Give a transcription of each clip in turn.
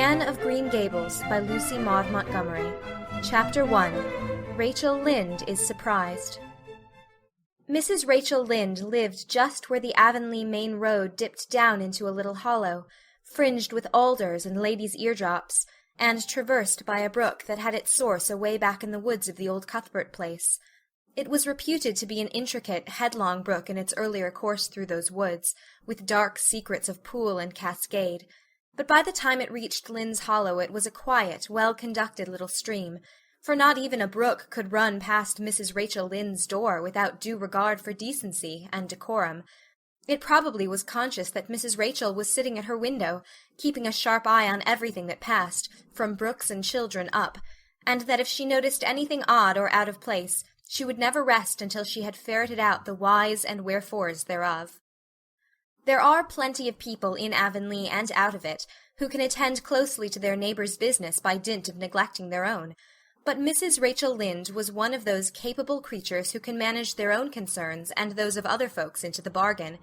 Anne of Green Gables by Lucy Maud Montgomery. Chapter 1. Rachel Lynde is Surprised. Mrs. Rachel Lynde lived just where the Avonlea main road dipped down into a little hollow, fringed with alders and ladies' eardrops, and traversed by a brook that had its source away back in the woods of the old Cuthbert place. It was reputed to be an intricate, headlong brook in its earlier course through those woods, with dark secrets of pool and cascade. But by the time it reached Lynde's Hollow it was a quiet, well-conducted little stream, for not even a brook could run past Mrs. Rachel Lynde's door without due regard for decency and decorum. It probably was conscious that Mrs. Rachel was sitting at her window, keeping a sharp eye on everything that passed, from brooks and children up, and that if she noticed anything odd or out of place, she would never rest until she had ferreted out the whys and wherefores thereof. There are plenty of people in Avonlea and out of it who can attend closely to their neighbours' business by dint of neglecting their own, but Mrs. Rachel Lynde was one of those capable creatures who can manage their own concerns and those of other folks into the bargain.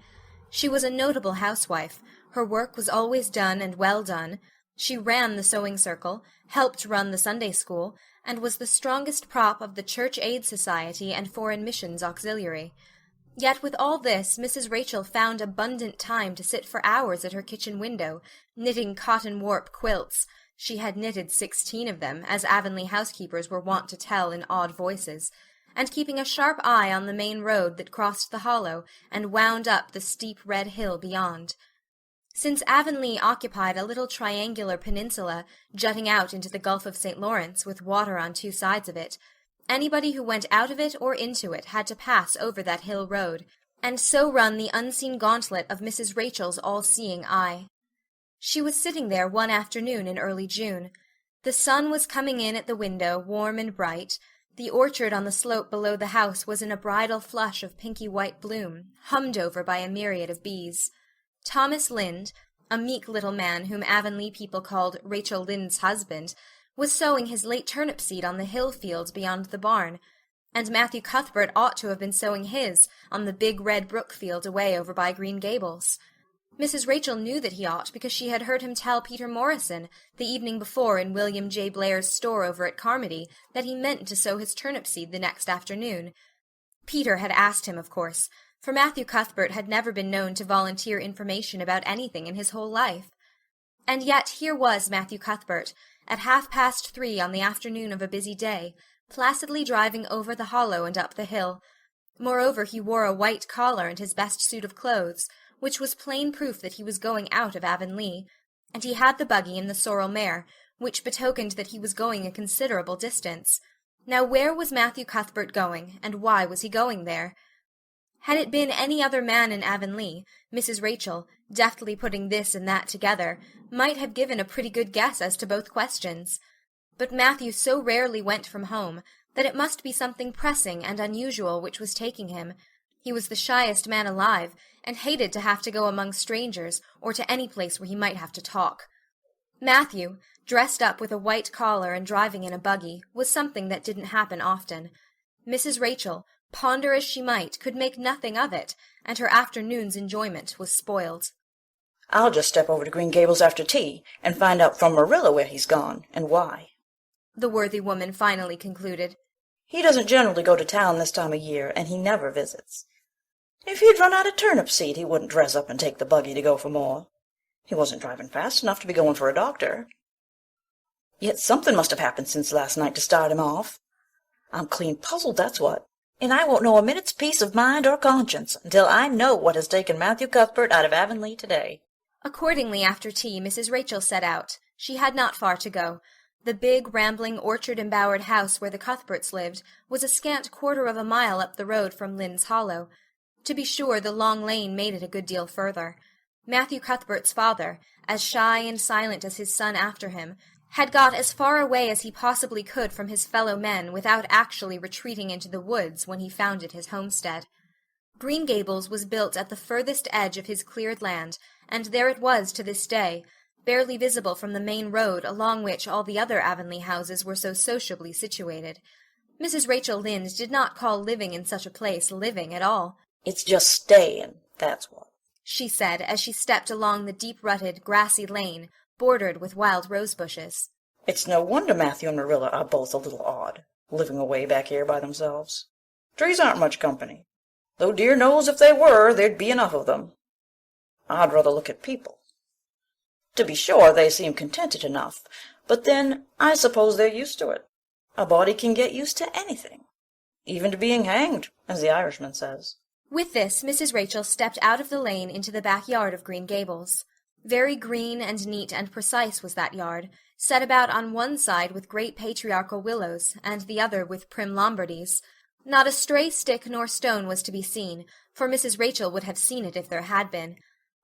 She was a notable housewife. Her work was always done and well done. She ran the sewing circle, helped run the Sunday school, and was the strongest prop of the Church Aid Society and Foreign Missions Auxiliary. Yet with all this Mrs. Rachel found abundant time to sit for hours at her kitchen window, knitting cotton warp quilts. She had knitted 16 of them, as Avonlea housekeepers were wont to tell in odd voices, and keeping a sharp eye on the main road that crossed the hollow and wound up the steep red hill beyond. Since Avonlea occupied a little triangular peninsula jutting out into the Gulf of St. Lawrence with water on two sides of it, anybody who went out of it or into it had to pass over that hill road, and so run the unseen gauntlet of Mrs. Rachel's all-seeing eye. She was sitting there one afternoon in early June. The sun was coming in at the window, warm and bright. The orchard on the slope below the house was in a bridal flush of pinky-white bloom, hummed over by a myriad of bees. Thomas Lynde, a meek little man whom Avonlea people called Rachel Lynde's husband, was sowing his late turnip seed on the hill field beyond the barn, and Matthew Cuthbert ought to have been sowing his on the big red brook field away over by Green Gables. Mrs. Rachel knew that he ought because she had heard him tell Peter Morrison the evening before in William J. Blair's store over at Carmody that he meant to sow his turnip seed the next afternoon. Peter had asked him, of course, for Matthew Cuthbert had never been known to volunteer information about anything in his whole life. And yet here was Matthew Cuthbert, at 3:30 on the afternoon of a busy day, placidly driving over the hollow and up the hill. Moreover, he wore a white collar and his best suit of clothes, which was plain proof that he was going out of Avonlea, and he had the buggy and the sorrel mare, which betokened that he was going a considerable distance. Now where was Matthew Cuthbert going, and why was he going there? Had it been any other man in Avonlea, Mrs. Rachel, deftly putting this and that together, might have given a pretty good guess as to both questions. But Matthew so rarely went from home that it must be something pressing and unusual which was taking him. He was the shyest man alive, and hated to have to go among strangers or to any place where he might have to talk. Matthew, dressed up with a white collar and driving in a buggy, was something that didn't happen often. Mrs. Rachel, ponder as she might, could make nothing of it, and her afternoon's enjoyment was spoiled. "I'll just step over to Green Gables after tea, and find out from Marilla where he's gone, and why," the worthy woman finally concluded. "He doesn't generally go to town this time of year, and he never visits. If he'd run out of turnip seed, he wouldn't dress up and take the buggy to go for more. He wasn't driving fast enough to be going for a doctor. Yet something must have happened since last night to start him off. I'm clean puzzled, that's what. And I won't know a minute's peace of mind or conscience until I know what has taken Matthew Cuthbert out of Avonlea today." Accordingly, after tea, Mrs. Rachel set out. She had not far to go. The big, rambling, orchard-embowered house where the Cuthberts lived was a scant quarter of a mile up the road from Lynde's Hollow. To be sure, the long lane made it a good deal further. Matthew Cuthbert's father, as shy and silent as his son after him, had got as far away as he possibly could from his fellow men without actually retreating into the woods when he founded his homestead. Green Gables was built at the furthest edge of his cleared land, and there it was to this day, barely visible from the main road along which all the other Avonlea houses were so sociably situated. Mrs. Rachel Lynde did not call living in such a place living at all. "It's just staying, that's what," she said as she stepped along the deep-rutted, grassy lane, bordered with wild rose bushes. It's no wonder Matthew and Marilla are both a little odd, living away back here by themselves. Trees aren't much company, though dear knows if they were, there'd be enough of them. I'd rather look at people. To be sure, they seem contented enough, but then I suppose they're used to it. A body can get used to anything, even to being hanged, as the Irishman says. With this, Mrs. Rachel stepped out of the lane into the backyard of Green Gables. Very green and neat and precise was that yard, set about on one side with great patriarchal willows, and the other with prim Lombardies. Not a stray stick nor stone was to be seen, for Mrs. Rachel would have seen it if there had been.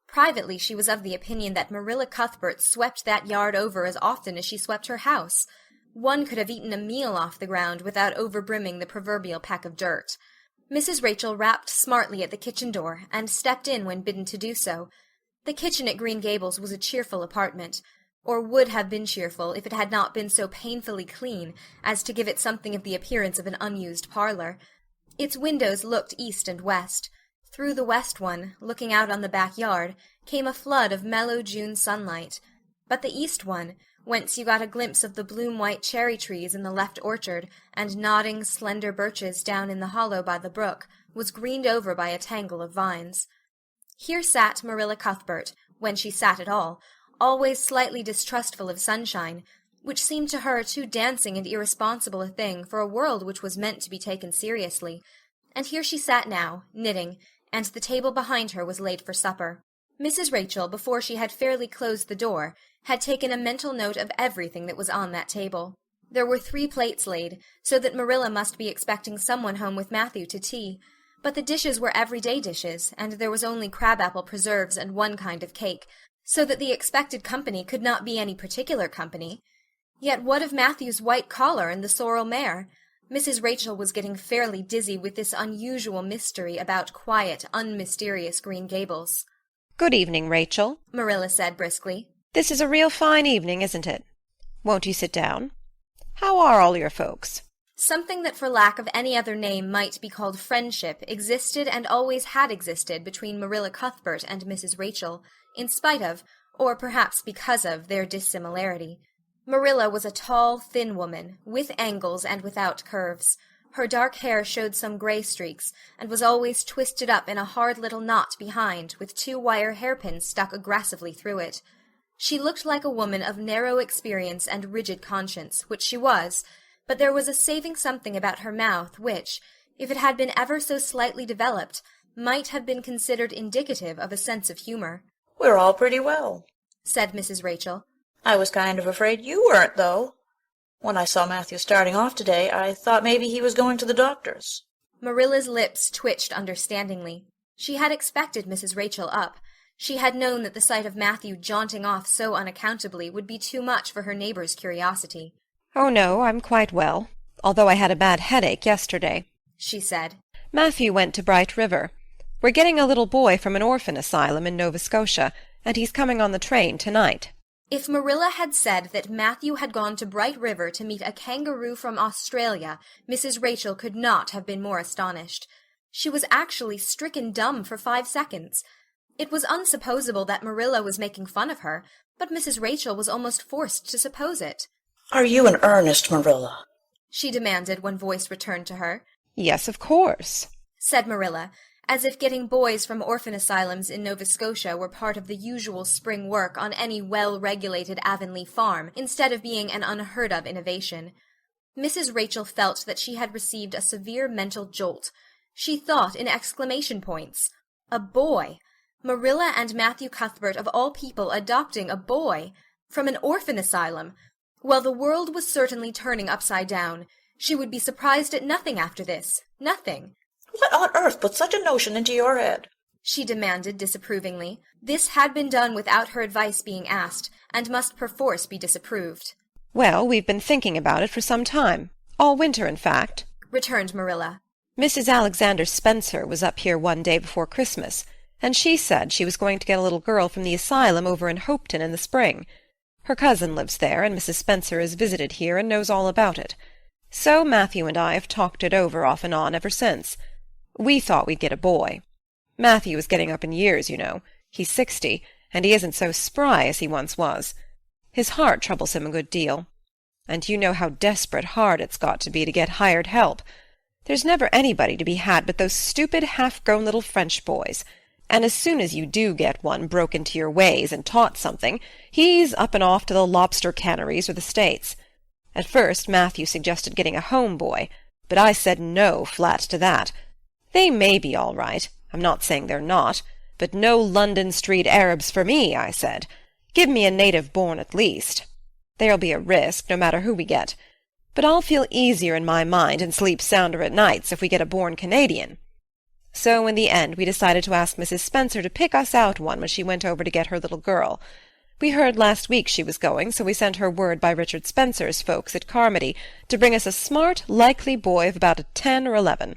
Privately she was of the opinion that Marilla Cuthbert swept that yard over as often as she swept her house. One could have eaten a meal off the ground without overbrimming the proverbial peck of dirt. Mrs. Rachel rapped smartly at the kitchen door, and stepped in when bidden to do so. The kitchen at Green Gables was a cheerful apartment, or would have been cheerful if it had not been so painfully clean as to give it something of the appearance of an unused parlor. Its windows looked east and west. Through the west one, looking out on the backyard, came a flood of mellow June sunlight, but the east one, whence you got a glimpse of the bloom-white cherry trees in the left orchard and nodding, slender birches down in the hollow by the brook, was greened over by a tangle of vines. Here sat Marilla Cuthbert, when she sat at all, always slightly distrustful of sunshine, which seemed to her too dancing and irresponsible a thing for a world which was meant to be taken seriously. And here she sat now, knitting, and the table behind her was laid for supper. Mrs. Rachel, before she had fairly closed the door, had taken a mental note of everything that was on that table. There were 3 plates laid, so that Marilla must be expecting someone home with Matthew to tea, but the dishes were everyday dishes, and there was only crab-apple preserves and one kind of cake, so that the expected company could not be any particular company. Yet what of Matthew's white collar and the sorrel mare? Mrs. Rachel was getting fairly dizzy with this unusual mystery about quiet, unmysterious Green Gables. "Good evening, Rachel," Marilla said briskly. "This is a real fine evening, isn't it? Won't you sit down? How are all your folks?" Something that for lack of any other name might be called friendship existed and always had existed between Marilla Cuthbert and Mrs. Rachel, in spite of, or perhaps because of, their dissimilarity. Marilla was a tall, thin woman, with angles and without curves. Her dark hair showed some gray streaks, and was always twisted up in a hard little knot behind, with 2 wire hairpins stuck aggressively through it. She looked like a woman of narrow experience and rigid conscience, which she was, but there was a saving something about her mouth which, if it had been ever so slightly developed, might have been considered indicative of a sense of humor. "We're all pretty well," said Mrs. Rachel. "I was kind of afraid you weren't, though. When I saw Matthew starting off today, I thought maybe he was going to the doctor's." Marilla's lips twitched understandingly. She had expected Mrs. Rachel up. She had known that the sight of Matthew jaunting off so unaccountably would be too much for her neighbor's curiosity. "Oh, no, I'm quite well, although I had a bad headache yesterday," she said. "Matthew went to Bright River. We're getting a little boy from an orphan asylum in Nova Scotia, and he's coming on the train tonight." If Marilla had said that Matthew had gone to Bright River to meet a kangaroo from Australia, Mrs. Rachel could not have been more astonished. She was actually stricken dumb for 5 seconds. It was unsupposable that Marilla was making fun of her, but Mrs. Rachel was almost forced to suppose it. "Are you in earnest, Marilla?" she demanded when voice returned to her. "Yes, of course," said Marilla, as if getting boys from orphan asylums in Nova Scotia were part of the usual spring work on any well-regulated Avonlea farm, instead of being an unheard-of innovation. Mrs. Rachel felt that she had received a severe mental jolt. She thought in exclamation points. A boy! Marilla and Matthew Cuthbert, of all people, adopting a boy! From an orphan asylum! Well, the world was certainly turning upside down. She would be surprised at nothing after this. Nothing. "What on earth put such a notion into your head?" she demanded disapprovingly. This had been done without her advice being asked, and must perforce be disapproved. "Well, we've been thinking about it for some time. All winter, in fact," returned Marilla. "Mrs. Alexander Spencer was up here one day before Christmas, and she said she was going to get a little girl from the asylum over in Hopeton in the spring. Her cousin lives there, and Mrs. Spencer has visited here and knows all about it. So Matthew and I have talked it over off and on ever since. We thought we'd get a boy. Matthew is getting up in years, you know. He's 60, and he isn't so spry as he once was. His heart troubles him a good deal. And you know how desperate hard it's got to be to get hired help. There's never anybody to be had but those stupid half-grown little French boys, and as soon as you do get one broke into your ways and taught something, he's up and off to the lobster canneries or the States. At first Matthew suggested getting a home boy, but I said no flat to that. They may be all right, I'm not saying they're not, but no London street Arabs for me, I said. Give me a native born at least. There'll be a risk, no matter who we get, but I'll feel easier in my mind and sleep sounder at nights if we get a born Canadian. So in the end we decided to ask Mrs. Spencer to pick us out one when she went over to get her little girl. We heard last week she was going, so we sent her word by Richard Spencer's folks at Carmody to bring us a smart, likely boy of about 10 or 11.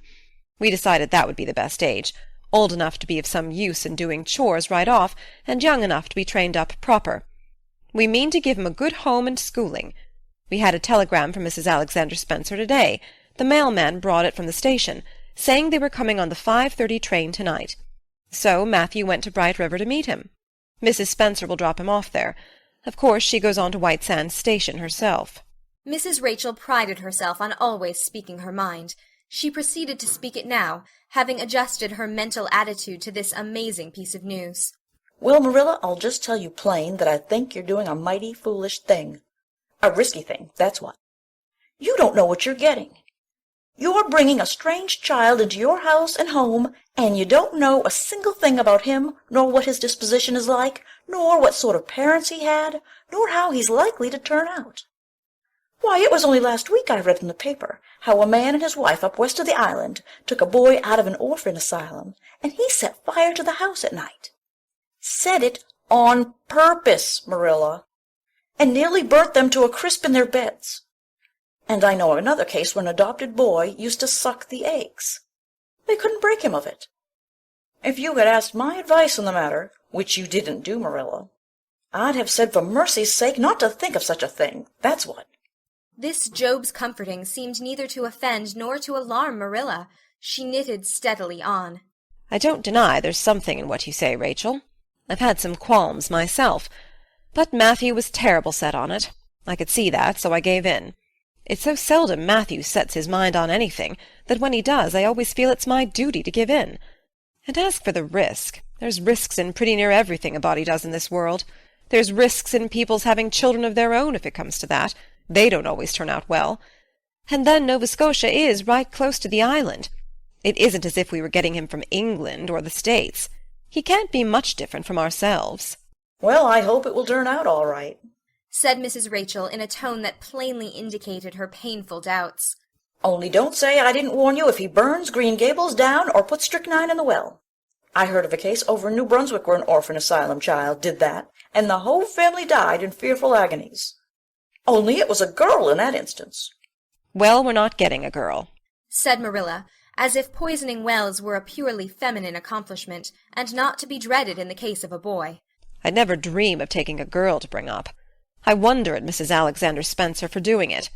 We decided that would be the best age, old enough to be of some use in doing chores right off, and young enough to be trained up proper. We mean to give him a good home and schooling. We had a telegram from Mrs. Alexander Spencer today. The mailman brought it from the station, saying they were coming on the 5:30 train tonight. So Matthew went to Bright River to meet him. Mrs. Spencer will drop him off there. Of course she goes on to White Sands Station herself. Mrs. Rachel prided herself on always speaking her mind. She proceeded to speak it now, having adjusted her mental attitude to this amazing piece of news. Well, Marilla, I'll just tell you plain that I think you're doing a mighty foolish thing. A risky thing, that's what. You don't know what you're getting. You're bringing a strange child into your house and home, and you don't know a single thing about him, nor what his disposition is like, nor what sort of parents he had, nor how he's likely to turn out. Why, it was only last week I read in the paper how a man and his wife up west of the island took a boy out of an orphan asylum, and he set fire to the house at night. Set it on purpose, Marilla, and nearly burnt them to a crisp in their beds. And I know another case where an adopted boy used to suck the eggs. They couldn't break him of it. If you had asked my advice on the matter, which you didn't do, Marilla, I'd have said for mercy's sake not to think of such a thing, that's what. This Job's comforting seemed neither to offend nor to alarm Marilla. She knitted steadily on. I don't deny there's something in what you say, Rachel. I've had some qualms myself, but Matthew was terrible set on it. I could see that, so I gave in. It's so seldom Matthew sets his mind on anything that when he does I always feel it's my duty to give in. And as for the risk, there's risks in pretty near everything a body does in this world. There's risks in people's having children of their own, if it comes to that. They don't always turn out well. And then Nova Scotia is right close to the island. It isn't as if we were getting him from England or the States. He can't be much different from ourselves. Well, I hope it will turn out all right, said Mrs. Rachel in a tone that plainly indicated her painful doubts. Only don't say I didn't warn you if he burns Green Gables down or puts strychnine in the well. I heard of a case over in New Brunswick where an orphan asylum child did that, and the whole family died in fearful agonies. Only it was a girl in that instance. Well, we're not getting a girl, said Marilla, as if poisoning wells were a purely feminine accomplishment, and not to be dreaded in the case of a boy. I'd never dream of taking a girl to bring up. I wonder at Mrs. Alexander Spencer for doing it.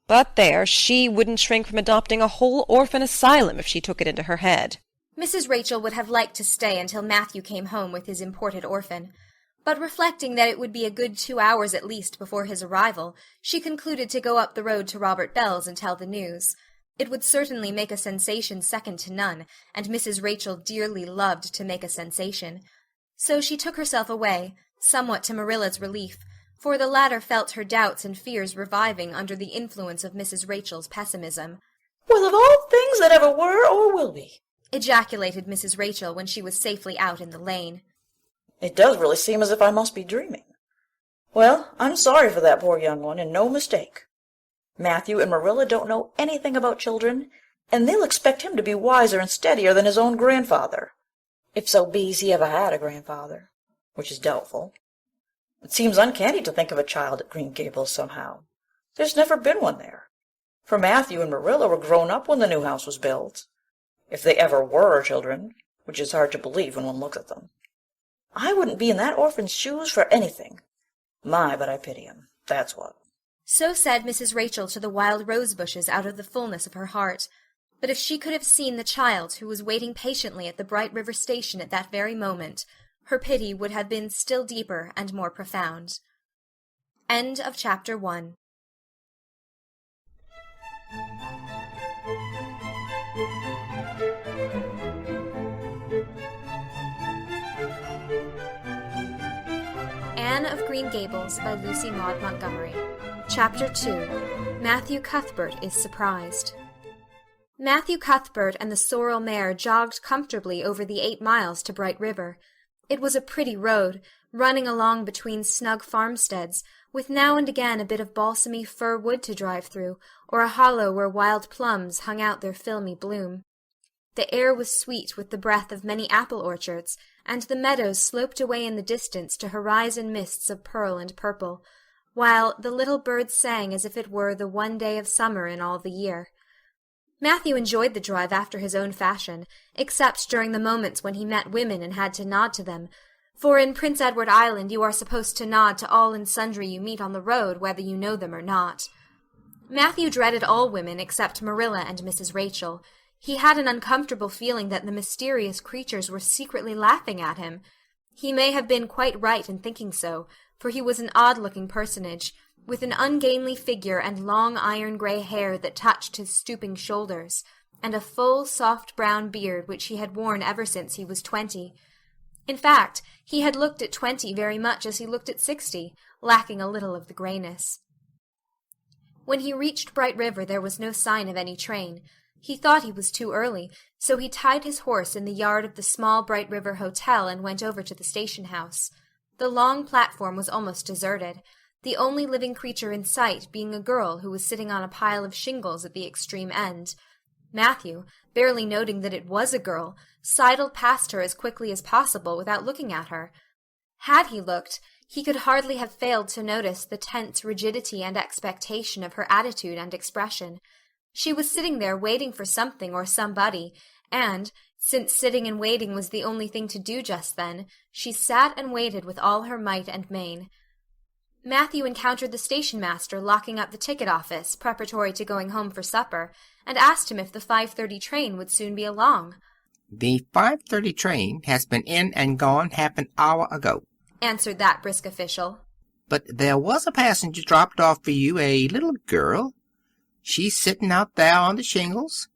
But there, she wouldn't shrink from adopting a whole orphan asylum if she took it into her head. Mrs. Rachel would have liked to stay until Matthew came home with his imported orphan, but reflecting that it would be a good 2 hours at least before his arrival, she concluded to go up the road to Robert Bell's and tell the news. It would certainly make a sensation second to none, and Mrs. Rachel dearly loved to make a sensation. So she took herself away, somewhat to Marilla's relief, for the latter felt her doubts and fears reviving under the influence of Mrs. Rachel's pessimism. Well, of all things that ever were or will be, ejaculated Mrs. Rachel when she was safely out in the lane. It does really seem as if I must be dreaming. Well, I'm sorry for that poor young one, and no mistake. Matthew and Marilla don't know anything about children, and they'll expect him to be wiser and steadier than his own grandfather, if so be's he ever had a grandfather, which is doubtful. It seems uncanny to think of a child at Green Gables somehow. There's never been one there, for Matthew and Marilla were grown up when the new house was built, if they ever were children, which is hard to believe when one looks at them. I wouldn't be in that orphan's shoes for anything. My, but I pity him, that's what. So said Mrs. Rachel to the wild rose-bushes out of the fullness of her heart. But if she could have seen the child who was waiting patiently at the Bright River station at that very moment, her pity would have been still deeper and more profound. End of Chapter 1. Anne of Green Gables by Lucy Maud Montgomery. Chapter 2. Matthew Cuthbert is Surprised. Matthew Cuthbert and the sorrel mare jogged comfortably over the 8 miles to Bright River. It was a pretty road, running along between snug farmsteads, with now and again a bit of balsamy fir wood to drive through, or a hollow where wild plums hung out their filmy bloom. The air was sweet with the breath of many apple orchards, and the meadows sloped away in the distance to horizon mists of pearl and purple, while the little birds sang as if it were the one day of summer in all the year. Matthew enjoyed the drive after his own fashion, except during the moments when he met women and had to nod to them, for in Prince Edward Island you are supposed to nod to all and sundry you meet on the road, whether you know them or not. Matthew dreaded all women except Marilla and Mrs. Rachel. He had an uncomfortable feeling that the mysterious creatures were secretly laughing at him. He may have been quite right in thinking so, for he was an odd-looking personage, with an ungainly figure and long iron-gray hair that touched his stooping shoulders, and a full, soft brown beard which he had worn ever since he was 20. In fact, he had looked at 20 very much as he looked at 60, lacking a little of the grayness. When he reached Bright River there was no sign of any train. He thought he was too early, so he tied his horse in the yard of the small Bright River Hotel and went over to the station house. The long platform was almost deserted, the only living creature in sight being a girl who was sitting on a pile of shingles at the extreme end. Matthew, barely noting that it was a girl, sidled past her as quickly as possible without looking at her. Had he looked, he could hardly have failed to notice the tense rigidity and expectation of her attitude and expression. She was sitting there waiting for something or somebody, and, since sitting and waiting was the only thing to do just then, she sat and waited with all her might and main. Matthew encountered the station-master locking up the ticket office, preparatory to going home for supper, and asked him if the 5:30 train would soon be along. "The 5:30 train has been in and gone half an hour ago," answered that brisk official. "But there was a passenger dropped off for you, a little girl. She's sitting out there on the shingles.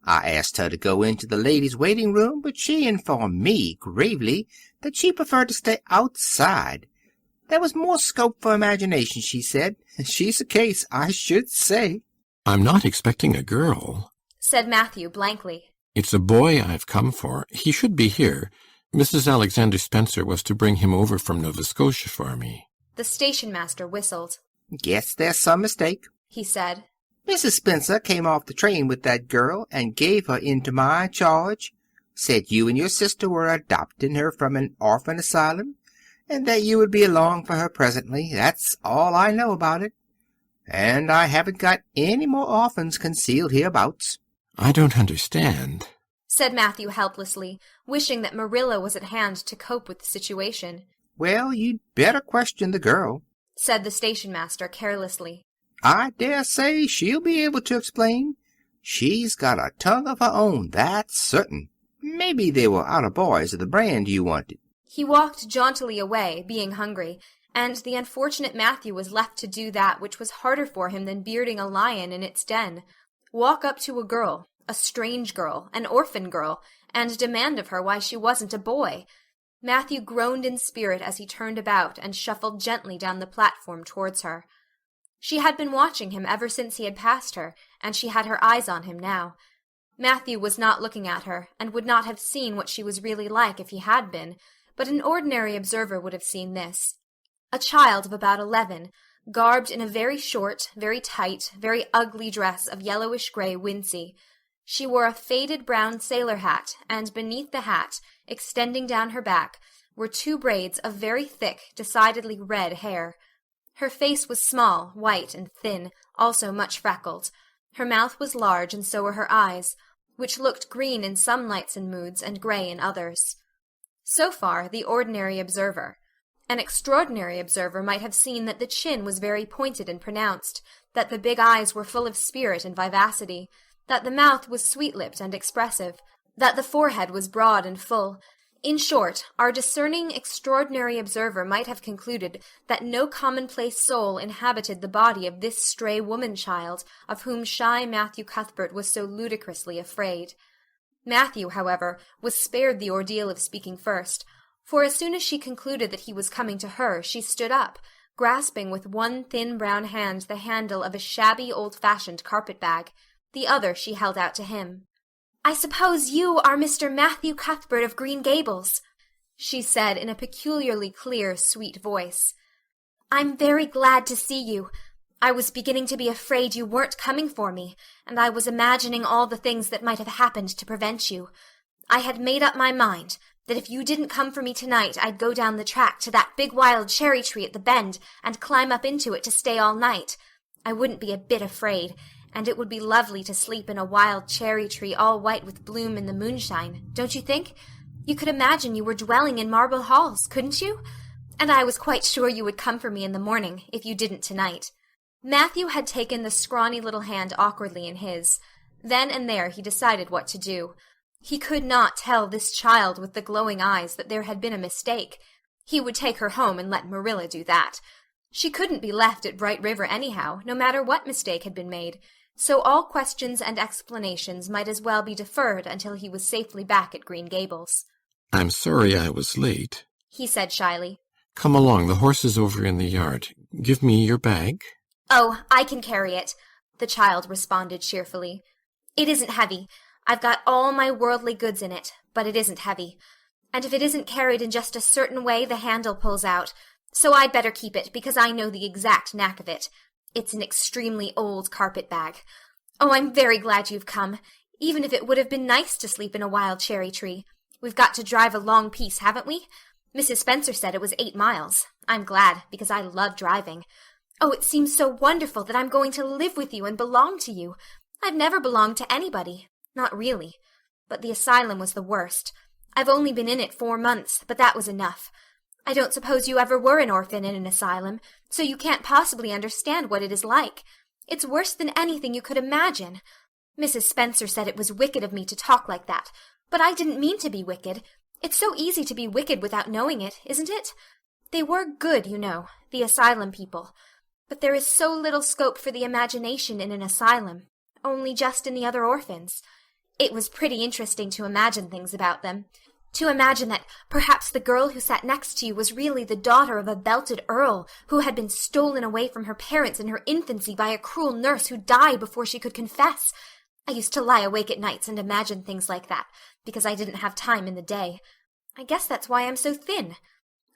I asked her to go into the ladies' waiting room, but she informed me gravely that she preferred to stay outside. There was more scope for imagination, she said. She's a case, I should say." "I'm not expecting a girl," said Matthew blankly. "It's a boy I've come for. He should be here. Mrs. Alexander Spencer was to bring him over from Nova Scotia for me." The station-master whistled. "Guess there's some mistake," he said. "Mrs. Spencer came off the train with that girl and gave her into my charge. Said you and your sister were adopting her from an orphan asylum, and that you would be along for her presently. That's all I know about it. And I haven't got any more orphans concealed hereabouts." "I don't understand," said Matthew helplessly, wishing that Marilla was at hand to cope with the situation. "Well, you'd better question the girl," said the station-master carelessly. "I dare say she'll be able to explain. She's got a tongue of her own, that's certain. Maybe they were out of boys of the brand you wanted." He walked jauntily away, being hungry, and the unfortunate Matthew was left to do that which was harder for him than bearding a lion in its den, walk up to a girl, a strange girl, an orphan girl, and demand of her why she wasn't a boy. Matthew groaned in spirit as he turned about and shuffled gently down the platform towards her. She had been watching him ever since he had passed her, and she had her eyes on him now. Matthew was not looking at her, and would not have seen what she was really like if he had been, but an ordinary observer would have seen this. A child of about 11, garbed in a very short, very tight, very ugly dress of yellowish-gray wincey. She wore a faded brown sailor hat, and beneath the hat, extending down her back, were 2 braids of very thick, decidedly red hair. Her face was small, white, and thin, also much freckled. Her mouth was large, and so were her eyes, which looked green in some lights and moods, and gray in others. So far, the ordinary observer. An extraordinary observer might have seen that the chin was very pointed and pronounced, that the big eyes were full of spirit and vivacity, that the mouth was sweet-lipped and expressive, that the forehead was broad and full, In short, our discerning, extraordinary observer might have concluded that no commonplace soul inhabited the body of this stray woman-child of whom shy Matthew Cuthbert was so ludicrously afraid. Matthew, however, was spared the ordeal of speaking first, for as soon as she concluded that he was coming to her, she stood up, grasping with one thin brown hand the handle of a shabby old-fashioned carpet-bag. The other she held out to him. "I suppose you are Mr. Matthew Cuthbert of Green Gables," she said in a peculiarly clear, sweet voice. "I'm very glad to see you. I was beginning to be afraid you weren't coming for me, and I was imagining all the things that might have happened to prevent you. I had made up my mind that if you didn't come for me tonight, I'd go down the track to that big wild cherry tree at the bend and climb up into it to stay all night. I wouldn't be a bit afraid, and it would be lovely to sleep in a wild cherry tree all white with bloom in the moonshine, don't you think? You could imagine you were dwelling in marble halls, couldn't you? And I was quite sure you would come for me in the morning, if you didn't tonight." Matthew had taken the scrawny little hand awkwardly in his. Then and there he decided what to do. He could not tell this child with the glowing eyes that there had been a mistake. He would take her home and let Marilla do that. She couldn't be left at Bright River anyhow, no matter what mistake had been made, so all questions and explanations might as well be deferred until he was safely back at Green Gables. "I'm sorry I was late," he said shyly. "Come along, the horse is over in the yard. Give me your bag." "Oh, I can carry it," the child responded cheerfully. "It isn't heavy. I've got all my worldly goods in it, but it isn't heavy. And if it isn't carried in just a certain way, the handle pulls out. So I'd better keep it, because I know the exact knack of it. It's an extremely old carpet-bag. Oh, I'm very glad you've come, even if it would have been nice to sleep in a wild cherry tree. We've got to drive a long piece, haven't we? Mrs. Spencer said it was 8 miles. I'm glad, because I love driving. Oh, it seems so wonderful that I'm going to live with you and belong to you. I've never belonged to anybody. Not really. But the asylum was the worst. I've only been in it 4 months, but that was enough. I don't suppose you ever were an orphan in an asylum, so you can't possibly understand what it is like. It's worse than anything you could imagine. Mrs. Spencer said it was wicked of me to talk like that, but I didn't mean to be wicked. It's so easy to be wicked without knowing it, isn't it? They were good, you know, the asylum people. But there is so little scope for the imagination in an asylum, only just in the other orphans. It was pretty interesting to imagine things about them. To imagine that perhaps the girl who sat next to you was really the daughter of a belted earl who had been stolen away from her parents in her infancy by a cruel nurse who died before she could confess. I used to lie awake at nights and imagine things like that, because I didn't have time in the day. I guess that's why I'm so thin.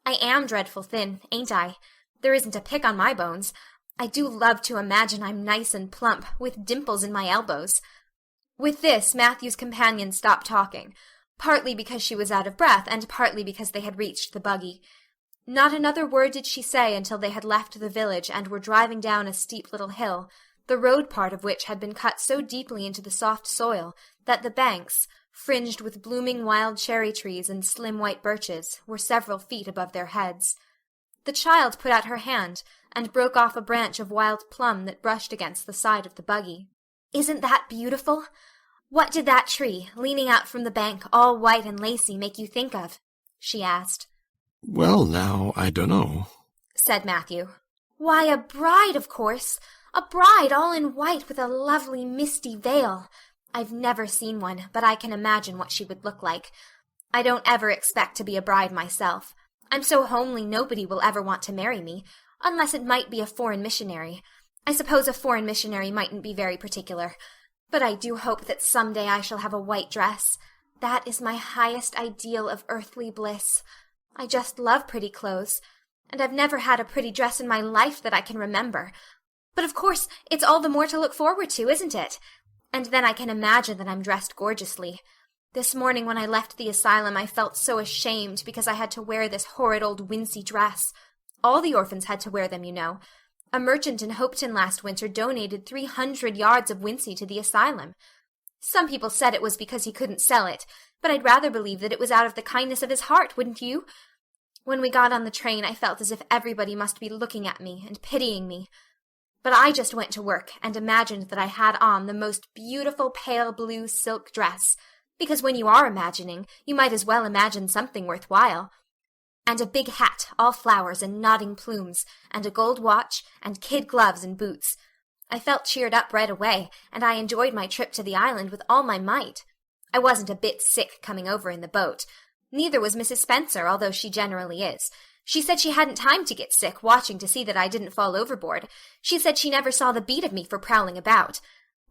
I am dreadful thin, ain't I? There isn't a pick on my bones. I do love to imagine I'm nice and plump, with dimples in my elbows. With this, Matthew's companion stopped talking, partly because she was out of breath, and partly because they had reached the buggy. Not another word did she say until they had left the village and were driving down a steep little hill, the road part of which had been cut so deeply into the soft soil that the banks, fringed with blooming wild cherry trees and slim white birches, were several feet above their heads. The child put out her hand and broke off a branch of wild plum that brushed against the side of the buggy. "Isn't that beautiful? What did that tree, leaning out from the bank, all white and lacy, make you think of?" she asked. "Well, now, I dunno," said Matthew. "Why, a bride, of course. A bride all in white with a lovely misty veil. I've never seen one, but I can imagine what she would look like. I don't ever expect to be a bride myself. I'm so homely nobody will ever want to marry me, unless it might be a foreign missionary. I suppose a foreign missionary mightn't be very particular. But I do hope that some day I shall have a white dress. That is my highest ideal of earthly bliss. I just love pretty clothes, and I've never had a pretty dress in my life that I can remember. But of course, it's all the more to look forward to, isn't it? And then I can imagine that I'm dressed gorgeously. This morning when I left the asylum I felt so ashamed because I had to wear this horrid old wincey dress. All the orphans had to wear them, you know. A merchant in Hopeton last winter donated 300 yards of wincey to the asylum. Some people said it was because he couldn't sell it, but I'd rather believe that it was out of the kindness of his heart, wouldn't you? When we got on the train I felt as if everybody must be looking at me and pitying me. But I just went to work and imagined that I had on the most beautiful pale blue silk dress, because when you are imagining, you might as well imagine something worthwhile. And a big hat, all flowers and nodding plumes, and a gold watch, and kid gloves and boots. I felt cheered up right away, and I enjoyed my trip to the island with all my might. I wasn't a bit sick coming over in the boat. Neither was Mrs. Spencer, although she generally is. She said she hadn't time to get sick watching to see that I didn't fall overboard. She said she never saw the beat of me for prowling about.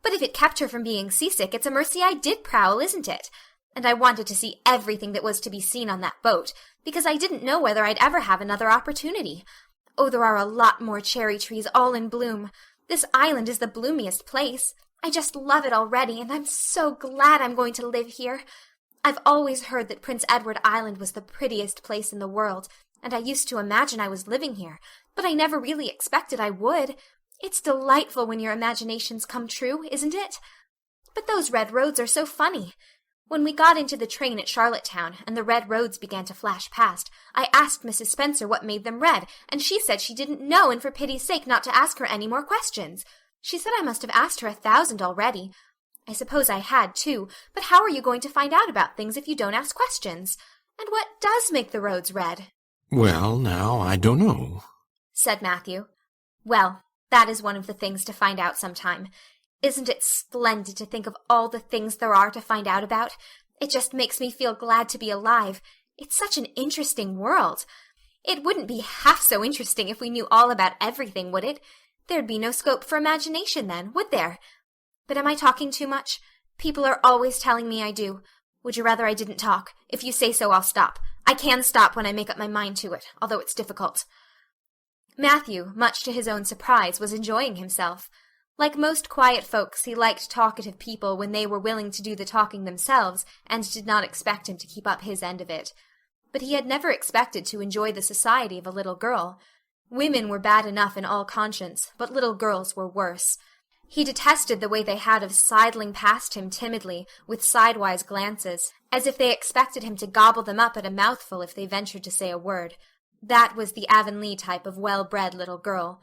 But if it kept her from being seasick, it's a mercy I did prowl, isn't it? And I wanted to see everything that was to be seen on that boat, because I didn't know whether I'd ever have another opportunity. Oh, there are a lot more cherry trees all in bloom. This island is the bloomiest place. I just love it already, and I'm so glad I'm going to live here. I've always heard that Prince Edward Island was the prettiest place in the world, and I used to imagine I was living here, but I never really expected I would. It's delightful when your imaginations come true, isn't it? But those red roads are so funny. When we got into the train at Charlottetown, and the red roads began to flash past, I asked Mrs. Spencer what made them red, and she said she didn't know, and for pity's sake not to ask her any more questions. She said I must have asked her 1,000 already. I suppose I had, too, but how are you going to find out about things if you don't ask questions? And what does make the roads red? Well, now, I don't know, said Matthew. Well, that is one of the things to find out sometime. Isn't it splendid to think of all the things there are to find out about? It just makes me feel glad to be alive. It's such an interesting world. It wouldn't be half so interesting if we knew all about everything, would it? There'd be no scope for imagination then, would there? But am I talking too much? People are always telling me I do. Would you rather I didn't talk? If you say so, I'll stop. I can stop when I make up my mind to it, although it's difficult. Matthew, much to his own surprise, was enjoying himself. Like most quiet folks, he liked talkative people when they were willing to do the talking themselves, and did not expect him to keep up his end of it. But he had never expected to enjoy the society of a little girl. Women were bad enough in all conscience, but little girls were worse. He detested the way they had of sidling past him timidly, with sidewise glances, as if they expected him to gobble them up at a mouthful if they ventured to say a word. That was the Avonlea type of well-bred little girl.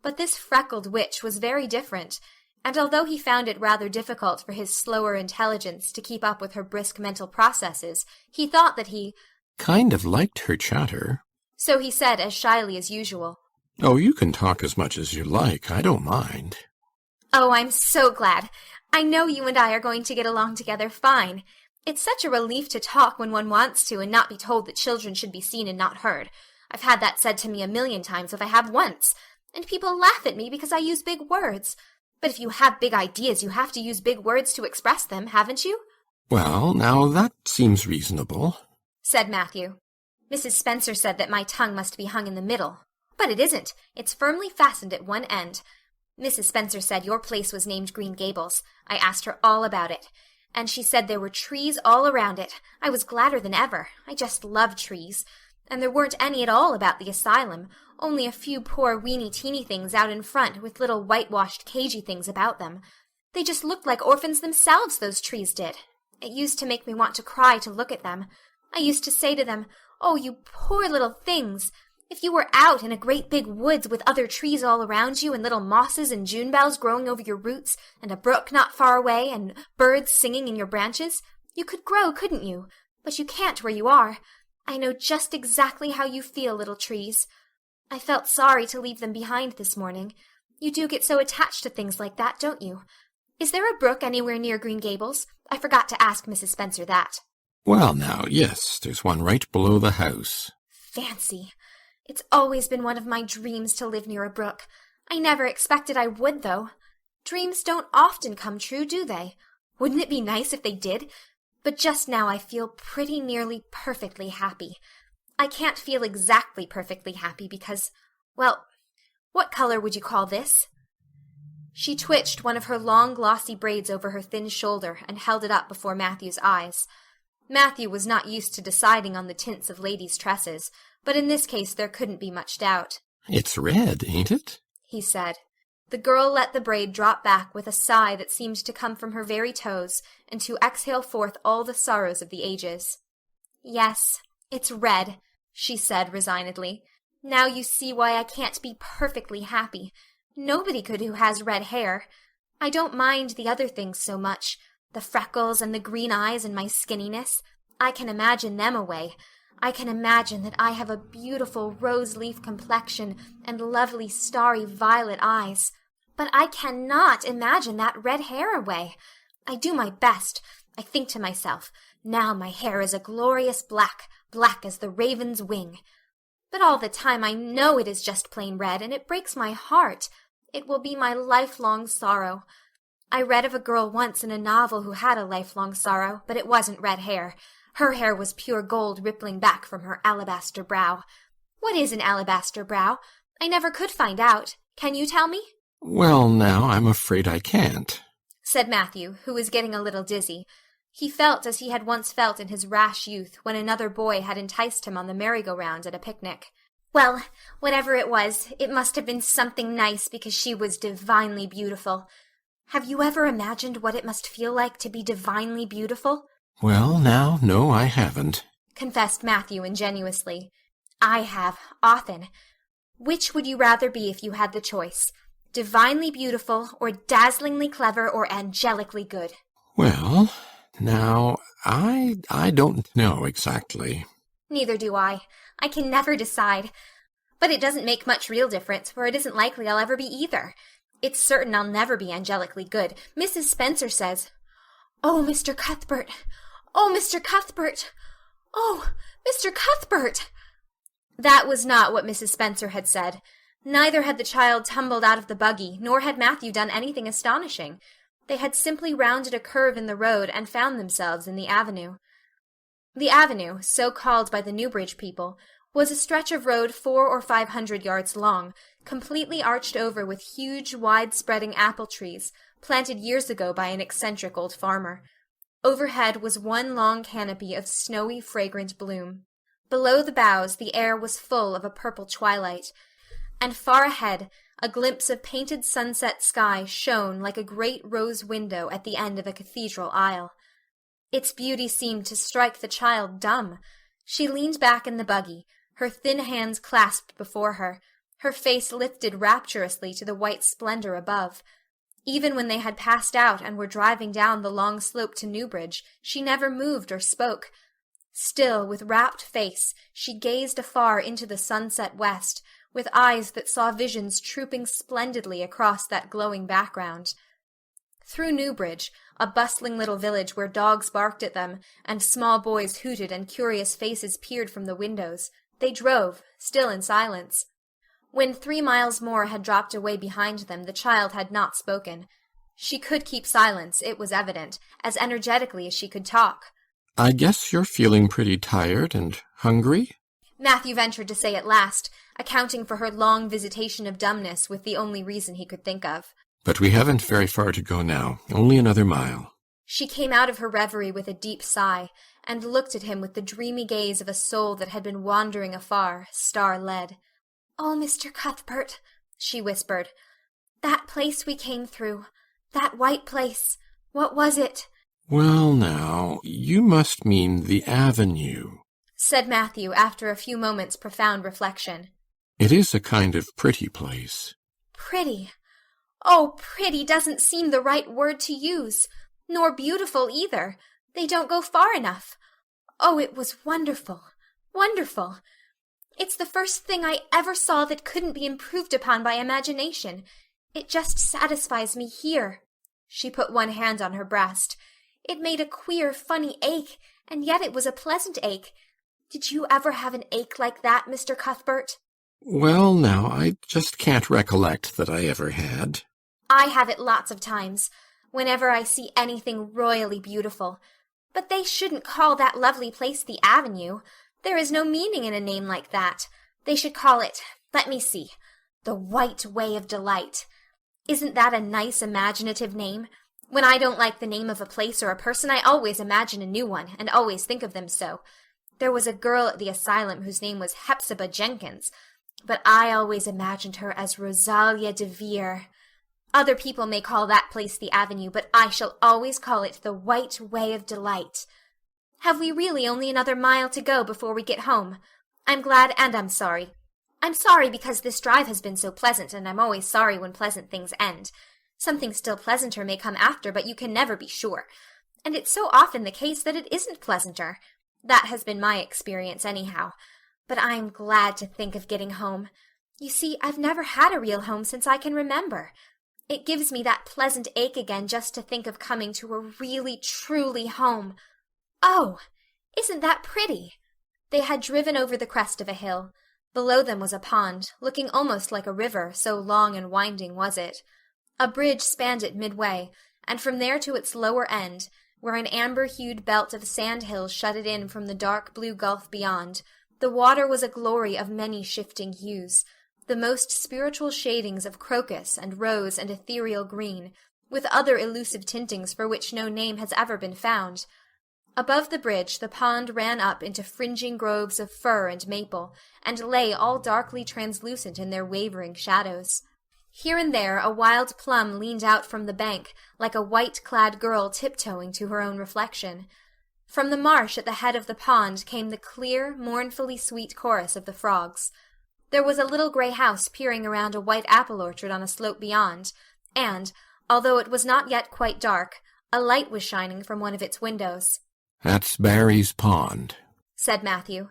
But this freckled witch was very different, and although he found it rather difficult for his slower intelligence to keep up with her brisk mental processes, he thought that he kind of liked her chatter. So he said as shyly as usual. Oh, you can talk as much as you like. I don't mind. Oh, I'm so glad. I know you and I are going to get along together fine. It's such a relief to talk when one wants to and not be told that children should be seen and not heard. I've had that said to me 1,000,000 times if I have once. And people laugh at me because I use big words. But if you have big ideas, you have to use big words to express them, haven't you? Well, now that seems reasonable, said Matthew. Mrs. Spencer said that my tongue must be hung in the middle. But it isn't. It's firmly fastened at one end. Mrs. Spencer said your place was named Green Gables. I asked her all about it. And she said there were trees all around it. I was gladder than ever. I just love trees. And there weren't any at all about the asylum, only a few poor weeny-teeny things out in front with little whitewashed cagey things about them. They just looked like orphans themselves, those trees did. It used to make me want to cry to look at them. I used to say to them, "Oh, you poor little things! If you were out in a great big woods with other trees all around you and little mosses and June bells growing over your roots and a brook not far away and birds singing in your branches, you could grow, couldn't you? But you can't where you are. I know just exactly how you feel, little trees. I felt sorry to leave them behind this morning. You do get so attached to things like that, don't you? Is there a brook anywhere near Green Gables? I forgot to ask Mrs. Spencer that." Well, now, yes, there's one right below the house. Fancy. It's always been one of my dreams to live near a brook. I never expected I would, though. Dreams don't often come true, do they? Wouldn't it be nice if they did? But just now I feel pretty nearly perfectly happy. I can't feel exactly perfectly happy because, well, what color would you call this? She twitched one of her long glossy braids over her thin shoulder and held it up before Matthew's eyes. Matthew was not used to deciding on the tints of ladies' tresses, but in this case there couldn't be much doubt. It's red, ain't it? He said. The girl let the braid drop back with a sigh that seemed to come from her very toes and to exhale forth all the sorrows of the ages. "Yes, it's red," she said resignedly. "Now you see why I can't be perfectly happy. Nobody could who has red hair. I don't mind the other things so much. The freckles and the green eyes and my skinniness, I can imagine them away. I can imagine that I have a beautiful rose-leaf complexion and lovely starry violet eyes. But I cannot imagine that red hair away. I do my best. I think to myself, now my hair is a glorious black, black as the raven's wing. But all the time I know it is just plain red, and it breaks my heart. It will be my lifelong sorrow. I read of a girl once in a novel who had a lifelong sorrow, but it wasn't red hair. Her hair was pure gold rippling back from her alabaster brow. What is an alabaster brow? I never could find out. Can you tell me? Well, now, I'm afraid I can't, said Matthew, who was getting a little dizzy. He felt as he had once felt in his rash youth when another boy had enticed him on the merry-go-round at a picnic. Well, whatever it was, it must have been something nice because she was divinely beautiful. Have you ever imagined what it must feel like to be divinely beautiful? Well, now, no, I haven't, confessed Matthew ingenuously. I have, often. Which would you rather be if you had the choice? Divinely beautiful, or dazzlingly clever, or angelically good? Well, now, I don't know exactly. Neither do I. I can never decide. But it doesn't make much real difference, for it isn't likely I'll ever be either. It's certain I'll never be angelically good. Mrs. Spencer says, "Oh, Mr. Cuthbert! Oh, Mr. Cuthbert! Oh, Mr. Cuthbert!" That was not what Mrs. Spencer had said. Neither had the child tumbled out of the buggy, nor had Matthew done anything astonishing. They had simply rounded a curve in the road and found themselves in the avenue. The avenue, so called by the Newbridge people, was a stretch of road 400 or 500 yards long, completely arched over with huge, wide-spreading apple trees, planted years ago by an eccentric old farmer. Overhead was one long canopy of snowy, fragrant bloom. Below the boughs the air was full of a purple twilight, and far ahead a glimpse of painted sunset sky shone like a great rose window at the end of a cathedral aisle. Its beauty seemed to strike the child dumb. She leaned back in the buggy, her thin hands clasped before her, her face lifted rapturously to the white splendor above. Even when they had passed out and were driving down the long slope to Newbridge, she never moved or spoke. Still, with rapt face, she gazed afar into the sunset west, with eyes that saw visions trooping splendidly across that glowing background. Through Newbridge, a bustling little village where dogs barked at them, and small boys hooted and curious faces peered from the windows, they drove, still in silence. When 3 miles more had dropped away behind them, the child had not spoken. She could keep silence, it was evident, as energetically as she could talk. I guess you're feeling pretty tired and hungry? Matthew ventured to say at last, accounting for her long visitation of dumbness with the only reason he could think of. But we haven't very far to go now, only another mile. She came out of her reverie with a deep sigh, and looked at him with the dreamy gaze of a soul that had been wandering afar, star-led. "Oh, Mr. Cuthbert," she whispered, "that place we came through, that white place, what was it?" Well, now, you must mean the avenue, said Matthew after a few moments' profound reflection. It is a kind of pretty place. Pretty? Oh, pretty doesn't seem the right word to use, nor beautiful either. They don't go far enough. Oh, it was wonderful, wonderful. It's the first thing I ever saw that couldn't be improved upon by imagination. It just satisfies me here. She put one hand on her breast. It made a queer, funny ache, and yet it was a pleasant ache. Did you ever have an ache like that, Mr. Cuthbert? Well, now, I just can't recollect that I ever had. I have it lots of times, whenever I see anything royally beautiful. But they shouldn't call that lovely place the Avenue. There is no meaning in a name like that. They should call it, let me see, the White Way of Delight. Isn't that a nice imaginative name? When I don't like the name of a place or a person, I always imagine a new one, and always think of them so. There was a girl at the asylum whose name was Hepzibah Jenkins, but I always imagined her as Rosalia de Vere. Other people may call that place the Avenue, but I shall always call it the White Way of Delight. Have we really only another mile to go before we get home? I'm glad and I'm sorry. I'm sorry because this drive has been so pleasant, and I'm always sorry when pleasant things end. Something still pleasanter may come after, but you can never be sure. and it's so often the case that it isn't pleasanter. That has been my experience anyhow. But I'm glad to think of getting home. You see, I've never had a real home since I can remember. It gives me that pleasant ache again just to think of coming to a really, truly home. Oh, isn't that pretty? They had driven over the crest of a hill. Below them was a pond, looking almost like a river, so long and winding was it. A bridge spanned it midway, and from there to its lower end, where an amber-hued belt of sand hills shut it in from the dark blue gulf beyond, the water was a glory of many shifting hues, the most spiritual shadings of crocus and rose and ethereal green, with other elusive tintings for which no name has ever been found. Above the bridge the pond ran up into fringing groves of fir and maple, and lay all darkly translucent in their wavering shadows. Here and there a wild plum leaned out from the bank, like a white-clad girl tiptoeing to her own reflection. From the marsh at the head of the pond came the clear, mournfully sweet chorus of the frogs. There was a little grey house peering around a white apple orchard on a slope beyond, and, although it was not yet quite dark, a light was shining from one of its windows. "That's Barry's Pond," said Matthew.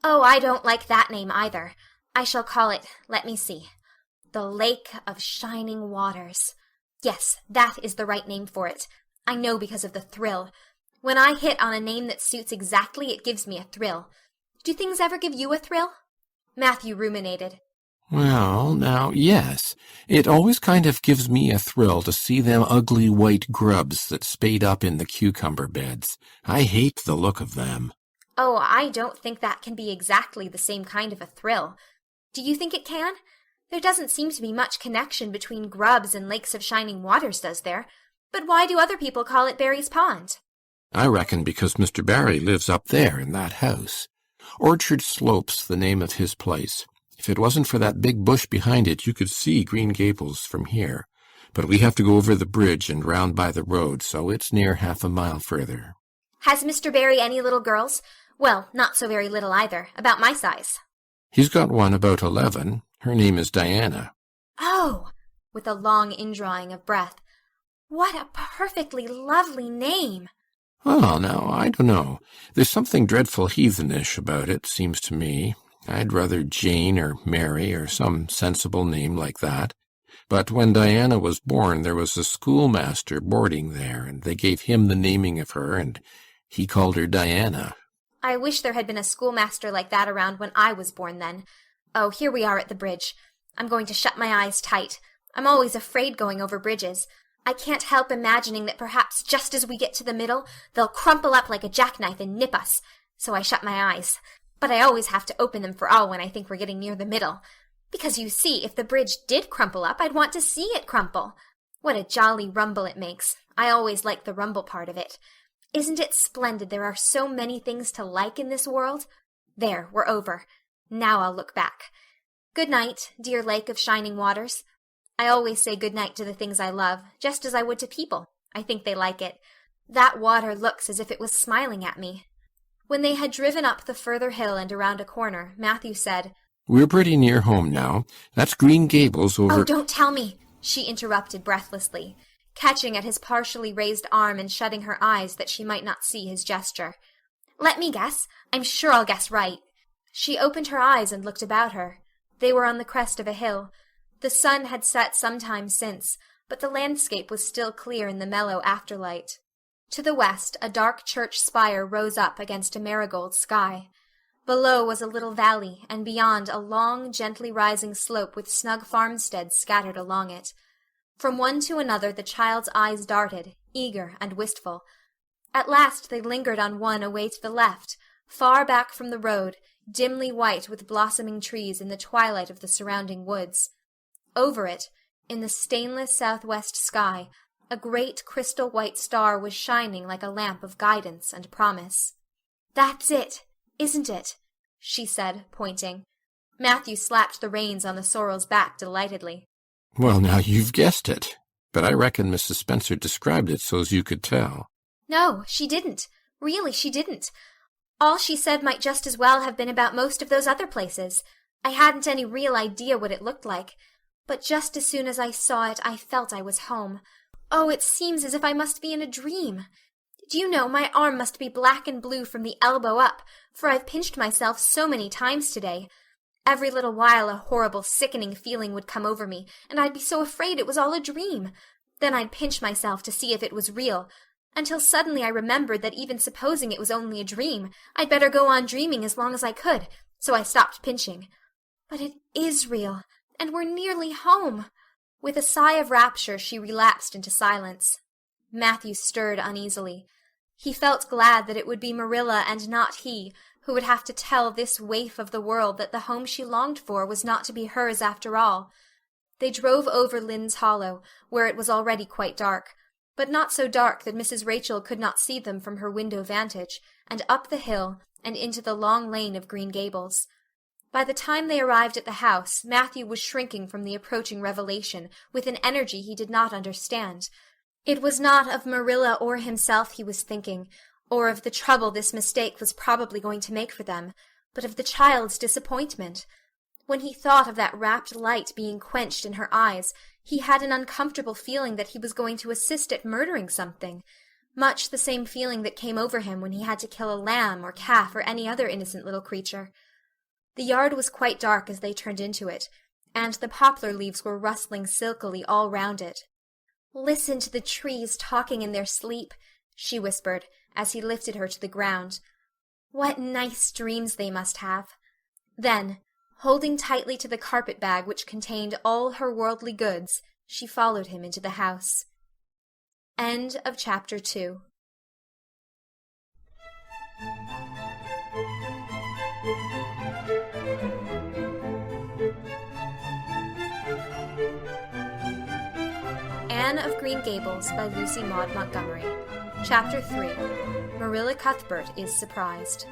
"Oh, I don't like that name either. I shall call it, let me see, the Lake of Shining Waters. Yes, that is the right name for it. I know because of the thrill. When I hit on a name that suits exactly, it gives me a thrill. Do things ever give you a thrill?" Matthew ruminated. "Well, now, yes. It always kind of gives me a thrill to see them ugly white grubs that spade up in the cucumber beds. I hate the look of them." "Oh, I don't think that can be exactly the same kind of a thrill. Do you think it can? There doesn't seem to be much connection between grubs and lakes of shining waters, does there? But why do other people call it Barry's Pond?" "I reckon because Mr. Barry lives up there in that house. Orchard Slope's the name of his place. If it wasn't for that big bush behind it, you could see Green Gables from here. But we have to go over the bridge and round by the road, so it's near half a mile further." "Has Mr. Barry any little girls? Well, not so very little either, about my size." "He's got one about 11. Her name is Diana." "Oh," with a long indrawing of breath, "what a perfectly lovely name." "Well, now, I don't know. There's something dreadful heathenish about it, seems to me. I'd rather Jane or Mary or some sensible name like that. But when Diana was born there was a schoolmaster boarding there, and they gave him the naming of her, and he called her Diana." "I wish there had been a schoolmaster like that around when I was born then. Oh, here we are at the bridge. I'm going to shut my eyes tight. I'm always afraid going over bridges. I can't help imagining that perhaps just as we get to the middle, they'll crumple up like a jackknife and nip us. So I shut my eyes. But I always have to open them for all when I think we're getting near the middle. Because you see, if the bridge did crumple up, I'd want to see it crumple. What a jolly rumble it makes. I always like the rumble part of it. Isn't it splendid there are so many things to like in this world? There, we're over. Now I'll look back. Good night, dear Lake of Shining Waters. I always say good night to the things I love, just as I would to people. I think they like it. That water looks as if it was smiling at me." When they had driven up the further hill and around a corner, Matthew said, "We're pretty near home now. That's Green Gables over—" "Oh, don't tell me," she interrupted breathlessly, catching at his partially raised arm and shutting her eyes that she might not see his gesture. "Let me guess. I'm sure I'll guess right." She opened her eyes and looked about her. They were on the crest of a hill. The sun had set some time since, but the landscape was still clear in the mellow afterlight. To the west a dark church spire rose up against a marigold sky. Below was a little valley, and beyond a long, gently rising slope with snug farmsteads scattered along it. From one to another the child's eyes darted, eager and wistful. At last they lingered on one away to the left, far back from the road, dimly white with blossoming trees in the twilight of the surrounding woods. Over it, in the stainless southwest sky, a great crystal-white star was shining like a lamp of guidance and promise. "That's it, isn't it?" she said, pointing. Matthew slapped the reins on the sorrel's back delightedly. "Well, now, you've guessed it. But I reckon Mrs. Spencer described it so's you could tell." "No, she didn't. Really, she didn't. All she said might just as well have been about most of those other places. I hadn't any real idea what it looked like. But just as soon as I saw it, I felt I was home. Oh, it seems as if I must be in a dream. Do you know, my arm must be black and blue from the elbow up, for I've pinched myself so many times today. Every little while a horrible, sickening feeling would come over me, and I'd be so afraid it was all a dream. Then I'd pinch myself to see if it was real, until suddenly I remembered that even supposing it was only a dream, I'd better go on dreaming as long as I could, so I stopped pinching. But it is real, and we're nearly home. With a sigh of rapture she relapsed into silence. Matthew stirred uneasily. He felt glad that it would be Marilla and not he who would have to tell this waif of the world that the home she longed for was not to be hers after all. They drove over Lynde's Hollow, where it was already quite dark, but not so dark that Mrs. Rachel could not see them from her window vantage, and up the hill, and into the long lane of Green Gables. By the time they arrived at the house, Matthew was shrinking from the approaching revelation with an energy he did not understand. It was not of Marilla or himself he was thinking, or of the trouble this mistake was probably going to make for them, but of the child's disappointment. When he thought of that rapt light being quenched in her eyes, he had an uncomfortable feeling that he was going to assist at murdering something, much the same feeling that came over him when he had to kill a lamb or calf or any other innocent little creature. The yard was quite dark as they turned into it, and the poplar leaves were rustling silkily all round it. "Listen to the trees talking in their sleep," she whispered, as he lifted her to the ground. "What nice dreams they must have." Then, holding tightly to the carpet-bag which contained all her worldly goods, she followed him into the house. End of Chapter 2. Anne of Green Gables by Lucy Maud Montgomery. Chapter 3. Marilla Cuthbert is Surprised.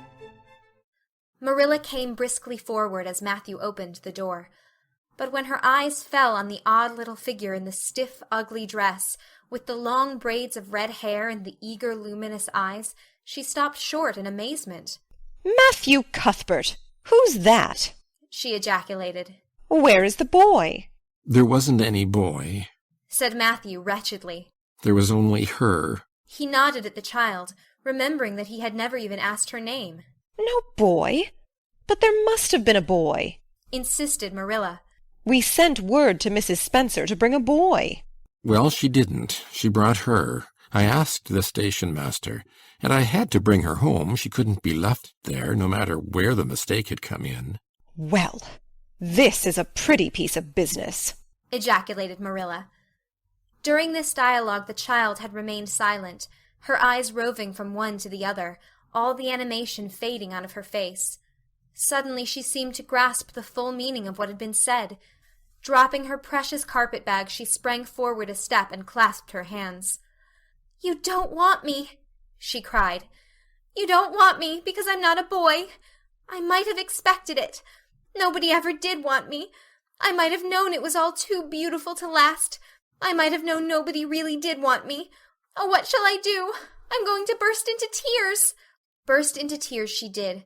Marilla came briskly forward as Matthew opened the door. But when her eyes fell on the odd little figure in the stiff, ugly dress, with the long braids of red hair and the eager, luminous eyes, she stopped short in amazement. "Matthew Cuthbert! Who's that?" she ejaculated. "Where is the boy?" There wasn't any boy, said Matthew wretchedly. There was only her. He nodded at the child, remembering that he had never even asked her name. "No boy? But there must have been a boy," insisted Marilla. "We sent word to Mrs. Spencer to bring a boy." Well, she didn't. She brought her. I asked the station master, and I had to bring her home. She couldn't be left there, no matter where the mistake had come in. "Well, this is a pretty piece of business," ejaculated Marilla. During this dialogue the child had remained silent, her eyes roving from one to the other, all the animation fading out of her face. Suddenly she seemed to grasp the full meaning of what had been said. Dropping her precious carpet-bag, she sprang forward a step and clasped her hands. "You don't want me," she cried. "You don't want me because I'm not a boy. I might have expected it. Nobody ever did want me. I might have known it was all too beautiful to last. I might have known nobody really did want me. Oh, what shall I do? I'm going to burst into tears." Burst into tears she did.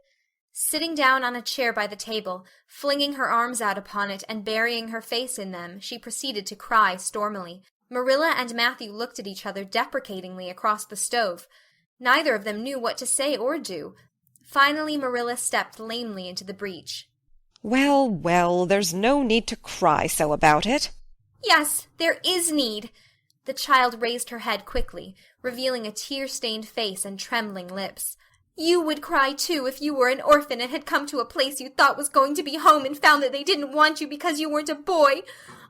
Sitting down on a chair by the table, flinging her arms out upon it and burying her face in them, she proceeded to cry stormily. Marilla and Matthew looked at each other deprecatingly across the stove. Neither of them knew what to say or do. Finally Marilla stepped lamely into the breach. "Well, well, there's no need to cry so about it." "Yes, there is need." The child raised her head quickly, revealing a tear-stained face and trembling lips. "You would cry, too, if you were an orphan and had come to a place you thought was going to be home and found that they didn't want you because you weren't a boy.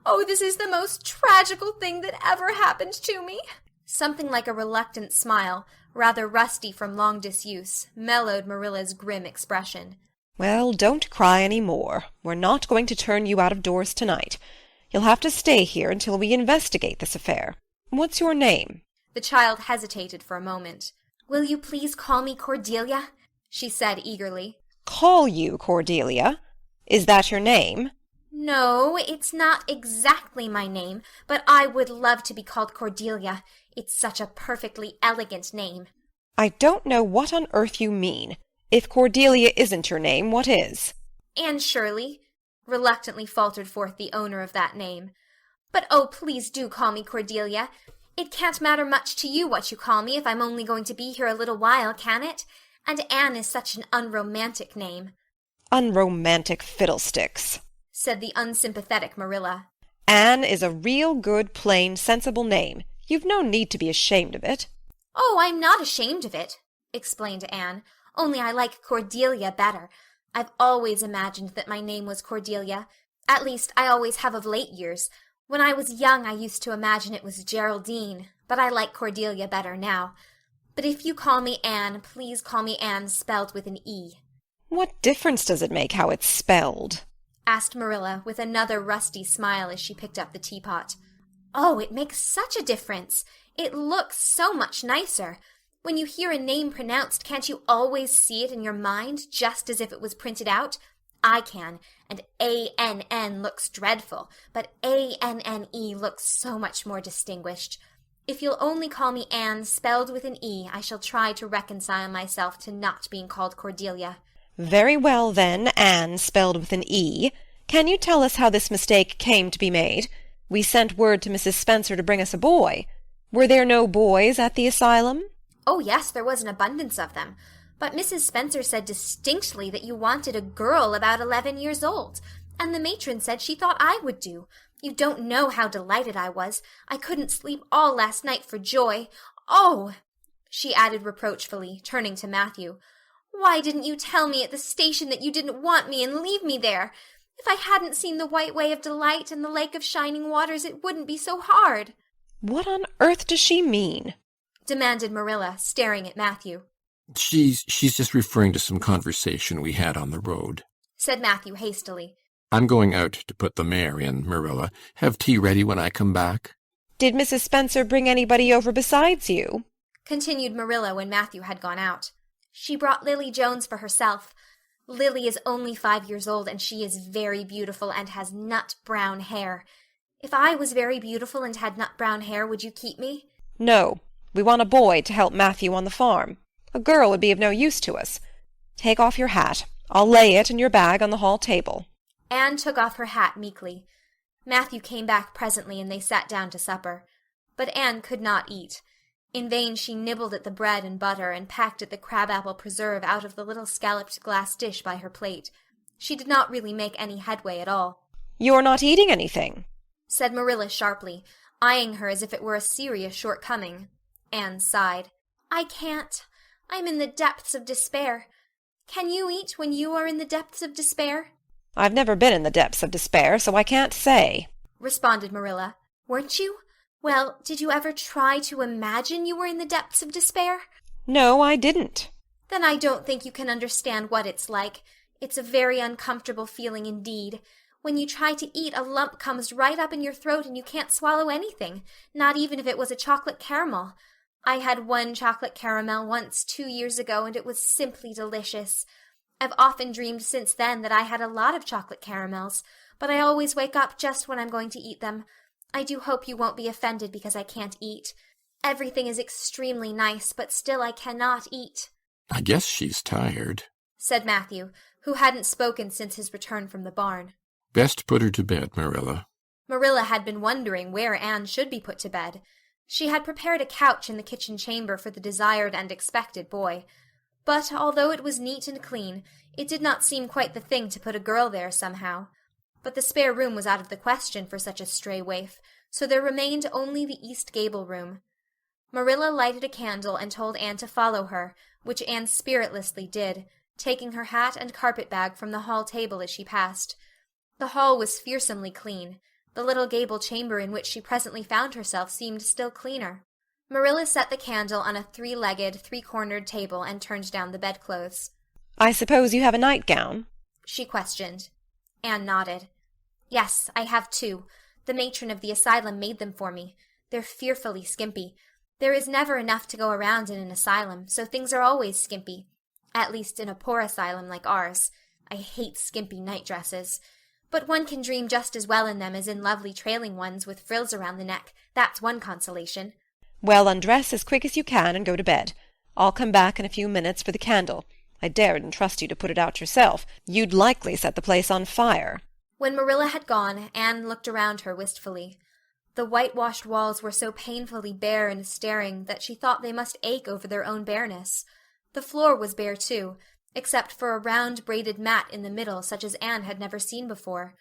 Oh, this is the most tragical thing that ever happened to me." Something like a reluctant smile, rather rusty from long disuse, mellowed Marilla's grim expression. "Well, don't cry any more. We're not going to turn you out of doors tonight. You'll have to stay here until we investigate this affair. What's your name?" The child hesitated for a moment. "Will you please call me Cordelia?" she said eagerly. "Call you Cordelia? Is that your name?" "No, it's not exactly my name, but I would love to be called Cordelia. It's such a perfectly elegant name." "I don't know what on earth you mean. If Cordelia isn't your name, what is?" "Anne Shirley," reluctantly faltered forth the owner of that name. "But oh, please do call me Cordelia. It can't matter much to you what you call me if I'm only going to be here a little while, can it? And Anne is such an unromantic name. Unromantic fiddlesticks, said the unsympathetic Marilla. Anne is a real good, plain, sensible name. You've no need to be ashamed of it. Oh, I'm not ashamed of it, explained Anne, only I like Cordelia better. I've always imagined that my name was Cordelia. At least, I always have of late years. When I was young, I used to imagine it was Geraldine, but I like Cordelia better now. But if you call me Anne, please call me Anne spelled with an E. What difference does it make how it's spelled? asked Marilla, with another rusty smile as she picked up the teapot. Oh, it makes such a difference. It looks so much nicer. When you hear a name pronounced, can't you always see it in your mind, just as if it was printed out? I can, and A-N-N looks dreadful, but A-N-N-E looks so much more distinguished. If you'll only call me Anne spelled with an E, I shall try to reconcile myself to not being called Cordelia. Very well, then, Anne spelled with an E. Can you tell us how this mistake came to be made? We sent word to Mrs. Spencer to bring us a boy. Were there no boys at the asylum? Oh, yes, there was an abundance of them. But Mrs. Spencer said distinctly that you wanted a girl about 11 years old, and the matron said she thought I would do. You don't know how delighted I was. I couldn't sleep all last night for joy. Oh, she added reproachfully, turning to Matthew, why didn't you tell me at the station that you didn't want me and leave me there? If I hadn't seen the White Way of Delight and the Lake of Shining Waters, it wouldn't be so hard. What on earth does she mean? demanded Marilla, staring at Matthew. She's just referring to some conversation we had on the road, said Matthew hastily. I'm going out to put the mare in, Marilla. Have tea ready when I come back. Did Mrs. Spencer bring anybody over besides you? continued Marilla when Matthew had gone out. She brought Lily Jones for herself. Lily is only 5 years old, and she is very beautiful and has nut-brown hair. If I was very beautiful and had nut-brown hair, would you keep me? No. We want a boy to help Matthew on the farm. A girl would be of no use to us. Take off your hat. I'll lay it in your bag on the hall table. Anne took off her hat meekly. Matthew came back presently, and they sat down to supper. But Anne could not eat. In vain she nibbled at the bread and butter and packed at the crab-apple preserve out of the little scalloped glass dish by her plate. She did not really make any headway at all. You're not eating anything, said Marilla sharply, eyeing her as if it were a serious shortcoming. Anne sighed. I can't. I'm in the depths of despair. Can you eat when you are in the depths of despair? I've never been in the depths of despair, so I can't say, responded Marilla. Weren't you? Well, did you ever try to imagine you were in the depths of despair? No, I didn't. Then I don't think you can understand what it's like. It's a very uncomfortable feeling indeed. When you try to eat, a lump comes right up in your throat and you can't swallow anything, not even if it was a chocolate caramel. I had one chocolate caramel once 2 years ago, and it was simply delicious. I've often dreamed since then that I had a lot of chocolate caramels, but I always wake up just when I'm going to eat them. I do hope you won't be offended because I can't eat. Everything is extremely nice, but still I cannot eat. I guess she's tired, said Matthew, who hadn't spoken since his return from the barn. Best put her to bed, Marilla. Marilla had been wondering where Anne should be put to bed. She had prepared a couch in the kitchen chamber for the desired and expected boy. But although it was neat and clean, it did not seem quite the thing to put a girl there somehow. But the spare room was out of the question for such a stray waif, so there remained only the east gable room. Marilla lighted a candle and told Anne to follow her, which Anne spiritlessly did, taking her hat and carpet-bag from the hall table as she passed. The hall was fearsomely clean. The little gable chamber in which she presently found herself seemed still cleaner. Marilla set the candle on a 3-legged, 3-cornered table and turned down the bedclothes. I suppose you have a nightgown? she questioned. Anne nodded. Yes, I have 2. The matron of the asylum made them for me. They're fearfully skimpy. There is never enough to go around in an asylum, so things are always skimpy. At least in a poor asylum like ours. I hate skimpy night-dresses. But one can dream just as well in them as in lovely trailing ones with frills around the neck. That's one consolation. Well, undress as quick as you can and go to bed. I'll come back in a few minutes for the candle. I daren't trust you to put it out yourself. You'd likely set the place on fire. When Marilla had gone, Anne looked around her wistfully. The whitewashed walls were so painfully bare and staring that she thought they must ache over their own bareness. The floor was bare, too, except for a round braided mat in the middle such as Anne had never seen before.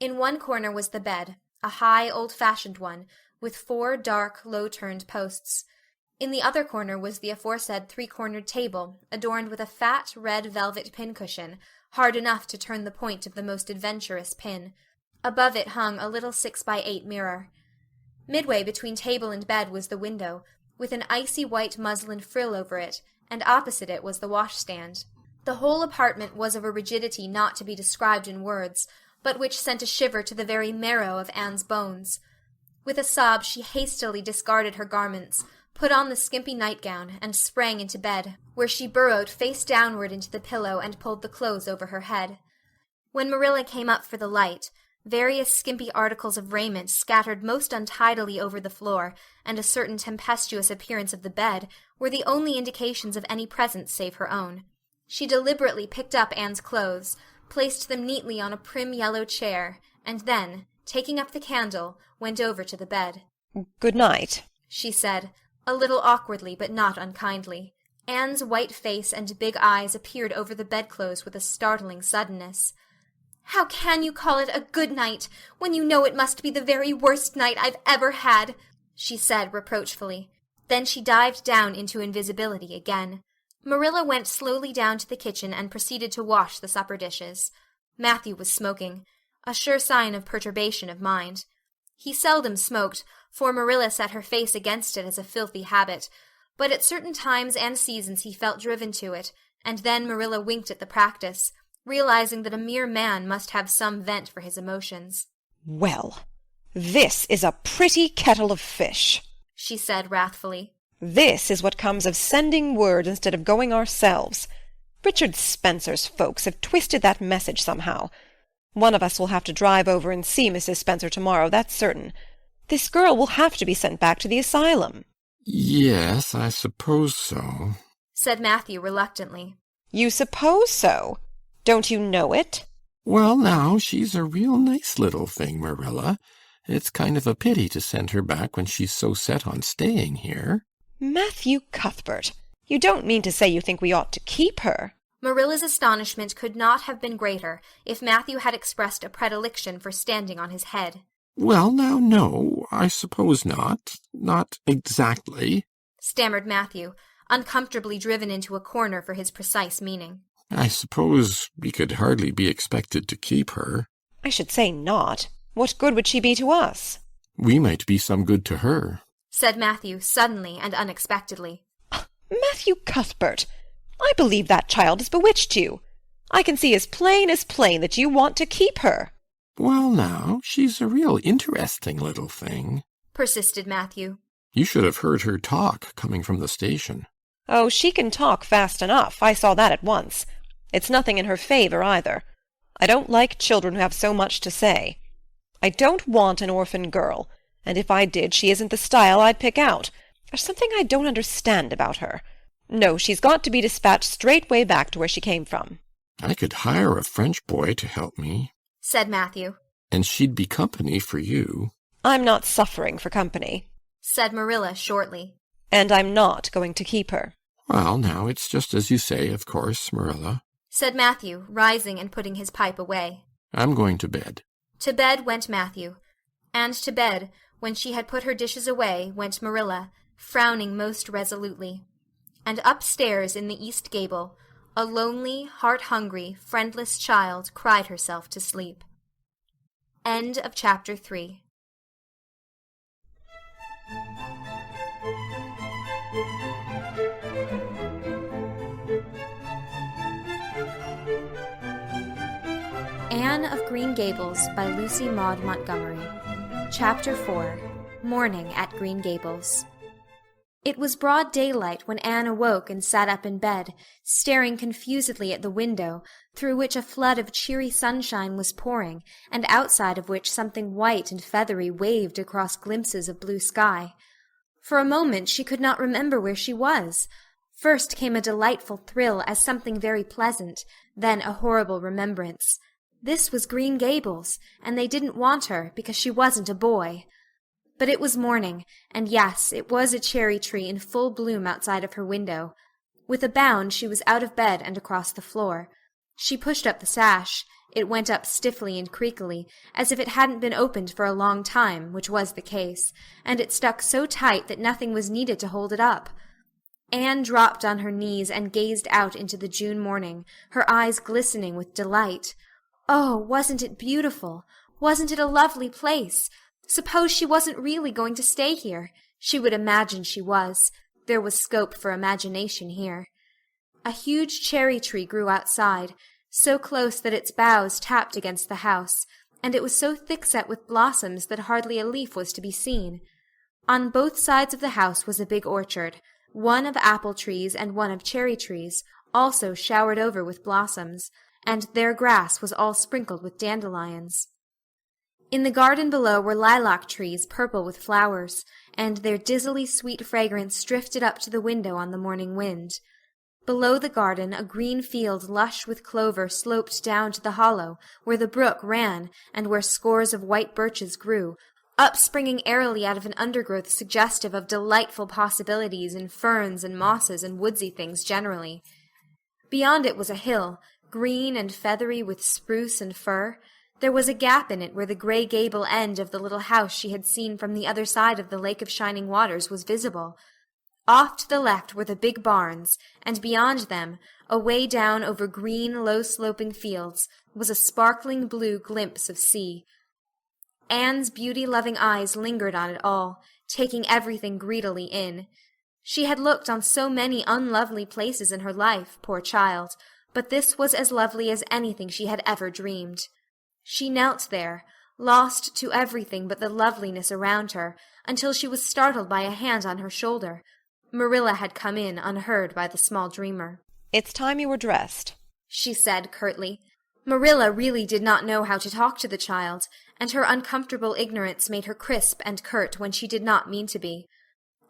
In one corner was the bed, a high, old-fashioned one, with 4 dark, low-turned posts. In the other corner was the aforesaid 3-cornered table, adorned with a fat, red velvet pincushion, hard enough to turn the point of the most adventurous pin. Above it hung a little 6-by-8 mirror. Midway between table and bed was the window, with an icy white muslin frill over it, and opposite it was the washstand. The whole apartment was of a rigidity not to be described in words, but which sent a shiver to the very marrow of Anne's bones. With a sob she hastily discarded her garments, put on the skimpy nightgown, and sprang into bed, where she burrowed face downward into the pillow and pulled the clothes over her head. When Marilla came up for the light, various skimpy articles of raiment scattered most untidily over the floor, and a certain tempestuous appearance of the bed, were the only indications of any presence save her own. She deliberately picked up Anne's clothes, placed them neatly on a prim yellow chair, and then, taking up the candle, went over to the bed. "Good night," she said, a little awkwardly but not unkindly. Anne's white face and big eyes appeared over the bedclothes with a startling suddenness. "How can you call it a good night, when you know it must be the very worst night I've ever had?" she said reproachfully. Then she dived down into invisibility again. Marilla went slowly down to the kitchen and proceeded to wash the supper dishes. Matthew was smoking, a sure sign of perturbation of mind. He seldom smoked, for Marilla set her face against it as a filthy habit, but at certain times and seasons he felt driven to it, and then Marilla winked at the practice, realizing that a mere man must have some vent for his emotions. "Well, this is a pretty kettle of fish," she said wrathfully. "This is what comes of sending word instead of going ourselves. Richard Spencer's folks have twisted that message somehow. One of us will have to drive over and see Mrs. Spencer tomorrow, that's certain. This girl will have to be sent back to the asylum." Yes, I suppose so, said Matthew reluctantly. "You suppose so? Don't you know it?" Well, now, she's a real nice little thing, Marilla. It's kind of a pity to send her back when she's so set on staying here. Matthew Cuthbert, you don't mean to say you think we ought to keep her? Marilla's astonishment could not have been greater if Matthew had expressed a predilection for standing on his head. Well, now, no, I suppose not. Not exactly, stammered Matthew, uncomfortably driven into a corner for his precise meaning. I suppose we could hardly be expected to keep her. I should say not. What good would she be to us? We might be some good to her, said Matthew suddenly and unexpectedly. Matthew Cuthbert, I believe that child has bewitched you. I can see as plain that you want to keep her. Well, now, she's a real interesting little thing, persisted Matthew. You should have heard her talk coming from the station. Oh, she can talk fast enough. I saw that at once. It's nothing in her favor, either. I don't like children who have so much to say. I don't want an orphan girl, and if I did, she isn't the style I'd pick out. There's something I don't understand about her. No, she's got to be dispatched straightway back to where she came from. I could hire a French boy to help me, said Matthew. And she'd be company for you. I'm not suffering for company, said Marilla shortly. And I'm not going to keep her. Well, now, it's just as you say, of course, Marilla, said Matthew, rising and putting his pipe away. I'm going to bed. To bed went Matthew, and to bed, when she had put her dishes away, went Marilla, frowning most resolutely. And upstairs in the east gable, a lonely, heart-hungry, friendless child cried herself to sleep. End of Chapter 3. Anne of Green Gables by Lucy Maud Montgomery. Chapter 4. Morning at Green Gables. It was broad daylight when Anne awoke and sat up in bed, staring confusedly at the window, through which a flood of cheery sunshine was pouring, and outside of which something white and feathery waved across glimpses of blue sky. For a moment she could not remember where she was. First came a delightful thrill as something very pleasant, then a horrible remembrance. This was Green Gables, and they didn't want her because she wasn't a boy. But it was morning, and yes, it was a cherry-tree in full bloom outside of her window. With a bound she was out of bed and across the floor. She pushed up the sash. It went up stiffly and creakily, as if it hadn't been opened for a long time, which was the case, and it stuck so tight that nothing was needed to hold it up. Anne dropped on her knees and gazed out into the June morning, her eyes glistening with delight. Oh, wasn't it beautiful? Wasn't it a lovely place? Suppose she wasn't really going to stay here. She would imagine she was. There was scope for imagination here. A huge cherry-tree grew outside, so close that its boughs tapped against the house, and it was so thick-set with blossoms that hardly a leaf was to be seen. On both sides of the house was a big orchard, one of apple-trees and one of cherry-trees, also showered over with blossoms, and their grass was all sprinkled with dandelions. In the garden below were lilac trees purple with flowers, and their dizzily sweet fragrance drifted up to the window on the morning wind. Below the garden a green field lush with clover sloped down to the hollow, where the brook ran, and where scores of white birches grew, upspringing airily out of an undergrowth suggestive of delightful possibilities in ferns and mosses and woodsy things generally. Beyond it was a hill, green and feathery with spruce and fir. There was a gap in it where the gray gable end of the little house she had seen from the other side of the Lake of Shining Waters was visible. Off to the left were the big barns, and beyond them, away down over green, low-sloping fields, was a sparkling blue glimpse of sea. Anne's beauty-loving eyes lingered on it all, taking everything greedily in. She had looked on so many unlovely places in her life, poor child, but this was as lovely as anything she had ever dreamed. She knelt there, lost to everything but the loveliness around her, until she was startled by a hand on her shoulder. Marilla had come in unheard by the small dreamer. "It's time you were dressed," she said curtly. Marilla really did not know how to talk to the child, and her uncomfortable ignorance made her crisp and curt when she did not mean to be.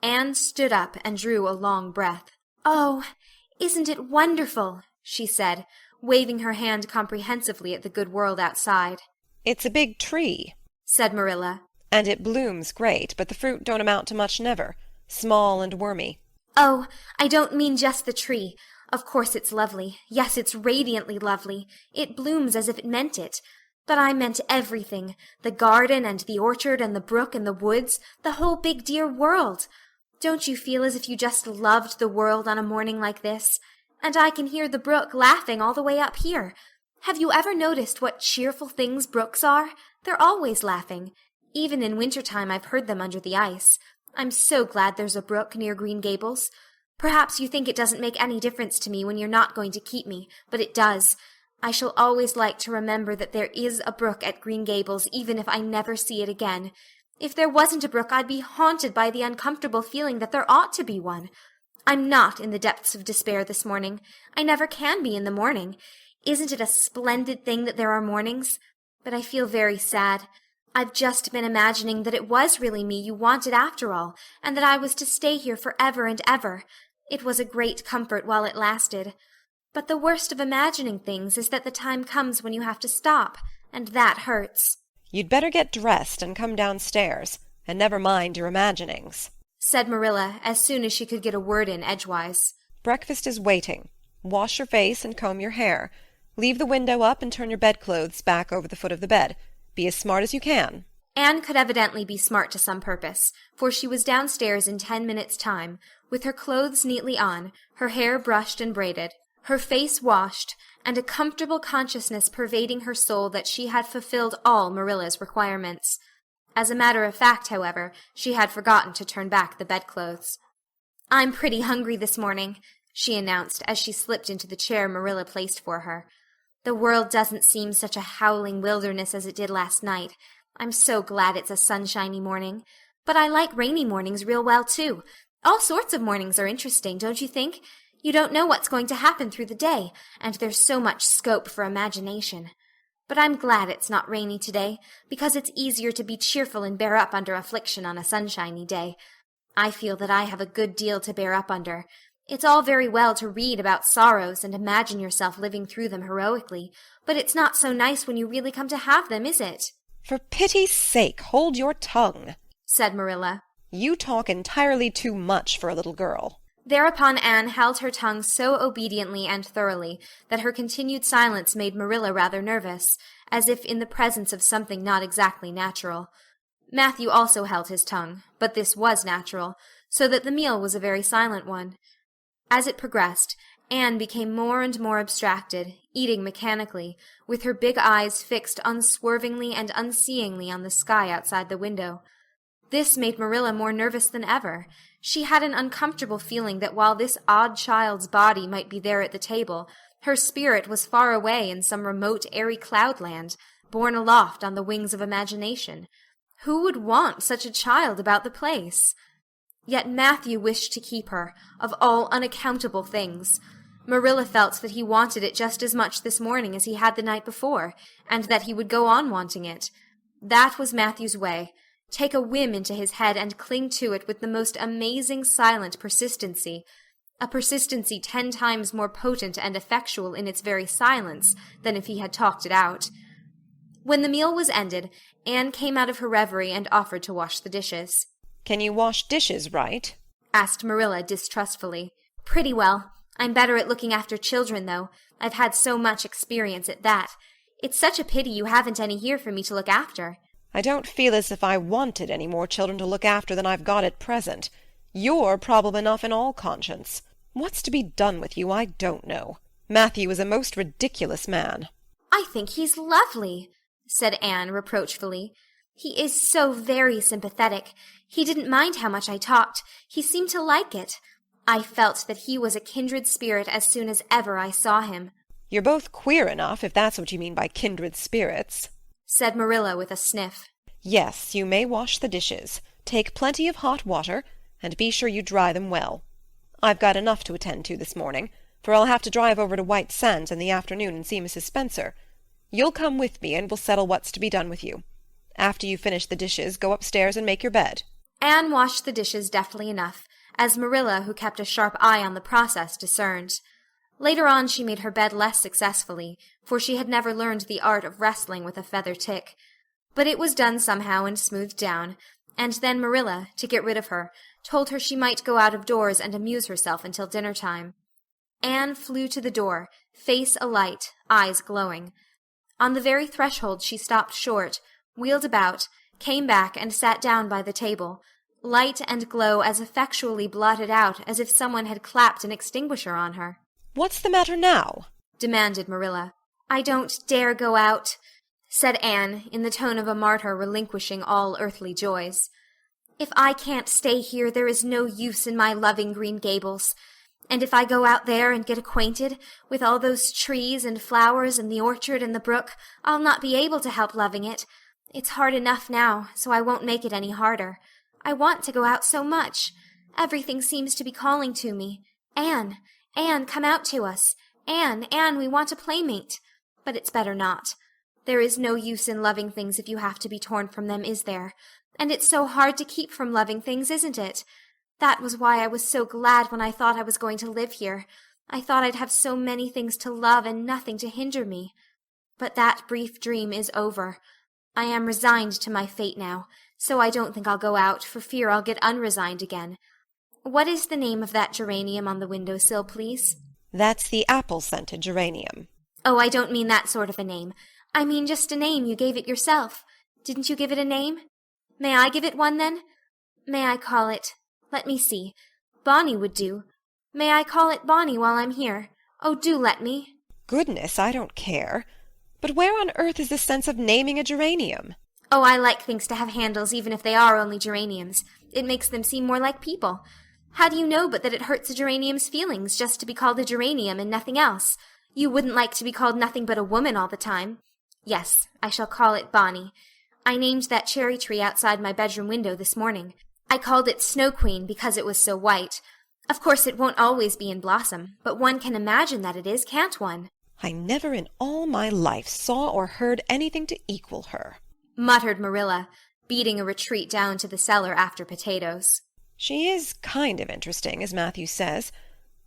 Anne stood up and drew a long breath. "Oh, isn't it wonderful?" she said, waving her hand comprehensively at the good world outside. "It's a big tree," said Marilla. "and it blooms great, but the fruit don't amount to much never. Small and wormy." "Oh, I don't mean just the tree. Of course it's lovely. Yes, it's radiantly lovely. It blooms as if it meant it. But I meant everything. The garden and the orchard and the brook and the woods. The whole big dear world. Don't you feel as if you just loved the world on a morning like this? And I can hear the brook laughing all the way up here. Have you ever noticed what cheerful things brooks are? They're always laughing. Even in winter-time I've heard them under the ice. I'm so glad there's a brook near Green Gables. Perhaps you think it doesn't make any difference to me when you're not going to keep me, but it does. I shall always like to remember that there is a brook at Green Gables, even if I never see it again. If there wasn't a brook, I'd be haunted by the uncomfortable feeling that there ought to be one. I'm not in the depths of despair this morning. I never can be in the morning. Isn't it a splendid thing that there are mornings? But I feel very sad. I've just been imagining that it was really me you wanted after all, and that I was to stay here forever and ever. It was a great comfort while it lasted. But the worst of imagining things is that the time comes when you have to stop, and that hurts. "You'd better get dressed and come downstairs, and never mind your imaginings," said Marilla as soon as she could get a word in edgewise. "Breakfast is waiting. Wash your face and comb your hair. Leave the window up and turn your bedclothes back over the foot of the bed. Be as smart as you can." Anne could evidently be smart to some purpose, for she was downstairs in 10 minutes' time, with her clothes neatly on, her hair brushed and braided, her face washed, and a comfortable consciousness pervading her soul that she had fulfilled all Marilla's requirements. As a matter of fact, however, she had forgotten to turn back the bedclothes. "I'm pretty hungry this morning," she announced as she slipped into the chair Marilla placed for her. "The world doesn't seem such a howling wilderness as it did last night. I'm so glad it's a sunshiny morning. But I like rainy mornings real well, too. All sorts of mornings are interesting, don't you think? You don't know what's going to happen through the day, and there's so much scope for imagination. But I'm glad it's not rainy today, because it's easier to be cheerful and bear up under affliction on a sunshiny day. I feel that I have a good deal to bear up under. It's all very well to read about sorrows and imagine yourself living through them heroically, but it's not so nice when you really come to have them, is it?" "For pity's sake, hold your tongue," said Marilla. You talk entirely too much for a little girl. Thereupon Anne held her tongue so obediently and thoroughly that her continued silence made Marilla rather nervous, as if in the presence of something not exactly natural. Matthew also held his tongue, but this was natural, so that the meal was a very silent one. As it progressed, Anne became more and more abstracted, eating mechanically, with her big eyes fixed unswervingly and unseeingly on the sky outside the window. This made Marilla more nervous than ever. She had an uncomfortable feeling that while this odd child's body might be there at the table, her spirit was far away in some remote airy cloudland, borne aloft on the wings of imagination. Who would want such a child about the place? Yet Matthew wished to keep her, of all unaccountable things. Marilla felt that he wanted it just as much this morning as he had the night before, and that he would go on wanting it. That was Matthew's way. Take a whim into his head and cling to it with the most amazing silent persistency, a persistency 10 times more potent and effectual in its very silence than if he had talked it out. When the meal was ended, Anne came out of her reverie and offered to wash the dishes. Can you wash dishes right? Asked Marilla distrustfully. Pretty well. I'm better at looking after children, though. I've had so much experience at that. It's such a pity you haven't any here for me to look after. I don't feel as if I wanted any more children to look after than I've got at present. You're problem enough in all conscience. What's to be done with you, I don't know. Matthew is a most ridiculous man. I think he's lovely, said Anne reproachfully. He is so very sympathetic. He didn't mind how much I talked. He seemed to like it. I felt that he was a kindred spirit as soon as ever I saw him. You're both queer enough, if that's what you mean by kindred spirits, said Marilla with a sniff. Yes, you may wash the dishes. Take plenty of hot water, and be sure you dry them well. I've got enough to attend to this morning, for I'll have to drive over to White Sands in the afternoon and see Mrs. Spencer. You'll come with me, and we'll settle what's to be done with you. After you finish the dishes, go upstairs and make your bed. Anne washed the dishes deftly enough, as Marilla, who kept a sharp eye on the process, discerned. Later on she made her bed less successfully, for she had never learned the art of wrestling with a feather tick. But it was done somehow and smoothed down, and then Marilla, to get rid of her, told her she might go out of doors and amuse herself until dinner-time. Anne flew to the door, face alight, eyes glowing. On the very threshold she stopped short, wheeled about, came back and sat down by the table, light and glow as effectually blotted out as if someone had clapped an extinguisher on her. What's the matter now? Demanded Marilla. I don't dare go out, said Anne, in the tone of a martyr relinquishing all earthly joys. If I can't stay here, there is no use in my loving Green Gables. And if I go out there and get acquainted with all those trees and flowers and the orchard and the brook, I'll not be able to help loving it. It's hard enough now, so I won't make it any harder. I want to go out so much. Everything seems to be calling to me. Anne, Anne, come out to us. Anne, we want a playmate. But it's better not. There is no use in loving things if you have to be torn from them, is there? And it's so hard to keep from loving things, isn't it? That was why I was so glad when I thought I was going to live here. I thought I'd have so many things to love and nothing to hinder me. But that brief dream is over. I am resigned to my fate now, so I don't think I'll go out for fear I'll get unresigned again. What is the name of that geranium on the window-sill, please? That's the apple-scented geranium. Oh, I don't mean that sort of a name. I mean just a name. You gave it yourself. Didn't you give it a name? May I give it one, then? May I call it... Let me see. Bonnie would do. May I call it Bonnie while I'm here? Oh, do let me. Goodness, I don't care. But where on earth is the sense of naming a geranium? Oh, I like things to have handles even if they are only geraniums. It makes them seem more like people. How do you know but that it hurts a geranium's feelings just to be called a geranium and nothing else? You wouldn't like to be called nothing but a woman all the time. Yes, I shall call it Bonnie. I named that cherry tree outside my bedroom window this morning. I called it Snow Queen because it was so white. Of course it won't always be in blossom, but one can imagine that it is, can't one? I never in all my life saw or heard anything to equal her, muttered Marilla, beating a retreat down to the cellar after potatoes. She is kind of interesting, as Matthew says.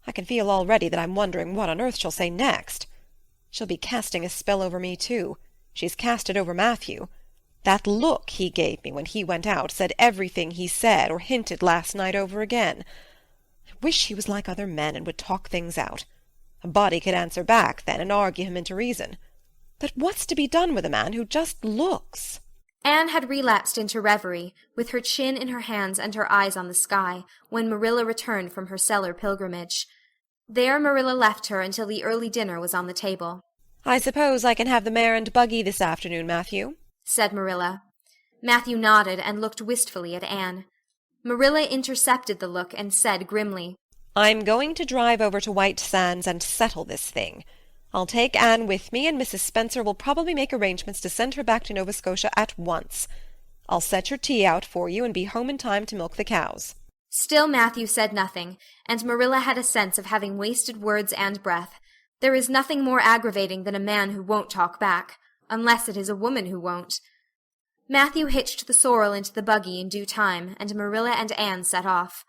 I can feel already that I'm wondering what on earth she'll say next. She'll be casting a spell over me, too. She's cast it over Matthew. That look he gave me when he went out said everything he said or hinted last night over again. I wish he was like other men and would talk things out. A body could answer back then and argue him into reason. But what's to be done with a man who just looks? Anne had relapsed into reverie, with her chin in her hands and her eyes on the sky, when Marilla returned from her cellar pilgrimage. There Marilla left her until the early dinner was on the table. "I suppose I can have the mare and buggy this afternoon, Matthew?" said Marilla. Matthew nodded and looked wistfully at Anne. Marilla intercepted the look and said grimly, "I'm going to drive over to White Sands and settle this thing. I'll take Anne with me, and Mrs. Spencer will probably make arrangements to send her back to Nova Scotia at once. I'll set your tea out for you and be home in time to milk the cows." Still Matthew said nothing, and Marilla had a sense of having wasted words and breath. There is nothing more aggravating than a man who won't talk back, unless it is a woman who won't. Matthew hitched the sorrel into the buggy in due time, and Marilla and Anne set off.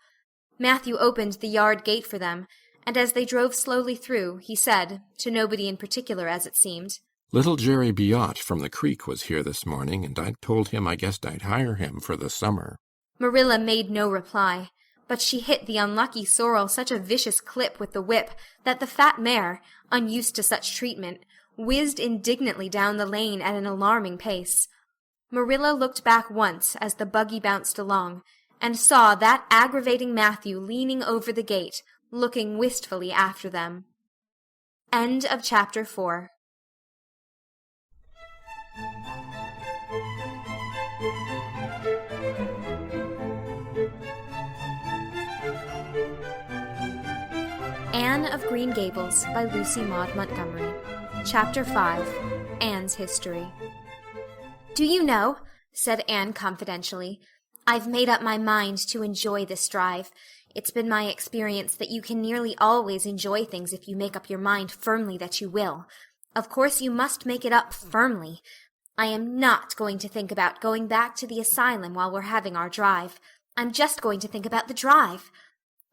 Matthew opened the yard gate for them, and as they drove slowly through, he said, to nobody in particular as it seemed, Little Jerry Biot from the creek was here this morning, and I told him I guessed I'd hire him for the summer. Marilla made no reply, but she hit the unlucky sorrel such a vicious clip with the whip that the fat mare, unused to such treatment, whizzed indignantly down the lane at an alarming pace. Marilla looked back once as the buggy bounced along, and saw that aggravating Matthew leaning over the gate, looking wistfully after them. End of Chapter 4. Anne of Green Gables by Lucy Maud Montgomery. Chapter 5. Anne's History. "Do you know," said Anne confidentially, "I've made up my mind to enjoy this drive. It's been my experience that you can nearly always enjoy things if you make up your mind firmly that you will. Of course you must make it up firmly. I am not going to think about going back to the asylum while we're having our drive. I'm just going to think about the drive.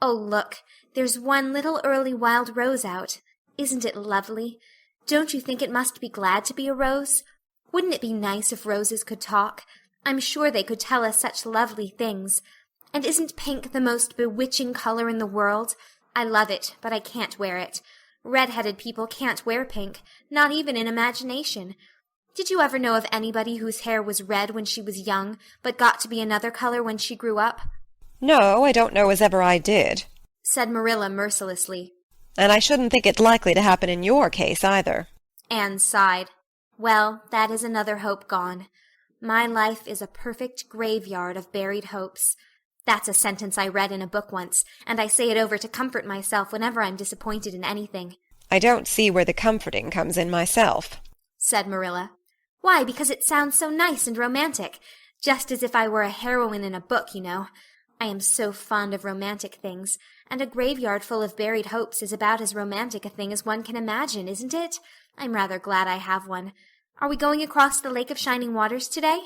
Oh, look, there's one little early wild rose out. Isn't it lovely? Don't you think it must be glad to be a rose? Wouldn't it be nice if roses could talk? I'm sure they could tell us such lovely things. And isn't pink the most bewitching color in the world? I love it, but I can't wear it. Red-headed people can't wear pink, not even in imagination. Did you ever know of anybody whose hair was red when she was young, but got to be another color when she grew up?" "No, I don't know as ever I did," said Marilla mercilessly. "and I shouldn't think it likely to happen in your case either." Anne sighed. "Well, that is another hope gone. My life is a perfect graveyard of buried hopes. That's a sentence I read in a book once, and I say it over to comfort myself whenever I'm disappointed in anything." "I don't see where the comforting comes in myself," said Marilla. "Why, because it sounds so nice and romantic, just as if I were a heroine in a book, you know. I am so fond of romantic things, and a graveyard full of buried hopes is about as romantic a thing as one can imagine, isn't it? I'm rather glad I have one. Are we going across the Lake of Shining Waters today?"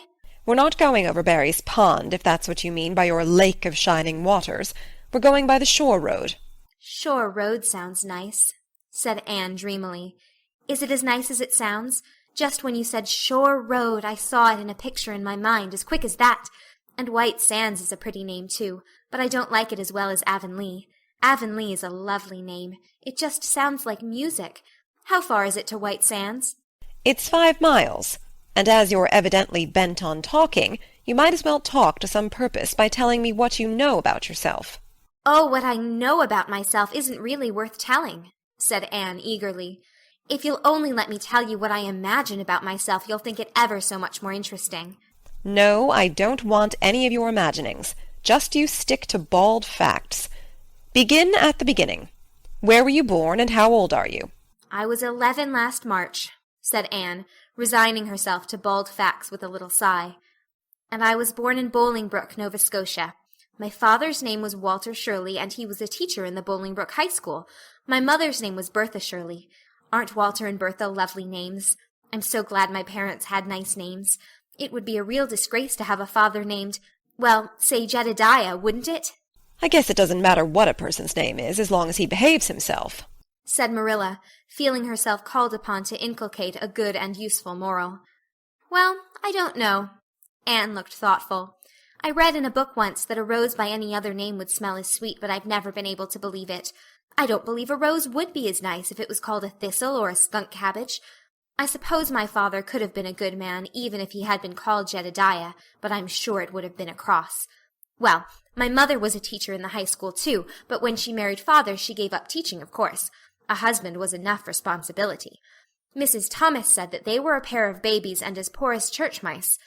"We're not going over Barry's Pond, if that's what you mean by your Lake of Shining Waters. We're going by the shore road." "Shore road sounds nice," said Anne dreamily. "Is it as nice as it sounds? Just when you said shore road, I saw it in a picture in my mind as quick as that. And White Sands is a pretty name, too, but I don't like it as well as Avonlea. Avonlea is a lovely name. It just sounds like music. How far is it to White Sands?" "It's 5 miles, and as you're evidently bent on talking, you might as well talk to some purpose by telling me what you know about yourself." "Oh, what I know about myself isn't really worth telling," said Anne eagerly. "If you'll only let me tell you what I imagine about myself, you'll think it ever so much more interesting." "No, I don't want any of your imaginings. Just you stick to bald facts. Begin at the beginning. Where were you born, and how old are you?" "I was 11 last March," said Anne, resigning herself to bald facts with a little sigh. "And I was born in Bolingbrook, Nova Scotia. My father's name was Walter Shirley, and he was a teacher in the Bolingbrook High School. My mother's name was Bertha Shirley. Aren't Walter and Bertha lovely names? I'm so glad my parents had nice names. It would be a real disgrace to have a father named, well, say Jedediah, wouldn't it?" "I guess it doesn't matter what a person's name is, as long as he behaves himself," said Marilla, feeling herself called upon to inculcate a good and useful moral. "Well, I don't know," Anne looked thoughtful. I read in a book once that a rose by any other name would smell as sweet, but I've never been able to believe it. I don't believe a rose would be as nice if it was called a thistle or a skunk cabbage. I suppose my father could have been a good man even if he had been called Jedediah, but I'm sure it would have been a cross. Well, my mother was a teacher in the high school too, but when she married father she gave up teaching, of course. A husband was enough responsibility. Mrs. Thomas said that they were a pair of babies and as poor as church mice.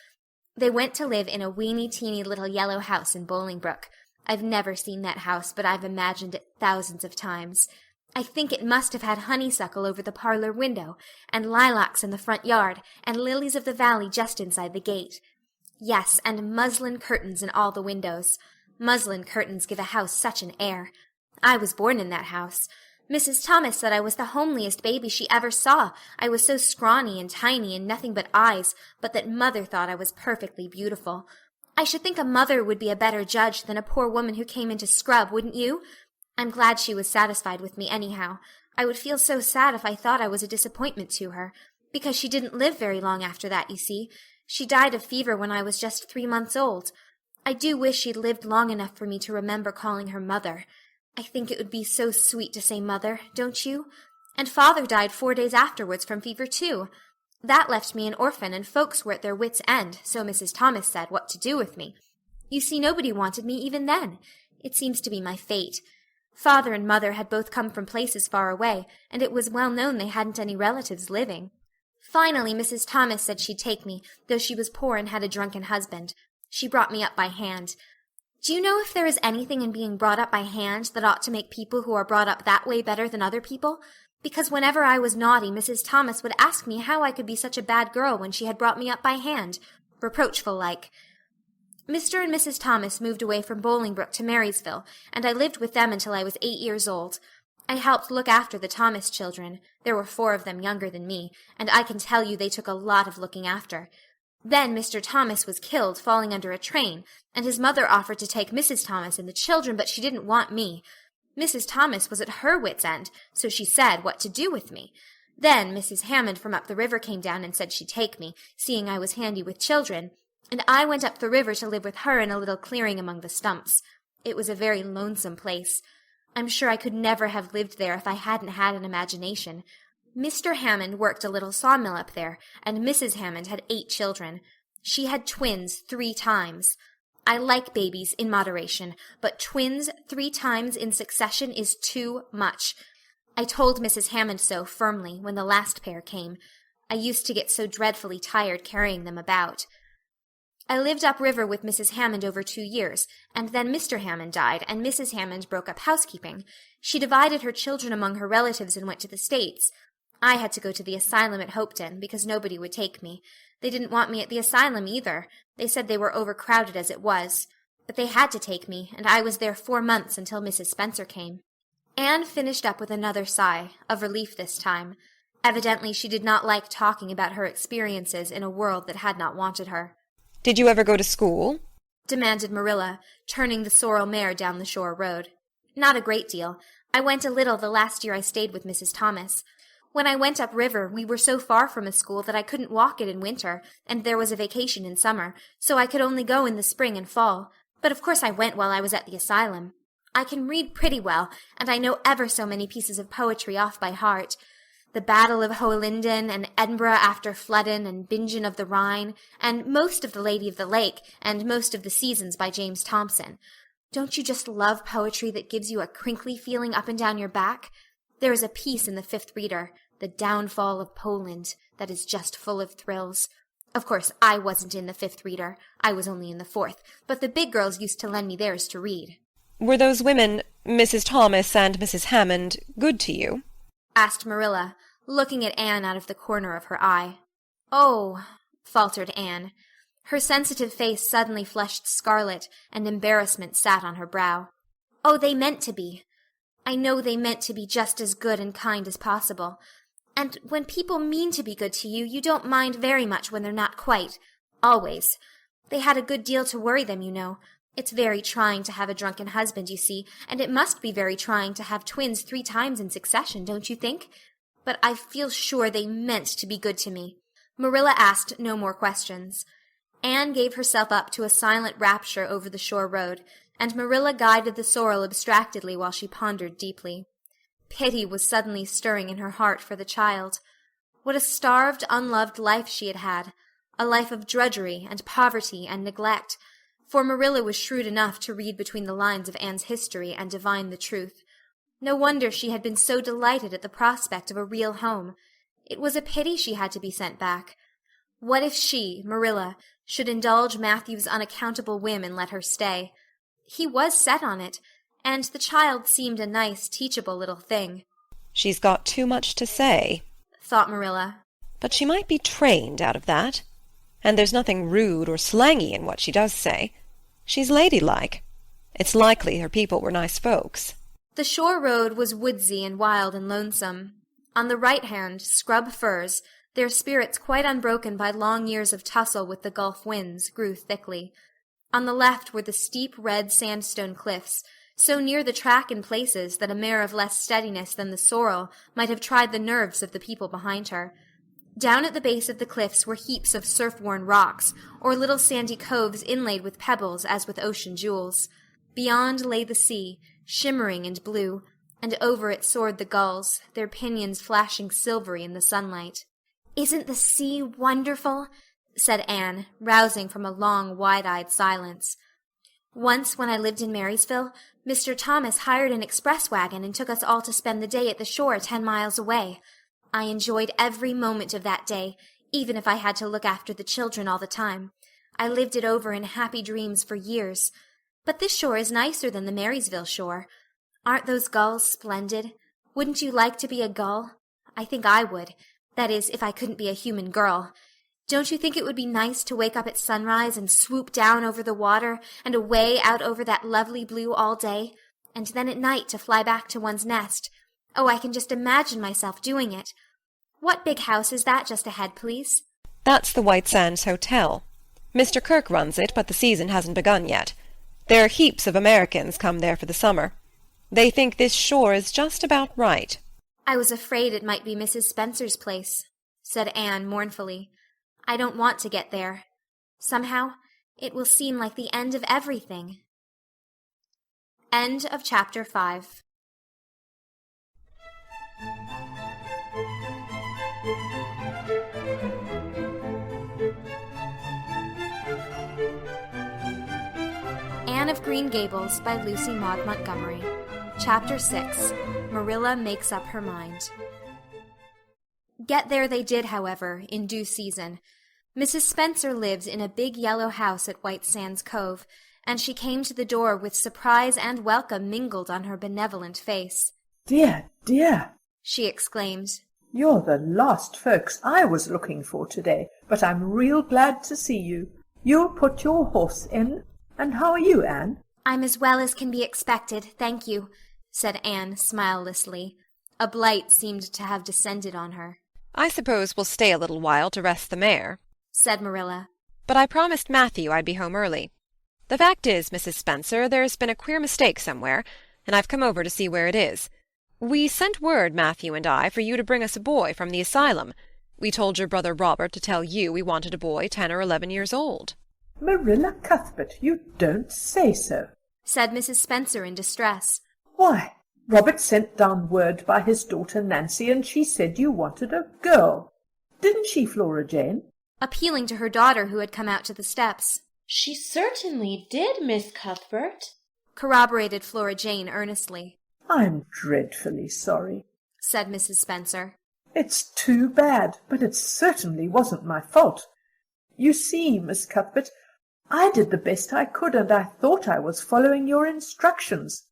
They went to live in a weeny-teeny little yellow house in Bolingbroke. I've never seen that house, but I've imagined it thousands of times. I think it must have had honeysuckle over the parlor window, and lilacs in the front yard, and lilies of the valley just inside the gate. Yes, and muslin curtains in all the windows. Muslin curtains give a house such an air. I was born in that house. Mrs. Thomas said I was the homeliest baby she ever saw. I was so scrawny and tiny and nothing but eyes, but that Mother thought I was perfectly beautiful. I should think a mother would be a better judge than a poor woman who came into scrub, wouldn't you? I'm glad she was satisfied with me anyhow. I would feel so sad if I thought I was a disappointment to her, because she didn't live very long after that, you see. She died of fever when I was just 3 months old. I do wish she'd lived long enough for me to remember calling her Mother. I think it would be so sweet to say Mother, don't you? And Father died 4 days afterwards from fever, too. That left me an orphan, and folks were at their wits' end, so Mrs. Thomas said, what to do with me. You see, nobody wanted me even then. It seems to be my fate. Father and Mother had both come from places far away, and it was well known they hadn't any relatives living. Finally, Mrs. Thomas said she'd take me, though she was poor and had a drunken husband. She brought me up by hand. Do you know if there is anything in being brought up by hand that ought to make people who are brought up that way better than other people? Because whenever I was naughty, Mrs. Thomas would ask me how I could be such a bad girl when she had brought me up by hand, reproachful-like. Mr. and Mrs. Thomas moved away from Bolingbroke to Marysville, and I lived with them until I was 8 years old. I helped look after the Thomas children. There were 4 of them younger than me, and I can tell you they took a lot of looking after. Then Mr. Thomas was killed falling under a train, and his mother offered to take Mrs. Thomas and the children, but she didn't want me. Mrs. Thomas was at her wits' end, so she said what to do with me. Then Mrs. Hammond from up the river came down and said she'd take me, seeing I was handy with children, and I went up the river to live with her in a little clearing among the stumps. It was a very lonesome place. I'm sure I could never have lived there if I hadn't had an imagination. Mr. Hammond worked a little sawmill up there, and Mrs. Hammond had 8 children. She had twins 3 times. I like babies in moderation, but twins 3 times in succession is too much. I told Mrs. Hammond so firmly when the last pair came. I used to get so dreadfully tired carrying them about. I lived upriver with Mrs. Hammond over 2 years, and then Mr. Hammond died, and Mrs. Hammond broke up housekeeping. She divided her children among her relatives and went to the States. I had to go to the asylum at Hopeton, because nobody would take me. They didn't want me at the asylum either. They said they were overcrowded as it was. But they had to take me, and I was there 4 months until Mrs. Spencer came. Anne finished up with another sigh, of relief this time. Evidently she did not like talking about her experiences in a world that had not wanted her. "Did you ever go to school?" demanded Marilla, turning the sorrel mare down the shore road. Not a great deal. I went a little the last year I stayed with Mrs. Thomas. When I went upriver, we were so far from a school that I couldn't walk it in winter, and there was a vacation in summer, so I could only go in the spring and fall. But of course I went while I was at the asylum. I can read pretty well, and I know ever so many pieces of poetry off by heart. The Battle of Hohenlinden, and Edinburgh after Flodden, and Bingen of the Rhine, and most of The Lady of the Lake, and most of The Seasons by James Thomson. Don't you just love poetry that gives you a crinkly feeling up and down your back? There is a piece in the 5th Reader, The Downfall of Poland, that is just full of thrills. Of course, I wasn't in the 5th Reader. I was only in the 4th, but the big girls used to lend me theirs to read. "Were those women, Mrs. Thomas and Mrs. Hammond, good to you?" asked Marilla, looking at Anne out of the corner of her eye. "Oh," faltered Anne. Her sensitive face suddenly flushed scarlet, and embarrassment sat on her brow. "Oh, they meant to be. I know they meant to be just as good and kind as possible. And when people mean to be good to you, you don't mind very much when they're not quite. Always. They had a good deal to worry them, you know. It's very trying to have a drunken husband, you see, and it must be very trying to have twins 3 times in succession, don't you think? But I feel sure they meant to be good to me." Marilla asked no more questions. Anne gave herself up to a silent rapture over the shore road, and Marilla guided the sorrel abstractedly while she pondered deeply. Pity was suddenly stirring in her heart for the child. What a starved, unloved life she had had, a life of drudgery and poverty and neglect, for Marilla was shrewd enough to read between the lines of Anne's history and divine the truth. No wonder she had been so delighted at the prospect of a real home. It was a pity she had to be sent back. What if she, Marilla, should indulge Matthew's unaccountable whim and let her stay? He was set on it, and the child seemed a nice, teachable little thing. She's got too much to say, thought Marilla. But she might be trained out of that. And there's nothing rude or slangy in what she does say. She's ladylike. It's likely her people were nice folks. The shore road was woodsy and wild and lonesome. On the right hand, scrub firs, their spirits quite unbroken by long years of tussle with the Gulf winds, grew thickly. On the left were the steep red sandstone cliffs, so near the track in places that a mare of less steadiness than the sorrel might have tried the nerves of the people behind her. Down at the base of the cliffs were heaps of surf-worn rocks, or little sandy coves inlaid with pebbles as with ocean jewels. Beyond lay the sea, shimmering and blue, and over it soared the gulls, their pinions flashing silvery in the sunlight. "Isn't the sea wonderful?" said Anne, rousing from a long, wide-eyed silence. "Once, when I lived in Marysville, Mr. Thomas hired an express wagon and took us all to spend the day at the shore 10 miles away. I enjoyed every moment of that day, even if I had to look after the children all the time. I lived it over in happy dreams for years. But this shore is nicer than the Marysville shore. Aren't those gulls splendid? Wouldn't you like to be a gull? I think I would. That is, if I couldn't be a human girl. Don't you think it would be nice to wake up at sunrise and swoop down over the water and away out over that lovely blue all day, and then at night to fly back to one's nest? Oh, I can just imagine myself doing it. What big house is that just ahead, please?" That's the White Sands Hotel. Mr. Kirke runs it, but the season hasn't begun yet. There are heaps of Americans come there for the summer. They think this shore is just about right. "I was afraid it might be Mrs. Spencer's place," said Anne mournfully. "I don't want to get there. Somehow, it will seem like the end of everything." End of Chapter 5. Anne of Green Gables by Lucy Maud Montgomery. Chapter 6. Marilla Makes Up Her Mind. Get there they did, however, in due season. Mrs. Spencer lived in a big yellow house at White Sands Cove, and she came to the door with surprise and welcome mingled on her benevolent face. "Dear, dear," she exclaimed. "you're the last folks I was looking for today, but I'm real glad to see you. You'll put your horse in, and how are you, Anne?" "I'm as well as can be expected, thank you," said Anne smilelessly. A blight seemed to have descended on her. "I suppose we'll stay a little while to rest the mare," said Marilla. "but I promised Matthew I'd be home early. The fact is, Mrs. Spencer, there's been a queer mistake somewhere, and I've come over to see where it is. We sent word, Matthew and I, for you to bring us a boy from the asylum. We told your brother Robert to tell you we wanted a boy 10 or 11 years old." "Marilla Cuthbert, you don't say so," said Mrs. Spencer in distress. "Why, Robert sent down word by his daughter Nancy, and she said you wanted a girl. Didn't she, Flora Jane?" Appealing to her daughter who had come out to the steps. "She certainly did, Miss Cuthbert," corroborated Flora Jane earnestly. "I'm dreadfully sorry," said Mrs. Spencer. "It's too bad, but it certainly wasn't my fault. You see, Miss Cuthbert, I did the best I could, and I thought I was following your instructions.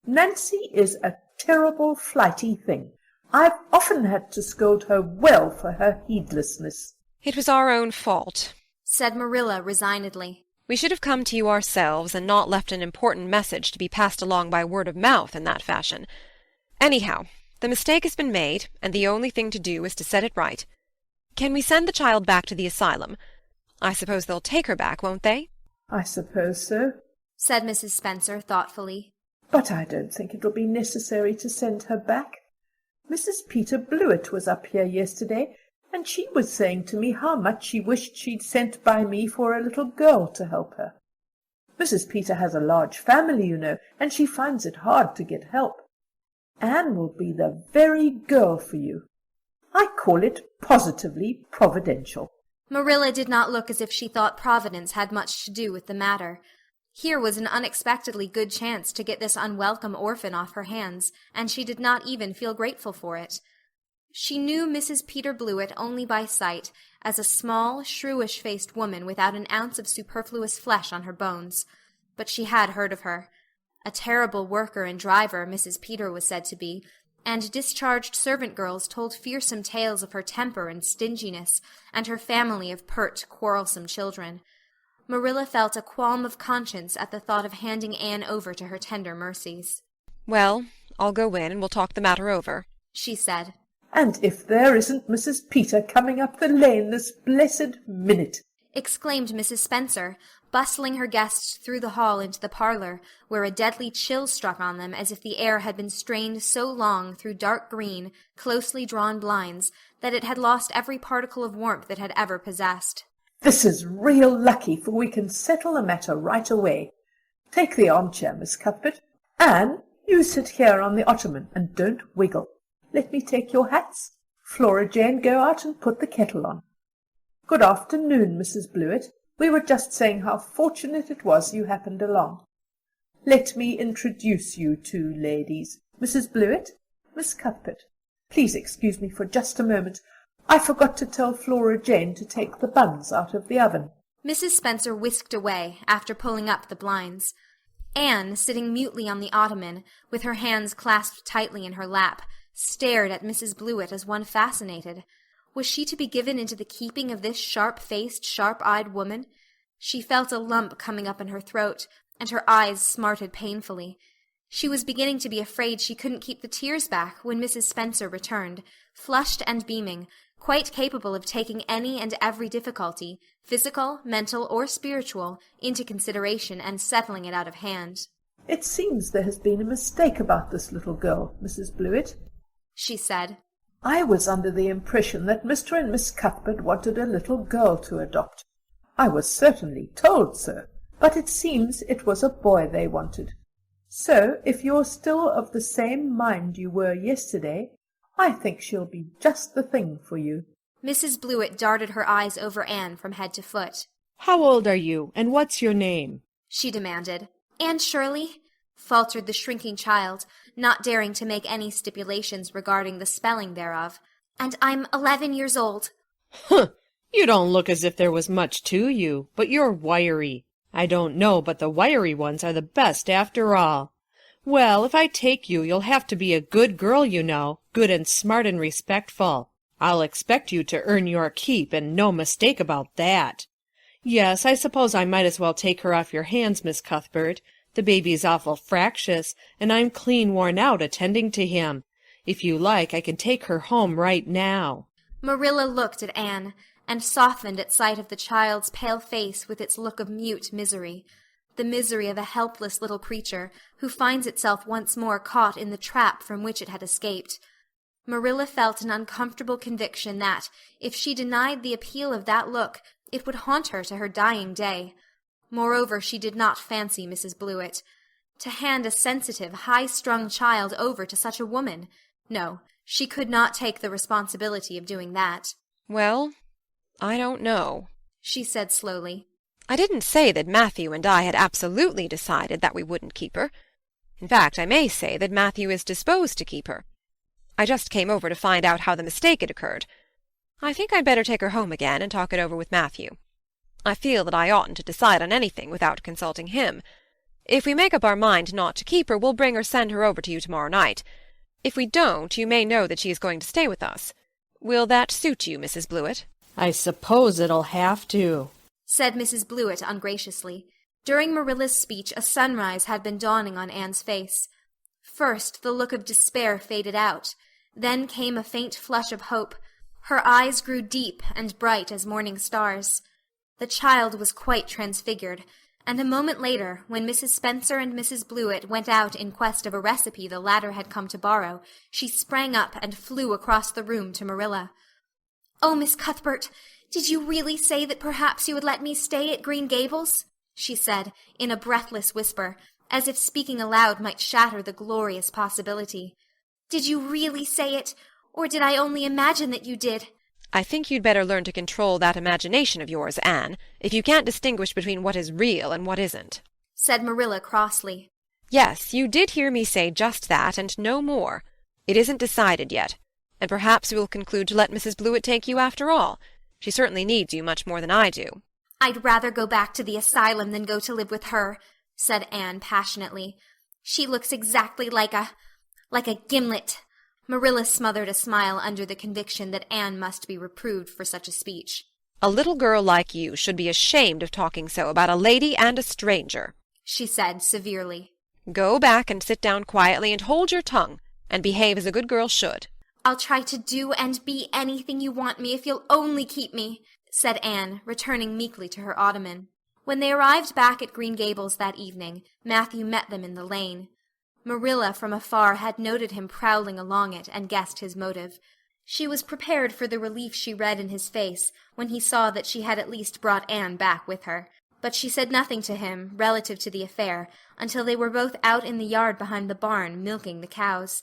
Nancy is a terrible flighty thing. I've often had to scold her well for her heedlessness." "It was our own fault," said Marilla resignedly. "We should have come to you ourselves and not left an important message to be passed along by word of mouth in that fashion. Anyhow, the mistake has been made, and the only thing to do is to set it right. Can we send the child back to the asylum? I suppose they'll take her back, won't they?" "I suppose so," said Mrs. Spencer thoughtfully. "but I don't think it'll be necessary to send her back. Mrs. Peter Blewett was up here yesterday, and she was saying to me how much she wished she'd sent by me for a little girl to help her. Mrs. Peter has a large family, you know, and she finds it hard to get help. Anne will be the very girl for you. I call it positively providential." Marilla did not look as if she thought Providence had much to do with the matter. Here was an unexpectedly good chance to get this unwelcome orphan off her hands, and she did not even feel grateful for it. She knew Mrs. Peter Blewett only by sight, as a small, shrewish-faced woman without an ounce of superfluous flesh on her bones. But she had heard of her. A terrible worker and driver Mrs. Peter was said to be, and discharged servant girls told fearsome tales of her temper and stinginess, and her family of pert, quarrelsome children. Marilla felt a qualm of conscience at the thought of handing Anne over to her tender mercies. "Well, I'll go in and we'll talk the matter over," she said. "And if there isn't Mrs. Peter coming up the lane this blessed minute!" exclaimed Mrs. Spencer, bustling her guests through the hall into the parlor, where a deadly chill struck on them as if the air had been strained so long through dark green, closely drawn blinds that it had lost every particle of warmth it had ever possessed. "This is real lucky, for we can settle the matter right away. Take the armchair, Miss Cuthbert. Anne, you sit here on the ottoman, and don't wiggle. Let me take your hats. Flora Jane, go out and put the kettle on. Good afternoon, Mrs. Blewett. We were just saying how fortunate it was you happened along. Let me introduce you two ladies. Mrs. Blewett, Miss Cuthbert. Please excuse me for just a moment. I forgot to tell Flora Jane to take the buns out of the oven." Mrs. Spencer whisked away, after pulling up the blinds. Anne, sitting mutely on the ottoman, with her hands clasped tightly in her lap, stared at Mrs. Blewett as one fascinated. Was she to be given into the keeping of this sharp-faced, sharp-eyed woman? She felt a lump coming up in her throat, and her eyes smarted painfully. She was beginning to be afraid she couldn't keep the tears back when Mrs. Spencer returned, flushed and beaming, quite capable of taking any and every difficulty, physical, mental, or spiritual, into consideration and settling it out of hand. "It seems there has been a mistake about this little girl, Mrs. Blewett," she said. "I was under the impression that Mr. and Miss Cuthbert wanted a little girl to adopt. I was certainly told so, but it seems it was a boy they wanted. So, if you're still of the same mind you were yesterday, I think she'll be just the thing for you." Mrs. Blewett darted her eyes over Anne from head to foot. "How old are you, and what's your name?" she demanded. "Anne Shirley," faltered the shrinking child, not daring to make any stipulations regarding the spelling thereof. "And I'm 11 years old." "Humph! You don't look as if there was much to you, but you're wiry. I don't know, but the wiry ones are the best after all. Well, if I take you, you'll have to be a good girl, you know, good and smart and respectful. I'll expect you to earn your keep, and no mistake about that. Yes, I suppose I might as well take her off your hands, Miss Cuthbert. The baby's awful fractious, and I'm clean worn out attending to him. If you like, I can take her home right now." Marilla looked at Anne, and softened at sight of the child's pale face with its look of mute misery, the misery of a helpless little creature who finds itself once more caught in the trap from which it had escaped. Marilla felt an uncomfortable conviction that, if she denied the appeal of that look, it would haunt her to her dying day. Moreover, she did not fancy Mrs. Blewett. To hand a sensitive, high-strung child over to such a woman! No, she could not take the responsibility of doing that. "Well, I don't know," she said slowly. "I didn't say that Matthew and I had absolutely decided that we wouldn't keep her. In fact, I may say that Matthew is disposed to keep her. I just came over to find out how the mistake had occurred. I think I'd better take her home again and talk it over with Matthew. I feel that I oughtn't to decide on anything without consulting him. If we make up our mind not to keep her, we'll bring or send her over to you tomorrow night. If we don't, you may know that she is going to stay with us. Will that suit you, Mrs. Blewett?" "I suppose it'll have to," said Mrs. Blewett ungraciously. During Marilla's speech a sunrise had been dawning on Anne's face. First the look of despair faded out. Then came a faint flush of hope. Her eyes grew deep and bright as morning stars. The child was quite transfigured, and a moment later, when Mrs. Spencer and Mrs. Blewett went out in quest of a recipe the latter had come to borrow, she sprang up and flew across the room to Marilla. "Oh, Miss Cuthbert, did you really say that perhaps you would let me stay at Green Gables?" she said, in a breathless whisper, as if speaking aloud might shatter the glorious possibility. "Did you really say it, or did I only imagine that you did?" I think you'd better learn to control that imagination of yours, Anne, if you can't distinguish between what is real and what isn't," said Marilla crossly. "Yes, you did hear me say just that, and no more. It isn't decided yet, and perhaps we will conclude to let Mrs. Blewett take you after all. She certainly needs you much more than I do." "I'd rather go back to the asylum than go to live with her," said Anne passionately. "She looks exactly like a gimlet." Marilla smothered a smile under the conviction that Anne must be reproved for such a speech. "A little girl like you should be ashamed of talking so about a lady and a stranger," she said severely. "Go back and sit down quietly and hold your tongue, and behave as a good girl should." "I'll try to do and be anything you want me if you'll only keep me," said Anne, returning meekly to her ottoman. When they arrived back at Green Gables that evening, Matthew met them in the lane. Marilla from afar had noted him prowling along it and guessed his motive. She was prepared for the relief she read in his face when he saw that she had at least brought Anne back with her, but she said nothing to him relative to the affair until they were both out in the yard behind the barn milking the cows.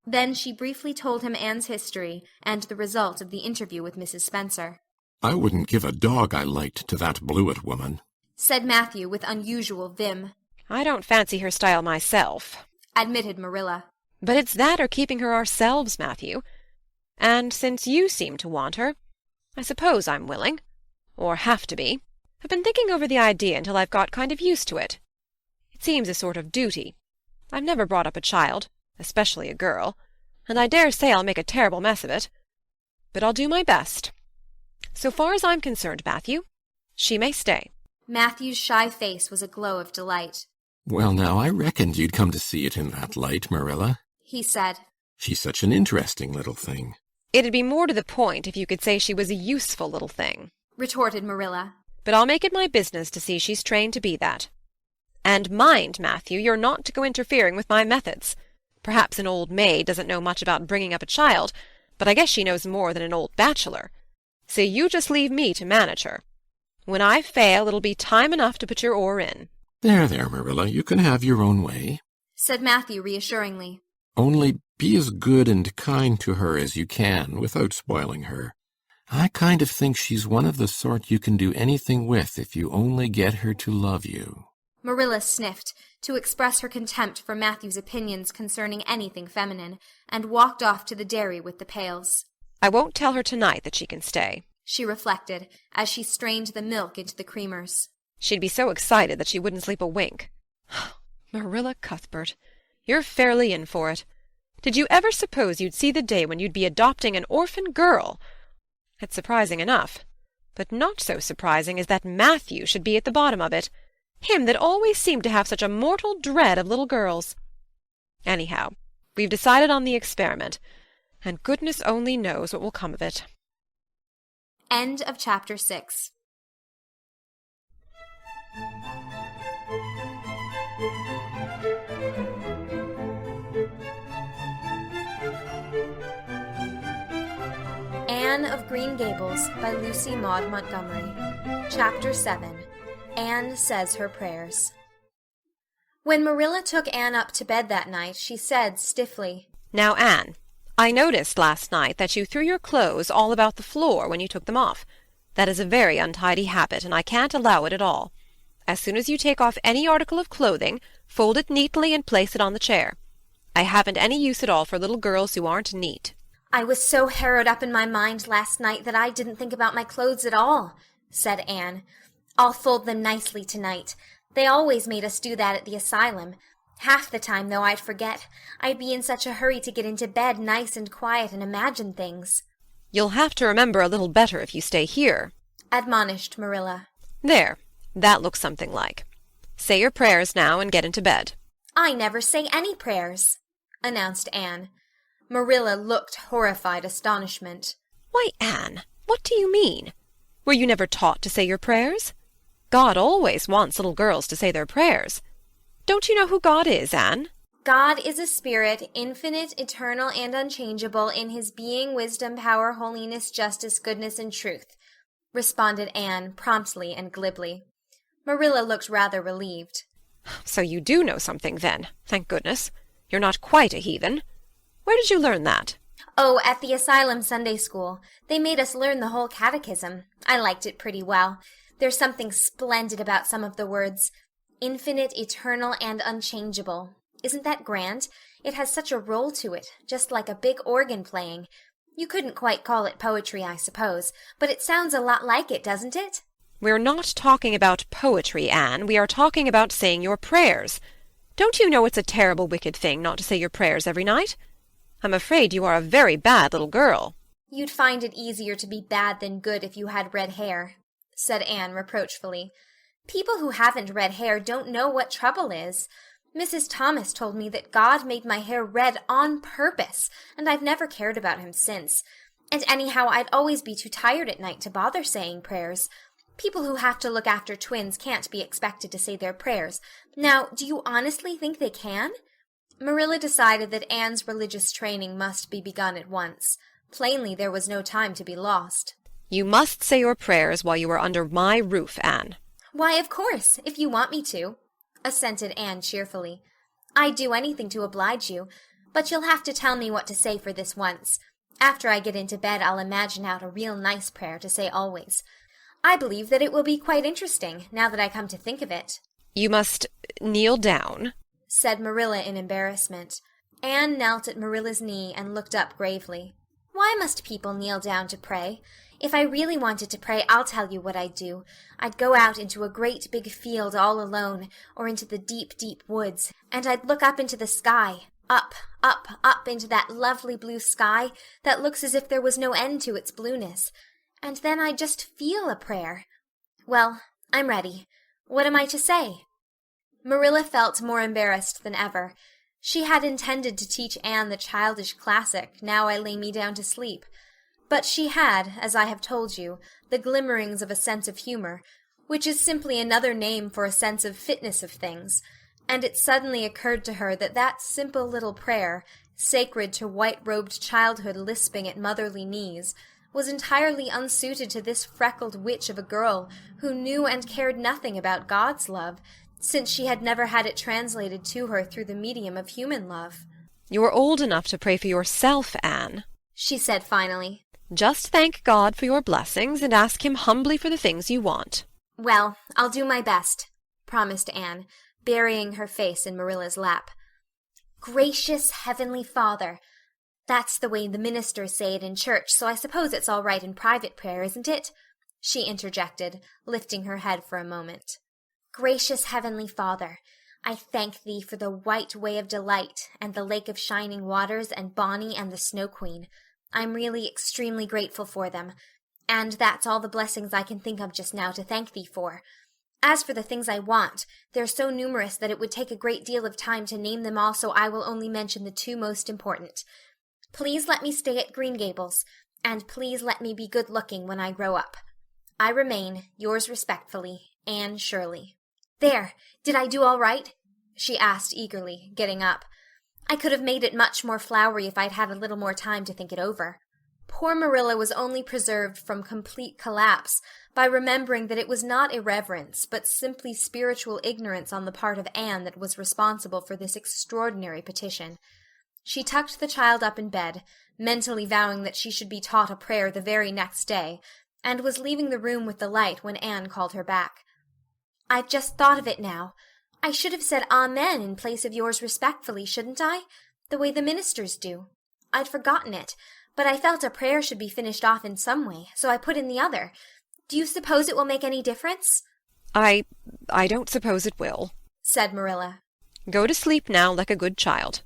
Then she briefly told him Anne's history and the result of the interview with Mrs. Spencer. "I wouldn't give a dog I liked to that Blewett woman," said Matthew with unusual vim. "I don't fancy her style myself," admitted Marilla. "But it's that or keeping her ourselves, Matthew. And since you seem to want her, I suppose I'm willing, or have to be. I've been thinking over the idea until I've got kind of used to it. It seems a sort of duty. I've never brought up a child, especially a girl, and I dare say I'll make a terrible mess of it. But I'll do my best. So far as I'm concerned, Matthew, she may stay." Matthew's shy face was a glow of delight. "Well, now, I reckoned you'd come to see it in that light, Marilla," he said. "She's such an interesting little thing." "It'd be more to the point if you could say she was a useful little thing," retorted Marilla. "But I'll make it my business to see she's trained to be that. And mind, Matthew, you're not to go interfering with my methods. Perhaps an old maid doesn't know much about bringing up a child, but I guess she knows more than an old bachelor. So you just leave me to manage her. When I fail, it'll be time enough to put your oar in." There, Marilla, you can have your own way," said Matthew reassuringly. "Only be as good and kind to her as you can without spoiling her. I kind of think she's one of the sort you can do anything with if you only get her to love you." Marilla sniffed, to express her contempt for Matthew's opinions concerning anything feminine, and walked off to the dairy with the pails. "I won't tell her tonight that she can stay," she reflected, as she strained the milk into the creamers. "She'd be so excited that she wouldn't sleep a wink. Marilla Cuthbert, you're fairly in for it. Did you ever suppose you'd see the day when you'd be adopting an orphan girl? It's surprising enough, but not so surprising as that Matthew should be at the bottom of it, him that always seemed to have such a mortal dread of little girls. Anyhow, we've decided on the experiment, and goodness only knows what will come of it." End of chapter 6. Anne of Green Gables by Lucy Maud Montgomery. Chapter 7. Anne Says Her Prayers. When Marilla took Anne up to bed that night, she said stiffly, "Now, Anne, I noticed last night that you threw your clothes all about the floor when you took them off. That is a very untidy habit, and I can't allow it at all. As soon as you take off any article of clothing, fold it neatly and place it on the chair. I haven't any use at all for little girls who aren't neat." "I was so harrowed up in my mind last night that I didn't think about my clothes at all," said Anne. "I'll fold them nicely tonight. They always made us do that at the asylum. Half the time, though, I'd forget. I'd be in such a hurry to get into bed nice and quiet and imagine things." "You'll have to remember a little better if you stay here," admonished Marilla. "There, that looks something like. Say your prayers now and get into bed." "I never say any prayers," announced Anne. Marilla looked horrified astonishment. "Why, Anne, what do you mean? Were you never taught to say your prayers? God always wants little girls to say their prayers. Don't you know who God is, Anne?" God is a spirit, infinite, eternal, and unchangeable in his being, wisdom, power, holiness, justice, goodness, and truth, responded Anne promptly and glibly. Marilla looked rather relieved. So you do know something, then, thank goodness. You're not quite a heathen. Where did you learn that? Oh, at the Asylum Sunday School. They made us learn the whole catechism. I liked it pretty well. There's something splendid about some of the words. Infinite, eternal, and unchangeable. Isn't that grand? It has such a roll to it, just like a big organ playing. You couldn't quite call it poetry, I suppose, but it sounds a lot like it, doesn't it? We're not talking about poetry, Anne. We are talking about saying your prayers. Don't you know it's a terrible wicked thing not to say your prayers every night? I'm afraid you are a very bad little girl. You'd find it easier to be bad than good if you had red hair, said Anne reproachfully. People who haven't red hair don't know what trouble is. Mrs. Thomas told me that God made my hair red on purpose, and I've never cared about him since. And anyhow, I'd always be too tired at night to bother saying prayers. People who have to look after twins can't be expected to say their prayers. Now, do you honestly think they can? Marilla decided that Anne's religious training must be begun at once. Plainly, there was no time to be lost. You must say your prayers while you are under my roof, Anne. Why, of course, if you want me to, assented Anne cheerfully. I'd do anything to oblige you, but you'll have to tell me what to say for this once. After I get into bed, I'll imagine out a real nice prayer to say always. I believe that it will be quite interesting, now that I come to think of it. You must kneel down, said Marilla in embarrassment. Anne knelt at Marilla's knee and looked up gravely. Why must people kneel down to pray? If I really wanted to pray, I'll tell you what I'd do. I'd go out into a great big field all alone, or into the deep, deep woods, and I'd look up into the sky, up, up, up into that lovely blue sky that looks as if there was no end to its blueness. And then I'd just feel a prayer. Well, I'm ready. What am I to say? Marilla felt more embarrassed than ever. She had intended to teach Anne the childish classic, Now I Lay Me Down to Sleep. But she had, as I have told you, the glimmerings of a sense of humor, which is simply another name for a sense of fitness of things, and it suddenly occurred to her that that simple little prayer, sacred to white-robed childhood lisping at motherly knees, was entirely unsuited to this freckled witch of a girl who knew and cared nothing about God's love, since she had never had it translated to her through the medium of human love. You're old enough to pray for yourself, Anne, she said finally. Just thank God for your blessings and ask him humbly for the things you want. Well, I'll do my best, promised Anne, burying her face in Marilla's lap. Gracious Heavenly Father. That's the way the ministers say it in church, so I suppose it's all right in private prayer, isn't it? She interjected, lifting her head for a moment. Gracious Heavenly Father, I thank thee for the white way of delight, and the lake of shining waters, and Bonnie and the Snow Queen. I'm really extremely grateful for them, and that's all the blessings I can think of just now to thank thee for. As for the things I want, they're so numerous that it would take a great deal of time to name them all, so I will only mention the two most important. Please let me stay at Green Gables, and please let me be good-looking when I grow up. I remain, yours respectfully, Anne Shirley. There, did I do all right? She asked eagerly, getting up. I could have made it much more flowery if I'd had a little more time to think it over. Poor Marilla was only preserved from complete collapse by remembering that it was not irreverence, but simply spiritual ignorance on the part of Anne that was responsible for this extraordinary petition. She tucked the child up in bed, mentally vowing that she should be taught a prayer the very next day, and was leaving the room with the light when Anne called her back. I've just thought of it now. I should have said Amen in place of yours respectfully, shouldn't I? The way the ministers do. I'd forgotten it, but I felt a prayer should be finished off in some way, so I put in the other. Do you suppose it will make any difference? I don't suppose it will, said Marilla. Go to sleep now like a good child.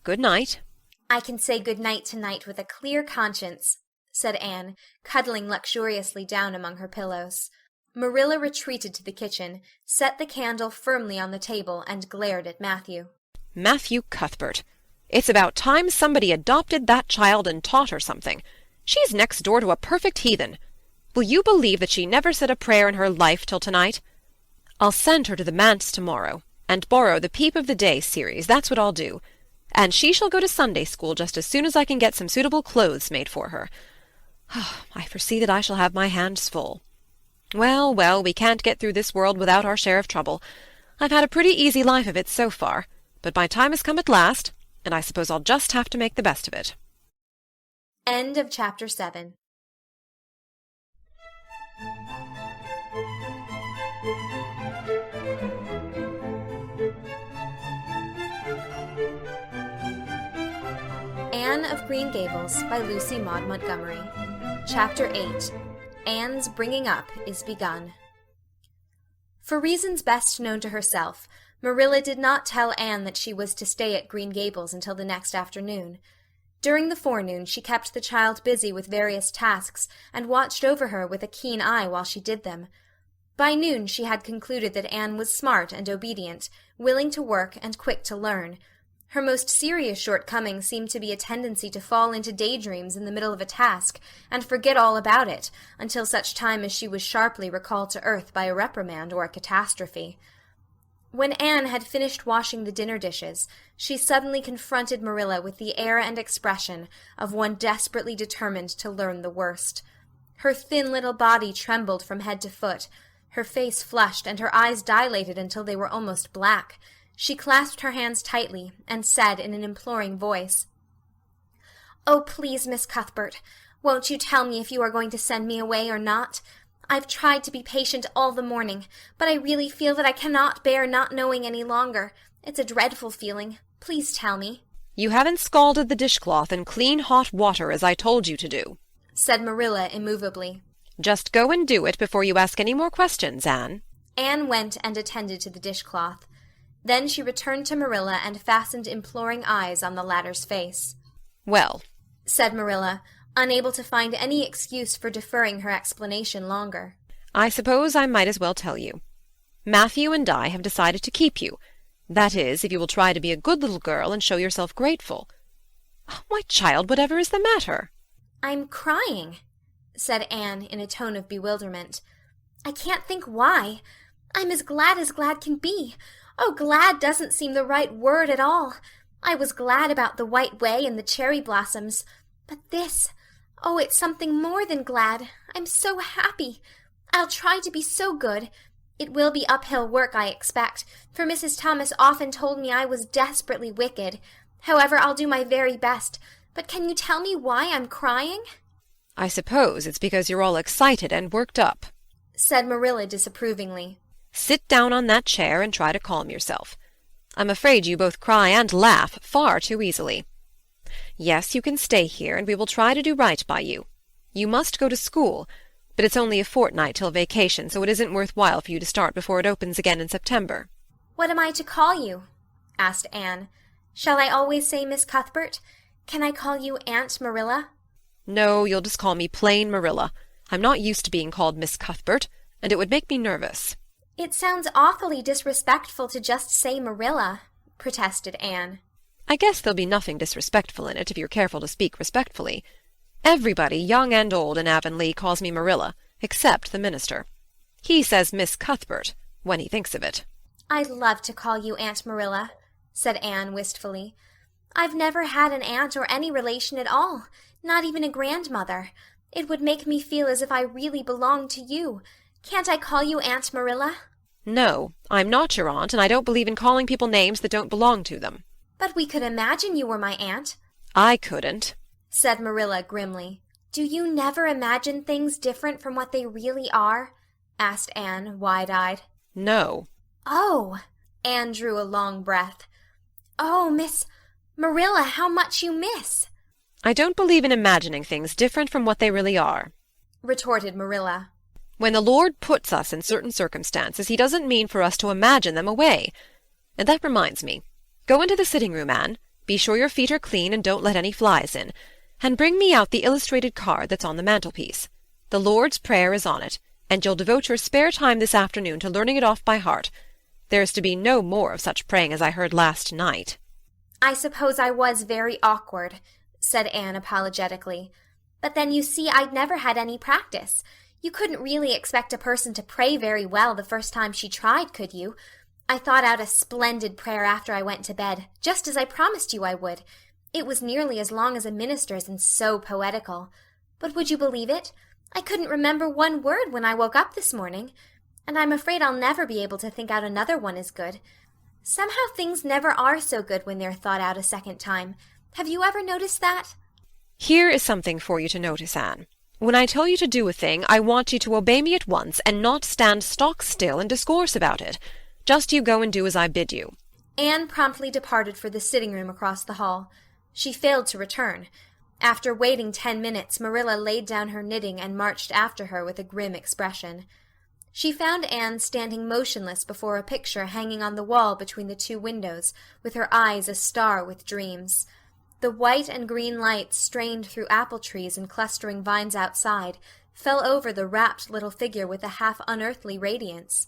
Good night. I can say good night tonight with a clear conscience, said Anne, cuddling luxuriously down among her pillows. Marilla retreated to the kitchen, set the candle firmly on the table, and glared at Matthew. Matthew Cuthbert. It's about time somebody adopted that child and taught her something. She's next door to a perfect heathen. Will you believe that she never said a prayer in her life till tonight? I'll send her to the manse tomorrow. and borrow the Peep of the Day series, that's what I'll do. And she shall go to Sunday school just as soon as I can get some suitable clothes made for her. I foresee that I shall have my hands full. Well, well, we can't get through this world without our share of trouble. I've had a pretty easy life of it so far, but my time has come at last, and I suppose I'll just have to make the best of it. End of Chapter 7. Anne of Green Gables by Lucy Maud Montgomery. Chapter 8. Anne's bringing up is begun. For reasons best known to herself, Marilla did not tell Anne that she was to stay at Green Gables until the next afternoon. During the forenoon she kept the child busy with various tasks and watched over her with a keen eye while she did them. By noon she had concluded that Anne was smart and obedient, willing to work and quick to learn. Her most serious shortcoming seemed to be a tendency to fall into daydreams in the middle of a task and forget all about it until such time as she was sharply recalled to earth by a reprimand or a catastrophe. When Anne had finished washing the dinner dishes, she suddenly confronted Marilla with the air and expression of one desperately determined to learn the worst. Her thin little body trembled from head to foot, her face flushed, and her eyes dilated until they were almost black. She clasped her hands tightly and said in an imploring voice, "Oh, please, Miss Cuthbert, won't you tell me if you are going to send me away or not? I've tried to be patient all the morning, but I really feel that I cannot bear not knowing any longer. It's a dreadful feeling. Please tell me." "You haven't scalded the dishcloth in clean hot water as I told you to do," said Marilla immovably. "Just go and do it before you ask any more questions, Anne." Anne went and attended to the dishcloth. Then she returned to Marilla and fastened imploring eyes on the latter's face. "Well," said Marilla, unable to find any excuse for deferring her explanation longer. "I suppose I might as well tell you. Matthew and I have decided to keep you. That is, if you will try to be a good little girl and show yourself grateful. Why, child, whatever is the matter?" "I'm crying," said Anne in a tone of bewilderment. "I can't think why. I'm as glad can be. Oh, glad doesn't seem the right word at all. I was glad about the White Way and the cherry blossoms. But this, oh, it's something more than glad. I'm so happy. I'll try to be so good. It will be uphill work, I expect, for Mrs. Thomas often told me I was desperately wicked. However, I'll do my very best. But can you tell me why I'm crying?" "I suppose it's because you're all excited and worked up," said Marilla disapprovingly. "Sit down on that chair and try to calm yourself. I'm afraid you both cry and laugh far too easily. Yes, you can stay here, and we will try to do right by you. You must go to school, but it's only a fortnight till vacation, so it isn't worth while for you to start before it opens again in September." "What am I to call you?" asked Anne. "Shall I always say Miss Cuthbert? Can I call you Aunt Marilla?" "No, you'll just call me plain Marilla. I'm not used to being called Miss Cuthbert, and it would make me nervous." "It sounds awfully disrespectful to just say Marilla," protested Anne. "I guess there'll be nothing disrespectful in it if you're careful to speak respectfully. Everybody, young and old, in Avonlea calls me Marilla, except the minister. He says Miss Cuthbert, when he thinks of it." "I'd love to call you Aunt Marilla," said Anne wistfully. "I've never had an aunt or any relation at all, not even a grandmother. It would make me feel as if I really belonged to you. Can't I call you Aunt Marilla?" "No, I'm not your aunt, and I don't believe in calling people names that don't belong to them." "But we could imagine you were my aunt," "I couldn't," said Marilla grimly. "Do you never imagine things different from what they really are?" asked Anne, wide-eyed. "No." "Oh!" Anne drew a long breath. "Oh, Miss Marilla, how much you miss!" "I don't believe in imagining things different from what they really are," retorted Marilla. "When the Lord puts us in certain circumstances, he doesn't mean for us to imagine them away. And that reminds me. Go into the sitting-room, Anne. Be sure your feet are clean and don't let any flies in. And bring me out the illustrated card that's on the mantelpiece. The Lord's Prayer is on it, and you'll devote your spare time this afternoon to learning it off by heart. There's to be no more of such praying as I heard last night." "I suppose I was very awkward," said Anne apologetically. "But then you see I'd never had any practice. You couldn't really expect a person to pray very well the first time she tried, could you? I thought out a splendid prayer after I went to bed, just as I promised you I would. It was nearly as long as a minister's and so poetical. But would you believe it? I couldn't remember one word when I woke up this morning, and I'm afraid I'll never be able to think out another one as good. Somehow things never are so good when they're thought out a second time. Have you ever noticed that? Here is something for you to notice, Anne. When I tell you to do a thing, I want you to obey me at once and not stand stock still and discourse about it. Just you go and do as I bid you. Anne promptly departed for the sitting-room across the hall. She failed to return. After waiting 10 minutes, Marilla laid down her knitting and marched after her with a grim expression. She found Anne standing motionless before a picture hanging on the wall between the two windows, with her eyes a-star with dreams. The white and green lights strained through apple trees and clustering vines outside fell over the rapt little figure with a half-unearthly radiance.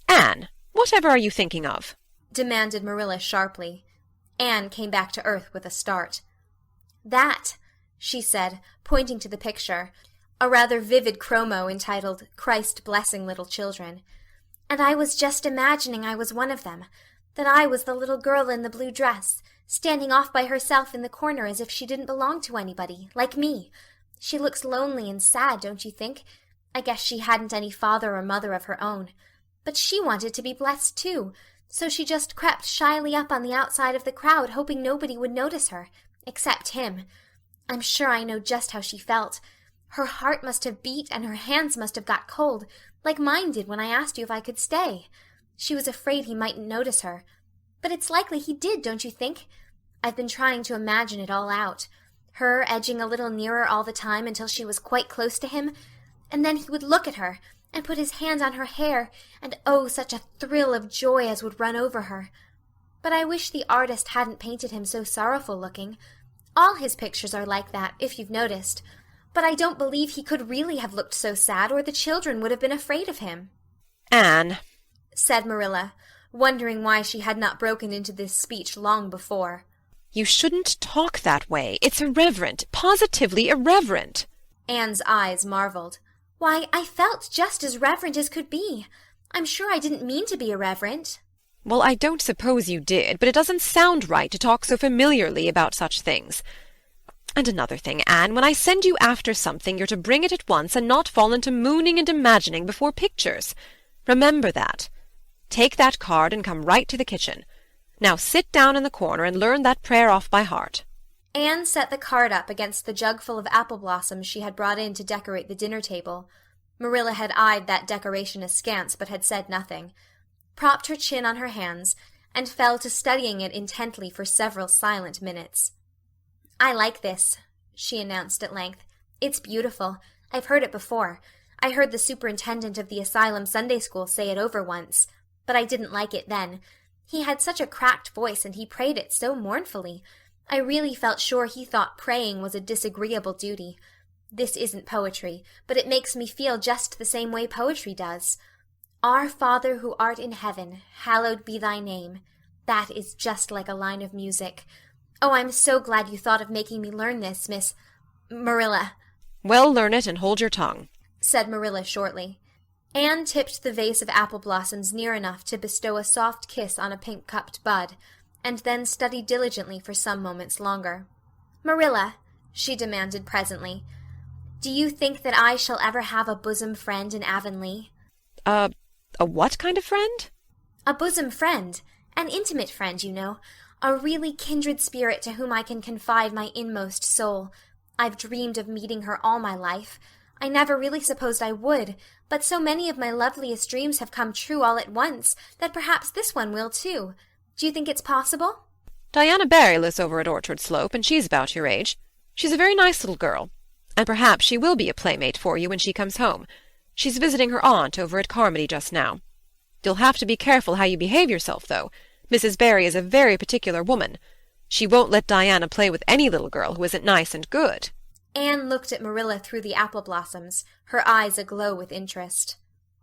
Anne, whatever are you thinking of? Demanded Marilla sharply. Anne came back to earth with a start. That, she said, pointing to the picture, a rather vivid chromo entitled Christ Blessing Little Children. And I was just imagining I was one of them, that I was the little girl in the blue dress, standing off by herself in the corner as if she didn't belong to anybody, like me. She looks lonely and sad, don't you think? I guess she hadn't any father or mother of her own. But she wanted to be blessed too, so she just crept shyly up on the outside of the crowd, hoping nobody would notice her, except him. I'm sure I know just how she felt. Her heart must have beat and her hands must have got cold, like mine did when I asked you if I could stay. She was afraid he mightn't notice her. But it's likely he did, don't you think? I've been trying to imagine it all out. Her edging a little nearer all the time until she was quite close to him, and then he would look at her and put his hands on her hair, and oh, such a thrill of joy as would run over her. But I wish the artist hadn't painted him so sorrowful-looking. All his pictures are like that, if you've noticed. But I don't believe he could really have looked so sad, or the children would have been afraid of him. Anne, said Marilla, wondering why she had not broken into this speech long before. you shouldn't talk that way. It's irreverent, positively irreverent. Anne's eyes marveled. Why, I felt just as reverent as could be. I'm sure I didn't mean to be irreverent. Well, I don't suppose you did, but it doesn't sound right to talk so familiarly about such things. And another thing, Anne, when I send you after something, you're to bring it at once and not fall into mooning and imagining before pictures. Remember that. Take that card and come right to the kitchen. Now sit down in the corner and learn that prayer off by heart. Anne set the card up against the jugful of apple blossoms she had brought in to decorate the dinner table. Marilla had eyed that decoration askance, but had said nothing, propped her chin on her hands, and fell to studying it intently for several silent minutes. "I like this," she announced at length. "It's beautiful. I've heard it before. I heard the superintendent of the asylum Sunday school say it over once, but I didn't like it then. He had such a cracked voice, and he prayed it so mournfully. I really felt sure he thought praying was a disagreeable duty. This isn't poetry, but it makes me feel just the same way poetry does. Our Father who art in heaven, hallowed be thy name. That is just like a line of music. Oh, I'm so glad you thought of making me learn this, Miss Marilla." "Well, learn it and hold your tongue," said Marilla shortly. Anne tipped the vase of apple blossoms near enough to bestow a soft kiss on a pink-cupped bud, and then studied diligently for some moments longer. "Marilla," she demanded presently, "do you think that I shall ever have a bosom friend in Avonlea?" A what kind of friend?" "A bosom friend. An intimate friend, you know. A really kindred spirit to whom I can confide my inmost soul. I've dreamed of meeting her all my life. I never really supposed I would, but so many of my loveliest dreams have come true all at once that perhaps this one will too. Do you think it's possible?" "Diana Barry lives over at Orchard Slope, and she's about your age. She's a very nice little girl, and perhaps she will be a playmate for you when she comes home. She's visiting her aunt over at Carmody just now. You'll have to be careful how you behave yourself, though. Mrs. Barry is a very particular woman. She won't let Diana play with any little girl who isn't nice and good." Anne looked at Marilla through the apple blossoms, her eyes aglow with interest.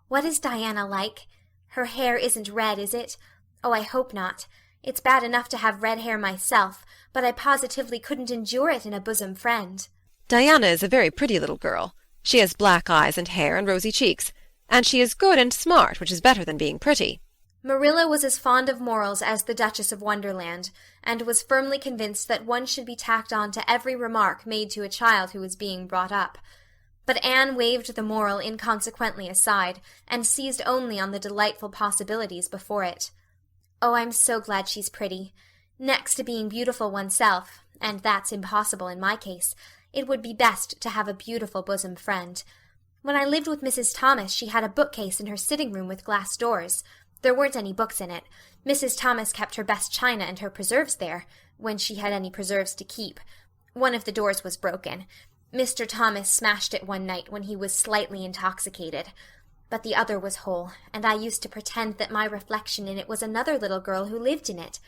"What is Diana like? Her hair isn't red, is it? Oh, I hope not. It's bad enough to have red hair myself, but I positively couldn't endure it in a bosom friend." "Diana is a very pretty little girl. She has black eyes and hair and rosy cheeks, and she is good and smart, which is better than being pretty." Marilla was as fond of morals as the Duchess of Wonderland, and was firmly convinced that one should be tacked on to every remark made to a child who was being brought up. But Anne waved the moral inconsequently aside, and seized only on the delightful possibilities before it. "Oh, I'm so glad she's pretty. Next to being beautiful oneself, and that's impossible in my case, it would be best to have a beautiful bosom friend. When I lived with Mrs. Thomas she had a bookcase in her sitting-room with glass doors. There weren't any books in it. Mrs. Thomas kept her best china and her preserves there, when she had any preserves to keep. One of the doors was broken. Mr. Thomas smashed it one night when he was slightly intoxicated. But the other was whole, and I used to pretend that my reflection in it was another little girl who lived in it.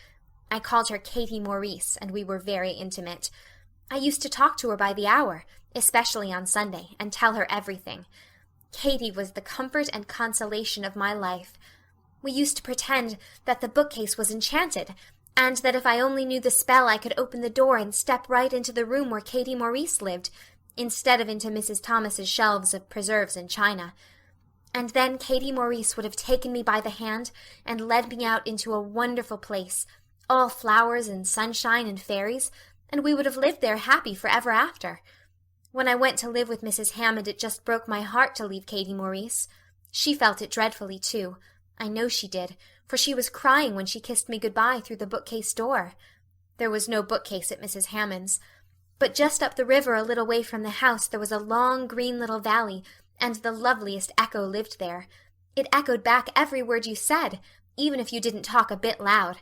I called her Katie Maurice, and we were very intimate. I used to talk to her by the hour, especially on Sunday, and tell her everything. Katie was the comfort and consolation of my life. We used to pretend that the bookcase was enchanted, and that if I only knew the spell I could open the door and step right into the room where Katie Maurice lived, instead of into Mrs. Thomas's shelves of preserves and china. And then Katie Maurice would have taken me by the hand and led me out into a wonderful place, all flowers and sunshine and fairies, and we would have lived there happy forever after. When I went to live with Mrs. Hammond it just broke my heart to leave Katie Maurice. She felt it dreadfully, too. I know she did, for she was crying when she kissed me good-bye through the bookcase door. There was no bookcase at Mrs. Hammond's, but just up the river a little way from the house there was a long green little valley, and the loveliest echo lived there. It echoed back every word you said, even if you didn't talk a bit loud.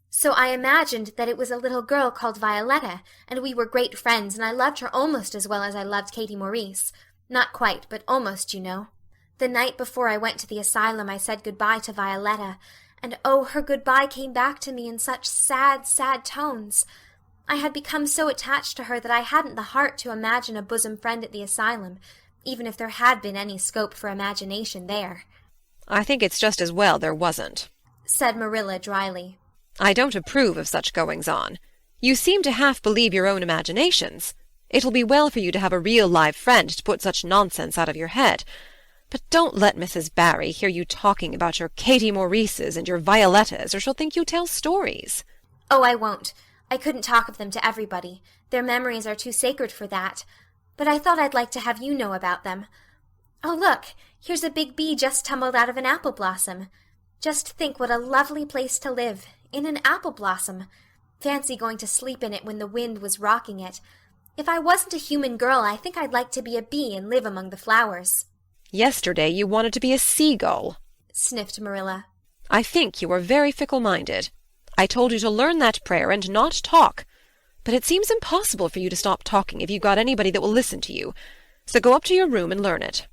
So I imagined that it was a little girl called Violetta, and we were great friends, and I loved her almost as well as I loved Katie Maurice. Not quite, but almost, you know. The night before I went to the asylum I said good-bye to Violetta, and oh, her good-bye came back to me in such sad, sad tones. I had become so attached to her that I hadn't the heart to imagine a bosom friend at the asylum, even if there had been any scope for imagination there. "I think it's just as well there wasn't," said Marilla dryly. "I don't approve of such goings-on. You seem to half believe your own imaginations. It'll be well for you to have a real live friend to put such nonsense out of your head. But don't let Mrs. Barry hear you talking about your Katie Maurices and your Violettas, or she'll think you tell stories." "Oh, I won't. I couldn't talk of them to everybody. Their memories are too sacred for that. But I thought I'd like to have you know about them. Oh, look, here's a big bee just tumbled out of an apple blossom. Just think what a lovely place to live, in an apple blossom. Fancy going to sleep in it when the wind was rocking it. If I wasn't a human girl, I think I'd like to be a bee and live among the flowers." "Yesterday you wanted to be a seagull," sniffed Marilla. "I think you are very fickle-minded. I told you to learn that prayer and not talk. But it seems impossible for you to stop talking if you've got anybody that will listen to you. So go up to your room and learn it."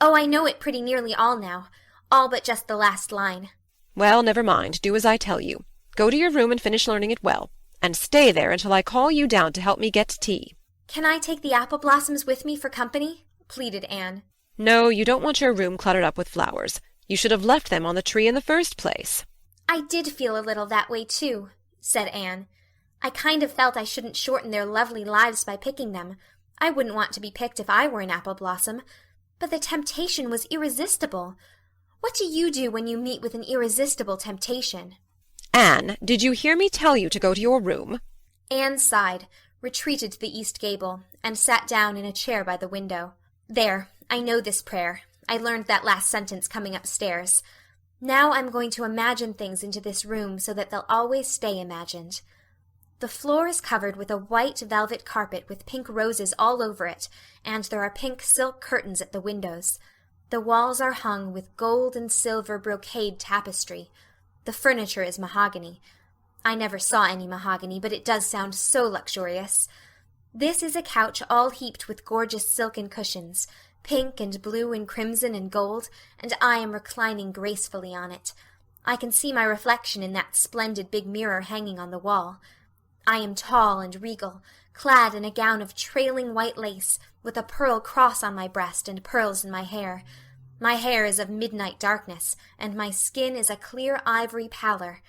"Oh, I know it pretty nearly all now. All but just the last line." "Well, never mind. Do as I tell you. Go to your room and finish learning it well. And stay there until I call you down to help me get tea." "Can I take the apple blossoms with me for company?" pleaded Anne. "No, you don't want your room cluttered up with flowers. You should have left them on the tree in the first place." "I did feel a little that way, too," said Anne. "I kind of felt I shouldn't shorten their lovely lives by picking them. I wouldn't want to be picked if I were an apple blossom. But the temptation was irresistible. What do you do when you meet with an irresistible temptation?" "Anne, did you hear me tell you to go to your room?" Anne sighed, retreated to the east gable, and sat down in a chair by the window. "There, I know this prayer. I learned that last sentence coming upstairs. Now I'm going to imagine things into this room so that they'll always stay imagined. The floor is covered with a white velvet carpet with pink roses all over it, and there are pink silk curtains at the windows. The walls are hung with gold and silver brocade tapestry. The furniture is mahogany. I never saw any mahogany, but it does sound so luxurious. This is a couch all heaped with gorgeous silken cushions, pink and blue and crimson and gold, and I am reclining gracefully on it. I can see my reflection in that splendid big mirror hanging on the wall. I am tall and regal, clad in a gown of trailing white lace, with a pearl cross on my breast and pearls in my hair. My hair is of midnight darkness, and my skin is a clear ivory pallor.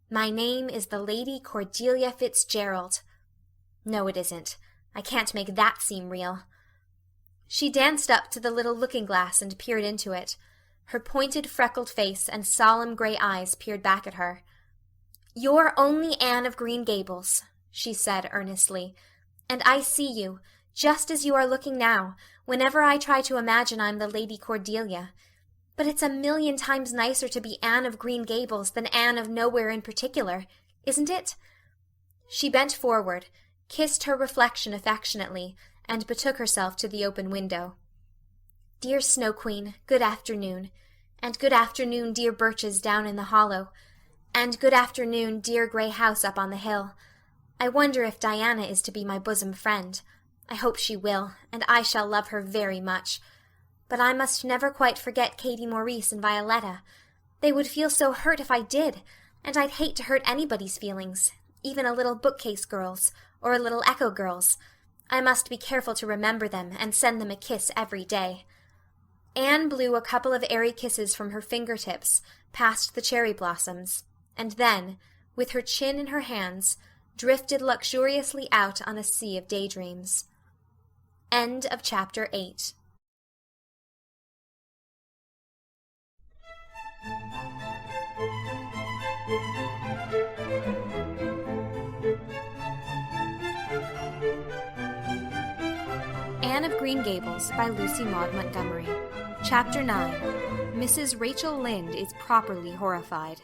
My name is the Lady Cordelia Fitzgerald. No, it isn't. I can't make that seem real." She danced up to the little looking-glass and peered into it. Her pointed freckled face and solemn gray eyes peered back at her. "You're only Anne of Green Gables," she said earnestly, "and I see you, just as you are looking now, whenever I try to imagine I'm the Lady Cordelia. But it's a million times nicer to be Anne of Green Gables than Anne of Nowhere in particular, isn't it?" She bent forward, kissed her reflection affectionately, and betook herself to the open window. "Dear Snow Queen, good afternoon. And good afternoon, dear birches down in the hollow. And good afternoon, dear grey house up on the hill. I wonder if Diana is to be my bosom friend. I hope she will, and I shall love her very much. But I must never quite forget Katie Maurice and Violetta. They would feel so hurt if I did, and I'd hate to hurt anybody's feelings, even a little bookcase girl's, or a little echo girl's. I must be careful to remember them and send them a kiss every day." Anne blew a couple of airy kisses from her fingertips past the cherry blossoms, and then, with her chin in her hands, drifted luxuriously out on a sea of daydreams. End of Chapter 8. Anne of Green Gables by Lucy Maud Montgomery. Chapter 9. Mrs. Rachel Lynde is properly horrified.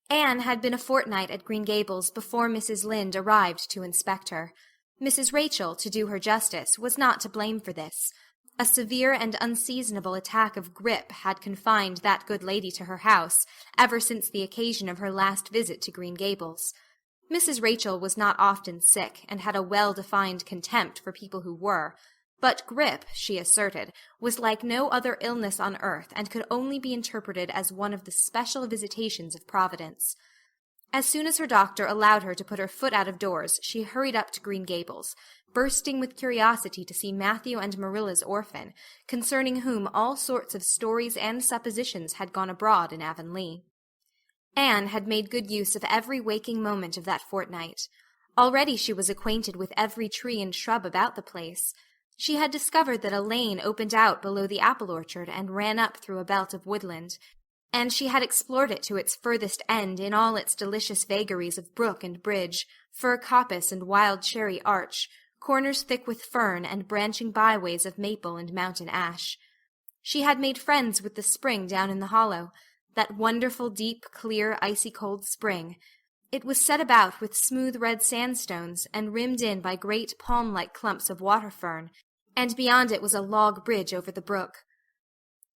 Anne had been a fortnight at Green Gables before Mrs. Lynde arrived to inspect her. Mrs. Rachel, to do her justice, was not to blame for this. A severe and unseasonable attack of grippe had confined that good lady to her house ever since the occasion of her last visit to Green Gables. Mrs. Rachel was not often sick, and had a well-defined contempt for people who were, but grippe, she asserted, was like no other illness on earth, and could only be interpreted as one of the special visitations of Providence. As soon as her doctor allowed her to put her foot out of doors, she hurried up to Green Gables, bursting with curiosity to see Matthew and Marilla's orphan, concerning whom all sorts of stories and suppositions had gone abroad in Avonlea. Anne had made good use of every waking moment of that fortnight. Already she was acquainted with every tree and shrub about the place. She had discovered that a lane opened out below the apple orchard and ran up through a belt of woodland, and she had explored it to its furthest end in all its delicious vagaries of brook and bridge, fir coppice and wild cherry arch, corners thick with fern and branching byways of maple and mountain ash. She had made friends with the spring down in the hollow, that wonderful deep, clear, icy-cold spring. It was set about with smooth red sandstones and rimmed in by great palm-like clumps of water-fern, and beyond it was a log bridge over the brook.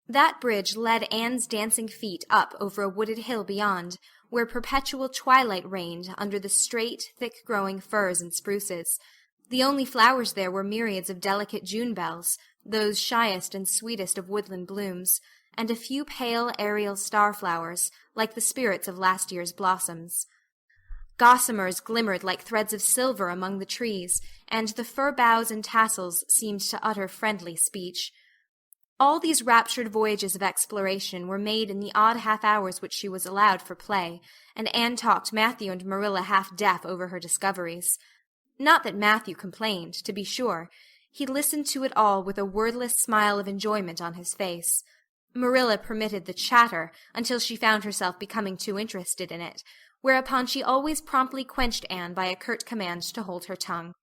That bridge led Anne's dancing feet up over a wooded hill beyond, where perpetual twilight reigned under the straight, thick-growing firs and spruces. The only flowers there were myriads of delicate June bells, those shyest and sweetest of woodland blooms, and a few pale aerial star-flowers, like the spirits of last year's blossoms. Gossamers glimmered like threads of silver among the trees, and the fir boughs and tassels seemed to utter friendly speech. All these raptured voyages of exploration were made in the odd half-hours which she was allowed for play, and Anne talked Matthew and Marilla half-deaf over her discoveries. Not that Matthew complained, to be sure. He listened to it all with a wordless smile of enjoyment on his face. Marilla permitted the chatter until she found herself becoming too interested in it, whereupon she always promptly quenched Anne by a curt command to hold her tongue.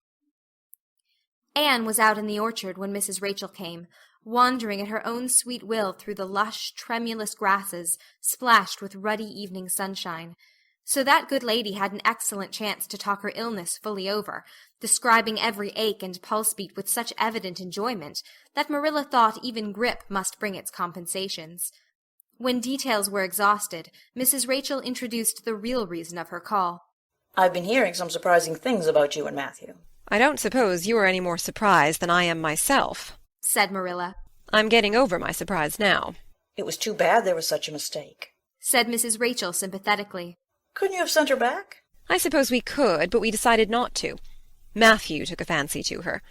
Anne was out in the orchard when Mrs. Rachel came, wandering at her own sweet will through the lush, tremulous grasses splashed with ruddy evening sunshine. So that good lady had an excellent chance to talk her illness fully over, describing every ache and pulse-beat with such evident enjoyment that Marilla thought even grippe must bring its compensations. When details were exhausted, Mrs. Rachel introduced the real reason of her call. "I've been hearing some surprising things about you and Matthew." "I don't suppose you are any more surprised than I am myself," said Marilla. "I'm getting over my surprise now." "It was too bad there was such a mistake," said Mrs. Rachel sympathetically. "Couldn't you have sent her back?" "I suppose we could, but we decided not to. Matthew took a fancy to her.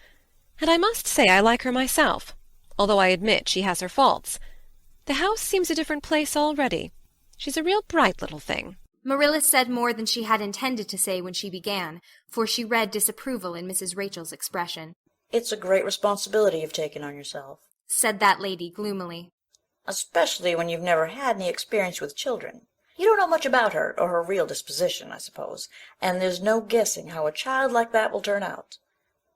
And I must say I like her myself, although I admit she has her faults. The house seems a different place already. She's a real bright little thing." Marilla said more than she had intended to say when she began, for she read disapproval in Mrs. Rachel's expression. "It's a great responsibility you've taken on yourself," said that lady gloomily. especially when you've never had any experience with children. You don't know much about her, or her real disposition, I suppose, and there's no guessing how a child like that will turn out.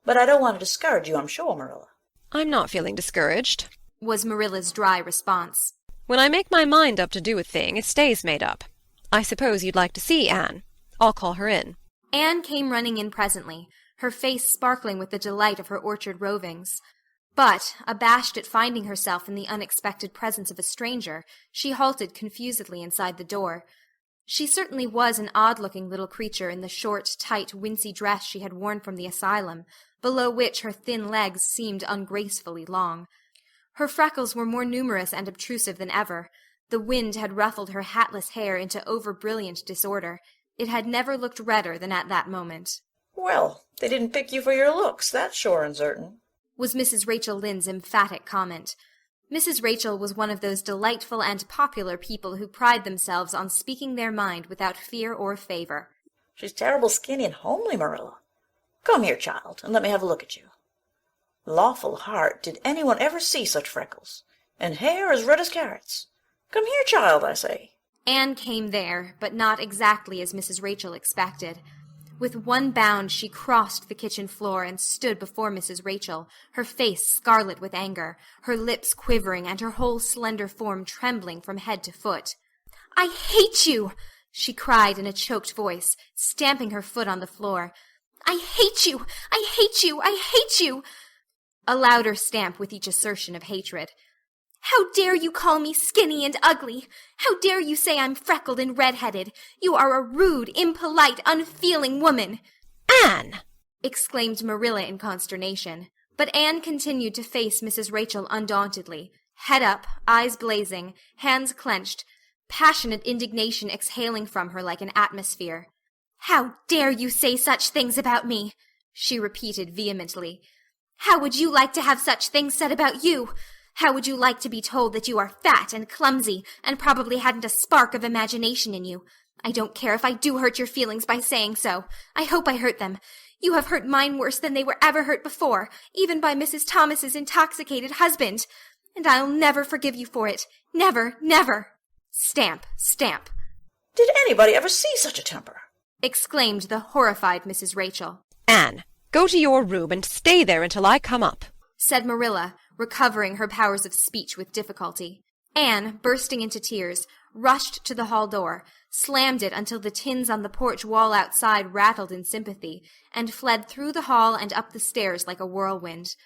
But I don't want to discourage you, I'm sure, Marilla." I'm not feeling discouraged, was Marilla's dry response. When I make my mind up to do a thing, it stays made up. I suppose you'd like to see Anne. I'll call her in. Anne came running in presently, her face sparkling with the delight of her orchard rovings. But, abashed at finding herself in the unexpected presence of a stranger, she halted confusedly inside the door. She certainly was an odd-looking little creature in the short, tight, wincey dress she had worn from the asylum, below which her thin legs seemed ungracefully long. Her freckles were more numerous and obtrusive than ever. The wind had ruffled her hatless hair into over-brilliant disorder. It had never looked redder than at that moment. "Well, they didn't pick you for your looks, that's sure and certain," was Mrs. Rachel Lynde's emphatic comment. Mrs. Rachel was one of those delightful and popular people who pride themselves on speaking their mind without fear or favor. "She's terrible skinny and homely, Marilla. Come here, child, and let me have a look at you. Lawful heart, did anyone ever see such freckles? And hair as red as carrots. Come here, child, I say." Anne came there, but not exactly as Mrs. Rachel expected. With one bound she crossed the kitchen floor and stood before Mrs. Rachel, her face scarlet with anger, her lips quivering, and her whole slender form trembling from head to foot. "I hate you!" she cried in a choked voice, stamping her foot on the floor. "I hate you! I hate you! I hate you!" A louder stamp with each assertion of hatred. "How dare you call me skinny and ugly? How dare you say I'm freckled and red-headed? You are a rude, impolite, unfeeling woman." "Anne!" exclaimed Marilla in consternation. But Anne continued to face Mrs. Rachel undauntedly, head up, eyes blazing, hands clenched, passionate indignation exhaling from her like an atmosphere. "How dare you say such things about me?" she repeated vehemently. "How would you like to have such things said about you? How would you like to be told that you are fat and clumsy and probably hadn't a spark of imagination in you? I don't care if I do hurt your feelings by saying so. I hope I hurt them. You have hurt mine worse than they were ever hurt before, even by Mrs. Thomas's intoxicated husband. And I'll never forgive you for it. Never, never." Stamp, stamp. "Did anybody ever see such a temper?" exclaimed the horrified Mrs. Rachel. "Anne, go to your room and stay there until I come up," said Marilla, recovering her powers of speech with difficulty. Anne, bursting into tears, rushed to the hall door, slammed it until the tins on the porch wall outside rattled in sympathy, and fled through the hall and up the stairs like a whirlwind.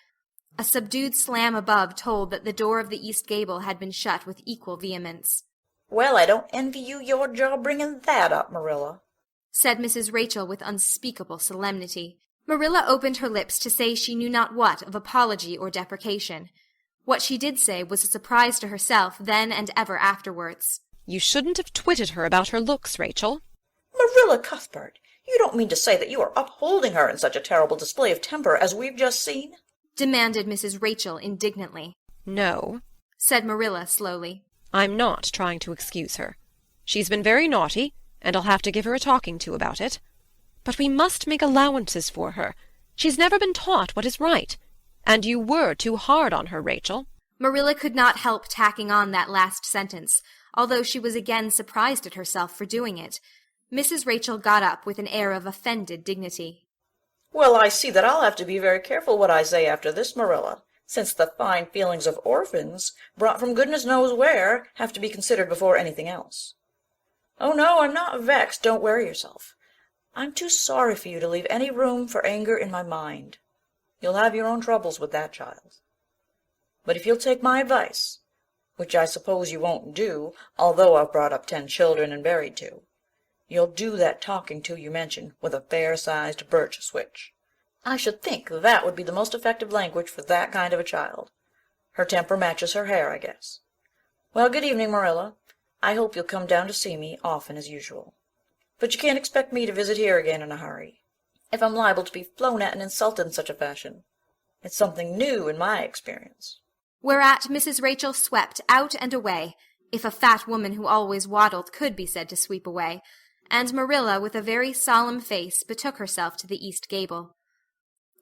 A subdued slam above told that the door of the east gable had been shut with equal vehemence. "Well, I don't envy you your job bringing that up, Marilla," said Mrs. Rachel with unspeakable solemnity. Marilla opened her lips to say she knew not what of apology or deprecation. What she did say was a surprise to herself then and ever afterwards. "You shouldn't have twitted her about her looks, Rachel." "Marilla Cuthbert, you don't mean to say that you are upholding her in such a terrible display of temper as we've just seen?" demanded Mrs. Rachel indignantly. "No," said Marilla slowly. "I'm not trying to excuse her. She's been very naughty, and I'll have to give her a talking to about it. But we must make allowances for her. She's never been taught what is right. And you were too hard on her, Rachel." Marilla could not help tacking on that last sentence, although she was again surprised at herself for doing it. Mrs. Rachel got up with an air of offended dignity. "Well, I see that I'll have to be very careful what I say after this, Marilla, since the fine feelings of orphans, brought from goodness knows where, have to be considered before anything else. Oh, no, I'm not vexed, don't worry yourself. I'm too sorry for you to leave any room for anger in my mind. You'll have your own troubles with that child. But if you'll take my advice, which I suppose you won't do, although I've brought up 10 children and buried 2, you'll do that talking to you mentioned with a fair-sized birch switch. I should think that would be the most effective language for that kind of a child. Her temper matches her hair, I guess. Well, good evening, Marilla. I hope you'll come down to see me often as usual. But you can't expect me to visit here again in a hurry, if I'm liable to be flown at and insulted in such a fashion. It's something new in my experience." Whereat Mrs. Rachel swept out and away, if a fat woman who always waddled could be said to sweep away, and Marilla, with a very solemn face, betook herself to the east gable.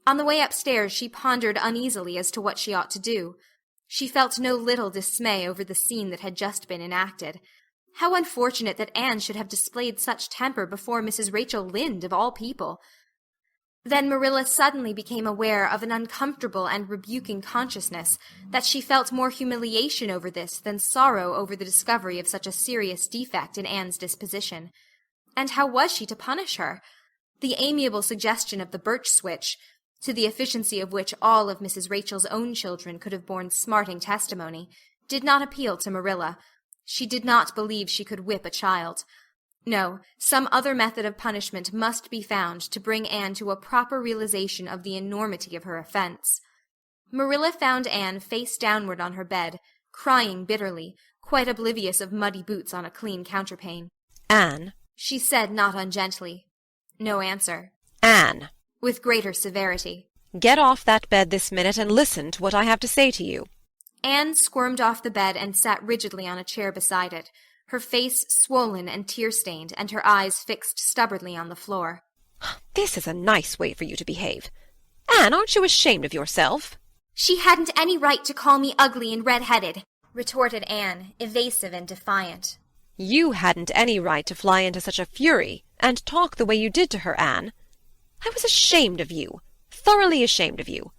On the way upstairs she pondered uneasily as to what she ought to do. She felt no little dismay over the scene that had just been enacted. How unfortunate that Anne should have displayed such temper before Mrs. Rachel Lynde, of all people. Then Marilla suddenly became aware of an uncomfortable and rebuking consciousness that she felt more humiliation over this than sorrow over the discovery of such a serious defect in Anne's disposition. And how was she to punish her? The amiable suggestion of the birch switch, to the efficiency of which all of Mrs. Rachel's own children could have borne smarting testimony, did not appeal to Marilla. She did not believe she could whip a child. No, some other method of punishment must be found to bring Anne to a proper realization of the enormity of her offense. Marilla found Anne face downward on her bed, crying bitterly, quite oblivious of muddy boots on a clean counterpane. "Anne," she said not ungently. No answer. "Anne," with greater severity. "get off that bed this minute and listen to what I have to say to you." Anne squirmed off the bed and sat rigidly on a chair beside it, her face swollen and tear-stained, and her eyes fixed stubbornly on the floor. "This is a nice way for you to behave. Anne, aren't you ashamed of yourself?" "She hadn't any right to call me ugly and red-headed," retorted Anne, evasive and defiant. "You hadn't any right to fly into such a fury and talk the way you did to her, Anne. I was ashamed of you, thoroughly ashamed of you.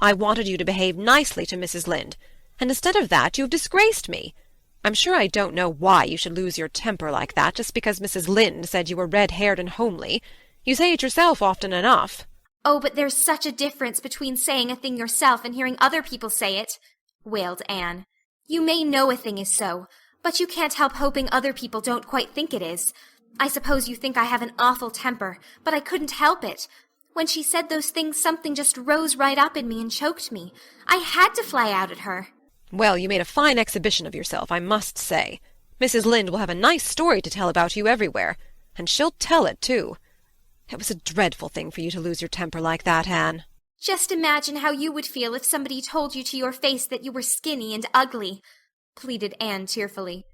I wanted you to behave nicely to Mrs. Lynde, and instead of that you have disgraced me. I'm sure I don't know why you should lose your temper like that just because Mrs. Lynde said you were red-haired and homely. You say it yourself often enough." "Oh, but there's such a difference between saying a thing yourself and hearing other people say it," wailed Anne. "You may know a thing is so, but you can't help hoping other people don't quite think it is. I suppose you think I have an awful temper, but I couldn't help it. When she said those things, something just rose right up in me and choked me. I had to fly out at her." "Well, you made a fine exhibition of yourself, I must say. Mrs. Lynde will have a nice story to tell about you everywhere, and she'll tell it, too. It was a dreadful thing for you to lose your temper like that, Anne." "Just imagine how you would feel if somebody told you to your face that you were skinny and ugly," pleaded Anne tearfully.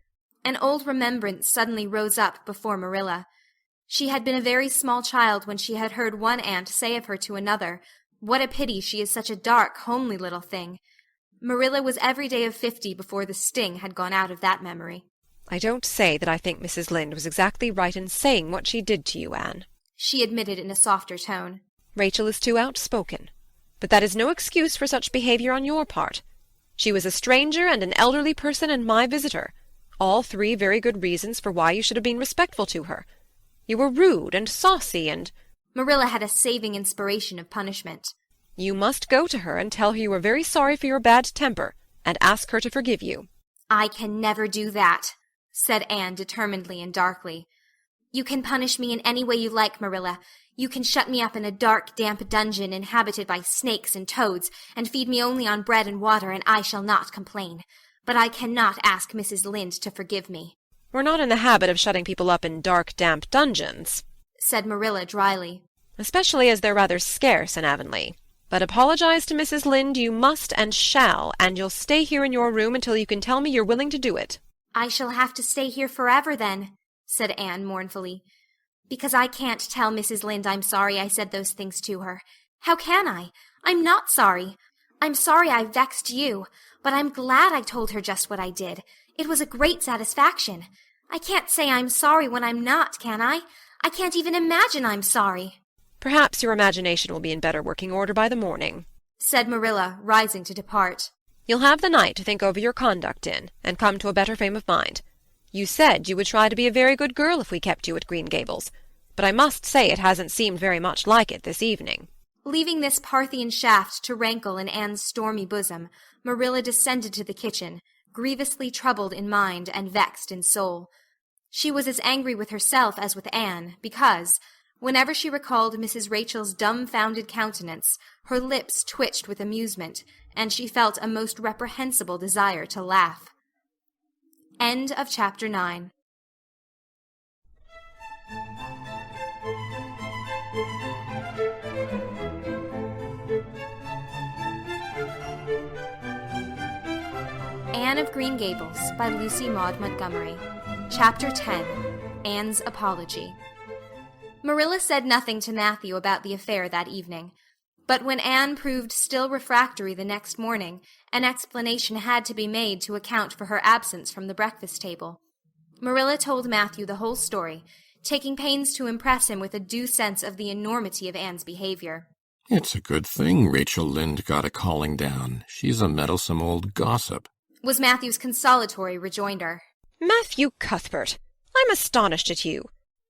An old remembrance suddenly rose up before Marilla. She had been a very small child when she had heard one aunt say of her to another, "What a pity she is such a dark, homely little thing." Marilla was every day of 50 before the sting had gone out of that memory. "I don't say that I think Mrs. Lynde was exactly right in saying what she did to you, Anne," she admitted in a softer tone. "Rachel is too outspoken. But that is no excuse for such behavior on your part. She was a stranger and an elderly person and my visitor, all three very good reasons for why you should have been respectful to her. You were rude and saucy and—" Marilla had a saving inspiration of punishment. "You must go to her and tell her you are very sorry for your bad temper, and ask her to forgive you." "I can never do that," said Anne determinedly and darkly. "You can punish me in any way you like, Marilla. You can shut me up in a dark, damp dungeon inhabited by snakes and toads, and feed me only on bread and water, and I shall not complain. But I cannot ask Mrs. Lynde to forgive me." "We're not in the habit of shutting people up in dark, damp dungeons," said Marilla dryly, "especially as they're rather scarce in Avonlea. But apologize to Mrs. Lynde you must and shall, and you'll stay here in your room until you can tell me you're willing to do it." "I shall have to stay here forever, then," said Anne mournfully, "because I can't tell Mrs. Lynde I'm sorry I said those things to her. How can I? I'm not sorry. I'm sorry I vexed you, but I'm glad I told her just what I did. It was a great satisfaction. I can't say I'm sorry when I'm not, can I? I can't even imagine I'm sorry." "Perhaps your imagination will be in better working order by the morning," said Marilla, rising to depart. "You'll have the night to think over your conduct in, and come to a better frame of mind. You said you would try to be a very good girl if we kept you at Green Gables, but I must say it hasn't seemed very much like it this evening." Leaving this Parthian shaft to rankle in Anne's stormy bosom, Marilla descended to the kitchen, grievously troubled in mind and vexed in soul. She was as angry with herself as with Anne, because, whenever she recalled Mrs. Rachel's dumbfounded countenance, her lips twitched with amusement, and she felt a most reprehensible desire to laugh. End of Chapter 9. Anne of Green Gables by Lucy Maud Montgomery. Chapter 10. Anne's Apology. Marilla said nothing to Matthew about the affair that evening. But when Anne proved still refractory the next morning, an explanation had to be made to account for her absence from the breakfast table. Marilla told Matthew the whole story, taking pains to impress him with a due sense of the enormity of Anne's behavior. It's a good thing Rachel Lynde got a calling down. She's a meddlesome old gossip, was Matthew's consolatory rejoinder. Matthew Cuthbert, I'm astonished at you.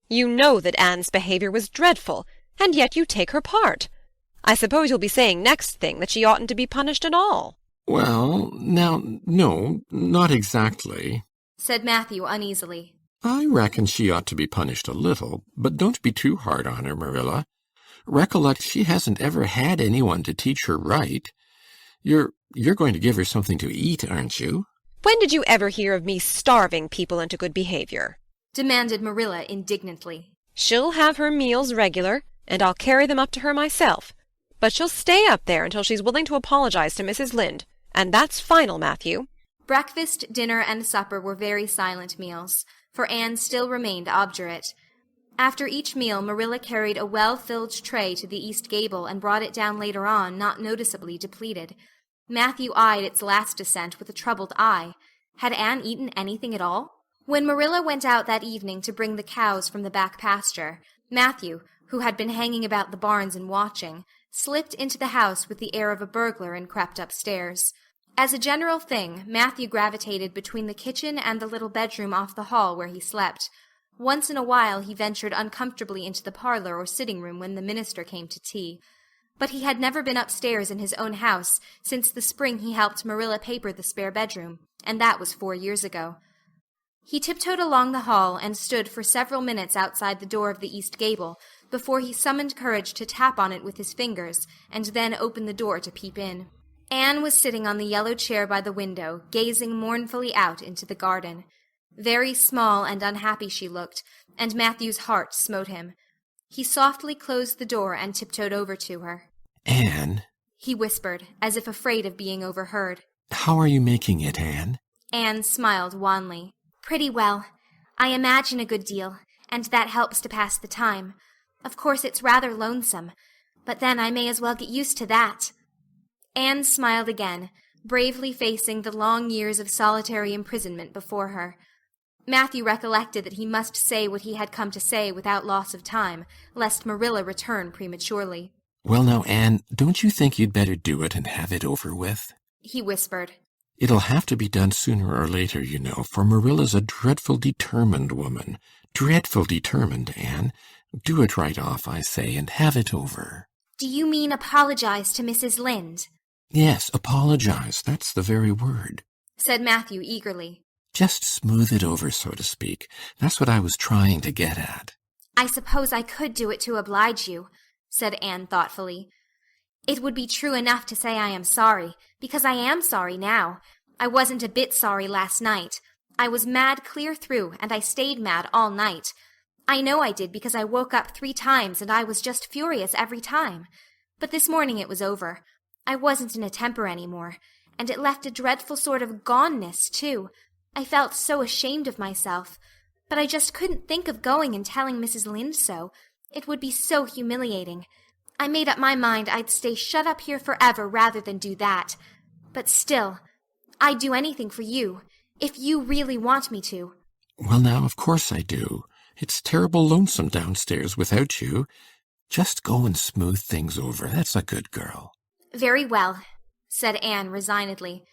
You know that Anne's behavior was dreadful, and yet you take her part. I suppose you'll be saying next thing that she oughtn't to be punished at all. Well, now, no, not exactly, said Matthew uneasily. I reckon she ought to be punished a little, but don't be too hard on her, Marilla. Recollect she hasn't ever had anyone to teach her right. You're going to give her something to eat, aren't you? When did you ever hear of me starving people into good behavior? Demanded Marilla indignantly. She'll have her meals regular, and I'll carry them up to her myself. But she'll stay up there until she's willing to apologize to Mrs. Lynde, and that's final, Matthew. Breakfast, dinner, and supper were very silent meals, for Anne still remained obdurate. After each meal, Marilla carried a well-filled tray to the east gable and brought it down later on, not noticeably depleted. Matthew eyed its last descent with a troubled eye. Had Anne eaten anything at all? When Marilla went out that evening to bring the cows from the back pasture, Matthew, who had been hanging about the barns and watching, slipped into the house with the air of a burglar and crept upstairs. As a general thing, Matthew gravitated between the kitchen and the little bedroom off the hall where he slept. Once in a while he ventured uncomfortably into the parlor or sitting-room when the minister came to tea. But he had never been upstairs in his own house since the spring he helped Marilla paper the spare bedroom, and that was 4 years ago. He tiptoed along the hall and stood for several minutes outside the door of the east gable before he summoned courage to tap on it with his fingers and then open the door to peep in. Anne was sitting on the yellow chair by the window, gazing mournfully out into the garden. Very small and unhappy she looked, and Matthew's heart smote him. He softly closed the door and tiptoed over to her. Anne, he whispered, as if afraid of being overheard. How are you making it, Anne? Anne smiled wanly. Pretty well. I imagine a good deal, and that helps to pass the time. Of course it's rather lonesome, but then I may as well get used to that. Anne smiled again, bravely facing the long years of solitary imprisonment before her. Matthew recollected that he must say what he had come to say without loss of time, lest Marilla return prematurely. Well now, Anne, don't you think you'd better do it and have it over with? He whispered. It'll have to be done sooner or later, you know, for Marilla's a dreadful determined woman. Dreadful determined, Anne. Do it right off, I say, and have it over. Do you mean apologize to Mrs. Lynde? Yes, apologize. That's the very word, said Matthew eagerly. Just smooth it over, so to speak. That's what I was trying to get at. I suppose I could do it to oblige you, said Anne thoughtfully. It would be true enough to say I am sorry, because I am sorry now. I wasn't a bit sorry last night. I was mad clear through, and I stayed mad all night. I know I did because I woke up 3 times, and I was just furious every time. But this morning it was over. I wasn't in a temper any more, and it left a dreadful sort of goneness, too. I felt so ashamed of myself, but I just couldn't think of going and telling Mrs. Lynde so. It would be so humiliating. I made up my mind I'd stay shut up here forever rather than do that. But still, I'd do anything for you, if you really want me to. Well, now, of course I do. It's terrible lonesome downstairs without you. Just go and smooth things over. That's a good girl. Very well, said Anne resignedly.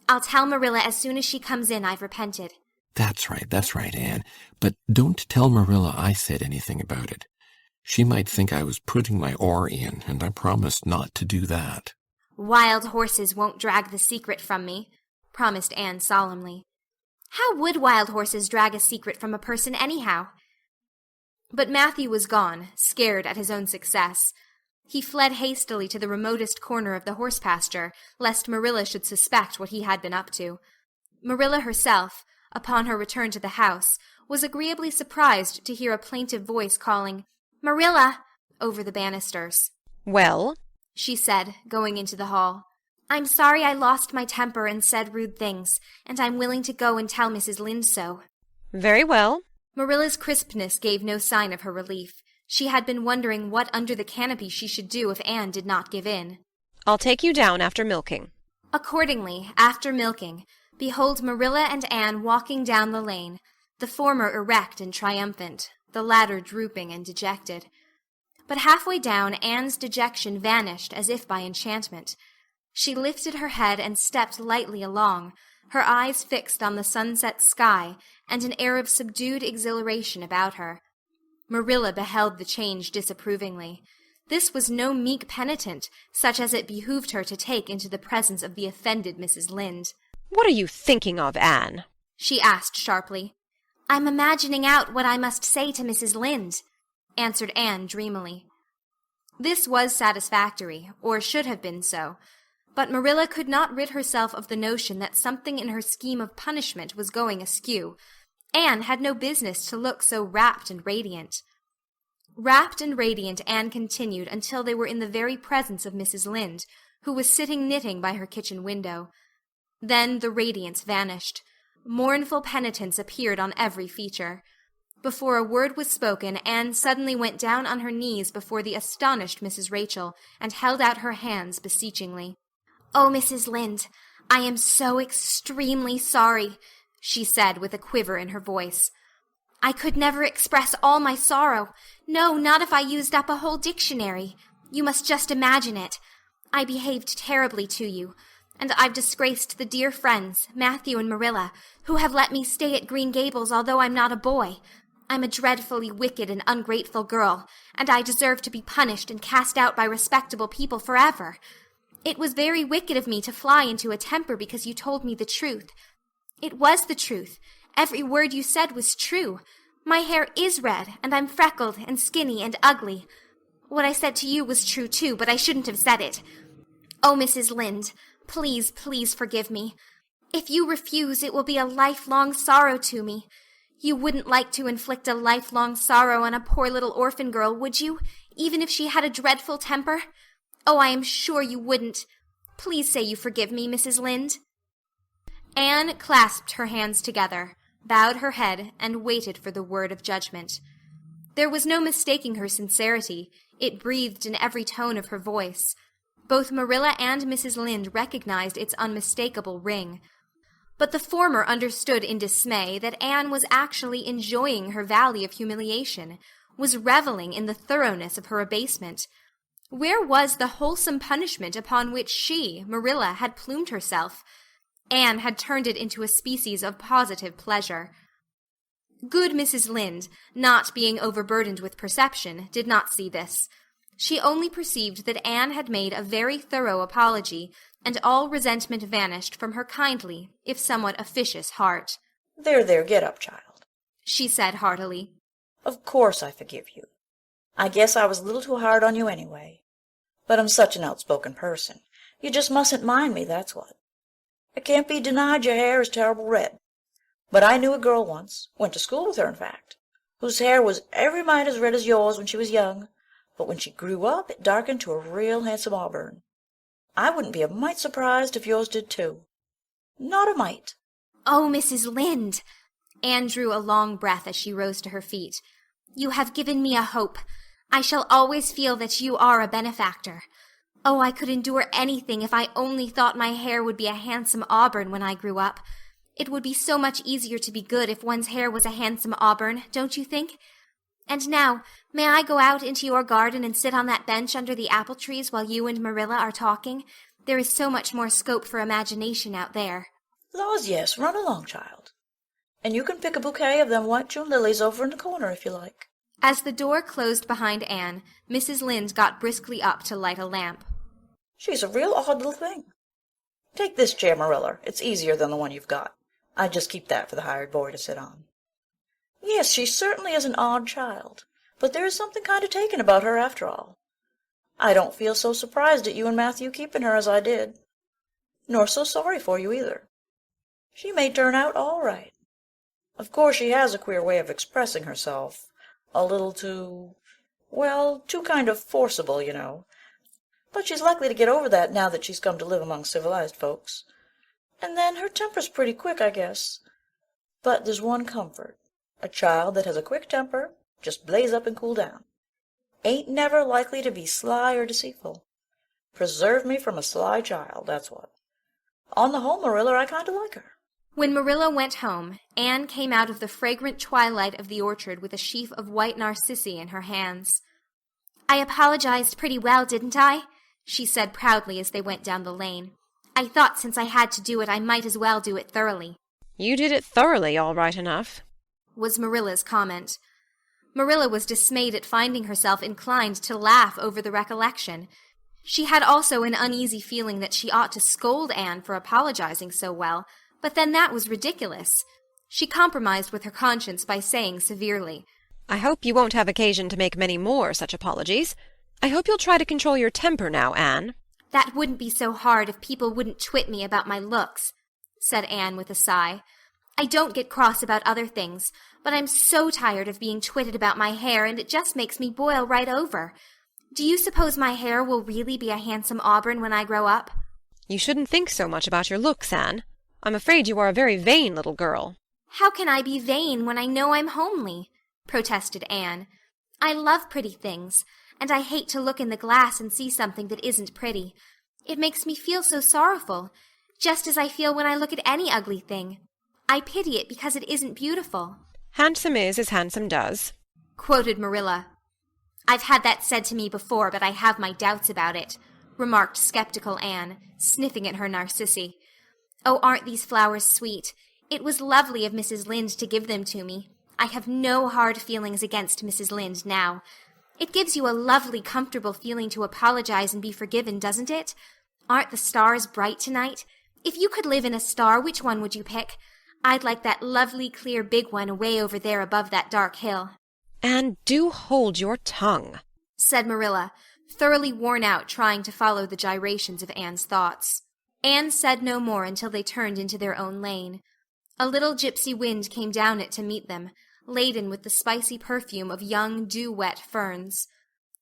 I'll tell Marilla as soon as she comes in I've repented. That's right, Anne. But don't tell Marilla I said anything about it. She might think I was putting my oar in, and I promised not to do that. Wild horses won't drag the secret from me, promised Anne solemnly. How would wild horses drag a secret from a person anyhow? But Matthew was gone, scared at his own success. He fled hastily to the remotest corner of the horse pasture, lest Marilla should suspect what he had been up to. Marilla herself, upon her return to the house, was agreeably surprised to hear a plaintive voice calling, "Marilla!" over the banisters. Well? She said, going into the hall. I'm sorry I lost my temper and said rude things, and I'm willing to go and tell Mrs. Lynde so. Very well. Marilla's crispness gave no sign of her relief. She had been wondering what under the canopy she should do if Anne did not give in. "I'll take you down after milking." Accordingly, after milking, behold Marilla and Anne walking down the lane, the former erect and triumphant, the latter drooping and dejected. But halfway down, Anne's dejection vanished as if by enchantment. She lifted her head and stepped lightly along, her eyes fixed on the sunset sky and an air of subdued exhilaration about her. Marilla beheld the change disapprovingly. This was no meek penitent, such as it behooved her to take into the presence of the offended Mrs. Lynde. "What are you thinking of, Anne?" she asked sharply. "I'm imagining out what I must say to Mrs. Lynde," answered Anne dreamily. This was satisfactory, or should have been so, but Marilla could not rid herself of the notion that something in her scheme of punishment was going askew. Anne had no business to look so rapt and radiant. Rapt and radiant Anne continued until they were in the very presence of Mrs. Lynde, who was sitting knitting by her kitchen window. Then the radiance vanished. Mournful penitence appeared on every feature. Before a word was spoken, Anne suddenly went down on her knees before the astonished Mrs. Rachel and held out her hands beseechingly. "Oh, Mrs. Lynde, I am so extremely sorry," she said with a quiver in her voice. "I could never express all my sorrow. No, not if I used up a whole dictionary. You must just imagine it. I behaved terribly to you, and I've disgraced the dear friends, Matthew and Marilla, who have let me stay at Green Gables although I'm not a boy. I'm a dreadfully wicked and ungrateful girl, and I deserve to be punished and cast out by respectable people forever. It was very wicked of me to fly into a temper because you told me the truth. It was the truth. Every word you said was true. My hair is red, and I'm freckled and skinny and ugly. What I said to you was true, too, but I shouldn't have said it. Oh, Mrs. Lynde, please, please forgive me. If you refuse, it will be a lifelong sorrow to me. You wouldn't like to inflict a lifelong sorrow on a poor little orphan girl, would you, even if she had a dreadful temper? Oh, I am sure you wouldn't. Please say you forgive me, Mrs. Lynde." Anne clasped her hands together, bowed her head, and waited for the word of judgment. There was no mistaking her sincerity. It breathed in every tone of her voice. Both Marilla and Mrs. Lynde recognized its unmistakable ring. But the former understood in dismay that Anne was actually enjoying her valley of humiliation, was reveling in the thoroughness of her abasement. Where was the wholesome punishment upon which she, Marilla, had plumed herself? Anne had turned it into a species of positive pleasure. Good Mrs. Lynde, not being overburdened with perception, did not see this. She only perceived that Anne had made a very thorough apology, and all resentment vanished from her kindly, if somewhat officious heart. There, get up, child," she said heartily. "Of course I forgive you. I guess I was a little too hard on you anyway. But I'm such an outspoken person. You just mustn't mind me, that's what. It can't be denied your hair is terrible red. But I knew a girl once, went to school with her in fact, whose hair was every mite as red as yours when she was young, but when she grew up it darkened to a real handsome auburn. I wouldn't be a mite surprised if yours did too. Not a mite." "Oh, Mrs. Lynde!" Anne drew a long breath as she rose to her feet. "You have given me a hope. I shall always feel that you are a benefactor. Oh, I could endure anything if I only thought my hair would be a handsome auburn when I grew up. It would be so much easier to be good if one's hair was a handsome auburn, don't you think? And now, may I go out into your garden and sit on that bench under the apple trees while you and Marilla are talking? There is so much more scope for imagination out there." "Laws, yes, run along, child. And you can pick a bouquet of them white June lilies over in the corner if you like." As the door closed behind Anne, Mrs. Lynde got briskly up to light a lamp. "She's a real odd little thing. Take this chair, Marilla. It's easier than the one you've got. I'd just keep that for the hired boy to sit on. Yes, she certainly is an odd child, but there is something kind of taken about her after all. I don't feel so surprised at you and Matthew keeping her as I did, nor so sorry for you either. She may turn out all right. Of course she has a queer way of expressing herself, a little too, well, too kind of forcible, you know. But she's likely to get over that now that she's come to live among civilized folks. And then her temper's pretty quick, I guess. But there's one comfort. A child that has a quick temper just blaze up and cool down. Ain't never likely to be sly or deceitful. Preserve me from a sly child, that's what. On the whole, Marilla, I kind of like her. When Marilla went home, Anne came out of the fragrant twilight of the orchard with a sheaf of white narcissi in her hands. "I apologized pretty well, didn't I?" she said proudly as they went down the lane. "I thought since I had to do it, I might as well do it thoroughly." "You did it thoroughly, all right enough," was Marilla's comment. Marilla was dismayed at finding herself inclined to laugh over the recollection. She had also an uneasy feeling that she ought to scold Anne for apologizing so well, but then that was ridiculous. She compromised with her conscience by saying severely, "I hope you won't have occasion to make many more such apologies. I hope you'll try to control your temper now, Anne." "That wouldn't be so hard if people wouldn't twit me about my looks," said Anne with a sigh. "I don't get cross about other things, but I'm so tired of being twitted about my hair, and it just makes me boil right over. Do you suppose my hair will really be a handsome auburn when I grow up?" "You shouldn't think so much about your looks, Anne. I'm afraid you are a very vain little girl." "How can I be vain when I know I'm homely?" protested Anne. "I love pretty things, and I hate to look in the glass and see something that isn't pretty. It makes me feel so sorrowful, just as I feel when I look at any ugly thing. I pity it because it isn't beautiful." "Handsome is as handsome does," quoted Marilla. "I've had that said to me before, but I have my doubts about it," remarked skeptical Anne, sniffing at her narcissi. "Oh, aren't these flowers sweet? It was lovely of Mrs. Lynde to give them to me. I have no hard feelings against Mrs. Lynde now. It gives you a lovely, comfortable feeling to apologize and be forgiven, doesn't it? Aren't the stars bright tonight? If you could live in a star, which one would you pick? I'd like that lovely, clear, big one away over there above that dark hill." "Anne, do hold your tongue," said Marilla, thoroughly worn out trying to follow the gyrations of Anne's thoughts. Anne said no more until they turned into their own lane. A little gypsy wind came down it to meet them, laden with the spicy perfume of young, dew-wet ferns.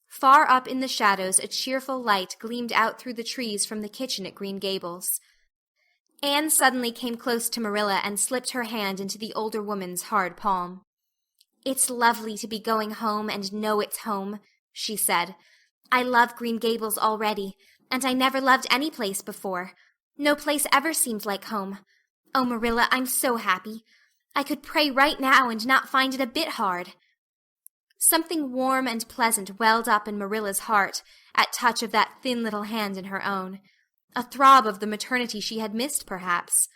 Far up in the shadows a cheerful light gleamed out through the trees from the kitchen at Green Gables. Anne suddenly came close to Marilla and slipped her hand into the older woman's hard palm. "It's lovely to be going home and know it's home," she said. "I love Green Gables already, and I never loved any place before. No place ever seemed like home. Oh, Marilla, I'm so happy. I could pray right now and not find it a bit hard." Something warm and pleasant welled up in Marilla's heart at touch of that thin little hand in her own. A throb of the maternity she had missed, perhaps.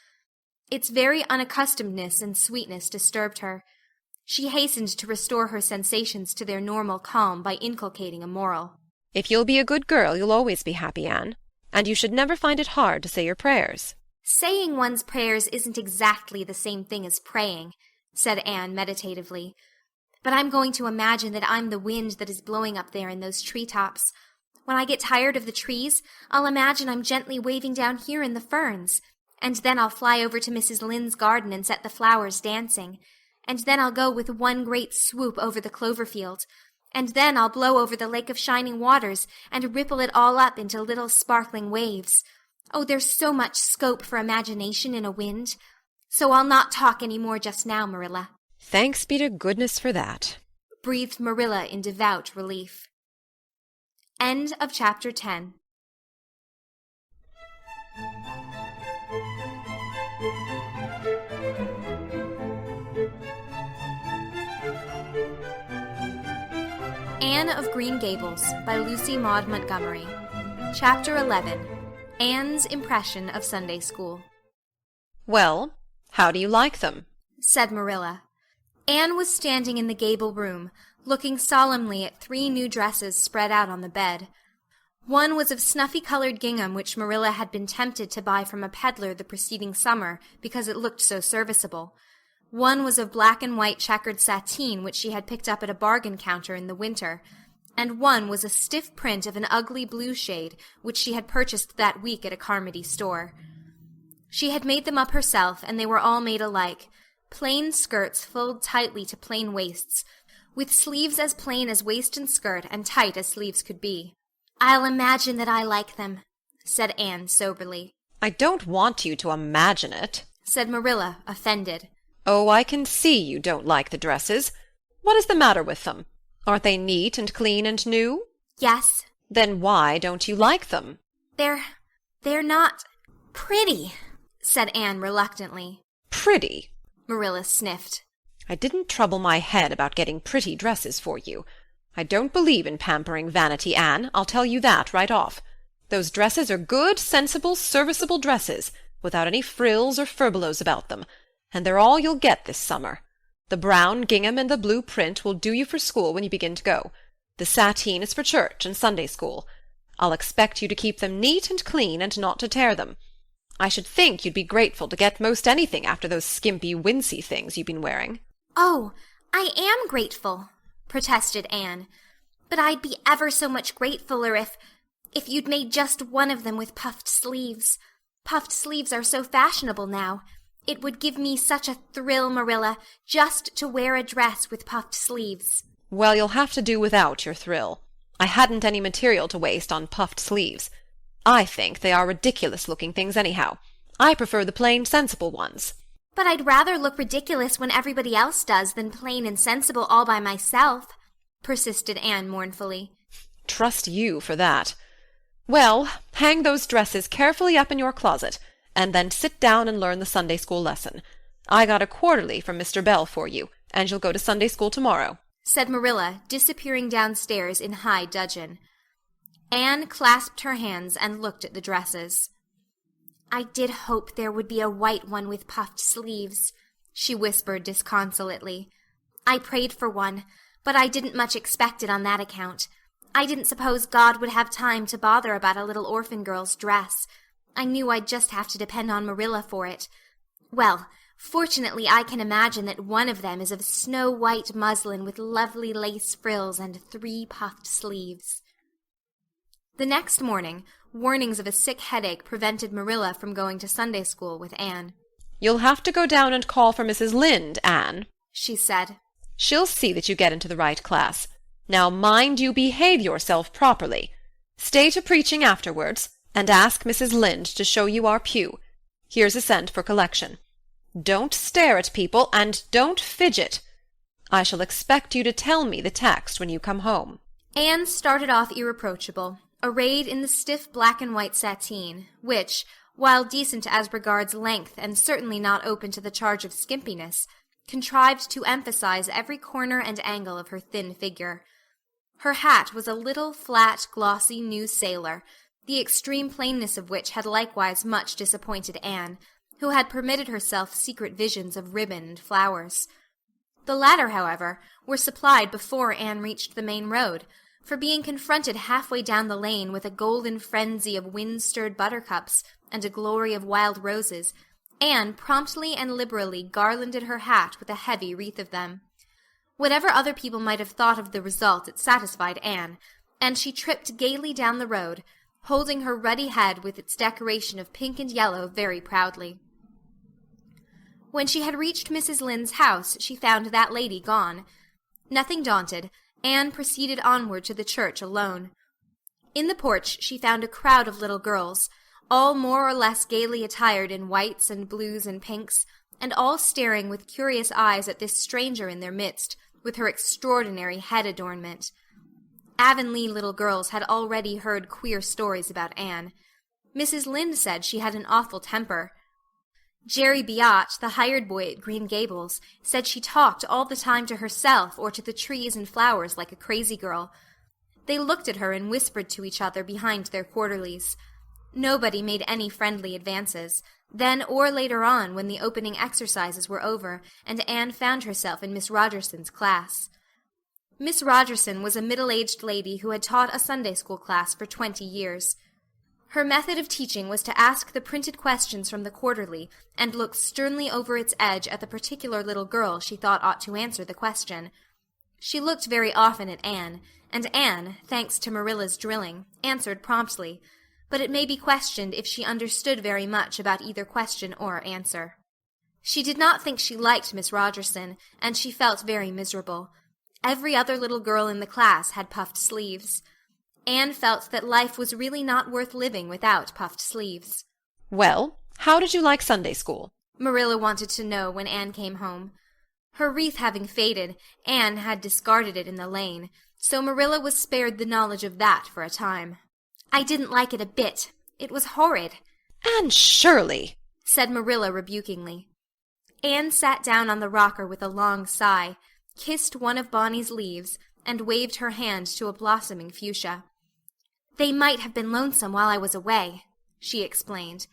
Its very unaccustomedness and sweetness disturbed her. She hastened to restore her sensations to their normal calm by inculcating a moral. "If you'll be a good girl, you'll always be happy, Anne. And you should never find it hard to say your prayers." "Saying one's prayers isn't exactly the same thing as praying," said Anne meditatively. "But I'm going to imagine that I'm the wind that is blowing up there in those treetops. When I get tired of the trees, I'll imagine I'm gently waving down here in the ferns. And then I'll fly over to Mrs. Lynde's garden and set the flowers dancing. And then I'll go with one great swoop over the clover field. And then I'll blow over the lake of shining waters and ripple it all up into little sparkling waves. Oh, there's so much scope for imagination in a wind. So I'll not talk any more just now, Marilla." "Thanks be to goodness for that," breathed Marilla in devout relief. End of chapter 10. Anne of Green Gables by Lucy Maud Montgomery. Chapter 11. Anne's Impression of Sunday School. "Well, how do you like them?" said Marilla. Anne was standing in the gable room, looking solemnly at 3 new dresses spread out on the bed. One was of snuffy-colored gingham which Marilla had been tempted to buy from a peddler the preceding summer because it looked so serviceable. One was of black and white checkered sateen which she had picked up at a bargain counter in the winter, and one was a stiff print of an ugly blue shade which she had purchased that week at a Carmody store. She had made them up herself, and they were all made alike, plain skirts fulled tightly to plain waists, with sleeves as plain as waist and skirt and tight as sleeves could be. "I'll imagine that I like them," said Anne soberly. "I don't want you to imagine it," said Marilla, offended. "Oh, I can see you don't like the dresses. What is the matter with them? Aren't they neat and clean and new? Yes. Then why don't you like them? They're not pretty, said Anne reluctantly. Pretty? Marilla sniffed. I didn't trouble my head about getting pretty dresses for you. I don't believe in pampering Vanity, Anne, I'll tell you that right off. Those dresses are good, sensible, serviceable dresses, without any frills or furbelows about them, and they're all you'll get this summer. The brown gingham and the blue print will do you for school when you begin to go. The sateen is for church and Sunday school. I'll expect you to keep them neat and clean and not to tear them. I should think you'd be grateful to get most anything after those skimpy, wincey things you've been wearing. Oh, I am grateful, protested Anne. But I'd be ever so much gratefuler if you'd made just one of them with puffed sleeves. Puffed sleeves are so fashionable now. It would give me such a thrill, Marilla, just to wear a dress with puffed sleeves. Well, you'll have to do without your thrill. I hadn't any material to waste on puffed sleeves. I think they are ridiculous-looking things anyhow. I prefer the plain, sensible ones. But I'd rather look ridiculous when everybody else does than plain and sensible all by myself, persisted Anne mournfully. Trust you for that. Well, hang those dresses carefully up in your closet, and then sit down and learn the Sunday school lesson. I got a quarterly from Mr. Bell for you, and you'll go to Sunday school tomorrow, said Marilla, disappearing downstairs in high dudgeon. Anne clasped her hands and looked at the dresses. I did hope there would be a white one with puffed sleeves, she whispered disconsolately. I prayed for one, but I didn't much expect it on that account. I didn't suppose God would have time to bother about a little orphan girl's dress. I knew I'd just have to depend on Marilla for it. Well, fortunately I can imagine that one of them is of snow-white muslin with lovely lace frills and 3 puffed sleeves. The next morning, warnings of a sick headache prevented Marilla from going to Sunday school with Anne. You'll have to go down and call for Mrs. Lynde, Anne, she said. She'll see that you get into the right class. Now mind you behave yourself properly. Stay to preaching afterwards, and ask Mrs. Lynde to show you our pew. Here's a cent for collection. Don't stare at people, and don't fidget. I shall expect you to tell me the text when you come home. Anne started off irreproachable, arrayed in the stiff black and white sateen, which, while decent as regards length and certainly not open to the charge of skimpiness, contrived to emphasize every corner and angle of her thin figure. Her hat was a little, flat, glossy new sailor, the extreme plainness of which had likewise much disappointed Anne, who had permitted herself secret visions of ribbon and flowers. The latter, however, were supplied before Anne reached the main road, for being confronted halfway down the lane with a golden frenzy of wind-stirred buttercups and a glory of wild roses, Anne promptly and liberally garlanded her hat with a heavy wreath of them. Whatever other people might have thought of the result, it satisfied Anne, and she tripped gaily down the road, holding her ruddy head with its decoration of pink and yellow very proudly. When she had reached Mrs. Lynde's house, she found that lady gone. Nothing daunted, Anne proceeded onward to the church alone. In the porch she found a crowd of little girls, all more or less gaily attired in whites and blues and pinks, and all staring with curious eyes at this stranger in their midst, with her extraordinary head adornment. Avonlea little girls had already heard queer stories about Anne. Mrs. Lynde said she had an awful temper. Jerry Biot, the hired boy at Green Gables, said she talked all the time to herself or to the trees and flowers like a crazy girl. They looked at her and whispered to each other behind their quarterlies. Nobody made any friendly advances, then or later on when the opening exercises were over and Anne found herself in Miss Rogerson's class. Miss Rogerson was a middle-aged lady who had taught a Sunday school class for 20 years. Her method of teaching was to ask the printed questions from the quarterly and look sternly over its edge at the particular little girl she thought ought to answer the question. She looked very often at Anne, and Anne, thanks to Marilla's drilling, answered promptly, but it may be questioned if she understood very much about either question or answer. She did not think she liked Miss Rogerson, and she felt very miserable. Every other little girl in the class had puffed sleeves. Anne felt that life was really not worth living without puffed sleeves. Well, how did you like Sunday school? Marilla wanted to know when Anne came home. Her wreath having faded, Anne had discarded it in the lane, so Marilla was spared the knowledge of that for a time. "I didn't like it a bit. It was horrid." "Anne Shirley!" said Marilla rebukingly. Anne sat down on the rocker with a long sigh, kissed one of Bonny's leaves, and waved her hand to a blossoming fuchsia. "They might have been lonesome while I was away," she explained.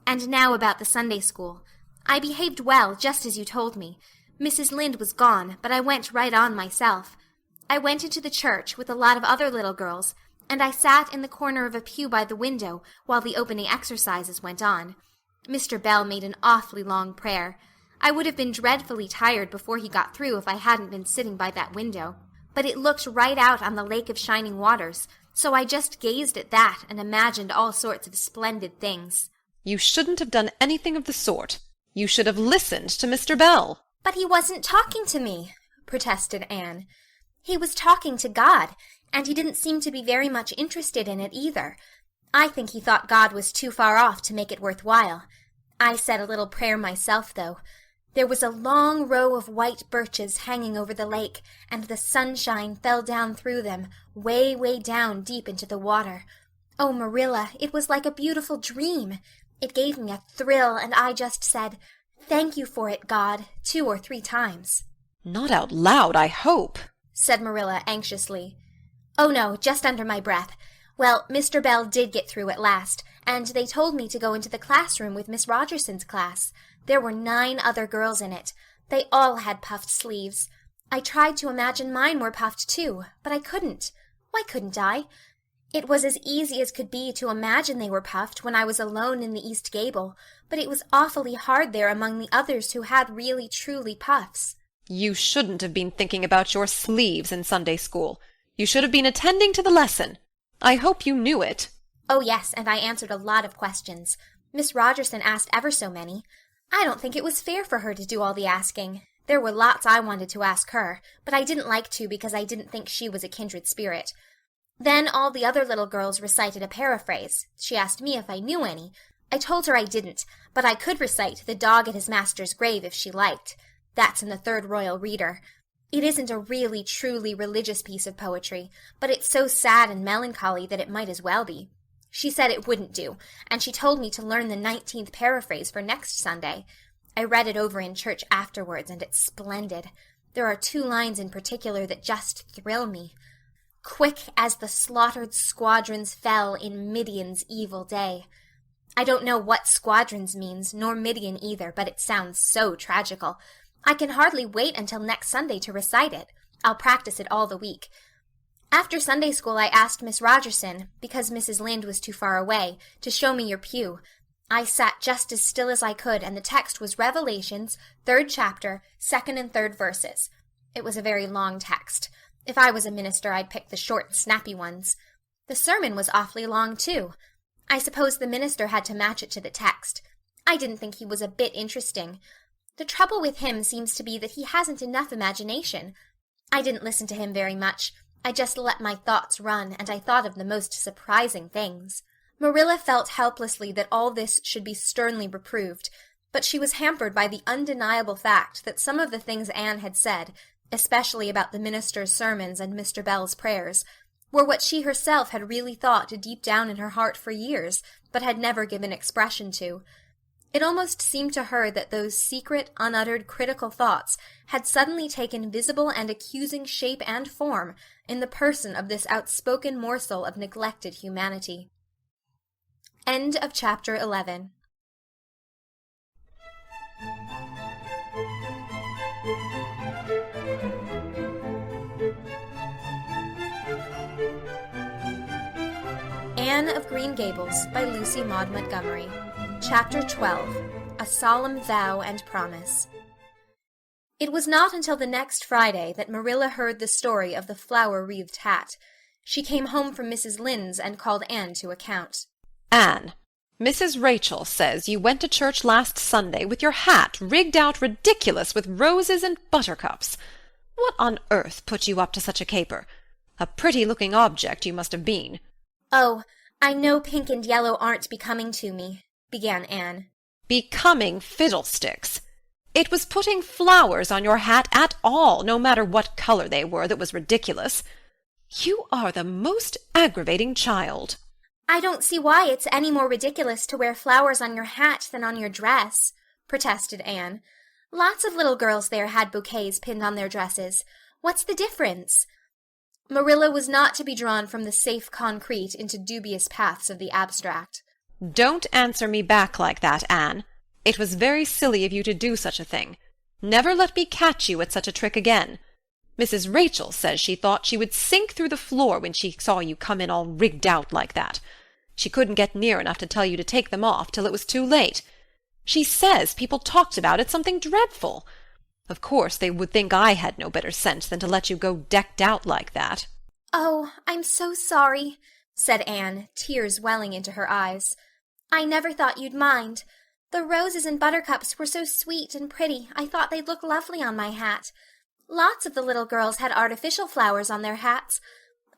"And now about the Sunday school. I behaved well, just as you told me. Mrs. Lynde was gone, but I went right on myself. I went into the church with a lot of other little girls, and I sat in the corner of a pew by the window while the opening exercises went on. Mr. Bell made an awfully long prayer. I would have been dreadfully tired before he got through if I hadn't been sitting by that window, but it looked right out on the lake of shining waters, so I just gazed at that and imagined all sorts of splendid things." "You shouldn't have done anything of the sort. You should have listened to Mr. Bell." "But he wasn't talking to me," protested Anne. "He was talking to God, and he didn't seem to be very much interested in it either. I think he thought God was too far off to make it worth while. I said a little prayer myself, though. There was a long row of white birches hanging over the lake, and the sunshine fell down through them, way, way down deep into the water. Oh, Marilla, it was like a beautiful dream. It gave me a thrill, and I just said, 'Thank you for it, God,' 2 or 3 times. "Not out loud, I hope," said Marilla anxiously. "Oh, no, just under my breath. Well, Mr. Bell did get through at last, and they told me to go into the classroom with Miss Rogerson's class. There were 9 other girls in it. They all had puffed sleeves. I tried to imagine mine were puffed too, but I couldn't. Why couldn't I? It was as easy as could be to imagine they were puffed when I was alone in the east gable, but it was awfully hard there among the others who had really truly puffs." "You shouldn't have been thinking about your sleeves in Sunday school. You should have been attending to the lesson. I hope you knew it." "Oh, yes, and I answered a lot of questions. Miss Rogerson asked ever so many. I don't think it was fair for her to do all the asking. There were lots I wanted to ask her, but I didn't like to because I didn't think she was a kindred spirit. Then all the other little girls recited a paraphrase. She asked me if I knew any. I told her I didn't, but I could recite 'The Dog at His Master's Grave' if she liked. That's in the Third Royal Reader. It isn't a really, truly religious piece of poetry, but it's so sad and melancholy that it might as well be. She said it wouldn't do, and she told me to learn the 19th paraphrase for next Sunday. I read it over in church afterwards, and it's splendid. There are 2 lines in particular that just thrill me. 'Quick as the slaughtered squadrons fell in Midian's evil day.' I don't know what squadrons means, nor Midian either, but it sounds so tragical. I can hardly wait until next Sunday to recite it. I'll practice it all the week. After Sunday school I asked Miss Rogerson, because Mrs. Lynde was too far away, to show me your pew. I sat just as still as I could, and the text was Revelations, 3rd chapter, 2nd and 3rd verses. It was a very long text. If I was a minister, I'd pick the short, snappy ones. The sermon was awfully long, too. I suppose the minister had to match it to the text. I didn't think he was a bit interesting. The trouble with him seems to be that he hasn't enough imagination. I didn't listen to him very much. I just let my thoughts run, and I thought of the most surprising things." Marilla felt helplessly that all this should be sternly reproved, but she was hampered by the undeniable fact that some of the things Anne had said, especially about the minister's sermons and Mr. Bell's prayers, were what she herself had really thought deep down in her heart for years, but had never given expression to. It almost seemed to her that those secret, unuttered, critical thoughts had suddenly taken visible and accusing shape and form in the person of this outspoken morsel of neglected humanity. End of Chapter 11. Anne of Green Gables by Lucy Maud Montgomery. Chapter 12. A Solemn Vow and Promise. It was not until the next Friday that Marilla heard the story of the flower-wreathed hat. She came home from Mrs. Lynde's and called Anne to account. "Anne, Mrs. Rachel says you went to church last Sunday with your hat rigged out ridiculous with roses and buttercups. What on earth put you up to such a caper? A pretty-looking object you must have been." "Oh, I know pink and yellow aren't becoming to me," began Anne. "Becoming fiddlesticks! It was putting flowers on your hat at all, no matter what color they were, that was ridiculous. You are the most aggravating child." I don't see why it's any more ridiculous to wear flowers on your hat than on your dress, protested Anne. Lots of little girls there had bouquets pinned on their dresses. What's the difference? Marilla was not to be drawn from the safe concrete into dubious paths of the abstract. "Don't answer me back like that, Anne. It was very silly of you to do such a thing. Never let me catch you at such a trick again. Mrs. Rachel says she thought she would sink through the floor when she saw you come in all rigged out like that. She couldn't get near enough to tell you to take them off till it was too late. She says people talked about it something dreadful. Of course they would think I had no better sense than to let you go decked out like that." "Oh, I'm so sorry," said Anne, tears welling into her eyes. "I never thought you'd mind. The roses and buttercups were so sweet and pretty, I thought they'd look lovely on my hat. Lots of the little girls had artificial flowers on their hats.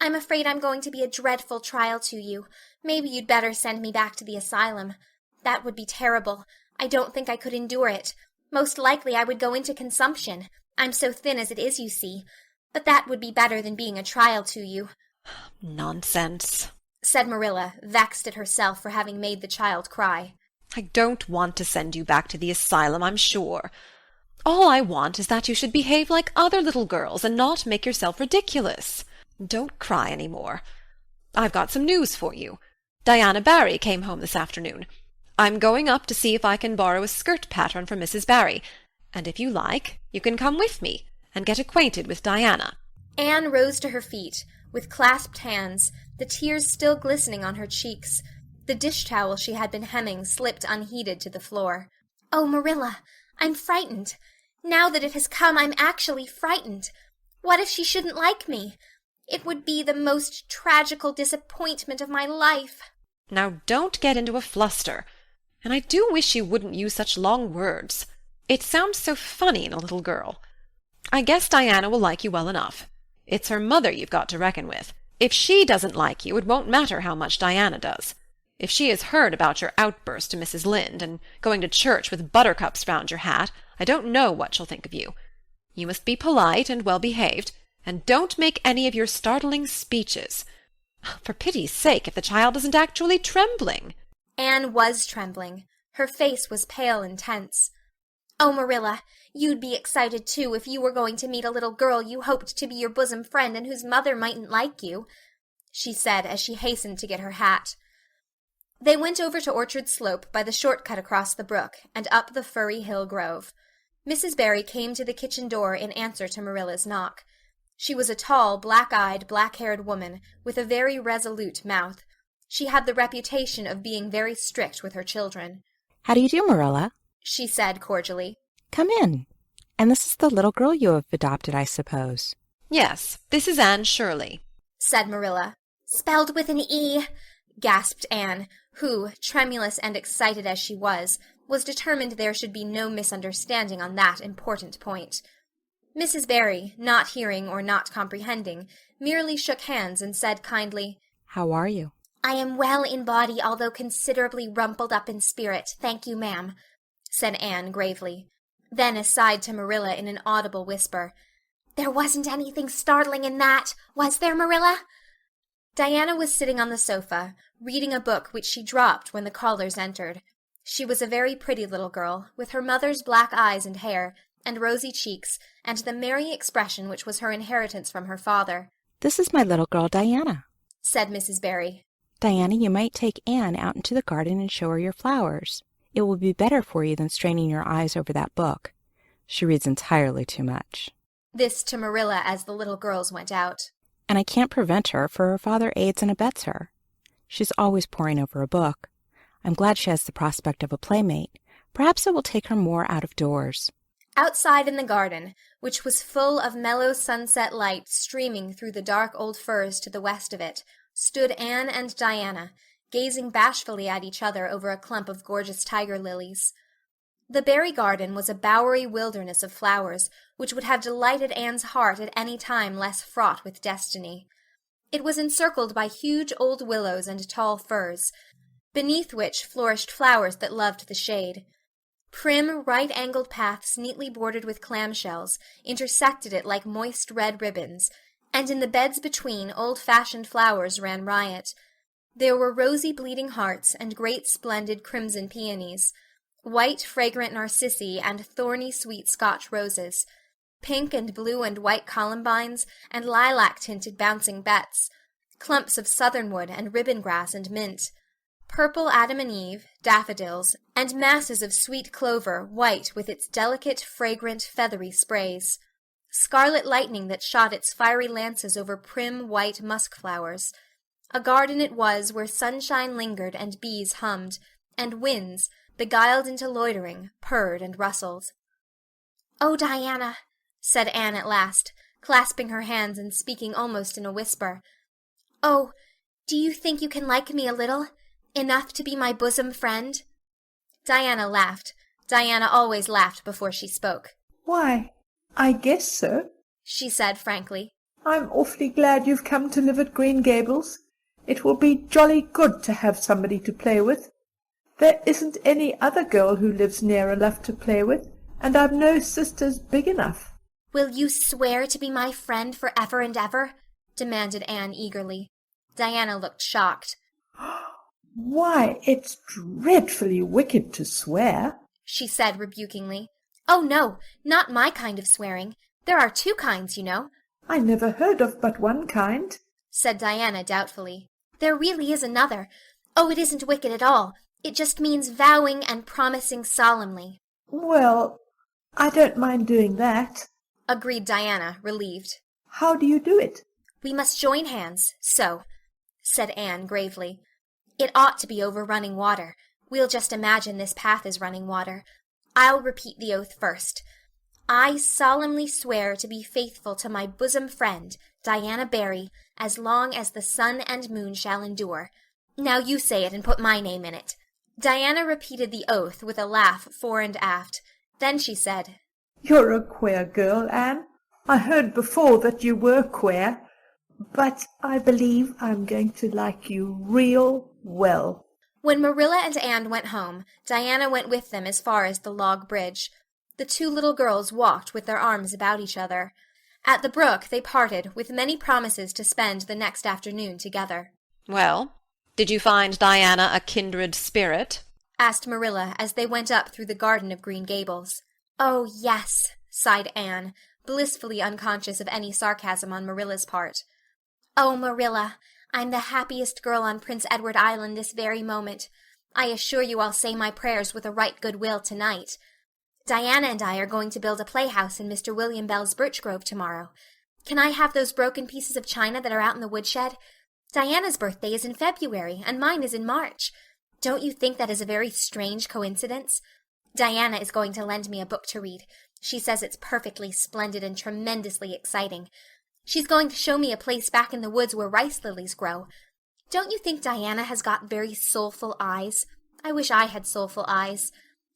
I'm afraid I'm going to be a dreadful trial to you. Maybe you'd better send me back to the asylum. That would be terrible. I don't think I could endure it. Most likely I would go into consumption. I'm so thin as it is, you see. But that would be better than being a trial to you." "Nonsense," said Marilla, vexed at herself for having made the child cry. "I don't want to send you back to the asylum, I'm sure. All I want is that you should behave like other little girls and not make yourself ridiculous. Don't cry any more. I've got some news for you. Diana Barry came home this afternoon. I'm going up to see if I can borrow a skirt pattern from Mrs. Barry, and if you like, you can come with me and get acquainted with Diana." Anne rose to her feet, with clasped hands, the tears still glistening on her cheeks. The dish-towel she had been hemming slipped unheeded to the floor. "Oh, Marilla, I'm frightened. Now that it has come, I'm actually frightened. What if she shouldn't like me? It would be the most tragical disappointment of my life." "Now don't get into a fluster. And I do wish you wouldn't use such long words. It sounds so funny in a little girl. I guess Diana will like you well enough. It's her mother you've got to reckon with. If she doesn't like you, it won't matter how much Diana does. If she has heard about your outburst to Mrs. Lynde and going to church with buttercups round your hat, I don't know what she'll think of you. You must be polite and well-behaved, and don't make any of your startling speeches. For pity's sake, if the child isn't actually trembling." Anne was trembling. Her face was pale and tense. "Oh, Marilla, you'd be excited, too, if you were going to meet a little girl you hoped to be your bosom friend and whose mother mightn't like you," she said as she hastened to get her hat. They went over to Orchard Slope by the short-cut across the brook and up the Furry Hill Grove. Mrs. Barry came to the kitchen door in answer to Marilla's knock. She was a tall, black-eyed, black-haired woman with a very resolute mouth. She had the reputation of being very strict with her children. "How do you do, Marilla?" she said cordially. "Come in. And this is the little girl you have adopted, I suppose." "Yes, this is Anne Shirley," said Marilla. "Spelled with an E," gasped Anne, who, tremulous and excited as she was determined there should be no misunderstanding on that important point. Mrs. Barry, not hearing or not comprehending, merely shook hands and said kindly, "How are you?" "I am well in body, although considerably rumpled up in spirit, thank you, ma'am," said Anne gravely. Then aside to Marilla in an audible whisper, "There wasn't anything startling in that, was there, Marilla?" Diana was sitting on the sofa, reading a book which she dropped when the callers entered. She was a very pretty little girl, with her mother's black eyes and hair, and rosy cheeks, and the merry expression which was her inheritance from her father. "This is my little girl, Diana," said Mrs. Barry. "Diana, you might take Anne out into the garden and show her your flowers. It will be better for you than straining your eyes over that book. She reads entirely too much." This to Marilla as the little girls went out. "And I can't prevent her, for her father aids and abets her. She's always poring over a book. I'm glad she has the prospect of a playmate. Perhaps it will take her more out of doors." Outside in the garden, which was full of mellow sunset light streaming through the dark old firs to the west of it, stood Anne and Diana, gazing bashfully at each other over a clump of gorgeous tiger lilies. The Barry garden was a bowery wilderness of flowers, which would have delighted Anne's heart at any time less fraught with destiny. It was encircled by huge old willows and tall firs, beneath which flourished flowers that loved the shade. Prim, right-angled paths neatly bordered with clamshells intersected it like moist red ribbons, and in the beds between old-fashioned flowers ran riot. There were rosy bleeding hearts and great splendid crimson peonies, white fragrant narcissi and thorny sweet Scotch roses, pink and blue and white columbines and lilac-tinted bouncing bets, clumps of southernwood and ribbon grass and mint, purple Adam and Eve, daffodils, and masses of sweet clover white with its delicate, fragrant, feathery sprays, scarlet lightning that shot its fiery lances over prim white musk flowers. A garden it was where sunshine lingered and bees hummed, and winds, beguiled into loitering, purred and rustled. "Oh, Diana," said Anne at last, clasping her hands and speaking almost in a whisper. "Oh, do you think you can like me a little? Enough to be my bosom friend?" Diana laughed. Diana always laughed before she spoke. "Why, I guess so," she said frankly. "I'm awfully glad you've come to live at Green Gables. It will be jolly good to have somebody to play with. There isn't any other girl who lives near enough to play with, and I've no sisters big enough." "Will you swear to be my friend for ever and ever?" demanded Anne eagerly. Diana looked shocked. "Why, it's dreadfully wicked to swear," she said rebukingly. "Oh, no, not my kind of swearing. There are two kinds, you know." "I never heard of but one kind," said Diana doubtfully. "There really is another. Oh, it isn't wicked at all. It just means vowing and promising solemnly." "Well, I don't mind doing that," agreed Diana, relieved. "How do you do it?" "We must join hands, so," said Anne gravely. "It ought to be over running water. We'll just imagine this path is running water. I'll repeat the oath first. I solemnly swear to be faithful to my bosom friend, Diana Barry, as long as the sun and moon shall endure. Now you say it and put my name in it." Diana repeated the oath with a laugh fore and aft. Then she said, "You're a queer girl, Anne. I heard before that you were queer, but I believe I'm going to like you real well." When Marilla and Anne went home, Diana went with them as far as the log bridge. The two little girls walked with their arms about each other. At the brook they parted, with many promises to spend the next afternoon together. "Well, did you find Diana a kindred spirit?" asked Marilla as they went up through the garden of Green Gables. "Oh, yes," sighed Anne, blissfully unconscious of any sarcasm on Marilla's part. "Oh, Marilla, I'm the happiest girl on Prince Edward Island this very moment. I assure you I'll say my prayers with a right good will tonight. Diana and I are going to build a playhouse in Mr. William Bell's birch grove tomorrow. Can I have those broken pieces of china that are out in the woodshed? Diana's birthday is in February, and mine is in March. Don't you think that is a very strange coincidence? Diana is going to lend me a book to read. She says it's perfectly splendid and tremendously exciting. She's going to show me a place back in the woods where rice lilies grow. Don't you think Diana has got very soulful eyes? I wish I had soulful eyes.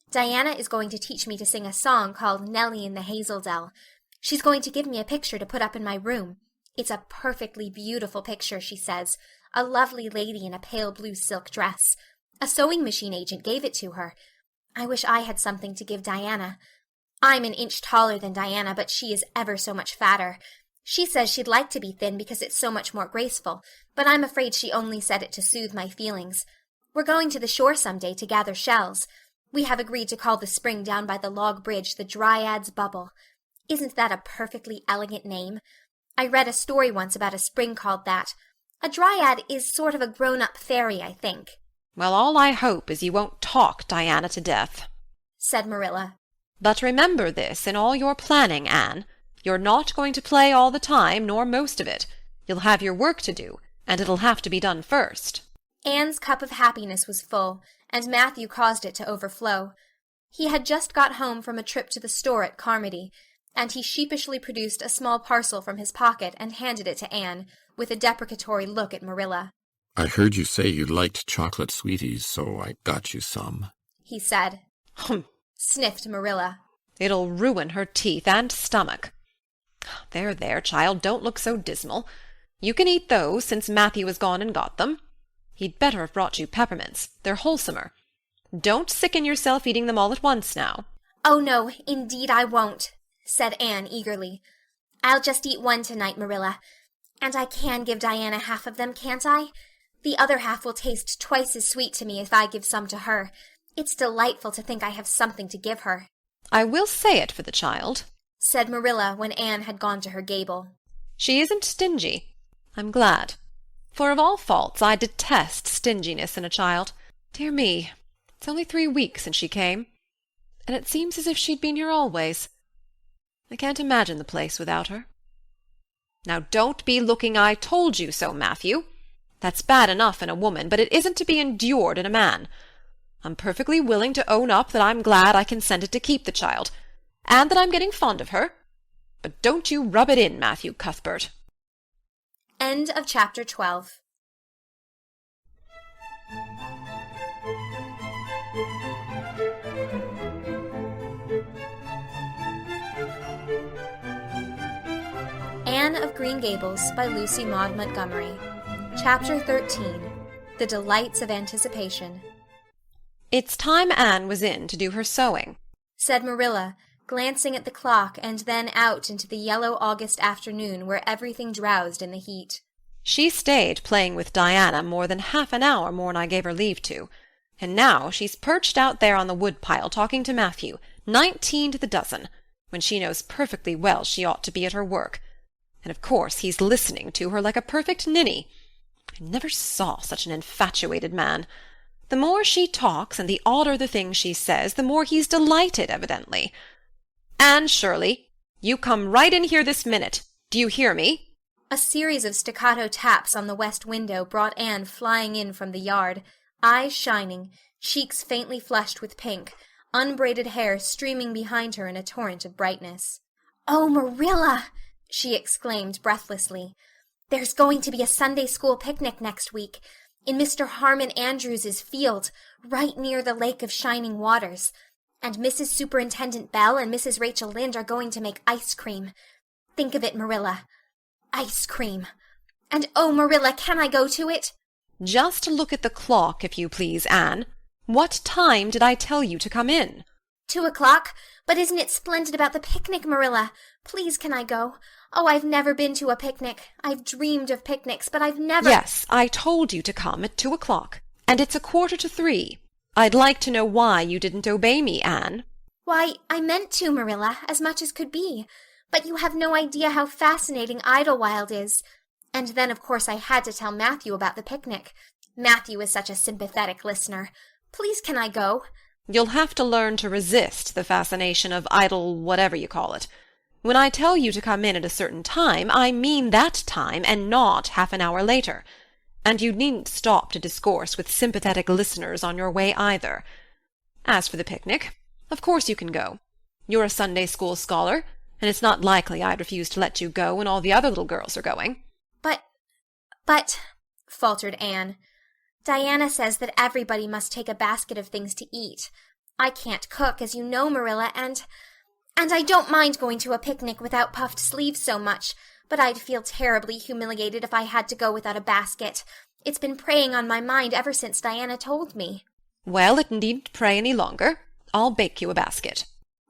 Diana is going to teach me to sing a song called Nellie in the Hazel Dell. She's going to give me a picture to put up in my room. It's a perfectly beautiful picture, she says. A lovely lady in a pale blue silk dress. A sewing machine agent gave it to her. I wish I had something to give Diana. I'm an inch taller than Diana, but she is ever so much fatter. She says she'd like to be thin because it's so much more graceful, but I'm afraid she only said it to soothe my feelings. We're going to the shore some day to gather shells. We have agreed to call the spring down by the log bridge the Dryad's Bubble. Isn't that a perfectly elegant name? I read a story once about a spring called that. A dryad is sort of a grown-up fairy, I think. "Well, all I hope is you won't talk Diana to death," said Marilla. "But remember this in all your planning, Anne. You're not going to play all the time, nor most of it. You'll have your work to do, and it'll have to be done first." Anne's cup of happiness was full, and Matthew caused it to overflow. He had just got home from a trip to the store at Carmody, and he sheepishly produced a small parcel from his pocket and handed it to Anne, with a deprecatory look at Marilla. "I heard you say you liked chocolate sweeties, so I got you some," he said. "Humph," sniffed Marilla. "It'll ruin her teeth and stomach. There, there, child, don't look so dismal. You can eat those, since Matthew has gone and got them. He'd better have brought you peppermints. They're wholesomer. Don't sicken yourself eating them all at once now. Oh, no, indeed I won't, said Anne eagerly. I'll just eat one tonight, Marilla. And I can give Diana half of them, can't I? The other half will taste twice as sweet to me if I give some to her. It's delightful to think I have something to give her. I will say it for the child, said Marilla when Anne had gone to her gable. She isn't stingy. I'm glad. For of all faults, I detest stinginess in a child. Dear me, it's only 3 weeks since she came, and it seems as if she'd been here always. I can't imagine the place without her. Now don't be looking I told you so, Matthew. That's bad enough in a woman, but it isn't to be endured in a man. I'm perfectly willing to own up that I'm glad I consented to keep the child, and that I'm getting fond of her. But don't you rub it in, Matthew Cuthbert. End of chapter 12. Anne of Green Gables by Lucy Maud Montgomery. Chapter 13. The Delights of Anticipation. It's time Anne was in to do her sewing, said Marilla, glancing at the clock and then out into the yellow August afternoon where everything drowsed in the heat. She stayed playing with Diana more than half an hour more'n I gave her leave to, and now she's perched out there on the wood-pile talking to Matthew, 19 to the dozen, when she knows perfectly well she ought to be at her work. And of course he's listening to her like a perfect ninny. I never saw such an infatuated man. The more she talks, and the odder the things she says, the more he's delighted, evidently. Anne Shirley, you come right in here this minute. Do you hear me? A series of staccato taps on the west window brought Anne flying in from the yard, eyes shining, cheeks faintly flushed with pink, unbraided hair streaming behind her in a torrent of brightness. "Oh, Marilla!" she exclaimed breathlessly. "There's going to be a Sunday school picnic next week, in Mr. Harmon Andrews's field, right near the Lake of Shining Waters. And Mrs. Superintendent Bell and Mrs. Rachel Lynde are going to make ice cream. Think of it, Marilla. Ice cream. And oh, Marilla, can I go to it?" Just look at the clock, if you please, Anne. What time did I tell you to come in? 2:00. But isn't it splendid about the picnic, Marilla? Please, can I go? Oh, I've never been to a picnic. I've dreamed of picnics, but I've never— Yes, I told you to come at 2:00, and it's 2:45. I'd like to know why you didn't obey me, Anne. Why, I meant to, Marilla, as much as could be. But you have no idea how fascinating Idlewild is. And then, of course, I had to tell Matthew about the picnic. Matthew is such a sympathetic listener. Please, can I go? You'll have to learn to resist the fascination of idle whatever you call it. When I tell you to come in at a certain time, I mean that time, and not half an hour later. And you needn't stop to discourse with sympathetic listeners on your way either. As for the picnic, of course you can go. You're a Sunday school scholar, and it's not likely I'd refuse to let you go when all the other little girls are going. But, faltered Anne, Diana says that everybody must take a basket of things to eat. I can't cook, as you know, Marilla, and I don't mind going to a picnic without puffed sleeves so much, but I'd feel terribly humiliated if I had to go without a basket. It's been preying on my mind ever since Diana told me. Well, it needn't prey any longer. I'll bake you a basket.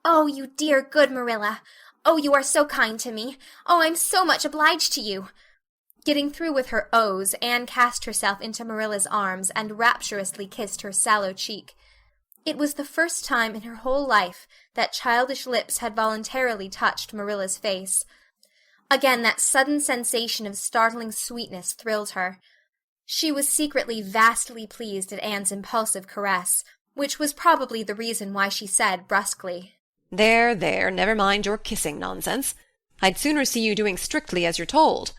Oh, you dear good Marilla. Oh, you are so kind to me. Oh, I'm so much obliged to you. Getting through with her ohs, Anne cast herself into Marilla's arms and rapturously kissed her sallow cheek. It was the first time in her whole life that childish lips had voluntarily touched Marilla's face. Again that sudden sensation of startling sweetness thrilled her. She was secretly vastly pleased at Anne's impulsive caress, which was probably the reason why she said brusquely, There, never mind your kissing nonsense. I'd sooner see you doing strictly as you're told.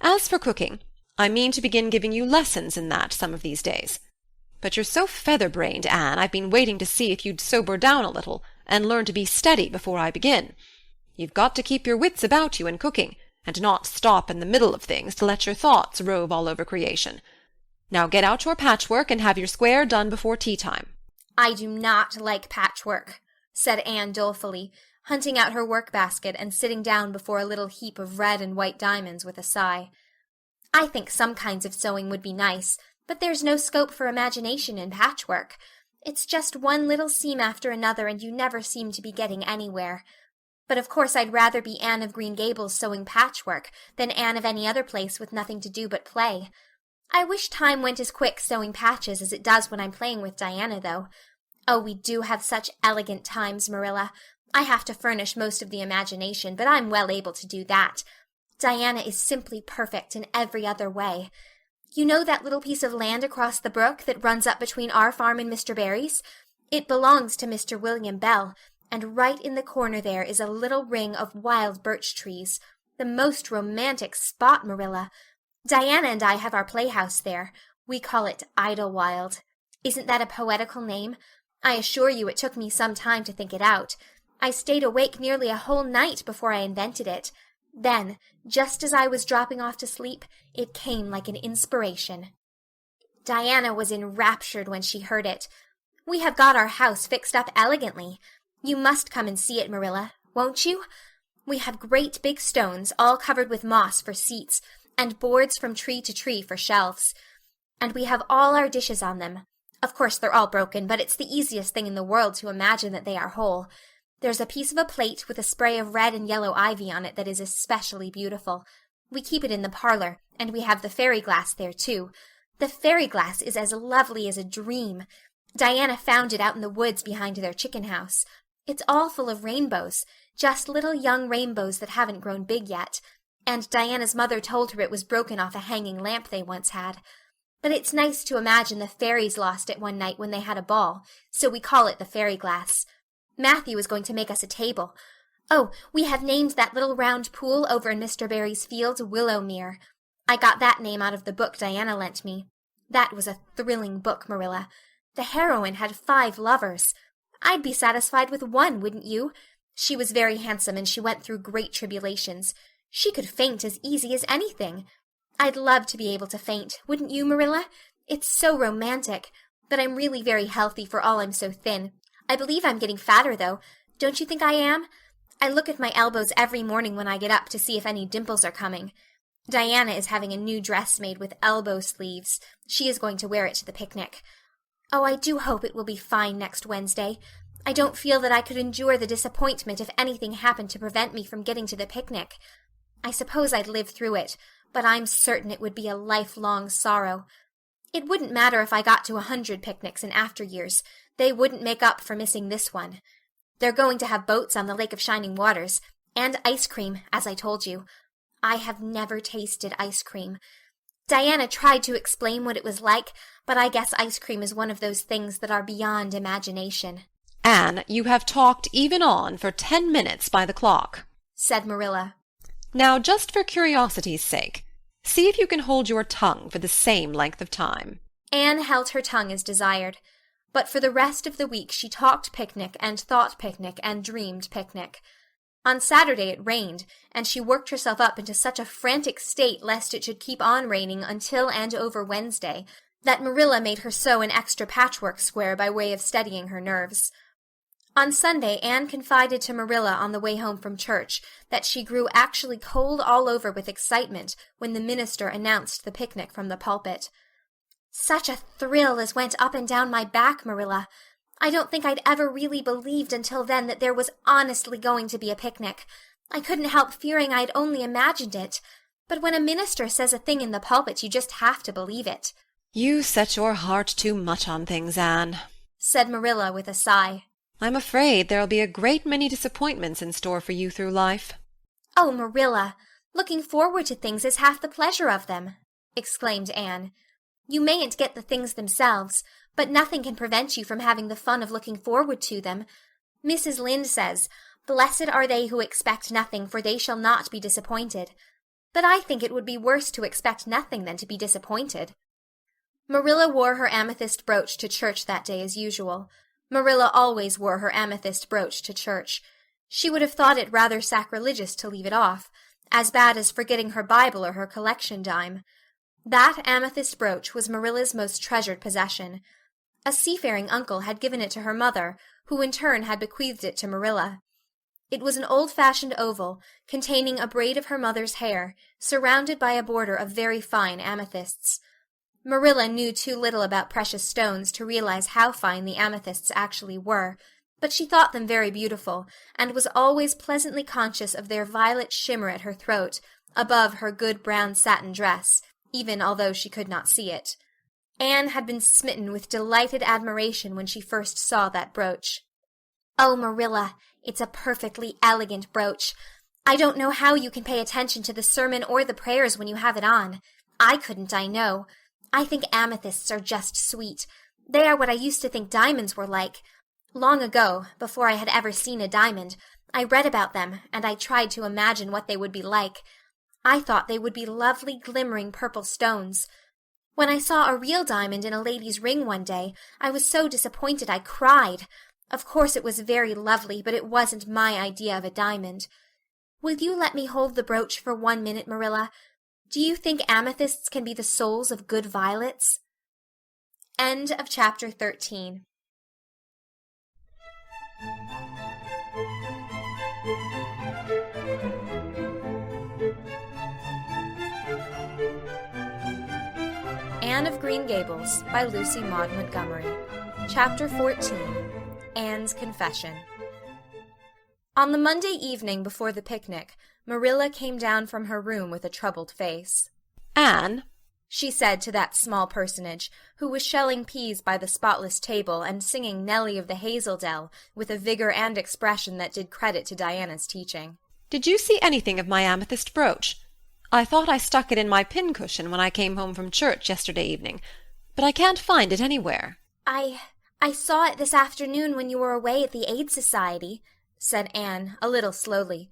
As for cooking, I mean to begin giving you lessons in that some of these days. But you're so feather-brained, Anne, I've been waiting to see if you'd sober down a little and learn to be steady before I begin. You've got to keep your wits about you in cooking, and not stop in the middle of things to let your thoughts rove all over creation. Now get out your patchwork and have your square done before tea-time. I do not like patchwork, said Anne dolefully, hunting out her work-basket and sitting down before a little heap of red and white diamonds with a sigh. I think some kinds of sewing would be nice, but there's no scope for imagination in patchwork. It's just one little seam after another, and you never seem to be getting anywhere. But of course I'd rather be Anne of Green Gables sewing patchwork than Anne of any other place with nothing to do but play. I wish time went as quick sewing patches as it does when I'm playing with Diana, though. Oh, we do have such elegant times, Marilla. I have to furnish most of the imagination, but I'm well able to do that. Diana is simply perfect in every other way. You know that little piece of land across the brook that runs up between our farm and Mr. Barry's? It belongs to Mr. William Bell, and right in the corner there is a little ring of wild birch trees. The most romantic spot, Marilla. Diana and I have our playhouse there. We call it Idlewild. Isn't that a poetical name? I assure you it took me some time to think it out. I stayed awake nearly a whole night before I invented it. Then, just as I was dropping off to sleep, it came like an inspiration. Diana was enraptured when she heard it. We have got our house fixed up elegantly. You must come and see it, Marilla, won't you? We have great big stones, all covered with moss for seats, and boards from tree to tree for shelves. And we have all our dishes on them. Of course they're all broken, but it's the easiest thing in the world to imagine that they are whole. There's a piece of a plate with a spray of red and yellow ivy on it that is especially beautiful. We keep it in the parlor, and we have the fairy glass there, too. The fairy glass is as lovely as a dream. Diana found it out in the woods behind their chicken house. It's all full of rainbows, just little young rainbows that haven't grown big yet. And Diana's mother told her it was broken off a hanging lamp they once had. But it's nice to imagine the fairies lost it one night when they had a ball, so we call it the fairy glass. Matthew is going to make us a table. Oh, we have named that little round pool over in Mr. Barry's field Willowmere. I got that name out of the book Diana lent me. That was a thrilling book, Marilla. The heroine had 5 lovers. I'd be satisfied with one, wouldn't you? She was very handsome and she went through great tribulations. She could faint as easy as anything. I'd love to be able to faint, wouldn't you, Marilla? It's so romantic. But I'm really very healthy for all I'm so thin. I believe I'm getting fatter, though. Don't you think I am? I look at my elbows every morning when I get up to see if any dimples are coming. Diana is having a new dress made with elbow sleeves. She is going to wear it to the picnic. Oh, I do hope it will be fine next Wednesday. I don't feel that I could endure the disappointment if anything happened to prevent me from getting to the picnic. I suppose I'd live through it, but I'm certain it would be a lifelong sorrow. It wouldn't matter if I got to 100 picnics in after years. They wouldn't make up for missing this one. They're going to have boats on the Lake of Shining Waters, and ice cream, as I told you. I have never tasted ice cream. Diana tried to explain what it was like, but I guess ice cream is one of those things that are beyond imagination. Anne, you have talked even on for 10 minutes by the clock, said Marilla. Now, just for curiosity's sake, see if you can hold your tongue for the same length of time. Anne held her tongue as desired, but for the rest of the week she talked picnic and thought picnic and dreamed picnic. On Saturday it rained, and she worked herself up into such a frantic state lest it should keep on raining until and over Wednesday, that Marilla made her sew an extra patchwork square by way of steadying her nerves. On Sunday Anne confided to Marilla on the way home from church that she grew actually cold all over with excitement when the minister announced the picnic from the pulpit. Such a thrill as went up and down my back, Marilla. I don't think I'd ever really believed until then that there was honestly going to be a picnic. I couldn't help fearing I'd only imagined it. But when a minister says a thing in the pulpit, you just have to believe it. You set your heart too much on things, Anne, said Marilla with a sigh. I'm afraid there'll be a great many disappointments in store for you through life. Oh, Marilla, looking forward to things is half the pleasure of them, exclaimed Anne. You mayn't get the things themselves, but nothing can prevent you from having the fun of looking forward to them. Mrs. Lynde says, "Blessed are they who expect nothing, for they shall not be disappointed." But I think it would be worse to expect nothing than to be disappointed. Marilla wore her amethyst brooch to church that day as usual. Marilla always wore her amethyst brooch to church. She would have thought it rather sacrilegious to leave it off, as bad as forgetting her Bible or her collection dime. That amethyst brooch was Marilla's most treasured possession. A seafaring uncle had given it to her mother, who in turn had bequeathed it to Marilla. It was an old-fashioned oval, containing a braid of her mother's hair, surrounded by a border of very fine amethysts. Marilla knew too little about precious stones to realize how fine the amethysts actually were, but she thought them very beautiful, and was always pleasantly conscious of their violet shimmer at her throat, above her good brown satin dress, even although she could not see it. Anne had been smitten with delighted admiration when she first saw that brooch. "Oh, Marilla, it's a perfectly elegant brooch. I don't know how you can pay attention to the sermon or the prayers when you have it on. I couldn't, I know. I think amethysts are just sweet. They are what I used to think diamonds were like. Long ago, before I had ever seen a diamond, I read about them, and I tried to imagine what they would be like. I thought they would be lovely, glimmering purple stones. When I saw a real diamond in a lady's ring one day, I was so disappointed I cried. Of course it was very lovely, but it wasn't my idea of a diamond. Will you let me hold the brooch for 1 minute, Marilla? Do you think amethysts can be the souls of good violets?" End of chapter 13. Anne of Green Gables by Lucy Maud Montgomery. Chapter 14. Anne's Confession. On the Monday evening before the picnic, Marilla came down from her room with a troubled face. "Anne," she said to that small personage, who was shelling peas by the spotless table and singing Nellie of the Hazel Dell with a vigor and expression that did credit to Diana's teaching. "did you see anything of my amethyst brooch? I thought I stuck it in my pincushion when I came home from church yesterday evening, but I can't find it anywhere." I saw it this afternoon when you were away at the Aid Society," said Anne, a little slowly.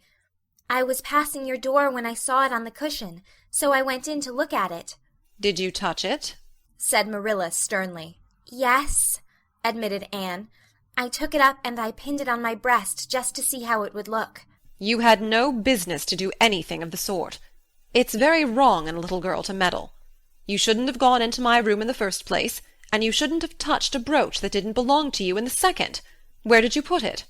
"I was passing your door when I saw it on the cushion, so I went in to look at it." "Did you touch it?" said Marilla sternly. "Yes," admitted Anne. "I took it up and I pinned it on my breast just to see how it would look." "You had no business to do anything of the sort. It's very wrong in a little girl to meddle. You shouldn't have gone into my room in the first place, and you shouldn't have touched a brooch that didn't belong to you in the second. Where did you put it?"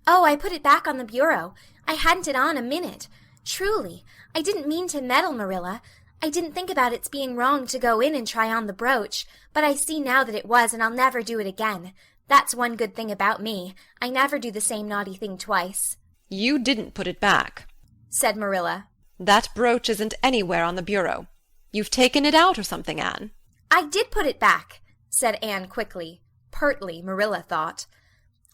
"Oh, I put it back on the bureau. I hadn't it on a minute. Truly, I didn't mean to meddle, Marilla. I didn't think about its being wrong to go in and try on the brooch, but I see now that it was, and I'll never do it again. That's one good thing about me. I never do the same naughty thing twice." "You didn't put it back," said Marilla. "That brooch isn't anywhere on the bureau. You've taken it out or something, Anne." "I did put it back," said Anne quickly. Pertly, Marilla thought.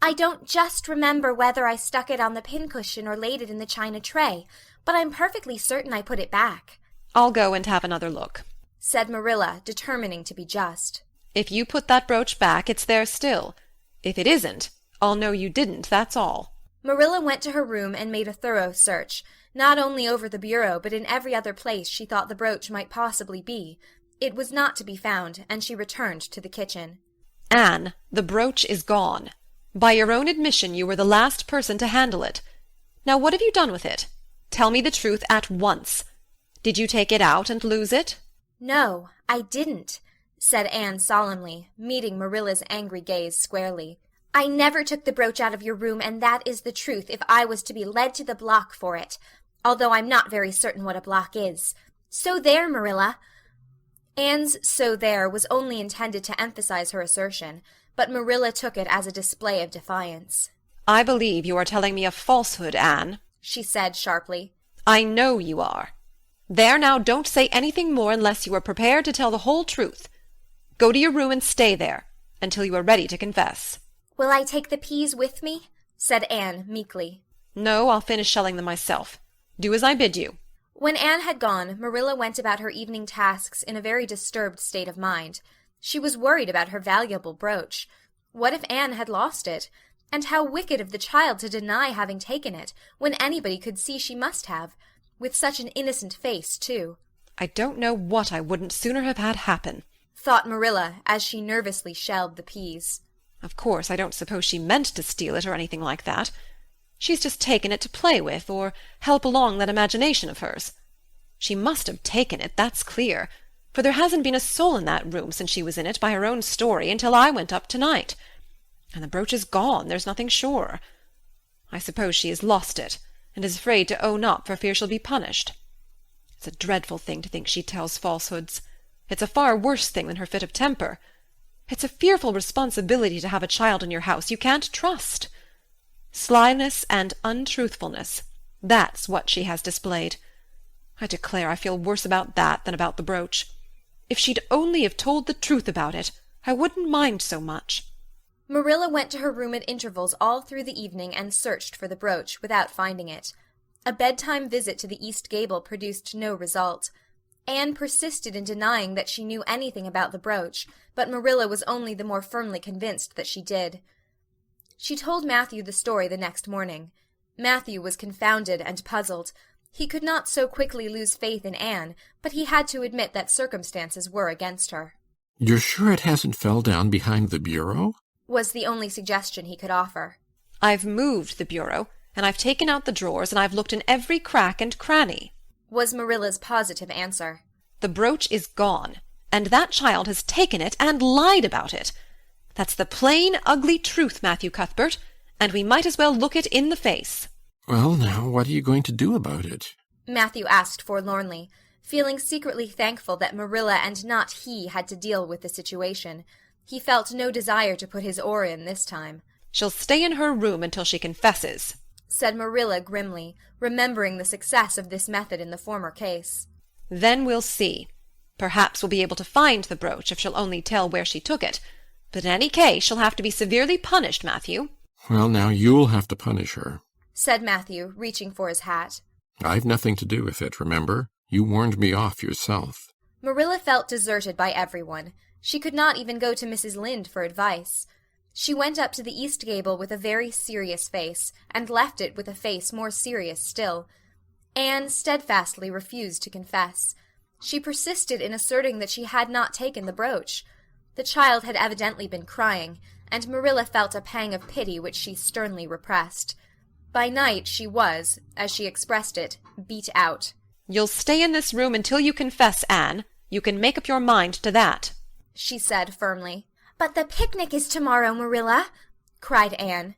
"I don't just remember whether I stuck it on the pincushion or laid it in the china tray, but I'm perfectly certain I put it back." "I'll go and have another look," said Marilla, determining to be just. "If you put that brooch back, it's there still. If it isn't, I'll know you didn't, that's all." Marilla went to her room and made a thorough search, not only over the bureau but in every other place she thought the brooch might possibly be. It was not to be found, and she returned to the kitchen. "Anne, the brooch is gone. By your own admission, you were the last person to handle it. Now what have you done with it? Tell me the truth at once. Did you take it out and lose it?" "No, I didn't," said Anne solemnly, meeting Marilla's angry gaze squarely. "I never took the brooch out of your room, and that is the truth if I was to be led to the block for it, although I'm not very certain what a block is. So there, Marilla." Anne's "so there" was only intended to emphasize her assertion, but Marilla took it as a display of defiance. "I believe you are telling me a falsehood, Anne," she said sharply. "I know you are. There now, don't say anything more unless you are prepared to tell the whole truth. Go to your room and stay there until you are ready to confess." "Will I take the peas with me?" said Anne meekly. "No, I'll finish shelling them myself. Do as I bid you." When Anne had gone, Marilla went about her evening tasks in a very disturbed state of mind. She was worried about her valuable brooch. What if Anne had lost it? And how wicked of the child to deny having taken it, when anybody could see she must have. With such an innocent face, too. "I don't know what I wouldn't sooner have had happen," thought Marilla, as she nervously shelled the peas. "Of course, I don't suppose she meant to steal it or anything like that. She's just taken it to play with, or help along that imagination of hers. She must have taken it, that's clear, for there hasn't been a soul in that room since she was in it, by her own story, until I went up tonight. And the brooch is gone, there's nothing sure. I suppose she has lost it, and is afraid to own up for fear she'll be punished. It's a dreadful thing to think she tells falsehoods. It's a far worse thing than her fit of temper. It's a fearful responsibility to have a child in your house you can't trust. Slyness and untruthfulness, that's what she has displayed. I declare I feel worse about that than about the brooch. If she'd only have told the truth about it, I wouldn't mind so much. Marilla went to her room at intervals all through the evening and searched for the brooch, without finding it. A bedtime visit to the east gable produced no result. Anne persisted in denying that she knew anything about the brooch, but Marilla was only the more firmly convinced that she did. She told Matthew the story the next morning. Matthew was confounded and puzzled. He could not so quickly lose faith in Anne, but he had to admit that circumstances were against her. "You're sure it hasn't fell down behind the bureau?" was the only suggestion he could offer. I've moved the bureau, and I've taken out the drawers, and I've looked in every crack and cranny, was Marilla's positive answer. The brooch is gone, and that child has taken it and lied about it. That's the plain, ugly truth, Matthew Cuthbert, and we might as well look it in the face. "Well, now, what are you going to do about it?" Matthew asked forlornly, feeling secretly thankful that Marilla and not he had to deal with the situation. He felt no desire to put his oar in this time. She'll stay in her room until she confesses, said Marilla grimly, remembering the success of this method in the former case. Then we'll see. Perhaps we'll be able to find the brooch if she'll only tell where she took it. But in any case, she'll have to be severely punished, Matthew. "Well, now, you'll have to punish her," said Matthew, reaching for his hat. "I've nothing to do with it, remember? You warned me off yourself." Marilla felt deserted by everyone. She could not even go to Mrs. Lynde for advice. She went up to the east gable with a very serious face, and left it with a face more serious still. Anne steadfastly refused to confess. She persisted in asserting that she had not taken the brooch. The child had evidently been crying, and Marilla felt a pang of pity which she sternly repressed. By night she was, as she expressed it, beat out. "You'll stay in this room until you confess, Anne. You can make up your mind to that," she said firmly. "But the picnic is tomorrow, Marilla," cried Anne.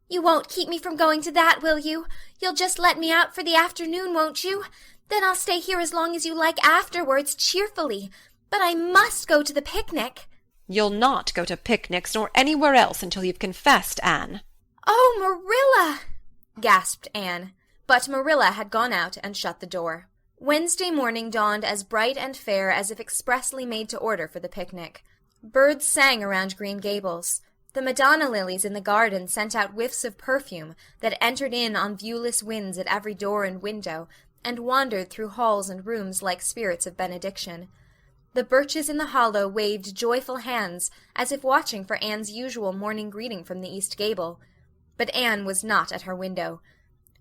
"You won't keep me from going to that, will you? You'll just let me out for the afternoon, won't you? Then I'll stay here as long as you like afterwards, cheerfully. But I must go to the picnic." "You'll not go to picnics nor anywhere else until you've confessed, Anne." "Oh, Marilla!" gasped Anne. But Marilla had gone out and shut the door. Wednesday morning dawned as bright and fair as if expressly made to order for the picnic. Birds sang around Green Gables. The Madonna lilies in the garden sent out whiffs of perfume that entered in on viewless winds at every door and window, and wandered through halls and rooms like spirits of benediction. The birches in the hollow waved joyful hands, as if watching for Anne's usual morning greeting from the east gable. But Anne was not at her window.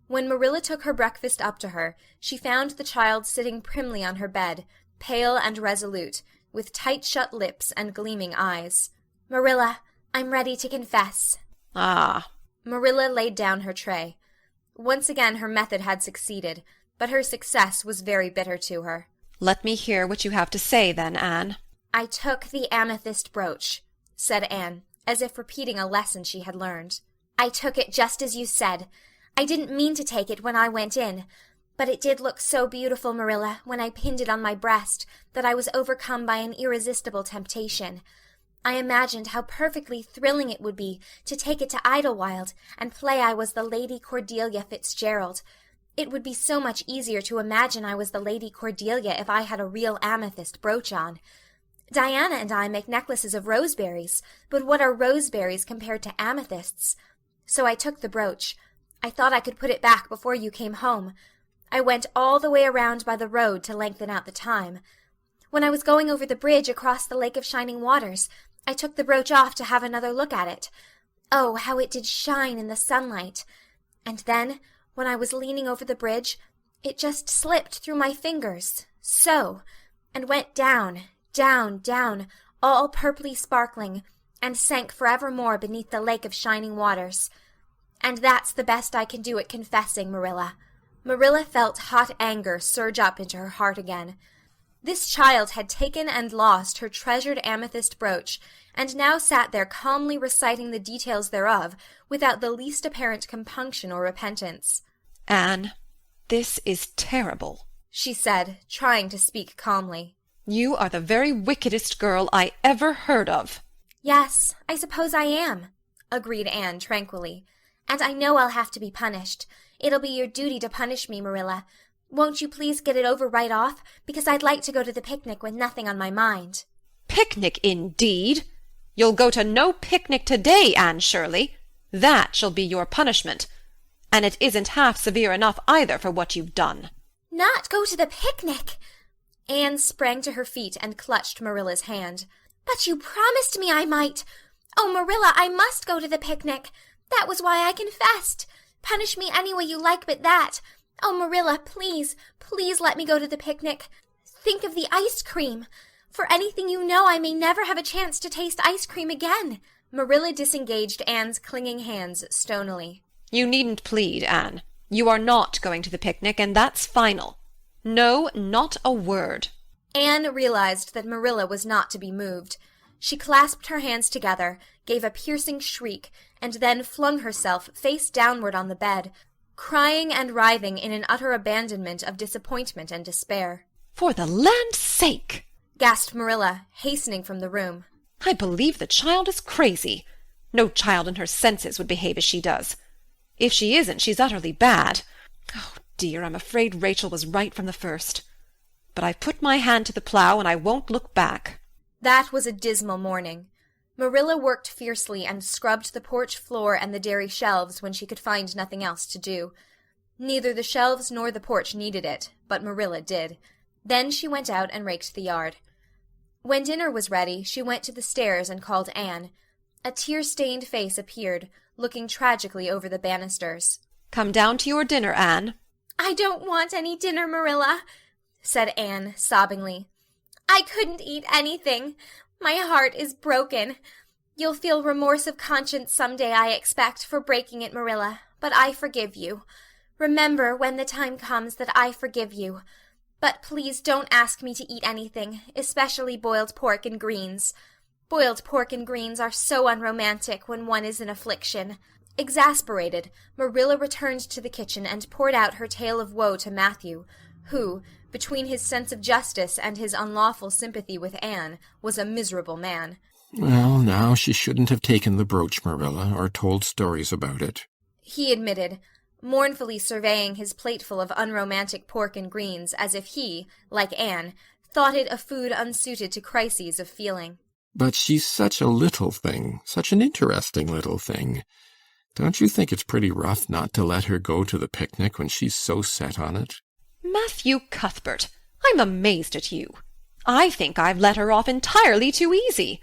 When Marilla took her breakfast up to her, she found the child sitting primly on her bed, pale and resolute, with tight-shut lips and gleaming eyes. "Marilla, I'm ready to confess." "Ah." Marilla laid down her tray. Once again her method had succeeded, but her success was very bitter to her. "Let me hear what you have to say, then, Anne." "I took the amethyst brooch," said Anne, as if repeating a lesson she had learned. "I took it just as you said. I didn't mean to take it when I went in, but it did look so beautiful, Marilla, when I pinned it on my breast, that I was overcome by an irresistible temptation. I imagined how perfectly thrilling it would be to take it to Idlewild and play I was the Lady Cordelia Fitzgerald. It would be so much easier to imagine I was the Lady Cordelia if I had a real amethyst brooch on. Diana and I make necklaces of roseberries, but what are roseberries compared to amethysts? So I took the brooch. I thought I could put it back before you came home. I went all the way around by the road to lengthen out the time. When I was going over the bridge across the Lake of Shining Waters, I took the brooch off to have another look at it. Oh, how it did shine in the sunlight! And then, when I was leaning over the bridge, it just slipped through my fingers, so, and went down, down, down, all purply sparkling, and sank forevermore beneath the Lake of Shining Waters. And that's the best I can do at confessing, Marilla." Marilla felt hot anger surge up into her heart again. This child had taken and lost her treasured amethyst brooch, and now sat there calmly reciting the details thereof, without the least apparent compunction or repentance. "Anne, this is terrible," she said, trying to speak calmly. You are the very wickedest girl I ever heard of. Yes, I suppose I am, agreed Anne tranquilly. And I know I'll have to be punished. It'll be your duty to punish me, Marilla. Won't you please get it over right off? Because I'd like to go to the picnic with nothing on my mind. Picnic, indeed! You'll go to no picnic today, Anne Shirley. That shall be your punishment. And it isn't half severe enough either for what you've done. Not go to the picnic! Anne sprang to her feet and clutched Marilla's hand. But you promised me I might. Oh, Marilla, I must go to the picnic. That was why I confessed. Punish me any way you like but that. Oh, Marilla, please, please let me go to the picnic. Think of the ice cream. For anything you know, I may never have a chance to taste ice cream again. Marilla disengaged Anne's clinging hands stonily. You needn't plead, Anne. You are not going to the picnic, and that's final. No, not a word. Anne realized that Marilla was not to be moved. She clasped her hands together, gave a piercing shriek, and then flung herself face downward on the bed, crying and writhing in an utter abandonment of disappointment and despair. For the land's sake! Gasped Marilla, hastening from the room. I believe the child is crazy. No child in her senses would behave as she does. If she isn't, she's utterly bad. Oh, dear, I'm afraid Rachel was right from the first. But I've put my hand to the plough, and I won't look back. That was a dismal morning. Marilla worked fiercely and scrubbed the porch floor and the dairy shelves when she could find nothing else to do. Neither the shelves nor the porch needed it, but Marilla did. Then she went out and raked the yard. When dinner was ready, she went to the stairs and called Anne. A tear-stained face appeared, looking tragically over the banisters. Come down to your dinner, Anne. I don't want any dinner, Marilla, said Anne sobbingly. I couldn't eat anything. My heart is broken. You'll feel remorse of conscience some day, I expect, for breaking it, Marilla, but I forgive you. Remember, when the time comes, that I forgive you. But please don't ask me to eat anything, especially boiled pork and greens. Boiled pork and greens are so unromantic when one is in affliction. Exasperated, Marilla returned to the kitchen and poured out her tale of woe to Matthew, who, between his sense of justice and his unlawful sympathy with Anne, was a miserable man. Well, now she shouldn't have taken the brooch, Marilla, or told stories about it, he admitted, mournfully surveying his plateful of unromantic pork and greens as if he, like Anne, thought it a food unsuited to crises of feeling. But she's such a little thing, such an interesting little thing. Don't you think it's pretty rough not to let her go to the picnic when she's so set on it? Matthew Cuthbert, I'm amazed at you. I think I've let her off entirely too easy.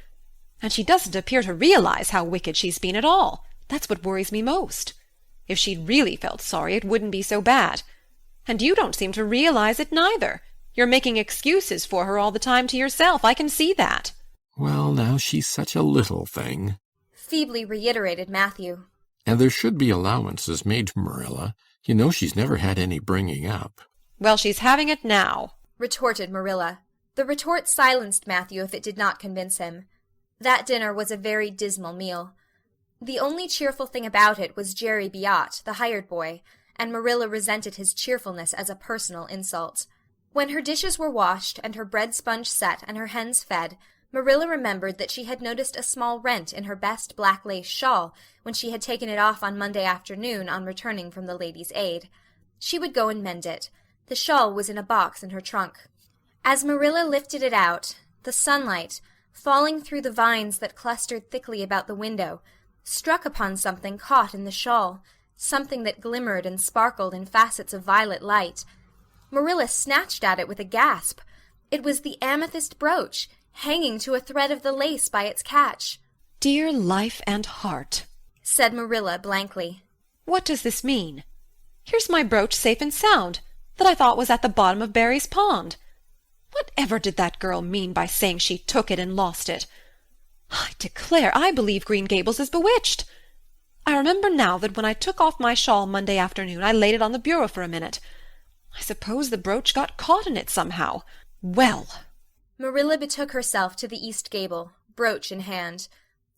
And she doesn't appear to realize how wicked she's been at all. That's what worries me most. If she'd really felt sorry, it wouldn't be so bad. And you don't seem to realize it neither. You're making excuses for her all the time to yourself. I can see that. Well, now she's such a little thing, feebly reiterated Matthew. And there should be allowances made to Marilla. You know she's never had any bringing up. Well, she's having it now, retorted Marilla. The retort silenced Matthew if it did not convince him. That dinner was a very dismal meal. The only cheerful thing about it was Jerry Biot, the hired boy, and Marilla resented his cheerfulness as a personal insult. When her dishes were washed and her bread sponge set and her hens fed, Marilla remembered that she had noticed a small rent in her best black lace shawl when she had taken it off on Monday afternoon on returning from the Ladies' Aid. She would go and mend it. The shawl was in a box in her trunk. As Marilla lifted it out, the sunlight, falling through the vines that clustered thickly about the window, struck upon something caught in the shawl, something that glimmered and sparkled in facets of violet light. Marilla snatched at it with a gasp. It was the amethyst brooch, hanging to a thread of the lace by its catch. Dear life and heart, said Marilla blankly. What does this mean? Here's my brooch safe and sound, that I thought was at the bottom of Barry's pond. Whatever did that girl mean by saying she took it and lost it? I declare I believe Green Gables is bewitched. I remember now that when I took off my shawl Monday afternoon, I laid it on the bureau for a minute. I suppose the brooch got caught in it somehow. Well! Marilla betook herself to the east gable, brooch in hand.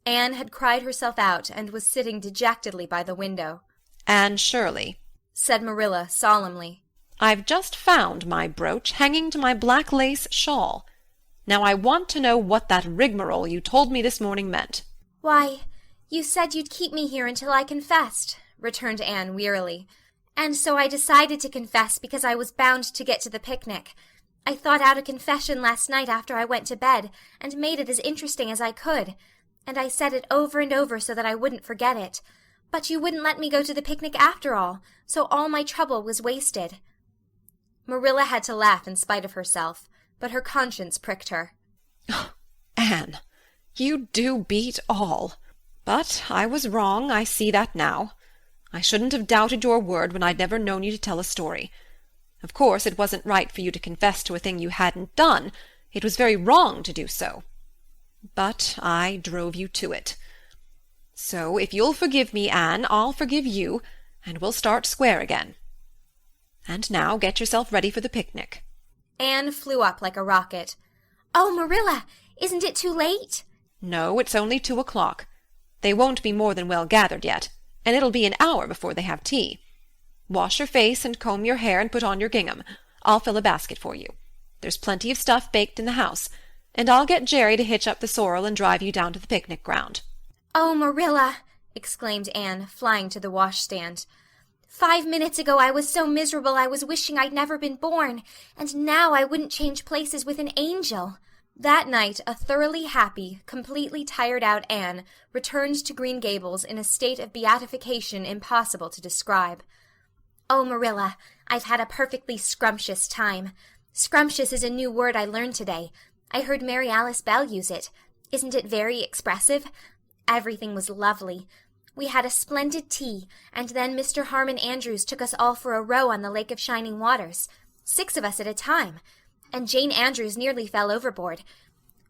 Anne had cried herself out and was sitting dejectedly by the window. Anne Shirley, said Marilla solemnly, I've just found my brooch hanging to my black lace shawl. Now I want to know what that rigmarole you told me this morning meant." "Why, you said you'd keep me here until I confessed," returned Anne wearily. "And so I decided to confess because I was bound to get to the picnic. I thought out a confession last night after I went to bed, and made it as interesting as I could. And I said it over and over so that I wouldn't forget it. But you wouldn't let me go to the picnic after all, so all my trouble was wasted." Marilla had to laugh in spite of herself, but her conscience pricked her. "Anne, you do beat all. But I was wrong, I see that now. I shouldn't have doubted your word when I'd never known you to tell a story. Of course, it wasn't right for you to confess to a thing you hadn't done. It was very wrong to do so. But I drove you to it. So if you'll forgive me, Anne, I'll forgive you, and we'll start square again. And now get yourself ready for the picnic." Anne flew up like a rocket. "Oh, Marilla, isn't it too late?" "No, it's only 2 o'clock. They won't be more than well gathered yet, and it'll be an hour before they have tea. Wash your face and comb your hair and put on your gingham. I'll fill a basket for you. There's plenty of stuff baked in the house, and I'll get Jerry to hitch up the sorrel and drive you down to the picnic ground." "Oh, Marilla," exclaimed Anne, flying to the washstand. "5 minutes ago I was so miserable I was wishing I'd never been born, and now I wouldn't change places with an angel." That night a thoroughly happy, completely tired-out Anne returned to Green Gables in a state of beatification impossible to describe. "Oh, Marilla, I've had a perfectly scrumptious time. Scrumptious is a new word I learned today. I heard Mary Alice Bell use it. Isn't it very expressive? Everything was lovely. We had a splendid tea, and then Mr. Harmon Andrews took us all for a row on the Lake of Shining Waters, 6 of us at a time, and Jane Andrews nearly fell overboard.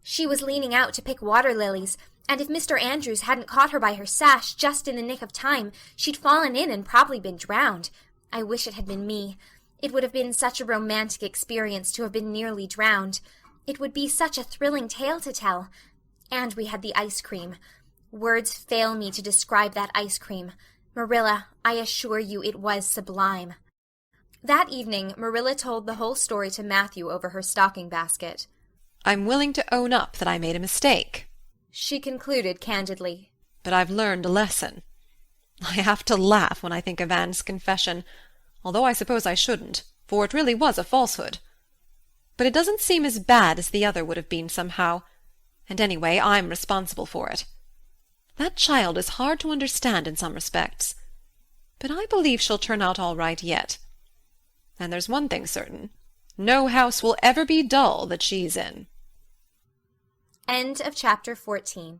She was leaning out to pick water lilies, and if Mr. Andrews hadn't caught her by her sash just in the nick of time, she'd fallen in and probably been drowned. I wish it had been me. It would have been such a romantic experience to have been nearly drowned. It would be such a thrilling tale to tell. And we had the ice cream. Words fail me to describe that ice cream. Marilla, I assure you it was sublime." That evening Marilla told the whole story to Matthew over her stocking basket. "I'm willing to own up that I made a mistake," she concluded candidly. "but I've learned a lesson. I have to laugh when I think of Anne's confession, although I suppose I shouldn't, for it really was a falsehood. But it doesn't seem as bad as the other would have been somehow, and anyway I'm responsible for it. That child is hard to understand in some respects, but I believe she'll turn out all right yet. And there's one thing certain, no house will ever be dull that she's in." End of chapter 14.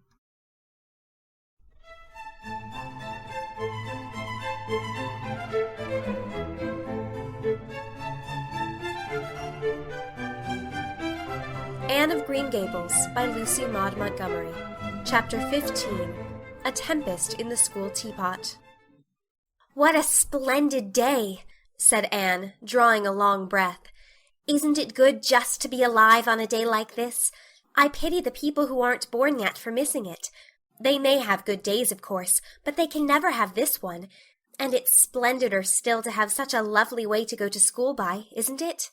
Anne of Green Gables by Lucy Maud Montgomery. Chapter 15. A Tempest in the School Teapot. "What a splendid day," said Anne, drawing a long breath. "Isn't it good just to be alive on a day like this? I pity the people who aren't born yet for missing it. They may have good days, of course, but they can never have this one. And it's splendider still to have such a lovely way to go to school by, isn't it?"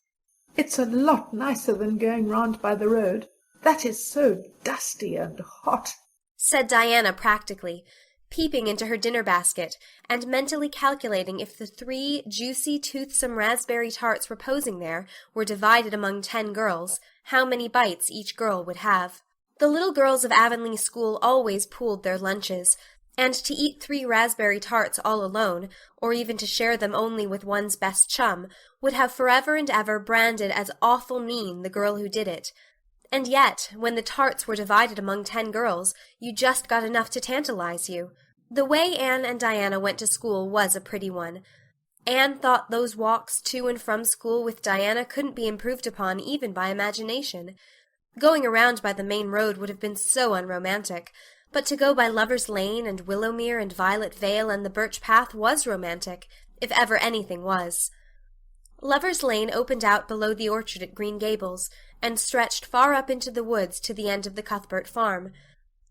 It's a lot nicer than going round by the road. That is so dusty and hot," said Diana practically, peeping into her dinner basket and mentally calculating if the 3 juicy, toothsome raspberry tarts reposing there were divided among 10 girls, how many bites each girl would have. The little girls of Avonlea School always pooled their lunches, and to eat 3 raspberry tarts all alone, or even to share them only with one's best chum, would have forever and ever branded as awful mean the girl who did it. And yet, when the tarts were divided among 10 girls, you just got enough to tantalize you. The way Anne and Diana went to school was a pretty one. Anne thought those walks to and from school with Diana couldn't be improved upon even by imagination. Going around by the main road would have been so unromantic, but to go by Lover's Lane and Willowmere and Violet Vale and the Birch Path was romantic, if ever anything was. Lover's Lane opened out below the orchard at Green Gables, and stretched far up into the woods to the end of the Cuthbert farm.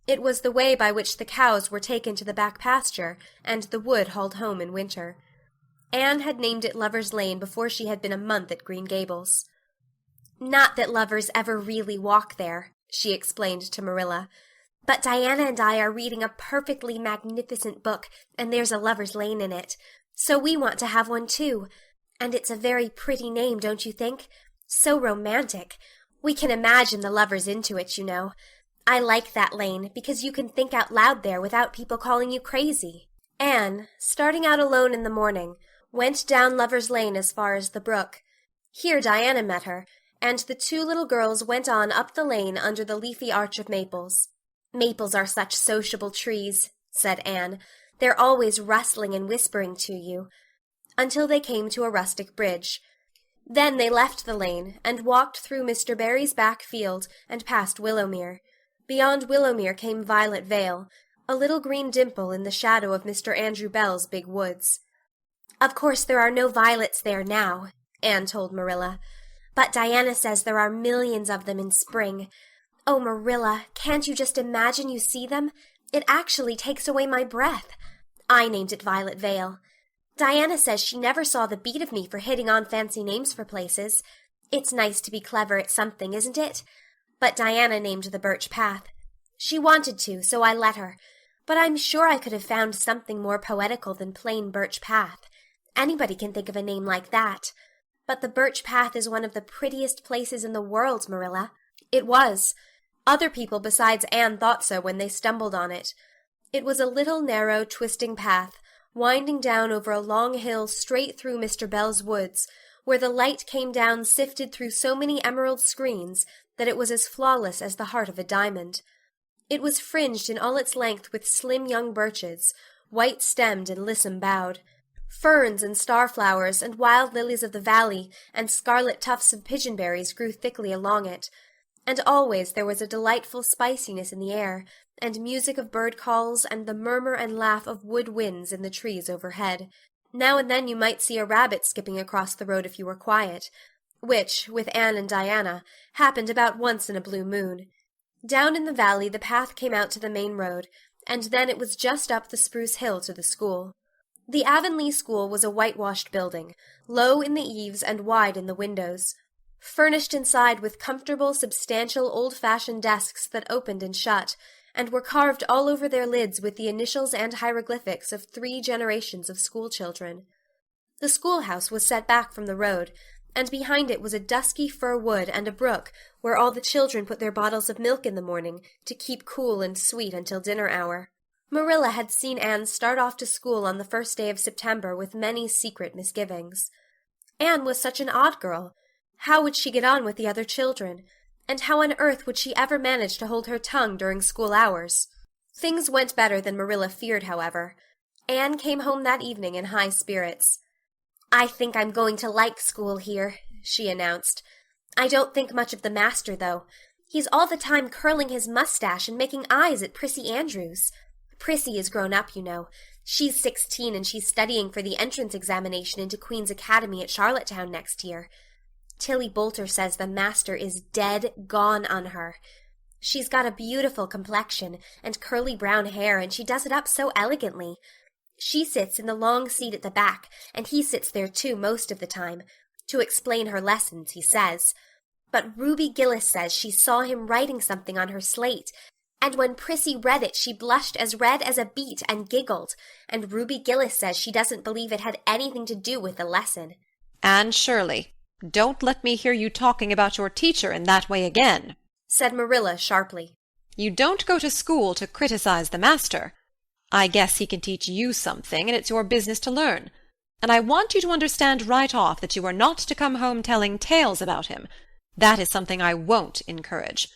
It was the way by which the cows were taken to the back pasture, and the wood hauled home in winter. Anne had named it Lover's Lane before she had been a month at Green Gables. Not that lovers ever really walk there, she explained to Marilla. But Diana and I are reading a perfectly magnificent book, and there's a lover's lane in it. So we want to have one too. And it's a very pretty name, don't you think? So romantic. We can imagine the lovers into it, you know. I like that lane because you can think out loud there without people calling you crazy. Anne, starting out alone in the morning, went down Lover's Lane as far as the brook. Here Diana met her, and the two little girls went on up the lane under the leafy arch of maples. Maples are such sociable trees, said Anne. They're always rustling and whispering to you. Until they came to a rustic bridge. Then they left the lane and walked through Mr. Barry's back field and past Willowmere. Beyond Willowmere came Violet Vale, a little green dimple in the shadow of Mr. Andrew Bell's big woods. Of course there are no violets there now, Anne told Marilla, but Diana says there are millions of them in spring. Oh, Marilla, can't you just imagine you see them? It actually takes away my breath. I named it Violet Vale. Diana says she never saw the beat of me for hitting on fancy names for places. It's nice to be clever at something, isn't it? But Diana named the Birch Path. She wanted to, so I let her. But I'm sure I could have found something more poetical than plain Birch Path. Anybody can think of a name like that. But the Birch Path is one of the prettiest places in the world, Marilla. It was. Other people besides Anne thought so when they stumbled on it. It was a little narrow, twisting path, winding down over a long hill straight through Mr. Bell's woods, where the light came down sifted through so many emerald screens that it was as flawless as the heart of a diamond. It was fringed in all its length with slim young birches, white-stemmed and lissom-boughed. Ferns and starflowers and wild lilies of the valley and scarlet tufts of pigeonberries grew thickly along it, and always there was a delightful spiciness in the air, and music of bird calls and the murmur and laugh of wood winds in the trees overhead. Now and then you might see a rabbit skipping across the road if you were quiet, which, with Anne and Diana, happened about once in a blue moon. Down in the valley the path came out to the main road, and then it was just up the spruce hill to the school. The Avonlea School was a whitewashed building, low in the eaves and wide in the windows, furnished inside with comfortable, substantial, old-fashioned desks that opened and shut, and were carved all over their lids with the initials and hieroglyphics of 3 generations of schoolchildren. The schoolhouse was set back from the road, and behind it was a dusky fir wood and a brook where all the children put their bottles of milk in the morning to keep cool and sweet until dinner hour. Marilla had seen Anne start off to school on the first day of September with many secret misgivings. Anne was such an odd girl. How would she get on with the other children? And how on earth would she ever manage to hold her tongue during school hours? Things went better than Marilla feared, however. Anne came home that evening in high spirits. "I think I'm going to like school here," she announced. "I don't think much of the master, though. He's all the time curling his mustache and making eyes at Prissy Andrews. Prissy is grown up, you know. She's 16 and she's studying for the entrance examination into Queen's Academy at Charlottetown next year. Tilly Boulter says the master is dead gone on her. She's got a beautiful complexion and curly brown hair, and she does it up so elegantly. She sits in the long seat at the back, and he sits there too most of the time, to explain her lessons, he says. But Ruby Gillis says she saw him writing something on her slate, and when Prissy read it she blushed as red as a beet and giggled, and Ruby Gillis says she doesn't believe it had anything to do with the lesson." "Anne Shirley, don't let me hear you talking about your teacher in that way again," said Marilla sharply. "You don't go to school to criticize the master. I guess he can teach you something, and it's your business to learn. And I want you to understand right off that you are not to come home telling tales about him. That is something I won't encourage.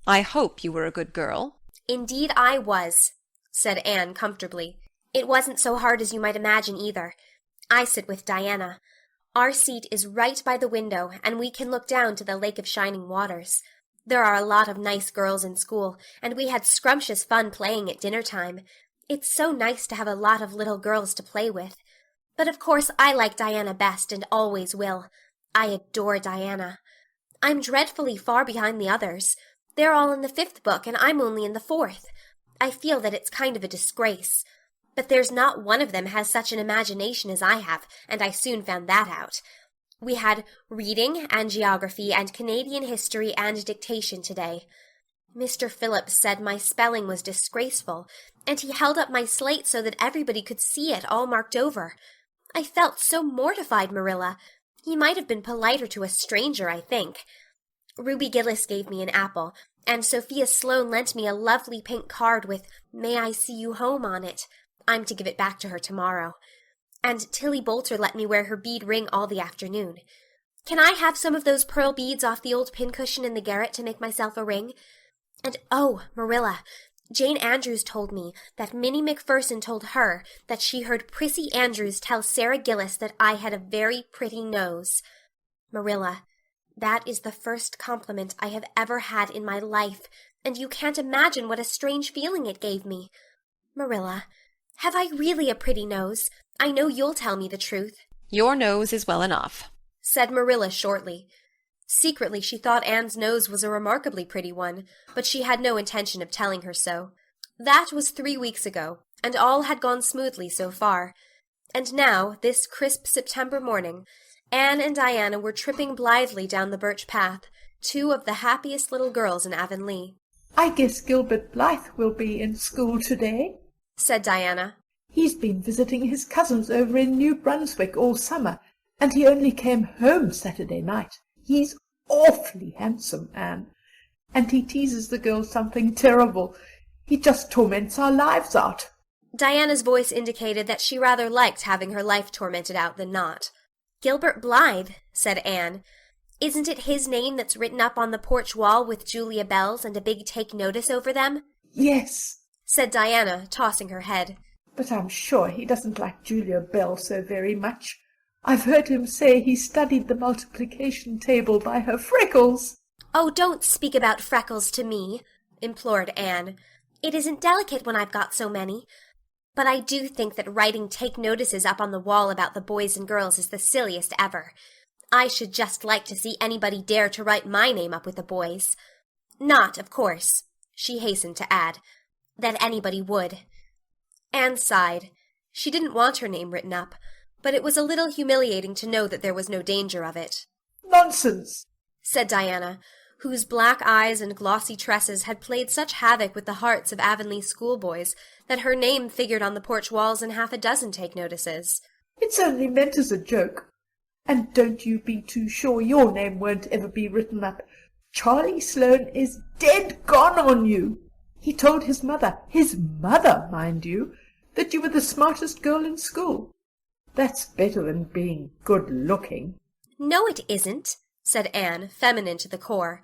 I hope you were a good girl." "Indeed I was," said Anne comfortably. "It wasn't so hard as you might imagine either. I sit with Diana. Our seat is right by the window, and we can look down to the Lake of Shining Waters. There are a lot of nice girls in school, and we had scrumptious fun playing at dinner time. It's so nice to have a lot of little girls to play with. But of course I like Diana best and always will. I adore Diana. I'm dreadfully far behind the others. They're all in the 5th book, and I'm only in the 4th. I feel that it's kind of a disgrace. But there's not one of them has such an imagination as I have, and I soon found that out. We had reading and geography and Canadian history and dictation today. Mr. Phillips said my spelling was disgraceful, and he held up my slate so that everybody could see it all marked over. I felt so mortified, Marilla. He might have been politer to a stranger, I think. Ruby Gillis gave me an apple, and Sophia Sloane lent me a lovely pink card with "May I see you home" on it. I'm to give it back to her tomorrow. And Tilly Boulter let me wear her bead ring all the afternoon. Can I have some of those pearl beads off the old pincushion in the garret to make myself a ring? And oh, Marilla, Jane Andrews told me that Minnie McPherson told her that she heard Prissy Andrews tell Sarah Gillis that I had a very pretty nose. Marilla, that is the first compliment I have ever had in my life, and you can't imagine what a strange feeling it gave me. Marilla, have I really a pretty nose? I know you'll tell me the truth. Your nose is well enough, said Marilla shortly. Secretly she thought Anne's nose was a remarkably pretty one, but she had no intention of telling her so. That was 3 weeks ago, and all had gone smoothly so far. And now, this crisp September morning, Anne and Diana were tripping blithely down the birch path, 2 of the happiest little girls in Avonlea. "I guess Gilbert Blythe will be in school today," said Diana. "He's been visiting his cousins over in New Brunswick all summer, and he only came home Saturday night. He's awfully handsome, Anne, and he teases the girls something terrible. He just torments our lives out." Diana's voice indicated that she rather liked having her life tormented out than not. "Gilbert Blythe," said Anne. "Isn't it his name that's written up on the porch wall with Julia Bell's and a big take notice over them?" "Yes," said Diana, tossing her head. "but I'm sure he doesn't like Julia Bell so very much. I've heard him say he studied the multiplication table by her freckles." "Oh, don't speak about freckles to me," implored Anne. "It isn't delicate when I've got so many. But I do think that writing take notices up on the wall about the boys and girls is the silliest ever. I should just like to see anybody dare to write my name up with the boys. Not, of course," she hastened to add, "that anybody would." Anne sighed. She didn't want her name written up, but it was a little humiliating to know that there was no danger of it. "Nonsense," said Diana, whose black eyes and glossy tresses had played such havoc with the hearts of Avonlea schoolboys that her name figured on the porch walls in 6 take notices. "It's only meant as a joke. And don't you be too sure your name won't ever be written up. Charlie Sloane is dead gone on you. He told his mother, mind you, that you were the smartest girl in school. That's better than being good-looking." "No, it isn't," said Anne, feminine to the core.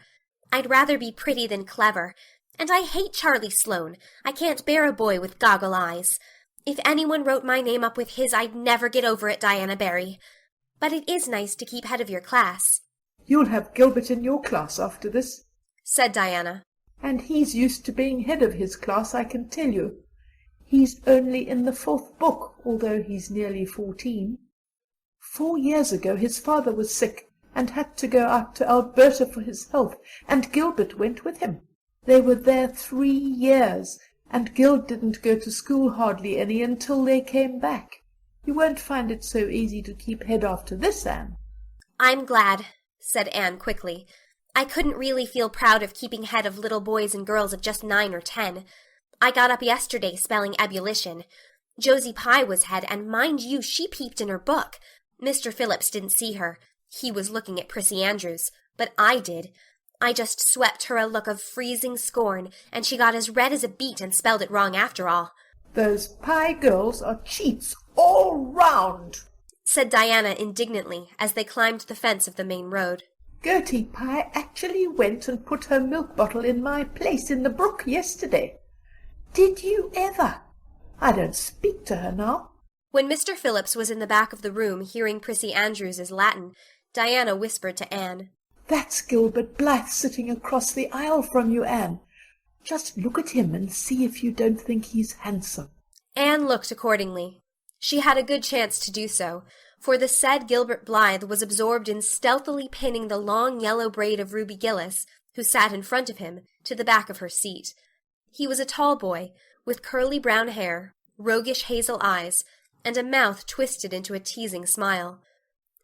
"I'd rather be pretty than clever, and I hate Charlie Sloane. I can't bear a boy with goggle eyes. If anyone wrote my name up with his, I'd never get over it, Diana Barry. But it is nice to keep head of your class." "You'll have Gilbert in your class after this," said Diana. "and he's used to being head of his class, I can tell you. He's only in the 4th book, although he's nearly 14. 4 years ago his father was sick and had to go out to Alberta for his health, and Gilbert went with him. They were there 3 years, and Gil didn't go to school hardly any until they came back. You won't find it so easy to keep head after this, Anne." "I'm glad," said Anne quickly. "I couldn't really feel proud of keeping head of little boys and girls of just 9 or 10. I got up yesterday spelling ebullition. Josie Pye was head, and mind you, she peeped in her book. Mr. Phillips didn't see her. He was looking at Prissy Andrews, but I did. I just swept her a look of freezing scorn, and she got as red as a beet and spelled it wrong after all. "Those Pye girls are cheats all round," said Diana indignantly as they climbed the fence of the main road. "Gertie Pye actually went and put her milk bottle in my place in the brook yesterday. Did you ever? I don't speak to her now." When Mr. Phillips was in the back of the room hearing Prissy Andrews's Latin, Diana whispered to Anne, "That's Gilbert Blythe sitting across the aisle from you, Anne. Just look at him and see if you don't think he's handsome." Anne looked accordingly. She had a good chance to do so, for the said Gilbert Blythe was absorbed in stealthily pinning the long yellow braid of Ruby Gillis, who sat in front of him, to the back of her seat. He was a tall boy, with curly brown hair, roguish hazel eyes, and a mouth twisted into a teasing smile.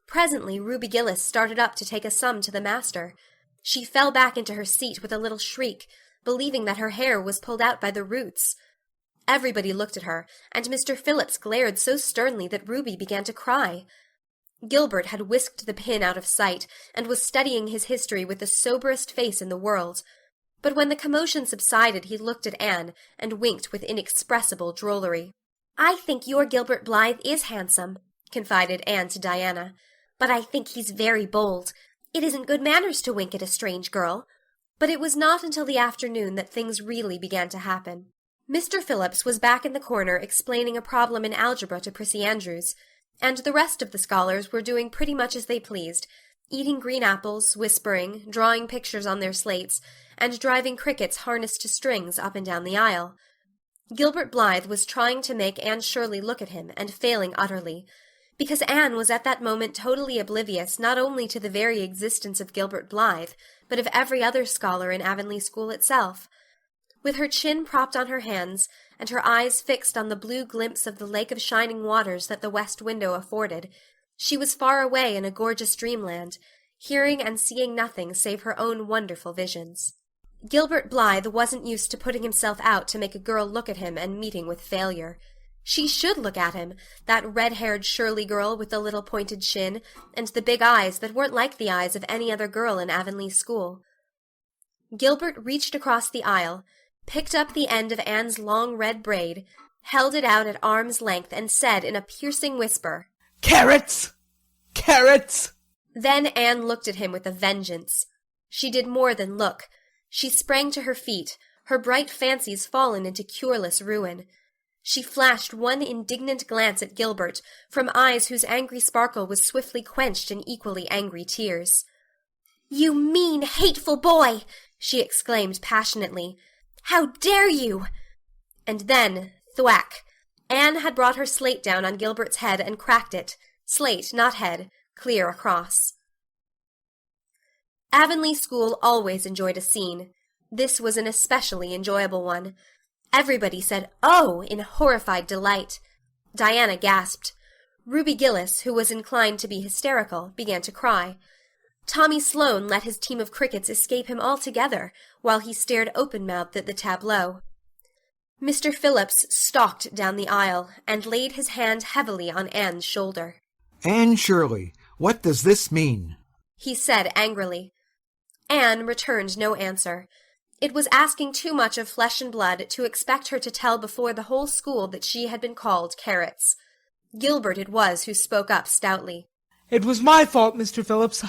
Presently Ruby Gillis started up to take a sum to the master. She fell back into her seat with a little shriek, believing that her hair was pulled out by the roots. Everybody looked at her, and Mr. Phillips glared so sternly that Ruby began to cry. Gilbert had whisked the pin out of sight, and was studying his history with the soberest face in the world. But when the commotion subsided he looked at Anne, and winked with inexpressible drollery. "I think your Gilbert Blythe is handsome," confided Anne to Diana, "but I think he's very bold. It isn't good manners to wink at a strange girl." But it was not until the afternoon that things really began to happen. Mr. Phillips was back in the corner explaining a problem in algebra to Prissy Andrews, and the rest of the scholars were doing pretty much as they pleased, eating green apples, whispering, drawing pictures on their slates, and driving crickets harnessed to strings up and down the aisle. Gilbert Blythe was trying to make Anne Shirley look at him, and failing utterly, because Anne was at that moment totally oblivious not only to the very existence of Gilbert Blythe, but of every other scholar in Avonlea School itself. With her chin propped on her hands, and her eyes fixed on the blue glimpse of the lake of shining waters that the west window afforded, she was far away in a gorgeous dreamland, hearing and seeing nothing save her own wonderful visions. Gilbert Blythe wasn't used to putting himself out to make a girl look at him and meeting with failure. She should look at him, that red-haired Shirley girl with the little pointed chin, and the big eyes that weren't like the eyes of any other girl in Avonlea School. Gilbert reached across the aisle, picked up the end of Anne's long red braid, held it out at arm's length, and said in a piercing whisper, "Carrots! Carrots!" Then Anne looked at him with a vengeance. She did more than look. She sprang to her feet, her bright fancies fallen into cureless ruin. She flashed one indignant glance at Gilbert, from eyes whose angry sparkle was swiftly quenched in equally angry tears. "You mean, hateful boy!" she exclaimed passionately. "How dare you!" And then, thwack! Anne had brought her slate down on Gilbert's head and cracked it, slate, not head, clear across. Avonlea School always enjoyed a scene. This was an especially enjoyable one. Everybody said "Oh!" in horrified delight. Diana gasped. Ruby Gillis, who was inclined to be hysterical, began to cry. Tommy Sloane let his team of crickets escape him altogether, while he stared open-mouthed at the tableau. Mr. Phillips stalked down the aisle, and laid his hand heavily on Anne's shoulder. "Anne Shirley, what does this mean?" he said angrily. Anne returned no answer. It was asking too much of flesh and blood to expect her to tell before the whole school that she had been called carrots. Gilbert it was who spoke up stoutly. "It was my fault, Mr. Phillips.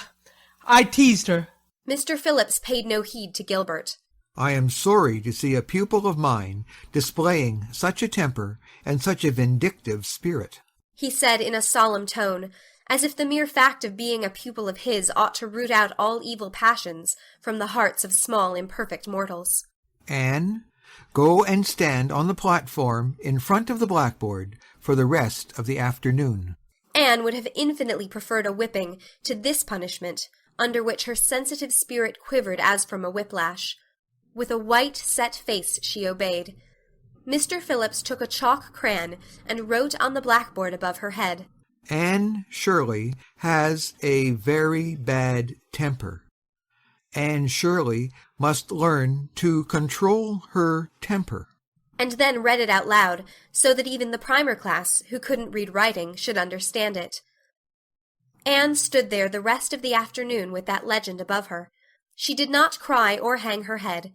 I teased her." Mr. Phillips paid no heed to Gilbert. "I am sorry to see a pupil of mine displaying such a temper and such a vindictive spirit," he said in a solemn tone, as if the mere fact of being a pupil of his ought to root out all evil passions from the hearts of small imperfect mortals. "Anne, go and stand on the platform in front of the blackboard for the rest of the afternoon." Anne would have infinitely preferred a whipping to this punishment, under which her sensitive spirit quivered as from a whiplash. With a white, set face she obeyed. Mr. Phillips took a chalk crayon and wrote on the blackboard above her head, "Anne Shirley has a very bad temper. Anne Shirley must learn to control her temper." and then read it out loud, so that even the primer class, who couldn't read writing, should understand it. Anne stood there the rest of the afternoon with that legend above her. She did not cry or hang her head.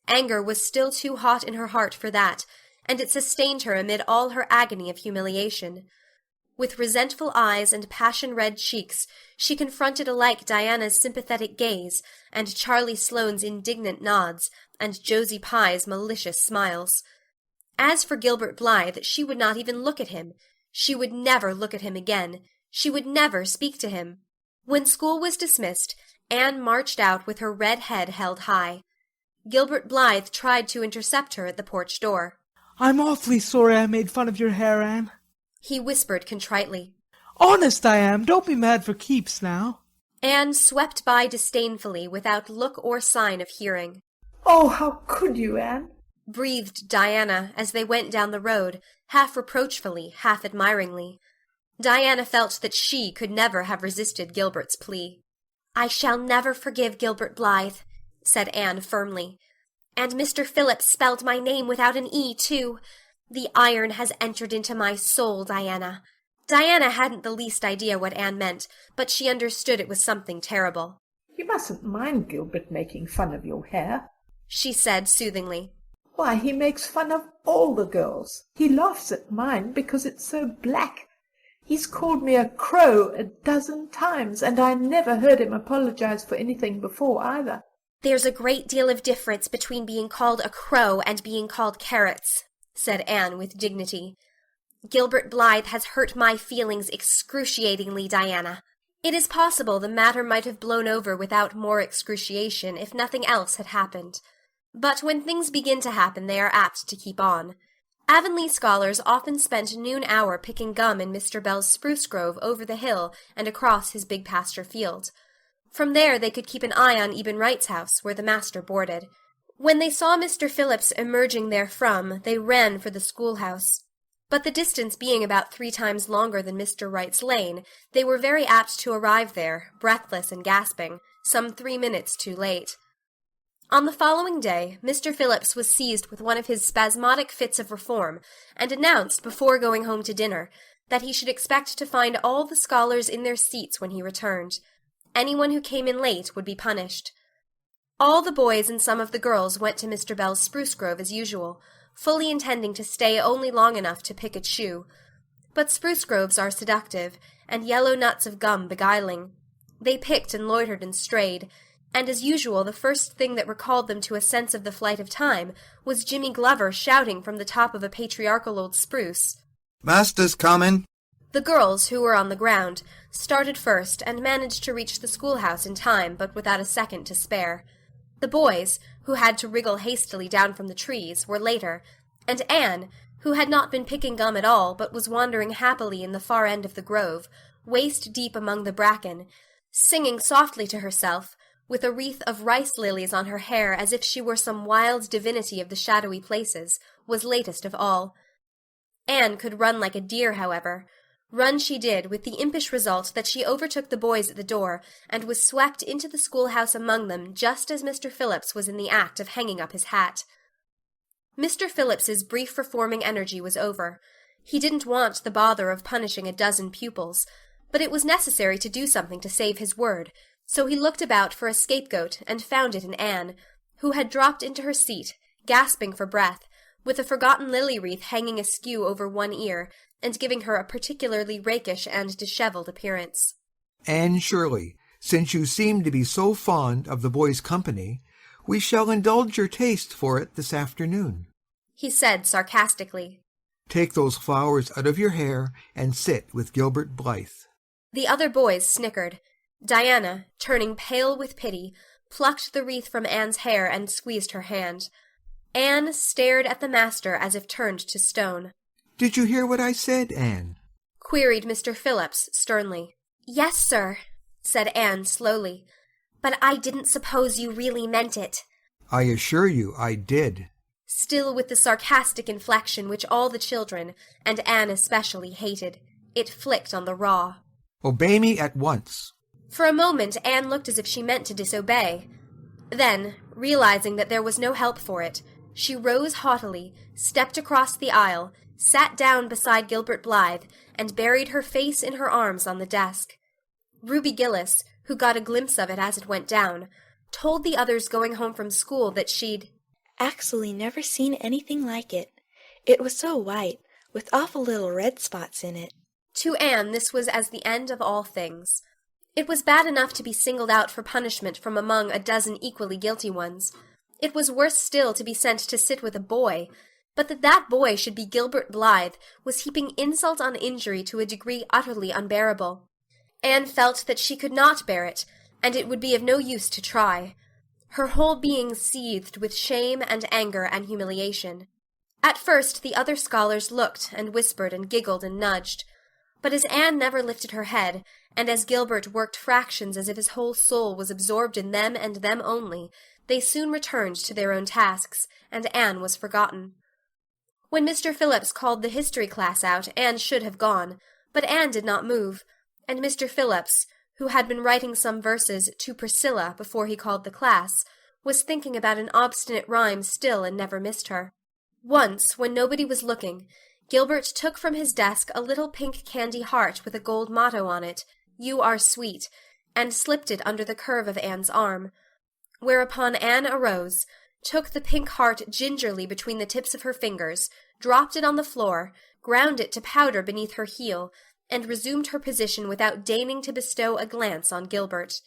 Anger was still too hot in her heart for that, and it sustained her amid all her agony of humiliation. With resentful eyes and passion-red cheeks, she confronted alike Diana's sympathetic gaze, and Charlie Sloane's indignant nods, and Josie Pye's malicious smiles. As for Gilbert Blythe, she would not even look at him. She would never look at him again. She would never speak to him. When school was dismissed, Anne marched out with her red head held high. Gilbert Blythe tried to intercept her at the porch door. "I'm awfully sorry I made fun of your hair, Anne," he whispered contritely. "Honest I am. Don't be mad for keeps now." Anne swept by disdainfully, without look or sign of hearing. "Oh, how could you, Anne?" breathed Diana as they went down the road, half reproachfully, half admiringly. Diana felt that she could never have resisted Gilbert's plea. "I shall never forgive Gilbert Blythe," said Anne firmly. "And Mr. Phillips spelled my name without an E, too. The iron has entered into my soul, Diana." Diana hadn't the least idea what Anne meant, but she understood it was something terrible. "You mustn't mind Gilbert making fun of your hair," she said soothingly. "Why, he makes fun of all the girls. He laughs at mine because it's so black. He's called me a crow 12 times, and I never heard him apologize for anything before either." "There's a great deal of difference between being called a crow and being called carrots," said Anne with dignity. "Gilbert Blythe has hurt my feelings excruciatingly, Diana. It is possible the matter might have blown over without more excruciation if nothing else had happened. But when things begin to happen they are apt to keep on. Avonlea scholars often spent noon hour picking gum in Mr. Bell's spruce grove over the hill and across his big pasture field. From there they could keep an eye on Eben Wright's house, where the master boarded. When they saw Mr. Phillips emerging therefrom, they ran for the schoolhouse. But the distance being about 3 times longer than Mr. Wright's lane, they were very apt to arrive there, breathless and gasping, some 3 minutes too late. On the following day, Mr. Phillips was seized with one of his spasmodic fits of reform, and announced, before going home to dinner, that he should expect to find all the scholars in their seats when he returned. Anyone who came in late would be punished. All the boys and some of the girls went to Mr. Bell's spruce grove as usual, fully intending to stay only long enough to pick a chew. But spruce groves are seductive, and yellow nuts of gum beguiling. They picked and loitered and strayed, and as usual the first thing that recalled them to a sense of the flight of time was Jimmy Glover shouting from the top of a patriarchal old spruce, "Master's coming!" The girls, who were on the ground, started first and managed to reach the schoolhouse in time, but without a second to spare. The boys, who had to wriggle hastily down from the trees, were later, and Anne, who had not been picking gum at all, but was wandering happily in the far end of the grove, waist-deep among the bracken, singing softly to herself, with a wreath of rice-lilies on her hair as if she were some wild divinity of the shadowy places, was latest of all. Anne could run like a deer, however. Run she did, with the impish result that she overtook the boys at the door, and was swept into the schoolhouse among them just as Mr. Phillips was in the act of hanging up his hat. Mr. Phillips's brief reforming energy was over. He didn't want the bother of punishing a dozen pupils, but it was necessary to do something to save his word, so he looked about for a scapegoat and found it in Anne, who had dropped into her seat, gasping for breath, with a forgotten lily wreath hanging askew over one ear, and giving her a particularly rakish and dishevelled appearance. "Anne Shirley, since you seem to be so fond of the boys' company, we shall indulge your taste for it this afternoon," he said sarcastically. "Take those flowers out of your hair and sit with Gilbert Blythe." The other boys snickered. Diana, turning pale with pity, plucked the wreath from Anne's hair and squeezed her hand. Anne stared at the master as if turned to stone. "Did you hear what I said, Anne?" queried Mr. Phillips sternly. "Yes, sir," said Anne slowly, "but I didn't suppose you really meant it." "I assure you I did." Still with the sarcastic inflection which all the children, and Anne especially, hated. It flicked on the raw. "Obey me at once." For a moment Anne looked as if she meant to disobey. Then, realizing that there was no help for it, she rose haughtily, stepped across the aisle, sat down beside Gilbert Blythe, and buried her face in her arms on the desk. Ruby Gillis, who got a glimpse of it as it went down, told the others going home from school that she'd actually never seen anything like it. It was so white, with awful little red spots in it. To Anne this was as the end of all things. It was bad enough to be singled out for punishment from among a dozen equally guilty ones. It was worse still to be sent to sit with a boy, but that boy should be Gilbert Blythe was heaping insult on injury to a degree utterly unbearable. Anne felt that she could not bear it, and it would be of no use to try. Her whole being seethed with shame and anger and humiliation. At first the other scholars looked and whispered and giggled and nudged, but as Anne never lifted her head, and as Gilbert worked fractions as if his whole soul was absorbed in them and them only, they soon returned to their own tasks, and Anne was forgotten. When Mr. Phillips called the history class out, Anne should have gone, But Anne did not move, and Mr. Phillips, who had been writing some verses to Priscilla before he called the class, was thinking about an obstinate rhyme still and never missed her. Once, when nobody was looking, Gilbert took from his desk a little pink candy heart with a gold motto on it, "You are sweet," and slipped it under the curve of Anne's arm. Whereupon Anne arose, took the pink heart gingerly between the tips of her fingers, dropped it on the floor, ground it to powder beneath her heel, and resumed her position without deigning to bestow a glance on Gilbert.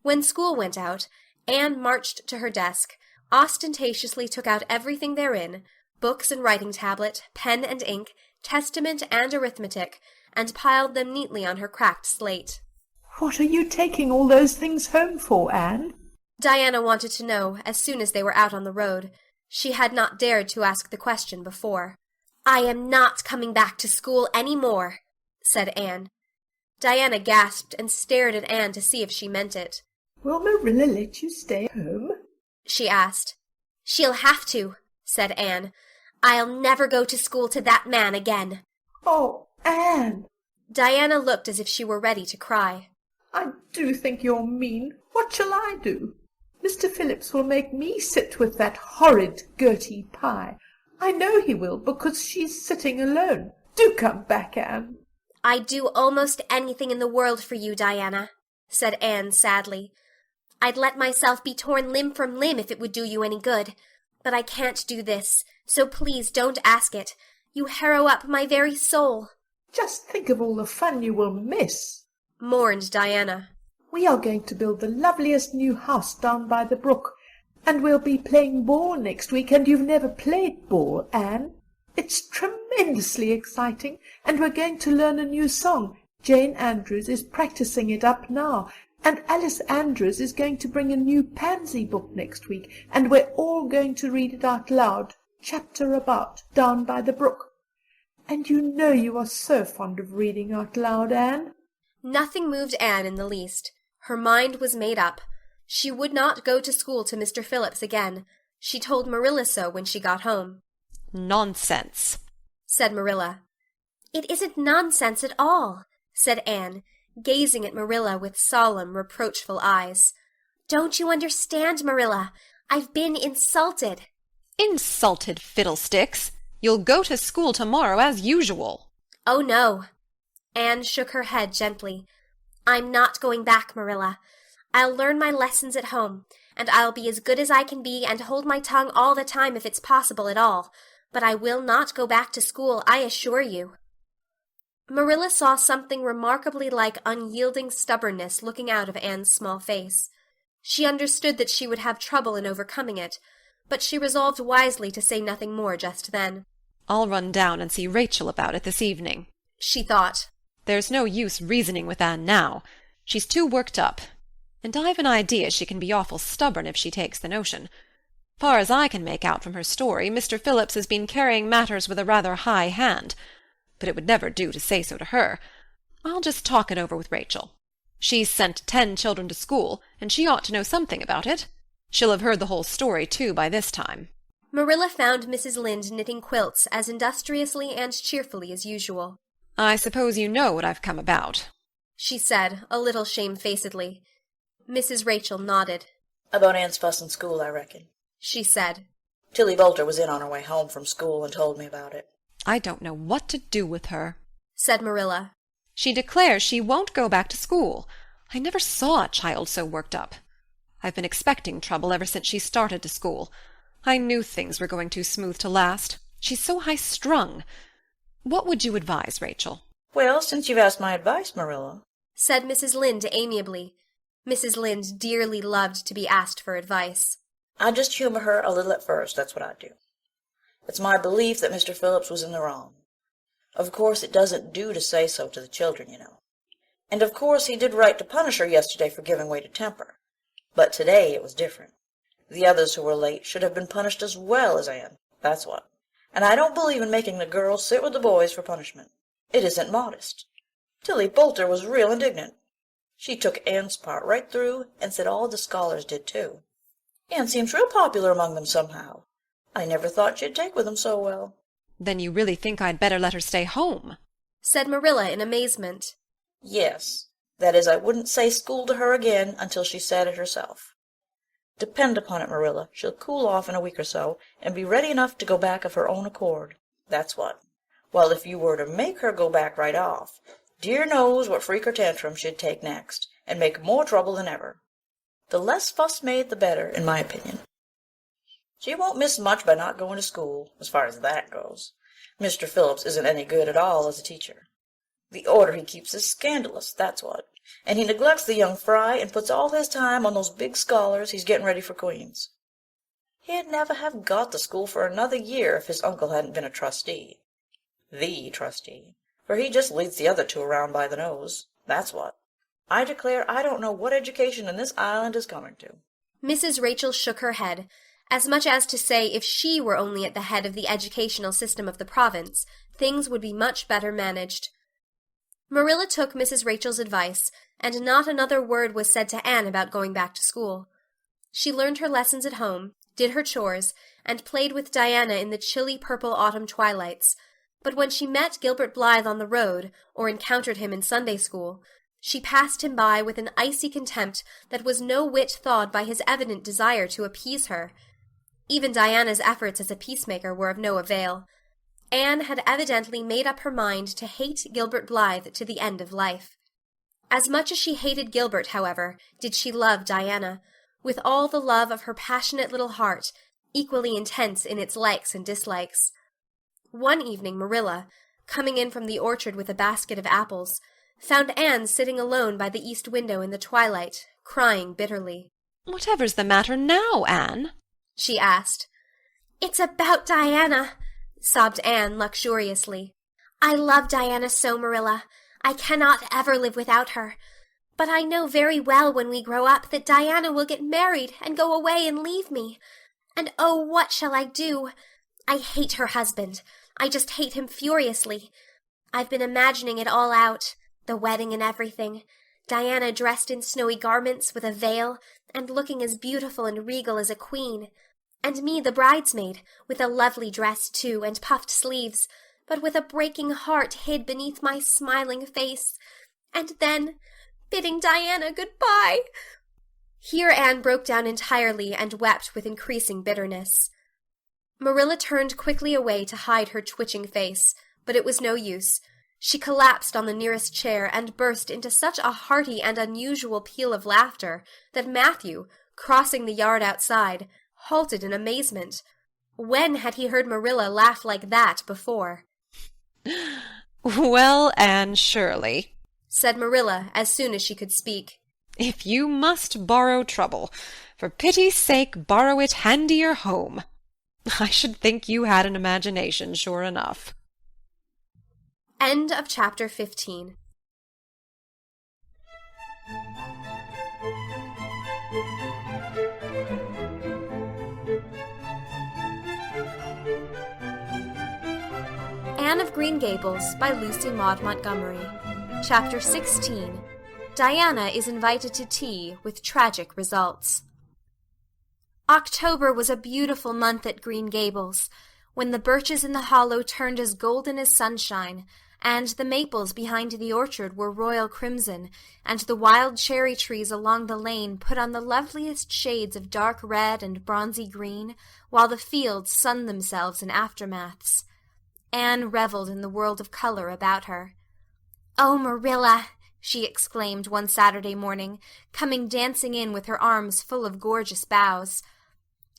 When school went out, Anne marched to her desk, ostentatiously took out everything therein, books and writing tablet, pen and ink, testament and arithmetic, and piled them neatly on her cracked slate. "What are you taking all those things home for, Anne?" Diana wanted to know as soon as they were out on the road. She had not dared to ask the question before. "I am not coming back to school any more," said Anne. Diana gasped and stared at Anne to see if she meant it. "Will Marilla let you stay home?" she asked. "She'll have to," said Anne. "I'll never go to school to that man again." "Oh, Anne!" Diana looked as if she were ready to cry. "I do think you're mean. What shall I do? Mr. Phillips will make me sit with that horrid Gertie Pye. I know he will, because she's sitting alone. Do come back, Anne." "I'd do almost anything in the world for you, Diana," said Anne sadly. "I'd let myself be torn limb from limb if it would do you any good. But I can't do this, so please don't ask it. You harrow up my very soul." "Just think of all the fun you will miss," mourned Diana. "We are going to build the loveliest new house down by the brook, and we'll be playing ball next week, and you've never played ball, Anne. It's tremendously exciting, and we're going to learn a new song. Jane Andrews is practicing it up now, and Alice Andrews is going to bring a new Pansy book next week, and we're all going to read it out loud, chapter about, down by the brook. And you know you are so fond of reading out loud, Anne." Nothing moved Anne in the least. Her mind was made up. She would not go to school to Mr. Phillips again. She told Marilla so when she got home. "Nonsense," said Marilla. "It isn't nonsense at all," said Anne, gazing at Marilla with solemn, reproachful eyes. "Don't you understand, Marilla? I've been insulted." "Insulted fiddlesticks! You'll go to school tomorrow as usual." "Oh, no." Anne shook her head gently. "I'm not going back, Marilla. I'll learn my lessons at home, and I'll be as good as I can be and hold my tongue all the time if it's possible at all. But I will not go back to school, I assure you." Marilla saw something remarkably like unyielding stubbornness looking out of Anne's small face. She understood that she would have trouble in overcoming it, but she resolved wisely to say nothing more just then. "I'll run down and see Rachel about it this evening," she thought. "There's no use reasoning with Anne now. She's too worked up, and I've an idea she can be awful stubborn if she takes the notion. Far as I can make out from her story, Mr. Phillips has been carrying matters with a rather high hand, but it would never do to say so to her. I'll just talk it over with Rachel. She's sent 10 children to school, and she ought to know something about it. She'll have heard the whole story, too, by this time." Marilla found Mrs. Lynde knitting quilts as industriously and cheerfully as usual. "I suppose you know what I've come about," she said, a little shamefacedly. Mrs. Rachel nodded. "About Anne's fuss in school, I reckon," she said. "Tilly Boulter was in on her way home from school and told me about it." "I don't know what to do with her," said Marilla. "She declares she won't go back to school. I never saw a child so worked up. I've been expecting trouble ever since she started to school. I knew things were going too smooth to last. She's so high-strung. What would you advise, Rachel?" "Well, since you've asked my advice, Marilla," said Mrs. Lynde amiably. Mrs. Lynde dearly loved to be asked for advice. "I'd just humor her a little at first, that's what I'd do. It's my belief that Mr. Phillips was in the wrong. Of course it doesn't do to say so to the children, you know. And of course he did right to punish her yesterday for giving way to temper. But today it was different. The others who were late should have been punished as well as Anne, that's what. And I don't believe in making the girls sit with the boys for punishment. It isn't modest. Tilly Boulter was real indignant. She took Anne's part right through and said all the scholars did too. Anne seems real popular among them somehow. I never thought she'd take with them so well." "Then you really think I'd better let her stay home?" said Marilla in amazement. Yes. That is, I wouldn't say school to her again until she said it herself. Depend upon it, Marilla, she'll cool off in a week or so, and be ready enough to go back of her own accord. That's what. While if you were to make her go back right off, dear knows what freak or tantrum she'd take next, and make more trouble than ever. The less fuss made, the better, in my opinion. She won't miss much by not going to school, as far as that goes. Mr. Phillips isn't any good at all as a teacher. The order he keeps is scandalous, that's what. And he neglects the young fry and puts all his time on those big scholars he's getting ready for Queen's. He'd never have got to school for another year if his uncle hadn't been a trustee. The trustee. For he just leads the other two around by the nose. That's what. I declare I don't know what education in this island is coming to. Mrs. Rachel shook her head, as much as to say if she were only at the head of the educational system of the province, things would be much better managed. Marilla took Mrs. Rachel's advice, and not another word was said to Anne about going back to school. She learned her lessons at home, did her chores, and played with Diana in the chilly purple autumn twilights, but when she met Gilbert Blythe on the road, or encountered him in Sunday school, she passed him by with an icy contempt that was no whit thawed by his evident desire to appease her. Even Diana's efforts as a peacemaker were of no avail. Anne had evidently made up her mind to hate Gilbert Blythe to the end of life. As much as she hated Gilbert, however, did she love Diana, with all the love of her passionate little heart, equally intense in its likes and dislikes. One evening Marilla, coming in from the orchard with a basket of apples, found Anne sitting alone by the east window in the twilight, crying bitterly. "Whatever's the matter now, Anne?" she asked. "It's about Diana," sobbed Anne luxuriously. "I love Diana so, Marilla. I cannot ever live without her. But I know very well when we grow up that Diana will get married and go away and leave me. And oh, what shall I do? I hate her husband. I just hate him furiously. I've been imagining it all out, the wedding and everything. Diana dressed in snowy garments with a veil and looking as beautiful and regal as a queen. And me the bridesmaid, with a lovely dress too, and puffed sleeves, but with a breaking heart hid beneath my smiling face. And then bidding Diana good-bye." Here Anne broke down entirely and wept with increasing bitterness. Marilla turned quickly away to hide her twitching face, but it was no use. She collapsed on the nearest chair and burst into such a hearty and unusual peal of laughter that Matthew, crossing the yard outside, halted in amazement. When had he heard Marilla laugh like that before? "Well, Anne Shirley," said Marilla as soon as she could speak, "if you must borrow trouble, for pity's sake borrow it handier home. I should think you had an imagination, sure enough." End of chapter 15. Anne of Green Gables by Lucy Maud Montgomery. Chapter 16. Diana is invited to tea with tragic results. October was a beautiful month at Green Gables, when the birches in the hollow turned as golden as sunshine, and the maples behind the orchard were royal crimson, and the wild cherry trees along the lane put on the loveliest shades of dark red and bronzy green, while the fields sunned themselves in aftermaths. Anne revelled in the world of color about her. "Oh, Marilla," she exclaimed one Saturday morning, coming dancing in with her arms full of gorgeous boughs.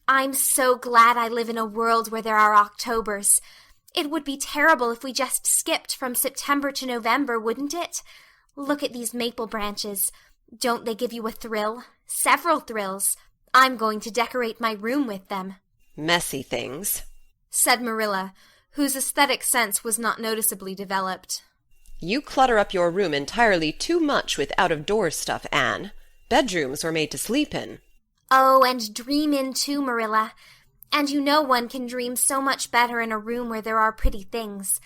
"I'm so glad I live in a world where there are Octobers. It would be terrible if we just skipped from September to November, wouldn't it? Look at these maple branches. Don't they give you a thrill? Several thrills. I'm going to decorate my room with them." "Messy things," said Marilla, whose aesthetic sense was not noticeably developed. "You clutter up your room entirely too much with out-of-doors stuff, Anne. Bedrooms were made to sleep in." "Oh, and dream in too, Marilla. And you know one can dream so much better in a room where there are pretty things.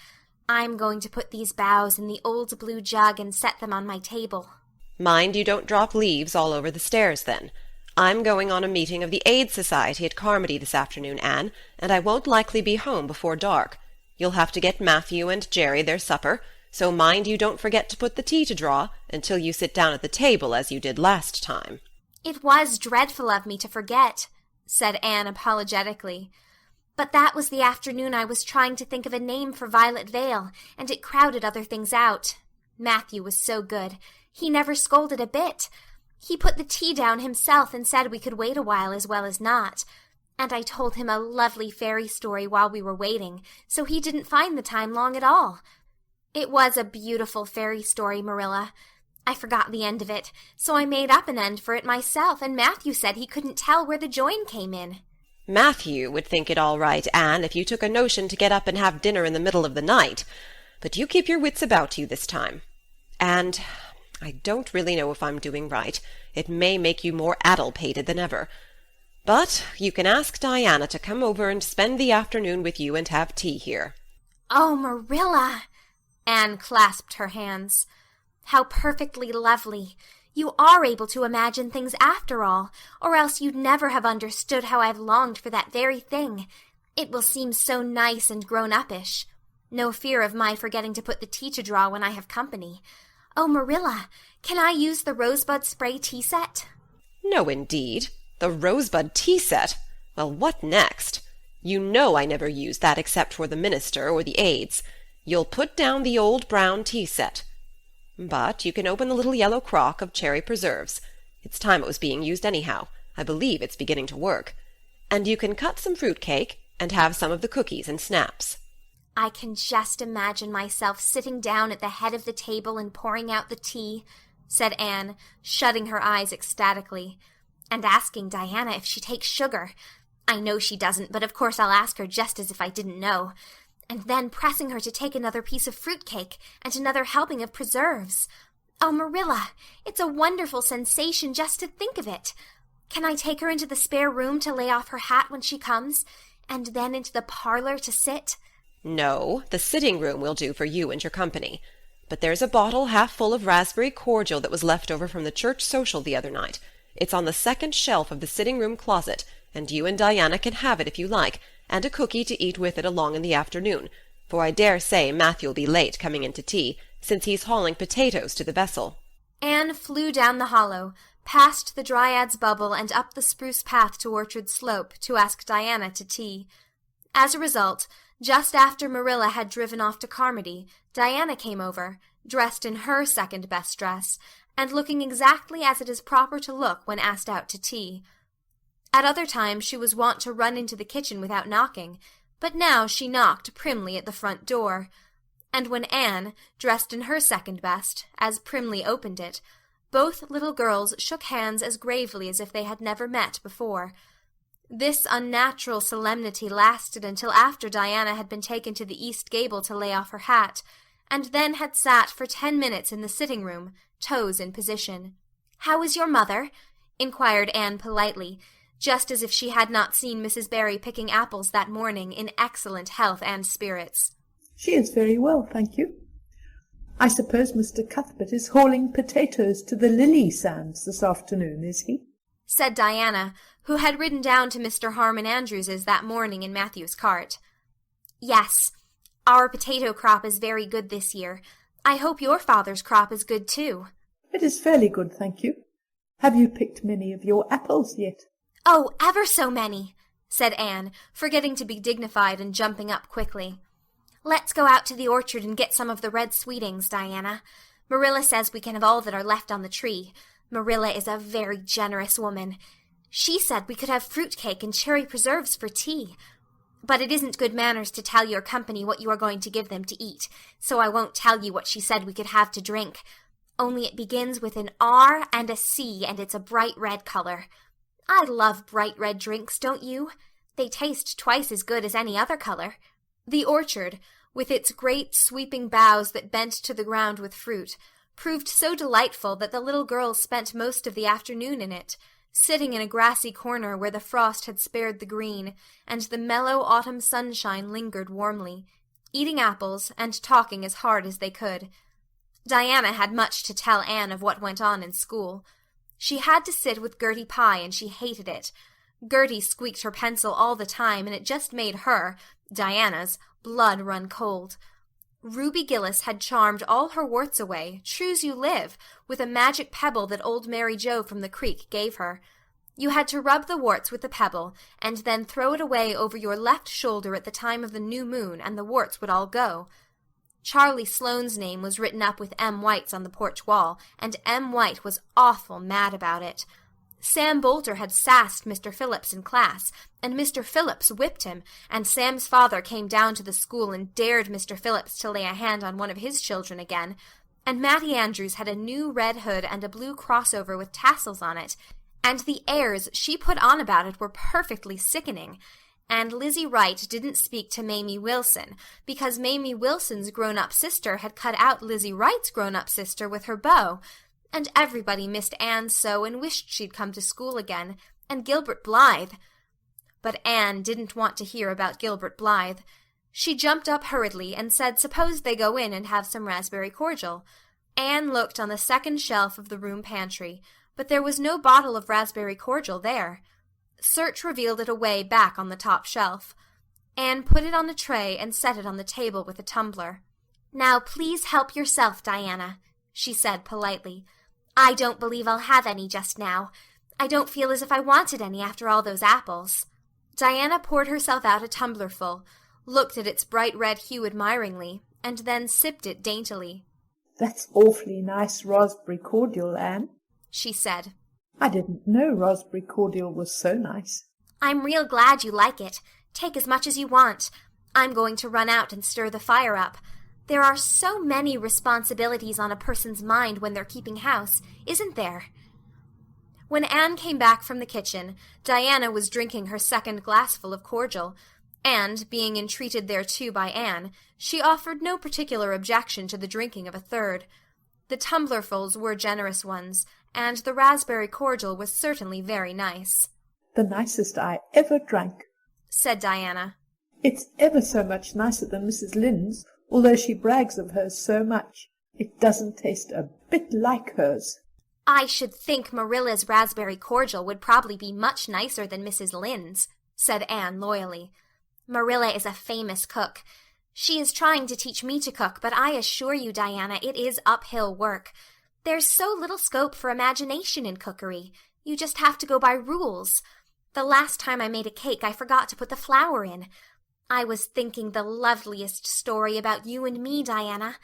I'm going to put these boughs in the old blue jug and set them on my table." "Mind you don't drop leaves all over the stairs, then. I'm going on a meeting of the Aid Society at Carmody this afternoon, Anne, and I won't likely be home before dark. You'll have to get Matthew and Jerry their supper. so mind you don't forget to put the tea to draw until you sit down at the table as you did last time." "It was dreadful of me to forget," said Anne apologetically. "But that was the afternoon I was trying to think of a name for Violet Vale, and it crowded other things out. Matthew was so good. He never scolded a bit. He put the tea down himself and said we could wait a while as well as not. And I told him a lovely fairy story while we were waiting, so he didn't find the time long at all. It was a beautiful fairy story, Marilla. I forgot the end of it, so I made up an end for it myself, and Matthew said he couldn't tell where the join came in." "Matthew would think it all right, Anne, if you took a notion to get up and have dinner in the middle of the night. But you keep your wits about you this time. And I don't really know if I'm doing right. It may make you more addle-pated than ever. But you can ask Diana to come over and spend the afternoon with you and have tea here." "Oh, Marilla!" Anne clasped her hands. "How perfectly lovely! You are able to imagine things after all, or else you'd never have understood how I've longed for that very thing. It will seem so nice and grown-uppish. No fear of my forgetting to put the tea to draw when I have company. Oh, Marilla, can I use the rosebud spray tea set?" "No, indeed. The rosebud tea set? Well, what next? You know I never use that except for the minister or the aids. You'll put down the old brown tea set. But you can open the little yellow crock of cherry preserves. It's time it was being used anyhow. I believe it's beginning to work. And you can cut some fruit cake and have some of the cookies and snaps." I can just imagine myself sitting down at the head of the table and pouring out the tea, said Anne, shutting her eyes ecstatically, and asking Diana if she takes sugar. I know she doesn't, but of course I'll ask her just as if I didn't know. And then pressing her to take another piece of fruit cake and another helping of preserves. Oh, Marilla, it's a wonderful sensation just to think of it. Can I take her into the spare room to lay off her hat when she comes, and then into the parlor to sit? No, the sitting room will do for you and your company. But there's a bottle half full of raspberry cordial that was left over from the church social the other night. It's on the second shelf of the sitting room closet, and you and Diana can have it if you like, and a cookie to eat with it along in the afternoon, for I dare say Matthew'll be late coming in to tea, since he's hauling potatoes to the vessel. Anne flew down the hollow, past the Dryad's Bubble and up the spruce path to Orchard Slope to ask Diana to tea. As a result, just after Marilla had driven off to Carmody, Diana came over, dressed in her second-best dress, and looking exactly as it is proper to look when asked out to tea. At other times she was wont to run into the kitchen without knocking, but now she knocked primly at the front door. And when Anne, dressed in her second-best, as primly opened it, both little girls shook hands as gravely as if they had never met before. This unnatural solemnity lasted until after Diana had been taken to the east gable to lay off her hat, and then had sat for 10 minutes in the sitting-room, toes in position. "How is your mother?" inquired Anne politely, just as if she had not seen Mrs. Barry picking apples that morning in excellent health and spirits. "She is very well, thank you. I suppose Mr. Cuthbert is hauling potatoes to the lily sands this afternoon, is he?" said Diana, who had ridden down to Mr. Harmon Andrews's that morning in Matthew's cart. "Yes, our potato crop is very good this year. I hope your father's crop is good too." "It is fairly good, thank you. Have you picked many of your apples yet?" "Oh, ever so many," said Anne, forgetting to be dignified and jumping up quickly. "Let's go out to the orchard and get some of the red sweetings, Diana. Marilla says we can have all that are left on the tree. Marilla is a very generous woman. She said we could have fruit cake and cherry preserves for tea. But it isn't good manners to tell your company what you are going to give them to eat, so I won't tell you what she said we could have to drink. Only it begins with an R and a C, and it's a bright red color. I love bright red drinks, don't you? They taste twice as good as any other color." The orchard, with its great sweeping boughs that bent to the ground with fruit, proved so delightful that the little girls spent most of the afternoon in it, sitting in a grassy corner where the frost had spared the green, and the mellow autumn sunshine lingered warmly, eating apples and talking as hard as they could. Diana had much to tell Anne of what went on in school. She had to sit with Gertie Pye, and she hated it. Gertie squeaked her pencil all the time, and it just made her, Diana's, blood run cold. Ruby Gillis had charmed all her warts away, true's you live, with a magic pebble that old Mary Joe from the creek gave her. You had to rub the warts with the pebble, and then throw it away over your left shoulder at the time of the new moon, and the warts would all go. Charlie Sloane's name was written up with M. White's on the porch wall, and M. White was awful mad about it. Sam Bolter had sassed Mr. Phillips in class, and Mr. Phillips whipped him, and Sam's father came down to the school and dared Mr. Phillips to lay a hand on one of his children again, and Mattie Andrews had a new red hood and a blue crossover with tassels on it, and the airs she put on about it were perfectly sickening, and Lizzie Wright didn't speak to Mamie Wilson, because Mamie Wilson's grown-up sister had cut out Lizzie Wright's grown-up sister with her bow, and everybody missed Anne so and wished she'd come to school again, and Gilbert Blythe. But Anne didn't want to hear about Gilbert Blythe. She jumped up hurriedly and said suppose they go in and have some raspberry cordial. Anne looked on the second shelf of the room pantry, but there was no bottle of raspberry cordial there. Search revealed it away back on the top shelf. Anne put it on a tray and set it on the table with a tumbler. "Now please help yourself, Diana," she said politely. "I don't believe I'll have any just now. I don't feel as if I wanted any after all those apples." Diana poured herself out a tumblerful, looked at its bright red hue admiringly, and then sipped it daintily. "That's awfully nice raspberry cordial, Anne," she said. "I didn't know raspberry cordial was so nice." "I'm real glad you like it. Take as much as you want. I'm going to run out and stir the fire up. There are so many responsibilities on a person's mind when they're keeping house, isn't there?" When Anne came back from the kitchen, Diana was drinking her second glassful of cordial, and, being entreated thereto by Anne, she offered no particular objection to the drinking of a third. The tumblerfuls were generous ones, and the raspberry cordial was certainly very nice. "The nicest I ever drank," said Diana. "It's ever so much nicer than Mrs. Lynde's, although she brags of hers so much. It doesn't taste a bit like hers." "I should think Marilla's raspberry cordial would probably be much nicer than Mrs. Lynde's," said Anne loyally. "Marilla is a famous cook. She is trying to teach me to cook, but I assure you, Diana, it is uphill work. There's so little scope for imagination in cookery. You just have to go by rules. The last time I made a cake, I forgot to put the flour in. I was thinking the loveliest story about you and me, Diana.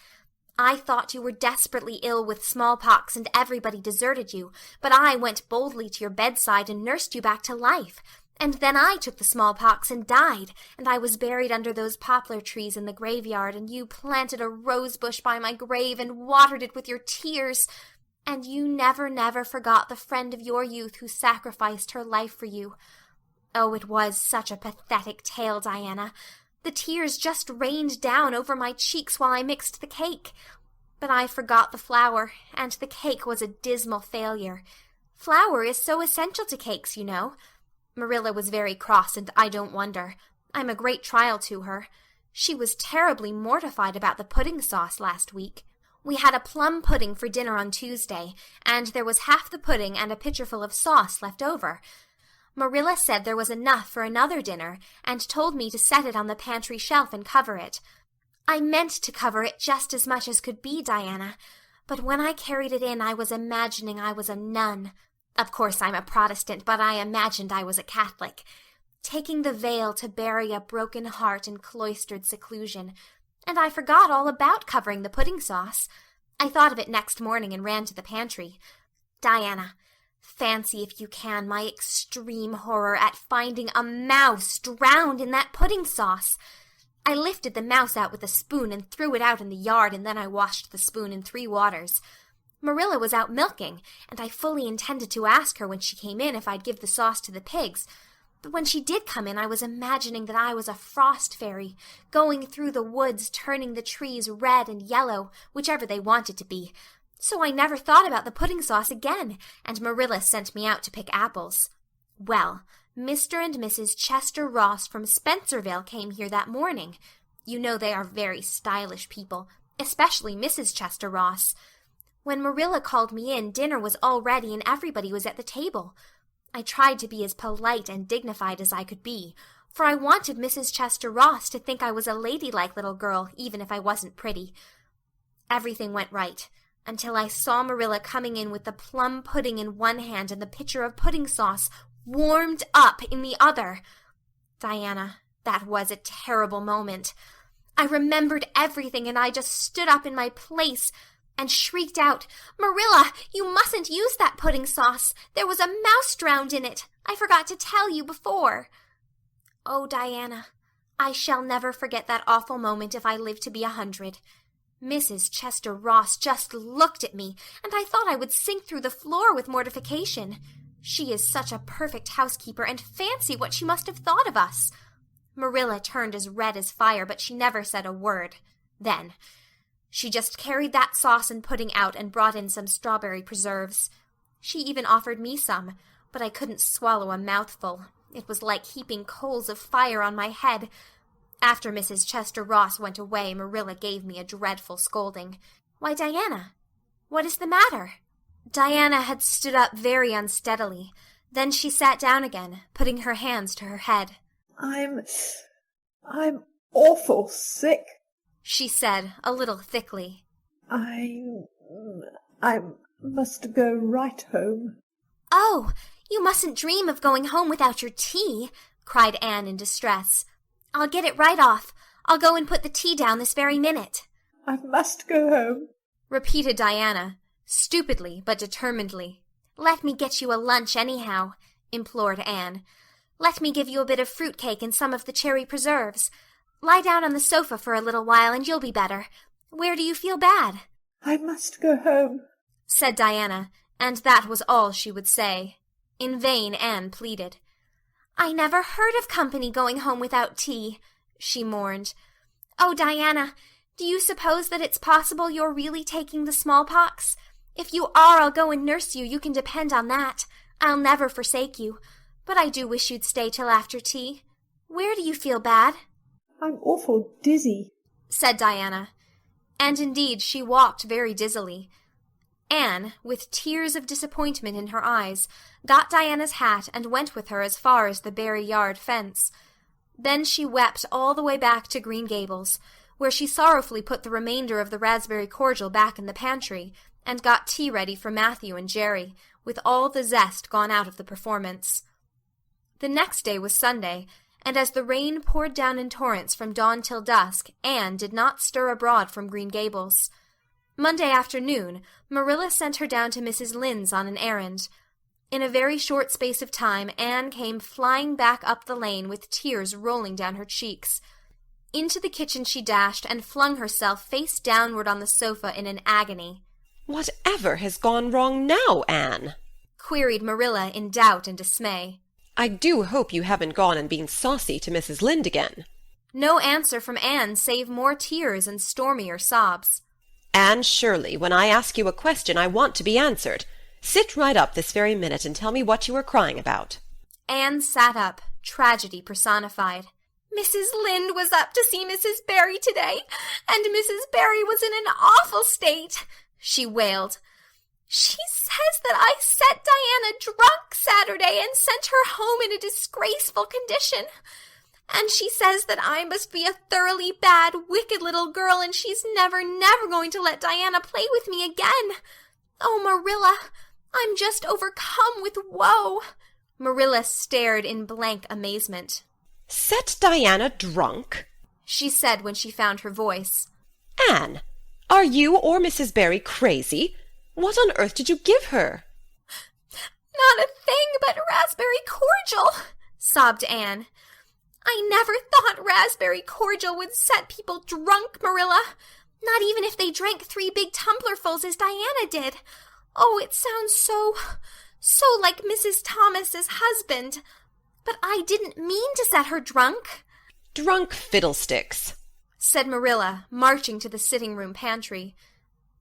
I thought you were desperately ill with smallpox and everybody deserted you, but I went boldly to your bedside and nursed you back to life. And then I took the smallpox and died, and I was buried under those poplar trees in the graveyard, and you planted a rose bush by my grave and watered it with your tears. And you never, never forgot the friend of your youth who sacrificed her life for you. Oh, it was such a pathetic tale, Diana. The tears just rained down over my cheeks while I mixed the cake. But I forgot the flour, and the cake was a dismal failure. Flour is so essential to cakes, you know. Marilla was very cross, and I don't wonder. I'm a great trial to her. She was terribly mortified about the pudding sauce last week. We had a plum pudding for dinner on Tuesday, and there was half the pudding and a pitcherful of sauce left over. Marilla said there was enough for another dinner, and told me to set it on the pantry shelf and cover it. I meant to cover it just as much as could be, Diana, but when I carried it in I was imagining I was a nun. Of course I'm a Protestant, but I imagined I was a Catholic, taking the veil to bury a broken heart in cloistered seclusion, and I forgot all about covering the pudding sauce. I thought of it next morning and ran to the pantry. Diana, fancy if you can my extreme horror at finding a mouse drowned in that pudding sauce. I lifted the mouse out with a spoon and threw it out in the yard, and then I washed the spoon in 3 waters. Marilla was out milking, and I fully intended to ask her when she came in if I'd give the sauce to the pigs. But when she did come in, I was imagining that I was a frost fairy, going through the woods, turning the trees red and yellow, whichever they wanted to be. So I never thought about the pudding sauce again, and Marilla sent me out to pick apples. Well, Mr. and Mrs. Chester Ross from Spencervale came here that morning. You know they are very stylish people, especially Mrs. Chester Ross. When Marilla called me in, dinner was all ready and everybody was at the table. I tried to be as polite and dignified as I could be, for I wanted Mrs. Chester Ross to think I was a ladylike little girl, even if I wasn't pretty. Everything went right, until I saw Marilla coming in with the plum pudding in one hand and the pitcher of pudding sauce warmed up in the other. Diana, that was a terrible moment. I remembered everything, and I just stood up in my place and shrieked out, "Marilla, you mustn't use that pudding sauce. There was a mouse drowned in it. I forgot to tell you before." Oh, Diana, I shall never forget that awful moment if I live to be 100. Mrs. Chester Ross just looked at me, and I thought I would sink through the floor with mortification. She is such a perfect housekeeper, and fancy what she must have thought of us. Marilla turned as red as fire, but she never said a word. Then she just carried that sauce and pudding out and brought in some strawberry preserves. She even offered me some, but I couldn't swallow a mouthful. It was like heaping coals of fire on my head. After Mrs. Chester Ross went away, Marilla gave me a dreadful scolding. "Why, Diana, what is the matter?" Diana had stood up very unsteadily. Then she sat down again, putting her hands to her head. I'm awful sick," she said, a little thickly. I must go right home." "Oh, you mustn't dream of going home without your tea," cried Anne in distress. "I'll get it right off. I'll go and put the tea down this very minute." "I must go home," repeated Diana, stupidly but determinedly. "Let me get you a lunch anyhow," implored Anne. "Let me give you a bit of fruit cake and some of the cherry preserves. Lie down on the sofa for a little while and you'll be better. Where do you feel bad?" "I must go home," said Diana, and that was all she would say. In vain Anne pleaded. "I never heard of company going home without tea," she mourned. "Oh, Diana, do you suppose that it's possible you're really taking the smallpox? If you are, I'll go and nurse you. You can depend on that. I'll never forsake you. But I do wish you'd stay till after tea. Where do you feel bad?" "I'm awful dizzy," said Diana. And indeed she walked very dizzily. Anne, with tears of disappointment in her eyes, got Diana's hat and went with her as far as the Barry Yard fence. Then she wept all the way back to Green Gables, where she sorrowfully put the remainder of the raspberry cordial back in the pantry, and got tea ready for Matthew and Jerry, with all the zest gone out of the performance. The next day was Sunday, and as the rain poured down in torrents from dawn till dusk, Anne did not stir abroad from Green Gables. Monday afternoon, Marilla sent her down to Mrs. Lynde's on an errand. In a very short space of time, Anne came flying back up the lane with tears rolling down her cheeks. Into the kitchen she dashed and flung herself face downward on the sofa in an agony. "Whatever has gone wrong now, Anne?" queried Marilla in doubt and dismay. "I do hope you haven't gone and been saucy to Mrs. Lynde again." No answer from Anne save more tears and stormier sobs. "Anne Shirley, when I ask you a question, I want to be answered. Sit right up this very minute and tell me what you were crying about." Anne sat up, tragedy personified. "Mrs. Lynde was up to see Mrs. Barry today, and Mrs. Barry was in an awful state," she wailed. "She says that I set Diana drunk Saturday and sent her home in a disgraceful condition. And she says that I must be a thoroughly bad, wicked little girl, and she's never going to let Diana play with me again. Oh, Marilla, I'm just overcome with woe." Marilla stared in blank amazement. "Set Diana drunk?" she said when she found her voice. "Anne, are you or Mrs. Barry crazy? What on earth did you give her?" "Not a thing but raspberry cordial," sobbed Anne. "I never thought raspberry cordial would set people drunk, Marilla. Not even if they drank 3 big tumblerfuls as Diana did. Oh, it sounds so like Mrs. Thomas's husband. But I didn't mean to set her drunk." "Drunk fiddlesticks," said Marilla, marching to the sitting-room pantry.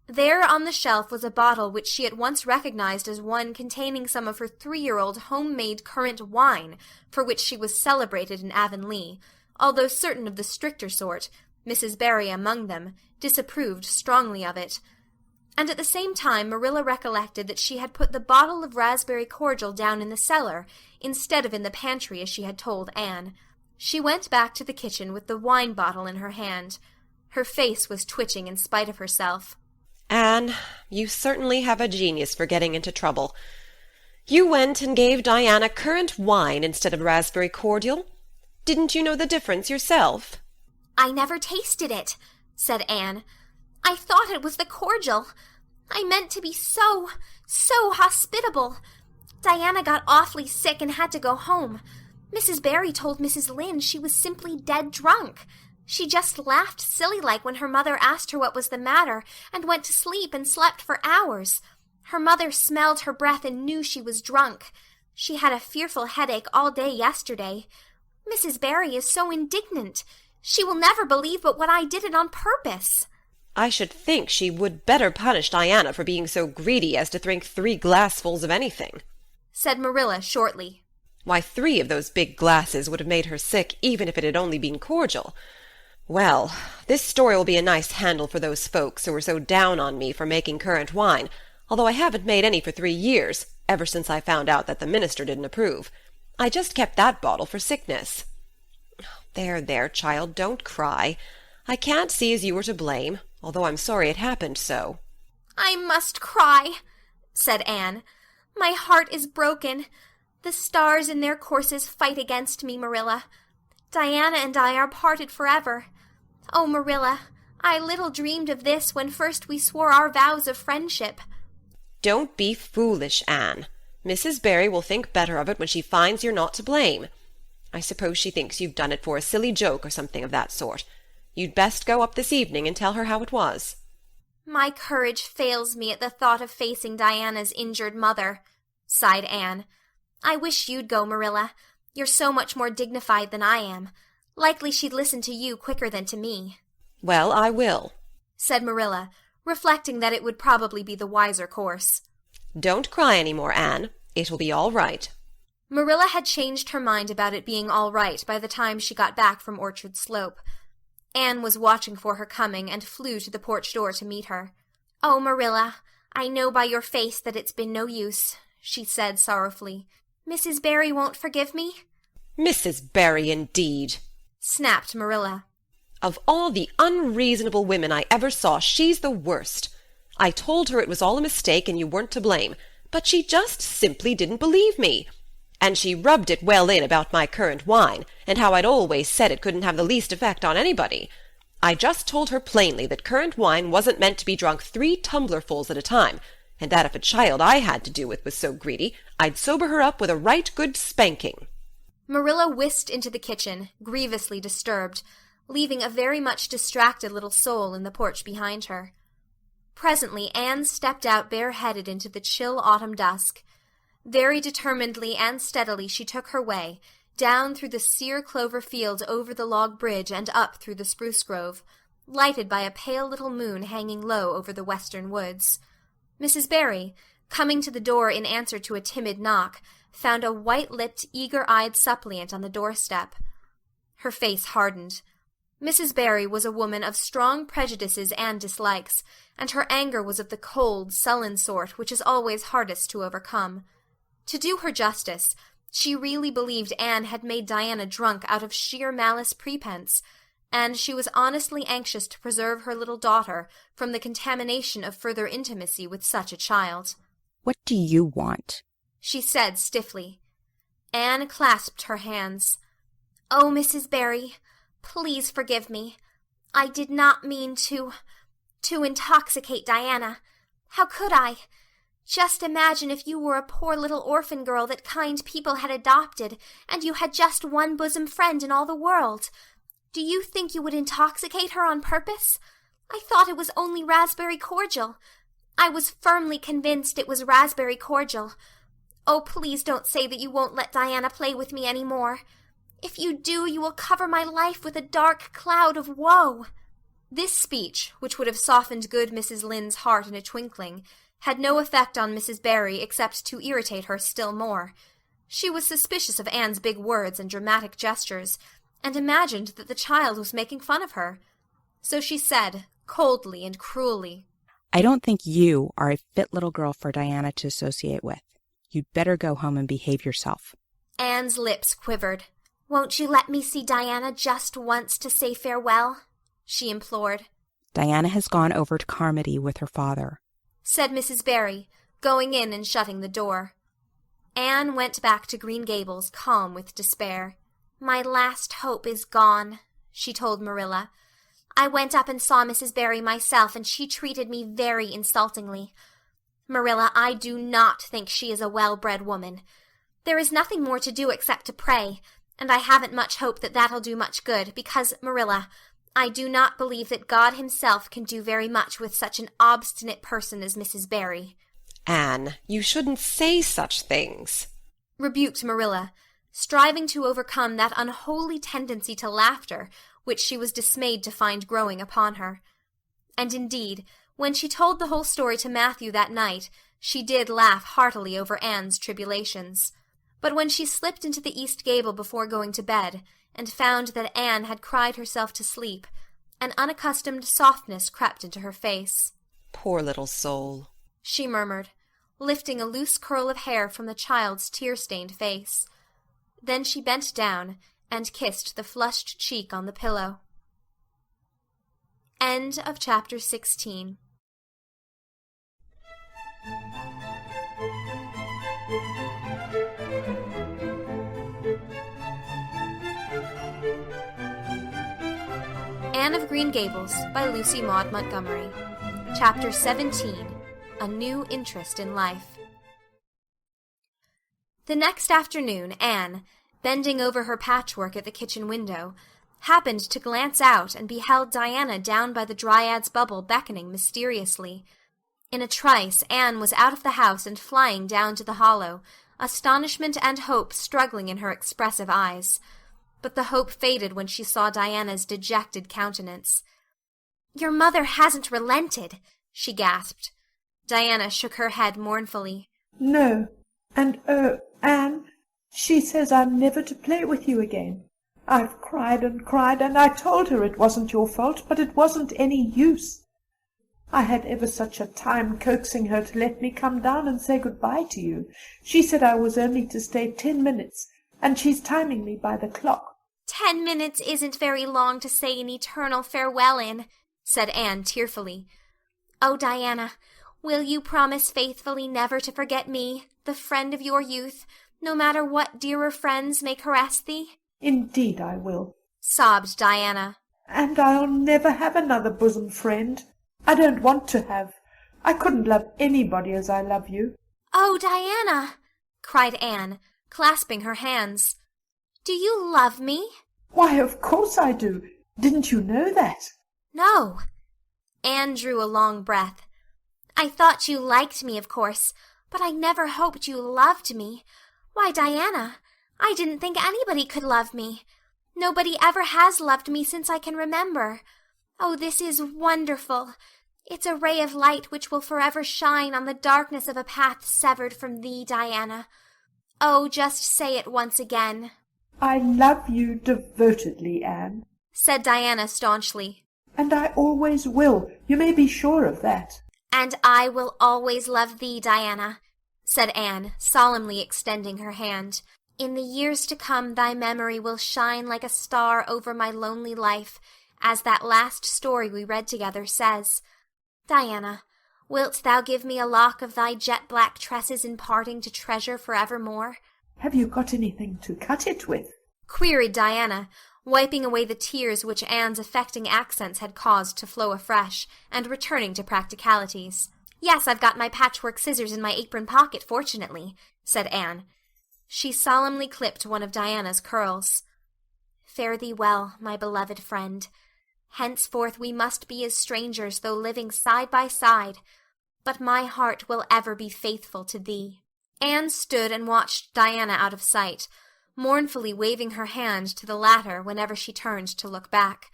There on the shelf was a bottle which she at once recognized as one containing some of her 3-year-old home-made currant wine, for which she was celebrated in Avonlea, although certain of the stricter sort, Mrs. Barry among them, disapproved strongly of it. And at the same time Marilla recollected that she had put the bottle of raspberry cordial down in the cellar, instead of in the pantry as she had told Anne. She went back to the kitchen with the wine bottle in her hand. Her face was twitching in spite of herself. Anne, you certainly have a genius for getting into trouble. You went and gave Diana currant wine instead of raspberry cordial. Didn't you know the difference yourself? I never tasted it, said Anne. I thought it was the cordial. I meant to be so hospitable. Diana got awfully sick and had to go home. Mrs. Barry told Mrs. Lynde she was simply dead drunk. She just laughed silly-like when her mother asked her what was the matter, and went to sleep and slept for hours. Her mother smelled her breath and knew she was drunk. She had a fearful headache all day yesterday. Mrs. Barry is so indignant. She will never believe but what I did it on purpose. I should think she would better punish Diana for being so greedy as to drink 3 glassfuls of anything, said Marilla shortly. Why, 3 of those big glasses would have made her sick even if it had only been cordial. Well, this story will be a nice handle for those folks who were so down on me for making currant wine, although I haven't made any for 3 years, ever since I found out that the minister didn't approve. I just kept that bottle for sickness. There, child, don't cry. I can't see as you were to blame, although I'm sorry it happened so. I must cry, said Anne. My heart is broken. The stars in their courses fight against me, Marilla. Diana and I are parted forever. Oh, Marilla, I little dreamed of this when first we swore our vows of friendship. Don't be foolish, Anne. Mrs. Barry will think better of it when she finds you're not to blame. I suppose she thinks you've done it for a silly joke or something of that sort. You'd best go up this evening and tell her how it was. My courage fails me at the thought of facing Diana's injured mother, sighed Anne. I wish you'd go, Marilla. You're so much more dignified than I am. Likely she'd listen to you quicker than to me. Well, I will, said Marilla, reflecting that it would probably be the wiser course. Don't cry any more, Anne. It'll be all right. Marilla had changed her mind about it being all right by the time she got back from Orchard Slope. Anne was watching for her coming and flew to the porch door to meet her. Oh, Marilla, I know by your face that it's been no use, she said sorrowfully. Mrs. Barry won't forgive me? Mrs. Barry, indeed, snapped Marilla. Of all the unreasonable women I ever saw, she's the worst. I told her it was all a mistake and you weren't to blame, but she just simply didn't believe me. And she rubbed it well in about my currant wine, and how I'd always said it couldn't have the least effect on anybody. I just told her plainly that currant wine wasn't meant to be drunk 3 tumblerfuls at a time, and that if a child I had to do with was so greedy, I'd sober her up with a right good spanking. Marilla whisked into the kitchen, grievously disturbed, leaving a very much distracted little soul in the porch behind her. Presently Anne stepped out bareheaded into the chill autumn dusk. Very determinedly and steadily she took her way, down through the sere clover field over the log bridge and up through the spruce grove, lighted by a pale little moon hanging low over the western woods. Mrs. Barry, coming to the door in answer to a timid knock, found a white-lipped, eager-eyed suppliant on the doorstep. Her face hardened. Mrs. Barry was a woman of strong prejudices and dislikes, and her anger was of the cold, sullen sort which is always hardest to overcome. To do her justice, she really believed Anne had made Diana drunk out of sheer malice prepense, and she was honestly anxious to preserve her little daughter from the contamination of further intimacy with such a child. What do you want? She said stiffly. Anne clasped her hands. Oh, Mrs. Barry, please forgive me. I did not mean to intoxicate Diana. How could I? Just imagine if you were a poor little orphan girl that kind people had adopted, and you had just one bosom friend in all the world. Do you think you would intoxicate her on purpose? I thought it was only raspberry cordial. I was firmly convinced it was raspberry cordial. Oh, please don't say that you won't let Diana play with me any more. If you do, you will cover my life with a dark cloud of woe. This speech, which would have softened good Mrs. Lynde's heart in a twinkling, had no effect on Mrs. Barry except to irritate her still more. She was suspicious of Anne's big words and dramatic gestures, and imagined that the child was making fun of her. So she said, coldly and cruelly, I don't think you are a fit little girl for Diana to associate with. You'd better go home and behave yourself. Anne's lips quivered. "Won't you let me see Diana just once to say farewell?" she implored. Diana has gone over to Carmody with her father, said Mrs. Barry, going in and shutting the door. Anne went back to Green Gables, calm with despair. "My last hope is gone," she told Marilla. "I went up and saw Mrs. Barry myself, and she treated me very insultingly. Marilla, I do not think she is a well-bred woman. There is nothing more to do except to pray, and I haven't much hope that that'll do much good, because, Marilla, I do not believe that God himself can do very much with such an obstinate person as Mrs. Barry." "Anne, you shouldn't say such things," rebuked Marilla, striving to overcome that unholy tendency to laughter which she was dismayed to find growing upon her. And indeed, when she told the whole story to Matthew that night, she did laugh heartily over Anne's tribulations. But when she slipped into the east gable before going to bed, and found that Anne had cried herself to sleep, an unaccustomed softness crept into her face. "Poor little soul," she murmured, lifting a loose curl of hair from the child's tear-stained face. Then she bent down and kissed the flushed cheek on the pillow. End of chapter 16. Anne of Green Gables by Lucy Maud Montgomery. Chapter 17. A New Interest in Life. The next afternoon, Anne, bending over her patchwork at the kitchen window, happened to glance out and beheld Diana down by the Dryad's bubble beckoning mysteriously. In a trice, Anne was out of the house and flying down to the hollow, astonishment and hope struggling in her expressive eyes. But the hope faded when she saw Diana's dejected countenance. "Your mother hasn't relented," she gasped. Diana shook her head mournfully. "No, and oh, Anne, she says I'm never to play with you again. I've cried, and I told her it wasn't your fault, but it wasn't any use. I had ever such a time coaxing her to let me come down and say good-bye to you. She said I was only to stay 10 minutes, and she's timing me by the clock." 10 minutes isn't very long to say an eternal farewell in," said Anne tearfully. "Oh, Diana, will you promise faithfully never to forget me, the friend of your youth, no matter what dearer friends may caress thee?" "Indeed I will," sobbed Diana. "And I'll never have another bosom friend. I don't want to have. I couldn't love anybody as I love you." "Oh, Diana!" cried Anne, clasping her hands. "Do you love me?" "Why, of course I do. Didn't you know that?" "No." Anne drew a long breath. "I thought you liked me, of course, but I never hoped you loved me. Why, Diana, I didn't think anybody could love me. Nobody ever has loved me since I can remember. Oh, this is wonderful. It's a ray of light which will forever shine on the darkness of a path severed from thee, Diana. Oh, just say it once again." "I love you devotedly, Anne," said Diana staunchly. "And I always will. You may be sure of that." "And I will always love thee, Diana," said Anne, solemnly extending her hand. "In the years to come thy memory will shine like a star over my lonely life, as that last story we read together says. Diana, wilt thou give me a lock of thy jet-black tresses in parting to treasure forevermore?" "Have you got anything to cut it with?" queried Diana, wiping away the tears which Anne's affecting accents had caused to flow afresh, and returning to practicalities. "Yes, I've got my patchwork scissors in my apron pocket, fortunately," said Anne. She solemnly clipped one of Diana's curls. "Fare thee well, my beloved friend. Henceforth we must be as strangers, though living side by side, but my heart will ever be faithful to thee." Anne stood and watched Diana out of sight, mournfully waving her hand to the latter whenever she turned to look back.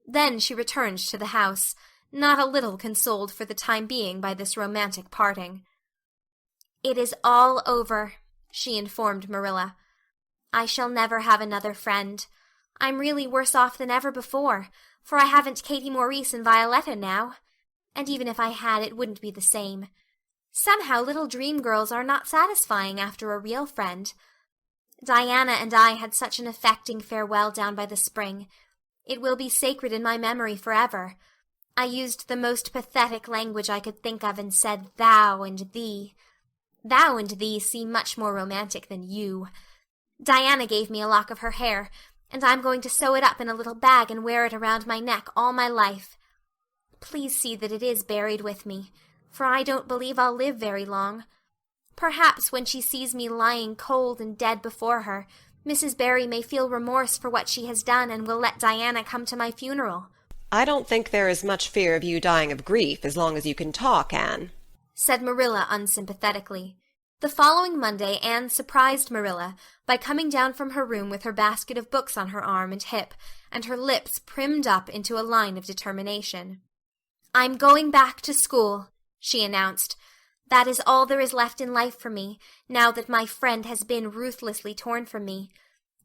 Then she returned to the house, not a little consoled for the time being by this romantic parting. "It is all over," she informed Marilla. "I shall never have another friend. I'm really worse off than ever before, for I haven't Katie Maurice and Violetta now. And even if I had, it wouldn't be the same. Somehow little dream girls are not satisfying after a real friend. Diana and I had such an affecting farewell down by the spring. It will be sacred in my memory forever. I used the most pathetic language I could think of and said thou and thee. Thou and thee seem much more romantic than you. Diana gave me a lock of her hair, and I'm going to sew it up in a little bag and wear it around my neck all my life. Please see that it is buried with me, for I don't believe I'll live very long. Perhaps when she sees me lying cold and dead before her, Mrs. Barry may feel remorse for what she has done and will let Diana come to my funeral. I don't think there is much fear of you dying of grief as long as you can talk, Anne, said Marilla unsympathetically. The following Monday Anne surprised Marilla by coming down from her room with her basket of books on her arm and hip, and her lips primmed up into a line of determination. "I'm going back to school," she announced. "That is all there is left in life for me, now that my friend has been ruthlessly torn from me.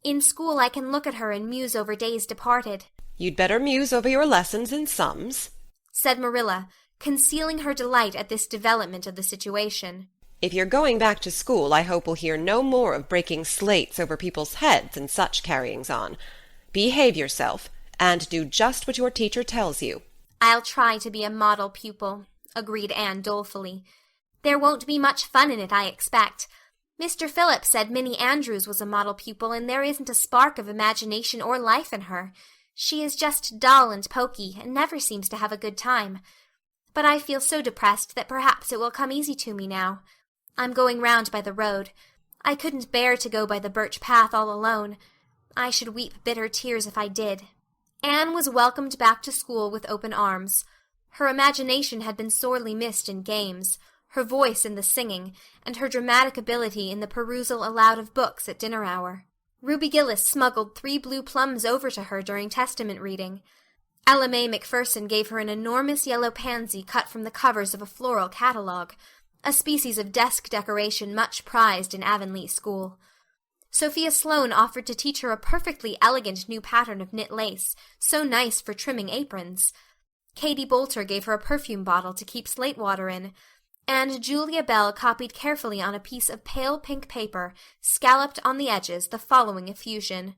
In school I can look at her and muse over days departed." "You'd better muse over your lessons and sums," said Marilla, concealing her delight at this development of the situation. "If you're going back to school, I hope we'll hear no more of breaking slates over people's heads and such carryings on. Behave yourself, and do just what your teacher tells you." "I'll try to be a model pupil," agreed Anne dolefully. "There won't be much fun in it, I expect. Mr. Phillips said Minnie Andrews was a model pupil, and there isn't a spark of imagination or life in her. She is just dull and poky, and never seems to have a good time. But I feel so depressed that perhaps it will come easy to me now. I'm going round by the road. I couldn't bear to go by the birch path all alone. I should weep bitter tears if I did." Anne was welcomed back to school with open arms. Her imagination had been sorely missed in games, her voice in the singing, and her dramatic ability in the perusal aloud of books at dinner hour. Ruby Gillis smuggled 3 blue plums over to her during Testament reading. Ella May Macpherson gave her an enormous yellow pansy cut from the covers of a floral catalogue, a species of desk decoration much prized in Avonlea school. Sophia Sloane offered to teach her a perfectly elegant new pattern of knit lace, so nice for trimming aprons. Katie Boulter gave her a perfume bottle to keep slate water in, and Julia Bell copied carefully on a piece of pale pink paper, scalloped on the edges, the following effusion: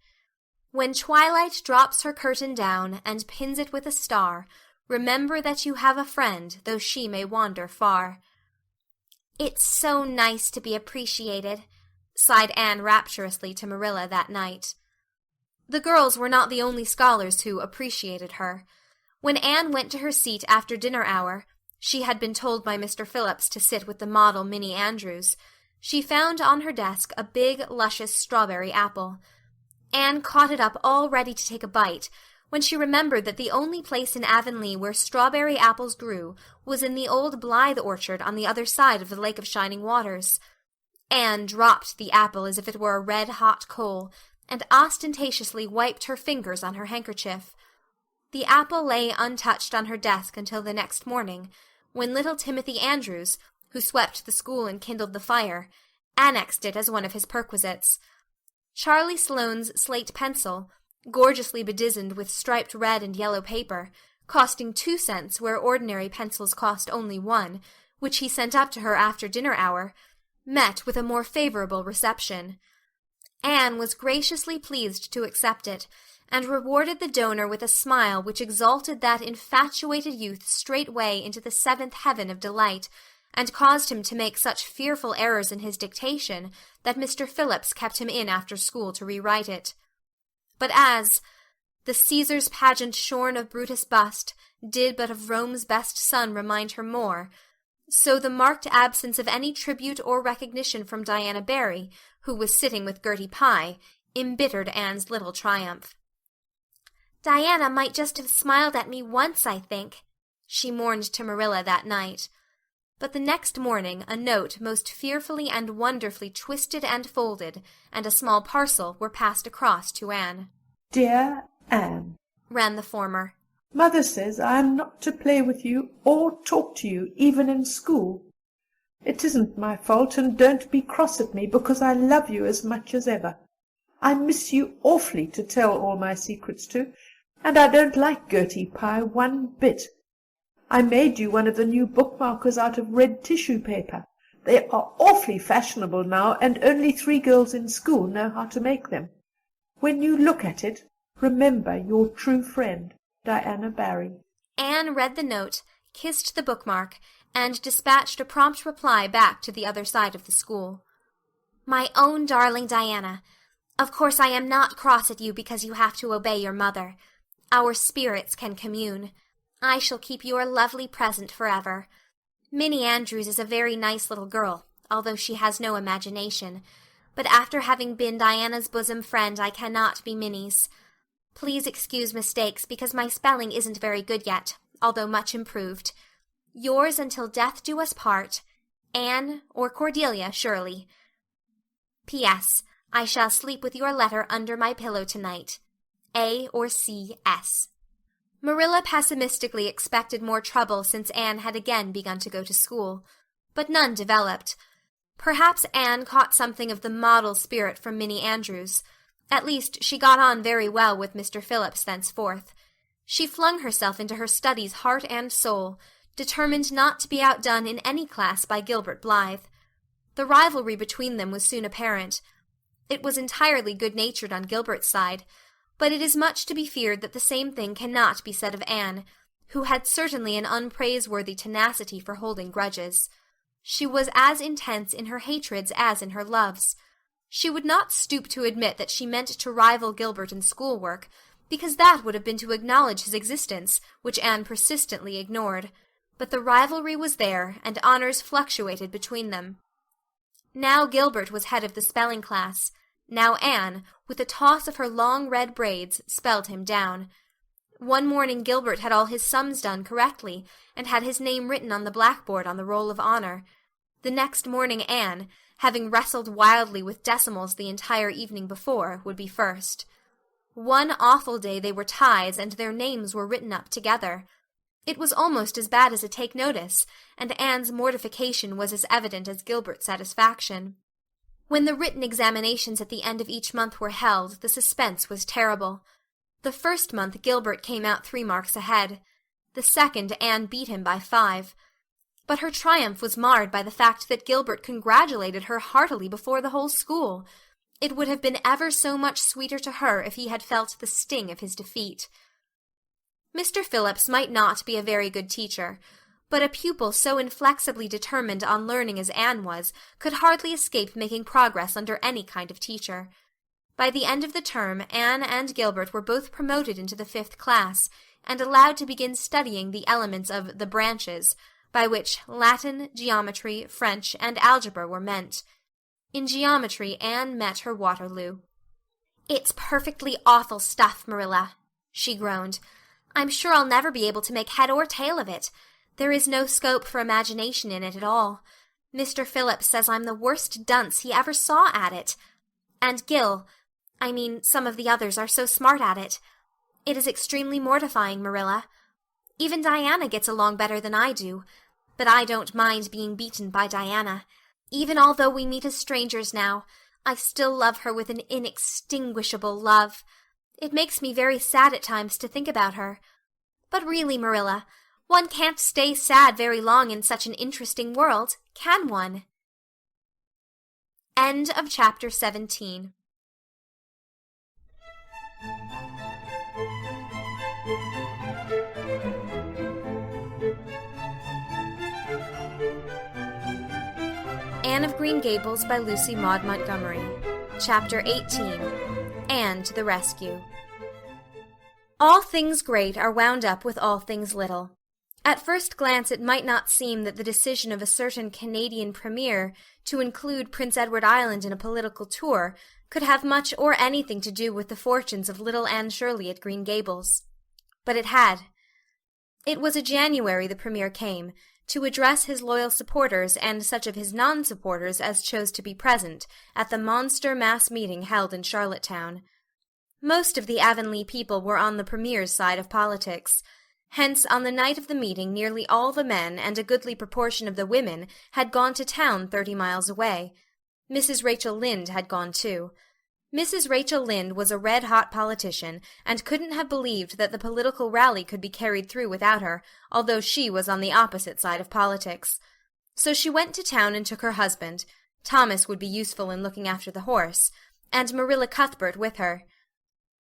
"When twilight drops her curtain down, and pins it with a star, remember that you have a friend, though she may wander far." "It's so nice to be appreciated," sighed Anne rapturously to Marilla that night. The girls were not the only scholars who appreciated her. When Anne went to her seat after dinner hour, she had been told by Mr. Phillips to sit with the model Minnie Andrews, she found on her desk a big, luscious strawberry apple. Anne caught it up all ready to take a bite, when she remembered that the only place in Avonlea where strawberry apples grew was in the old Blythe orchard on the other side of the Lake of Shining Waters. Anne dropped the apple as if it were a red-hot coal, and ostentatiously wiped her fingers on her handkerchief. The apple lay untouched on her desk until the next morning, when little Timothy Andrews, who swept the school and kindled the fire, annexed it as one of his perquisites. Charlie Sloane's slate pencil, gorgeously bedizened with striped red and yellow paper, costing 2 cents where ordinary pencils cost only 1, which he sent up to her after dinner hour, met with a more favorable reception. Anne was graciously pleased to accept it, and rewarded the donor with a smile which exalted that infatuated youth straightway into the 7th heaven of delight, and caused him to make such fearful errors in his dictation that Mr. Phillips kept him in after school to rewrite it. But as "the Caesar's pageant shorn of Brutus' bust did but of Rome's best son remind her more," so the marked absence of any tribute or recognition from Diana Barry, who was sitting with Gertie Pye, embittered Anne's little triumph. "Diana might just have smiled at me once, I think," she mourned to Marilla that night. But the next morning a note most fearfully and wonderfully twisted and folded, and a small parcel were passed across to Anne. "Dear Anne," ran the former, "Mother says I am not to play with you or talk to you, even in school. It isn't my fault, and don't be cross at me, because I love you as much as ever. I miss you awfully to tell all my secrets to, and I don't like Gertie Pye one bit. I made you one of the new bookmarkers out of red tissue paper, They are awfully fashionable now, and only 3 girls in school know how to make them. When you look at it, remember your true friend, Diana Barry." Anne read the note, kissed the bookmark, and dispatched a prompt reply back to the other side of the school. "My own darling Diana, of course I am not cross at you because you have to obey your mother. Our spirits can commune. I shall keep your lovely present forever. Minnie Andrews is a very nice little girl, although she has no imagination. But after having been Diana's bosom friend, I cannot be Minnie's. Please excuse mistakes, because my spelling isn't very good yet, although much improved. Yours until death do us part, Anne or Cordelia, surely. P.S. I shall sleep with your letter under my pillow tonight. A or C. S." Marilla pessimistically expected more trouble since Anne had again begun to go to school, but none developed. Perhaps Anne caught something of the model spirit from Minnie Andrews. At least she got on very well with Mr. Phillips thenceforth. She flung herself into her studies heart and soul, determined not to be outdone in any class by Gilbert Blythe. The rivalry between them was soon apparent. It was entirely good-natured on Gilbert's side, but it is much to be feared that the same thing cannot be said of Anne, who had certainly an unpraiseworthy tenacity for holding grudges. She was as intense in her hatreds as in her loves. She would not stoop to admit that she meant to rival Gilbert in schoolwork, because that would have been to acknowledge his existence, which Anne persistently ignored. But the rivalry was there, and honors fluctuated between them. Now Gilbert was head of the spelling class. Now Anne, with a toss of her long red braids, spelled him down. One morning Gilbert had all his sums done correctly, and had his name written on the blackboard on the roll of honor. The next morning Anne, having wrestled wildly with decimals the entire evening before, would be first. One awful day they were ties, and their names were written up together. It was almost as bad as a take notice, and Anne's mortification was as evident as Gilbert's satisfaction. When the written examinations at the end of each month were held, the suspense was terrible. The first month Gilbert came out 3 marks ahead. The second Anne beat him by 5. But her triumph was marred by the fact that Gilbert congratulated her heartily before the whole school. It would have been ever so much sweeter to her if he had felt the sting of his defeat. Mr. Phillips might not be a very good teacher, but a pupil so inflexibly determined on learning as Anne was could hardly escape making progress under any kind of teacher. By the end of the term, Anne and Gilbert were both promoted into the 5th class, and allowed to begin studying the elements of the branches, by which Latin, geometry, French, and algebra were meant. In geometry Anne met her Waterloo. "It's perfectly awful stuff, Marilla," she groaned. "I'm sure I'll never be able to make head or tail of it. There is no scope for imagination in it at all. Mr. Phillips says I'm the worst dunce he ever saw at it. And some of the others are so smart at it. It is extremely mortifying, Marilla. Even Diana gets along better than I do, but I don't mind being beaten by Diana. Even although we meet as strangers now, I still love her with an inextinguishable love. It makes me very sad at times to think about her. But really, Marilla, one can't stay sad very long in such an interesting world, can one?" End of chapter 17. Anne of Green Gables by Lucy Maud Montgomery. Chapter 18. Anne to the Rescue. All things great are wound up with all things little. At first glance it might not seem that the decision of a certain Canadian premier to include Prince Edward Island in a political tour could have much or anything to do with the fortunes of little Anne Shirley at Green Gables. But it had. It was in January the premier came, to address his loyal supporters and such of his non-supporters as chose to be present at the monster mass meeting held in Charlottetown. Most of the Avonlea people were on the premier's side of politics. Hence, on the night of the meeting, nearly all the men and a goodly proportion of the women had gone to town 30 miles away. Mrs. Rachel Lynde had gone too. Mrs. Rachel Lynde was a red-hot politician, and couldn't have believed that the political rally could be carried through without her, although she was on the opposite side of politics. So she went to town and took her husband. Thomas would be useful in looking after the horse, and Marilla Cuthbert with her.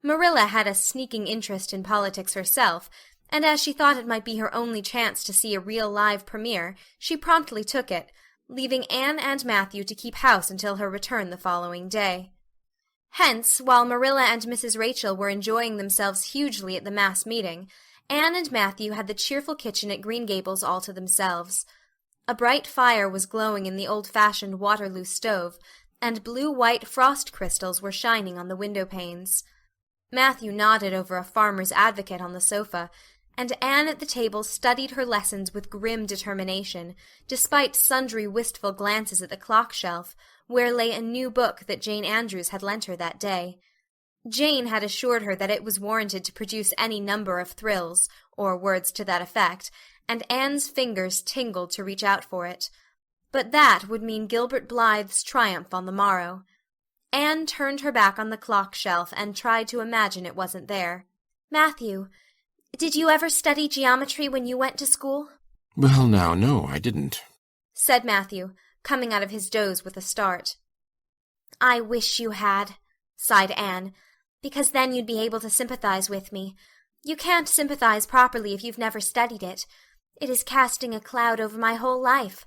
Marilla had a sneaking interest in politics herself, and as she thought it might be her only chance to see a real live premiere, she promptly took it, leaving Anne and Matthew to keep house until her return the following day. Hence, while Marilla and Mrs. Rachel were enjoying themselves hugely at the mass meeting, Anne and Matthew had the cheerful kitchen at Green Gables all to themselves. A bright fire was glowing in the old-fashioned Waterloo stove, and blue-white frost crystals were shining on the window-panes. Matthew nodded over a Farmer's Advocate on the sofa, and Anne at the table studied her lessons with grim determination, despite sundry wistful glances at the clock-shelf, where lay a new book that Jane Andrews had lent her that day. Jane had assured her that it was warranted to produce any number of thrills, or words to that effect, and Anne's fingers tingled to reach out for it. But that would mean Gilbert Blythe's triumph on the morrow. Anne turned her back on the clock-shelf and tried to imagine it wasn't there. "Matthew, did you ever study geometry when you went to school?" Well, now, no, I didn't, said Matthew, coming out of his doze with a start. "I wish you had," sighed Anne, "because then you'd be able to sympathize with me. You can't sympathize properly if you've never studied it. It is casting a cloud over my whole life.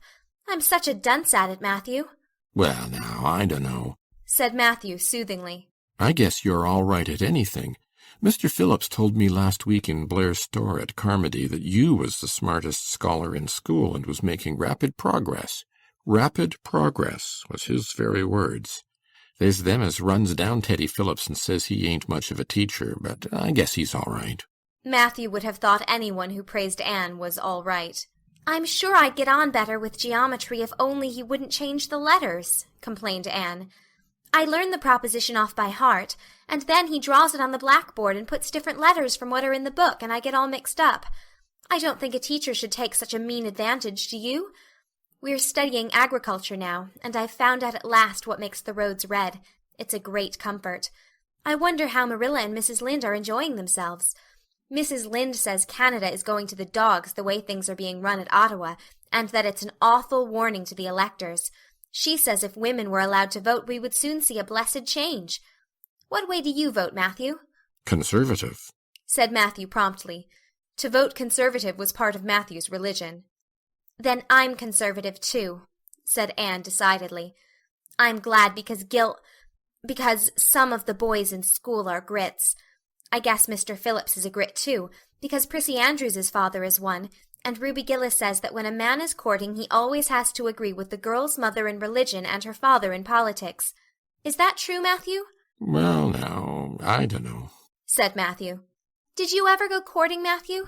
I'm such a dunce at it, Matthew." Well, now, I dunno, said Matthew soothingly. I guess you're all right at anything. Mr. Phillips told me last week in Blair's store at Carmody that you was the smartest scholar in school and was making rapid progress. Rapid progress was his very words. There's them as runs down Teddy Phillips and says he ain't much of a teacher, but I guess he's all right. Matthew would have thought anyone who praised Anne was all right. "I'm sure I'd get on better with geometry if only he wouldn't change the letters," complained Anne. "I learn the proposition off by heart, and then he draws it on the blackboard and puts different letters from what are in the book, and I get all mixed up. I don't think a teacher should take such a mean advantage, do you? We're studying agriculture now, and I've found out at last what makes the roads red. It's a great comfort. I wonder how Marilla and Mrs. Lynde are enjoying themselves. Mrs. Lynde says Canada is going to the dogs the way things are being run at Ottawa, and that it's an awful warning to the electors. She says if women were allowed to vote, we would soon see a blessed change. What way do you vote, Matthew?" Conservative, said Matthew promptly. To vote Conservative was part of Matthew's religion. "Then I'm Conservative, too," said Anne decidedly. "I'm glad because some of the boys in school are grits. I guess Mr. Phillips is a grit, too, because Prissy Andrews's father is one, and Ruby Gillis says that when a man is courting he always has to agree with the girl's mother in religion and her father in politics. Is that true, Matthew?" Well, now, I dunno, said Matthew. "Did you ever go courting, Matthew?"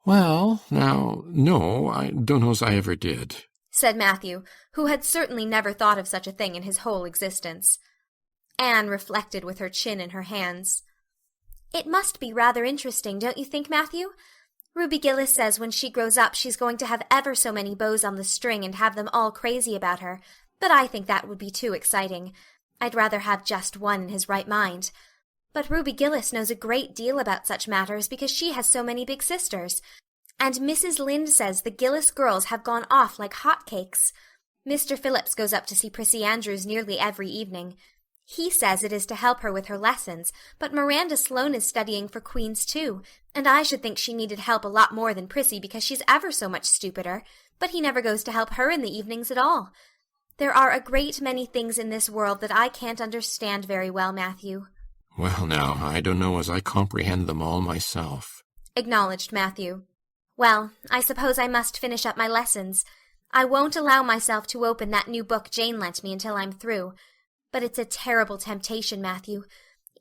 Well, now, no, I dunno's I ever did, said Matthew, who had certainly never thought of such a thing in his whole existence. Anne reflected with her chin in her hands. "It must be rather interesting, don't you think, Matthew? Ruby Gillis says when she grows up she's going to have ever so many bows on the string and have them all crazy about her, but I think that would be too exciting. I'd rather have just one in his right mind. But Ruby Gillis knows a great deal about such matters because she has so many big sisters. And Mrs. Lynde says the Gillis girls have gone off like hot cakes. Mr. Phillips goes up to see Prissy Andrews nearly every evening. He says it is to help her with her lessons, but Miranda Sloane is studying for Queen's too, and I should think she needed help a lot more than Prissy because she's ever so much stupider, but he never goes to help her in the evenings at all. There are a great many things in this world that I can't understand very well, Matthew." Well, now, I dunno as I comprehend them all myself, acknowledged Matthew. "Well, I suppose I must finish up my lessons. I won't allow myself to open that new book Jane lent me until I'm through. But it's a terrible temptation, Matthew.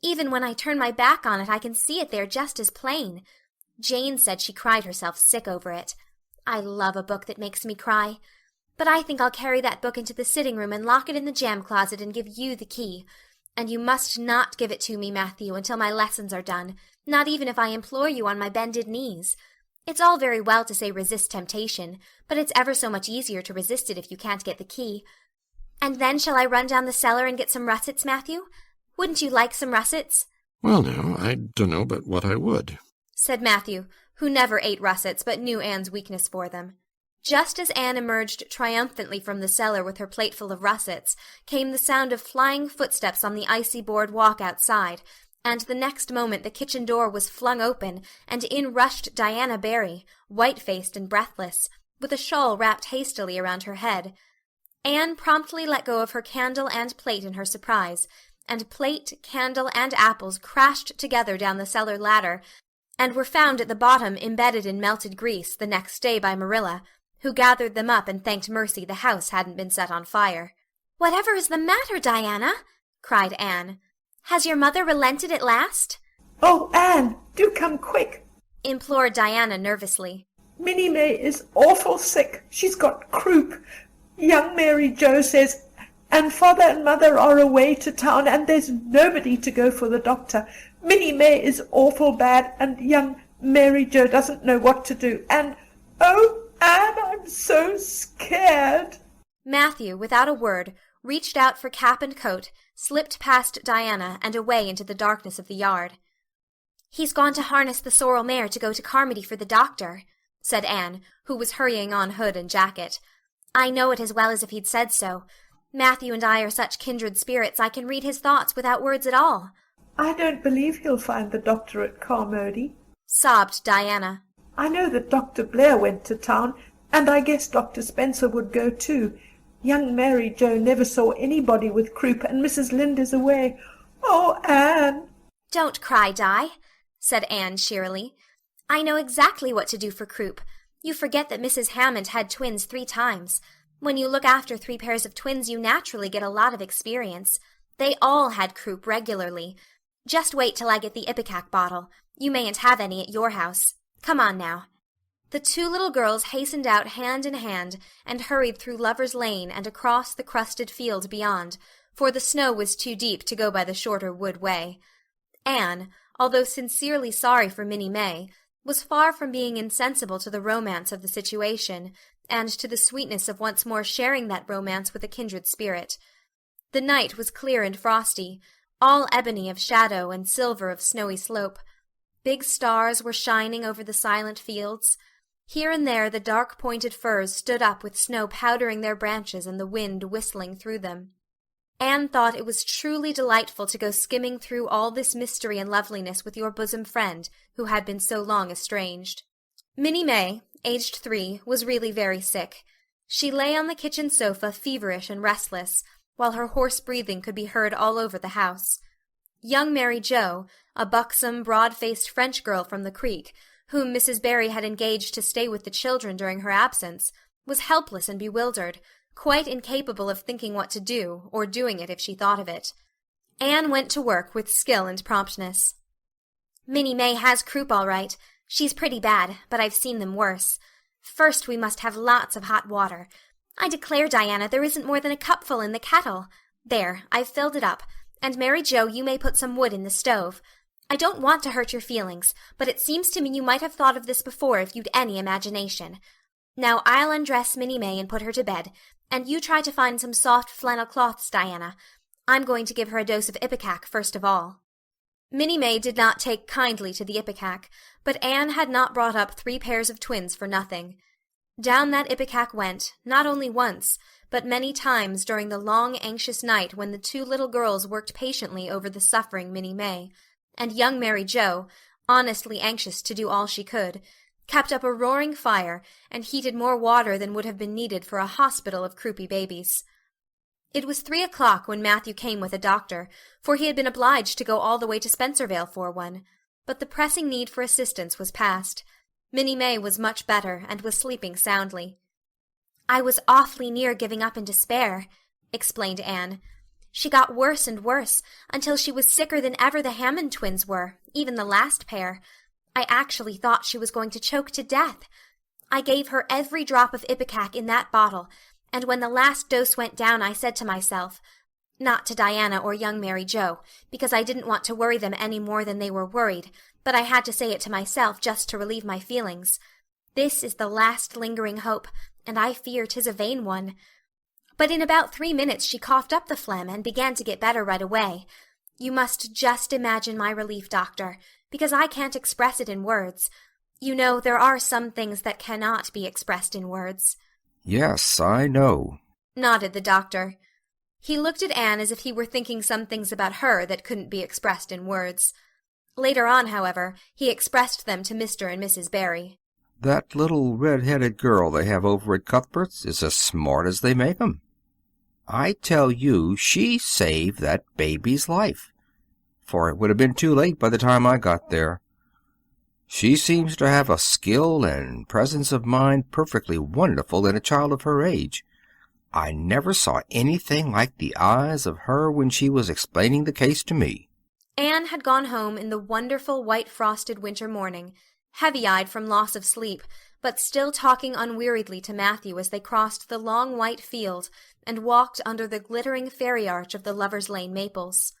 Even when I turn my back on it, I can see it there just as plain. Jane said she cried herself sick over it. I love a book that makes me cry. But I think I'll carry that book into the sitting room and lock it in the jam closet and give you the key. And you must not give it to me, Matthew, until my lessons are done, not even if I implore you on my bended knees. It's all very well to say resist temptation, but it's ever so much easier to resist it if you can't get the key. And then shall I run down the cellar and get some russets, Matthew? Wouldn't you like some russets?" Well, now, I dunno but what I would, said Matthew, who never ate russets but knew Anne's weakness for them. Just as Anne emerged triumphantly from the cellar with her plateful of russets, came the sound of flying footsteps on the icy board walk outside, and the next moment the kitchen door was flung open, and in rushed Diana Barry, white-faced and breathless, with a shawl wrapped hastily around her head. Anne promptly let go of her candle and plate in her surprise, and plate, candle, and apples crashed together down the cellar ladder, and were found at the bottom embedded in melted grease the next day by Marilla, who gathered them up and thanked mercy the house hadn't been set on fire. "Whatever is the matter, Diana?" cried Anne. "Has your mother relented at last?" "Oh, Anne, do come quick," implored Diana nervously. "Minnie May is awful sick. She's got croup. Young Mary Joe says, and Father and Mother are away to town, and there's nobody to go for the doctor. Minnie May is awful bad, and young Mary Joe doesn't know what to do. And, oh, Anne, I'm so scared." Matthew, without a word, reached out for cap and coat, slipped past Diana, and away into the darkness of the yard. "He's gone to harness the sorrel mare to go to Carmody for the doctor," said Anne, who was hurrying on hood and jacket. "I know it as well as if he'd said so. Matthew and I are such kindred spirits I can read his thoughts without words at all." "I don't believe he'll find the doctor at Carmody," sobbed Diana. "I know that Dr. Blair went to town, and I guess Dr. Spencer would go too. Young Mary Joe never saw anybody with croup, and Mrs. Lynde is away. Oh, Anne!" "Don't cry, Di," said Anne cheerily. "I know exactly what to do for croup. You forget that Mrs. Hammond had twins 3 times. When you look after 3 pairs of twins, you naturally get a lot of experience. They all had croup regularly. Just wait till I get the ipecac bottle. You mayn't have any at your house. Come on now." The 2 little girls hastened out hand in hand and hurried through Lover's Lane and across the crusted field beyond, for the snow was too deep to go by the shorter wood way. Anne, although sincerely sorry for Minnie May, was far from being insensible to the romance of the situation, and to the sweetness of once more sharing that romance with a kindred spirit. The night was clear and frosty, all ebony of shadow and silver of snowy slope. Big stars were shining over the silent fields. Here and there the dark-pointed firs stood up with snow powdering their branches and the wind whistling through them. Anne thought it was truly delightful to go skimming through all this mystery and loveliness with your bosom friend, who had been so long estranged. Minnie May, aged 3, was really very sick. She lay on the kitchen sofa feverish and restless, while her hoarse breathing could be heard all over the house. Young Mary Joe, a buxom, broad-faced French girl from the Creek, whom Mrs. Barry had engaged to stay with the children during her absence, was helpless and bewildered, quite incapable of thinking what to do, or doing it if she thought of it. Anne went to work with skill and promptness. "Minnie May has croup all right. She's pretty bad, but I've seen them worse. First we must have lots of hot water. I declare, Diana, there isn't more than a cupful in the kettle. There, I've filled it up, and Mary Joe, you may put some wood in the stove. I don't want to hurt your feelings, but it seems to me you might have thought of this before if you'd any imagination. Now I'll undress Minnie May and put her to bed, and you try to find some soft flannel cloths, Diana. I'm going to give her a dose of ipecac first of all." Minnie May did not take kindly to the ipecac, but Anne had not brought up 3 pairs of twins for nothing. Down that ipecac went, not only once, but many times during the long, anxious night when the 2 little girls worked patiently over the suffering Minnie May, and young Mary Joe, honestly anxious to do all she could, kept up a roaring fire and heated more water than would have been needed for a hospital of croupy babies. It was 3 o'clock when Matthew came with a doctor, for he had been obliged to go all the way to Spencervale for one, but the pressing need for assistance was past. Minnie May was much better and was sleeping soundly. "I was awfully near giving up in despair," explained Anne. "She got worse and worse, until she was sicker than ever the Hammond twins were, even the last pair. I actually thought she was going to choke to death. I gave her every drop of ipecac in that bottle, and when the last dose went down I said to myself, not to Diana or young Mary Joe, because I didn't want to worry them any more than they were worried, but I had to say it to myself just to relieve my feelings, this is the last lingering hope, and I fear 'tis a vain one. But in about 3 minutes she coughed up the phlegm and began to get better right away. You must just imagine my relief, doctor, because I can't express it in words. You know, there are some things that cannot be expressed in words. Yes, I know, nodded the doctor. He looked at Anne as if he were thinking some things about her that couldn't be expressed in words. Later on, however, he expressed them to Mr. and Mrs. Barry. That little red-headed girl they have over at Cuthbert's is as smart as they make 'em. I tell you, she saved that baby's life, for it would have been too late by the time I got there. She seems to have a skill and presence of mind perfectly wonderful in a child of her age. I never saw anything like the eyes of her when she was explaining the case to me. Anne had gone home in the wonderful white-frosted winter morning, heavy-eyed from loss of sleep, but still talking unweariedly to Matthew as they crossed the long white field and walked under the glittering fairy arch of the Lovers' Lane maples.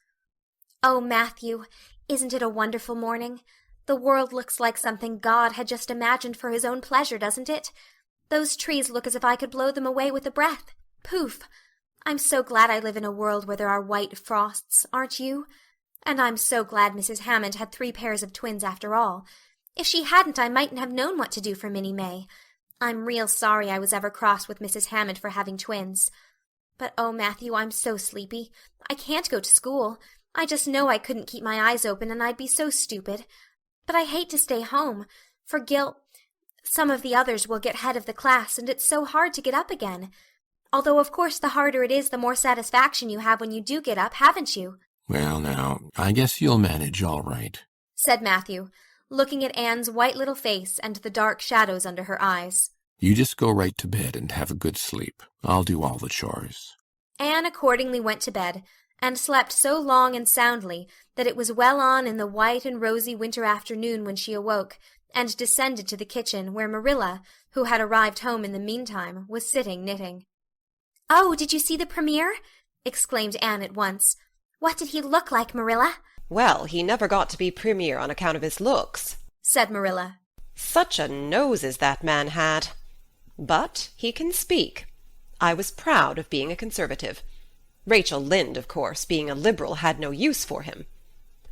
"Oh, Matthew, isn't it a wonderful morning? The world looks like something God had just imagined for his own pleasure, doesn't it? Those trees look as if I could blow them away with a breath. Poof! I'm so glad I live in a world where there are white frosts, aren't you? And I'm so glad Mrs. Hammond had 3 pairs of twins after all. If she hadn't, I mightn't have known what to do for Minnie May. I'm real sorry I was ever cross with Mrs. Hammond for having twins. But oh, Matthew, I'm so sleepy. I can't go to school. I just know I couldn't keep my eyes open, and I'd be so stupid. But I hate to stay home, for some of the others will get head of the class, and it's so hard to get up again. Although, of course, the harder it is, the more satisfaction you have when you do get up, haven't you?" Well, now, I guess you'll manage all right, said Matthew, looking at Anne's white little face and the dark shadows under her eyes. You just go right to bed and have a good sleep. I'll do all the chores. Anne accordingly went to bed, and slept so long and soundly that it was well on in the white and rosy winter afternoon when she awoke, and descended to the kitchen, where Marilla, who had arrived home in the meantime, was sitting knitting. "Oh, did you see the premier?" exclaimed Anne at once. "What did he look like, Marilla?" Well, he never got to be premier on account of his looks, said Marilla. Such a nose as that man had. But he can speak. I was proud of being a conservative. Rachel Lynde, of course, being a liberal, had no use for him.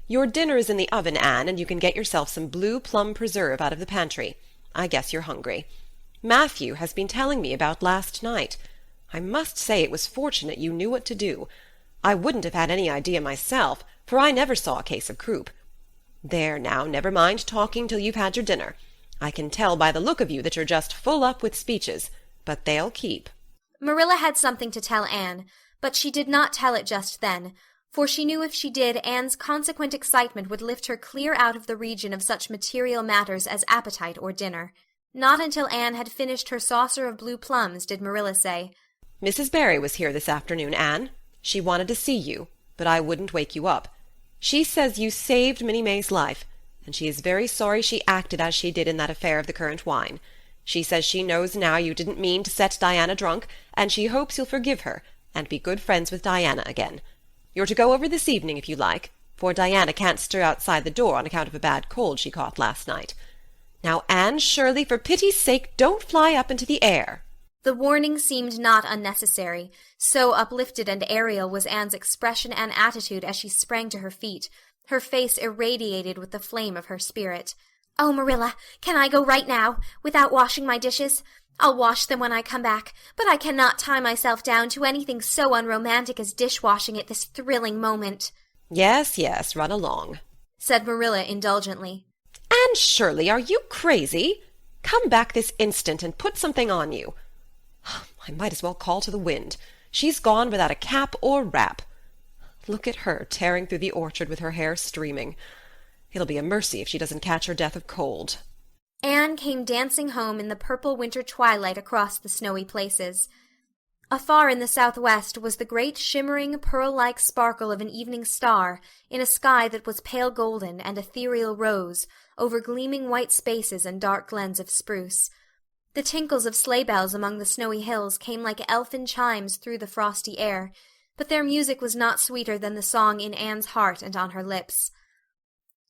Your dinner is in the oven, Anne, and you can get yourself some blue plum preserve out of the pantry. I guess you're hungry. Matthew has been telling me about last night. I must say it was fortunate you knew what to do. I wouldn't have had any idea myself, for I never saw a case of croup. There now, never mind talking till you've had your dinner. I can tell by the look of you that you're just full up with speeches, but they'll keep. Marilla had something to tell Anne, but she did not tell it just then, for she knew if she did, Anne's consequent excitement would lift her clear out of the region of such material matters as appetite or dinner. Not until Anne had finished her saucer of blue plums did Marilla say, Mrs. Barry was here this afternoon, Anne. She wanted to see you, but I wouldn't wake you up. She says you saved Minnie May's life, and she is very sorry she acted as she did in that affair of the currant wine. She says she knows now you didn't mean to set Diana drunk, and she hopes you'll forgive her, and be good friends with Diana again. You're to go over this evening if you like, for Diana can't stir outside the door on account of a bad cold she caught last night. Now, Anne Shirley, for pity's sake, don't fly up into the air. The warning seemed not unnecessary, so uplifted and aerial was Anne's expression and attitude as she sprang to her feet, her face irradiated with the flame of her spirit. "Oh, Marilla, can I go right now, without washing my dishes? I'll wash them when I come back, but I cannot tie myself down to anything so unromantic as dishwashing at this thrilling moment." Yes, yes, run along, said Marilla indulgently. Anne Shirley, are you crazy? Come back this instant and put something on you. I might as well call to the wind. She's gone without a cap or wrap. Look at her tearing through the orchard with her hair streaming. It'll be a mercy if she doesn't catch her death of cold. Anne came dancing home in the purple winter twilight across the snowy places. Afar in the southwest was the great shimmering pearl-like sparkle of an evening star in a sky that was pale golden and ethereal rose over gleaming white spaces and dark glens of spruce. The tinkles of sleigh bells among the snowy hills came like elfin chimes through the frosty air, but their music was not sweeter than the song in Anne's heart and on her lips.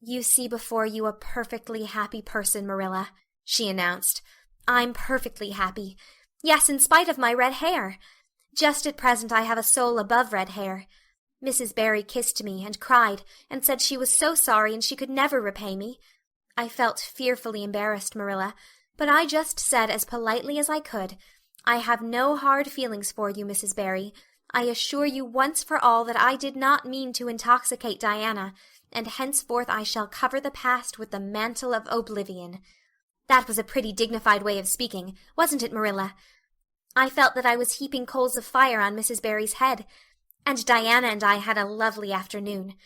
"You see before you a perfectly happy person, Marilla," she announced. "I'm perfectly happy. Yes, in spite of my red hair. Just at present I have a soul above red hair. Mrs. Barry kissed me and cried and said she was so sorry and she could never repay me. I felt fearfully embarrassed, Marilla, but I just said as politely as I could, "I have no hard feelings for you, Mrs. Barry. I assure you once for all that I did not mean to intoxicate Diana, and henceforth I shall cover the past with the mantle of oblivion." That was a pretty dignified way of speaking, wasn't it, Marilla? I felt that I was heaping coals of fire on Mrs. Barry's head, and Diana and I had a lovely afternoon.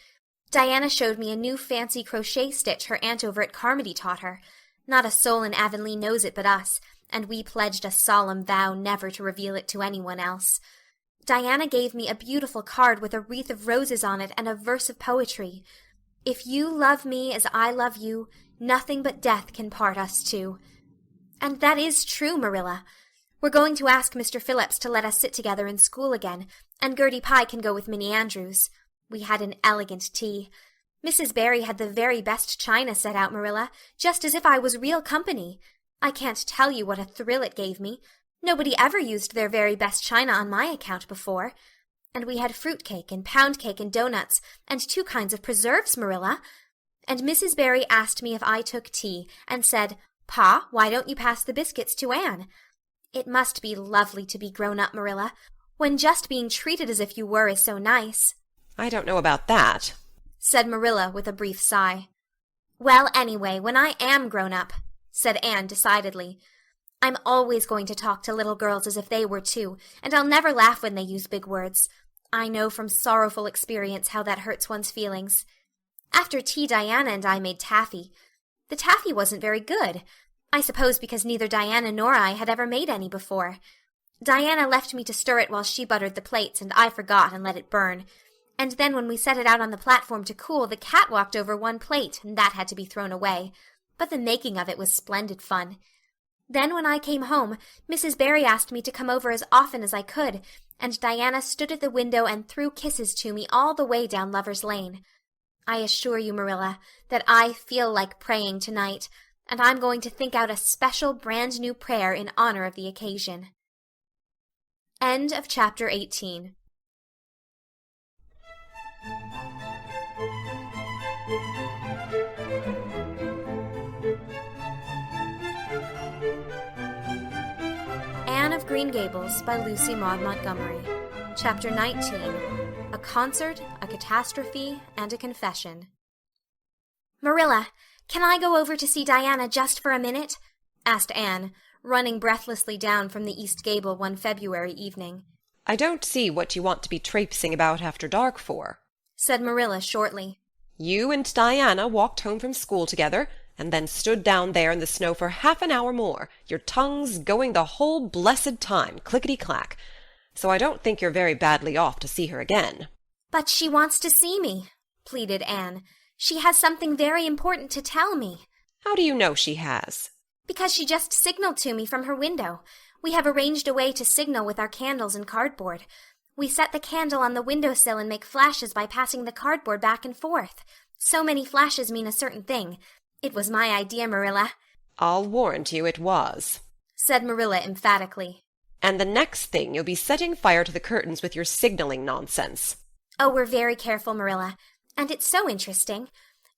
Diana showed me a new fancy crochet stitch her aunt over at Carmody taught her. Not a soul in Avonlea knows it but us, and we pledged a solemn vow never to reveal it to anyone else. Diana gave me a beautiful card with a wreath of roses on it and a verse of poetry. "If you love me as I love you, nothing but death can part us two." And that is true, Marilla. We're going to ask Mr. Phillips to let us sit together in school again, and Gertie Pye can go with Minnie Andrews. We had an elegant tea. Mrs. Barry had the very best china set out, Marilla, just as if I was real company. I can't tell you what a thrill it gave me. Nobody ever used their very best china on my account before. And we had fruit cake and pound cake and doughnuts, and 2 kinds of preserves, Marilla. And Mrs. Barry asked me if I took tea, and said, "Pa, why don't you pass the biscuits to Anne?" It must be lovely to be grown up, Marilla, when just being treated as if you were is so nice. I don't know about that, said Marilla with a brief sigh. "Well, anyway, when I am grown up," said Anne decidedly, "I'm always going to talk to little girls as if they were too, and I'll never laugh when they use big words. I know from sorrowful experience how that hurts one's feelings. After tea, Diana and I made taffy. The taffy wasn't very good, I suppose because neither Diana nor I had ever made any before. Diana left me to stir it while she buttered the plates, and I forgot and let it burn. And then when we set it out on the platform to cool, the cat walked over one plate, and that had to be thrown away. But the making of it was splendid fun. Then when I came home, Mrs. Barry asked me to come over as often as I could, and Diana stood at the window and threw kisses to me all the way down Lover's Lane. I assure you, Marilla, that I feel like praying tonight, and I'm going to think out a special brand-new prayer in honor of the occasion. End of Chapter 18. Anne of Green Gables by Lucy Maud Montgomery. Chapter 19. A Concert, a Catastrophe, and a Confession. "Marilla, can I go over to see Diana just for a minute?" asked Anne, running breathlessly down from the east gable one February evening. "I don't see what you want to be traipsing about after dark for," said Marilla shortly. "You and Diana walked home from school together, and then stood down there in the snow for half an hour more, your tongues going the whole blessed time, clickety-clack. So I don't think you're very badly off to see her again." "But she wants to see me," pleaded Anne. "She has something very important to tell me." "How do you know she has?" "Because she just signaled to me from her window. We have arranged a way to signal with our candles and cardboard. We set the candle on the windowsill and make flashes by passing the cardboard back and forth. So many flashes mean a certain thing. It was my idea, Marilla." "I'll warrant you it was," said Marilla emphatically. "And the next thing you'll be setting fire to the curtains with your signaling nonsense." "Oh, we're very careful, Marilla. And it's so interesting.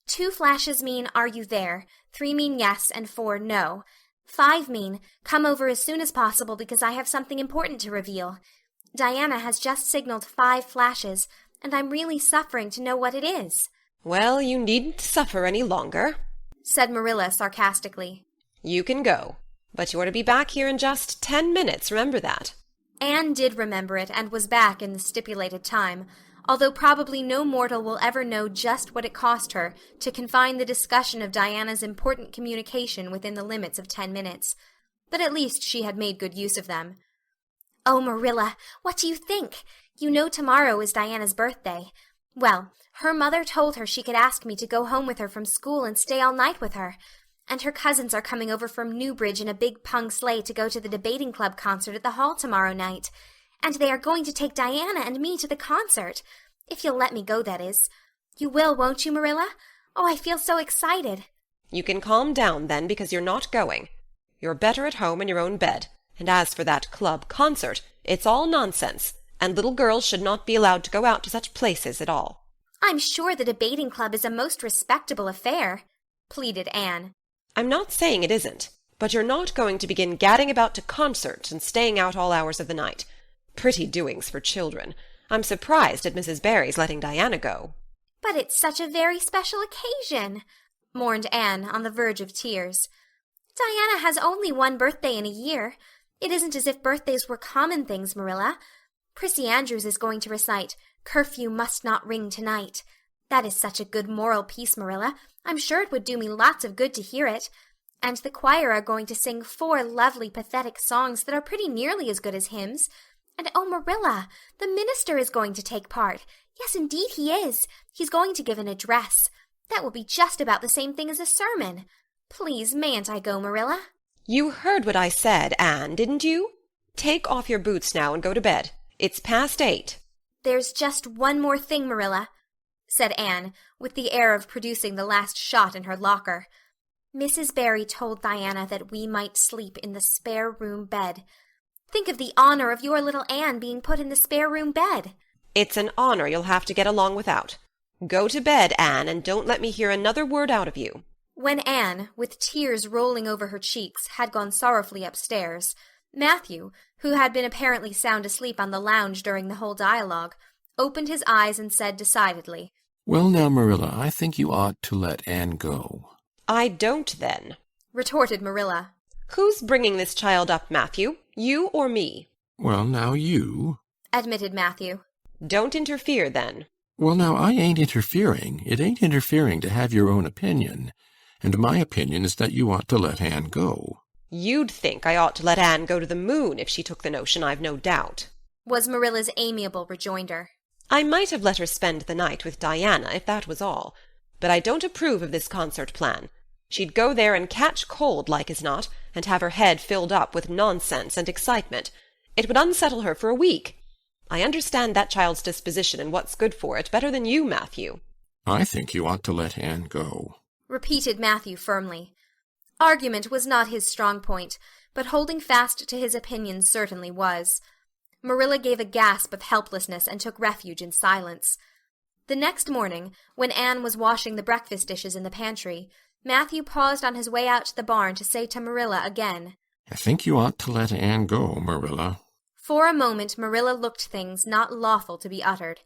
2 flashes mean, 'Are you there?' 3 mean yes, and 4 no. 5 mean, 'Come over as soon as possible because I have something important to reveal.' Diana has just signaled 5 flashes, and I'm really suffering to know what it is." "Well, you needn't suffer any longer," said Marilla sarcastically. "You can go, but you are to be back here in just 10 minutes, remember that." Anne did remember it and was back in the stipulated time, although probably no mortal will ever know just what it cost her to confine the discussion of Diana's important communication within the limits of 10 minutes. But at least she had made good use of them. "Oh, Marilla, what do you think? You know tomorrow is Diana's birthday. Well, her mother told her she could ask me to go home with her from school and stay all night with her. And her cousins are coming over from Newbridge in a big pung sleigh to go to the debating club concert at the hall tomorrow night. And they are going to take Diana and me to the concert. If you'll let me go, that is. You will, won't you, Marilla? Oh, I feel so excited." "You can calm down, then, because you're not going. You're better at home in your own bed. And as for that club concert, it's all nonsense, and little girls should not be allowed to go out to such places at all." "I'm sure the debating club is a most respectable affair," pleaded Anne. I'm not saying it isn't, but you're not going to begin gadding about to concerts and staying out all hours of the night. Pretty doings for children. I'm surprised at Mrs. Barry's letting Diana go. But it's such a very special occasion, mourned Anne, on the verge of tears. Diana has only one birthday in a year. It isn't as if birthdays were common things, Marilla. Prissy Andrews is going to recite "Curfew Must Not Ring Tonight." That is such a good moral piece, Marilla. I'm sure it would do me lots of good to hear it. And the choir are going to sing 4 lovely pathetic songs that are pretty nearly as good as hymns. And oh, Marilla, the minister is going to take part. Yes, indeed he is. He's going to give an address. That will be just about the same thing as a sermon. Please, mayn't I go, Marilla? You heard what I said, Anne, didn't you? Take off your boots now and go to bed. It's past 8. There's just one more thing, Marilla, said Anne, with the air of producing the last shot in her locker. Mrs. Barry told Diana that we might sleep in the spare room bed. Think of the honor of your little Anne being put in the spare room bed. It's an honor you'll have to get along without. Go to bed, Anne, and don't let me hear another word out of you. When Anne, with tears rolling over her cheeks, had gone sorrowfully upstairs, Matthew, who had been apparently sound asleep on the lounge during the whole dialogue, opened his eyes and said decidedly, "Well now, Marilla, I think you ought to let Anne go." "I don't, then," retorted Marilla. "Who's bringing this child up, Matthew? You or me?" "Well now, you," admitted Matthew. "Don't interfere, then." "Well now, I ain't interfering. It ain't interfering to have your own opinion. And my opinion is that you ought to let Anne go." "You'd think I ought to let Anne go to the moon if she took the notion, I've no doubt," was Marilla's amiable rejoinder. "I might have let her spend the night with Diana, if that was all. But I don't approve of this concert plan. She'd go there and catch cold, like as not, and have her head filled up with nonsense and excitement. It would unsettle her for a week. I understand that child's disposition and what's good for it better than you, Matthew." "I think you ought to let Anne go," repeated Matthew firmly. Argument was not his strong point, but holding fast to his opinion certainly was. Marilla gave a gasp of helplessness and took refuge in silence. The next morning, when Anne was washing the breakfast dishes in the pantry, Matthew paused on his way out to the barn to say to Marilla again, "I think you ought to let Anne go, Marilla." For a moment Marilla looked things not lawful to be uttered.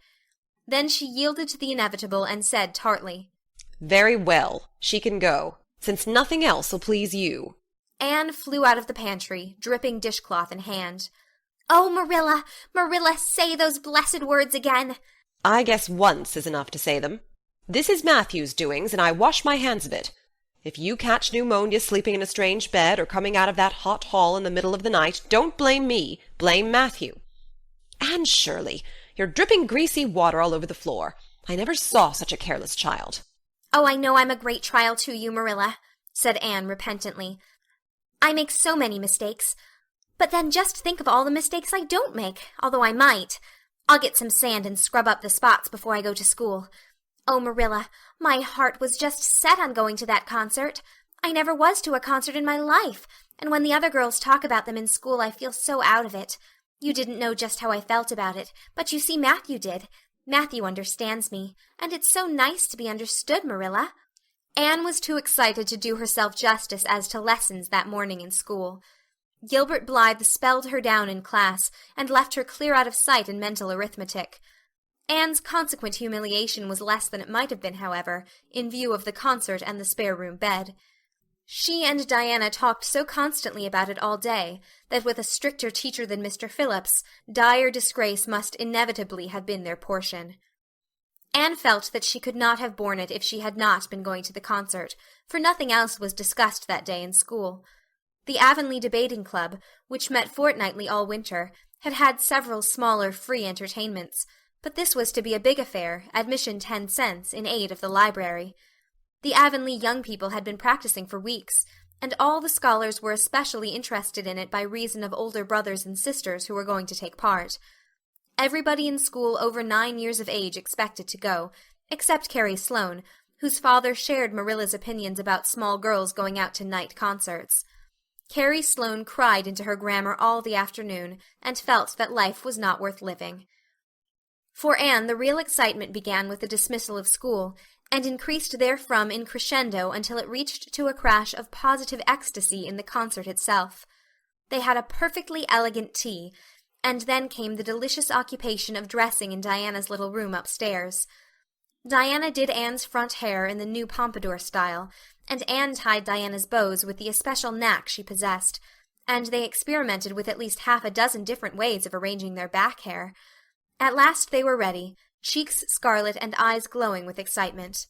Then she yielded to the inevitable and said tartly, "Very well, she can go, since nothing else will please you." Anne flew out of the pantry, dripping dishcloth in hand. "Oh, Marilla, Marilla, say those blessed words again." "I guess once is enough to say them. This is Matthew's doings, and I wash my hands of it. If you catch pneumonia sleeping in a strange bed or coming out of that hot hall in the middle of the night, don't blame me, blame Matthew. Anne Shirley, you're dripping greasy water all over the floor. I never saw such a careless child." "Oh, I know I'm a great trial to you, Marilla," said Anne repentantly. "I make so many mistakes. But then just think of all the mistakes I don't make, although I might. I'll get some sand and scrub up the spots before I go to school. Oh, Marilla, my heart was just set on going to that concert. I never was to a concert in my life, and when the other girls talk about them in school I feel so out of it. You didn't know just how I felt about it, but you see Matthew did. Matthew understands me, and it's so nice to be understood, Marilla." Anne was too excited to do herself justice as to lessons that morning in school. Gilbert Blythe spelled her down in class, and left her clear out of sight in mental arithmetic. Anne's consequent humiliation was less than it might have been, however, in view of the concert and the spare-room bed. She and Diana talked so constantly about it all day that with a stricter teacher than Mr. Phillips, dire disgrace must inevitably have been their portion. Anne felt that she could not have borne it if she had not been going to the concert, for nothing else was discussed that day in school. The Avonlea Debating Club, which met fortnightly all winter, had had several smaller free entertainments, but this was to be a big affair, admission 10 cents, in aid of the library. The Avonlea young people had been practicing for weeks, and all the scholars were especially interested in it by reason of older brothers and sisters who were going to take part. Everybody in school over 9 years of age expected to go, except Carrie Sloane, whose father shared Marilla's opinions about small girls going out to night concerts. Carrie Sloane cried into her grammar all the afternoon, and felt that life was not worth living. For Anne, the real excitement began with the dismissal of school, and increased therefrom in crescendo until it reached to a crash of positive ecstasy in the concert itself. They had a perfectly elegant tea, and then came the delicious occupation of dressing in Diana's little room upstairs. Diana did Anne's front hair in the new pompadour style, and Anne tied Diana's bows with the especial knack she possessed, and they experimented with at least half a dozen different ways of arranging their back hair. At last they were ready, cheeks scarlet and eyes glowing with excitement.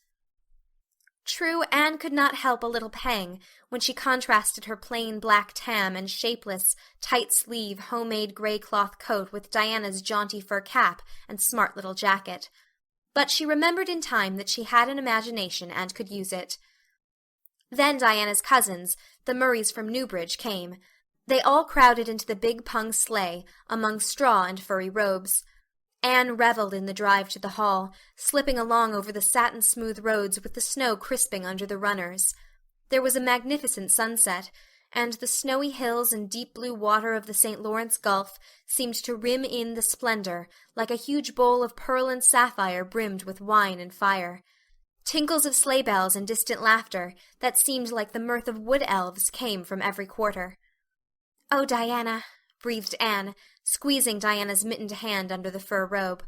True, Anne could not help a little pang when she contrasted her plain black tam and shapeless, tight-sleeve, homemade grey cloth coat with Diana's jaunty fur cap and smart little jacket. But she remembered in time that she had an imagination and could use it. Then Diana's cousins, the Murrays from Newbridge, came. They all crowded into the big pung sleigh, among straw and furry robes. Anne revelled in the drive to the hall, slipping along over the satin-smooth roads with the snow crisping under the runners. There was a magnificent sunset, and the snowy hills and deep blue water of the St. Lawrence Gulf seemed to rim in the splendor, like a huge bowl of pearl and sapphire brimmed with wine and fire. Tinkles of sleigh bells and distant laughter, that seemed like the mirth of wood elves, came from every quarter. "Oh, Diana," breathed Anne, squeezing Diana's mittened hand under the fur robe.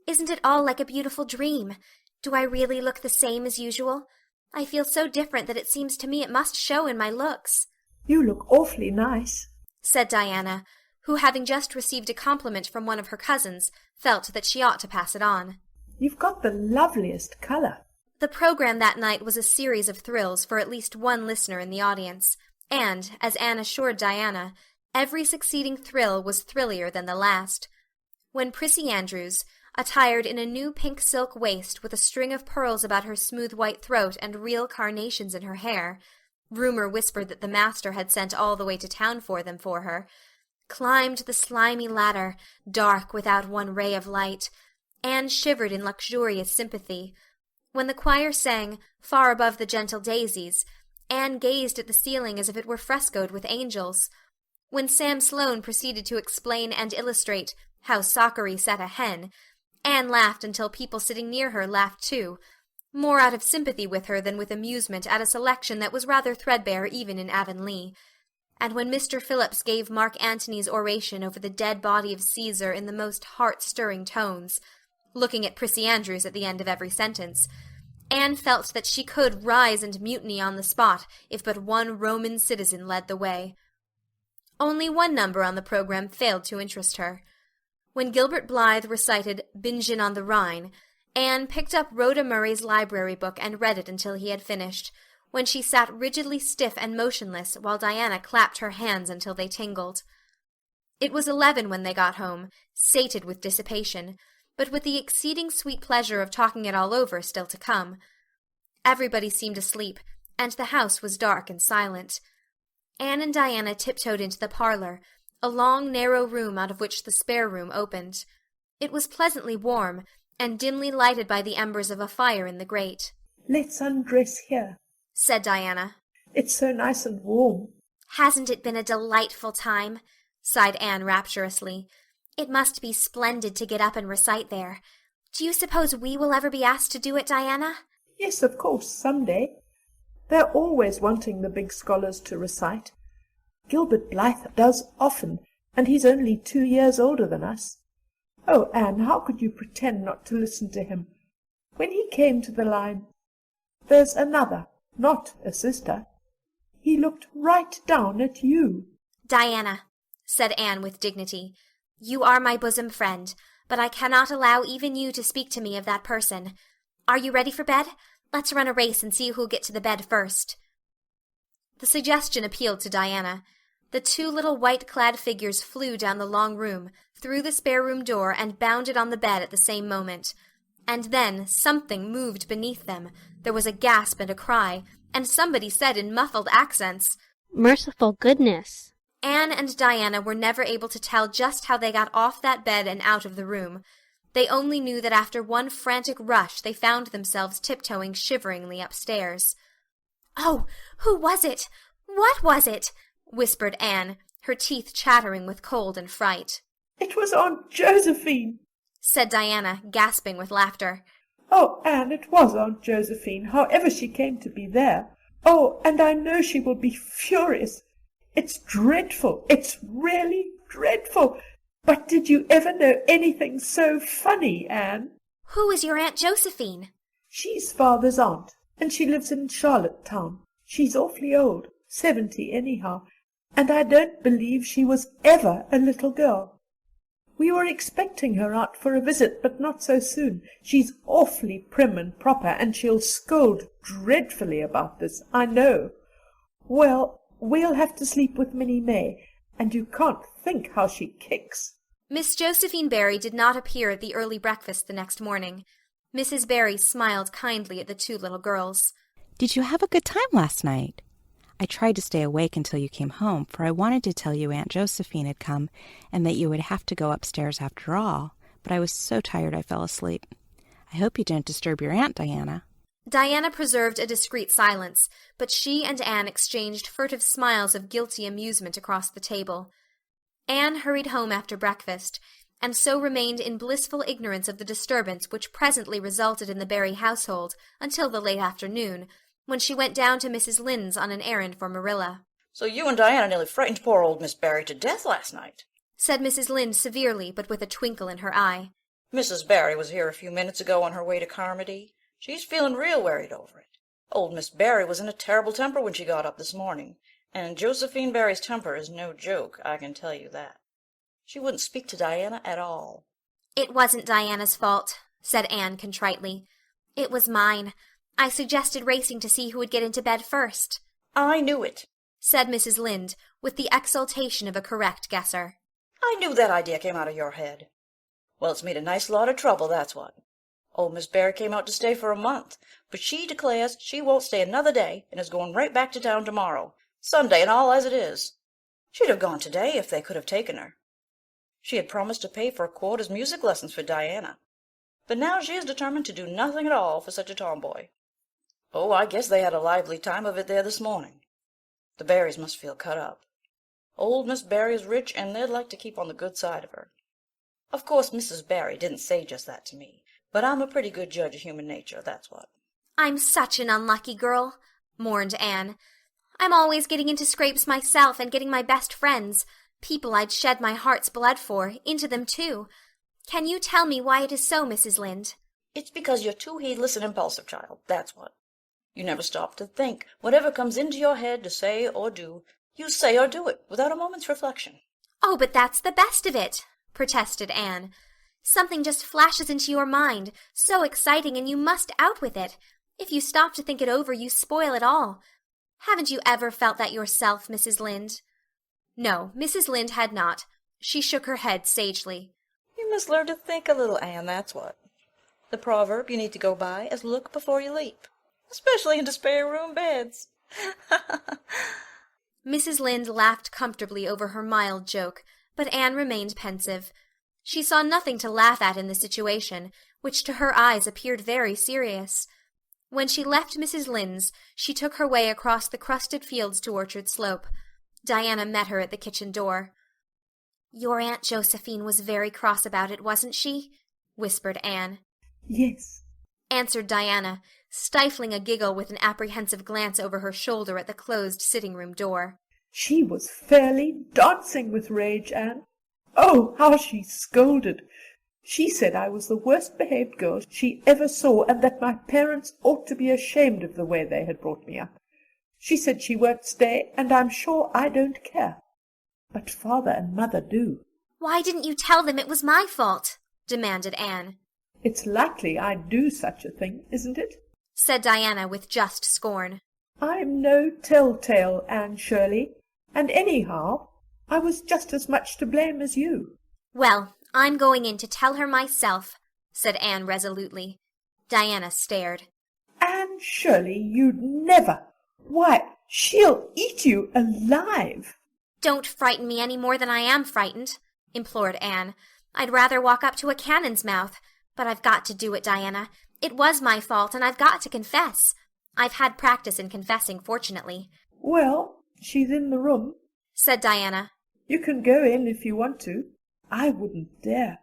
"Isn't it all like a beautiful dream? Do I really look the same as usual? I feel so different that it seems to me it must show in my looks." "You look awfully nice," said Diana, who, having just received a compliment from one of her cousins, felt that she ought to pass it on. "You've got the loveliest colour." The program that night was a series of thrills for at least one listener in the audience, and, as Anne assured Diana, every succeeding thrill was thrillier than the last. When Prissy Andrews, attired in a new pink silk waist with a string of pearls about her smooth white throat and real carnations in her hair, rumor whispered that the master had sent all the way to town for them for her, climbed the slimy ladder, dark without one ray of light, Anne shivered in luxurious sympathy. When the choir sang, "Far above the gentle daisies," Anne gazed at the ceiling as if it were frescoed with angels. When Sam Sloane proceeded to explain and illustrate how Sockery set a hen, Anne laughed until people sitting near her laughed too, more out of sympathy with her than with amusement at a selection that was rather threadbare even in Avonlea. And when Mr. Phillips gave Mark Antony's oration over the dead body of Caesar in the most heart-stirring tones, looking at Prissy Andrews at the end of every sentence, Anne felt that she could rise and mutiny on the spot if but one Roman citizen led the way. Only one number on the program failed to interest her. When Gilbert Blythe recited Bingen on the Rhine, Anne picked up Rhoda Murray's library book and read it until he had finished, when she sat rigidly stiff and motionless while Diana clapped her hands until they tingled. It was 11 when they got home, sated with dissipation, but with the exceeding sweet pleasure of talking it all over still to come. Everybody seemed asleep, and the house was dark and silent. Anne and Diana tiptoed into the parlor, a long, narrow room out of which the spare room opened. It was pleasantly warm, and dimly lighted by the embers of a fire in the grate. "Let's undress here," said Diana. "It's so nice and warm." "Hasn't it been a delightful time?" sighed Anne rapturously. "It must be splendid to get up and recite there. Do you suppose we will ever be asked to do it, Diana?" "Yes, of course, some day. They're always wanting the big scholars to recite. Gilbert Blythe does often, and he's only 2 years older than us. Oh, Anne, how could you pretend not to listen to him? When he came to the line, 'There's another, not a sister,' he looked right down at you." "Diana," said Anne with dignity, "you are my bosom friend, but I cannot allow even you to speak to me of that person. Are you ready for bed? Let's run a race and see who'll get to the bed first." The suggestion appealed to Diana. The 2 little white-clad figures flew down the long room, through the spare-room door, and bounded on the bed at the same moment. And then something moved beneath them. There was a gasp and a cry, and somebody said in muffled accents, "Merciful goodness." Anne and Diana were never able to tell just how they got off that bed and out of the room. They only knew that after one frantic rush they found themselves tiptoeing shiveringly upstairs. "Oh, who was it? What was it?" whispered Anne, her teeth chattering with cold and fright. "It was Aunt Josephine," said Diana, gasping with laughter. Oh, Anne, it was Aunt Josephine, however she came to be there. Oh, and I know she will be furious. It's dreadful. It's really dreadful. But did you ever know anything so funny, Anne? Who is your Aunt Josephine? She's father's aunt, and she lives in Charlottetown. She's awfully old, 70 anyhow, and I don't believe she was ever a little girl. We were expecting her out for a visit, but not so soon. She's awfully prim and proper, and she'll scold dreadfully about this, I know. Well, we'll have to sleep with Minnie May, and you can't think how she kicks. Miss Josephine Barry did not appear at the early breakfast the next morning. Mrs. Barry smiled kindly at the two little girls. Did you have a good time last night? I tried to stay awake until you came home, for I wanted to tell you Aunt Josephine had come and that you would have to go upstairs after all, but I was so tired I fell asleep. I hope you didn't disturb your aunt, Diana. Diana preserved a discreet silence, but she and Anne exchanged furtive smiles of guilty amusement across the table. Anne hurried home after breakfast, and so remained in blissful ignorance of the disturbance which presently resulted in the Barry household until the late afternoon, when she went down to Mrs. Lynde's on an errand for Marilla. "So you and Diana nearly frightened poor old Miss Barry to death last night," said Mrs. Lynde severely, but with a twinkle in her eye. "Mrs. Barry was here a few minutes ago on her way to Carmody. She's feeling real worried over it. Old Miss Barry was in a terrible temper when she got up this morning, and Josephine Barry's temper is no joke, I can tell you that. She wouldn't speak to Diana at all." "It wasn't Diana's fault," said Anne contritely. "It was mine. I suggested racing to see who would get into bed first." "I knew it," said Mrs. Lynde, with the exultation of a correct guesser. "I knew that idea came out of your head. Well, it's made a nice lot of trouble, that's what. Old Miss Barry came out to stay for a month, but she declares she won't stay another day and is going right back to town tomorrow, Sunday and all as it is. She'd have gone today if they could have taken her. She had promised to pay for a quarter's music lessons for Diana, but now she is determined to do nothing at all for such a tomboy. Oh, I guess they had a lively time of it there this morning. The Barrys must feel cut up. Old Miss Barry is rich, and they'd like to keep on the good side of her. Of course, Mrs. Barry didn't say just that to me, but I'm a pretty good judge of human nature, that's what." "I'm such an unlucky girl," mourned Anne. "I'm always getting into scrapes myself and getting my best friends, people I'd shed my heart's blood for, into them too. Can you tell me why it is so, Mrs. Lynde?" "It's because you're too heedless and impulsive, child, that's what. You never stop to think. Whatever comes into your head to say or do, you say or do it without a moment's reflection." "Oh, but that's the best of it," protested Anne. "Something just flashes into your mind, so exciting, and you must out with it. If you stop to think it over, you spoil it all. Haven't you ever felt that yourself, Mrs. Lynde?" No, Mrs. Lynde had not. She shook her head sagely. "You must learn to think a little, Anne, that's what. The proverb you need to go by is look before you leap, especially into spare-room beds." Mrs. Lynde laughed comfortably over her mild joke, but Anne remained pensive. She saw nothing to laugh at in the situation, which to her eyes appeared very serious. When she left Mrs. Lynde's, she took her way across the crusted fields to Orchard Slope. Diana met her at the kitchen door. "Your Aunt Josephine was very cross about it, wasn't she?" whispered Anne. "Yes," answered Diana, stifling a giggle with an apprehensive glance over her shoulder at the closed sitting-room door. "She was fairly dancing with rage, Anne. Oh, how she scolded! She said I was the worst-behaved girl she ever saw, and that my parents ought to be ashamed of the way they had brought me up. She said she won't stay, and I'm sure I don't care. But father and mother do." "Why didn't you tell them it was my fault?" demanded Anne. "It's likely I'd do such a thing, isn't it?" said Diana with just scorn. "I'm no tell-tale, Anne Shirley, and anyhow, I was just as much to blame as you." "Well, I'm going in to tell her myself," said Anne resolutely. Diana stared. "Anne Shirley, you'd never! Why, she'll eat you alive!" "Don't frighten me any more than I am frightened," implored Anne. "I'd rather walk up to a cannon's mouth. But I've got to do it, Diana. It was my fault, and I've got to confess. I've had practice in confessing, fortunately." "Well, she's in the room," said Diana. "You can go in if you want to. I wouldn't dare.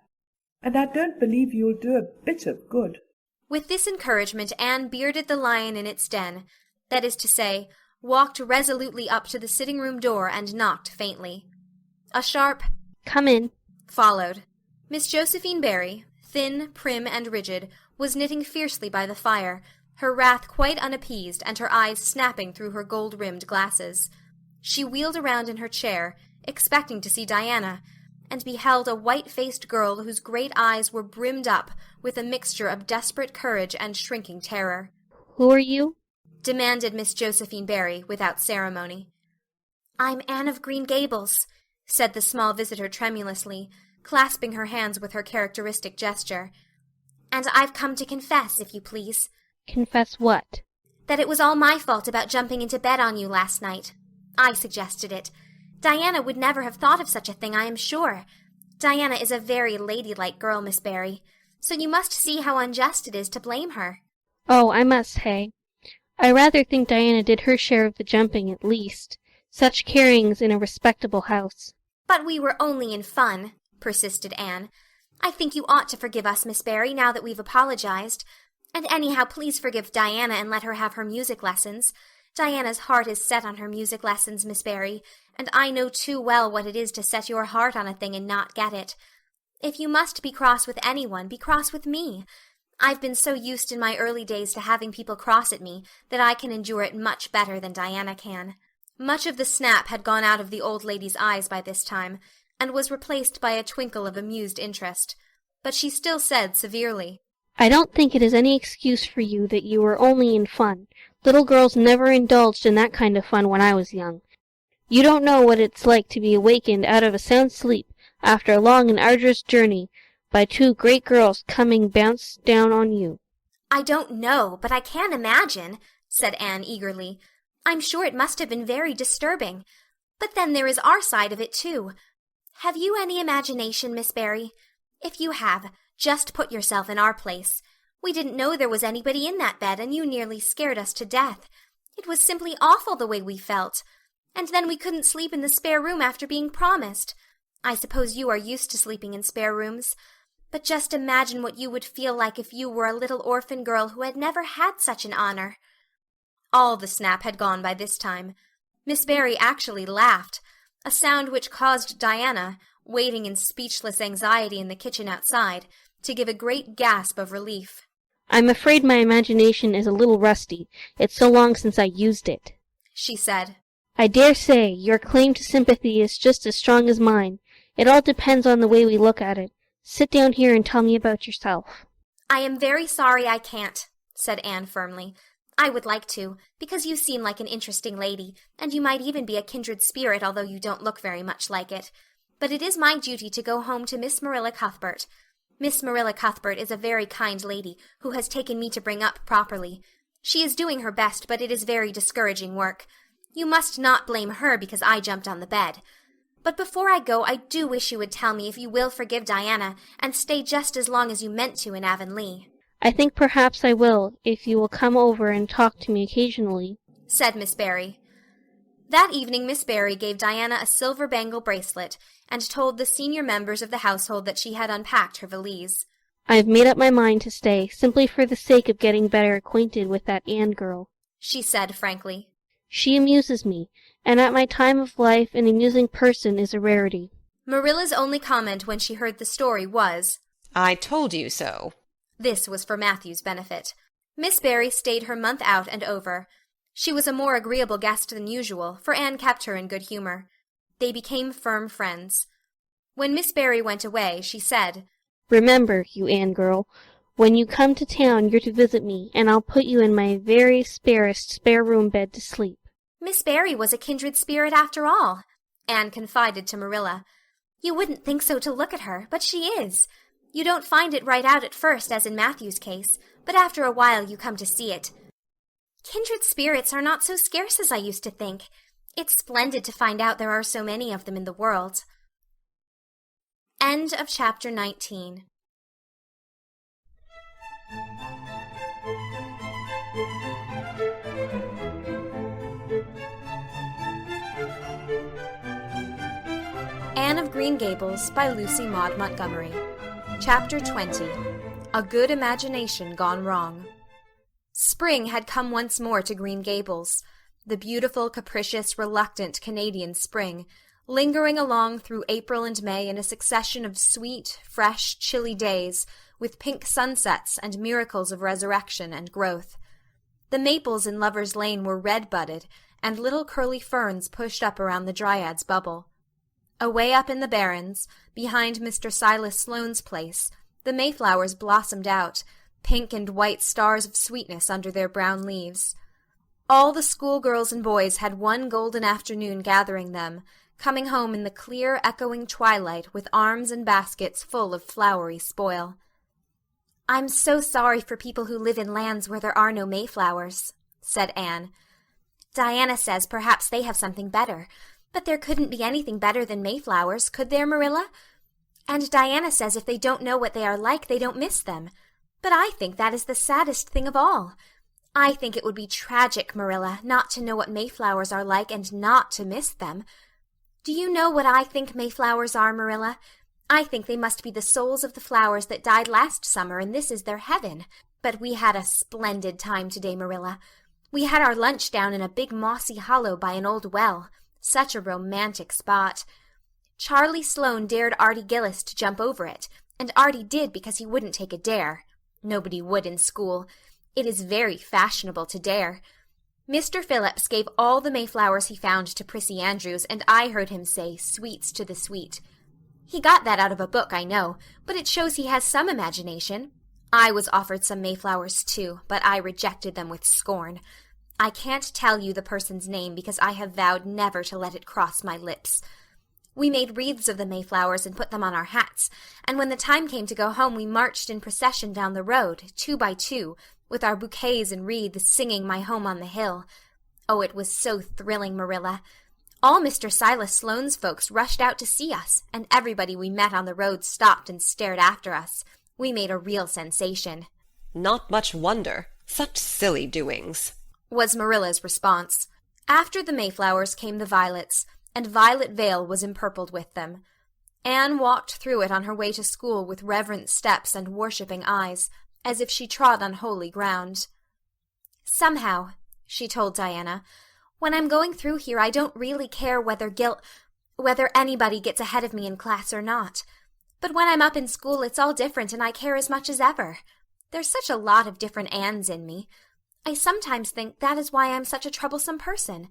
And I don't believe you'll do a bit of good." With this encouragement Anne bearded the lion in its den, that is to say, walked resolutely up to the sitting-room door and knocked faintly. A sharp "Come in" followed. Miss Josephine Barry, thin, prim, and rigid, was knitting fiercely by the fire, her wrath quite unappeased and her eyes snapping through her gold-rimmed glasses. She wheeled around in her chair, expecting to see Diana, and beheld a white-faced girl whose great eyes were brimmed up with a mixture of desperate courage and shrinking terror. "Who are you?" demanded Miss Josephine Barry, without ceremony. "I'm Anne of Green Gables," said the small visitor tremulously, clasping her hands with her characteristic gesture. "And I've come to confess, if you please." "Confess what?" "That it was all my fault about jumping into bed on you last night. I suggested it. Diana would never have thought of such a thing, I am sure. Diana is a very ladylike girl, Miss Barry, so you must see how unjust it is to blame her." "Oh, I must say, I rather think Diana did her share of the jumping at least. Such carryings in a respectable house." "But we were only in fun," persisted Anne. "I think you ought to forgive us, Miss Barry, now that we've apologized. And anyhow, please forgive Diana and let her have her music lessons. Diana's heart is set on her music lessons, Miss Barry, and I know too well what it is to set your heart on a thing and not get it. If you must be cross with anyone, be cross with me. I've been so used in my early days to having people cross at me that I can endure it much better than Diana can." Much of the snap had gone out of the old lady's eyes by this time, and was replaced by a twinkle of amused interest. But she still said severely, "I don't think it is any excuse for you that you were only in fun. Little girls never indulged in that kind of fun when I was young. You don't know what it's like to be awakened out of a sound sleep after a long and arduous journey by two great girls coming bounce down on you." "I don't know, but I can imagine," said Anne eagerly. "I'm sure it must have been very disturbing. But then there is our side of it, too. Have you any imagination, Miss Barry? If you have, just put yourself in our place. We didn't know there was anybody in that bed, and you nearly scared us to death. It was simply awful the way we felt. And then we couldn't sleep in the spare room after being promised. I suppose you are used to sleeping in spare rooms. But just imagine what you would feel like if you were a little orphan girl who had never had such an honor." All the snap had gone by this time. Miss Barry actually laughed, a sound which caused Diana, waiting in speechless anxiety in the kitchen outside, to give a great gasp of relief. "I'm afraid my imagination is a little rusty. It's so long since I used it," she said. "I dare say your claim to sympathy is just as strong as mine. It all depends on the way we look at it. Sit down here and tell me about yourself." "I am very sorry I can't," said Anne firmly. "I would like to, because you seem like an interesting lady, and you might even be a kindred spirit, although you don't look very much like it. But it is my duty to go home to Miss Marilla Cuthbert. Miss Marilla Cuthbert is a very kind lady who has taken me to bring up properly. She is doing her best, but it is very discouraging work. You must not blame her because I jumped on the bed. But before I go, I do wish you would tell me if you will forgive Diana and stay just as long as you meant to in Avonlea." "I think perhaps I will, if you will come over and talk to me occasionally," said Miss Barry. That evening Miss Barry gave Diana a silver bangle bracelet, and told the senior members of the household that she had unpacked her valise. "I have made up my mind to stay, simply for the sake of getting better acquainted with that Anne girl," she said frankly. "She amuses me, and at my time of life an amusing person is a rarity." Marilla's only comment when she heard the story was, "I told you so." This was for Matthew's benefit. Miss Barry stayed her month out and over. She was a more agreeable guest than usual, for Anne kept her in good humor. They became firm friends. When Miss Barry went away, she said, "Remember, you Anne girl, when you come to town you're to visit me, and I'll put you in my very sparest spare-room bed to sleep." Miss Barry was a kindred spirit after all, Anne confided to Marilla. "You wouldn't think so to look at her, but she is. You don't find it right out at first, as in Matthew's case, but after a while you come to see it. Kindred spirits are not so scarce as I used to think. It's splendid to find out there are so many of them in the world." End of chapter 19. Anne of Green Gables by Lucy Maud Montgomery. Chapter 20. A good imagination gone wrong. Spring had come once more to Green Gables, the beautiful, capricious, reluctant Canadian spring, lingering along through April and May in a succession of sweet, fresh, chilly days, with pink sunsets and miracles of resurrection and growth. The maples in Lover's Lane were red-budded, and little curly ferns pushed up around the Dryad's bubble. Away up in the barrens, behind Mr. Silas Sloane's place, the mayflowers blossomed out, pink and white stars of sweetness under their brown leaves. All the schoolgirls and boys had one golden afternoon gathering them, coming home in the clear, echoing twilight with arms and baskets full of flowery spoil. "I'm so sorry for people who live in lands where there are no mayflowers," said Anne. "Diana says perhaps they have something better, but there couldn't be anything better than mayflowers, could there, Marilla? And Diana says if they don't know what they are like, they don't miss them. But I think that is the saddest thing of all. I think it would be tragic, Marilla, not to know what mayflowers are like and not to miss them. Do you know what I think mayflowers are, Marilla? I think they must be the souls of the flowers that died last summer, and this is their heaven. But we had a splendid time today, Marilla. We had our lunch down in a big mossy hollow by an old well. Such a romantic spot. Charlie Sloane dared Artie Gillis to jump over it, and Artie did because he wouldn't take a dare. Nobody would in school. It is very fashionable to dare. Mr. Phillips gave all the mayflowers he found to Prissy Andrews, and I heard him say, "Sweets to the sweet." He got that out of a book, I know, but it shows he has some imagination. I was offered some mayflowers, too, but I rejected them with scorn. I can't tell you the person's name because I have vowed never to let it cross my lips. We made wreaths of the mayflowers and put them on our hats, and when the time came to go home we marched in procession down the road, 2 by 2, with our bouquets and wreaths, singing My Home on the Hill. Oh, it was so thrilling, Marilla. All Mr. Silas Sloane's folks rushed out to see us, and everybody we met on the road stopped and stared after us. We made a real sensation. "Not much wonder. Such silly doings," was Marilla's response. After the mayflowers came the violets, and Violet Vale was empurpled with them. Anne walked through it on her way to school with reverent steps and worshipping eyes, as if she trod on holy ground. "Somehow," she told Diana, "when I'm going through here I don't really care whether anybody gets ahead of me in class or not. But when I'm up in school it's all different and I care as much as ever. There's such a lot of different Annes in me. I sometimes think that is why I'm such a troublesome person.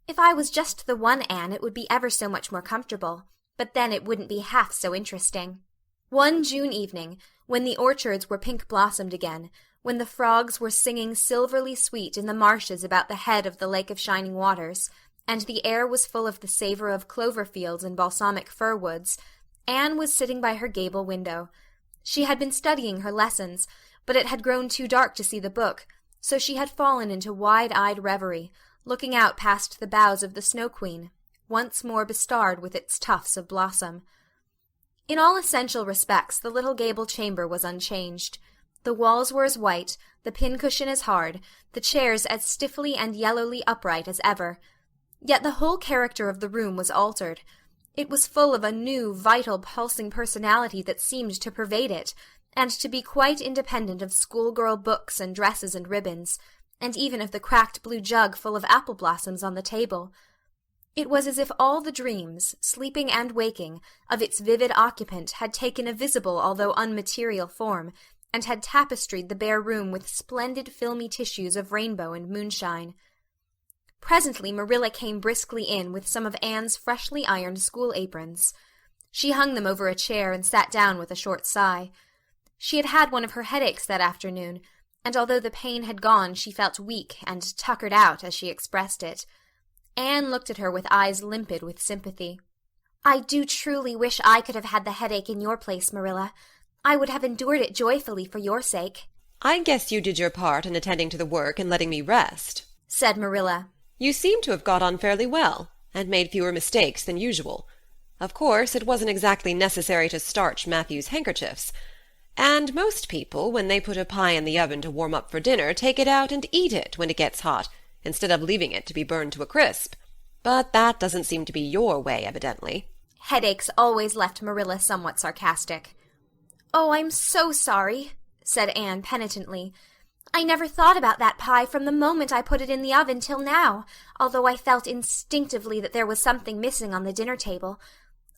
If I was just the one Anne it would be ever so much more comfortable, but then it wouldn't be half so interesting." One June evening, when the orchards were pink-blossomed again, when the frogs were singing silverly sweet in the marshes about the head of the Lake of Shining Waters, and the air was full of the savour of clover fields and balsamic fir woods, Anne was sitting by her gable window. She had been studying her lessons, but it had grown too dark to see the book, so she had fallen into wide-eyed reverie, looking out past the boughs of the Snow Queen, once more bestarred with its tufts of blossom. In all essential respects the little gable chamber was unchanged. The walls were as white, the pincushion as hard, the chairs as stiffly and yellowly upright as ever. Yet the whole character of the room was altered. It was full of a new, vital, pulsing personality that seemed to pervade it, and to be quite independent of schoolgirl books and dresses and ribbons, and even of the cracked blue jug full of apple blossoms on the table. It was as if all the dreams, sleeping and waking, of its vivid occupant had taken a visible although unmaterial form, and had tapestried the bare room with splendid filmy tissues of rainbow and moonshine. Presently Marilla came briskly in with some of Anne's freshly ironed school aprons. She hung them over a chair and sat down with a short sigh. She had had one of her headaches that afternoon, and although the pain had gone she felt weak and tuckered out, as she expressed it. Anne looked at her with eyes limpid with sympathy. "I do truly wish I could have had the headache in your place, Marilla. I would have endured it joyfully for your sake." "I guess you did your part in attending to the work and letting me rest," said Marilla. "You seem to have got on fairly well, and made fewer mistakes than usual. Of course, it wasn't exactly necessary to starch Matthew's handkerchiefs, and most people, when they put a pie in the oven to warm up for dinner, take it out and eat it when it gets hot, instead of leaving it to be burned to a crisp. But that doesn't seem to be your way, evidently." Headaches always left Marilla somewhat sarcastic. "Oh, I'm so sorry," said Anne penitently. "I never thought about that pie from the moment I put it in the oven till now, although I felt instinctively that there was something missing on the dinner table.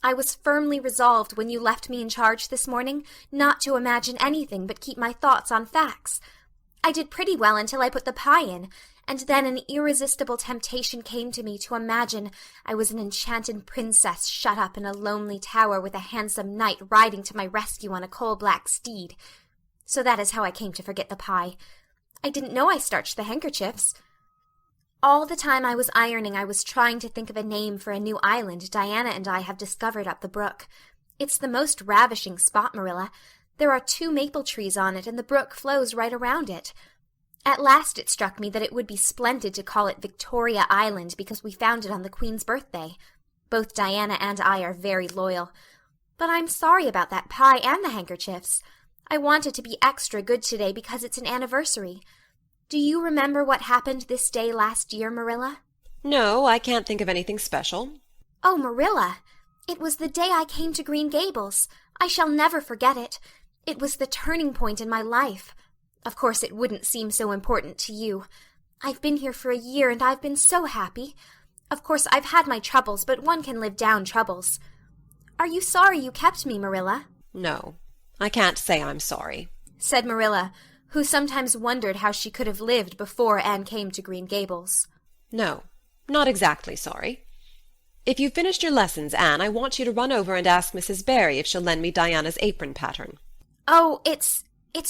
I was firmly resolved when you left me in charge this morning not to imagine anything but keep my thoughts on facts. I did pretty well until I put the pie in, and then an irresistible temptation came to me to imagine I was an enchanted princess shut up in a lonely tower with a handsome knight riding to my rescue on a coal-black steed. So that is how I came to forget the pie. I didn't know I starched the handkerchiefs. All the time I was ironing I was trying to think of a name for a new island Diana and I have discovered up the brook. It's the most ravishing spot, Marilla. There are 2 maple trees on it, and the brook flows right around it. At last it struck me that it would be splendid to call it Victoria Island because we found it on the Queen's birthday. Both Diana and I are very loyal. But I'm sorry about that pie and the handkerchiefs. I wanted to be extra good today because it's an anniversary. Do you remember what happened this day last year, Marilla? No, I can't think of anything special. Oh, Marilla, it was the day I came to Green Gables. I shall never forget it. It was the turning point in my life. Of course, it wouldn't seem so important to you. I've been here for a year, and I've been so happy. Of course, I've had my troubles, but one can live down troubles. Are you sorry you kept me, Marilla? No, I can't say I'm sorry, said Marilla, who sometimes wondered how she could have lived before Anne came to Green Gables. No, not exactly sorry. If you've finished your lessons, Anne, I want you to run over and ask Mrs. Barry if she'll lend me Diana's apron pattern. Oh, it's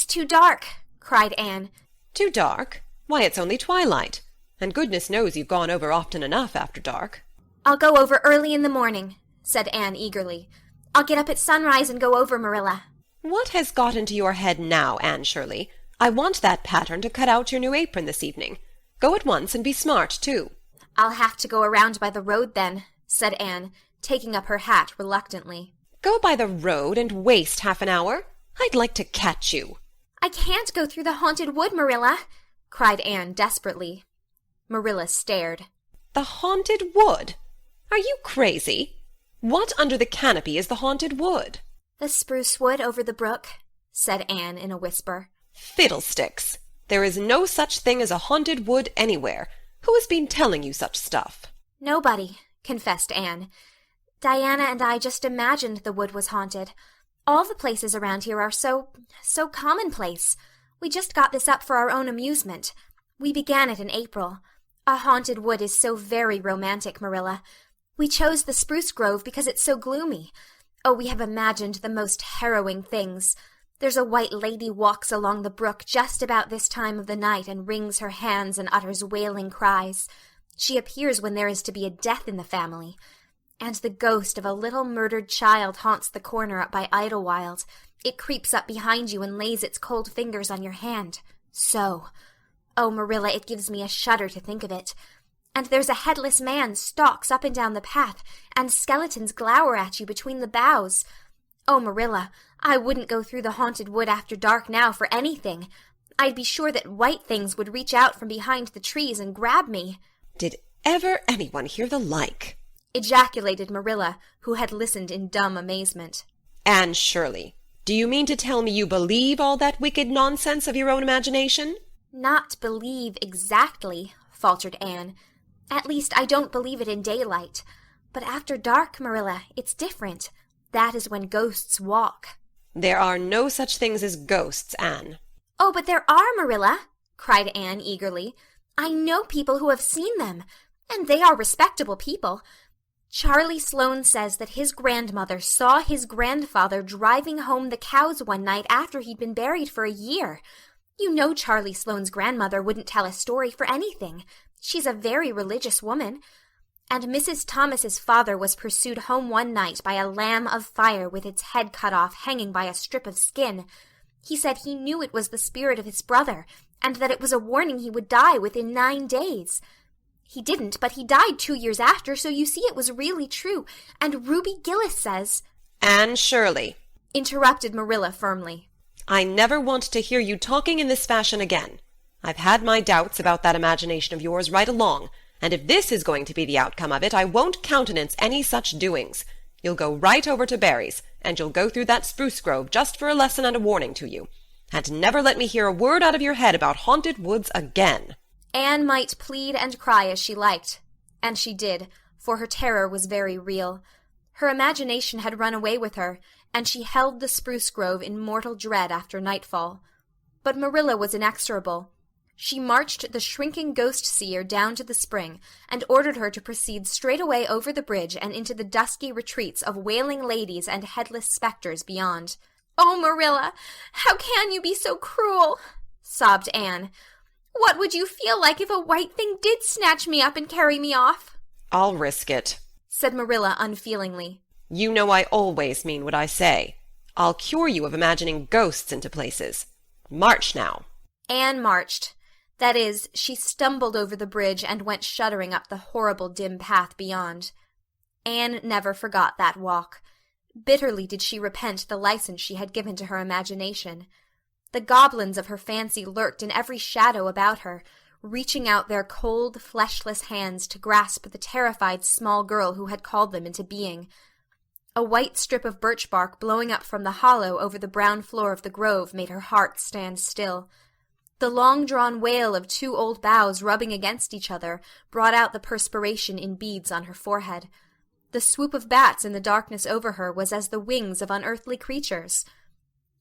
too dark, cried Anne. Too dark? Why, it's only twilight. And goodness knows you've gone over often enough after dark. I'll go over early in the morning, said Anne eagerly. I'll get up at sunrise and go over, Marilla. What has got into your head now, Anne Shirley? I want that pattern to cut out your new apron this evening. Go at once and be smart, too. I'll have to go around by the road then, said Anne, taking up her hat reluctantly. Go by the road and waste half an hour? I'd like to catch you. I can't go through the haunted wood, Marilla, cried Anne desperately. Marilla stared. The haunted wood? Are you crazy? What under the canopy is the haunted wood? The spruce wood over the brook, said Anne in a whisper. Fiddlesticks! There is no such thing as a haunted wood anywhere. Who has been telling you such stuff? Nobody, confessed Anne. Diana and I just imagined the wood was haunted. All the places around here are so commonplace. We just got this up for our own amusement. We began it in April. A haunted wood is so very romantic, Marilla. We chose the spruce grove because it's so gloomy. Oh, we have imagined the most harrowing things. There's a white lady walks along the brook just about this time of the night and wrings her hands and utters wailing cries. She appears when there is to be a death in the family. And the ghost of a little murdered child haunts the corner up by Idlewild. It creeps up behind you and lays its cold fingers on your hand. So. Oh, Marilla, it gives me a shudder to think of it. And there's a headless man stalks up and down the path, and skeletons glower at you between the boughs. Oh, Marilla, I wouldn't go through the haunted wood after dark now for anything. I'd be sure that white things would reach out from behind the trees and grab me. Did ever anyone hear the like? Ejaculated Marilla, who had listened in dumb amazement. Anne Shirley, do you mean to tell me you believe all that wicked nonsense of your own imagination? Not believe exactly, faltered Anne. At least I don't believe it in daylight. But after dark, Marilla, it's different. That is when ghosts walk. There are no such things as ghosts, Anne. Oh, but there are, Marilla, cried Anne eagerly. I know people who have seen them, and they are respectable people. Charlie Sloane says that his grandmother saw his grandfather driving home the cows one night after he'd been buried for a year. You know Charlie Sloane's grandmother wouldn't tell a story for anything. She's a very religious woman. And Mrs. Thomas's father was pursued home one night by a lamb of fire with its head cut off hanging by a strip of skin. He said he knew it was the spirit of his brother, and that it was a warning he would die within 9 days. He didn't, but he died 2 years after, so you see it was really true. And Ruby Gillis says— Anne Shirley, interrupted Marilla firmly. I never want to hear you talking in this fashion again. I've had my doubts about that imagination of yours right along, and if this is going to be the outcome of it, I won't countenance any such doings. You'll go right over to Barry's, and you'll go through that spruce grove just for a lesson and a warning to you. And never let me hear a word out of your head about haunted woods again." Anne might plead and cry as she liked, and she did, for her terror was very real. Her imagination had run away with her, and she held the spruce grove in mortal dread after nightfall. But Marilla was inexorable. She marched the shrinking ghost-seer down to the spring, and ordered her to proceed straightway over the bridge and into the dusky retreats of wailing ladies and headless spectres beyond. "Oh, Marilla, how can you be so cruel?" sobbed Anne. "What would you feel like if a white thing did snatch me up and carry me off?" "I'll risk it," said Marilla unfeelingly. "You know I always mean what I say. I'll cure you of imagining ghosts into places. March now." Anne marched. That is, she stumbled over the bridge and went shuddering up the horrible dim path beyond. Anne never forgot that walk. Bitterly did she repent the license she had given to her imagination. The goblins of her fancy lurked in every shadow about her, reaching out their cold, fleshless hands to grasp the terrified small girl who had called them into being. A white strip of birch bark blowing up from the hollow over the brown floor of the grove made her heart stand still. The long-drawn wail of two old boughs rubbing against each other brought out the perspiration in beads on her forehead. The swoop of bats in the darkness over her was as the wings of unearthly creatures.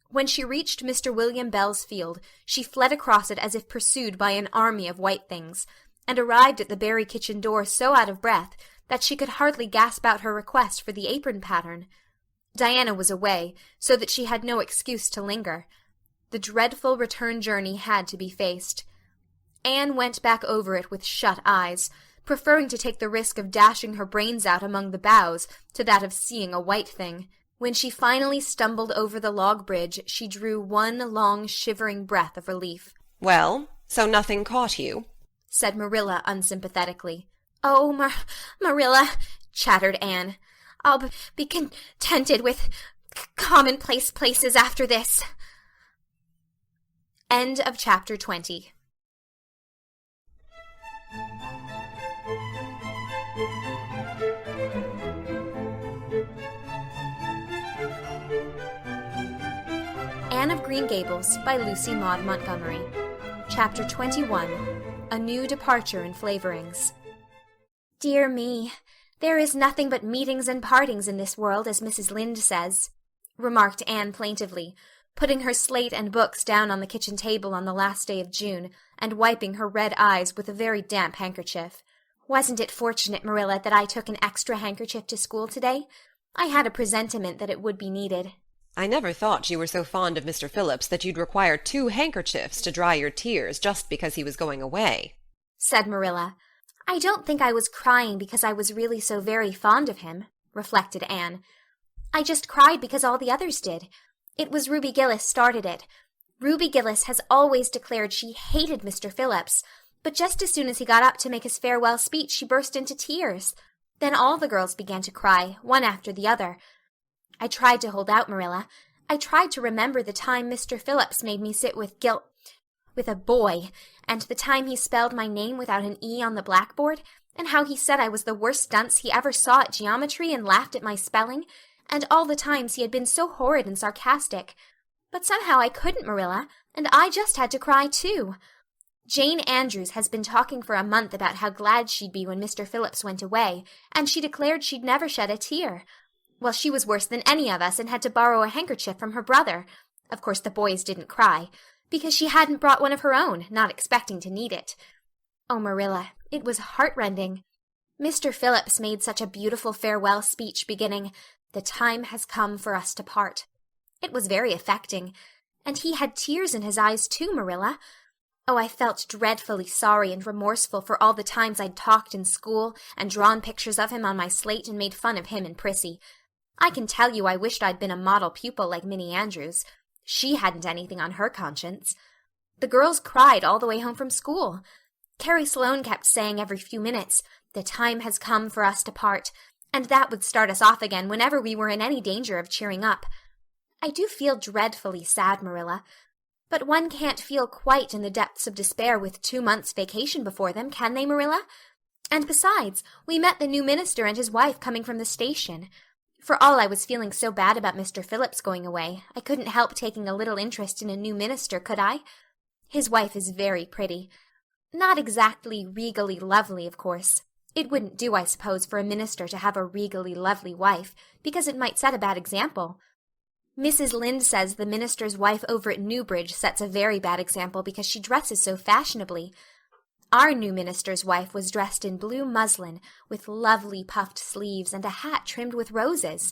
When she reached Mr. William Bell's field, she fled across it as if pursued by an army of white things, and arrived at the Barry kitchen door so out of breath that she could hardly gasp out her request for the apron pattern. Diana was away, so that she had no excuse to linger. The dreadful return journey had to be faced. Anne went back over it with shut eyes, preferring to take the risk of dashing her brains out among the boughs to that of seeing a white thing. When she finally stumbled over the log bridge, she drew one long, shivering breath of relief. "Well, so nothing caught you?" said Marilla unsympathetically. "Oh, Marilla," chattered Anne, "I'll be contented with commonplace places after this." End of chapter 20. Anne of Green Gables by Lucy Maud Montgomery. Chapter 21. A New Departure in Flavorings. "Dear me, there is nothing but meetings and partings in this world, as Mrs. Lynde says," remarked Anne plaintively, putting her slate and books down on the kitchen table on the last day of June, and wiping her red eyes with a very damp handkerchief. "Wasn't it fortunate, Marilla, that I took an extra handkerchief to school today? I had a presentiment that it would be needed." "I never thought you were so fond of Mr. Phillips that you'd require 2 handkerchiefs to dry your tears just because he was going away," said Marilla. "I don't think I was crying because I was really so very fond of him," reflected Anne. "I just cried because all the others did. It was Ruby Gillis started it. Ruby Gillis has always declared she hated Mr. Phillips, but just as soon as he got up to make his farewell speech, she burst into tears. Then all the girls began to cry, one after the other. I tried to hold out, Marilla. I tried to remember the time Mr. Phillips made me sit with a boy, and the time he spelled my name without an E on the blackboard, and how he said I was the worst dunce he ever saw at geometry and laughed at my spelling, and all the times he had been so horrid and sarcastic. But somehow I couldn't, Marilla, and I just had to cry too. Jane Andrews has been talking for a month about how glad she'd be when Mr. Phillips went away, and she declared she'd never shed a tear. Well, she was worse than any of us and had to borrow a handkerchief from her brother. Of course the boys didn't cry, because she hadn't brought one of her own, not expecting to need it. Oh, Marilla, it was heartrending. Mr. Phillips made such a beautiful farewell speech beginning, "The time has come for us to part." It was very affecting, and he had tears in his eyes too, Marilla. Oh, I felt dreadfully sorry and remorseful for all the times I'd talked in school and drawn pictures of him on my slate and made fun of him and Prissy. I can tell you I wished I'd been a model pupil like Minnie Andrews. She hadn't anything on her conscience. The girls cried all the way home from school. Carrie Sloane kept saying every few minutes, "The time has come for us to part," and that would start us off again whenever we were in any danger of cheering up. I do feel dreadfully sad, Marilla, but one can't feel quite in the depths of despair with 2 months' vacation before them, can they, Marilla? And besides, we met the new minister and his wife coming from the station. For all I was feeling so bad about Mr. Phillips going away, I couldn't help taking a little interest in a new minister, could I? His wife is very pretty. Not exactly regally lovely, of course. It wouldn't do, I suppose, for a minister to have a regally lovely wife, because it might set a bad example. Mrs. Lynde says the minister's wife over at Newbridge sets a very bad example because she dresses so fashionably. Our new minister's wife was dressed in blue muslin, with lovely puffed sleeves and a hat trimmed with roses.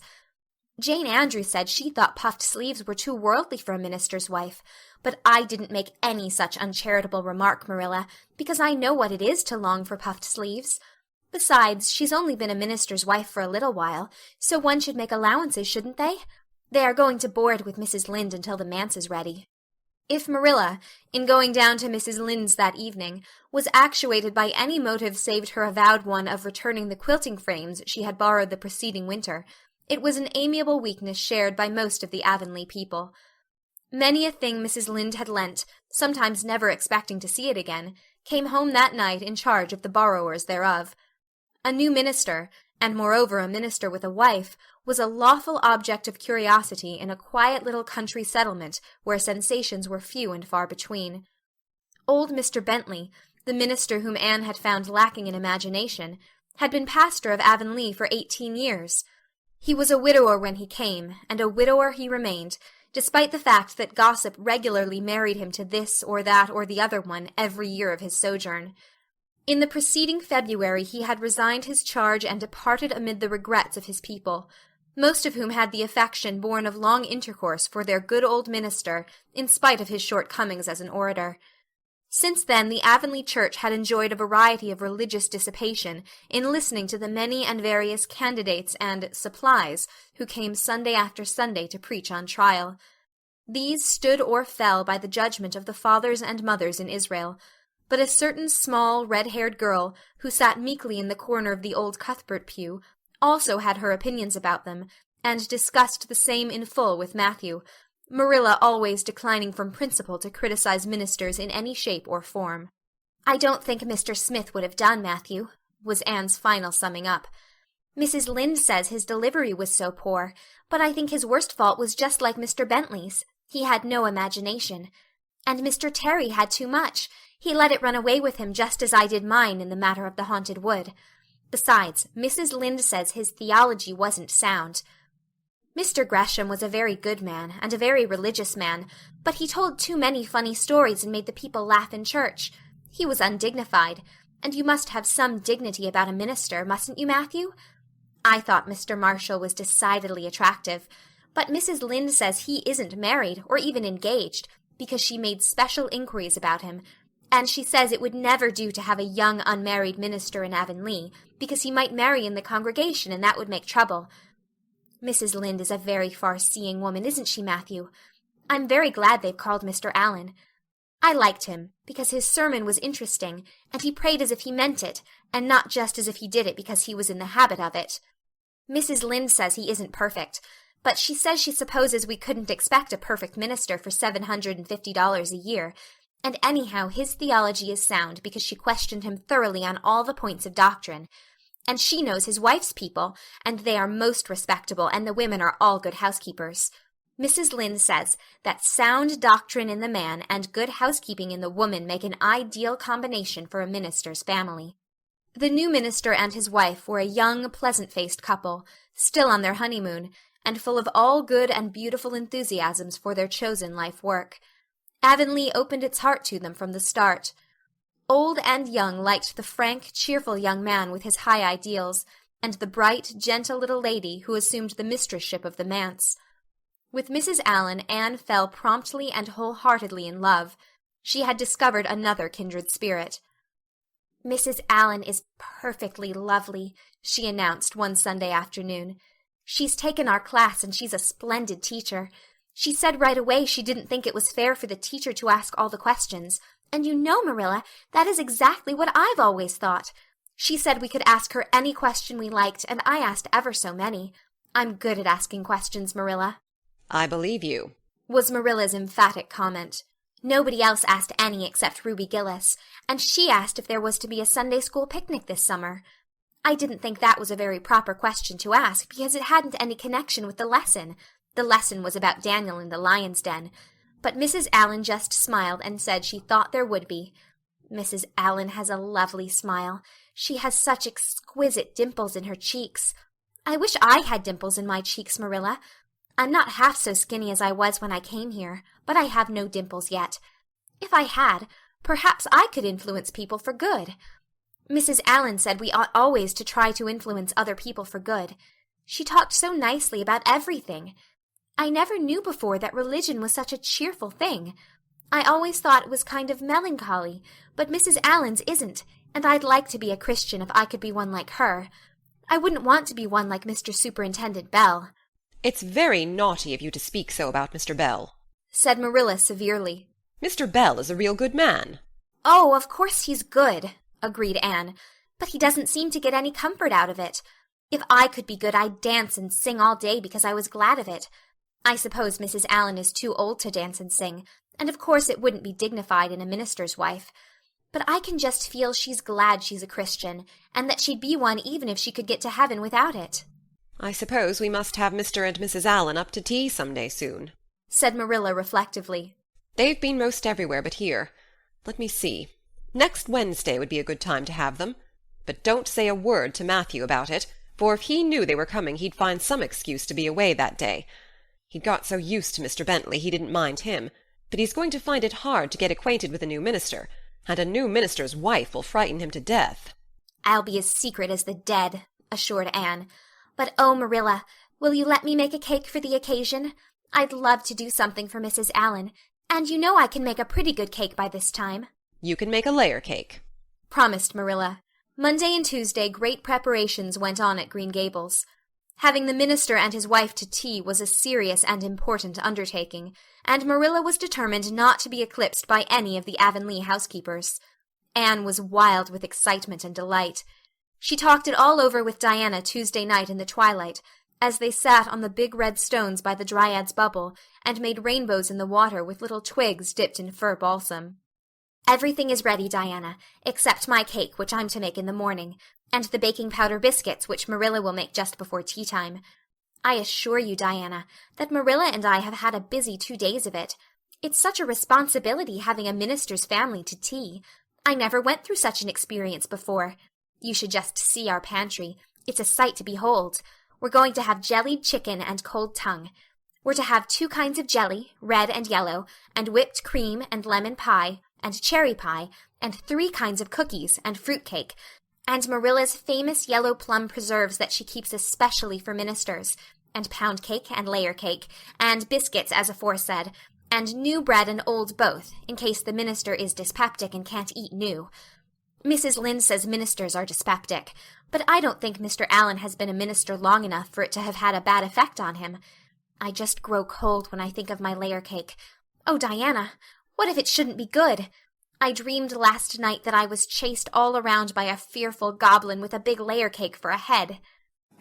Jane Andrews said she thought puffed sleeves were too worldly for a minister's wife, but I didn't make any such uncharitable remark, Marilla, because I know what it is to long for puffed sleeves. Besides, she's only been a minister's wife for a little while, so one should make allowances, shouldn't they? They are going to board with Mrs. Lynde until the manse is ready. If Marilla, in going down to Mrs. Lynde's that evening, was actuated by any motive save her avowed one of returning the quilting frames she had borrowed the preceding winter, it was an amiable weakness shared by most of the Avonlea people. Many a thing Mrs. Lynde had lent, sometimes never expecting to see it again, came home that night in charge of the borrowers thereof. A new minister, and moreover a minister with a wife, was a lawful object of curiosity in a quiet little country settlement where sensations were few and far between. Old Mr. Bentley, the minister whom Anne had found lacking in imagination, had been pastor of Avonlea for 18 years. He was a widower when he came, and a widower he remained, despite the fact that gossip regularly married him to this or that or the other one every year of his sojourn. In the preceding February he had resigned his charge and departed amid the regrets of his people, most of whom had the affection born of long intercourse for their good old minister, in spite of his shortcomings as an orator. Since then the Avonlea church had enjoyed a variety of religious dissipation in listening to the many and various candidates and supplies who came Sunday after Sunday to preach on trial. These stood or fell by the judgment of the fathers and mothers in Israel, but a certain small, red-haired girl, who sat meekly in the corner of the old Cuthbert pew, also had her opinions about them, and discussed the same in full with Matthew, Marilla always declining from principle to criticize ministers in any shape or form. "I don't think Mr. Smith would have done, Matthew," was Anne's final summing up. "Mrs. Lynde says his delivery was so poor, but I think his worst fault was just like Mr. Bentley's. He had no imagination. And Mr. Terry had too much. He let it run away with him just as I did mine in the matter of the haunted wood. Besides, Mrs. Lynde says his theology wasn't sound. Mr. Gresham was a very good man, and a very religious man, but he told too many funny stories and made the people laugh in church. He was undignified, and you must have some dignity about a minister, mustn't you, Matthew? I thought Mr. Marshall was decidedly attractive, but Mrs. Lynde says he isn't married, or even engaged, because she made special inquiries about him, and she says it would never do to have a young unmarried minister in Avonlea, because he might marry in the congregation, and that would make trouble. Mrs. Lynde is a very far-seeing woman, isn't she, Matthew? I'm very glad they've called Mr. Allen. I liked him, because his sermon was interesting, and he prayed as if he meant it, and not just as if he did it because he was in the habit of it. Mrs. Lynde says he isn't perfect, but she says she supposes we couldn't expect a perfect minister for $750 a year, and anyhow his theology is sound because she questioned him thoroughly on all the points of doctrine. And she knows his wife's people, and they are most respectable, and the women are all good housekeepers. Mrs. Lynde says that sound doctrine in the man and good housekeeping in the woman make an ideal combination for a minister's family. The new minister and his wife were a young, pleasant-faced couple, still on their honeymoon, and full of all good and beautiful enthusiasms for their chosen life work. Avonlea opened its heart to them from the start. Old and young liked the frank, cheerful young man with his high ideals, and the bright, gentle little lady who assumed the mistress-ship of the manse. With Mrs. Allen, Anne fell promptly and wholeheartedly in love. She had discovered another kindred spirit. "Mrs. Allen is perfectly lovely," she announced one Sunday afternoon. "She's taken our class, and she's a splendid teacher. She said right away she didn't think it was fair for the teacher to ask all the questions. And you know, Marilla, that is exactly what I've always thought. She said we could ask her any question we liked, and I asked ever so many. I'm good at asking questions, Marilla." "I believe you," was Marilla's emphatic comment. Nobody else asked any except Ruby Gillis, and she asked if there was to be a Sunday school picnic this summer. I didn't think that was a very proper question to ask, because it hadn't any connection with the lesson. The lesson was about Daniel in the lion's den. But Mrs. Allen just smiled and said she thought there would be. Mrs. Allen has a lovely smile. She has such exquisite dimples in her cheeks. I wish I had dimples in my cheeks, Marilla. I'm not half so skinny as I was when I came here, but I have no dimples yet. If I had, perhaps I could influence people for good. Mrs. Allen said we ought always to try to influence other people for good. She talked so nicely about everything. I never knew before that religion was such a cheerful thing. I always thought it was kind of melancholy, but Mrs. Allen's isn't, and I'd like to be a Christian if I could be one like her. I wouldn't want to be one like Mr. Superintendent Bell. It's very naughty of you to speak so about Mr. Bell, said Marilla severely. Mr. Bell is a real good man. Oh, of course he's good, agreed Anne, but he doesn't seem to get any comfort out of it. If I could be good, I'd dance and sing all day because I was glad of it. I suppose Mrs. Allen is too old to dance and sing, and of course it wouldn't be dignified in a minister's wife. But I can just feel she's glad she's a Christian, and that she'd be one even if she could get to heaven without it. I suppose we must have Mr. and Mrs. Allen up to tea some day soon, said Marilla reflectively. They've been most everywhere but here. Let me see. Next Wednesday would be a good time to have them. But don't say a word to Matthew about it, for if he knew they were coming he'd find some excuse to be away that day. He'd got so used to Mr. Bentley he didn't mind him, but he's going to find it hard to get acquainted with a new minister, and a new minister's wife will frighten him to death. I'll be as secret as the dead, assured Anne. But oh, Marilla, will you let me make a cake for the occasion? I'd love to do something for Mrs. Allen, and you know I can make a pretty good cake by this time. You can make a layer cake, promised Marilla. Monday and Tuesday great preparations went on at Green Gables. Having the minister and his wife to tea was a serious and important undertaking, and Marilla was determined not to be eclipsed by any of the Avonlea housekeepers. Anne was wild with excitement and delight. She talked it all over with Diana Tuesday night in the twilight, as they sat on the big red stones by the Dryad's Bubble and made rainbows in the water with little twigs dipped in fir balsam. Everything is ready, Diana, except my cake, which I'm to make in the morning, and the baking powder biscuits, which Marilla will make just before tea time. I assure you, Diana, that Marilla and I have had a busy 2 days of it. It's such a responsibility having a minister's family to tea. I never went through such an experience before. You should just see our pantry. It's a sight to behold. We're going to have jellied chicken and cold tongue. We're to have 2 kinds of jelly, red and yellow, and whipped cream and lemon pie, and cherry pie, and 3 kinds of cookies and fruit cake, and Marilla's famous yellow plum preserves that she keeps especially for ministers, and pound cake and layer cake, and biscuits as aforesaid, and new bread and old both, in case the minister is dyspeptic and can't eat new. Mrs. Lynde says ministers are dyspeptic, but I don't think Mr. Allen has been a minister long enough for it to have had a bad effect on him. I just grow cold when I think of my layer cake. Oh, Diana, what if it shouldn't be good? I dreamed last night that I was chased all around by a fearful goblin with a big layer cake for a head.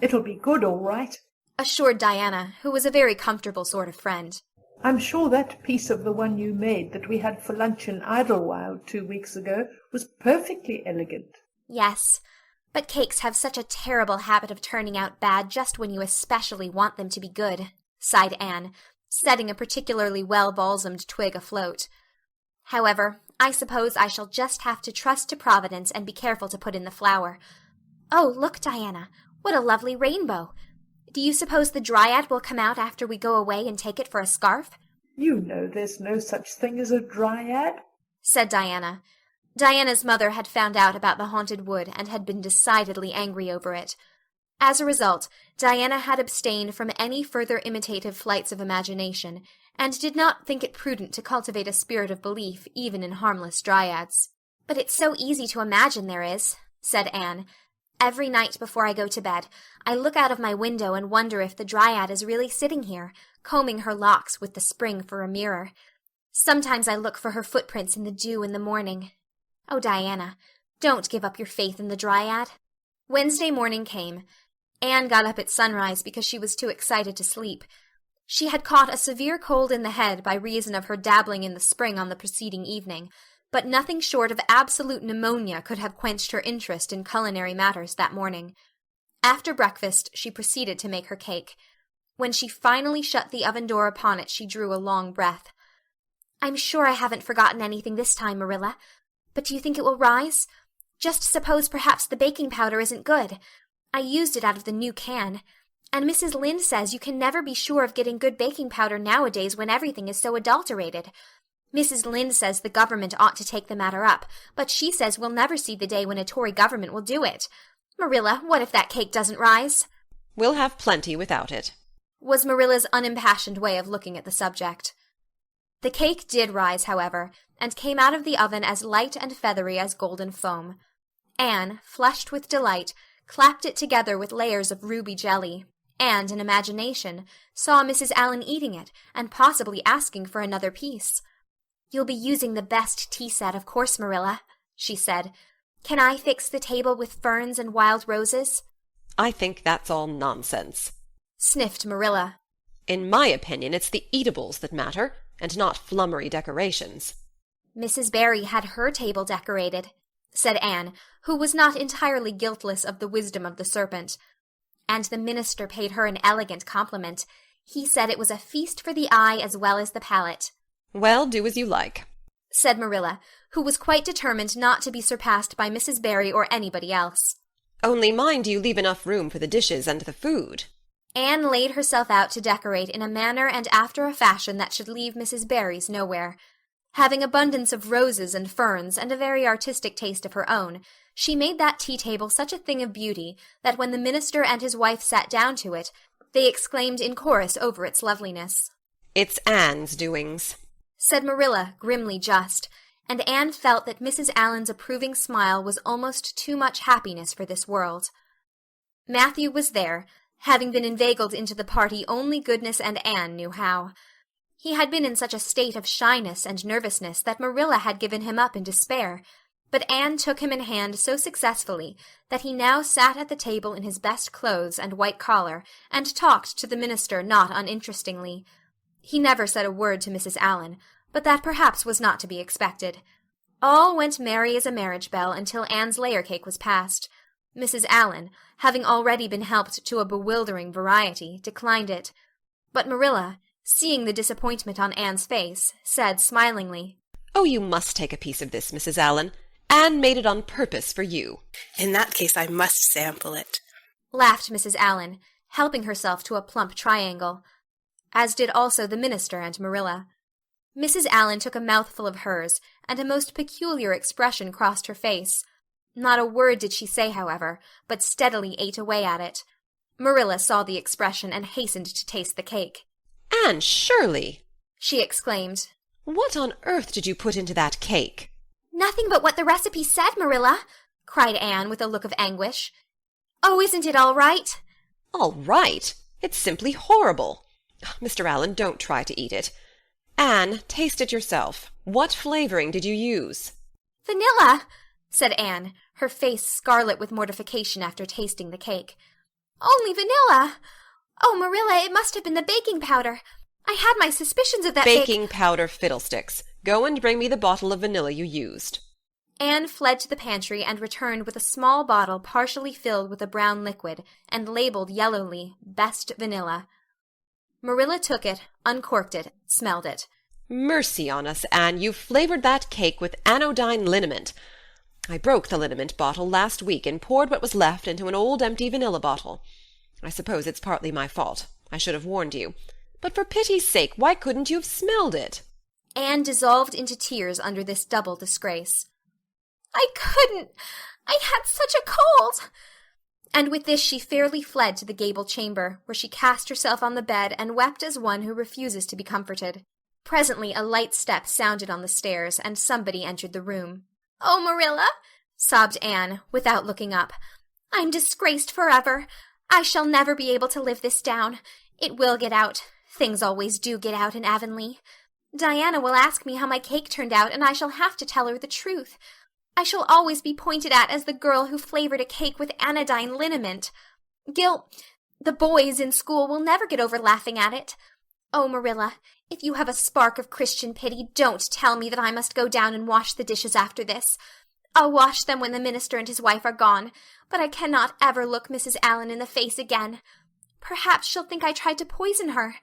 It'll be good, all right, assured Diana, who was a very comfortable sort of friend. I'm sure that piece of the one you made that we had for lunch in Idlewild 2 weeks ago was perfectly elegant. Yes, but cakes have such a terrible habit of turning out bad just when you especially want them to be good, sighed Anne, setting a particularly well-balsamed twig afloat. However, I suppose I shall just have to trust to Providence and be careful to put in the flour. Oh, look, Diana, what a lovely rainbow! Do you suppose the Dryad will come out after we go away and take it for a scarf? You know there's no such thing as a Dryad, said Diana. Diana's mother had found out about the haunted wood and had been decidedly angry over it. As a result, Diana had abstained from any further imitative flights of imagination, and did not think it prudent to cultivate a spirit of belief even in harmless dryads. But it's so easy to imagine there is, said Anne. Every night before I go to bed, I look out of my window and wonder if the Dryad is really sitting here, combing her locks with the spring for a mirror. Sometimes I look for her footprints in the dew in the morning. Oh, Diana, don't give up your faith in the Dryad. Wednesday morning came. Anne got up at sunrise because she was too excited to sleep. She had caught a severe cold in the head by reason of her dabbling in the spring on the preceding evening, but nothing short of absolute pneumonia could have quenched her interest in culinary matters that morning. After breakfast, she proceeded to make her cake. When she finally shut the oven door upon it, she drew a long breath. "I'm sure I haven't forgotten anything this time, Marilla. But do you think it will rise? Just suppose perhaps the baking powder isn't good. I used it out of the new can. And Mrs. Lynde says you can never be sure of getting good baking powder nowadays when everything is so adulterated. Mrs. Lynde says the government ought to take the matter up, but she says we'll never see the day when a Tory government will do it. Marilla, what if that cake doesn't rise?" "We'll have plenty without it," was Marilla's unimpassioned way of looking at the subject. The cake did rise, however, and came out of the oven as light and feathery as golden foam. Anne, flushed with delight, clapped it together with layers of ruby jelly, and, in imagination, saw Mrs. Allen eating it, and possibly asking for another piece. "You'll be using the best tea set, of course, Marilla," she said. "Can I fix the table with ferns and wild roses?" "I think that's all nonsense," sniffed Marilla. "In my opinion, it's the eatables that matter, and not flummery decorations." "Mrs. Barry had her table decorated," said Anne, who was not entirely guiltless of the wisdom of the serpent. "And the minister paid her an elegant compliment. He said it was a feast for the eye as well as the palate." "Well, do as you like," said Marilla, who was quite determined not to be surpassed by Mrs. Barry or anybody else. "Only mind you leave enough room for the dishes and the food." Anne laid herself out to decorate in a manner and after a fashion that should leave Mrs. Barry's nowhere. Having abundance of roses and ferns and a very artistic taste of her own, she made that tea-table such a thing of beauty that when the minister and his wife sat down to it, they exclaimed in chorus over its loveliness. "It's Anne's doings," said Marilla, grimly just, and Anne felt that Mrs. Allen's approving smile was almost too much happiness for this world. Matthew was there, having been inveigled into the party only goodness and Anne knew how. He had been in such a state of shyness and nervousness that Marilla had given him up in despair, but Anne took him in hand so successfully that he now sat at the table in his best clothes and white collar and talked to the minister not uninterestingly. He never said a word to Mrs. Allen, but that perhaps was not to be expected. All went merry as a marriage bell until Anne's layer cake was passed. Mrs. Allen, having already been helped to a bewildering variety, declined it. But Marilla, seeing the disappointment on Anne's face, said smilingly, "Oh, you must take a piece of this, Mrs. Allen. Anne made it on purpose for you." "In that case I must sample it," laughed Mrs. Allen, helping herself to a plump triangle, as did also the minister and Marilla. Mrs. Allen took a mouthful of hers, and a most peculiar expression crossed her face. Not a word did she say, however, but steadily ate away at it. Marilla saw the expression and hastened to taste the cake. "Anne Shirley!" she exclaimed. "What on earth did you put into that cake?" "Nothing but what the recipe said, Marilla," cried Anne with a look of anguish. "Oh, isn't it all right?" "All right? It's simply horrible. Mr. Allen, don't try to eat it. Anne, taste it yourself. What flavoring did you use?" "Vanilla," said Anne, her face scarlet with mortification after tasting the cake. "Only vanilla. Oh, Marilla, it must have been the baking powder. I had my suspicions of that baking powder fiddlesticks. Go and bring me the bottle of vanilla you used." Anne fled to the pantry and returned with a small bottle partially filled with a brown liquid and labeled yellowly, "Best Vanilla." Marilla took it, uncorked it, smelled it. "Mercy on us, Anne, you've flavored that cake with anodyne liniment. I broke the liniment bottle last week and poured what was left into an old empty vanilla bottle. I suppose it's partly my fault. I should have warned you. But for pity's sake, why couldn't you have smelled it?" Anne dissolved into tears under this double disgrace. "I couldn't! I had such a cold!" And with this she fairly fled to the gable chamber, where she cast herself on the bed and wept as one who refuses to be comforted. Presently a light step sounded on the stairs, and somebody entered the room. "Oh, Marilla," sobbed Anne, without looking up, "I'm disgraced forever. I shall never be able to live this down. It will get out. Things always do get out in Avonlea. Diana will ask me how my cake turned out, and I shall have to tell her the truth. I shall always be pointed at as the girl who flavored a cake with anodyne liniment. The boys in school will never get over laughing at it. Oh, Marilla, If you have a spark of Christian pity, don't tell me that I must go down and wash the dishes after this. I'll wash them when the minister and his wife are gone, but I cannot ever look Mrs. Allen in the face again. Perhaps she'll think I tried to poison her.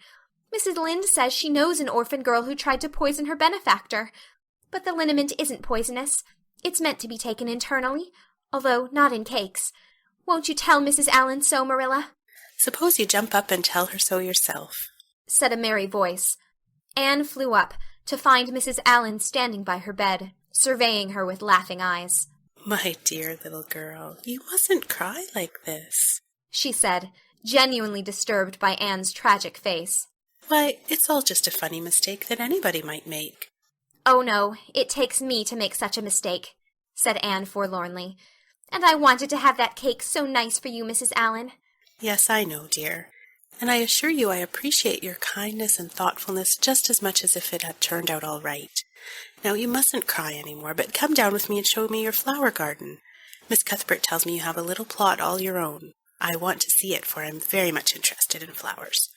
Mrs. Lynde says she knows an orphan girl who tried to poison her benefactor. But the liniment isn't poisonous. It's meant to be taken internally, although not in cakes. Won't you tell Mrs. Allen so, Marilla? Suppose you jump up and tell her so yourself, said a merry voice. Anne flew up, to find Mrs. Allen standing by her bed, surveying her with laughing eyes. My dear little girl, you mustn't cry like this, she said, genuinely disturbed by Anne's tragic face. Why, it's all just a funny mistake that anybody might make. Oh, no, it takes me to make such a mistake, said Anne forlornly. And I wanted to have that cake so nice for you, Mrs. Allen. Yes, I know, dear. And I assure you I appreciate your kindness and thoughtfulness just as much as if it had turned out all right. Now, you mustn't cry any more, but come down with me and show me your flower garden. Miss Cuthbert tells me you have a little plot all your own. I want to see it, for I'm very much interested in flowers.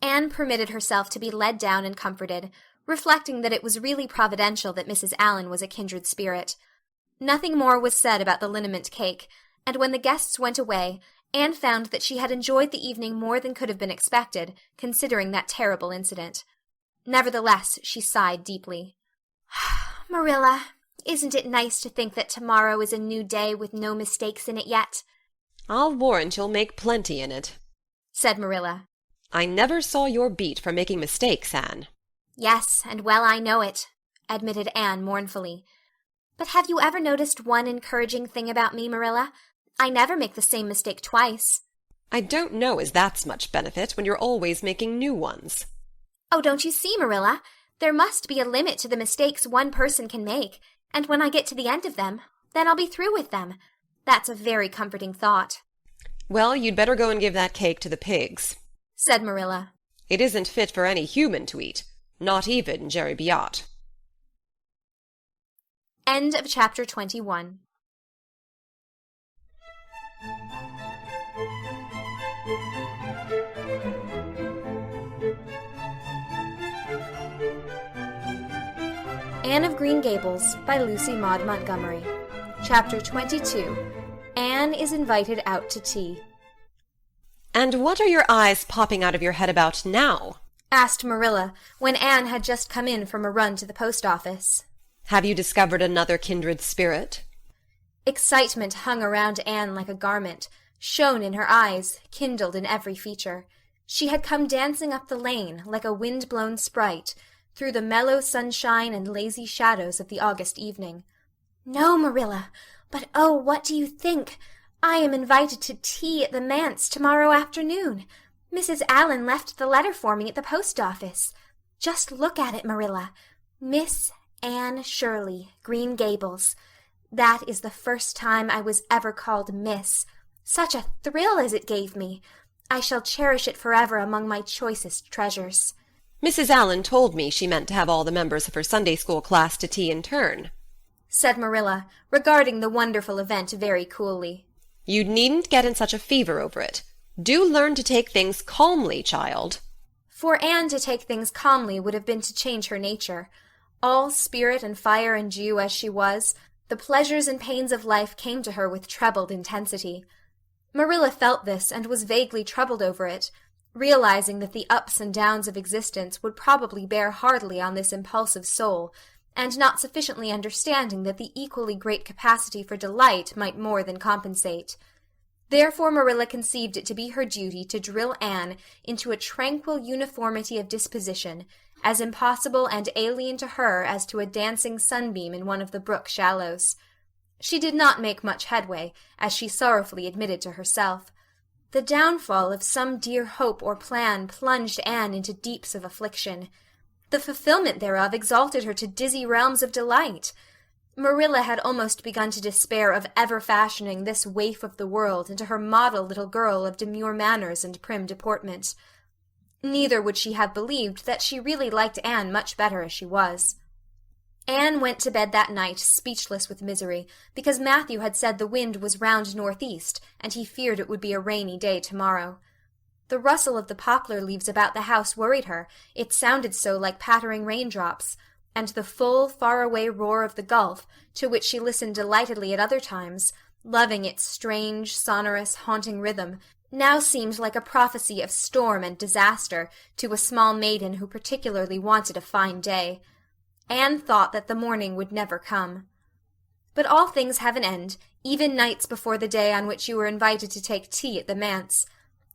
Anne permitted herself to be led down and comforted, reflecting that it was really providential that Mrs. Allen was a kindred spirit. Nothing more was said about the liniment cake, and when the guests went away, Anne found that she had enjoyed the evening more than could have been expected, considering that terrible incident. Nevertheless, she sighed deeply. Marilla, isn't it nice to think that tomorrow is a new day with no mistakes in it yet? I'll warrant you'll make plenty in it, said Marilla. I never saw your beat for making mistakes, Anne. Yes, and well I know it, admitted Anne mournfully. But have you ever noticed one encouraging thing about me, Marilla? I never make the same mistake twice. I don't know as that's much benefit when you're always making new ones. Oh, don't you see, Marilla? There must be a limit to the mistakes one person can make, and when I get to the end of them, then I'll be through with them. That's a very comforting thought. Well, you'd better go and give that cake to the pigs, said Marilla. It isn't fit for any human to eat, not even Jerry Biot. End of chapter 21. Anne of Green Gables by Lucy Maud Montgomery. Chapter 22. Anne is invited out to tea. And what are your eyes popping out of your head about now? Asked Marilla, when Anne had just come in from a run to the post office. Have you discovered another kindred spirit? Excitement hung around Anne like a garment, shone in her eyes, kindled in every feature. She had come dancing up the lane, like a wind-blown sprite, through the mellow sunshine and lazy shadows of the August evening. No, Marilla, but oh, what do you think? I am invited to tea at the manse tomorrow afternoon. Mrs. Allen left the letter for me at the post office. Just look at it, Marilla. Miss Anne Shirley, Green Gables. That is the first time I was ever called Miss. Such a thrill as it gave me. I shall cherish it forever among my choicest treasures. Mrs. Allen told me she meant to have all the members of her Sunday school class to tea in turn, said Marilla, regarding the wonderful event very coolly. You needn't get in such a fever over it. Do learn to take things calmly, child. For Anne to take things calmly would have been to change her nature. All spirit and fire and dew as she was, the pleasures and pains of life came to her with trebled intensity. Marilla felt this and was vaguely troubled over it, realizing that the ups and downs of existence would probably bear hardly on this impulsive soul, and not sufficiently understanding that the equally great capacity for delight might more than compensate. Therefore Marilla conceived it to be her duty to drill Anne into a tranquil uniformity of disposition, as impossible and alien to her as to a dancing sunbeam in one of the brook shallows. She did not make much headway, as she sorrowfully admitted to herself. The downfall of some dear hope or plan plunged Anne into deeps of affliction. The fulfillment thereof exalted her to dizzy realms of delight. Marilla had almost begun to despair of ever fashioning this waif of the world into her model little girl of demure manners and prim deportment. Neither would she have believed that she really liked Anne much better as she was. Anne went to bed that night speechless with misery, because Matthew had said the wind was round northeast, and he feared it would be a rainy day tomorrow. The rustle of the poplar leaves about the house worried her, it sounded so like pattering raindrops, and the full, far-away roar of the gulf, to which she listened delightedly at other times, loving its strange, sonorous, haunting rhythm, now seemed like a prophecy of storm and disaster to a small maiden who particularly wanted a fine day. Anne thought that the morning would never come. But all things have an end, even nights before the day on which you were invited to take tea at the manse.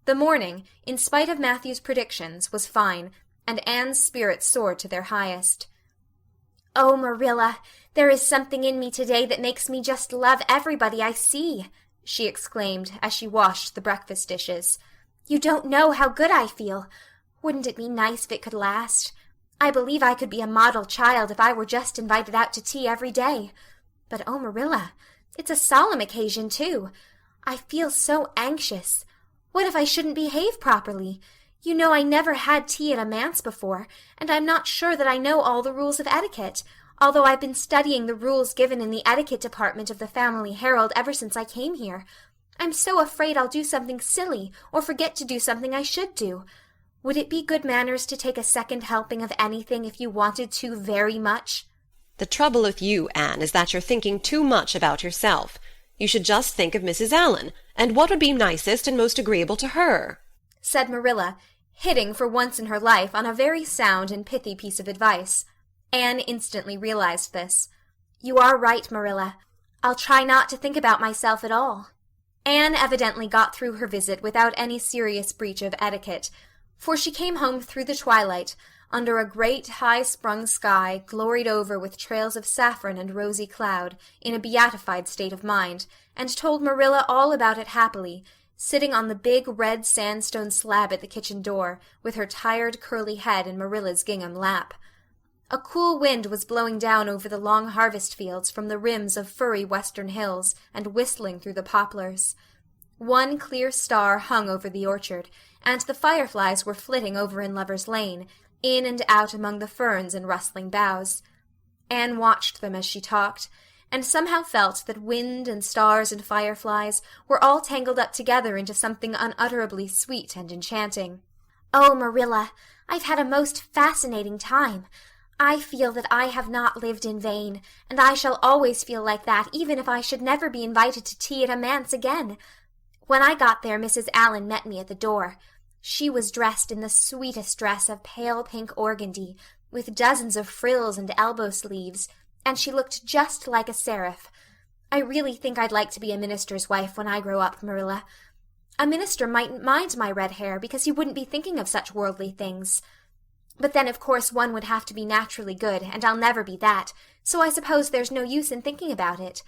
The morning, in spite of Matthew's predictions, was fine, and Anne's spirits soared to their highest. "Oh, Marilla, there is something in me today that makes me just love everybody I see," she exclaimed as she washed the breakfast dishes. "You don't know how good I feel. Wouldn't it be nice if it could last? I believe I could be a model child if I were just invited out to tea every day. But oh, Marilla, it's a solemn occasion, too. I feel so anxious. What if I shouldn't behave properly? You know I never had tea at a manse before, and I'm not sure that I know all the rules of etiquette, although I've been studying the rules given in the etiquette department of the Family Herald ever since I came here. I'm so afraid I'll do something silly or forget to do something I should do. Would it be good manners to take a second helping of anything if you wanted to very much?" The trouble with you, Anne, is that you're thinking too much about yourself. You should just think of Mrs. Allen, and what would be nicest and most agreeable to her," said Marilla, hitting for once in her life on a very sound and pithy piece of advice. Anne instantly realized this. "You are right, Marilla. I'll try not to think about myself at all." Anne evidently got through her visit without any serious breach of etiquette, for she came home through the twilight, under a great high-sprung sky gloried over with trails of saffron and rosy cloud, in a beatified state of mind, and told Marilla all about it happily, sitting on the big red sandstone slab at the kitchen door, with her tired curly head in Marilla's gingham lap. A cool wind was blowing down over the long harvest fields from the rims of furry western hills, and whistling through the poplars. One clear star hung over the orchard, and the fireflies were flitting over in Lover's Lane, in and out among the ferns and rustling boughs. Anne watched them as she talked, and somehow felt that wind and stars and fireflies were all tangled up together into something unutterably sweet and enchanting. "Oh, Marilla, I've had a most fascinating time. I feel that I have not lived in vain, and I shall always feel like that even if I should never be invited to tea at a manse again. When I got there, Mrs. Allen met me at the door. She was dressed in the sweetest dress of pale pink organdy, with dozens of frills and elbow sleeves, and she looked just like a seraph. I really think I'd like to be a minister's wife when I grow up, Marilla. A minister mightn't mind my red hair because he wouldn't be thinking of such worldly things. But then, of course, one would have to be naturally good, and I'll never be that, so I suppose there's no use in thinking about it.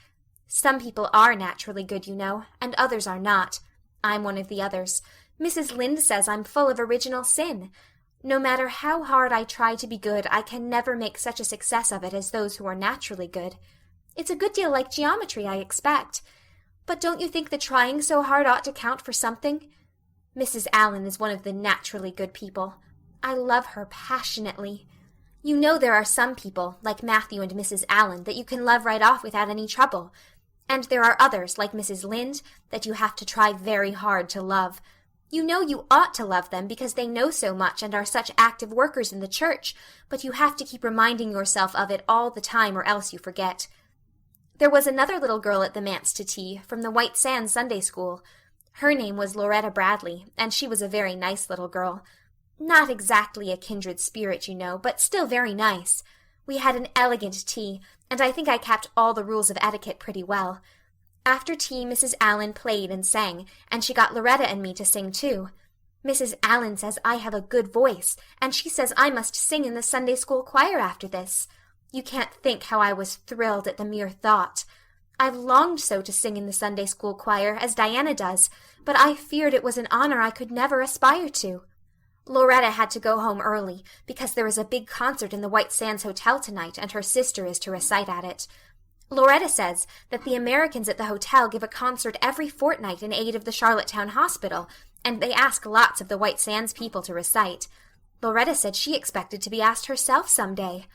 Some people are naturally good, you know, and others are not. I'm one of the others. Mrs. Lynde says I'm full of original sin. No matter how hard I try to be good, I can never make such a success of it as those who are naturally good. It's a good deal like geometry, I expect. But don't you think the trying so hard ought to count for something? Mrs. Allen is one of the naturally good people. I love her passionately. You know there are some people, like Matthew and Mrs. Allen, that you can love right off without any trouble. And there are others, like Mrs. Lynde, that you have to try very hard to love. You know you ought to love them because they know so much and are such active workers in the church, but you have to keep reminding yourself of it all the time or else you forget. There was another little girl at the manse to tea, from the White Sands Sunday School. Her name was Loretta Bradley, and she was a very nice little girl. Not exactly a kindred spirit, you know, but still very nice. We had an elegant tea, and I think I kept all the rules of etiquette pretty well. After tea, Mrs. Allen played and sang, and she got Loretta and me to sing too. Mrs. Allen says I have a good voice, and she says I must sing in the Sunday school choir after this. You can't think how I was thrilled at the mere thought. I've longed so to sing in the Sunday school choir, as Diana does, but I feared it was an honor I could never aspire to. Loretta had to go home early, because there is a big concert in the White Sands Hotel tonight, and her sister is to recite at it. Loretta says that the Americans at the hotel give a concert every fortnight in aid of the Charlottetown Hospital, and they ask lots of the White Sands people to recite. Loretta said she expected to be asked herself some day.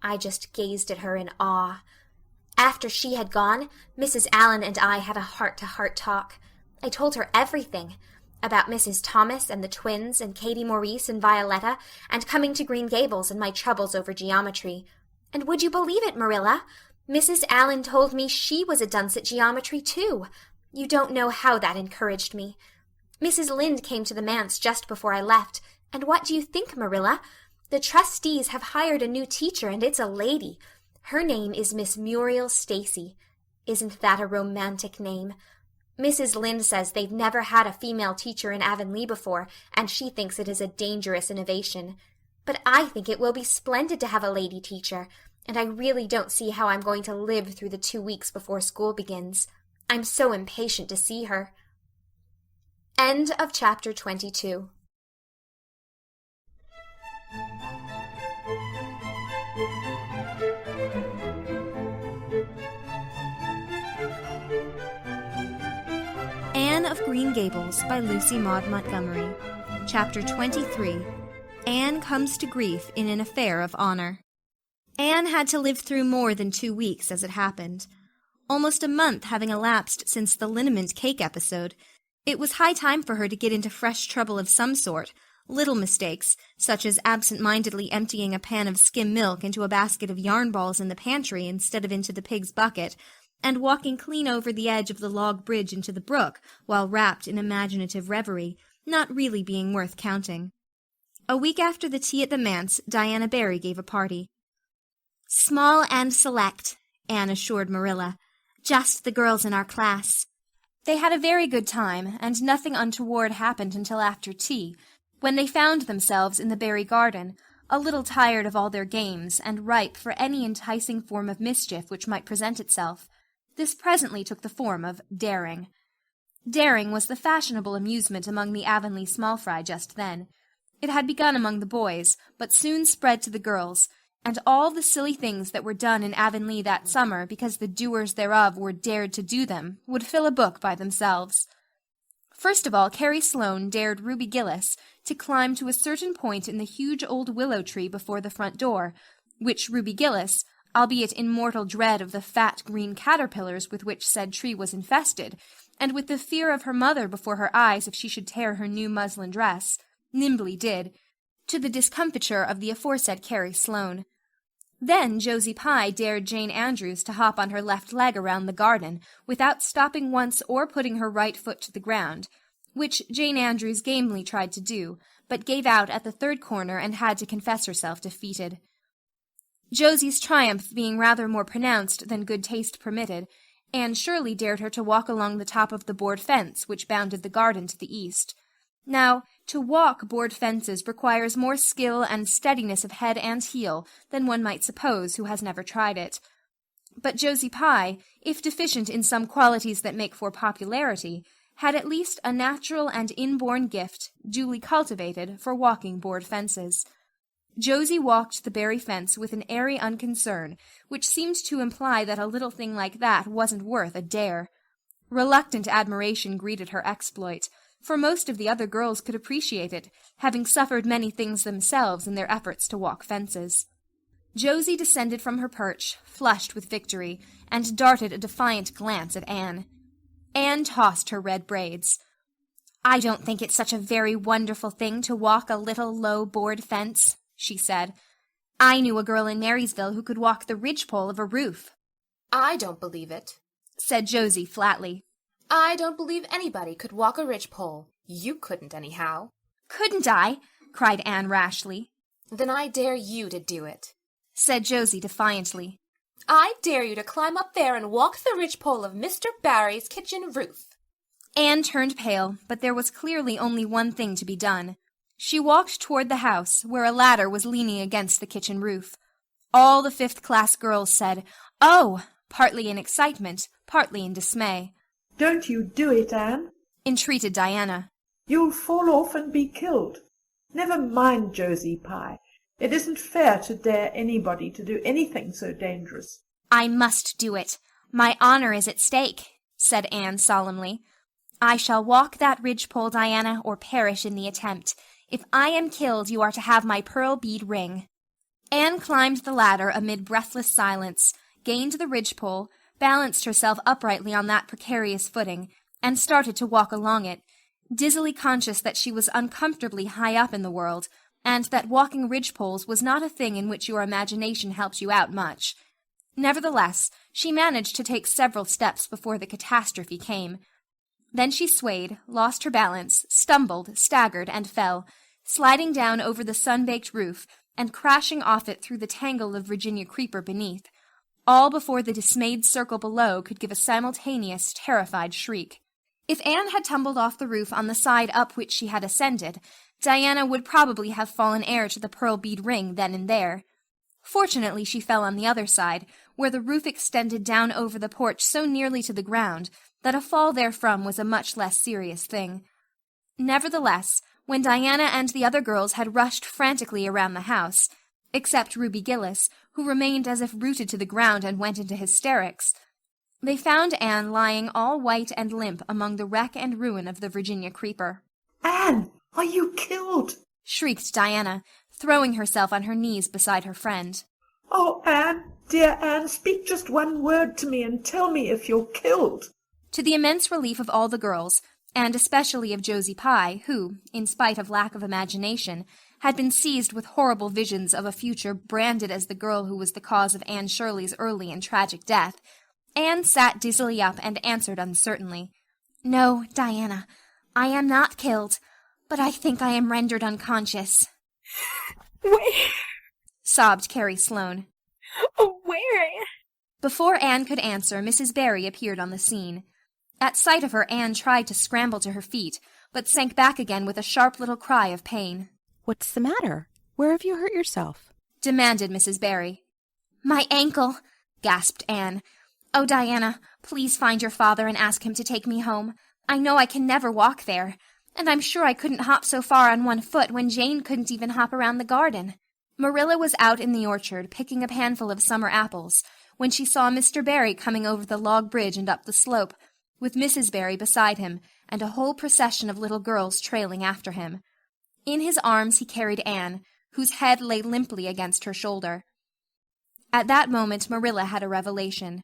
I just gazed at her in awe. After she had gone, Mrs. Allen and I had a heart-to-heart talk. I told her everything. About Mrs. Thomas and the twins and Katie Maurice and Violetta and coming to Green Gables and my troubles over geometry. And would you believe it, Marilla? Mrs. Allan told me she was a dunce at geometry, too. You don't know how that encouraged me. Mrs. Lynde came to the manse just before I left, and what do you think, Marilla? The trustees have hired a new teacher, and it's a lady. Her name is Miss Muriel Stacy. Isn't that a romantic name? Mrs. Lynde says they've never had a female teacher in Avonlea before, and she thinks it is a dangerous innovation. But I think it will be splendid to have a lady teacher, and I really don't see how I'm going to live through the 2 weeks before school begins. I'm so impatient to see her. End of chapter 22. Anne of Green Gables by Lucy Maud Montgomery. Chapter 23. Anne comes to grief in an affair of honor. Anne had to live through more than 2 weeks as it happened. Almost a month having elapsed since the liniment cake episode, it was high time for her to get into fresh trouble of some sort, little mistakes, such as absent-mindedly emptying a pan of skim milk into a basket of yarn balls in the pantry instead of into the pig's bucket, and walking clean over the edge of the log bridge into the brook while wrapped in imaginative reverie, not really being worth counting. A week after the tea at the manse, Diana Barry gave a party. "Small and select," Anne assured Marilla. "Just the girls in our class." They had a very good time, and nothing untoward happened until after tea, when they found themselves in the Barry garden, a little tired of all their games and ripe for any enticing form of mischief which might present itself. This presently took the form of daring. Daring was the fashionable amusement among the Avonlea small fry just then. It had begun among the boys, but soon spread to the girls, and all the silly things that were done in Avonlea that summer because the doers thereof were dared to do them would fill a book by themselves. First of all, Carrie Sloane dared Ruby Gillis to climb to a certain point in the huge old willow tree before the front door, which Ruby Gillis, albeit in mortal dread of the fat green caterpillars with which said tree was infested, and with the fear of her mother before her eyes if she should tear her new muslin dress, nimbly did, to the discomfiture of the aforesaid Carrie Sloane. Then Josie Pye dared Jane Andrews to hop on her left leg around the garden without stopping once or putting her right foot to the ground, which Jane Andrews gamely tried to do, but gave out at the third corner and had to confess herself defeated. Josie's triumph being rather more pronounced than good taste permitted, Anne Shirley dared her to walk along the top of the board fence which bounded the garden to the east. Now, to walk board fences requires more skill and steadiness of head and heel than one might suppose who has never tried it. But Josie Pye, if deficient in some qualities that make for popularity, had at least a natural and inborn gift, duly cultivated, for walking board fences. Josie walked the Barry fence with an airy unconcern, which seemed to imply that a little thing like that wasn't worth a dare. Reluctant admiration greeted her exploit, for most of the other girls could appreciate it, having suffered many things themselves in their efforts to walk fences. Josie descended from her perch, flushed with victory, and darted a defiant glance at Anne. Anne tossed her red braids. "I don't think it's such a very wonderful thing to walk a little low board fence," she said. "I knew a girl in Marysville who could walk the ridgepole of a roof." "I don't believe it," said Josie flatly. "I don't believe anybody could walk a ridgepole. You couldn't, anyhow." "Couldn't I?" cried Anne rashly. "Then I dare you to do it," said Josie defiantly. "I dare you to climb up there and walk the ridgepole of Mr. Barry's kitchen roof." Anne turned pale, but there was clearly only one thing to be done. She walked toward the house, where a ladder was leaning against the kitchen roof. All the fifth-class girls said, "Oh!" partly in excitement, partly in dismay. "Don't you do it, Anne," entreated Diana. "You'll fall off and be killed. Never mind Josie Pye. It isn't fair to dare anybody to do anything so dangerous." "I must do it. My honor is at stake," said Anne solemnly. "I shall walk that ridgepole, Diana, or perish in the attempt. If I am killed, you are to have my pearl bead ring." Anne climbed the ladder amid breathless silence, gained the ridgepole, balanced herself uprightly on that precarious footing, and started to walk along it, dizzily conscious that she was uncomfortably high up in the world, and that walking ridgepoles was not a thing in which your imagination helped you out much. Nevertheless, she managed to take several steps before the catastrophe came. Then she swayed, lost her balance, stumbled, staggered, and fell, sliding down over the sun-baked roof and crashing off it through the tangle of Virginia creeper beneath, all before the dismayed circle below could give a simultaneous, terrified shriek. If Anne had tumbled off the roof on the side up which she had ascended, Diana would probably have fallen heir to the pearl bead ring then and there. Fortunately, she fell on the other side, where the roof extended down over the porch so nearly to the ground that a fall therefrom was a much less serious thing. Nevertheless, when Diana and the other girls had rushed frantically around the house, except Ruby Gillis, who remained as if rooted to the ground and went into hysterics, they found Anne lying all white and limp among the wreck and ruin of the Virginia creeper. Anne, are you killed? Shrieked Diana, throwing herself on her knees beside her friend. Oh, Anne, dear Anne, speak just one word to me and tell me if you're killed. To the immense relief of all the girls, and especially of Josie Pye, who, in spite of lack of imagination, had been seized with horrible visions of a future branded as the girl who was the cause of Anne Shirley's early and tragic death, Anne sat dizzily up and answered uncertainly, "No, Diana, I am not killed, but I think I am rendered unconscious." Where? Sobbed Carrie Sloane. Oh, where? Before Anne could answer, Mrs. Barry appeared on the scene. At sight of her, Anne tried to scramble to her feet, but sank back again with a sharp little cry of pain. "What's the matter? Where have you hurt yourself?" demanded Mrs. Barry. "My ankle," gasped Anne. "Oh, Diana, please find your father and ask him to take me home. I know I can never walk there, and I'm sure I couldn't hop so far on one foot when Jane couldn't even hop around the garden." Marilla was out in the orchard picking a handful of summer apples when she saw Mr. Barry coming over the log bridge and up the slope, with Mrs. Barry beside him and a whole procession of little girls trailing after him. In his arms he carried Anne, whose head lay limply against her shoulder. At that moment Marilla had a revelation.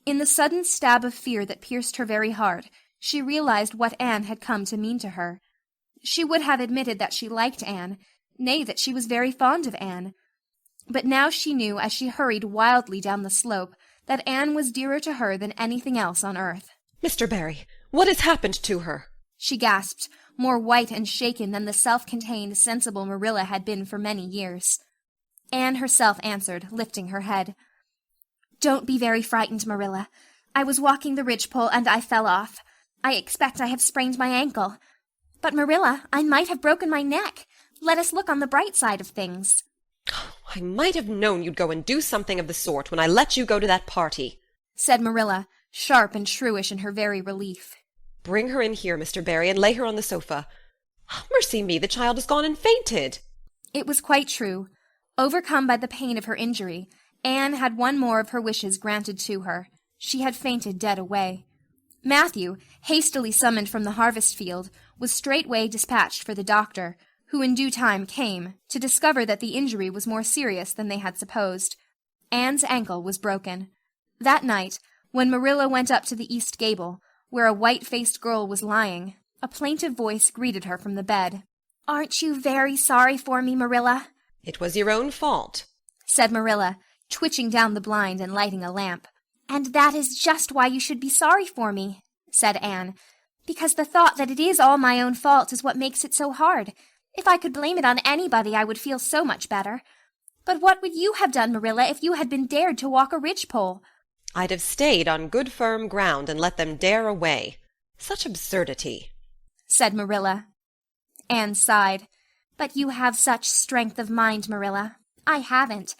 In the sudden stab of fear that pierced her very heart, she realized what Anne had come to mean to her. She would have admitted that she liked Anne, nay, that she was very fond of Anne. But now she knew, as she hurried wildly down the slope, that Anne was dearer to her than anything else on earth. "Mr. Barry, what has happened to her?" she gasped, more white and shaken than the self-contained, sensible Marilla had been for many years. Anne herself answered, lifting her head. "Don't be very frightened, Marilla. I was walking the ridgepole and I fell off. I expect I have sprained my ankle. But, Marilla, I might have broken my neck. Let us look on the bright side of things." "I might have known you'd go and do something of the sort when I let you go to that party," said Marilla, sharp and shrewish in her very relief. "Bring her in here, Mr. Barry, and lay her on the sofa. Mercy me, the child has gone and fainted." It was quite true. Overcome by the pain of her injury, Anne had one more of her wishes granted to her. She had fainted dead away. Matthew, hastily summoned from the harvest field, was straightway dispatched for the doctor, who in due time came, to discover that the injury was more serious than they had supposed. Anne's ankle was broken. That night, when Marilla went up to the east gable, where a white-faced girl was lying, a plaintive voice greeted her from the bed. "Aren't you very sorry for me, Marilla?" "It was your own fault," said Marilla, twitching down the blind and lighting a lamp. "And that is just why you should be sorry for me," said Anne, "because the thought that it is all my own fault is what makes it so hard. If I could blame it on anybody, I would feel so much better. But what would you have done, Marilla, if you had been dared to walk a ridgepole?" "I'd have stayed on good firm ground and let them dare away. Such absurdity," said Marilla. Anne sighed. "But you have such strength of mind, Marilla. I haven't.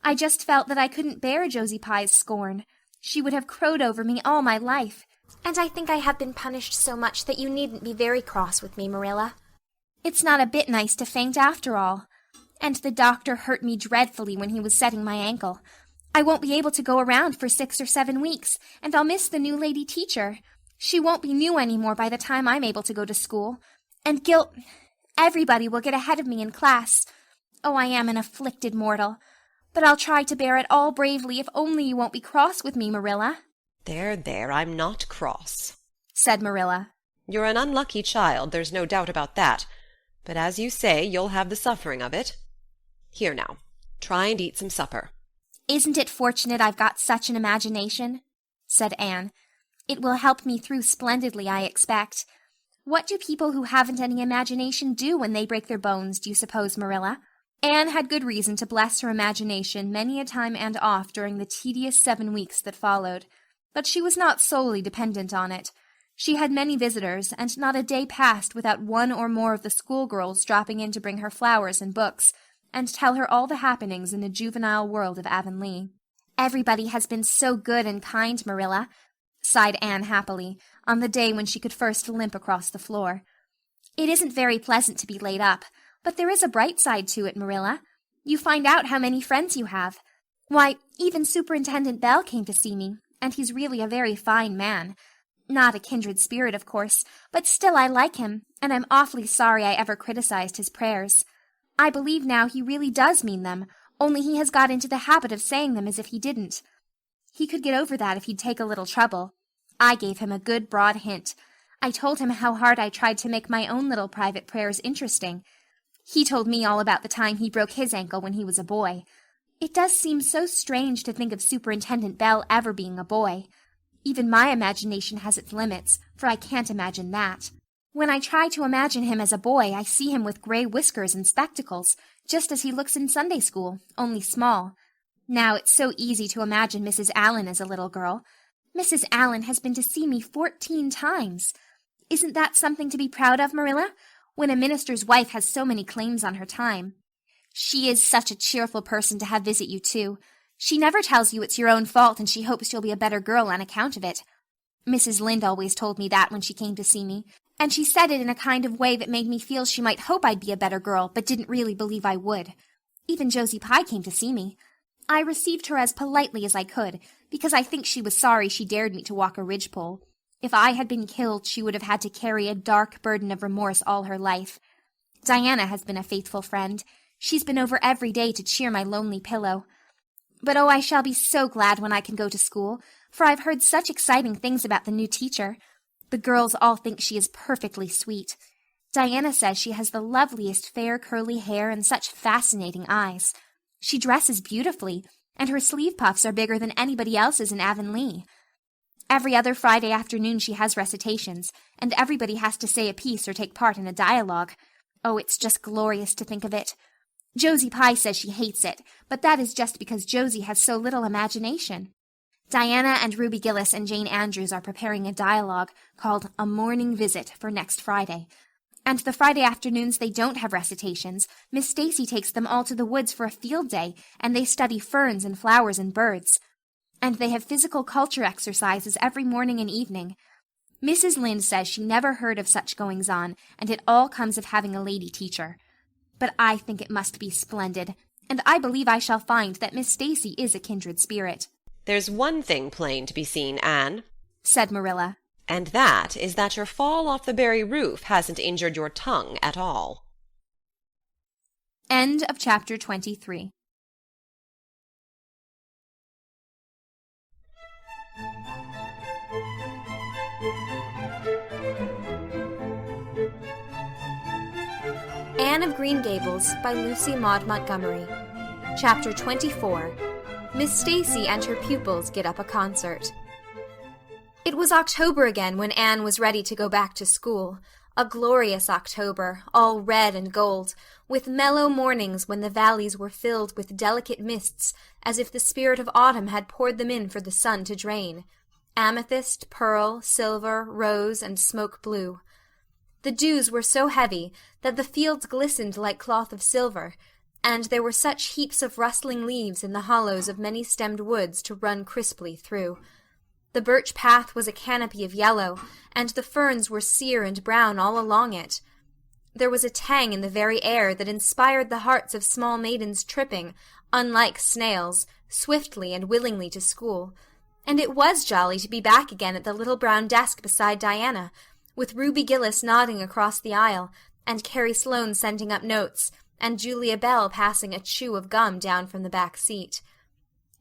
I just felt that I couldn't bear Josie Pye's scorn. She would have crowed over me all my life. And I think I have been punished so much that you needn't be very cross with me, Marilla. It's not a bit nice to faint after all. And the doctor hurt me dreadfully when he was setting my ankle. I won't be able to go around for 6 or 7 weeks, and I'll miss the new lady teacher. She won't be new any more by the time I'm able to go to school. And everybody will get ahead of me in class. Oh, I am an afflicted mortal. But I'll try to bear it all bravely if only you won't be cross with me, Marilla." There, I'm not cross," said Marilla. You're an unlucky child, there's no doubt about that, but as you say, you'll have the suffering of it. Here now, try and eat some supper. Isn't it fortunate I've got such an imagination? Said Anne. It will help me through splendidly, I expect. What do people who haven't any imagination do when they break their bones, do you suppose, Marilla? Anne had good reason to bless her imagination many a time and oft during the tedious 7 weeks that followed, but she was not solely dependent on it. She had many visitors, and not a day passed without one or more of the schoolgirls dropping in to bring her flowers and books, and tell her all the happenings in the juvenile world of Avonlea. Everybody has been so good and kind, Marilla, sighed Anne happily, on the day when she could first limp across the floor. It isn't very pleasant to be laid up, but there is a bright side to it, Marilla. You find out how many friends you have. Why, even Superintendent Bell came to see me, and he's really a very fine man. Not a kindred spirit, of course, but still I like him, and I'm awfully sorry I ever criticized his prayers. I believe now he really does mean them, only he has got into the habit of saying them as if he didn't. He could get over that if he'd take a little trouble. I gave him a good broad hint. I told him how hard I tried to make my own little private prayers interesting. He told me all about the time he broke his ankle when he was a boy. It does seem so strange to think of Superintendent Bell ever being a boy. Even my imagination has its limits, for I can't imagine that. When I try to imagine him as a boy, I see him with gray whiskers and spectacles, just as he looks in Sunday school, only small. Now it's so easy to imagine Mrs. Allen as a little girl. Mrs. Allen has been to see me 14 times. Isn't that something to be proud of, Marilla, when a minister's wife has so many claims on her time? She is such a cheerful person to have visit you, too. She never tells you it's your own fault, and she hopes you'll be a better girl on account of it. Mrs. Lynde always told me that when she came to see me, and she said it in a kind of way that made me feel she might hope I'd be a better girl, but didn't really believe I would. Even Josie Pye came to see me. I received her as politely as I could, because I think she was sorry she dared me to walk a ridgepole. If I had been killed, she would have had to carry a dark burden of remorse all her life. Diana has been a faithful friend. She's been over every day to cheer my lonely pillow. But oh, I shall be so glad when I can go to school, for I've heard such exciting things about the new teacher. The girls all think she is perfectly sweet. Diana says she has the loveliest fair curly hair and such fascinating eyes. She dresses beautifully, and her sleeve puffs are bigger than anybody else's in Avonlea. Every other Friday afternoon she has recitations, and everybody has to say a piece or take part in a dialogue. Oh, it's just glorious to think of it. Josie Pye says she hates it, but that is just because Josie has so little imagination. Diana and Ruby Gillis and Jane Andrews are preparing a dialogue called A Morning Visit for next Friday. And the Friday afternoons they don't have recitations. Miss Stacy takes them all to the woods for a field day, and they study ferns and flowers and birds. And they have physical culture exercises every morning and evening. Mrs. Lynde says she never heard of such goings-on, and it all comes of having a lady teacher. But I think it must be splendid, and I believe I shall find that Miss Stacy is a kindred spirit. There's one thing plain to be seen, Anne, said Marilla. And that is that your fall off the Barry roof hasn't injured your tongue at all. End of chapter 23. Anne of Green Gables by Lucy Maud Montgomery. Chapter 24. Miss Stacy and her pupils get up a concert. It was October again when Anne was ready to go back to school. A glorious October, all red and gold, with mellow mornings when the valleys were filled with delicate mists, as if the spirit of autumn had poured them in for the sun to drain. Amethyst, pearl, silver, rose, and smoke blue. The dews were so heavy that the fields glistened like cloth of silver, and there were such heaps of rustling leaves in the hollows of many-stemmed woods to run crisply through. The birch path was a canopy of yellow, and the ferns were sere and brown all along it. There was a tang in the very air that inspired the hearts of small maidens tripping, unlike snails, swiftly and willingly to school. And it was jolly to be back again at the little brown desk beside Diana, with Ruby Gillis nodding across the aisle, and Carrie Sloane sending up notes, and Julia Bell passing a chew of gum down from the back seat.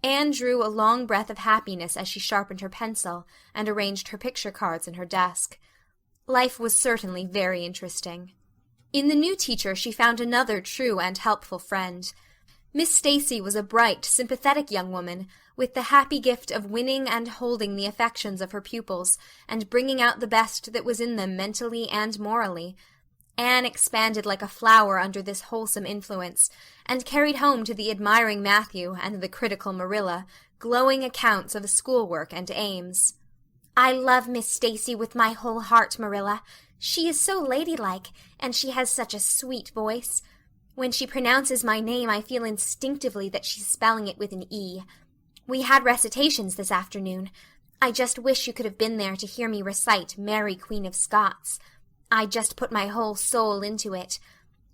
Anne drew a long breath of happiness as she sharpened her pencil and arranged her picture cards in her desk. Life was certainly very interesting. In the new teacher she found another true and helpful friend. Miss Stacy was a bright, sympathetic young woman, with the happy gift of winning and holding the affections of her pupils, and bringing out the best that was in them mentally and morally. Anne expanded like a flower under this wholesome influence, and carried home to the admiring Matthew and the critical Marilla glowing accounts of schoolwork and aims. "I love Miss Stacy with my whole heart, Marilla. She is so ladylike, and she has such a sweet voice. When she pronounces my name, I feel instinctively that she's spelling it with an E. We had recitations this afternoon. I just wish you could have been there to hear me recite Mary, Queen of Scots. I just put my whole soul into it.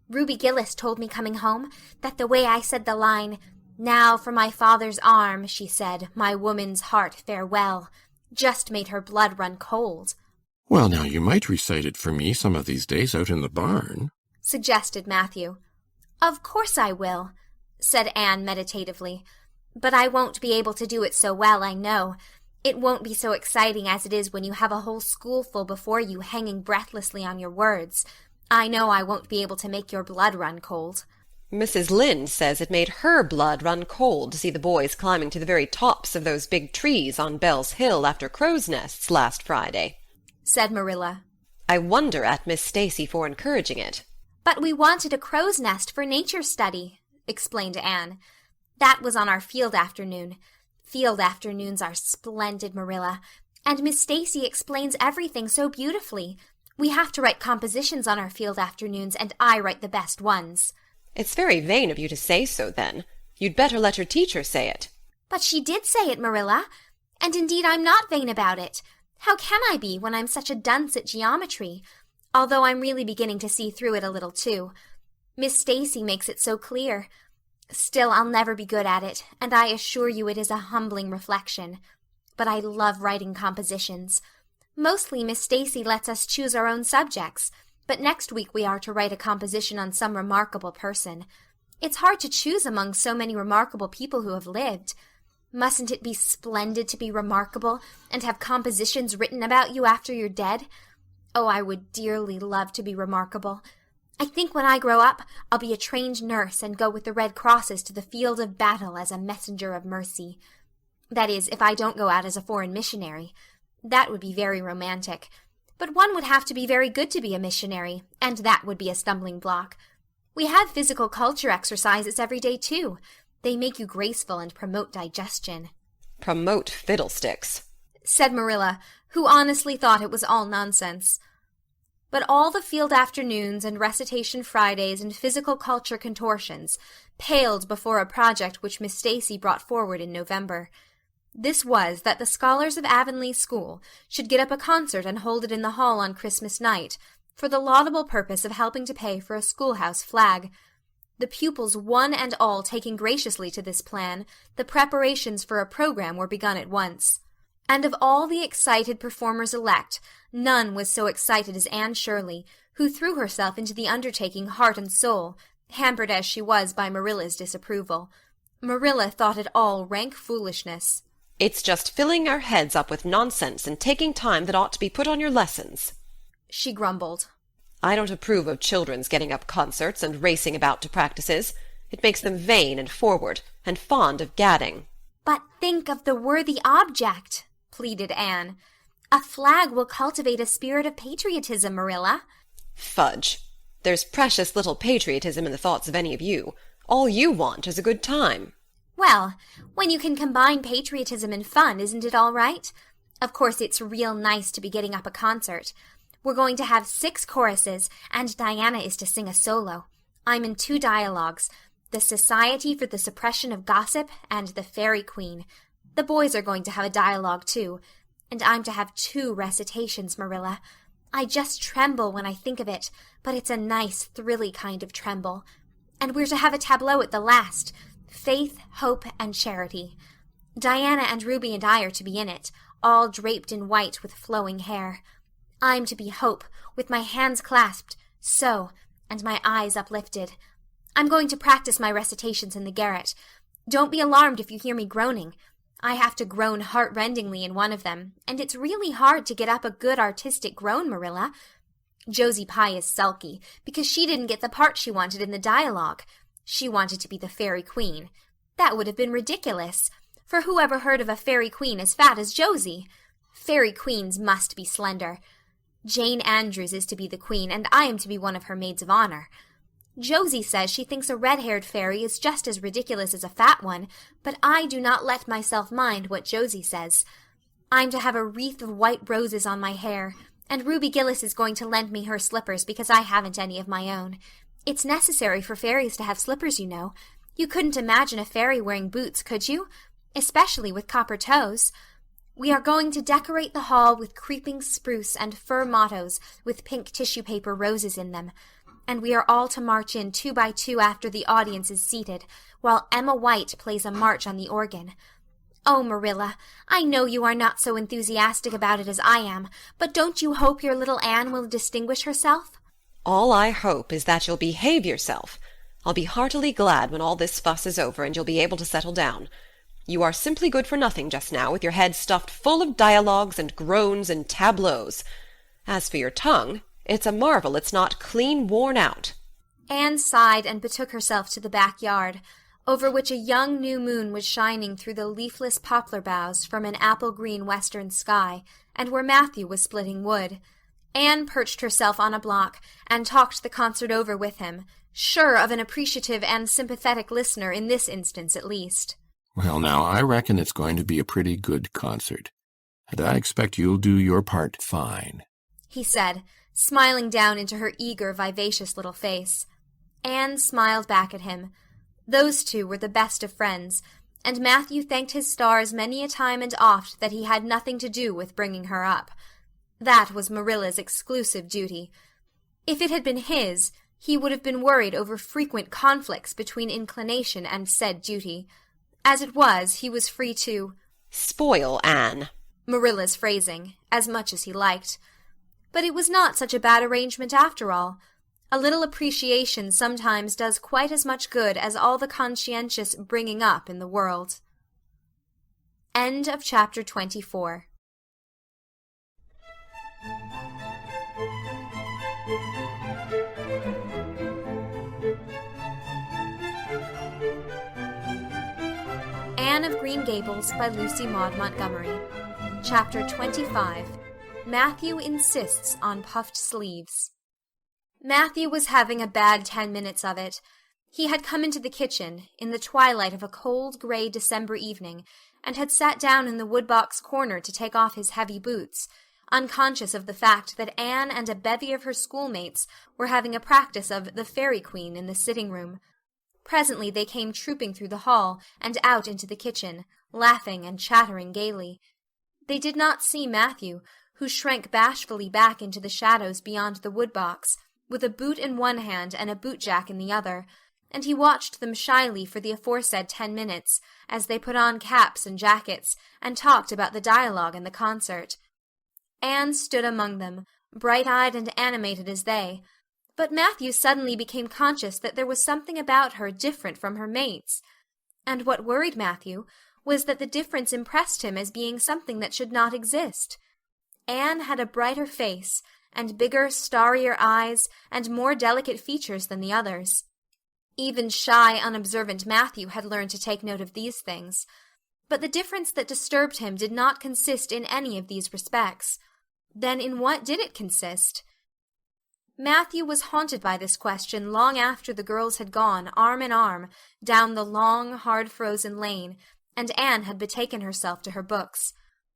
Ruby Gillis told me coming home that the way I said the line, 'Now for my father's arm,' she said, 'my woman's heart farewell,' just made her blood run cold." Well, now, you might recite it for me some of these days out in the barn, suggested Matthew. "Of course I will," said Anne meditatively. "But I won't be able to do it so well, I know. It won't be so exciting as it is when you have a whole schoolful before you hanging breathlessly on your words. I know I won't be able to make your blood run cold." Mrs. Lynde says it made her blood run cold to see the boys climbing to the very tops of those big trees on Bell's Hill after crow's nests last Friday, said Marilla. "I wonder at Miss Stacy for encouraging it." "But we wanted a crow's nest for nature study," explained Anne. "That was on our field afternoon. Field afternoons are splendid, Marilla. And Miss Stacy explains everything so beautifully. We have to write compositions on our field afternoons, and I write the best ones." "It's very vain of you to say so, then. You'd better let your teacher say it." "But she did say it, Marilla. And indeed I'm not vain about it. How can I be when I'm such a dunce at geometry? Although I'm really beginning to see through it a little, too. Miss Stacy makes it so clear. Still, I'll never be good at it, and I assure you it is a humbling reflection. But I love writing compositions. Mostly Miss Stacy lets us choose our own subjects, but next week we are to write a composition on some remarkable person. It's hard to choose among so many remarkable people who have lived. Mustn't it be splendid to be remarkable and have compositions written about you after you're dead? Oh, I would dearly love to be remarkable. I think when I grow up, I'll be a trained nurse and go with the Red Crosses to the field of battle as a messenger of mercy. That is, if I don't go out as a foreign missionary. That would be very romantic. But one would have to be very good to be a missionary, and that would be a stumbling block. We have physical culture exercises every day, too. They make you graceful and promote digestion. "Promote fiddlesticks," said Marilla, who honestly thought it was all nonsense. But all the field afternoons and recitation Fridays and physical culture contortions paled before a project which Miss Stacy brought forward in November. This was that the scholars of Avonlea School should get up a concert and hold it in the hall on Christmas night, for the laudable purpose of helping to pay for a schoolhouse flag. The pupils one and all taking graciously to this plan, the preparations for a program were begun at once. And of all the excited performers-elect, none was so excited as Anne Shirley, who threw herself into the undertaking heart and soul, hampered as she was by Marilla's disapproval. Marilla thought it all rank foolishness. "It's just filling our heads up with nonsense and taking time that ought to be put on your lessons," she grumbled. "I don't approve of children's getting up concerts and racing about to practices. It makes them vain and forward, and fond of gadding." "But think of the worthy object," pleaded Anne. "A flag will cultivate a spirit of patriotism, Marilla." "Fudge! There's precious little patriotism in the thoughts of any of you. All you want is a good time." "Well, when you can combine patriotism and fun, isn't it all right? Of course, it's real nice to be getting up a concert. We're going to have 6 choruses, and Diana is to sing a solo. I'm in 2 dialogues, the Society for the Suppression of Gossip and the Fairy Queen. The boys are going to have a dialogue, too. And I'm to have 2 recitations, Marilla. I just tremble when I think of it, but it's a nice, thrilly kind of tremble. And we're to have a tableau at the last, Faith, Hope, and Charity. Diana and Ruby and I are to be in it, all draped in white with flowing hair. I'm to be Hope, with my hands clasped, so, and my eyes uplifted. I'm going to practice my recitations in the garret. Don't be alarmed if you hear me groaning. I have to groan heart-rendingly in one of them, and it's really hard to get up a good artistic groan, Marilla. Josie Pye is sulky, because she didn't get the part she wanted in the dialogue. She wanted to be the fairy queen. That would have been ridiculous, for who ever heard of a fairy queen as fat as Josie? Fairy queens must be slender. Jane Andrews is to be the queen, and I am to be one of her maids of honor. Josie says she thinks a red-haired fairy is just as ridiculous as a fat one, but I do not let myself mind what Josie says. I'm to have a wreath of white roses on my hair, and Ruby Gillis is going to lend me her slippers because I haven't any of my own. It's necessary for fairies to have slippers, you know. You couldn't imagine a fairy wearing boots, could you? Especially with copper toes. We are going to decorate the hall with creeping spruce and fir mottos with pink tissue paper roses in them. And we are all to march in 2 by 2 after the audience is seated, while Emma White plays a march on the organ. Oh, Marilla, I know you are not so enthusiastic about it as I am, but don't you hope your little Anne will distinguish herself? All I hope is that you'll behave yourself. I'll be heartily glad when all this fuss is over and you'll be able to settle down. You are simply good for nothing just now, with your head stuffed full of dialogues and groans and tableaux. As for your tongue, it's a marvel it's not clean worn out. Anne sighed and betook herself to the backyard, over which a young new moon was shining through the leafless poplar boughs from an apple-green western sky, and where Matthew was splitting wood. Anne perched herself on a block and talked the concert over with him, sure of an appreciative and sympathetic listener in this instance at least. Well, now, I reckon it's going to be a pretty good concert, and I expect you'll do your part fine, he said, smiling down into her eager, vivacious little face. Anne smiled back at him. Those two were the best of friends, and Matthew thanked his stars many a time and oft that he had nothing to do with bringing her up. That was Marilla's exclusive duty. If it had been his, he would have been worried over frequent conflicts between inclination and said duty. As it was, he was free to spoil Anne, Marilla's phrasing, as much as he liked. But it was not such a bad arrangement after all. A little appreciation sometimes does quite as much good as all the conscientious bringing up in the world. End of chapter 24. Anne of Green Gables by Lucy Maud Montgomery. Chapter 25. Matthew insists on puffed sleeves. Matthew was having a bad 10 minutes of it. He had come into the kitchen, in the twilight of a cold, gray December evening, and had sat down in the woodbox corner to take off his heavy boots, unconscious of the fact that Anne and a bevy of her schoolmates were having a practice of the Fairy Queen in the sitting-room. Presently they came trooping through the hall and out into the kitchen, laughing and chattering gaily. They did not see Matthew, who shrank bashfully back into the shadows beyond the woodbox, with a boot in one hand and a boot-jack in the other, and he watched them shyly for the aforesaid 10 minutes, as they put on caps and jackets, and talked about the dialogue and the concert. Anne stood among them, bright-eyed and animated as they, but Matthew suddenly became conscious that there was something about her different from her mates, and what worried Matthew was that the difference impressed him as being something that should not exist. Anne had a brighter face, and bigger, starrier eyes, and more delicate features than the others. Even shy, unobservant Matthew had learned to take note of these things. But the difference that disturbed him did not consist in any of these respects. Then in what did it consist? Matthew was haunted by this question long after the girls had gone, arm in arm, down the long, hard-frozen lane, and Anne had betaken herself to her books.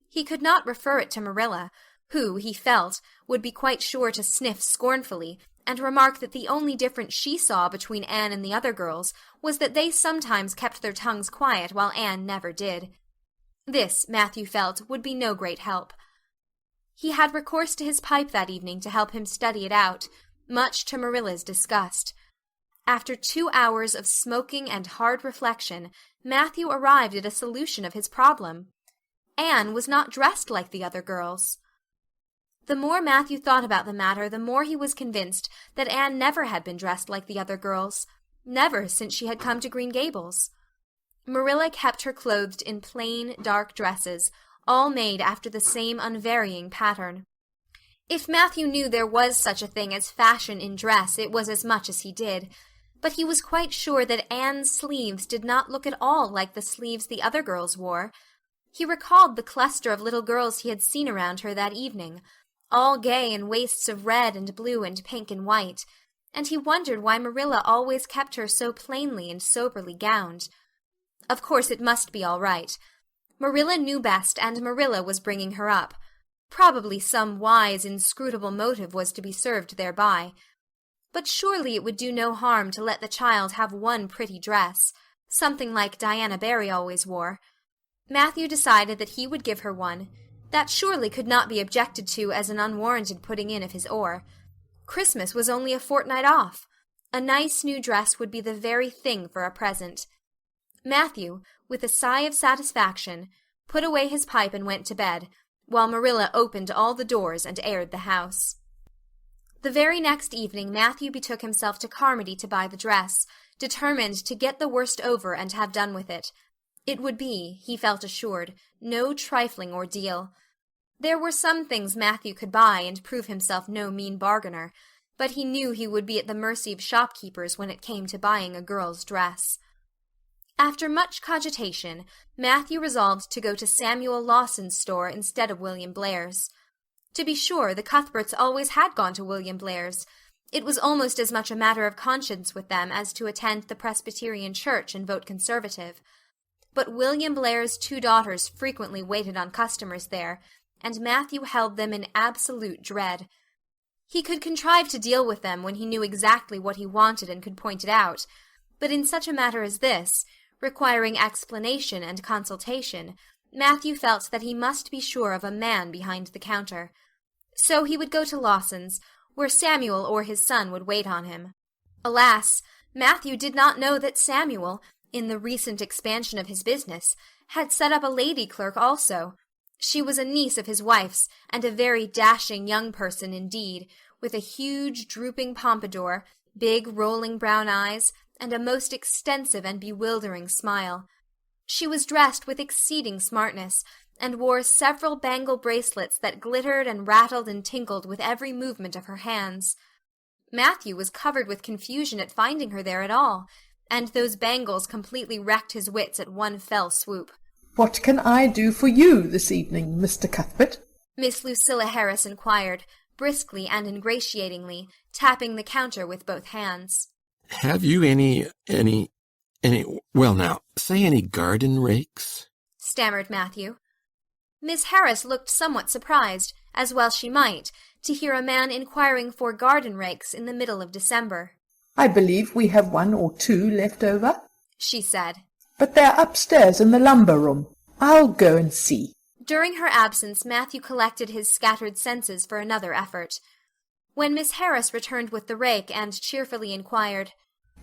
He could not refer it to Marilla, who, he felt, would be quite sure to sniff scornfully, and remark that the only difference she saw between Anne and the other girls was that they sometimes kept their tongues quiet while Anne never did. This, Matthew felt, would be no great help. He had recourse to his pipe that evening to help him study it out, much to Marilla's disgust. After 2 hours of smoking and hard reflection, Matthew arrived at a solution of his problem. Anne was not dressed like the other girls. The more Matthew thought about the matter, the more he was convinced that Anne never had been dressed like the other girls, never since she had come to Green Gables. Marilla kept her clothed in plain, dark dresses, all made after the same unvarying pattern. If Matthew knew there was such a thing as fashion in dress, it was as much as he did. But he was quite sure that Anne's sleeves did not look at all like the sleeves the other girls wore. He recalled the cluster of little girls he had seen around her that evening, all gay in waists of red and blue and pink and white, and he wondered why Marilla always kept her so plainly and soberly gowned. Of course it must be all right. Marilla knew best, and Marilla was bringing her up. Probably some wise, inscrutable motive was to be served thereby. But surely it would do no harm to let the child have one pretty dress, something like Diana Barry always wore. Matthew decided that he would give her one. That surely could not be objected to as an unwarranted putting in of his oar. Christmas was only a fortnight off. A nice new dress would be the very thing for a present. Matthew, with a sigh of satisfaction, put away his pipe and went to bed, while Marilla opened all the doors and aired the house. The very next evening Matthew betook himself to Carmody to buy the dress, determined to get the worst over and have done with it. It would be, he felt assured, no trifling ordeal. There were some things Matthew could buy and prove himself no mean bargainer, but he knew he would be at the mercy of shopkeepers when it came to buying a girl's dress. After much cogitation, Matthew resolved to go to Samuel Lawson's store instead of William Blair's. To be sure, the Cuthberts always had gone to William Blair's. It was almost as much a matter of conscience with them as to attend the Presbyterian church and vote Conservative. But William Blair's 2 daughters frequently waited on customers there, and Matthew held them in absolute dread. He could contrive to deal with them when he knew exactly what he wanted and could point it out, but in such a matter as this, requiring explanation and consultation, Matthew felt that he must be sure of a man behind the counter. So he would go to Lawson's, where Samuel or his son would wait on him. Alas, Matthew did not know that Samuel, in the recent expansion of his business, had set up a lady clerk also. She was a niece of his wife's, and a very dashing young person indeed, with a huge drooping pompadour, big rolling brown eyes, and a most extensive and bewildering smile. She was dressed with exceeding smartness, and wore several bangle bracelets that glittered and rattled and tinkled with every movement of her hands. Matthew was covered with confusion at finding her there at all, and those bangles completely wrecked his wits at one fell swoop. "What can I do for you this evening, Mr. Cuthbert?" Miss Lucilla Harris inquired, briskly and ingratiatingly, tapping the counter with both hands. Have you any, well now, say any garden rakes? Stammered Matthew. Miss Harris looked somewhat surprised, as well she might, to hear a man inquiring for garden rakes in the middle of December. "I believe we have 1 or 2 left over," she said. "but they're upstairs in the lumber room. I'll go and see." During her absence Matthew collected his scattered senses for another effort. When Miss Harris returned with the rake and cheerfully inquired,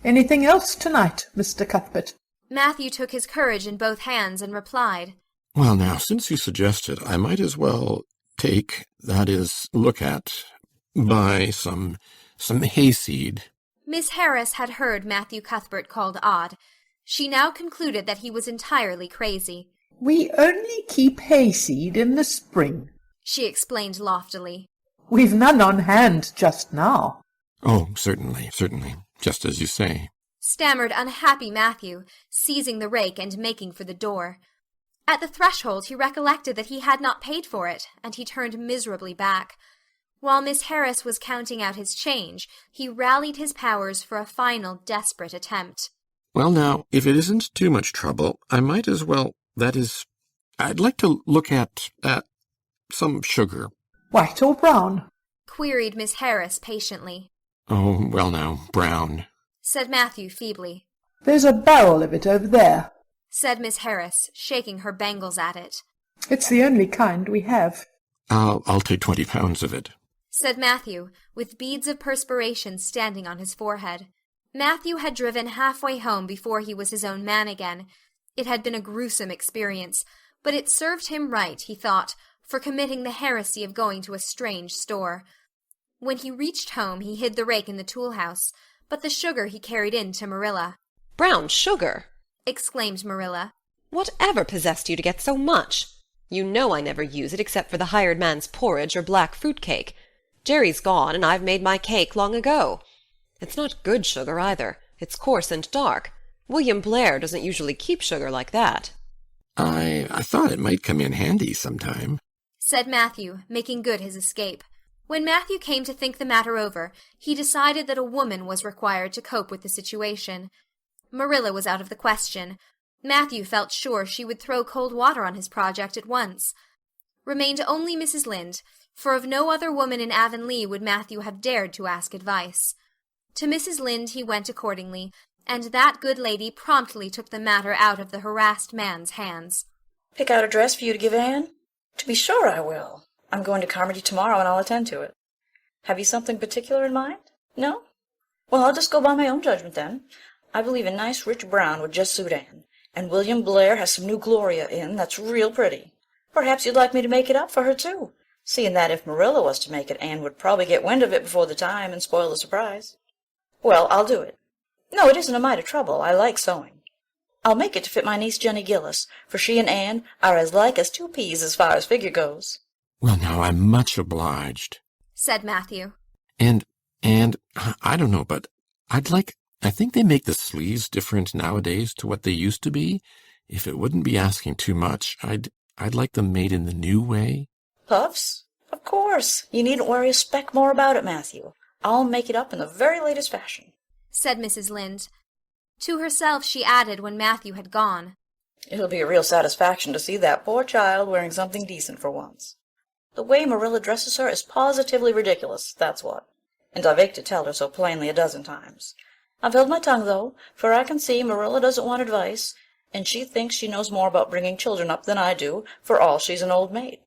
"Anything else tonight, Mr. Cuthbert?" Matthew took his courage in both hands and replied, Well now, since you suggest it, I might as well look at, buy some hayseed. Miss Harris had heard Matthew Cuthbert called odd. She now concluded that he was entirely crazy. "We only keep hayseed in the spring," she explained loftily. "We've none on hand just now." Oh, certainly, just as you say, stammered unhappy Matthew, seizing the rake and making for the door. At the threshold he recollected that he had not paid for it, and he turned miserably back. While Miss Harris was counting out his change, he rallied his powers for a final desperate attempt. Well now, if it isn't too much trouble, I might as well, I'd like to look at some sugar. "White or brown?" queried Miss Harris patiently. Oh, well now, brown, said Matthew feebly. "There's a barrel of it over there," said Miss Harris, shaking her bangles at it. "It's the only kind we have." I'll take 20 pounds of it, said Matthew, with beads of perspiration standing on his forehead. Matthew had driven halfway home before he was his own man again. It had been a gruesome experience, but it served him right, he thought, for committing the heresy of going to a strange store. When he reached home he hid the rake in the tool-house, but the sugar he carried in to Marilla. Brown sugar? exclaimed Marilla. Whatever possessed you to get so much? You know I never use it except for the hired man's porridge or black fruit cake. Jerry's gone, and I've made my cake long ago. It's not good sugar either. It's coarse and dark. William Blair doesn't usually keep sugar like that. I thought it might come in handy sometime, said Matthew, making good his escape. When Matthew came to think the matter over, he decided that a woman was required to cope with the situation. Marilla was out of the question. Matthew felt sure she would throw cold water on his project at once. Remained only Mrs. Lynde, for of no other woman in Avonlea would Matthew have dared to ask advice. To Mrs. Lynde he went accordingly, and that good lady promptly took the matter out of the harassed man's hands. Pick out a dress for you to give Anne? To be sure I will. I'm going to Carmody tomorrow, and I'll attend to it. Have you something particular in mind? No? Well, I'll just go by my own judgment, then. I believe a nice rich brown would just suit Anne, and William Blair has some new Gloria in that's real pretty. Perhaps you'd like me to make it up for her, too, seeing that if Marilla was to make it, Anne would probably get wind of it before the time and spoil the surprise. Well, I'll do it. No, it isn't a mite of trouble. I like sewing. I'll make it to fit my niece Jenny Gillis, for she and Anne are as like as two peas as far as figure goes. Well, now, I'm much obliged, said Matthew. And I don't know, but I think they make the sleeves different nowadays to what they used to be. If it wouldn't be asking too much, I'd like them made in the new way. Puffs? Of course. You needn't worry a speck more about it, Matthew. I'll make it up in the very latest fashion, said Mrs. Lynde. To herself she added when Matthew had gone, It'll be a real satisfaction to see that poor child wearing something decent for once. The way Marilla dresses her is positively ridiculous, that's what. And I've ached to tell her so plainly a dozen times. I've held my tongue, though, for I can see Marilla doesn't want advice, and she thinks she knows more about bringing children up than I do, for all she's an old maid.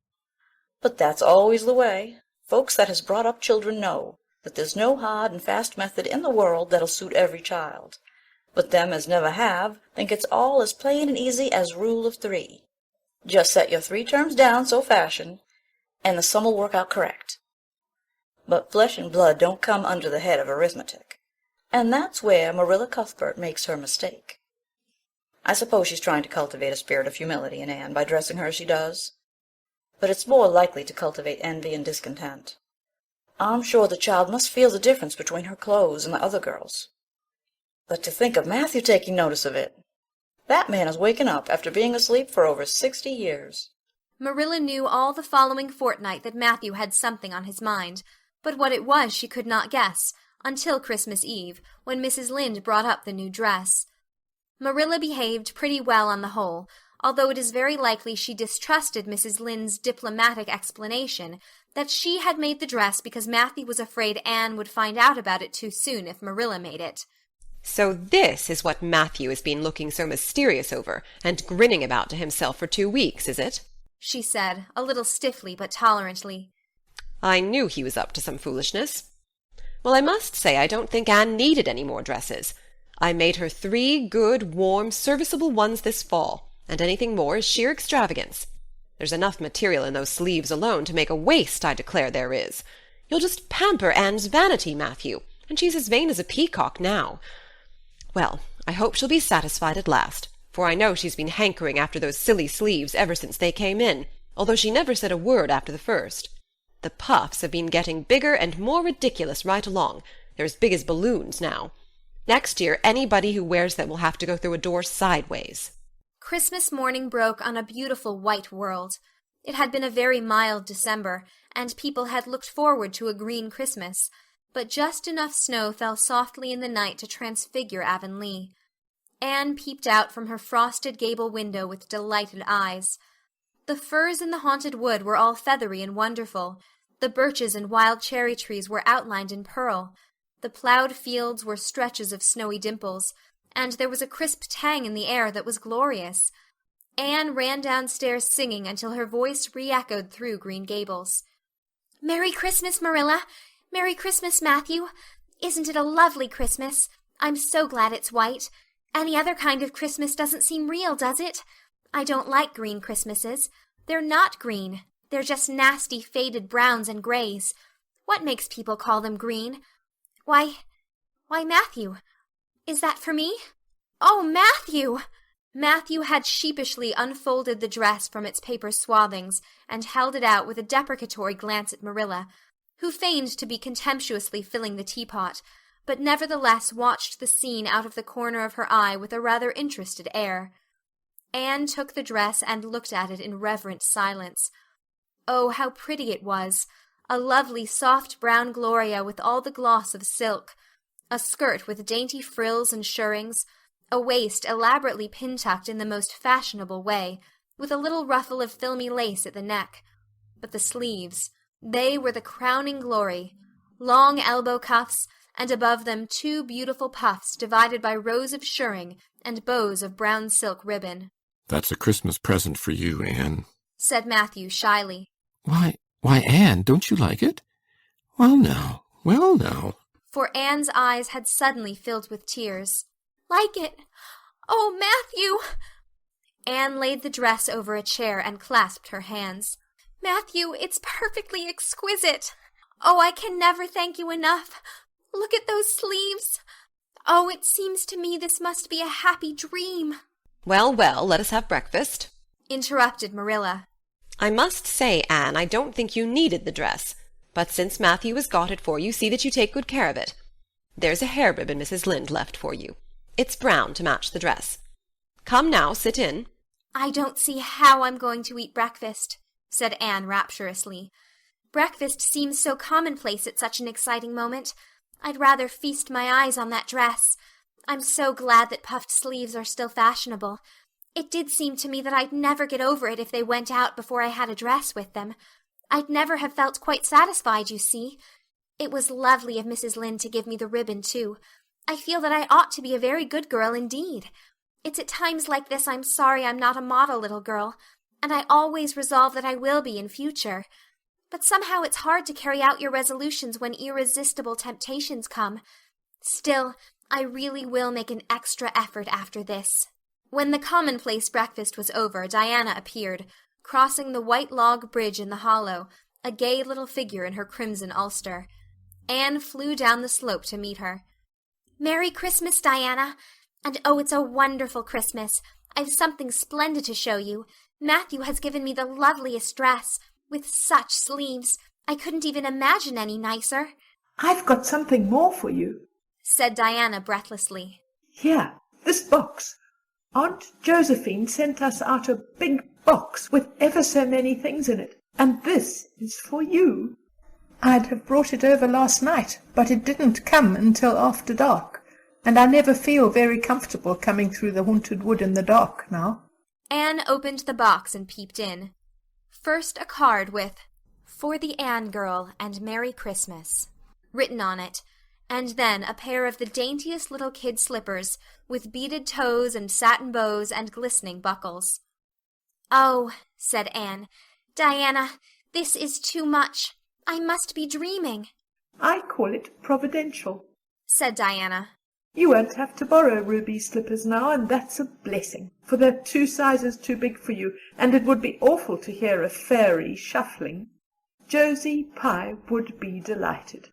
But that's always the way. Folks that has brought up children know that there's no hard and fast method in the world that'll suit every child. But them as never have think it's all as plain and easy as rule of 3. Just set your 3 terms down so fashion, and the sum'll work out correct. But flesh and blood don't come under the head of arithmetic, and that's where Marilla Cuthbert makes her mistake. I suppose she's trying to cultivate a spirit of humility in Anne by dressing her as she does, but it's more likely to cultivate envy and discontent. I'm sure the child must feel the difference between her clothes and the other girls. But to think of Matthew taking notice of it! That man is waking up after being asleep for over 60 years. Marilla knew all the following fortnight that Matthew had something on his mind, but what it was she could not guess, until Christmas Eve, when Mrs. Lynde brought up the new dress. Marilla behaved pretty well on the whole, although it is very likely she distrusted Mrs. Lynde's diplomatic explanation that she had made the dress because Matthew was afraid Anne would find out about it too soon if Marilla made it. So this is what Matthew has been looking so mysterious over, and grinning about to himself for 2 weeks, is it? She said, a little stiffly but tolerantly. I knew he was up to some foolishness. Well, I must say I don't think Anne needed any more dresses. I made her 3 good, warm, serviceable ones this fall, and anything more is sheer extravagance. There's enough material in those sleeves alone to make a waist, I declare there is. You'll just pamper Anne's vanity, Matthew, and she's as vain as a peacock now. Well, I hope she'll be satisfied at last, for I know she's been hankering after those silly sleeves ever since they came in, although she never said a word after the first. The puffs have been getting bigger and more ridiculous right along. They're as big as balloons now. Next year anybody who wears them will have to go through a door sideways. Christmas morning broke on a beautiful white world. It had been a very mild December, and people had looked forward to a green Christmas, but just enough snow fell softly in the night to transfigure Avonlea. Anne peeped out from her frosted gable window with delighted eyes. The firs in the haunted wood were all feathery and wonderful. The birches and wild cherry trees were outlined in pearl. The ploughed fields were stretches of snowy dimples, and there was a crisp tang in the air that was glorious. Anne ran downstairs singing until her voice re-echoed through Green Gables. "Merry Christmas, Marilla! Merry Christmas, Matthew! Isn't it a lovely Christmas? I'm so glad it's white. Any other kind of Christmas doesn't seem real, does it? I don't like green Christmases. They're not green. They're just nasty faded browns and grays. What makes people call them green? Why, Matthew, is that for me? Oh, Matthew!" Matthew had sheepishly unfolded the dress from its paper swathings and held it out with a deprecatory glance at Marilla, who feigned to be contemptuously filling the teapot, but nevertheless watched the scene out of the corner of her eye with a rather interested air. Anne took the dress and looked at it in reverent silence. Oh, how pretty it was! A lovely soft brown gloria with all the gloss of silk, a skirt with dainty frills and shirrings, a waist elaborately pin-tucked in the most fashionable way, with a little ruffle of filmy lace at the neck. But the sleeves, they were the crowning glory. Long elbow cuffs, and above them 2 beautiful puffs divided by rows of shirring and bows of brown silk ribbon. "That's a Christmas present for you, Anne," said Matthew shyly. Why, Anne, don't you like it? Well, now, well, now. For Anne's eyes had suddenly filled with tears. Like it? Oh, Matthew! Anne laid the dress over a chair and clasped her hands. Matthew, it's perfectly exquisite. Oh, I can never thank you enough. Look at those sleeves. Oh, it seems to me this must be a happy dream. Well, well, let us have breakfast, interrupted Marilla. I must say, Anne, I don't think you needed the dress, but since Matthew has got it for you, see that you take good care of it. There's a hair ribbon Mrs. Lynde left for you. It's brown to match the dress. Come now, sit in. I don't see how I'm going to eat breakfast, said Anne rapturously. Breakfast seems so commonplace at such an exciting moment. I'd rather feast my eyes on that dress. I'm so glad that puffed sleeves are still fashionable. It did seem to me that I'd never get over it if they went out before I had a dress with them. I'd never have felt quite satisfied, you see. It was lovely of Mrs. Lynde to give me the ribbon, too. I feel that I ought to be a very good girl indeed. It's at times like this I'm sorry I'm not a model little girl, and I always resolve that I will be in future. But somehow it's hard to carry out your resolutions when irresistible temptations come. Still, I really will make an extra effort after this. When the commonplace breakfast was over, Diana appeared, crossing the white log bridge in the hollow, a gay little figure in her crimson ulster. Anne flew down the slope to meet her. Merry Christmas, Diana! And oh, it's a wonderful Christmas. I've something splendid to show you. Matthew has given me the loveliest dress, with such sleeves. I couldn't even imagine any nicer. I've got something more for you, said Diana breathlessly. Here, this box. Aunt Josephine sent us out a big box with ever so many things in it, and this is for you. I'd have brought it over last night, but it didn't come until after dark, and I never feel very comfortable coming through the haunted wood in the dark now. Anne opened the box and peeped in. First a card with, "For the Anne girl and Merry Christmas," written on it, and then a pair of the daintiest little kid slippers, with beaded toes and satin bows and glistening buckles. "Oh," said Anne, "Diana, this is too much. I must be dreaming." "I call it providential," said Diana. "You won't have to borrow Ruby's slippers now, and that's a blessing, for they're 2 sizes too big for you, and it would be awful to hear a fairy shuffling. Josie Pye would be delighted.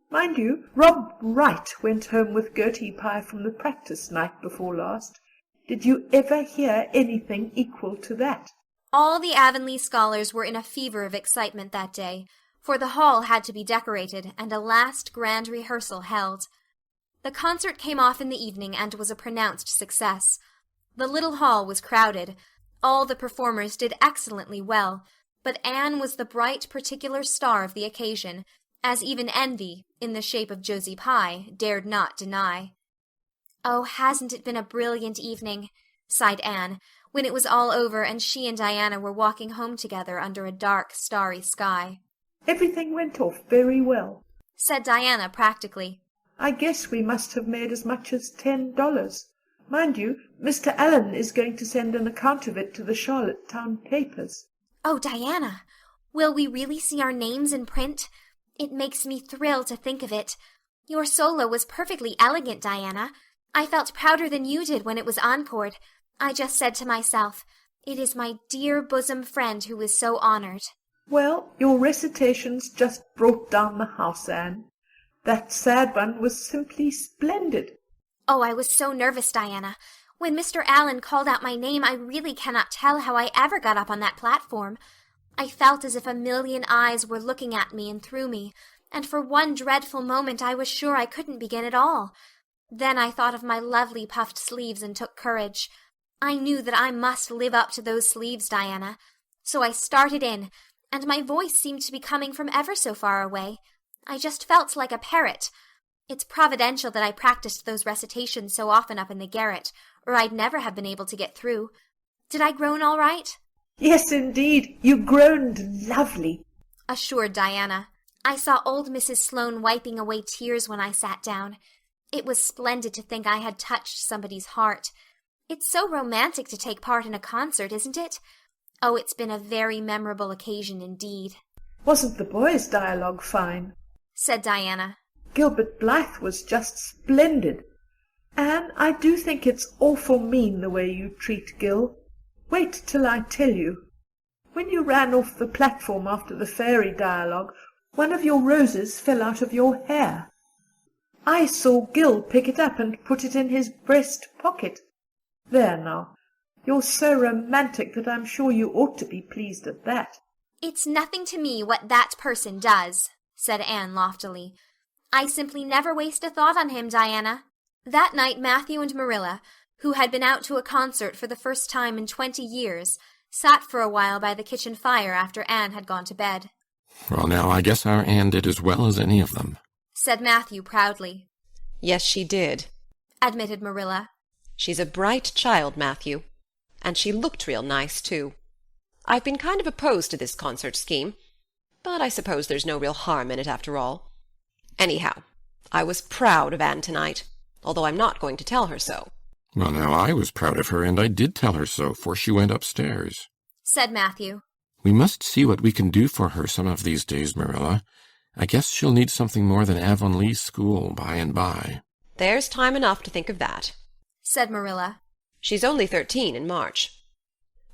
Mind you, Rob Wright went home with Gertie Pye from the practice night before last. Did you ever hear anything equal to that?" All the Avonlea scholars were in a fever of excitement that day, for the hall had to be decorated and a last grand rehearsal held. The concert came off in the evening and was a pronounced success. The little hall was crowded. All the performers did excellently well, but Anne was the bright particular star of the occasion, as even envy, in the shape of Josie Pye, dared not deny. "Oh, hasn't it been a brilliant evening?" sighed Anne, when it was all over and she and Diana were walking home together under a dark, starry sky. "Everything went off very well," said Diana practically. "I guess we must have made as much as $10. Mind you, Mr. Allen is going to send an account of it to the Charlottetown papers." "Oh, Diana, will we really see our names in print? It makes me thrill to think of it. Your solo was perfectly elegant, Diana. I felt prouder than you did when it was encored. I just said to myself, it is my dear bosom friend who is so honored." "Well, your recitations just brought down the house, Anne. That sad one was simply splendid." "Oh, I was so nervous, Diana. When Mr. Allen called out my name, I really cannot tell how I ever got up on that platform. I felt as if a million eyes were looking at me and through me, and for one dreadful moment I was sure I couldn't begin at all. Then I thought of my lovely puffed sleeves and took courage. I knew that I must live up to those sleeves, Diana. So I started in, and my voice seemed to be coming from ever so far away. I just felt like a parrot. It's providential that I practiced those recitations so often up in the garret, or I'd never have been able to get through. Did I groan all right? Yes, indeed, you groaned lovely, assured Diana. I saw old Mrs. Sloane wiping away tears when I sat down. It was splendid to think I had touched somebody's heart. It's so romantic to take part in a concert, isn't it? Oh, it's been a very memorable occasion indeed. Wasn't the boys' dialogue fine? Said Diana. Gilbert Blythe was just splendid. Anne, I do think it's awful mean the way you treat Gil. Wait till I tell you. When you ran off the platform after the fairy dialogue, one of your roses fell out of your hair. I saw Gil pick it up and put it in his breast pocket. There now, you're so romantic that I'm sure you ought to be pleased at that. It's nothing to me what that person does, said Anne loftily. I simply never waste a thought on him, Diana. That night Matthew and Marilla, who had been out to a concert for the first time in 20 years, sat for a while by the kitchen fire after Anne had gone to bed. Well, now, I guess our Anne did as well as any of them, said Matthew proudly. Yes, she did, admitted Marilla. She's a bright child, Matthew. And she looked real nice, too. I've been kind of opposed to this concert scheme, but I suppose there's no real harm in it after all. Anyhow, I was proud of Anne tonight, although I'm not going to tell her so. Well, now, I was proud of her, and I did tell her so, for she went upstairs, said Matthew. We must see what we can do for her some of these days, Marilla. I guess she'll need something more than Avonlea School by and by. There's time enough to think of that, said Marilla. She's only 13 in March.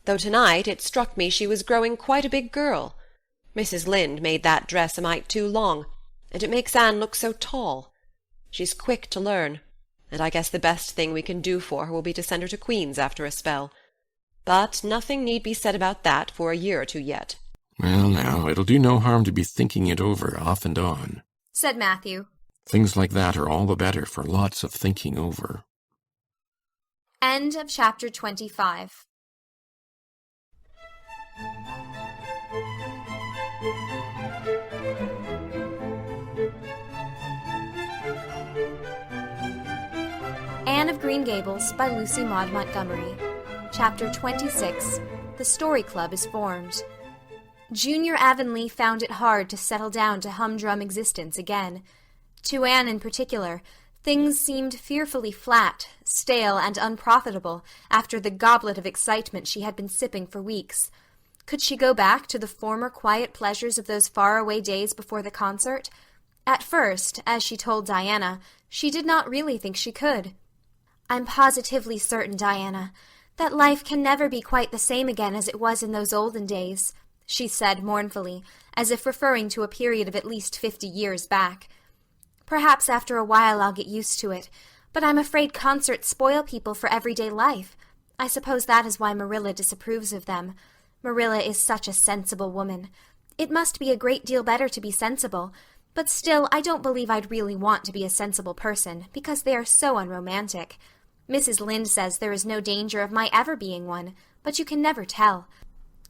Though tonight it struck me she was growing quite a big girl. Mrs. Lynde made that dress a mite too long, and it makes Anne look so tall. She's quick to learn, and I guess the best thing we can do for her will be to send her to Queen's after a spell. But nothing need be said about that for a year or two yet. Well, now, it'll do no harm to be thinking it over off and on, said Matthew. Things like that are all the better for lots of thinking over. End of chapter 25. Anne of Green Gables by Lucy Maud Montgomery. Chapter 26. The Story Club is formed. Junior Avonlea found it hard to settle down to humdrum existence again. To Anne in particular, things seemed fearfully flat, stale, and unprofitable after the goblet of excitement she had been sipping for weeks. Could she go back to the former quiet pleasures of those far-away days before the concert? At first, as she told Diana, she did not really think she could. I'm positively certain, Diana, that life can never be quite the same again as it was in those olden days, she said mournfully, as if referring to a period of at least 50 years back. Perhaps after a while I'll get used to it, but I'm afraid concerts spoil people for everyday life. I suppose that is why Marilla disapproves of them. Marilla is such a sensible woman. It must be a great deal better to be sensible, but still I don't believe I'd really want to be a sensible person, because they are so unromantic. Mrs. Lynde says there is no danger of my ever being one, but you can never tell.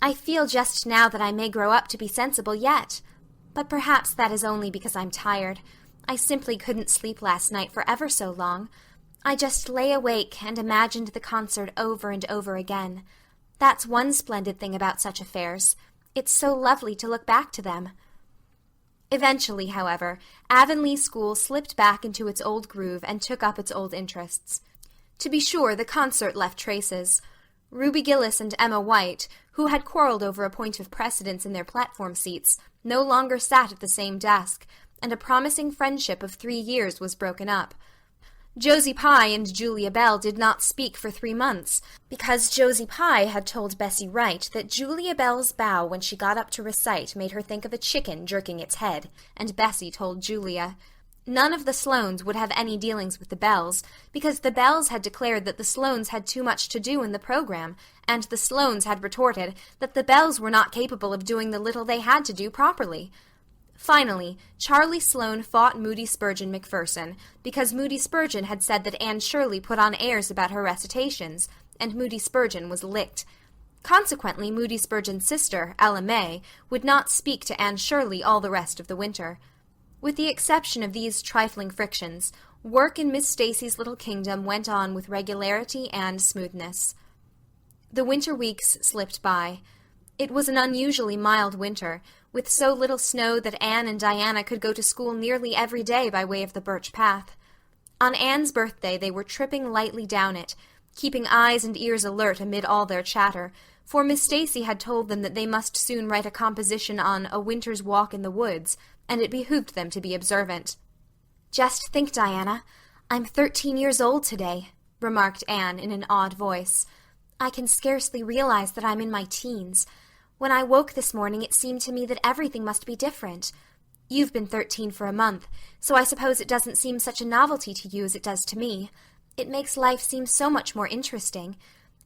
I feel just now that I may grow up to be sensible yet, but perhaps that is only because I'm tired. I simply couldn't sleep last night for ever so long. I just lay awake and imagined the concert over and over again. That's one splendid thing about such affairs. It's so lovely to look back to them. Eventually, however, Avonlea School slipped back into its old groove and took up its old interests. To be sure, the concert left traces. Ruby Gillis and Emma White, who had quarreled over a point of precedence in their platform seats, no longer sat at the same desk, and a promising friendship of 3 years was broken up. Josie Pye and Julia Bell did not speak for 3 months, because Josie Pye had told Bessie Wright that Julia Bell's bow when she got up to recite made her think of a chicken jerking its head, and Bessie told Julia. None of the Sloanes would have any dealings with the Bells, because the Bells had declared that the Sloanes had too much to do in the program, and the Sloanes had retorted that the Bells were not capable of doing the little they had to do properly. Finally, Charlie Sloane fought Moody Spurgeon McPherson, because Moody Spurgeon had said that Anne Shirley put on airs about her recitations, and Moody Spurgeon was licked. Consequently, Moody Spurgeon's sister, Ella May, would not speak to Anne Shirley all the rest of the winter. With the exception of these trifling frictions, work in Miss Stacy's little kingdom went on with regularity and smoothness. The winter weeks slipped by. It was an unusually mild winter, with so little snow that Anne and Diana could go to school nearly every day by way of the Birch Path. On Anne's birthday they were tripping lightly down it, keeping eyes and ears alert amid all their chatter, for Miss Stacy had told them that they must soon write a composition on A Winter's Walk in the Woods, and it behooved them to be observant. "Just think, Diana, I'm 13 years old today," remarked Anne in an odd voice. "I can scarcely realize that I'm in my teens. When I woke this morning it seemed to me that everything must be different. You've been 13 for a month, so I suppose it doesn't seem such a novelty to you as it does to me. It makes life seem so much more interesting.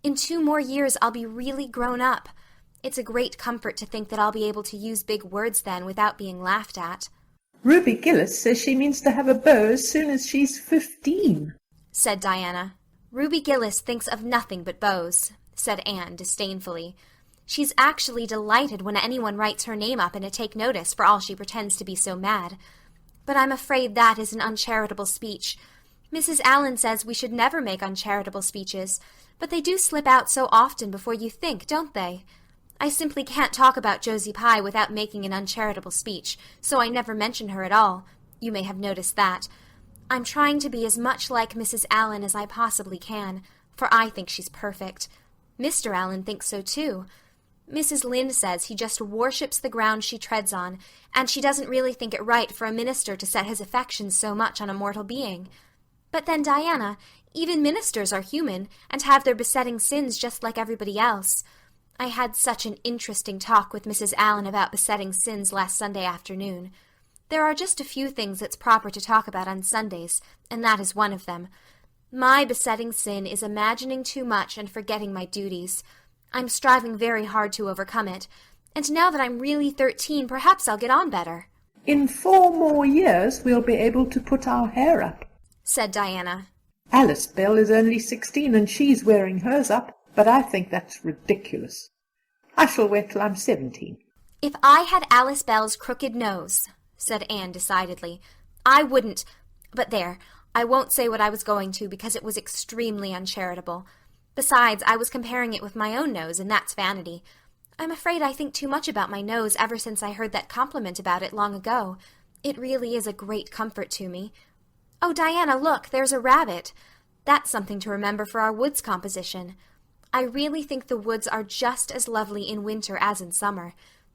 In 2 more years I'll be really grown up. It's a great comfort to think that I'll be able to use big words then without being laughed at." Ruby Gillis says she means to have a beau as soon as she's 15, said Diana. "Ruby Gillis thinks of nothing but beaux," said Anne disdainfully. "She's actually delighted when anyone writes her name up in a take notice for all she pretends to be so mad. But I'm afraid that is an uncharitable speech. Mrs. Allen says we should never make uncharitable speeches, but they do slip out so often before you think, don't they? I simply can't talk about Josie Pye without making an uncharitable speech, so I never mention her at all. You may have noticed that. I'm trying to be as much like Mrs. Allen as I possibly can, for I think she's perfect. Mr. Allen thinks so too. Mrs. Lynde says he just worships the ground she treads on, and she doesn't really think it right for a minister to set his affections so much on a mortal being. But then, Diana, even ministers are human, and have their besetting sins just like everybody else. I had such an interesting talk with Mrs. Allen about besetting sins last Sunday afternoon. There are just a few things it's proper to talk about on Sundays, and that is one of them. My besetting sin is imagining too much and forgetting my duties. I'm striving very hard to overcome it, and now that I'm really 13, perhaps I'll get on better. "In 4 more years we'll be able to put our hair up," said Diana. "Alice Bell is only 16 and she's wearing hers up, but I think that's ridiculous. I shall wait till I'm 17. "If I had Alice Bell's crooked nose," said Anne decidedly, "I wouldn't— But there, I won't say what I was going to because it was extremely uncharitable. Besides, I was comparing it with my own nose, and that's vanity. I'm afraid I think too much about my nose ever since I heard that compliment about it long ago. It really is a great comfort to me. Oh, Diana, look, there's a rabbit. That's something to remember for our woods composition. I really think the woods are just as lovely in winter as in summer.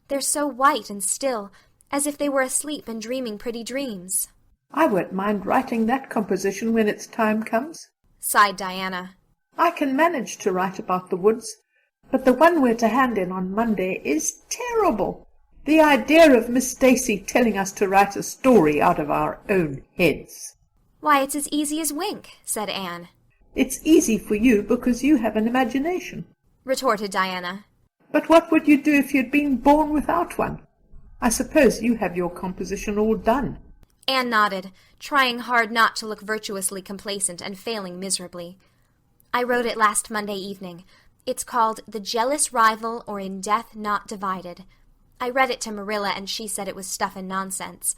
They're so white and still, as if they were asleep and dreaming pretty dreams." "I won't mind writing that composition when its time comes," sighed Diana. "I can manage to write about the woods, but the one we're to hand in on Monday is terrible. The idea of Miss Stacy telling us to write a story out of our own heads." "Why, it's as easy as wink," said Anne. "It's easy for you because you have an imagination," retorted Diana. "But what would you do if you'd been born without one? I suppose you have your composition all done." Anne nodded, trying hard not to look virtuously complacent and failing miserably. "I wrote it last Monday evening. It's called The Jealous Rival, or In Death Not Divided. I read it to Marilla, and she said it was stuff and nonsense.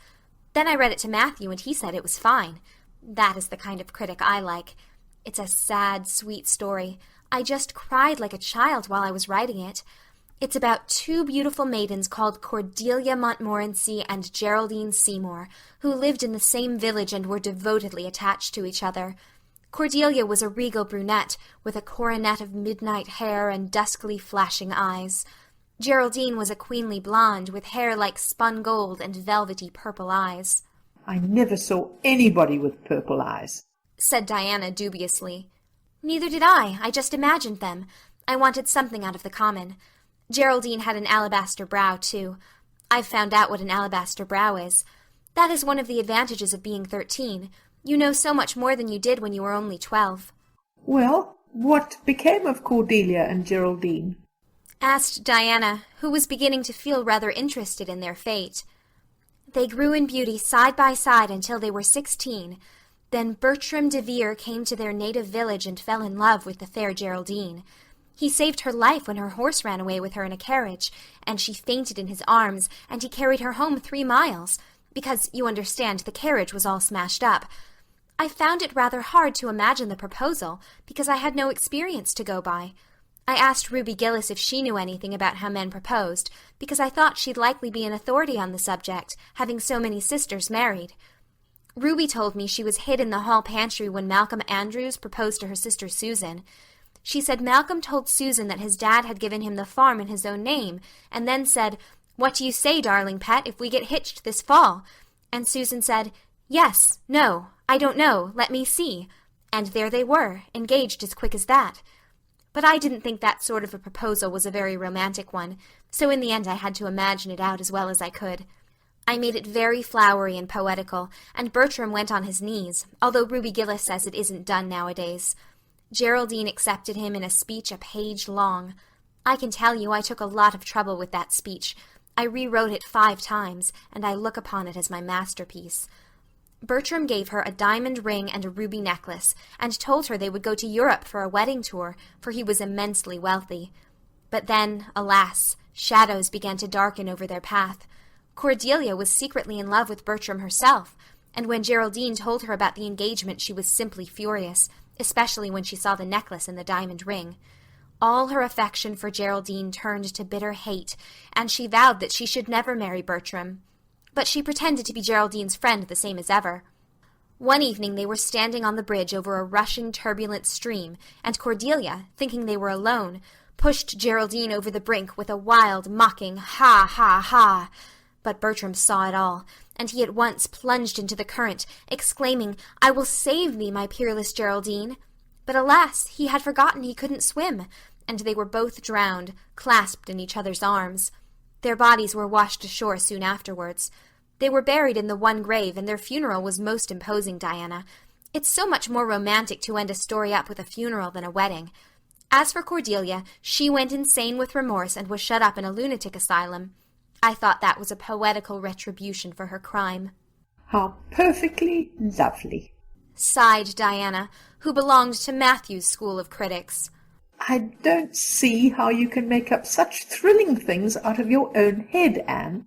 Then I read it to Matthew, and he said it was fine. That is the kind of critic I like. It's a sad, sweet story. I just cried like a child while I was writing it. It's about 2 beautiful maidens called Cordelia Montmorency and Geraldine Seymour, who lived in the same village and were devotedly attached to each other. Cordelia was a regal brunette, with a coronet of midnight hair and duskily flashing eyes. Geraldine was a queenly blonde, with hair like spun gold and velvety purple eyes. "I never saw anybody with purple eyes," said Diana dubiously. "Neither did I just imagined them. I wanted something out of the common. Geraldine had an alabaster brow, too. I've found out what an alabaster brow is. That is one of the advantages of being 13. You know so much more than you did when you were only 12. Well, what became of Cordelia and Geraldine? Asked Diana, who was beginning to feel rather interested in their fate. They grew in beauty side by side until they were 16. Then Bertram de Vere came to their native village and fell in love with the fair Geraldine. He saved her life when her horse ran away with her in a carriage, and she fainted in his arms, and he carried her home 3 miles, because, you understand, the carriage was all smashed up. I found it rather hard to imagine the proposal, because I had no experience to go by. I asked Ruby Gillis if she knew anything about how men proposed, because I thought she'd likely be an authority on the subject, having so many sisters married. Ruby told me she was hid in the hall pantry when Malcolm Andrews proposed to her sister Susan. She said Malcolm told Susan that his dad had given him the farm in his own name, and then said, "What do you say, darling pet, if we get hitched this fall?" And Susan said, "Yes, no, I don't know, let me see." And there they were, engaged as quick as that. But I didn't think that sort of a proposal was a very romantic one, so in the end I had to imagine it out as well as I could. I made it very flowery and poetical, and Bertram went on his knees, although Ruby Gillis says it isn't done nowadays. Geraldine accepted him in a speech a page long. I can tell you I took a lot of trouble with that speech. I rewrote it 5 times, and I look upon it as my masterpiece. Bertram gave her a diamond ring and a ruby necklace, and told her they would go to Europe for a wedding tour, for he was immensely wealthy. But then, alas, shadows began to darken over their path. Cordelia was secretly in love with Bertram herself, and when Geraldine told her about the engagement she was simply furious, especially when she saw the necklace and the diamond ring. All her affection for Geraldine turned to bitter hate, and she vowed that she should never marry Bertram. But she pretended to be Geraldine's friend the same as ever. One evening they were standing on the bridge over a rushing, turbulent stream, and Cordelia, thinking they were alone, pushed Geraldine over the brink with a wild, mocking "Ha, ha, ha!" But Bertram saw it all, and he at once plunged into the current, exclaiming, "I will save thee, my peerless Geraldine!" But alas, he had forgotten he couldn't swim, and they were both drowned, clasped in each other's arms. Their bodies were washed ashore soon afterwards. They were buried in the one grave, and their funeral was most imposing, Diana. It's so much more romantic to end a story up with a funeral than a wedding. As for Cordelia, she went insane with remorse and was shut up in a lunatic asylum. I thought that was a poetical retribution for her crime. How perfectly lovely, sighed Diana, who belonged to Matthew's school of critics. I don't see how you can make up such thrilling things out of your own head, Anne.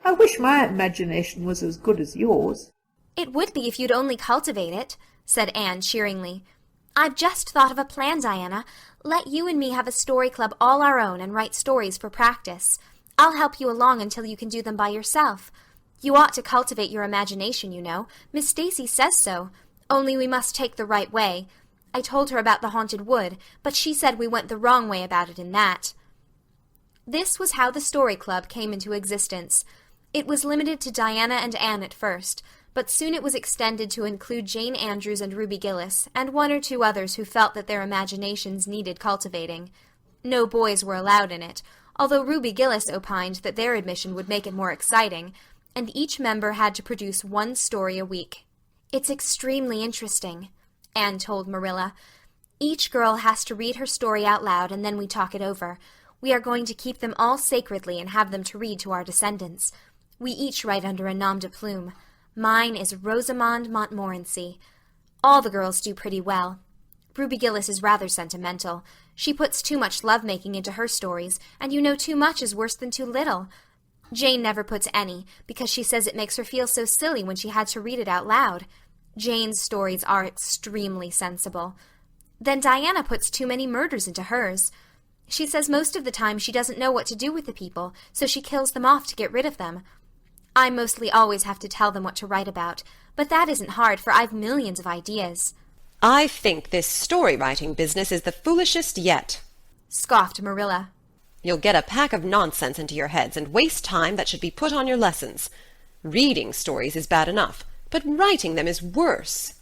I wish my imagination was as good as yours. It would be if you'd only cultivate it, said Anne cheeringly. I've just thought of a plan, Diana. Let you and me have a story club all our own and write stories for practice. I'll help you along until you can do them by yourself. You ought to cultivate your imagination, you know. Miss Stacy says so. Only we must take the right way. I told her about the haunted wood, but she said we went the wrong way about it in that. This was how the story club came into existence. It was limited to Diana and Anne at first, but soon it was extended to include Jane Andrews and Ruby Gillis, and 1 or 2 others who felt that their imaginations needed cultivating. No boys were allowed in it, although Ruby Gillis opined that their admission would make it more exciting, and each member had to produce 1 story a week. It's extremely interesting, Anne told Marilla. Each girl has to read her story out loud, and then we talk it over. We are going to keep them all sacredly and have them to read to our descendants. We each write under a nom de plume. Mine is Rosamond Montmorency. All the girls do pretty well. Ruby Gillis is rather sentimental. She puts too much love-making into her stories, and you know too much is worse than too little. Jane never puts any, because she says it makes her feel so silly when she had to read it out loud. Jane's stories are extremely sensible. Then Diana puts too many murders into hers. She says most of the time she doesn't know what to do with the people, so she kills them off to get rid of them. I mostly always have to tell them what to write about, but that isn't hard, for I've millions of ideas. I think this story-writing business is the foolishest yet, scoffed Marilla. You'll get a pack of nonsense into your heads and waste time that should be put on your lessons. Reading stories is bad enough, but writing them is worse.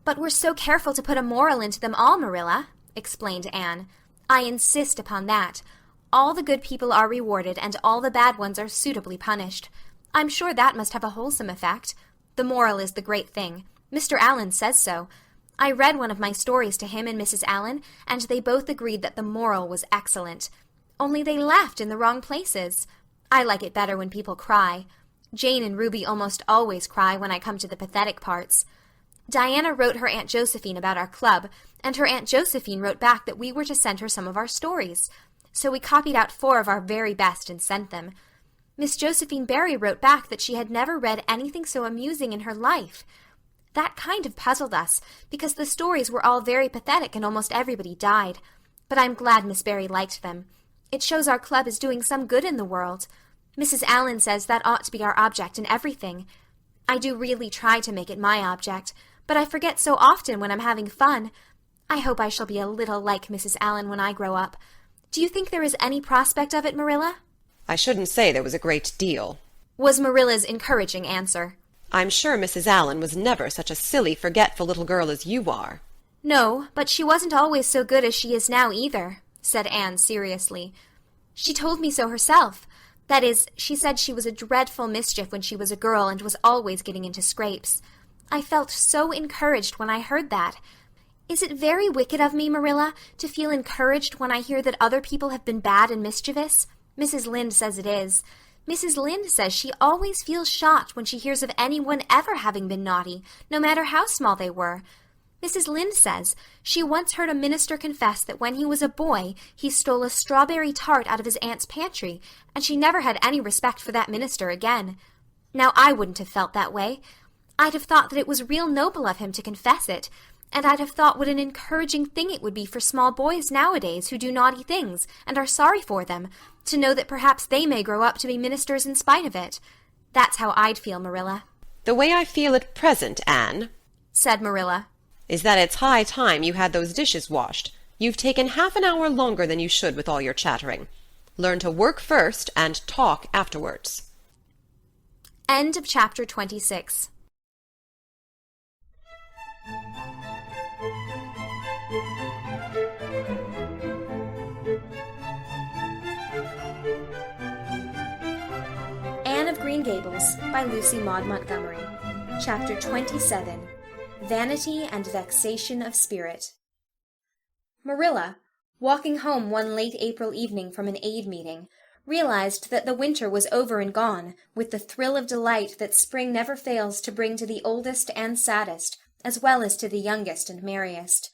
But we're so careful to put a moral into them all, Marilla, explained Anne. I insist upon that. All the good people are rewarded, and all the bad ones are suitably punished. I'm sure that must have a wholesome effect. The moral is the great thing. Mr. Allen says so. I read one of my stories to him and Mrs. Allen, and they both agreed that the moral was excellent. Only they laughed in the wrong places. I like it better when people cry. Jane and Ruby almost always cry when I come to the pathetic parts. Diana wrote her Aunt Josephine about our club, and her Aunt Josephine wrote back that we were to send her some of our stories. So we copied out 4 of our very best and sent them. Miss Josephine Barry wrote back that she had never read anything so amusing in her life. That kind of puzzled us, because the stories were all very pathetic and almost everybody died. But I'm glad Miss Barry liked them. It shows our club is doing some good in the world. Mrs. Allen says that ought to be our object in everything. I do really try to make it my object, but I forget so often when I'm having fun. I hope I shall be a little like Mrs. Allen when I grow up. Do you think there is any prospect of it, Marilla? I shouldn't say there was a great deal, was Marilla's encouraging answer. I'm sure Mrs. Allen was never such a silly, forgetful little girl as you are. No, but she wasn't always so good as she is now either, said Anne seriously. She told me so herself. That is, she said she was a dreadful mischief when she was a girl and was always getting into scrapes. I felt so encouraged when I heard that. Is it very wicked of me, Marilla, to feel encouraged when I hear that other people have been bad and mischievous? Mrs. Lynde says it is. Mrs. Lynde says she always feels shocked when she hears of anyone ever having been naughty, no matter how small they were. Mrs. Lynde says she once heard a minister confess that when he was a boy he stole a strawberry tart out of his aunt's pantry, and she never had any respect for that minister again. Now I wouldn't have felt that way. I'd have thought that it was real noble of him to confess it, and I'd have thought what an encouraging thing it would be for small boys nowadays who do naughty things and are sorry for them, to know that perhaps they may grow up to be ministers in spite of it. That's how I'd feel, Marilla. The way I feel at present, Anne, said Marilla, is that it's high time you had those dishes washed. You've taken half an hour longer than you should with all your chattering. Learn to work first and talk afterwards. End of chapter 26. Anne of Green Gables by Lucy Maud Montgomery. Chapter 27. Vanity and Vexation of Spirit. Marilla, walking home one late April evening from an aid meeting, realized that the winter was over and gone, with the thrill of delight that spring never fails to bring to the oldest and saddest, as well as to the youngest and merriest.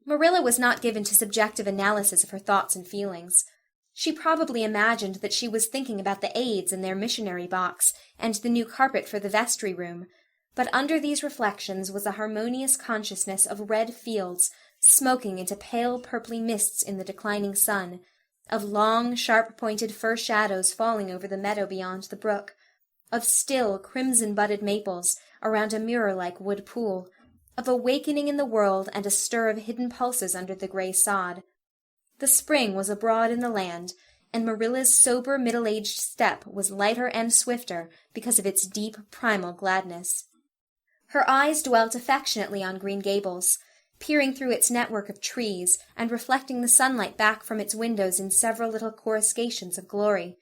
Marilla was not given to subjective analysis of her thoughts and feelings. She probably imagined that she was thinking about the aids and their missionary box, and the new carpet for the vestry room, but under these reflections was a harmonious consciousness of red fields, smoking into pale purply mists in the declining sun, of long, sharp-pointed fir shadows falling over the meadow beyond the brook, of still, crimson-budded maples around a mirror-like wood pool, of awakening in the world and a stir of hidden pulses under the gray sod. The spring was abroad in the land, and Marilla's sober middle-aged step was lighter and swifter because of its deep, primal gladness. Her eyes dwelt affectionately on Green Gables, peering through its network of trees and reflecting the sunlight back from its windows in several little coruscations of glory.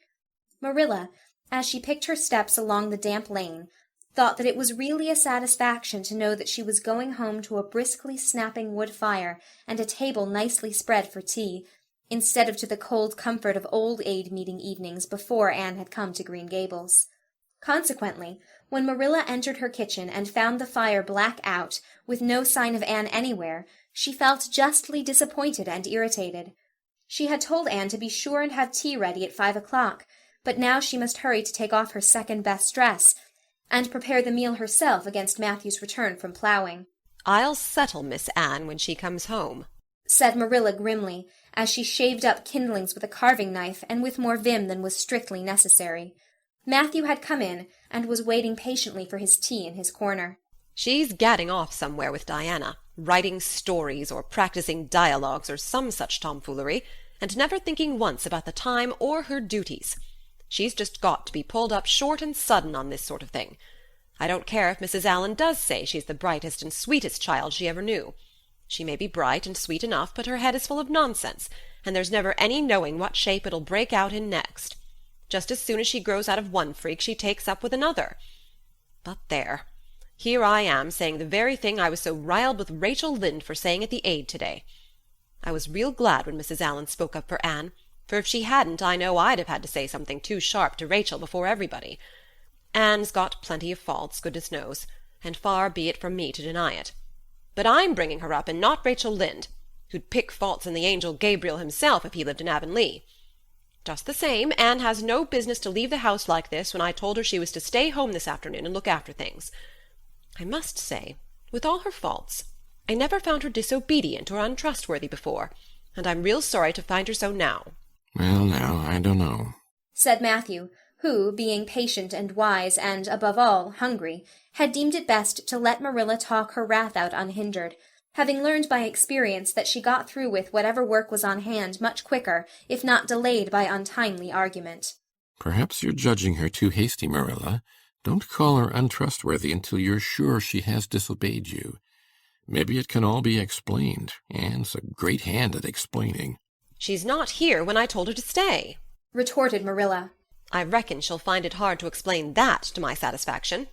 Marilla, as she picked her steps along the damp lane, thought that it was really a satisfaction to know that she was going home to a briskly snapping wood fire and a table nicely spread for tea, instead of to the cold comfort of old aid meeting evenings before Anne had come to Green Gables. Consequently, when Marilla entered her kitchen and found the fire black out, with no sign of Anne anywhere, she felt justly disappointed and irritated. She had told Anne to be sure and have tea ready at 5 o'clock, but now she must hurry to take off her second-best dress, and prepare the meal herself against Matthew's return from plowing. I'll settle Miss Anne when she comes home, said Marilla grimly, as she shaved up kindlings with a carving knife and with more vim than was strictly necessary. Matthew had come in, and was waiting patiently for his tea in his corner. She's gadding off somewhere with Diana, writing stories or practicing dialogues or some such tomfoolery, and never thinking once about the time or her duties. She's just got to be pulled up short and sudden on this sort of thing. I don't care if Mrs. Allen does say she's the brightest and sweetest child she ever knew. She may be bright and sweet enough, but her head is full of nonsense, and there's never any knowing what shape it'll break out in next. Just as soon as she grows out of one freak, she takes up with another. But there, here I am saying the very thing I was so riled with Rachel Lynde for saying at the Aid today. I was real glad when Mrs. Allan spoke up for Anne, for if she hadn't, I know I'd have had to say something too sharp to Rachel before everybody. Anne's got plenty of faults, goodness knows, and far be it from me to deny it. But I'm bringing her up, and not Rachel Lynde, who'd pick faults in the angel Gabriel himself if he lived in Avonlea. Just the same, Anne has no business to leave the house like this when I told her she was to stay home this afternoon and look after things. I must say, with all her faults, I never found her disobedient or untrustworthy before, and I'm real sorry to find her so now. Well, now, I don't know, said Matthew, who, being patient and wise and, above all, hungry, had deemed it best to let Marilla talk her wrath out unhindered, having learned by experience that she got through with whatever work was on hand much quicker, if not delayed by untimely argument. Perhaps you're judging her too hasty, Marilla. Don't call her untrustworthy until you're sure she has disobeyed you. Maybe it can all be explained. Anne's a great hand at explaining. She's not here when I told her to stay, retorted Marilla. I reckon she'll find it hard to explain that to my satisfaction.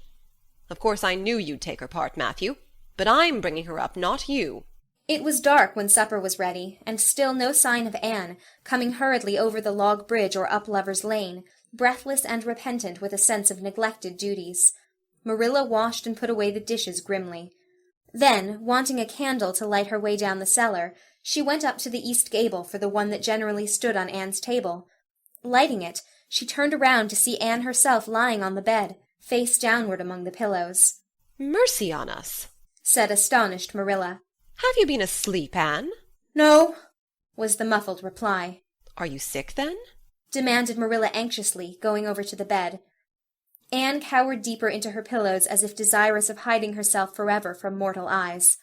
Of course I knew you'd take her part, Matthew, but I'm bringing her up, not you. It was dark when supper was ready, and still no sign of Anne, coming hurriedly over the log bridge or up Lover's Lane, breathless and repentant with a sense of neglected duties. Marilla washed and put away the dishes grimly. Then, wanting a candle to light her way down the cellar, she went up to the east gable for the one that generally stood on Anne's table. Lighting it, she turned around to see Anne herself lying on the bed, face downward among the pillows. Mercy on us, said astonished Marilla. Have you been asleep, Anne? No, was the muffled reply. Are you sick, then? Demanded Marilla anxiously, going over to the bed. Anne cowered deeper into her pillows as if desirous of hiding herself forever from mortal eyes.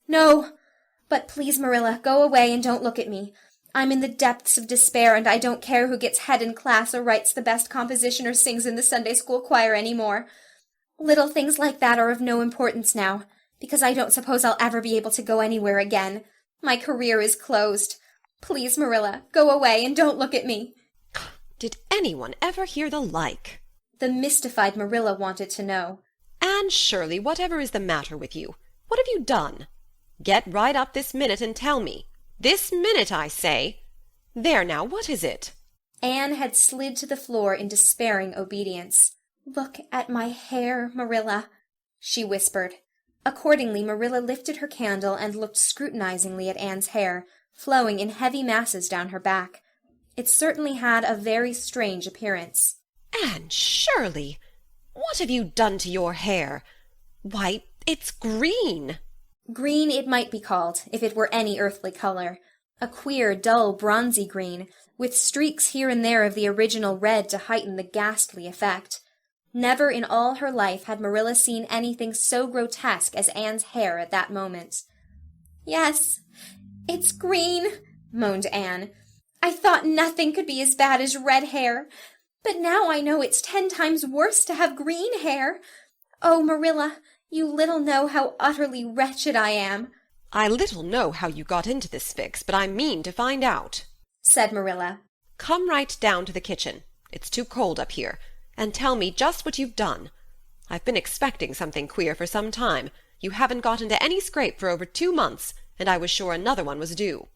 No, but please, Marilla, go away and don't look at me. I'm in the depths of despair, and I don't care who gets head in class or writes the best composition or sings in the Sunday school choir any more. Little things like that are of no importance now, because I don't suppose I'll ever be able to go anywhere again. My career is closed. Please, Marilla, go away and don't look at me. Did anyone ever hear the like? The mystified Marilla wanted to know. Anne Shirley, whatever is the matter with you? What have you done? Get right up this minute and tell me. This minute, I say. There now, what is it? Anne had slid to the floor in despairing obedience. Look at my hair, Marilla, she whispered. Accordingly, Marilla lifted her candle and looked scrutinizingly at Anne's hair, flowing in heavy masses down her back. It certainly had a very strange appearance. Anne Shirley, what have you done to your hair? Why, it's green. Green it might be called, if it were any earthly color. A queer, dull, bronzy green, with streaks here and there of the original red to heighten the ghastly effect. Never in all her life had Marilla seen anything so grotesque as Anne's hair at that moment. Yes, it's green, moaned Anne. I thought nothing could be as bad as red hair, but now I know it's 10 times worse to have green hair. Oh, Marilla, you little know how utterly wretched I am. I little know how you got into this fix, but I mean to find out, said Marilla. Come right down to the kitchen. It's too cold up here, and tell me just what you've done. I've been expecting something queer for some time. You haven't got into any scrape for over 2 months, and I was sure another one was due.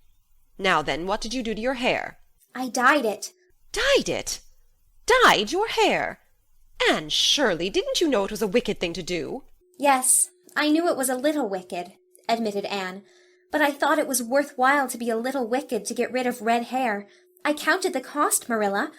Now then, what did you do to your hair? I dyed it. Dyed it? Dyed your hair? Anne Shirley, didn't you know it was a wicked thing to do? Yes, I knew it was a little wicked, admitted Anne, but I thought it was worthwhile to be a little wicked to get rid of red hair. I counted the cost, Marilla.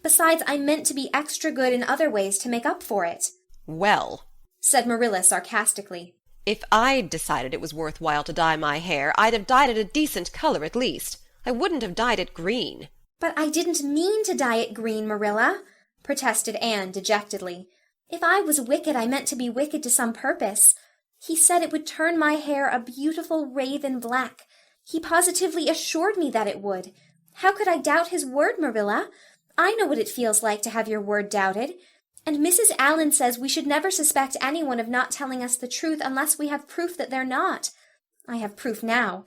Besides, I meant to be extra good in other ways to make up for it. Well, said Marilla sarcastically, if I'd decided it was worthwhile to dye my hair, I'd have dyed it a decent color at least. I wouldn't have dyed it green. But I didn't mean to dye it green, Marilla, protested Anne dejectedly. If I was wicked, I meant to be wicked to some purpose. He said it would turn my hair a beautiful raven black. He positively assured me that it would. How could I doubt his word, Marilla? I know what it feels like to have your word doubted. And Mrs. Allan says we should never suspect anyone of not telling us the truth unless we have proof that they're not. I have proof now.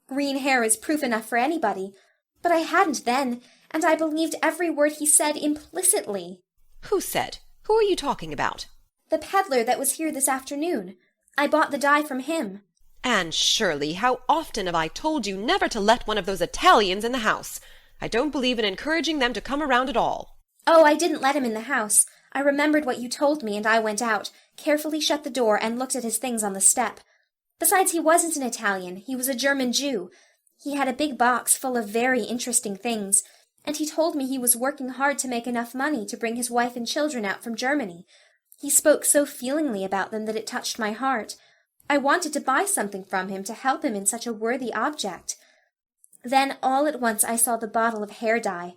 Green hair is proof enough for anybody. But I hadn't then, and I believed every word he said implicitly. Who said? Who are you talking about? The peddler that was here this afternoon. I bought the dye from him. Anne Shirley, how often have I told you never to let one of those Italians in the house? I don't believe in encouraging them to come around at all. Oh, I didn't let him in the house. I remembered what you told me, and I went out, carefully shut the door, and looked at his things on the step. Besides, he wasn't an Italian. He was a German Jew. He had a big box full of very interesting things, and he told me he was working hard to make enough money to bring his wife and children out from Germany. He spoke so feelingly about them that it touched my heart. I wanted to buy something from him to help him in such a worthy object. Then all at once I saw the bottle of hair dye.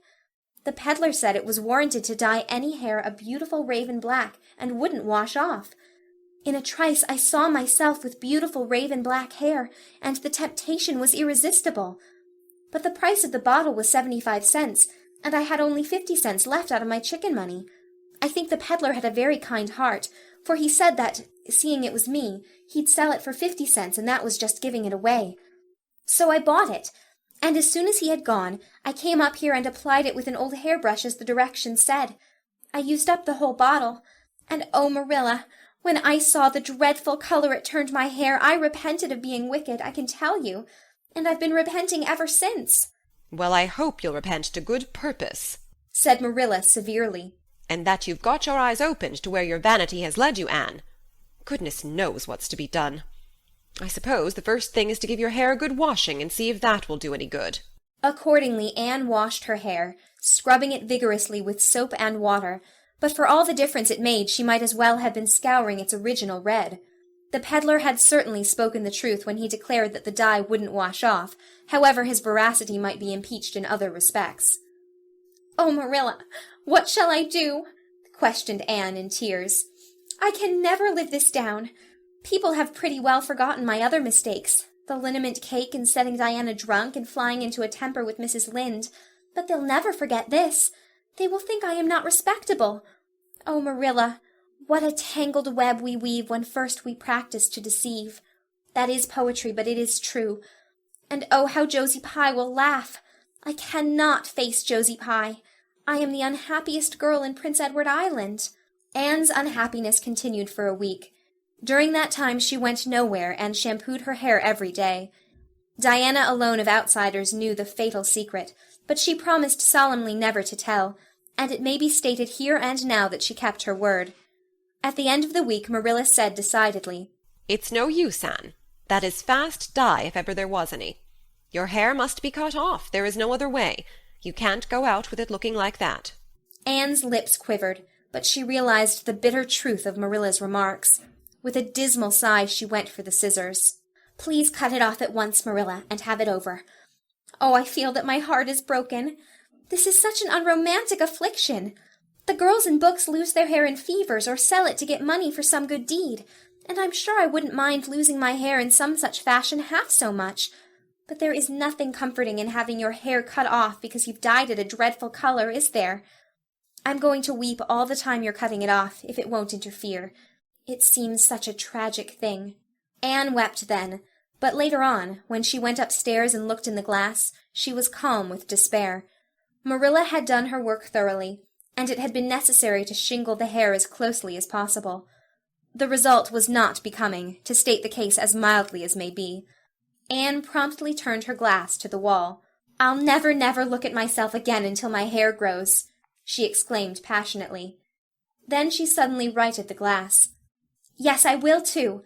The peddler said it was warranted to dye any hair a beautiful raven black and wouldn't wash off. In a trice I saw myself with beautiful raven black hair, and the temptation was irresistible. But the price of the bottle was 75 cents, and I had only 50 cents left out of my chicken money. I think the peddler had a very kind heart, for he said that, seeing it was me, he'd sell it for 50 cents, and that was just giving it away. So I bought it, and as soon as he had gone, I came up here and applied it with an old hairbrush as the directions said. I used up the whole bottle, and oh, Marilla, when I saw the dreadful color it turned my hair, I repented of being wicked, I can tell you, and I've been repenting ever since. Well, I hope you'll repent to good purpose, said Marilla severely. And that you've got your eyes opened to where your vanity has led you, Anne. Goodness knows what's to be done. I suppose the first thing is to give your hair a good washing and see if that will do any good. Accordingly, Anne washed her hair, scrubbing it vigorously with soap and water, but for all the difference it made, she might as well have been scouring its original red. The peddler had certainly spoken the truth when he declared that the dye wouldn't wash off, however his veracity might be impeached in other respects. "Oh, Marilla, what shall I do?" questioned Anne in tears. "I can never live this down. People have pretty well forgotten my other mistakes, the liniment cake and setting Diana drunk and flying into a temper with Mrs. Lynde, but they'll never forget this. They will think I am not respectable. Oh, Marilla, what a tangled web we weave when first we practice to deceive. That is poetry, but it is true. And oh, how Josie Pye will laugh. I cannot face Josie Pye. I am the unhappiest girl in Prince Edward Island." Anne's unhappiness continued for a week. During that time she went nowhere and shampooed her hair every day. Diana alone of outsiders knew the fatal secret, but she promised solemnly never to tell, and it may be stated here and now that she kept her word. At the end of the week Marilla said decidedly, "It's no use, Anne. That is fast dye if ever there was any. Your hair must be cut off. There is no other way. You can't go out with it looking like that." Anne's lips quivered, but she realized the bitter truth of Marilla's remarks. With a dismal sigh she went for the scissors. "Please cut it off at once, Marilla, and have it over. Oh, I feel that my heart is broken. This is such an unromantic affliction. The girls in books lose their hair in fevers or sell it to get money for some good deed, and I'm sure I wouldn't mind losing my hair in some such fashion half so much. But there is nothing comforting in having your hair cut off because you've dyed it a dreadful color, is there? I'm going to weep all the time you're cutting it off, if it won't interfere. It seems such a tragic thing." Anne wept then, but later on, when she went upstairs and looked in the glass, she was calm with despair. Marilla had done her work thoroughly, and it had been necessary to shingle the hair as closely as possible. The result was not becoming, to state the case as mildly as may be. Anne promptly turned her glass to the wall. "I'll never, never look at myself again until my hair grows," she exclaimed passionately. Then she suddenly righted the glass. "Yes, I will, too.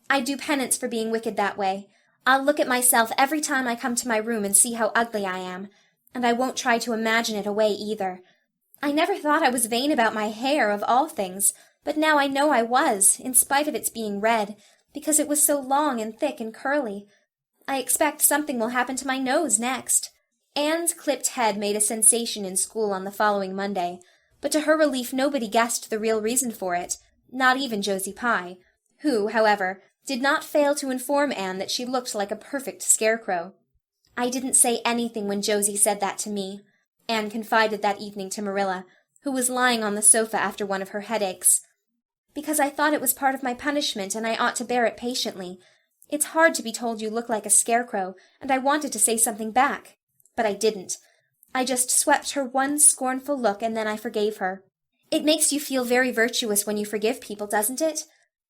I do penance for being wicked that way. I'll look at myself every time I come to my room and see how ugly I am, and I won't try to imagine it away either. I never thought I was vain about my hair, of all things, but now I know I was, in spite of its being red, because it was so long and thick and curly. I expect something will happen to my nose next." Anne's clipped head made a sensation in school on the following Monday, but to her relief nobody guessed the real reason for it, not even Josie Pye, who, however, did not fail to inform Anne that she looked like a perfect scarecrow. "I didn't say anything when Josie said that to me," Anne confided that evening to Marilla, who was lying on the sofa after one of her headaches, "because I thought it was part of my punishment and I ought to bear it patiently. It's hard to be told you look like a scarecrow, and I wanted to say something back, but I didn't. I just swept her one scornful look, and then I forgave her. It makes you feel very virtuous when you forgive people, doesn't it?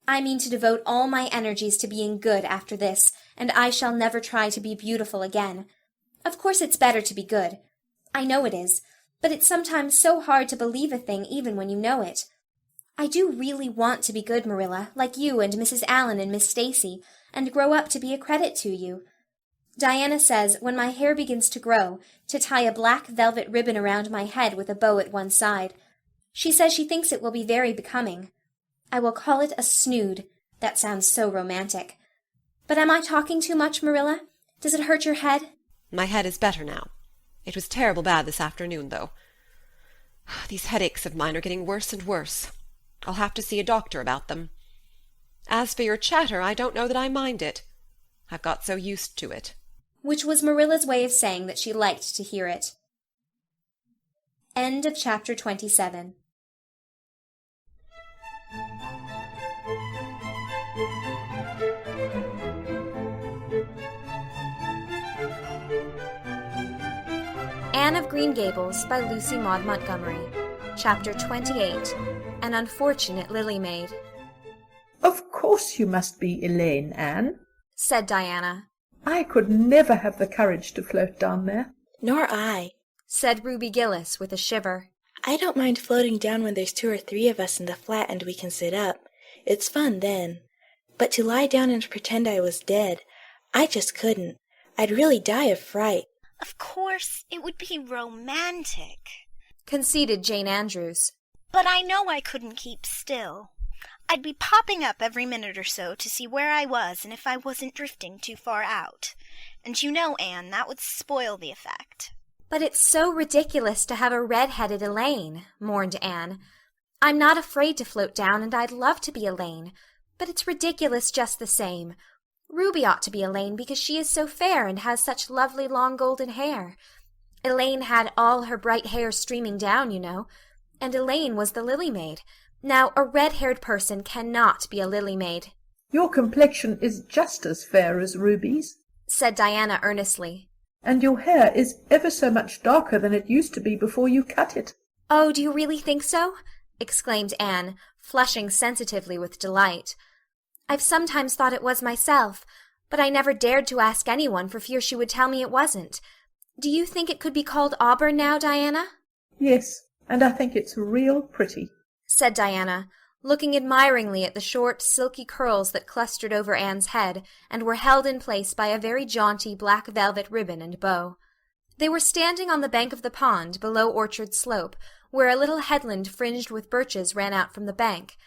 I mean to devote all my energies to being good after this, and I shall never try to be beautiful again. Of course it's better to be good. I know it is, but it's sometimes so hard to believe a thing even when you know it. I do really want to be good, Marilla, like you and Mrs. Allan and Miss Stacy, and grow up to be a credit to you. Diana says when my hair begins to grow, to tie a black velvet ribbon around my head with a bow at one side. She says she thinks it will be very becoming. I will call it a snood. That sounds so romantic. But am I talking too much, Marilla? Does it hurt your head? My head is better now. It was terrible bad this afternoon, though. These headaches of mine are getting worse and worse. I'll have to see a doctor about them. As for your chatter, I don't know that I mind it. I've got so used to it. Which was Marilla's way of saying that she liked to hear it. End of chapter 27. Anne of Green Gables by Lucy Maud Montgomery. Chapter 28. An Unfortunate Lily Maid. Of course you must be Elaine, Anne, said Diana. I could never have the courage to float down there. Nor I, said Ruby Gillis with a shiver. I don't mind floating down when there's 2 or 3 of us in the flat and we can sit up. It's fun then. But to lie down and pretend I was dead, I just couldn't. I'd really die of fright. Of course, it would be romantic, conceded Jane Andrews. But I know I couldn't keep still. I'd be popping up every minute or so to see where I was and if I wasn't drifting too far out. And you know, Anne, that would spoil the effect. But it's so ridiculous to have a red-headed Elaine, mourned Anne. I'm not afraid to float down, and I'd love to be Elaine. But it's ridiculous just the same. Ruby ought to be Elaine because she is so fair and has such lovely long golden hair. Elaine had all her bright hair streaming down, you know. And Elaine was the Lily Maid. Now, a red-haired person cannot be a Lily Maid. Your complexion is just as fair as Ruby's, said Diana earnestly. And your hair is ever so much darker than it used to be before you cut it. Oh, do you really think so? Exclaimed Anne, flushing sensitively with delight. I've sometimes thought it was myself, but I never dared to ask anyone for fear she would tell me it wasn't. Do you think it could be called auburn now, Diana? Yes, and I think it's real pretty, said Diana, looking admiringly at the short, silky curls that clustered over Anne's head and were held in place by a very jaunty black velvet ribbon and bow. They were standing on the bank of the pond below Orchard Slope, where a little headland fringed with birches ran out from the bank.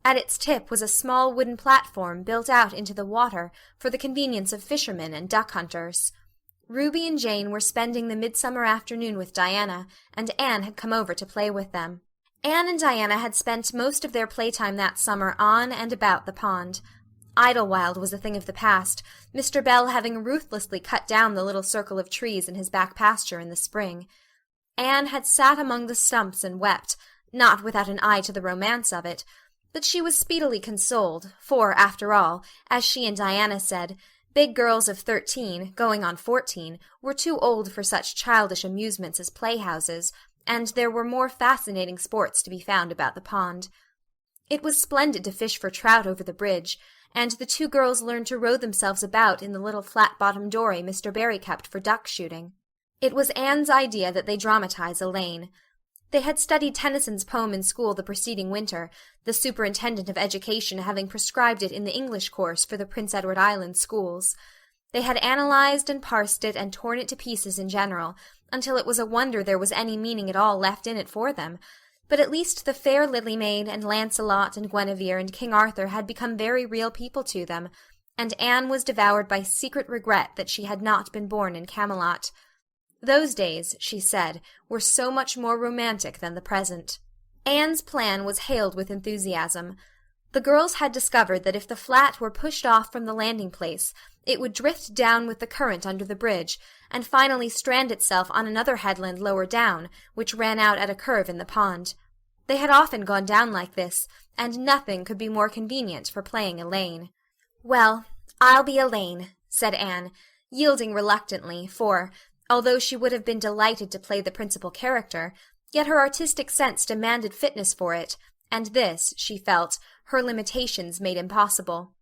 At its tip was a small wooden platform built out into the water for the convenience of fishermen and duck hunters. Ruby and Jane were spending the midsummer afternoon with Diana, and Anne had come over to play with them. Anne and Diana had spent most of their playtime that summer on and about the pond. Idlewild was a thing of the past, Mr. Bell having ruthlessly cut down the little circle of trees in his back pasture in the spring. Anne had sat among the stumps and wept, not without an eye to the romance of it, but she was speedily consoled, for, after all, as she and Diana said, big girls of 13, going on 14, were too old for such childish amusements as playhouses, and there were more fascinating sports to be found about the pond. It was splendid to fish for trout over the bridge, and the 2 girls learned to row themselves about in the little flat-bottomed dory Mr. Barry kept for duck shooting. It was Anne's idea that they dramatize Elaine. They had studied Tennyson's poem in school the preceding winter, the superintendent of education having prescribed it in the English course for the Prince Edward Island schools. They had analyzed and parsed it and torn it to pieces in general, until it was a wonder there was any meaning at all left in it for them. But at least the fair Lily Maid and Lancelot and Guinevere and King Arthur had become very real people to them, and Anne was devoured by secret regret that she had not been born in Camelot. Those days, she said, were so much more romantic than the present. Anne's plan was hailed with enthusiasm. The girls had discovered that if the flat were pushed off from the landing place, it would drift down with the current under the bridge, and finally strand itself on another headland lower down, which ran out at a curve in the pond. They had often gone down like this, and nothing could be more convenient for playing Elaine. "Well, I'll be Elaine," said Anne, yielding reluctantly, for, Although she would have been delighted to play the principal character, yet her artistic sense demanded fitness for it, and this, she felt, her limitations made impossible.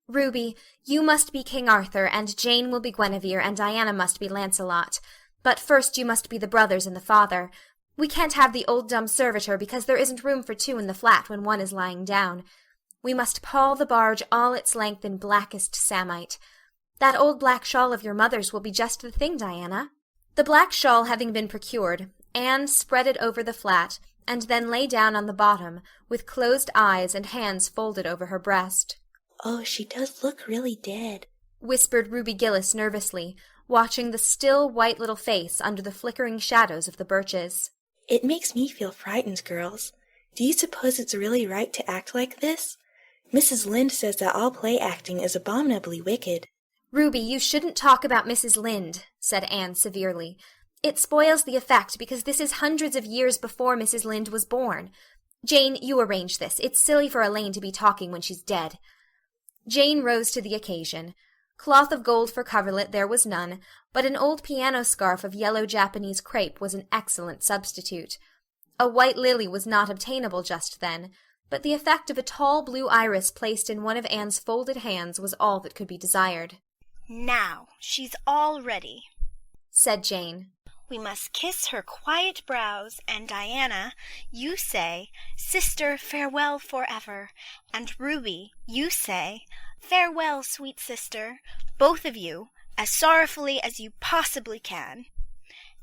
"Ruby, you must be King Arthur, and Jane will be Guinevere, and Diana must be Lancelot. But first you must be the brothers and the father. We can't have the old dumb servitor because there isn't room for two in the flat when one is lying down. We must pall the barge all its length in blackest samite. That old black shawl of your mother's will be just the thing, Diana." The black shawl having been procured, Anne spread it over the flat, and then lay down on the bottom, with closed eyes and hands folded over her breast. "Oh, she does look really dead," whispered Ruby Gillis nervously, watching the still, white little face under the flickering shadows of the birches. "It makes me feel frightened, girls. Do you suppose it's really right to act like this? Mrs. Lynde says that all play acting is abominably wicked." "Ruby, you shouldn't talk about Mrs. Lynde," said Anne severely. "It spoils the effect because this is hundreds of years before Mrs. Lynde was born. Jane, you arrange this. It's silly for Elaine to be talking when she's dead." Jane rose to the occasion. Cloth of gold for coverlet there was none, but an old piano scarf of yellow Japanese crepe was an excellent substitute. A white lily was not obtainable just then, but the effect of a tall blue iris placed in one of Anne's folded hands was all that could be desired. "Now, she's all ready," said Jane. "We must kiss her quiet brows, and Diana, you say, 'Sister, farewell forever,' and Ruby, you say, 'Farewell, sweet sister,' both of you, as sorrowfully as you possibly can.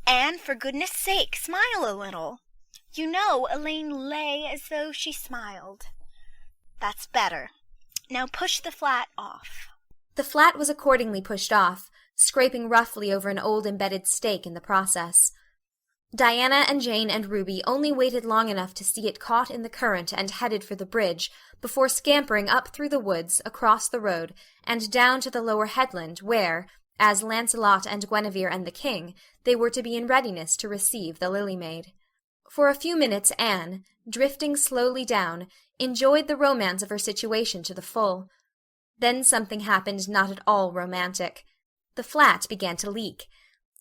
And for goodness sake, smile a little. You know Elaine lay as though she smiled. That's better. Now push the flat off." The flat was accordingly pushed off, scraping roughly over an old embedded stake in the process. Diana and Jane and Ruby only waited long enough to see it caught in the current and headed for the bridge, before scampering up through the woods, across the road, and down to the lower headland, where, as Lancelot and Guinevere and the king, they were to be in readiness to receive the Lily Maid. For a few minutes Anne, drifting slowly down, enjoyed the romance of her situation to the full. Then something happened not at all romantic. The flat began to leak.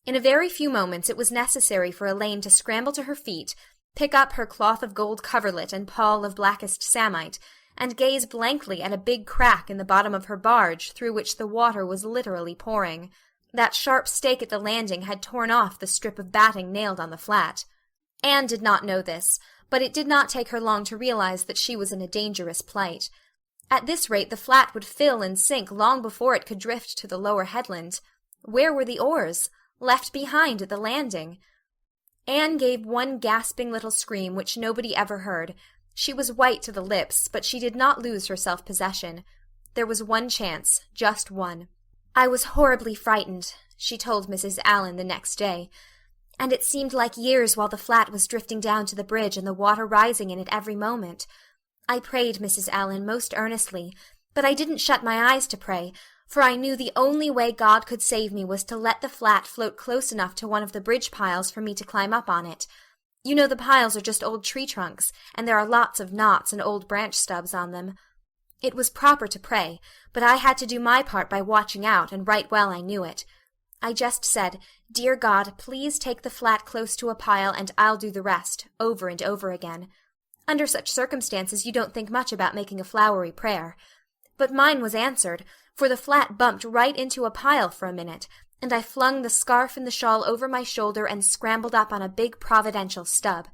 In a very few moments it was necessary for Elaine to scramble to her feet, pick up her cloth of gold coverlet and pall of blackest samite, and gaze blankly at a big crack in the bottom of her barge through which the water was literally pouring. That sharp stake at the landing had torn off the strip of batting nailed on the flat. Anne did not know this, but it did not take her long to realize that she was in a dangerous plight. At this rate the flat would fill and sink long before it could drift to the lower headland. Where were the oars? Left behind at the landing. Anne gave one gasping little scream which nobody ever heard. She was white to the lips, but she did not lose her self-possession. There was one chance, just one. "I was horribly frightened," she told Mrs. Allen the next day, "and it seemed like years while the flat was drifting down to the bridge and the water rising in it every moment. I prayed, Mrs. Allen, most earnestly, but I didn't shut my eyes to pray, for I knew the only way God could save me was to let the flat float close enough to one of the bridge piles for me to climb up on it. You know the piles are just old tree trunks, and there are lots of knots and old branch stubs on them. It was proper to pray, but I had to do my part by watching out, and right well I knew it. I just said, 'Dear God, please take the flat close to a pile and I'll do the rest,' over and over again. Under such circumstances you don't think much about making a flowery prayer. But mine was answered, for the flat bumped right into a pile for a minute, and I flung the scarf and the shawl over my shoulder and scrambled up on a big providential stub.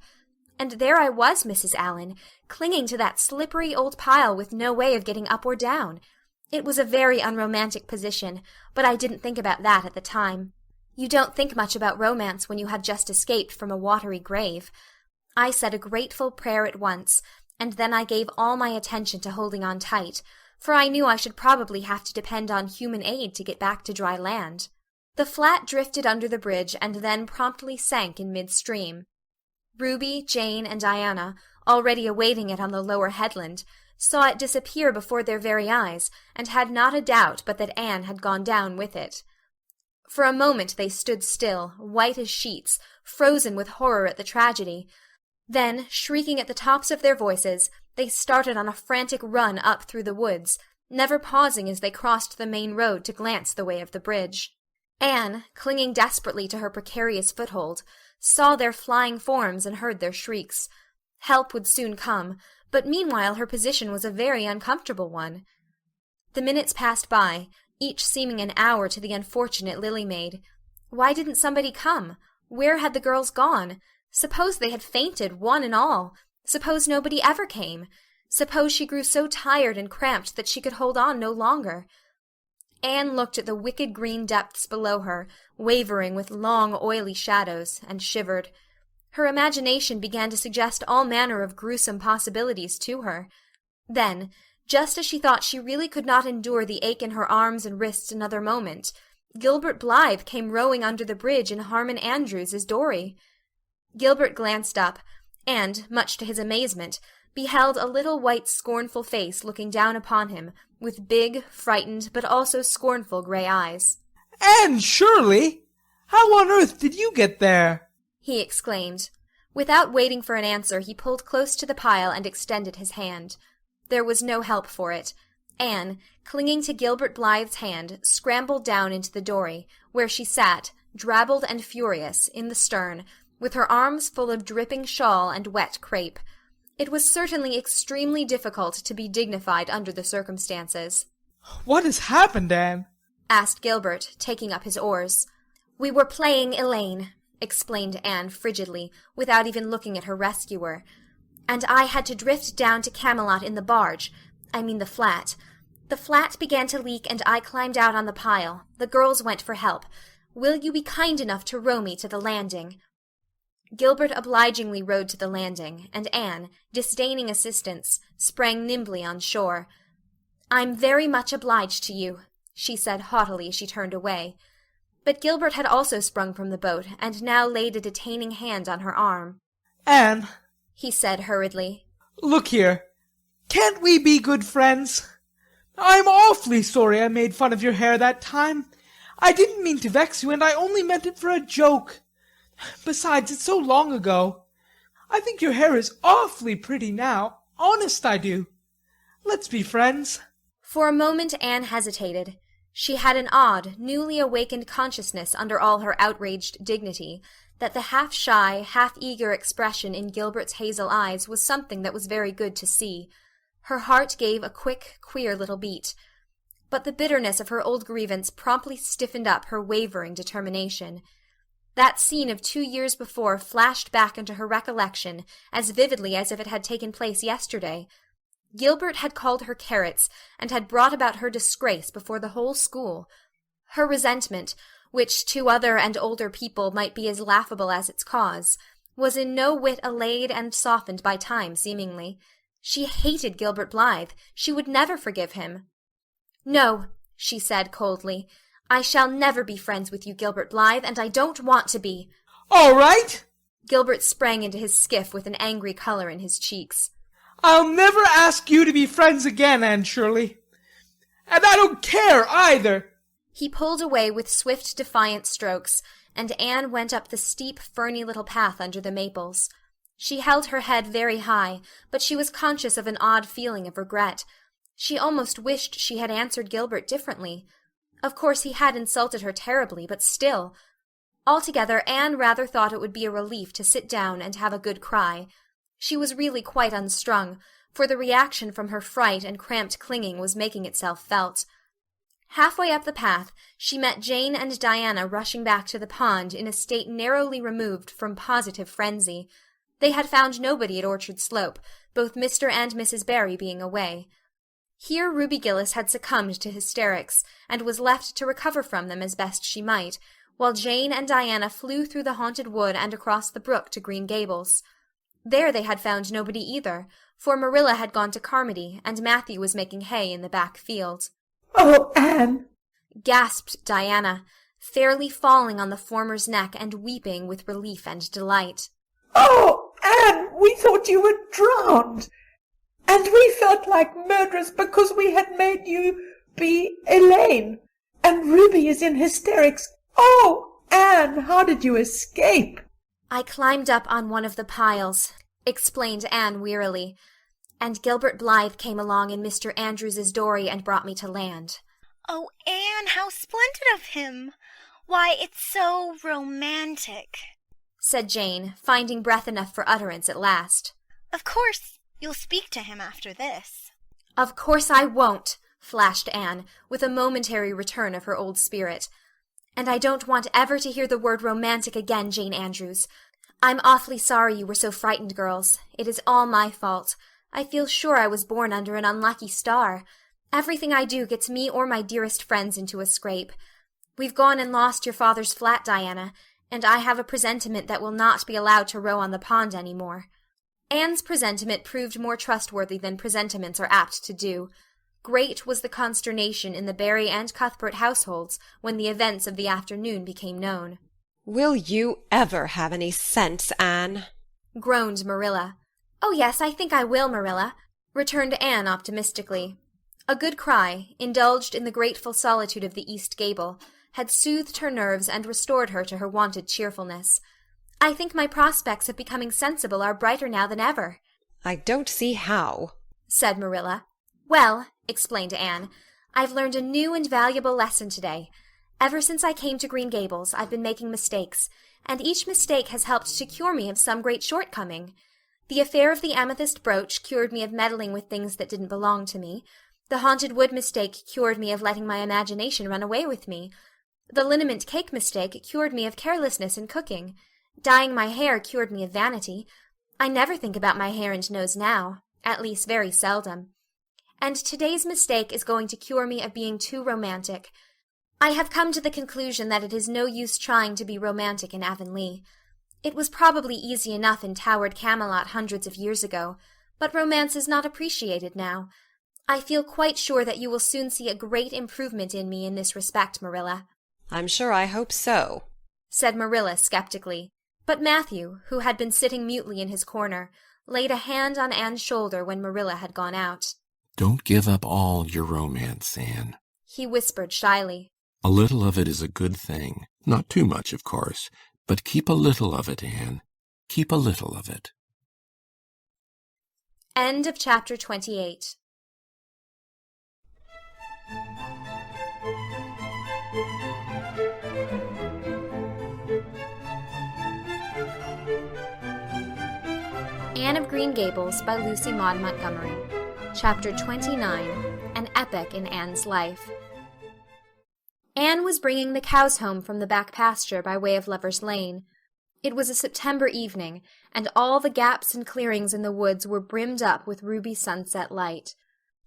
And there I was, Mrs. Allen, clinging to that slippery old pile with no way of getting up or down. It was a very unromantic position, but I didn't think about that at the time. You don't think much about romance when you have just escaped from a watery grave. I said a grateful prayer at once, and then I gave all my attention to holding on tight, for I knew I should probably have to depend on human aid to get back to dry land. The flat drifted under the bridge and then promptly sank in midstream. Ruby, Jane, and Diana, already awaiting it on the lower headland, saw it disappear before their very eyes, and had not a doubt but that Anne had gone down with it. For a moment they stood still, white as sheets, frozen with horror at the tragedy. Then, shrieking at the tops of their voices, they started on a frantic run up through the woods, never pausing as they crossed the main road to glance the way of the bridge. Anne, clinging desperately to her precarious foothold, saw their flying forms and heard their shrieks. Help would soon come, but meanwhile her position was a very uncomfortable one. The minutes passed by, each seeming an hour to the unfortunate Lily Maid. Why didn't somebody come? Where had the girls gone? Suppose they had fainted, one and all. Suppose nobody ever came. Suppose she grew so tired and cramped that she could hold on no longer. Anne looked at the wicked green depths below her, wavering with long, oily shadows, and shivered. Her imagination began to suggest all manner of gruesome possibilities to her. Then, just as she thought she really could not endure the ache in her arms and wrists another moment, Gilbert Blythe came rowing under the bridge in Harmon Andrews's dory. Gilbert glanced up, and, much to his amazement, beheld a little white scornful face looking down upon him, with big, frightened, but also scornful grey eyes. Anne Shirley! How on earth did you get there? He exclaimed. Without waiting for an answer, he pulled close to the pile and extended his hand. There was no help for it. Anne, clinging to Gilbert Blythe's hand, scrambled down into the dory, where she sat, drabbled and furious, in the stern, with her arms full of dripping shawl and wet crape. It was certainly extremely difficult to be dignified under the circumstances. What has happened, Anne? Asked Gilbert, taking up his oars. We were playing Elaine, explained Anne frigidly, without even looking at her rescuer. And I had to drift down to Camelot in the barge, I mean the flat. The flat began to leak and I climbed out on the pile. The girls went for help. Will you be kind enough to row me to the landing? Gilbert obligingly rowed to the landing, and Anne, disdaining assistance, sprang nimbly on shore. I'm very much obliged to you, she said haughtily as she turned away. But Gilbert had also sprung from the boat, and now laid a detaining hand on her arm. Anne, he said hurriedly. Look here. Can't we be good friends? I'm awfully sorry I made fun of your hair that time. I didn't mean to vex you, and I only meant it for a joke. Besides, it's so long ago. I think your hair is awfully pretty now. Honest, I do. Let's be friends. For a moment Anne hesitated. She had an odd, newly awakened consciousness under all her outraged dignity, that the half-shy, half-eager expression in Gilbert's hazel eyes was something that was very good to see. Her heart gave a quick, queer little beat. But the bitterness of her old grievance promptly stiffened up her wavering determination. That scene of 2 years before flashed back into her recollection as vividly as if it had taken place yesterday. Gilbert had called her carrots, and had brought about her disgrace before the whole school. Her resentment, which to other and older people might be as laughable as its cause, was in no whit allayed and softened by time, seemingly. She hated Gilbert Blythe. She would never forgive him. No, she said coldly. I shall never be friends with you, Gilbert Blythe, and I don't want to be. All right. Gilbert sprang into his skiff with an angry color in his cheeks. I'll never ask you to be friends again, Anne Shirley. And I don't care either. He pulled away with swift, defiant strokes, and Anne went up the steep, ferny little path under the maples. She held her head very high, but she was conscious of an odd feeling of regret. She almost wished she had answered Gilbert differently. Of course he had insulted her terribly, but still. Altogether, Anne rather thought it would be a relief to sit down and have a good cry. She was really quite unstrung, for the reaction from her fright and cramped clinging was making itself felt. Halfway up the path, she met Jane and Diana rushing back to the pond in a state narrowly removed from positive frenzy. They had found nobody at Orchard Slope, both Mr. and Mrs. Barry being away. Here Ruby Gillis had succumbed to hysterics, and was left to recover from them as best she might, while Jane and Diana flew through the haunted wood and across the brook to Green Gables. There they had found nobody either, for Marilla had gone to Carmody, and Matthew was making hay in the back field. Oh, Anne! Gasped Diana, fairly falling on the former's neck and weeping with relief and delight. Oh, Anne, we thought you were drowned, and we felt like murderers because we had made you be Elaine, and Ruby is in hysterics. Oh, Anne, how did you escape? I climbed up on one of the piles, explained Anne wearily, and Gilbert Blythe came along in Mr. Andrews's dory and brought me to land. Oh, Anne, how splendid of him! Why, it's so romantic, said Jane, finding breath enough for utterance at last. Of course, you'll speak to him after this. Of course I won't, flashed Anne, with a momentary return of her old spirit. And I don't want ever to hear the word romantic again, Jane Andrews. I'm awfully sorry you were so frightened, girls. It is all my fault. I feel sure I was born under an unlucky star. Everything I do gets me or my dearest friends into a scrape. We've gone and lost your father's flat, Diana, and I have a presentiment that we'll not be allowed to row on the pond any more. Anne's presentiment proved more trustworthy than presentiments are apt to do. Great was the consternation in the Barry and Cuthbert households when the events of the afternoon became known. "Will you ever have any sense, Anne?" groaned Marilla. "Oh, yes, I think I will, Marilla," returned Anne optimistically. A good cry, indulged in the grateful solitude of the east gable, had soothed her nerves and restored her to her wonted cheerfulness. "I think my prospects of becoming sensible are brighter now than ever." "I don't see how," said Marilla. "Well," explained Anne, "I've learned a new and valuable lesson today. Ever since I came to Green Gables, I've been making mistakes, and each mistake has helped to cure me of some great shortcoming. The affair of the amethyst brooch cured me of meddling with things that didn't belong to me. The haunted wood mistake cured me of letting my imagination run away with me. The liniment cake mistake cured me of carelessness in cooking. Dyeing my hair cured me of vanity. I never think about my hair and nose now, at least very seldom. And today's mistake is going to cure me of being too romantic. I have come to the conclusion that it is no use trying to be romantic in Avonlea. It was probably easy enough in towered Camelot hundreds of years ago, but romance is not appreciated now. I feel quite sure that you will soon see a great improvement in me in this respect, Marilla." "I'm sure I hope so," said Marilla skeptically. But Matthew, who had been sitting mutely in his corner, laid a hand on Anne's shoulder when Marilla had gone out. "Don't give up all your romance, Anne. He whispered shyly. A little of it is a good thing. Not too much, of course, but keep a little of it, Anne. Keep a little of it." End of chapter 28. Anne of Green Gables by Lucy Maud Montgomery. Chapter 29. An Epoch in Anne's Life. Anne was bringing the cows home from the back pasture by way of Lover's Lane. It was a September evening, and all the gaps and clearings in the woods were brimmed up with ruby sunset light.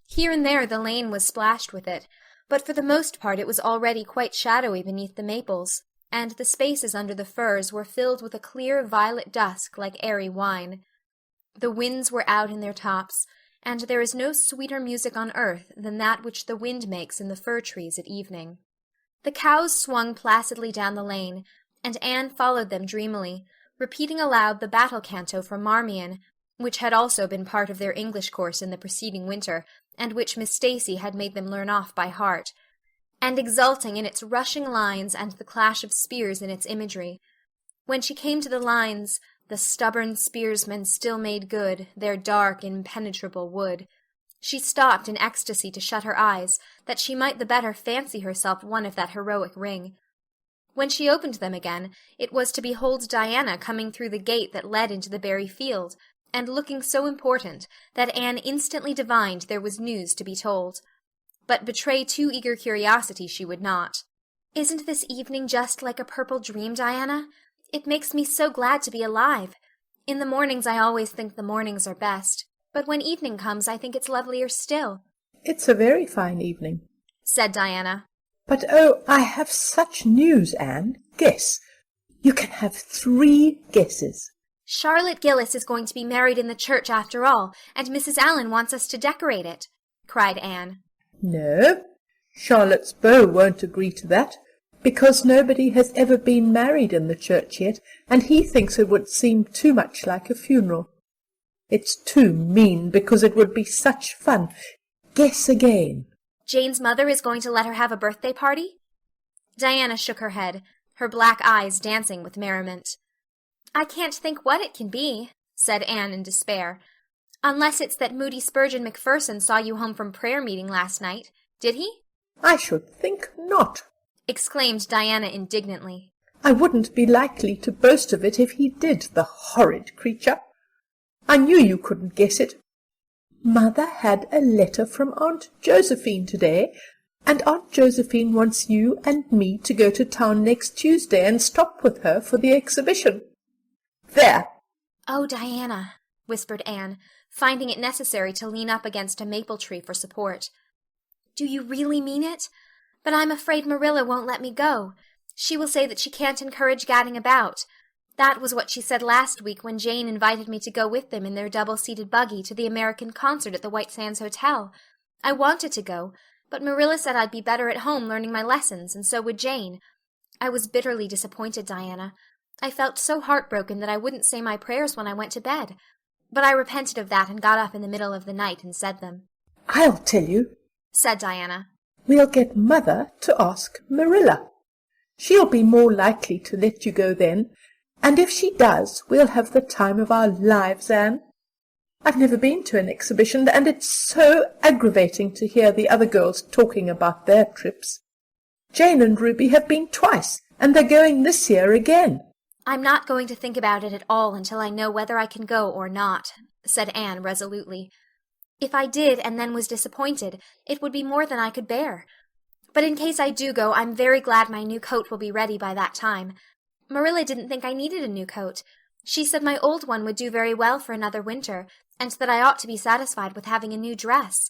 Here and there the lane was splashed with it, but for the most part it was already quite shadowy beneath the maples, and the spaces under the firs were filled with a clear violet dusk like airy wine. The winds were out in their tops, and there is no sweeter music on earth than that which the wind makes in the fir trees at evening. The cows swung placidly down the lane, and Anne followed them dreamily, repeating aloud the battle canto from Marmion, which had also been part of their English course in the preceding winter, and which Miss Stacy had made them learn off by heart, and exulting in its rushing lines and the clash of spears in its imagery. When she came to the lines, "The stubborn spearsmen still made good their dark, impenetrable wood," she stopped in ecstasy to shut her eyes, that she might the better fancy herself one of that heroic ring. When she opened them again, it was to behold Diana coming through the gate that led into the berry field, and looking so important that Anne instantly divined there was news to be told. But betray too eager curiosity she would not. "Isn't this evening just like a purple dream, Diana? It makes me so glad to be alive. In the mornings I always think the mornings are best, but when evening comes I think it's lovelier still." "It's a very fine evening," said Diana. "But oh, I have such news, Anne. Guess. You can have 3 guesses." "Charlotte Gillis is going to be married in the church after all, and Mrs. Allen wants us to decorate it," cried Anne. "No, Charlotte's beau won't agree to that, because nobody has ever been married in the church yet, and he thinks it would seem too much like a funeral. It's too mean, because it would be such fun. Guess again." "Jane's mother is going to let her have a birthday party?" Diana shook her head, her black eyes dancing with merriment. "I can't think what it can be," said Anne in despair, "unless it's that Moody Spurgeon Macpherson saw you home from prayer meeting last night. Did he?" "I should think not," exclaimed Diana indignantly. I wouldn't be likely to boast of it if he did, the horrid creature. I knew you couldn't guess it. Mother had a letter from Aunt Josephine today, and Aunt Josephine wants you and me to go to town next Tuesday and stop with her for the exhibition. There! Oh, Diana, whispered Anne, finding it necessary to lean up against a maple tree for support. Do you really mean it? But I'm afraid Marilla won't let me go. She will say that she can't encourage gadding about. That was what she said last week when Jane invited me to go with them in their double-seated buggy to the American concert at the White Sands Hotel. I wanted to go, but Marilla said I'd be better at home learning my lessons, and so would Jane. I was bitterly disappointed, Diana. I felt so heartbroken that I wouldn't say my prayers when I went to bed. But I repented of that and got up in the middle of the night and said them. I'll tell you, said Diana. We'll get Mother to ask Marilla. She'll be more likely to let you go then, and if she does, we'll have the time of our lives, Anne. I've never been to an exhibition, and it's so aggravating to hear the other girls talking about their trips. Jane and Ruby have been twice, and they're going this year again. I'm not going to think about it at all until I know whether I can go or not, said Anne resolutely. If I did and then was disappointed, it would be more than I could bear. But in case I do go, I'm very glad my new coat will be ready by that time. Marilla didn't think I needed a new coat. She said my old one would do very well for another winter, and that I ought to be satisfied with having a new dress.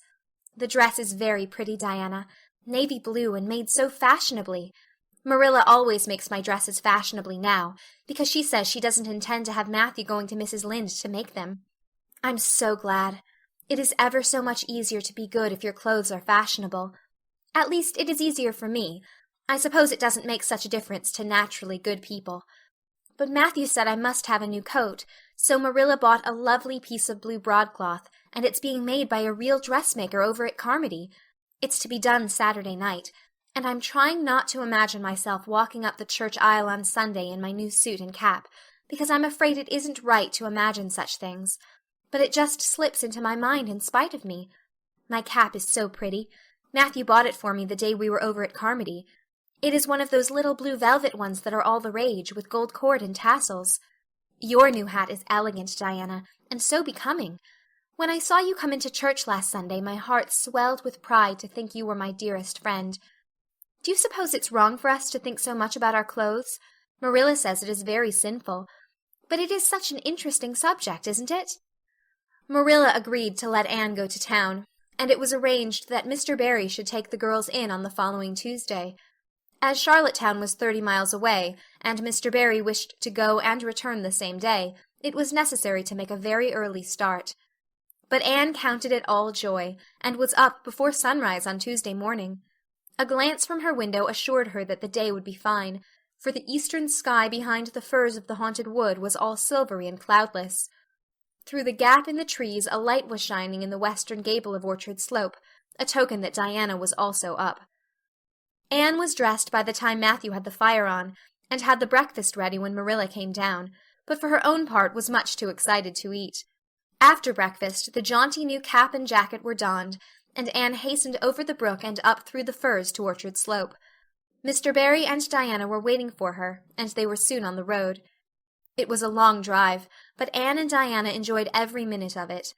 The dress is very pretty, Diana, navy blue and made so fashionably. Marilla always makes my dresses fashionably now, because she says she doesn't intend to have Matthew going to Mrs. Lynde to make them. I'm so glad. It is ever so much easier to be good if your clothes are fashionable. At least it is easier for me. I suppose it doesn't make such a difference to naturally good people. But Matthew said I must have a new coat, so Marilla bought a lovely piece of blue broadcloth, and it's being made by a real dressmaker over at Carmody. It's to be done Saturday night, and I'm trying not to imagine myself walking up the church aisle on Sunday in my new suit and cap, because I'm afraid it isn't right to imagine such things. But it just slips into my mind in spite of me. My cap is so pretty. Matthew bought it for me the day we were over at Carmody. It is one of those little blue velvet ones that are all the rage, with gold cord and tassels. Your new hat is elegant, Diana, and so becoming. When I saw you come into church last Sunday, my heart swelled with pride to think you were my dearest friend. Do you suppose it's wrong for us to think so much about our clothes? Marilla says it is very sinful. But it is such an interesting subject, isn't it? Marilla agreed to let Anne go to town, and it was arranged that Mr. Barry should take the girls in on the following Tuesday. As Charlottetown was 30 miles away, and Mr. Barry wished to go and return the same day, it was necessary to make a very early start. But Anne counted it all joy, and was up before sunrise on Tuesday morning. A glance from her window assured her that the day would be fine, for the eastern sky behind the firs of the haunted wood was all silvery and cloudless. Through the gap in the trees a light was shining in the western gable of Orchard Slope, a token that Diana was also up. Anne was dressed by the time Matthew had the fire on, and had the breakfast ready when Marilla came down, but for her own part was much too excited to eat. After breakfast the jaunty new cap and jacket were donned, and Anne hastened over the brook and up through the firs to Orchard Slope. Mr. Barry and Diana were waiting for her, and they were soon on the road. It was a long drive, but Anne and Diana enjoyed every minute of it.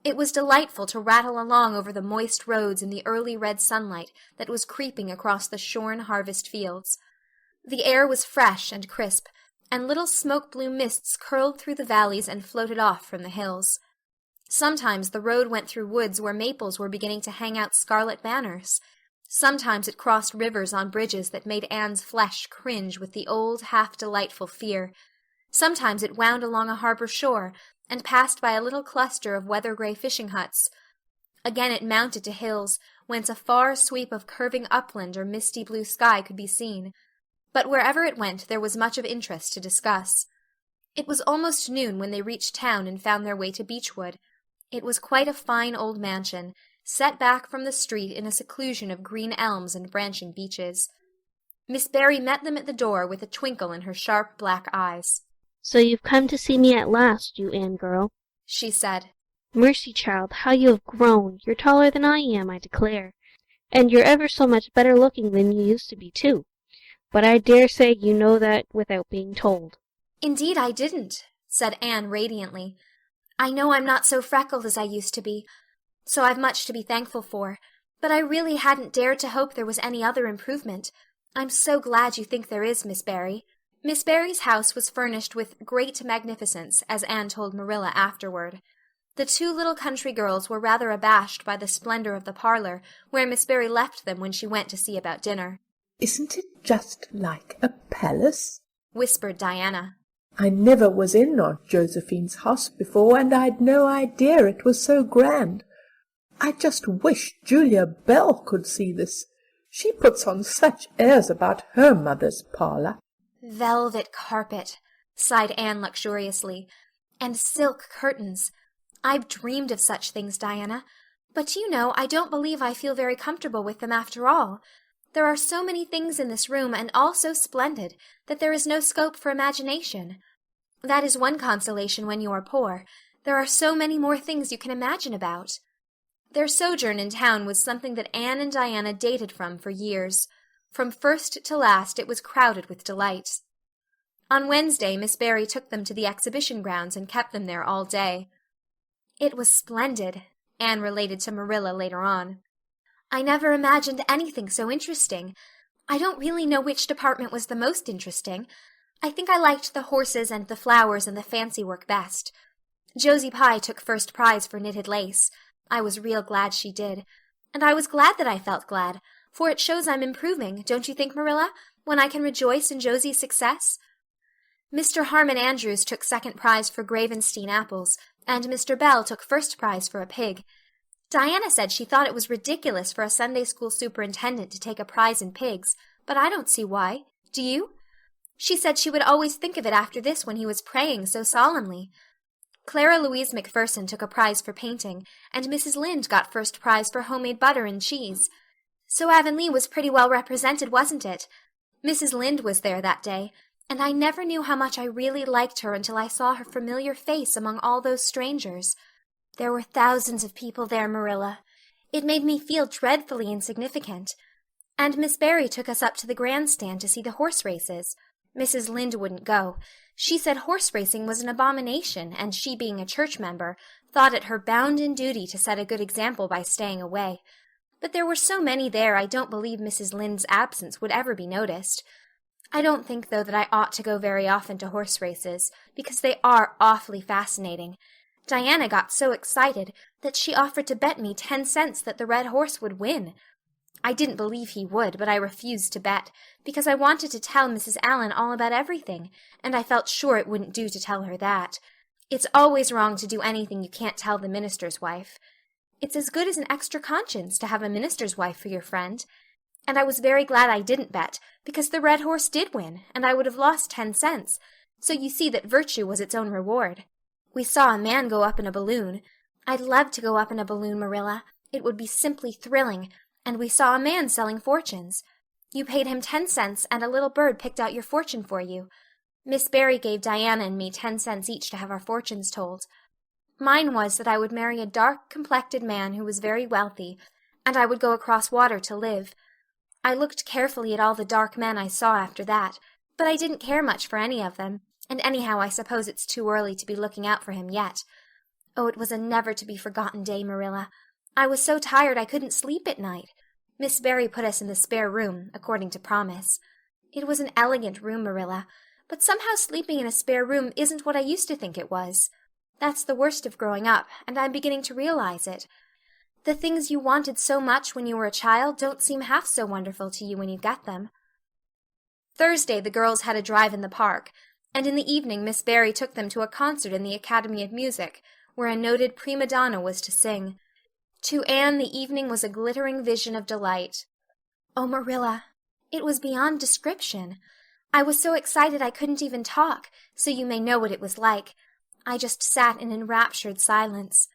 It was delightful to rattle along over the moist roads in the early red sunlight that was creeping across the shorn harvest fields. The air was fresh and crisp, and little smoke-blue mists curled through the valleys and floated off from the hills. Sometimes the road went through woods where maples were beginning to hang out scarlet banners. Sometimes it crossed rivers on bridges that made Anne's flesh cringe with the old, half-delightful fear. Sometimes it wound along a harbor shore, and passed by a little cluster of weather-gray fishing huts. Again it mounted to hills, whence a far sweep of curving upland or misty blue sky could be seen. But wherever it went there was much of interest to discuss. It was almost noon when they reached town and found their way to Beechwood. It was quite a fine old mansion, set back from the street in a seclusion of green elms and branching beeches. Miss Barry met them at the door with a twinkle in her sharp black eyes. "So you've come to see me at last, you Anne girl," she said. "Mercy, child, how you have grown! You're taller than I am, I declare. And you're ever so much better looking than you used to be, too. but I dare say you know that without being told. Indeed I didn't, said Anne radiantly. I know I'm not so freckled as I used to be, so I've much to be thankful for, but I really hadn't dared to hope there was any other improvement. I'm so glad you think there is, Miss Barry. Miss Barry's house was furnished with great magnificence, as Anne told Marilla afterward. The two little country girls were rather abashed by the splendor of the parlor, where Miss Barry left them when she went to see about dinner. "Isn't it just like a palace?" whispered Diana. "I never was in Aunt Josephine's house before, and I'd no idea it was so grand. I just wish Julia Bell could see this. She puts on such airs about her mother's parlor." Velvet carpet, sighed Anne luxuriously, and silk curtains. I've dreamed of such things, Diana, but you know I don't believe I feel very comfortable with them after all. There are so many things in this room, and all so splendid, that there is no scope for imagination. That is one consolation when you are poor. There are so many more things you can imagine about. Their sojourn in town was something that Anne and Diana dated from for years. From first to last it was crowded with delights. On Wednesday Miss Barry took them to the exhibition grounds and kept them there all day. It was splendid, Anne related to Marilla later on. I never imagined anything so interesting. I don't really know which department was the most interesting. I think I liked the horses and the flowers and the fancy work best. Josie Pye took first prize for knitted lace. I was real glad she did. And I was glad that I felt glad, for it shows I'm improving, don't you think, Marilla, when I can rejoice in Josie's success? Mr. Harmon Andrews took second prize for Gravenstein apples, and Mr. Bell took first prize for a pig. Diana said she thought it was ridiculous for a Sunday school superintendent to take a prize in pigs, but I don't see why. Do you? She said she would always think of it after this when he was praying so solemnly. Clara Louise McPherson took a prize for painting, and Mrs. Lynde got first prize for homemade butter and cheese. So Avonlea was pretty well represented, wasn't it? Mrs. Lynde was there that day, and I never knew how much I really liked her until I saw her familiar face among all those strangers. There were thousands of people there, Marilla. It made me feel dreadfully insignificant. And Miss Barry took us up to the grandstand to see the horse races. Mrs. Lynde wouldn't go. She said horse racing was an abomination, and she, being a church member, thought it her bounden duty to set a good example by staying away. But there were so many there I don't believe Mrs. Lynde's absence would ever be noticed. I don't think, though, that I ought to go very often to horse races, because they are awfully fascinating. Diana got so excited that she offered to bet me 10 cents that the red horse would win. I didn't believe he would, but I refused to bet, because I wanted to tell Mrs. Allen all about everything, and I felt sure it wouldn't do to tell her that. It's always wrong to do anything you can't tell the minister's wife. It's as good as an extra conscience to have a minister's wife for your friend. And I was very glad I didn't bet, because the red horse did win, and I would have lost 10 cents. So you see that virtue was its own reward. We saw a man go up in a balloon. I'd love to go up in a balloon, Marilla. It would be simply thrilling. And we saw a man selling fortunes. You paid him 10 cents, and a little bird picked out your fortune for you. Miss Barry gave Diana and me 10 cents each to have our fortunes told. Mine was that I would marry a dark-complected man who was very wealthy, and I would go across water to live. I looked carefully at all the dark men I saw after that, but I didn't care much for any of them, and anyhow I suppose it's too early to be looking out for him yet. Oh, it was a never-to-be-forgotten day, Marilla. I was so tired I couldn't sleep at night. Miss Barry put us in the spare room, according to promise. It was an elegant room, Marilla, but somehow sleeping in a spare room isn't what I used to think it was. That's the worst of growing up, and I'm beginning to realize it. The things you wanted so much when you were a child don't seem half so wonderful to you when you get them. Thursday the girls had a drive in the park, and in the evening Miss Barry took them to a concert in the Academy of Music, where a noted prima donna was to sing. To Anne the evening was a glittering vision of delight. Oh, Marilla, it was beyond description. I was so excited I couldn't even talk, so you may know what it was like. I just sat in enraptured silence.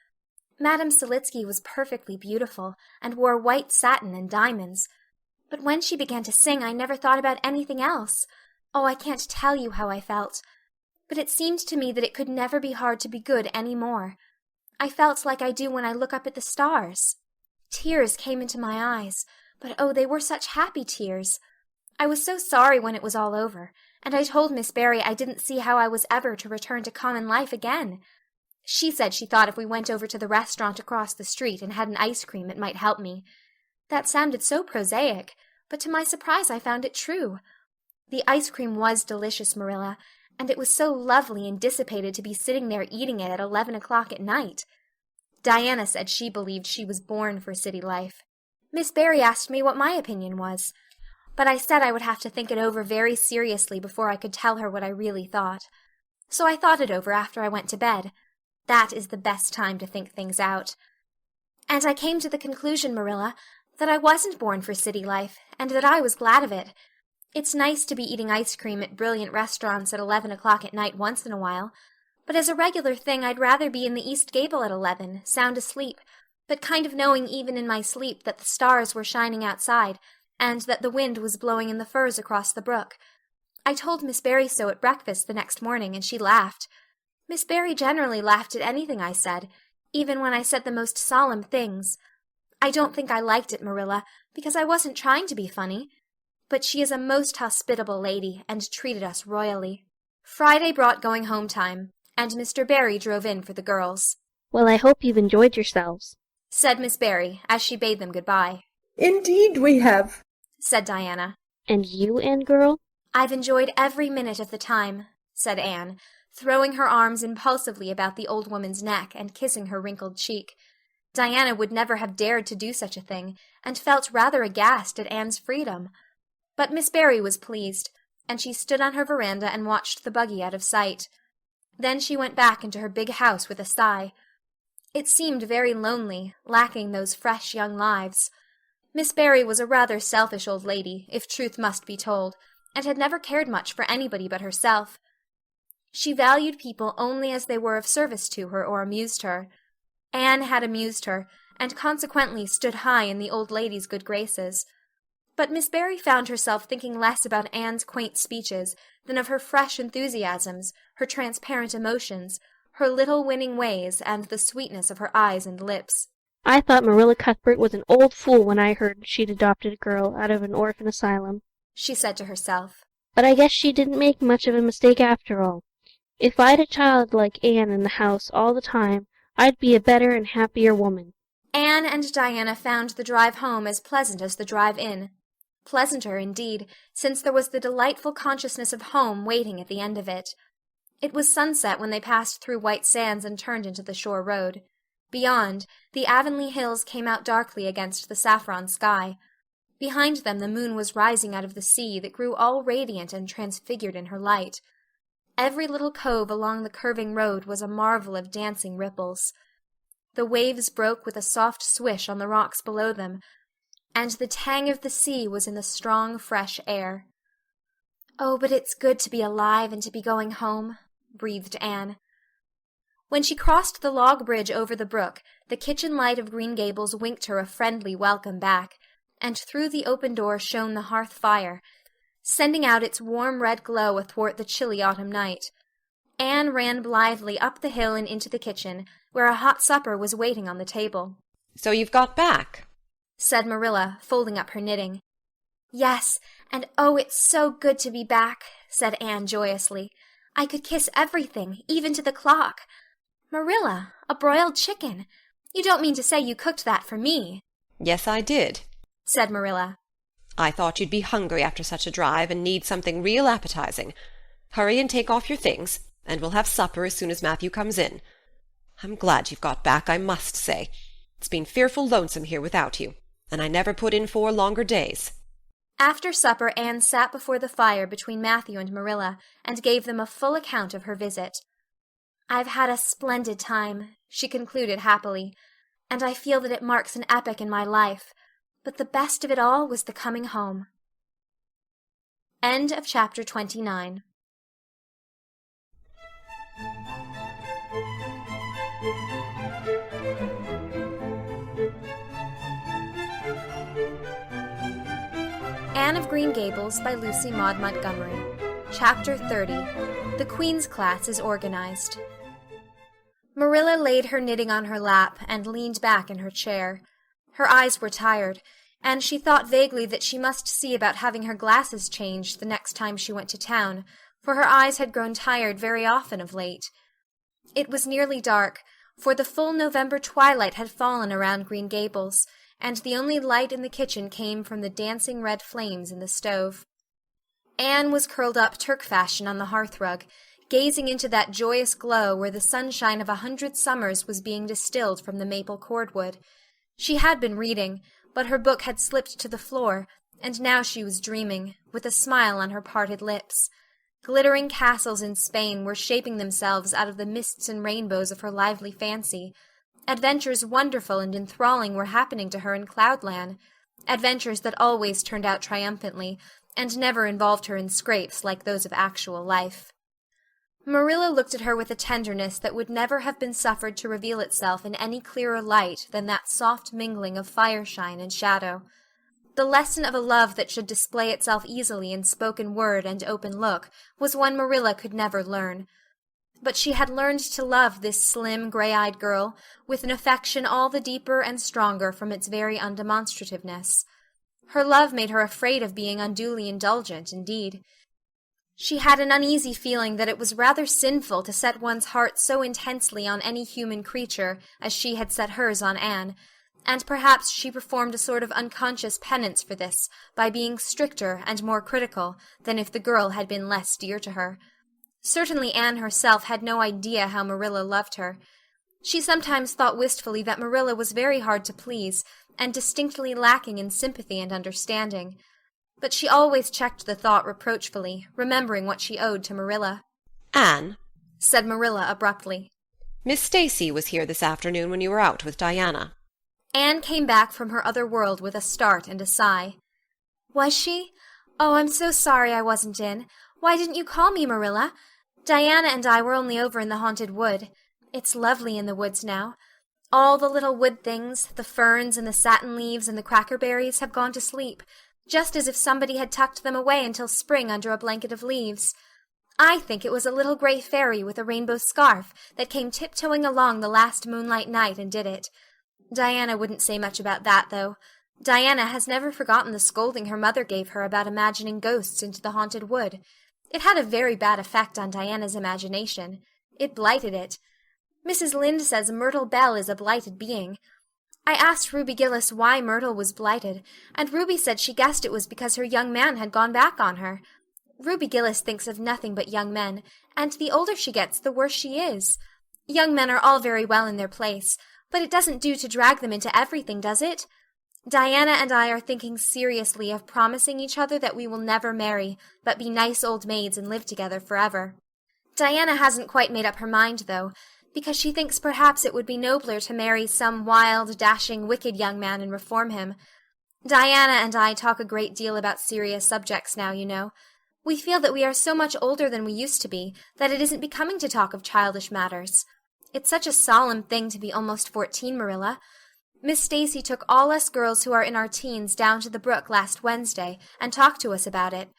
Madame Selitsky was perfectly beautiful, and wore white satin and diamonds. But when she began to sing, I never thought about anything else. Oh, I can't tell you how I felt. But it seemed to me that it could never be hard to be good any more. I felt like I do when I look up at the stars. Tears came into my eyes, but oh, they were such happy tears. I was so sorry when it was all over, and I told Miss Barry I didn't see how I was ever to return to common life again. She said she thought if we went over to the restaurant across the street and had an ice cream it might help me. That sounded so prosaic, but to my surprise I found it true. The ice cream was delicious, Marilla, and it was so lovely and dissipated to be sitting there eating it at 11 o'clock at night. Diana said she believed she was born for city life. Miss Barry asked me what my opinion was, but I said I would have to think it over very seriously before I could tell her what I really thought. So I thought it over after I went to bed. That is the best time to think things out. And I came to the conclusion, Marilla, that I wasn't born for city life, and that I was glad of it. It's nice to be eating ice cream at brilliant restaurants at 11 o'clock at night once in a while, but as a regular thing I'd rather be in the East Gable at 11, sound asleep, but kind of knowing even in my sleep that the stars were shining outside, and that the wind was blowing in the firs across the brook. I told Miss Barry so at breakfast the next morning, and she laughed. Miss Barry generally laughed at anything I said, even when I said the most solemn things. I don't think I liked it, Marilla, because I wasn't trying to be funny. But she is a most hospitable lady, and treated us royally. Friday brought going home time, and Mr. Barry drove in for the girls. Well, I hope you've enjoyed yourselves, said Miss Barry, as she bade them good-bye. Indeed we have, said Diana. And you, Anne girl? I've enjoyed every minute of the time, said Anne, throwing her arms impulsively about the old woman's neck and kissing her wrinkled cheek. Diana would never have dared to do such a thing, and felt rather aghast at Anne's freedom. But Miss Barry was pleased, and she stood on her veranda and watched the buggy out of sight. Then she went back into her big house with a sigh. It seemed very lonely, lacking those fresh young lives. Miss Barry was a rather selfish old lady, if truth must be told, and had never cared much for anybody but herself. She valued people only as they were of service to her or amused her. Anne had amused her, and consequently stood high in the old lady's good graces. But Miss Barry found herself thinking less about Anne's quaint speeches than of her fresh enthusiasms, her transparent emotions, her little winning ways, and the sweetness of her eyes and lips. I thought Marilla Cuthbert was an old fool when I heard she'd adopted a girl out of an orphan asylum, she said to herself. But I guess she didn't make much of a mistake after all. If I'd a child like Anne in the house all the time, I'd be a better and happier woman. Anne and Diana found the drive home as pleasant as the drive in. Pleasanter, indeed, since there was the delightful consciousness of home waiting at the end of it. It was sunset when they passed through White Sands and turned into the shore road. Beyond, the Avonlea hills came out darkly against the saffron sky. Behind them the moon was rising out of the sea that grew all radiant and transfigured in her light. Every little cove along the curving road was a marvel of dancing ripples. The waves broke with a soft swish on the rocks below them, and the tang of the sea was in the strong, fresh air. "Oh, but it's good to be alive and to be going home," breathed Anne. When she crossed the log bridge over the brook, the kitchen light of Green Gables winked her a friendly welcome back, and through the open door shone the hearth fire, sending out its warm red glow athwart the chilly autumn night. Anne ran blithely up the hill and into the kitchen, where a hot supper was waiting on the table. "So you've got back?" said Marilla, folding up her knitting. "Yes, and oh, it's so good to be back," said Anne joyously. "I could kiss everything, even to the clock. Marilla, a broiled chicken! You don't mean to say you cooked that for me?" "Yes, I did," said Marilla. "I thought you'd be hungry after such a drive and need something real appetizing. Hurry and take off your things, and we'll have supper as soon as Matthew comes in. I'm glad you've got back, I must say. It's been fearful lonesome here without you, and I never put in 4 longer days." After supper Anne sat before the fire between Matthew and Marilla, and gave them a full account of her visit. "I've had a splendid time," she concluded happily, "and I feel that it marks an epoch in my life. But the best of it all was the coming home." End of chapter 29. Anne of Green Gables by Lucy Maud Montgomery. Chapter 30. The Queen's Class is Organized. Marilla laid her knitting on her lap and leaned back in her chair. Her eyes were tired, and she thought vaguely that she must see about having her glasses changed the next time she went to town, for her eyes had grown tired very often of late. It was nearly dark, for the full November twilight had fallen around Green Gables, and the only light in the kitchen came from the dancing red flames in the stove. Anne was curled up Turk-fashion on the hearth-rug, gazing into that joyous glow where the sunshine of 100 summers was being distilled from the maple cordwood. She had been reading, but her book had slipped to the floor, and now she was dreaming, with a smile on her parted lips. Glittering castles in Spain were shaping themselves out of the mists and rainbows of her lively fancy. Adventures wonderful and enthralling were happening to her in Cloudland, adventures that always turned out triumphantly, and never involved her in scrapes like those of actual life. Marilla looked at her with a tenderness that would never have been suffered to reveal itself in any clearer light than that soft mingling of fireshine and shadow. The lesson of a love that should display itself easily in spoken word and open look was one Marilla could never learn. But she had learned to love this slim, gray-eyed girl with an affection all the deeper and stronger from its very undemonstrativeness. Her love made her afraid of being unduly indulgent, indeed. She had an uneasy feeling that it was rather sinful to set one's heart so intensely on any human creature as she had set hers on Anne, and perhaps she performed a sort of unconscious penance for this by being stricter and more critical than if the girl had been less dear to her. Certainly Anne herself had no idea how Marilla loved her. She sometimes thought wistfully that Marilla was very hard to please, and distinctly lacking in sympathy and understanding. But she always checked the thought reproachfully, remembering what she owed to Marilla. "Anne," said Marilla abruptly, "Miss Stacy was here this afternoon when you were out with Diana." Anne came back from her other world with a start and a sigh. "Was she? Oh, I'm so sorry I wasn't in. Why didn't you call me, Marilla? Diana and I were only over in the haunted wood. It's lovely in the woods now. All the little wood things, the ferns and the satin leaves and the crackerberries have gone to sleep, just as if somebody had tucked them away until spring under a blanket of leaves. I think it was a little gray fairy with a rainbow scarf that came tiptoeing along the last moonlight night and did it. Diana wouldn't say much about that, though. Diana has never forgotten the scolding her mother gave her about imagining ghosts into the haunted wood. It had a very bad effect on Diana's imagination. It blighted it. Mrs. Lynde says Myrtle Bell is a blighted being. I asked Ruby Gillis why Myrtle was blighted, and Ruby said she guessed it was because her young man had gone back on her. Ruby Gillis thinks of nothing but young men, and the older she gets, the worse she is. Young men are all very well in their place, but it doesn't do to drag them into everything, does it? Diana and I are thinking seriously of promising each other that we will never marry, but be nice old maids and live together forever. Diana hasn't quite made up her mind, though, because she thinks perhaps it would be nobler to marry some wild, dashing, wicked young man and reform him. Diana and I talk a great deal about serious subjects now, you know. We feel that we are so much older than we used to be that it isn't becoming to talk of childish matters. It's such a solemn thing to be almost 14, Marilla. Miss Stacy took all us girls who are in our teens down to the brook last Wednesday and talked to us about it.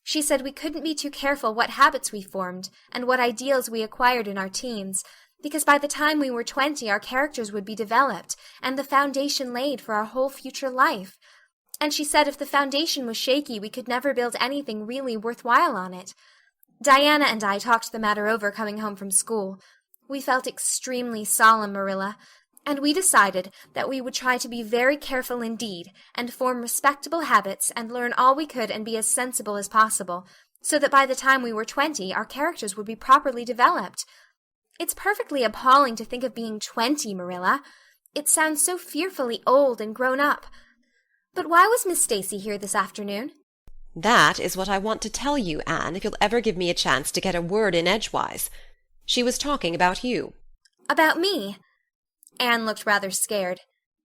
She said we couldn't be too careful what habits we formed and what ideals we acquired in our teens, because by the time we were 20 our characters would be developed and the foundation laid for our whole future life. And she said if the foundation was shaky we could never build anything really worthwhile on it. Diana and I talked the matter over coming home from school. We felt extremely solemn, Marilla, and we decided that we would try to be very careful indeed and form respectable habits and learn all we could and be as sensible as possible, so that by the time we were 20 our characters would be properly developed. It's perfectly appalling to think of being 20, Marilla. It sounds so fearfully old and grown up. But why was Miss Stacy here this afternoon? That is what I want to tell you, Anne, if you'll ever give me a chance to get a word in edgewise. She was talking about you. About me? Anne looked rather scared.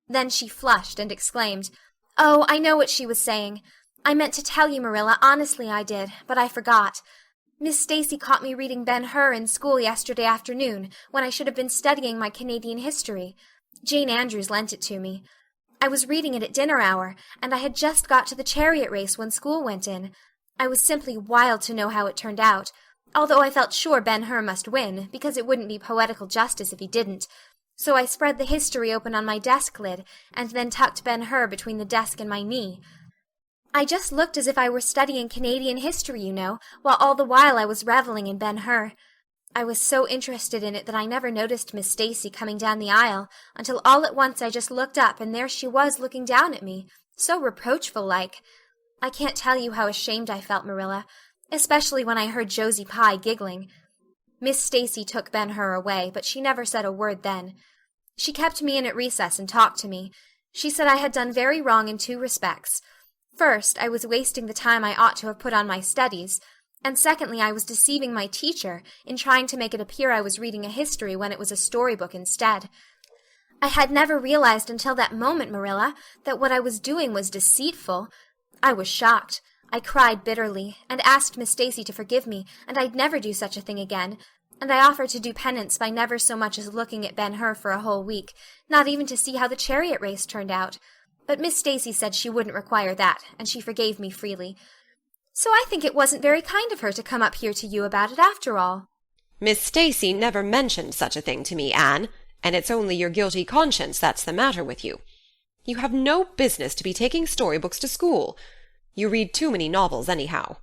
Then she flushed and exclaimed, "Oh, I know what she was saying. I meant to tell you, Marilla, honestly I did, but I forgot. Miss Stacy caught me reading Ben-Hur in school yesterday afternoon, when I should have been studying my Canadian history. Jane Andrews lent it to me. I was reading it at dinner hour, and I had just got to the chariot race when school went in. I was simply wild to know how it turned out, although I felt sure Ben-Hur must win, because it wouldn't be poetical justice if he didn't. so I spread the history open on my desk lid, and then tucked Ben-Hur between the desk and my knee. I just looked as if I were studying Canadian history, you know, while all the while I was reveling in Ben-Hur. I was so interested in it that I never noticed Miss Stacy coming down the aisle, until all at once I just looked up, and there she was looking down at me, so reproachful-like. I can't tell you how ashamed I felt, Marilla, especially when I heard Josie Pye giggling. Miss Stacy took Ben-Hur away, but she never said a word then. She kept me in at recess and talked to me. She said I had done very wrong in 2 respects. First, I was wasting the time I ought to have put on my studies, and secondly, I was deceiving my teacher in trying to make it appear I was reading a history when it was a storybook instead. I had never realized until that moment, Marilla, that what I was doing was deceitful. I was shocked. I cried bitterly, and asked Miss Stacy to forgive me, and I'd never do such a thing again, and I offered to do penance by never so much as looking at Ben-Hur for a whole week, not even to see how the chariot race turned out. But Miss Stacy said she wouldn't require that, and she forgave me freely. So I think it wasn't very kind of her to come up here to you about it after all. Miss Stacy never mentioned such a thing to me, Anne, and it's only your guilty conscience that's the matter with you. You have no business to be taking storybooks to school. You read too many novels anyhow.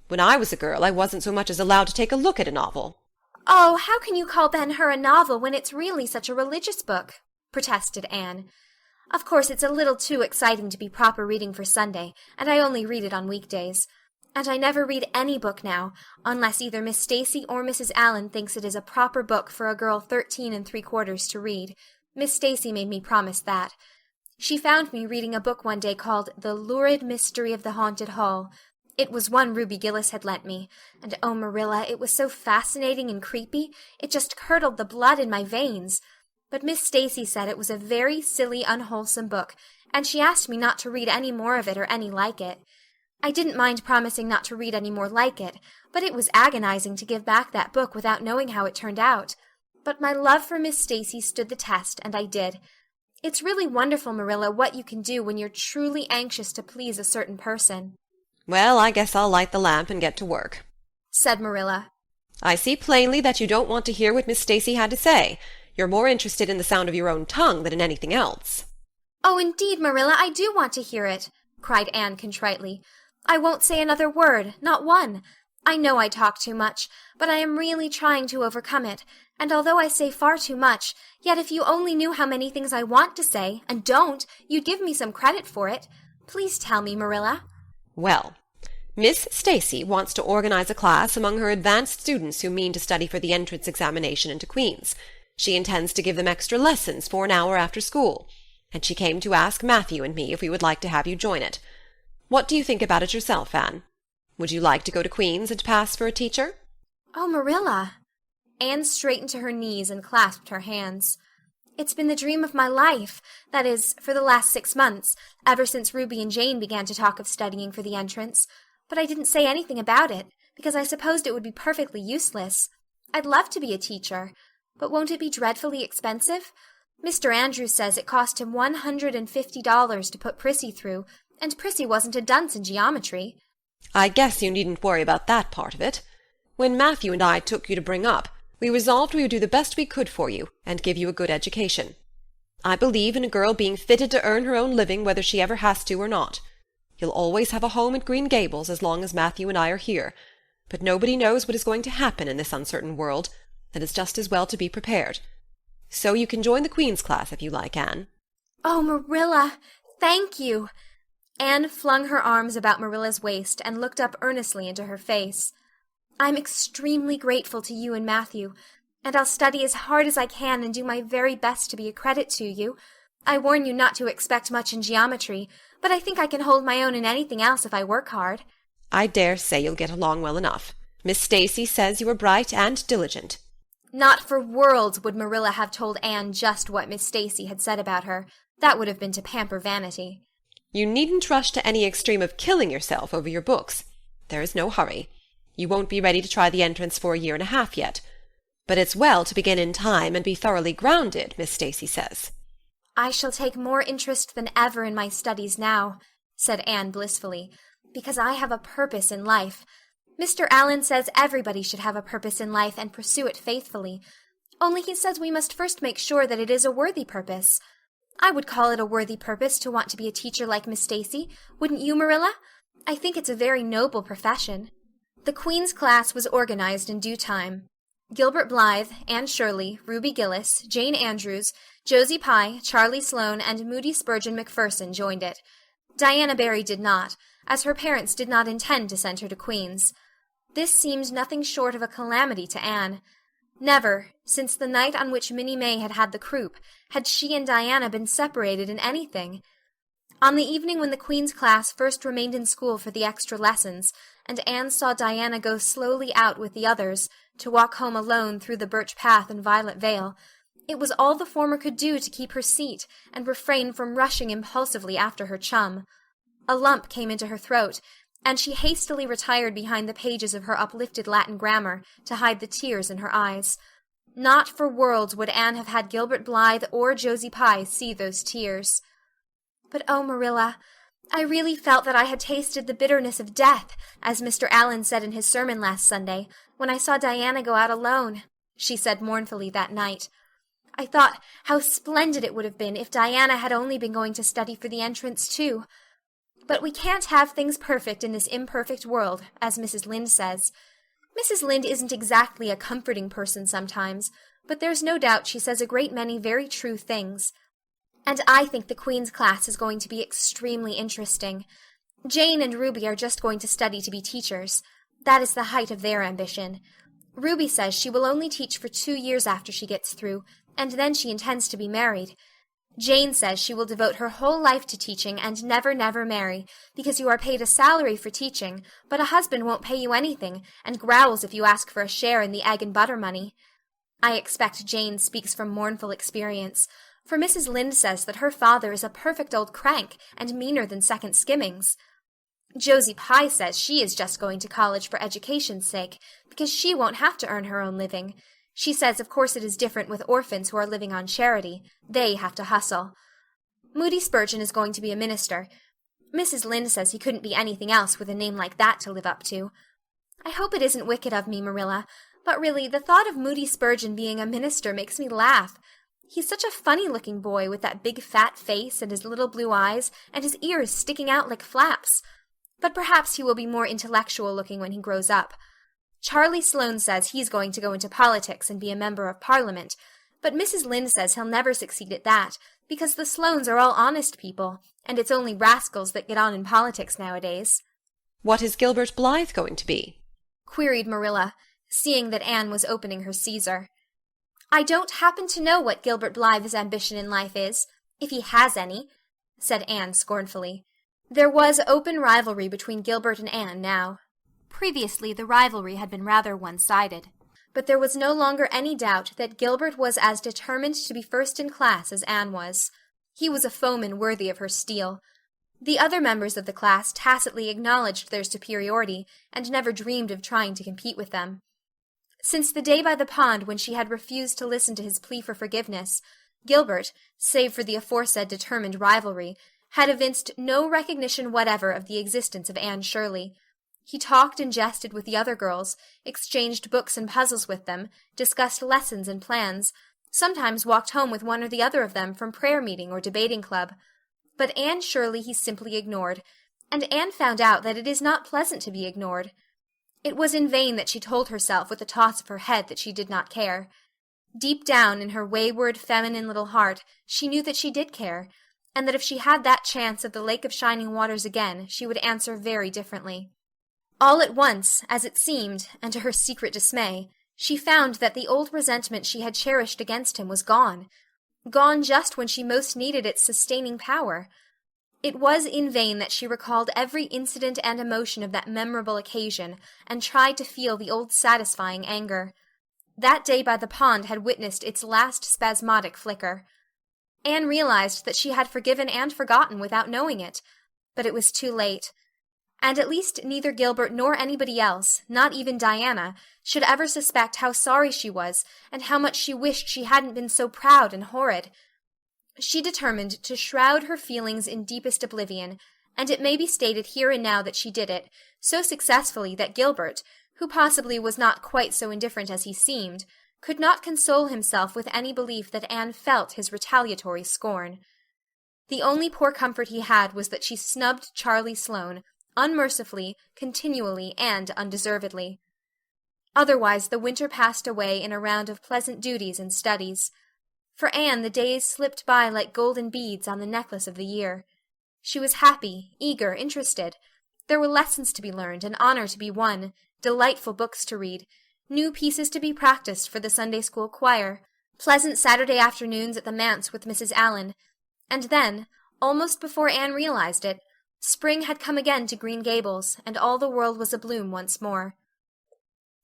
When I was a girl, I wasn't so much as allowed to take a look at a novel. Oh, how can you call Ben-Hur a novel when it's really such a religious book? Protested Anne. Of course, it's a little too exciting to be proper reading for Sunday, and I only read it on weekdays. And I never read any book now, unless either Miss Stacy or Mrs. Allen thinks it is a proper book for a girl 13 3/4 to read. Miss Stacy made me promise that. She found me reading a book one day called The Lurid Mystery of the Haunted Hall. It was one Ruby Gillis had lent me, and oh, Marilla, it was so fascinating and creepy, it just curdled the blood in my veins. But Miss Stacy said it was a very silly, unwholesome book, and she asked me not to read any more of it or any like it. I didn't mind promising not to read any more like it, but it was agonizing to give back that book without knowing how it turned out. But my love for Miss Stacy stood the test, and I did. It's really wonderful, Marilla, what you can do when you're truly anxious to please a certain person. Well, I guess I'll light the lamp and get to work, said Marilla. I see plainly that you don't want to hear what Miss Stacy had to say. You're more interested in the sound of your own tongue than in anything else. Oh, indeed, Marilla, I do want to hear it, cried Anne contritely. I won't say another word, not one. I know I talk too much, but I am really trying to overcome it, and although I say far too much, yet if you only knew how many things I want to say, and don't, you'd give me some credit for it. Please tell me, Marilla. Well, Miss Stacy wants to organize a class among her advanced students who mean to study for the entrance examination into Queen's. She intends to give them extra lessons for an hour after school, and she came to ask Matthew and me if we would like to have you join it. What do you think about it yourself, Anne? Would you like to go to Queen's and pass for a teacher? Oh, Marilla. Anne straightened to her knees and clasped her hands. It's been the dream of my life, that is, for the last 6 months, ever since Ruby and Jane began to talk of studying for the entrance. But I didn't say anything about it, because I supposed it would be perfectly useless. I'd love to be a teacher, but won't it be dreadfully expensive? Mr. Andrews says it cost him $150 to put Prissy through, and Prissy wasn't a dunce in geometry. I guess you needn't worry about that part of it. When Matthew and I took you to bring up, we resolved we would do the best we could for you, and give you a good education. I believe in a girl being fitted to earn her own living whether she ever has to or not. You'll always have a home at Green Gables as long as Matthew and I are here, but nobody knows what is going to happen in this uncertain world, and it's just as well to be prepared. So you can join the Queen's class if you like, Anne. Oh, Marilla, thank you. Anne flung her arms about Marilla's waist and looked up earnestly into her face. I'm extremely grateful to you and Matthew, and I'll study as hard as I can and do my very best to be a credit to you. I warn you not to expect much in geometry, but I think I can hold my own in anything else if I work hard. I dare say you'll get along well enough. Miss Stacy says you are bright and diligent. Not for worlds would Marilla have told Anne just what Miss Stacy had said about her. That would have been to pamper Vanity. You needn't rush to any extreme of killing yourself over your books. There is no hurry. You won't be ready to try the entrance for 1.5 years yet. But it's well to begin in time and be thoroughly grounded, Miss Stacy says. I shall take more interest than ever in my studies now, said Anne blissfully, because I have a purpose in life. Mr. Allen says everybody should have a purpose in life and pursue it faithfully. only he says we must first make sure that it is a worthy purpose. I would call it a worthy purpose to want to be a teacher like Miss Stacy, wouldn't you, Marilla? I think it's a very noble profession." The Queen's class was organized in due time. Gilbert Blythe, Anne Shirley, Ruby Gillis, Jane Andrews, Josie Pye, Charlie Sloane, and Moody Spurgeon McPherson joined it. Diana Barry did not, as her parents did not intend to send her to Queen's. This seemed nothing short of a calamity to Anne. Never, since the night on which Minnie May had had the croup, had she and Diana been separated in anything. On the evening when the Queen's class first remained in school for the extra lessons, and Anne saw Diana go slowly out with the others, to walk home alone through the birch path and violet vale, it was all the former could do to keep her seat and refrain from rushing impulsively after her chum. A lump came into her throat, and she hastily retired behind the pages of her uplifted Latin grammar to hide the tears in her eyes. Not for worlds would Anne have had Gilbert Blythe or Josie Pye see those tears. "But oh, Marilla, I really felt that I had tasted the bitterness of death, as Mr. Allen said in his sermon last Sunday, when I saw Diana go out alone," she said mournfully that night. "I thought how splendid it would have been if Diana had only been going to study for the entrance, too. But we can't have things perfect in this imperfect world, as Mrs. Lynde says. Mrs. Lynde isn't exactly a comforting person sometimes, but there's no doubt she says a great many very true things. And I think the Queen's class is going to be extremely interesting. Jane and Ruby are just going to study to be teachers. That is the height of their ambition. Ruby says she will only teach for 2 years after she gets through, and then she intends to be married. Jane says she will devote her whole life to teaching and never, never marry, because you are paid a salary for teaching, but a husband won't pay you anything, and growls if you ask for a share in the egg and butter money. I expect Jane speaks from mournful experience, for Mrs. Lynde says that her father is a perfect old crank and meaner than second skimmings. Josie Pye says she is just going to college for education's sake, because she won't have to earn her own living. She says of course it is different with orphans who are living on charity. They have to hustle. Moody Spurgeon is going to be a minister. Mrs. Lynde says he couldn't be anything else with a name like that to live up to. I hope it isn't wicked of me, Marilla, but really the thought of Moody Spurgeon being a minister makes me laugh. He's such a funny-looking boy with that big fat face and his little blue eyes and his ears sticking out like flaps. But perhaps he will be more intellectual-looking when he grows up. Charlie Sloane says he's going to go into politics and be a member of Parliament, but Mrs. Lynde says he'll never succeed at that, because the Sloanes are all honest people, and it's only rascals that get on in politics nowadays. "What is Gilbert Blythe going to be?" queried Marilla, seeing that Anne was opening her Caesar. "I don't happen to know what Gilbert Blythe's ambition in life is, if he has any," said Anne scornfully. There was open rivalry between Gilbert and Anne now. Previously the rivalry had been rather one-sided, but there was no longer any doubt that Gilbert was as determined to be first in class as Anne was. He was a foeman worthy of her steel. The other members of the class tacitly acknowledged their superiority, and never dreamed of trying to compete with them. Since the day by the pond when she had refused to listen to his plea for forgiveness, Gilbert, save for the aforesaid determined rivalry, had evinced no recognition whatever of the existence of Anne Shirley. He talked and jested with the other girls, exchanged books and puzzles with them, discussed lessons and plans, sometimes walked home with one or the other of them from prayer meeting or debating club. But Anne Shirley he simply ignored, and Anne found out that it is not pleasant to be ignored. It was in vain that she told herself with a toss of her head that she did not care. Deep down in her wayward, feminine little heart she knew that she did care, and that if she had that chance of the Lake of Shining Waters again, she would answer very differently. All at once, as it seemed, and to her secret dismay, she found that the old resentment she had cherished against him was gone just when she most needed its sustaining power. It was in vain that she recalled every incident and emotion of that memorable occasion, and tried to feel the old satisfying anger. That day by the pond had witnessed its last spasmodic flicker. Anne realized that she had forgiven and forgotten without knowing it, but it was too late. And at least neither Gilbert nor anybody else, not even Diana, should ever suspect how sorry she was, and how much she wished she hadn't been so proud and horrid. She determined to shroud her feelings in deepest oblivion, and it may be stated here and now that she did it, so successfully that Gilbert, who possibly was not quite so indifferent as he seemed, could not console himself with any belief that Anne felt his retaliatory scorn. The only poor comfort he had was that she snubbed Charlie Sloane, unmercifully, continually, and undeservedly. Otherwise the winter passed away in a round of pleasant duties and studies. For Anne the days slipped by like golden beads on the necklace of the year. She was happy, eager, interested. There were lessons to be learned, an honor to be won, delightful books to read, new pieces to be practiced for the Sunday school choir, pleasant Saturday afternoons at the manse with Mrs. Allen. And then, almost before Anne realized it, spring had come again to Green Gables, and all the world was abloom once more.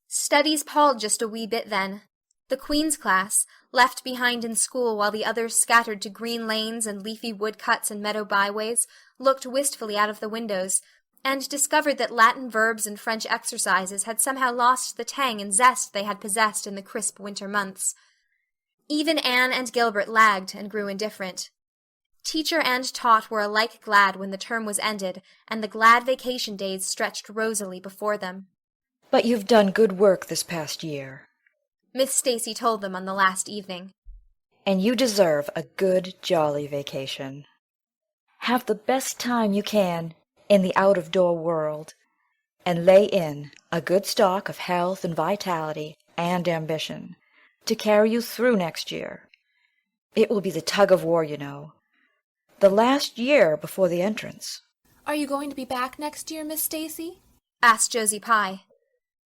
Studies palled just a wee bit then. The Queen's class, left behind in school while the others scattered to green lanes and leafy woodcuts and meadow byways, looked wistfully out of the windows, and discovered that Latin verbs and French exercises had somehow lost the tang and zest they had possessed in the crisp winter months. Even Anne and Gilbert lagged and grew indifferent. Teacher and taught were alike glad when the term was ended, and the glad vacation days stretched rosily before them. "But you've done good work this past year," Miss Stacy told them on the last evening. "and you deserve a good, jolly vacation. Have the best time you can in the out-of-door world, and lay in a good stock of health and vitality and ambition to carry you through next year. It will be the tug-of-war, you know. The last year before the entrance." Are you going to be back next year, Miss Stacy? Asked Josie Pye.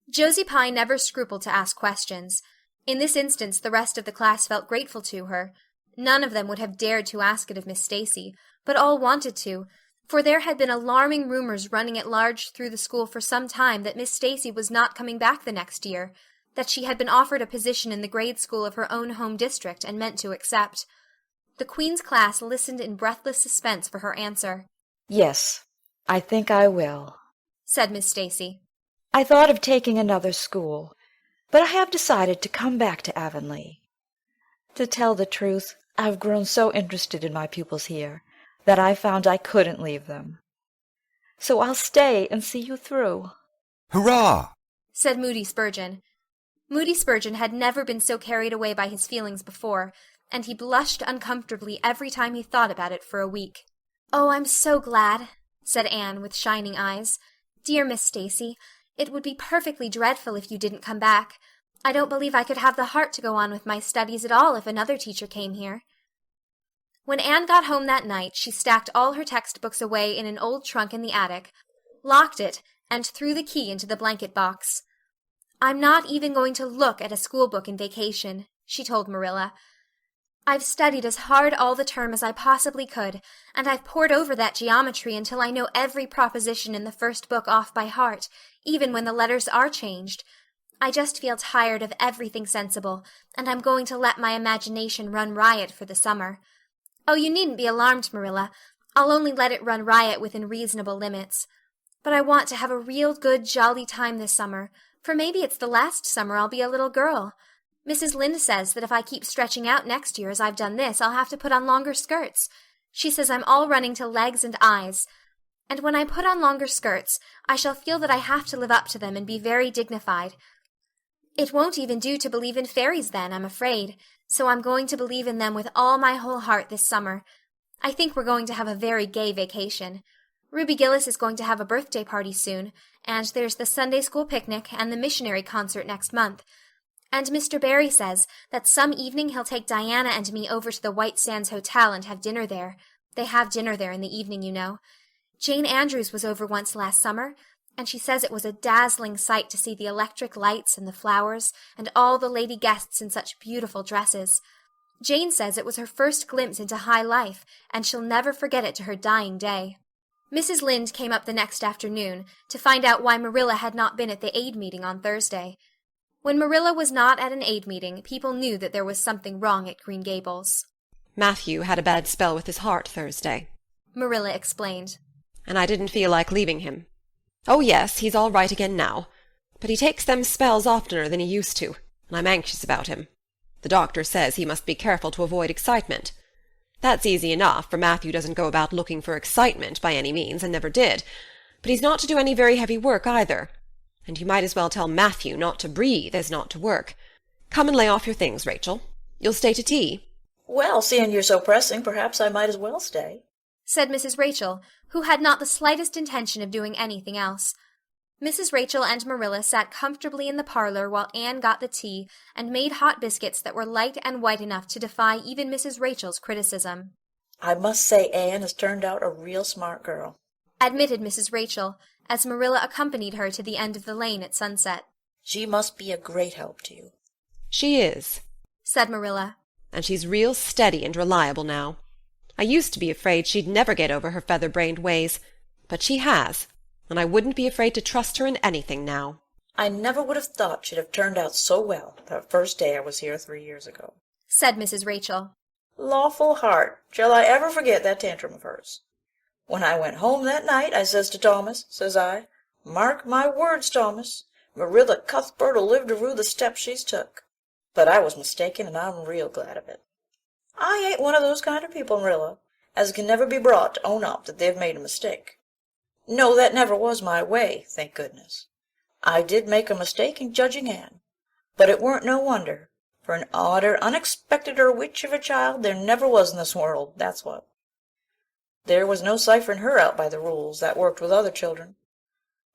Josie Pye never scrupled to ask questions. In this instance the rest of the class felt grateful to her. None of them would have dared to ask it of Miss Stacy, but all wanted to, for there had been alarming rumors running at large through the school for some time that Miss Stacy was not coming back the next year, that she had been offered a position in the grade school of her own home district and meant to accept. The Queen's class listened in breathless suspense for her answer. "Yes, I think I will," said Miss Stacy. "I thought of taking another school, but I have decided to come back to Avonlea. To tell the truth, I've grown so interested in my pupils here that I found I couldn't leave them. So I'll stay and see you through." "Hurrah!" said Moody Spurgeon. Moody Spurgeon had never been so carried away by his feelings before, and he blushed uncomfortably every time he thought about it for a week. "Oh, I'm so glad," said Anne with shining eyes. "Dear Miss Stacy, it would be perfectly dreadful if you didn't come back. I don't believe I could have the heart to go on with my studies at all if another teacher came here." When Anne got home that night, she stacked all her textbooks away in an old trunk in the attic, locked it, and threw the key into the blanket box. "I'm not even going to look at a school book in vacation," she told Marilla. "I've studied as hard all the term as I possibly could, and I've pored over that geometry until I know every proposition in the first book off by heart, even when the letters are changed. I just feel tired of everything sensible, and I'm going to let my imagination run riot for the summer. Oh, you needn't be alarmed, Marilla. I'll only let it run riot within reasonable limits. But I want to have a real good, jolly time this summer, for maybe it's the last summer I'll be a little girl. Mrs. Lynde says that if I keep stretching out next year as I've done this, I'll have to put on longer skirts. She says I'm all running to legs and eyes. And when I put on longer skirts, I shall feel that I have to live up to them and be very dignified. It won't even do to believe in fairies then, I'm afraid, so I'm going to believe in them with all my whole heart this summer. I think we're going to have a very gay vacation. Ruby Gillis is going to have a birthday party soon, and there's the Sunday school picnic and the missionary concert next month. And Mr. Barry says that some evening he'll take Diana and me over to the White Sands Hotel and have dinner there. They have dinner there in the evening, you know. Jane Andrews was over once last summer, and she says it was a dazzling sight to see the electric lights and the flowers and all the lady guests in such beautiful dresses. Jane says it was her first glimpse into high life, and she'll never forget it to her dying day. Mrs. Lynde came up the next afternoon to find out why Marilla had not been at the aid meeting on Thursday. When Marilla was not at an aid meeting, people knew that there was something wrong at Green Gables. Matthew had a bad spell with his heart Thursday, Marilla explained. And I didn't feel like leaving him. Oh, yes, he's all right again now, but he takes them spells oftener than he used to, and I'm anxious about him. The doctor says he must be careful to avoid excitement. That's easy enough, for Matthew doesn't go about looking for excitement by any means, and never did. But he's not to do any very heavy work either. And you might as well tell Matthew not to breathe as not to work. Come and lay off your things, Rachel. You'll stay to tea. Well, seeing you're so pressing, perhaps I might as well stay, said Mrs. Rachel, who had not the slightest intention of doing anything else. Mrs. Rachel and Marilla sat comfortably in the parlor while Anne got the tea and made hot biscuits that were light and white enough to defy even Mrs. Rachel's criticism. I must say Anne has turned out a real smart girl, admitted Mrs. Rachel, as Marilla accompanied her to the end of the lane at sunset. She must be a great help to you. She is, said Marilla. And she's real steady and reliable now. I used to be afraid she'd never get over her feather-brained ways, but she has, and I wouldn't be afraid to trust her in anything now. I never would have thought she'd have turned out so well that first day I was here 3 years ago, said Mrs. Rachel. Lawful heart, shall I ever forget that tantrum of hers? When I went home that night, I says to Thomas, says I, mark my words, Thomas, Marilla Cuthbert'll live to rue the step she's took. But I was mistaken, and I'm real glad of it. I ain't one of those kind of people, Marilla, as can never be brought to own up that they've made a mistake. No, that never was my way, thank goodness. I did make a mistake in judging Anne, but it weren't no wonder, for an odder, unexpecteder witch of a child there never was in this world, that's what. There was no ciphering her out by the rules that worked with other children.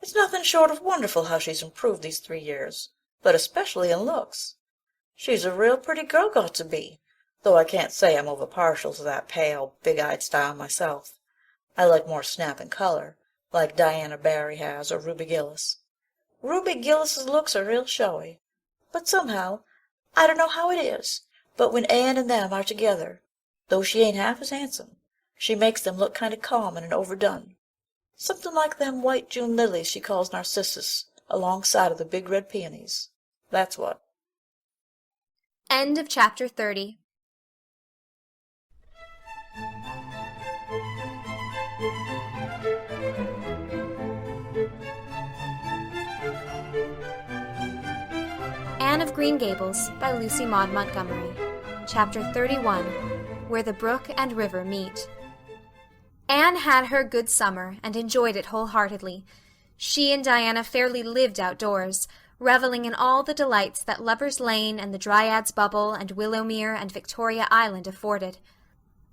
It's nothing short of wonderful how she's improved these 3 years, but especially in looks. She's a real pretty girl got to be, though I can't say I'm over partial to that pale, big-eyed style myself. I like more snap and color, like Diana Barry has or Ruby Gillis. Ruby Gillis's looks are real showy, but somehow, I don't know how it is, but when Anne and them are together, though she ain't half as handsome, she makes them look kind of common and overdone. Something like them white June lilies she calls narcissus, alongside of the big red peonies. That's what. End of chapter 30. Anne of Green Gables by Lucy Maud Montgomery. Chapter 31, Where the Brook and River Meet. Anne had her good summer and enjoyed it wholeheartedly. She and Diana fairly lived outdoors, reveling in all the delights that Lover's Lane and the Dryad's Bubble and Willowmere and Victoria Island afforded.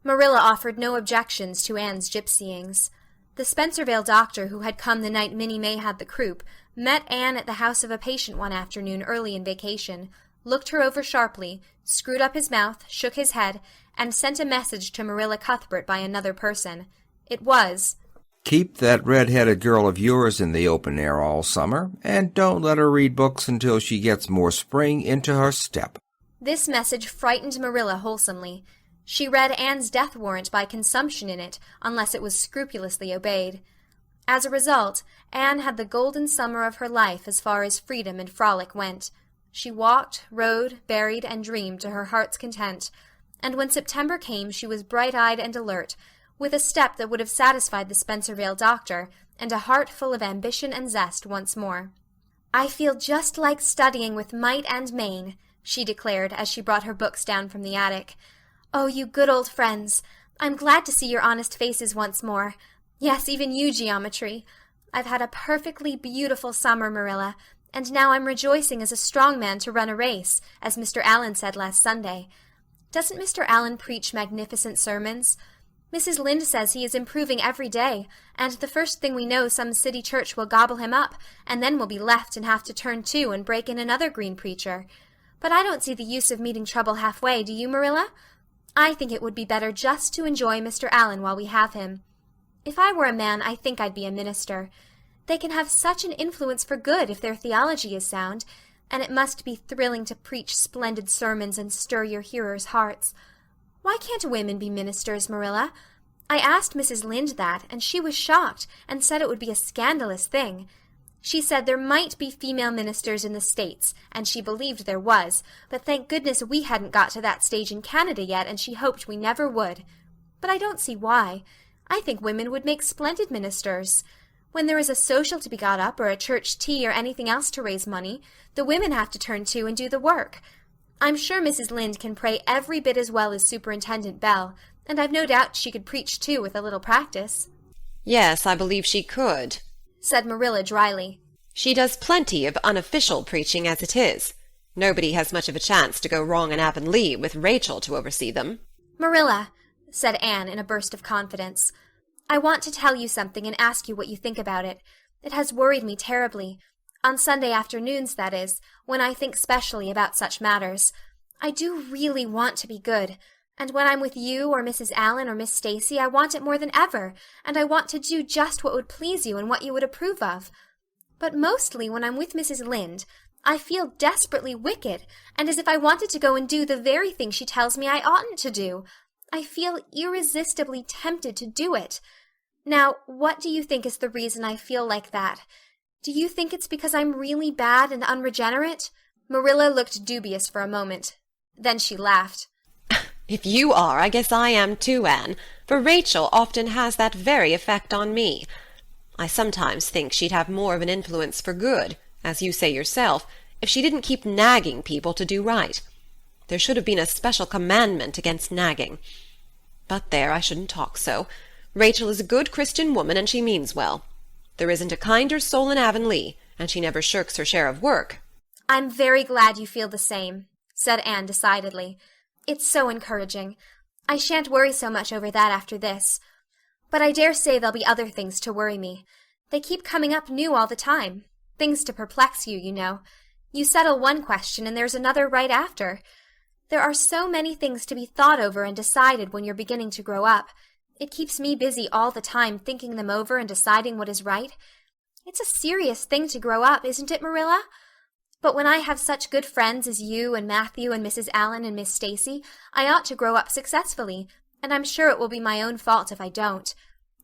Marilla offered no objections to Anne's gypsyings. The Spencervale doctor who had come the night Minnie May had the croup met Anne at the house of a patient one afternoon early in vacation, looked her over sharply, screwed up his mouth, shook his head, and sent a message to Marilla Cuthbert by another person. It was, "Keep that red-headed girl of yours in the open air all summer, and don't let her read books until she gets more spring into her step." This message frightened Marilla wholesomely. She read Anne's death warrant by consumption in it, unless it was scrupulously obeyed. As a result, Anne had the golden summer of her life as far as freedom and frolic went. She walked, rode, buried, and dreamed to her heart's content, and when September came she was bright-eyed and alert, with a step that would have satisfied the Spencervale doctor, and a heart full of ambition and zest once more. "I feel just like studying with might and main," she declared as she brought her books down from the attic. "Oh, you good old friends! I'm glad to see your honest faces once more. Yes, even you, geometry. I've had a perfectly beautiful summer, Marilla, and now I'm rejoicing as a strong man to run a race, as Mr. Allen said last Sunday. Doesn't Mr. Allen preach magnificent sermons? Mrs. Lynde says he is improving every day, and the first thing we know some city church will gobble him up, and then we'll be left and have to turn to and break in another green preacher. But I don't see the use of meeting trouble halfway, do you, Marilla? I think it would be better just to enjoy Mr. Allen while we have him. If I were a man, I think I'd be a minister. They can have such an influence for good if their theology is sound, and it must be thrilling to preach splendid sermons and stir your hearers' hearts. Why can't women be ministers, Marilla? I asked Mrs. Lynde that, and she was shocked, and said it would be a scandalous thing. She said there might be female ministers in the States, and she believed there was, but thank goodness we hadn't got to that stage in Canada yet, and she hoped we never would. But I don't see why. I think women would make splendid ministers. When there is a social to be got up, or a church tea, or anything else to raise money, the women have to turn to and do the work. I'm sure Mrs. Lynde can pray every bit as well as Superintendent Bell, and I've no doubt she could preach too with a little practice." "Yes, I believe she could," said Marilla dryly. "She does plenty of unofficial preaching as it is. Nobody has much of a chance to go wrong in Avonlea with Rachel to oversee them. Marilla, said Anne in a burst of confidence, I want to tell you something and ask you what you think about it. It has worried me terribly. On Sunday afternoons, that is, when I think specially about such matters. I do really want to be good, and when I'm with you or Mrs. Allan or Miss Stacy, I want it more than ever, and I want to do just what would please you and what you would approve of. But mostly when I'm with Mrs. Lynde, I feel desperately wicked, and as if I wanted to go and do the very thing she tells me I oughtn't to do. I feel irresistibly tempted to do it. Now, what do you think is the reason I feel like that? Do you think it's because I'm really bad and unregenerate? Marilla looked dubious for a moment. Then she laughed. If you are, I guess I am too, Anne, for Rachel often has that very effect on me. I sometimes think she'd have more of an influence for good, as you say yourself, if she didn't keep nagging people to do right. There should have been a special commandment against nagging. But there, I shouldn't talk so. Rachel is a good Christian woman, and she means well. There isn't a kinder soul in Avonlea, and she never shirks her share of work. I'm very glad you feel the same, said Anne decidedly. It's so encouraging. I shan't worry so much over that after this. But I dare say there'll be other things to worry me. They keep coming up new all the time. Things to perplex you, you know. You settle one question and there's another right after. There are so many things to be thought over and decided when you're beginning to grow up. It keeps me busy all the time thinking them over and deciding what is right. It's a serious thing to grow up, isn't it, Marilla? But when I have such good friends as you and Matthew and Mrs. Allan and Miss Stacy, I ought to grow up successfully, and I'm sure it will be my own fault if I don't.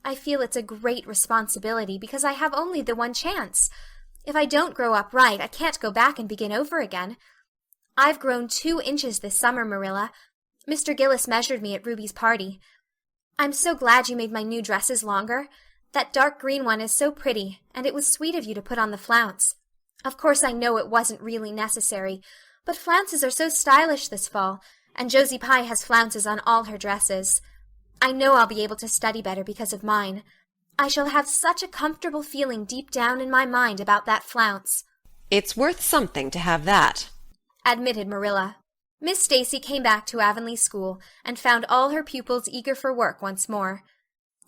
I feel it's a great responsibility because I have only the one chance. If I don't grow up right, I can't go back and begin over again. I've grown 2 inches this summer, Marilla. Mr. Gillis measured me at Ruby's party. I'm so glad you made my new dresses longer. That dark green one is so pretty, and it was sweet of you to put on the flounce. Of course I know it wasn't really necessary, but flounces are so stylish this fall, and Josie Pye has flounces on all her dresses. I know I'll be able to study better because of mine. I shall have such a comfortable feeling deep down in my mind about that flounce. It's worth something to have that, admitted Marilla. Miss Stacy came back to Avonlea School and found all her pupils eager for work once more.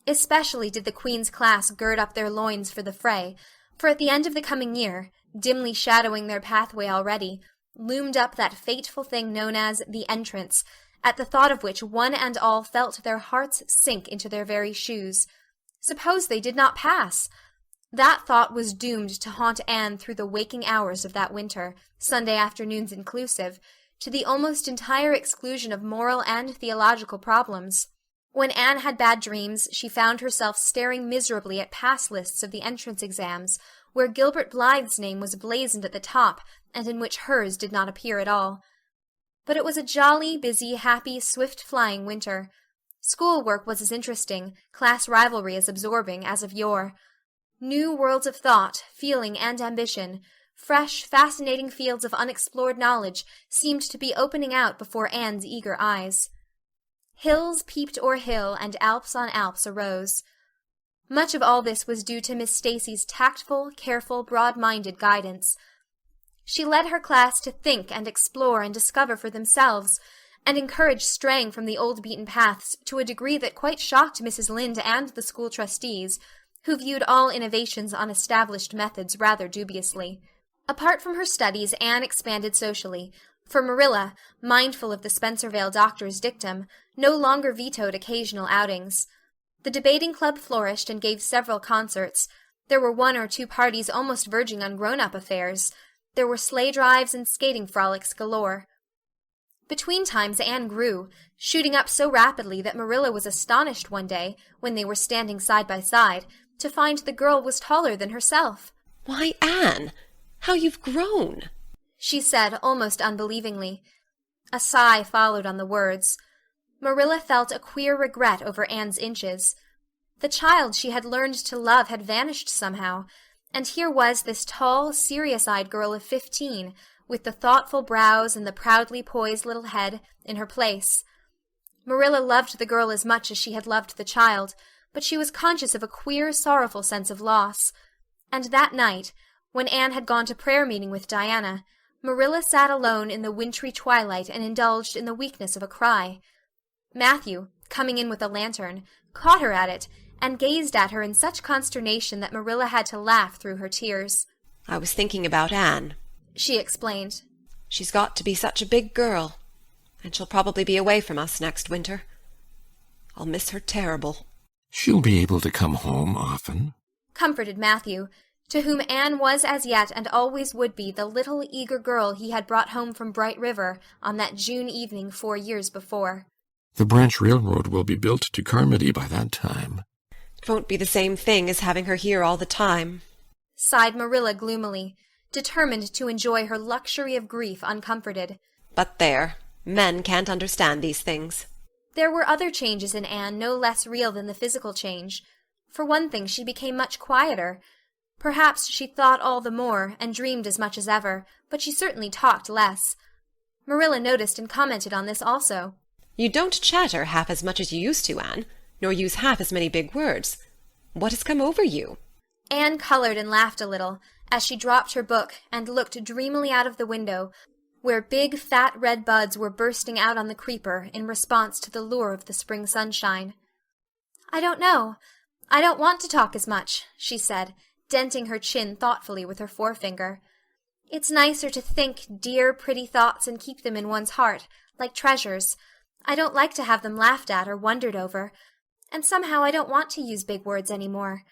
Especially did the Queen's class gird up their loins for the fray, for at the end of the coming year, dimly shadowing their pathway already, loomed up that fateful thing known as the entrance, at the thought of which one and all felt their hearts sink into their very shoes. Suppose they did not pass! That thought was doomed to haunt Anne through the waking hours of that winter, Sunday afternoons inclusive, to the almost entire exclusion of moral and theological problems. When Anne had bad dreams, she found herself staring miserably at pass lists of the entrance exams, where Gilbert Blythe's name was blazoned at the top, and in which hers did not appear at all. But it was a jolly, busy, happy, swift-flying winter. Schoolwork was as interesting, class rivalry as absorbing, as of yore. New worlds of thought, feeling, and ambition, fresh, fascinating fields of unexplored knowledge seemed to be opening out before Anne's eager eyes. Hills peeped o'er hill, and Alps on Alps arose. Much of all this was due to Miss Stacy's tactful, careful, broad-minded guidance. She led her class to think and explore and discover for themselves, and encouraged straying from the old beaten paths to a degree that quite shocked Mrs. Lynde and the school trustees, who viewed all innovations on established methods rather dubiously. Apart from her studies, Anne expanded socially, for Marilla, mindful of the Spencervale doctor's dictum, no longer vetoed occasional outings. The debating club flourished and gave several concerts. There were 1 or 2 parties almost verging on grown-up affairs. There were sleigh drives and skating frolics galore. Between times Anne grew, shooting up so rapidly that Marilla was astonished one day, when they were standing side by side, to find the girl was taller than herself. "Why, Anne, how you've grown!" she said almost unbelievingly. A sigh followed on the words. Marilla felt a queer regret over Anne's inches. The child she had learned to love had vanished somehow, and here was this tall, serious-eyed girl of 15, with the thoughtful brows and the proudly poised little head, in her place. Marilla loved the girl as much as she had loved the child, but she was conscious of a queer, sorrowful sense of loss. And that night, when Anne had gone to prayer-meeting with Diana, Marilla sat alone in the wintry twilight and indulged in the weakness of a cry. Matthew, coming in with a lantern, caught her at it, and gazed at her in such consternation that Marilla had to laugh through her tears. "I was thinking about Anne," she explained. "She's got to be such a big girl, and she'll probably be away from us next winter. I'll miss her terrible." "She'll be able to come home often," comforted Matthew, to whom Anne was as yet and always would be the little eager girl he had brought home from Bright River on that June evening 4 years before. "The branch railroad will be built to Carmody by that time." "It won't be the same thing as having her here all the time," sighed Marilla gloomily, determined to enjoy her luxury of grief uncomforted. "But there, men can't understand these things." There were other changes in Anne no less real than the physical change. For one thing, she became much quieter. Perhaps she thought all the more, and dreamed as much as ever, but she certainly talked less. Marilla noticed and commented on this also. "You don't chatter half as much as you used to, Anne, nor use half as many big words. What has come over you?" Anne colored and laughed a little, as she dropped her book and looked dreamily out of the window, where big fat red buds were bursting out on the creeper in response to the lure of the spring sunshine. "I don't know. I don't want to talk as much," she said, denting her chin thoughtfully with her forefinger. "It's nicer to think dear, pretty thoughts and keep them in one's heart, like treasures. I don't like to have them laughed at or wondered over. And somehow I don't want to use big words any more.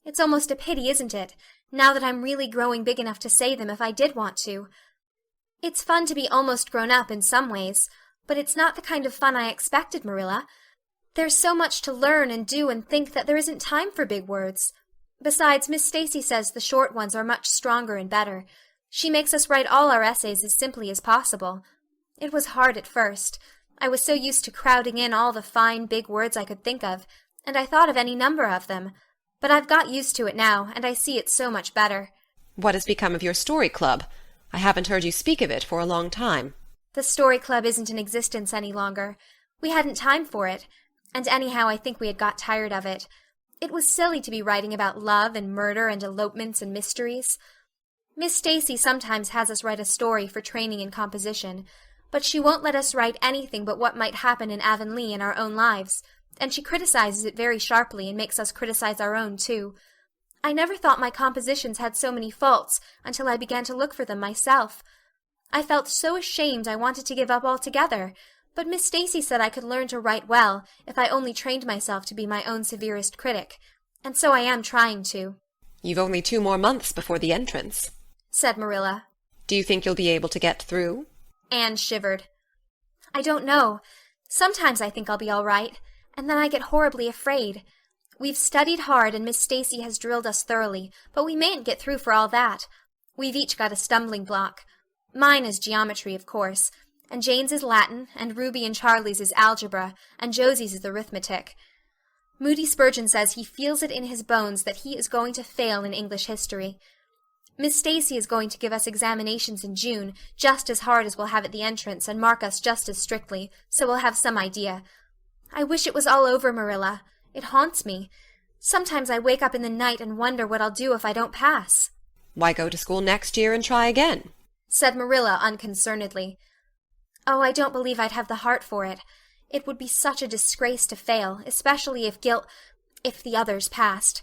It's almost a pity, isn't it, now that I'm really growing big enough to say them if I did want to? It's fun to be almost grown up in some ways, but it's not the kind of fun I expected, Marilla. There's so much to learn and do and think that there isn't time for big words. Besides, Miss Stacy says the short ones are much stronger and better. She makes us write all our essays as simply as possible. It was hard at first. I was so used to crowding in all the fine, big words I could think of, and I thought of any number of them. But I've got used to it now, and I see it's so much better." "What has become of your story club? I haven't heard you speak of it for a long time." "The story club isn't in existence any longer. We hadn't time for it, and anyhow I think we had got tired of it. It was silly to be writing about love and murder and elopements and mysteries. Miss Stacy sometimes has us write a story for training in composition, but she won't let us write anything but what might happen in Avonlea in our own lives, and she criticizes it very sharply and makes us criticize our own, too. I never thought my compositions had so many faults until I began to look for them myself. I felt so ashamed I wanted to give up altogether, but Miss Stacy said I could learn to write well if I only trained myself to be my own severest critic, and so I am trying to." "You've only 2 more months before the entrance," said Marilla. "Do you think you'll be able to get through?" Anne shivered. "I don't know. Sometimes I think I'll be all right, and then I get horribly afraid. We've studied hard and Miss Stacy has drilled us thoroughly, but we mayn't get through for all that. We've each got a stumbling block. Mine is geometry, of course, and Jane's is Latin, and Ruby and Charlie's is algebra, and Josie's is arithmetic. Moody Spurgeon says he feels it in his bones that he is going to fail in English history. Miss Stacy is going to give us examinations in June, just as hard as we'll have at the entrance, and mark us just as strictly, so we'll have some idea. I wish it was all over, Marilla. It haunts me. Sometimes I wake up in the night and wonder what I'll do if I don't pass." "Why go to school next year and try again?" said Marilla unconcernedly. "Oh, I don't believe I'd have the heart for it. It would be such a disgrace to fail, especially if the others passed.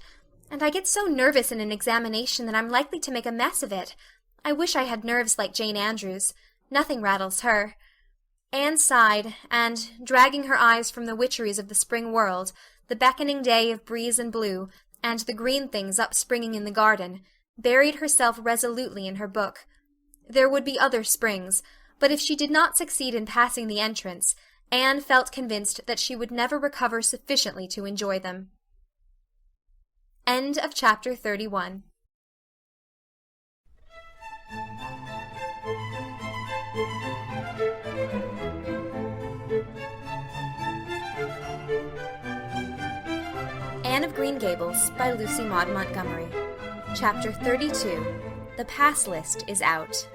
And I get so nervous in an examination that I'm likely to make a mess of it. I wish I had nerves like Jane Andrews. Nothing rattles her." Anne sighed, and, dragging her eyes from the witcheries of the spring world, the beckoning day of breeze and blue, and the green things upspringing in the garden, buried herself resolutely in her book. There would be other springs, but if she did not succeed in passing the entrance, Anne felt convinced that she would never recover sufficiently to enjoy them. End of chapter 31. Anne of Green Gables by Lucy Maud Montgomery. Chapter 32. The Pass List is Out.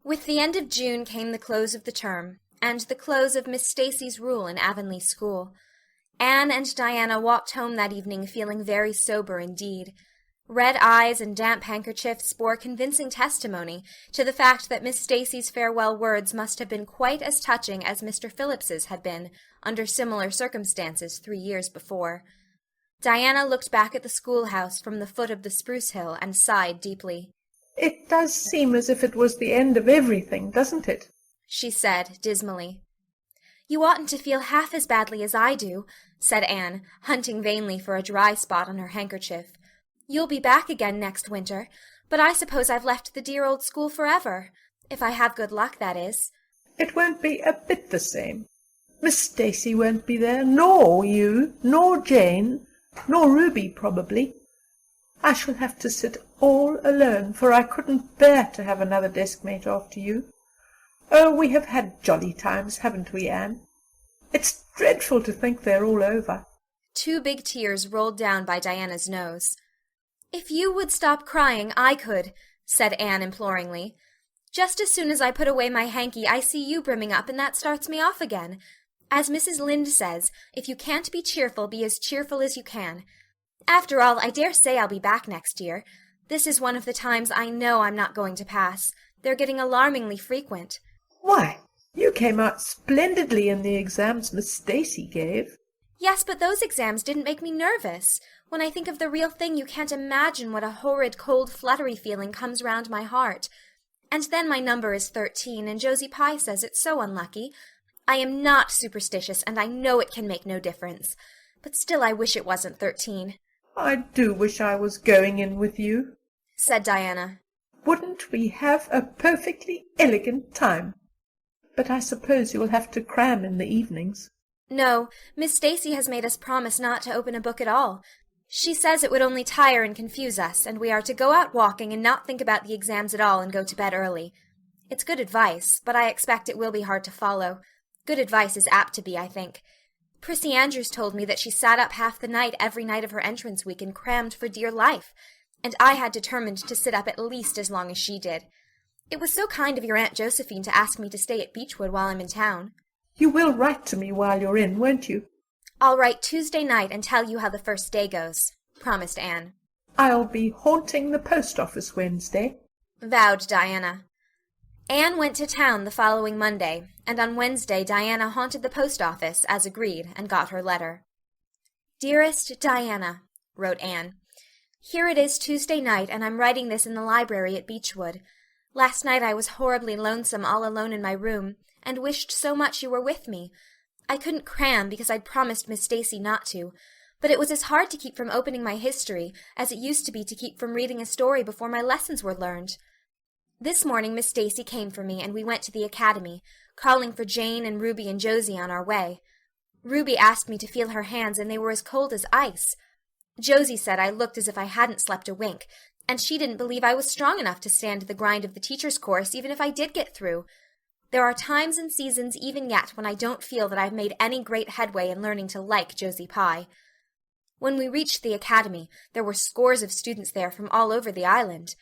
With the end of June came the close of the term, and the close of Miss Stacy's rule in Avonlea school. Anne and Diana walked home that evening feeling very sober indeed. Red eyes and damp handkerchiefs bore convincing testimony to the fact that Miss Stacy's farewell words must have been quite as touching as Mr. Phillips's had been under similar circumstances 3 years before. Diana looked back at the schoolhouse from the foot of the spruce hill and sighed deeply. "It does seem as if it was the end of everything, doesn't it?" she said dismally. "You oughtn't to feel half as badly as I do," said Anne, hunting vainly for a dry spot on her handkerchief. "You'll be back again next winter, but I suppose I've left the dear old school forever. If I have good luck, that is." "It won't be a bit the same. Miss Stacy won't be there, nor you, nor Jane, nor Ruby, probably. I shall have to sit all alone, for I couldn't bear to have another deskmate after you. Oh, we have had jolly times, haven't we, Anne? It's dreadful to think they're all over." 2 big tears rolled down by Diana's nose. "If you would stop crying, I could," said Anne imploringly. "Just as soon as I put away my hanky, I see you brimming up, and that starts me off again. As Mrs. Lynde says, if you can't be as cheerful as you can. After all, I dare say I'll be back next year. This is one of the times I know I'm not going to pass. They're getting alarmingly frequent." "Why, you came out splendidly in the exams Miss Stacy gave." "Yes, but those exams didn't make me nervous. When I think of the real thing, you can't imagine what a horrid, cold, fluttery feeling comes round my heart. And then my number is 13, and Josie Pye says it's so unlucky. I am not superstitious, and I know it can make no difference. But still I wish it wasn't 13. "I do wish I was going in with you," said Diana. "Wouldn't we have a perfectly elegant time? But I suppose you'll have to cram in the evenings." "No, Miss Stacy has made us promise not to open a book at all. She says it would only tire and confuse us, and we are to go out walking and not think about the exams at all and go to bed early. It's good advice, but I expect it will be hard to follow. Good advice is apt to be, I think. Prissy Andrews told me that she sat up half the night every night of her entrance week and crammed for dear life, and I had determined to sit up at least as long as she did. It was so kind of your Aunt Josephine to ask me to stay at Beechwood while I'm in town." "You will write to me while you're in, won't you?" "I'll write Tuesday night and tell you how the first day goes," promised Anne. "I'll be haunting the post office Wednesday," vowed Diana. Anne went to town the following Monday, and on Wednesday Diana haunted the post office, as agreed, and got her letter. "Dearest Diana," wrote Anne, "here it is Tuesday night, and I'm writing this in the library at Beechwood. Last night I was horribly lonesome all alone in my room, and wished so much you were with me. I couldn't cram because I'd promised Miss Stacy not to, but it was as hard to keep from opening my history as it used to be to keep from reading a story before my lessons were learned. This morning Miss Stacy came for me, and we went to the academy, calling for Jane and Ruby and Josie on our way. Ruby asked me to feel her hands, and they were as cold as ice. Josie said I looked as if I hadn't slept a wink, and she didn't believe I was strong enough to stand the grind of the teacher's course even if I did get through. There are times and seasons even yet when I don't feel that I've made any great headway in learning to like Josie Pye. When we reached the academy, there were scores of students there from all over the island.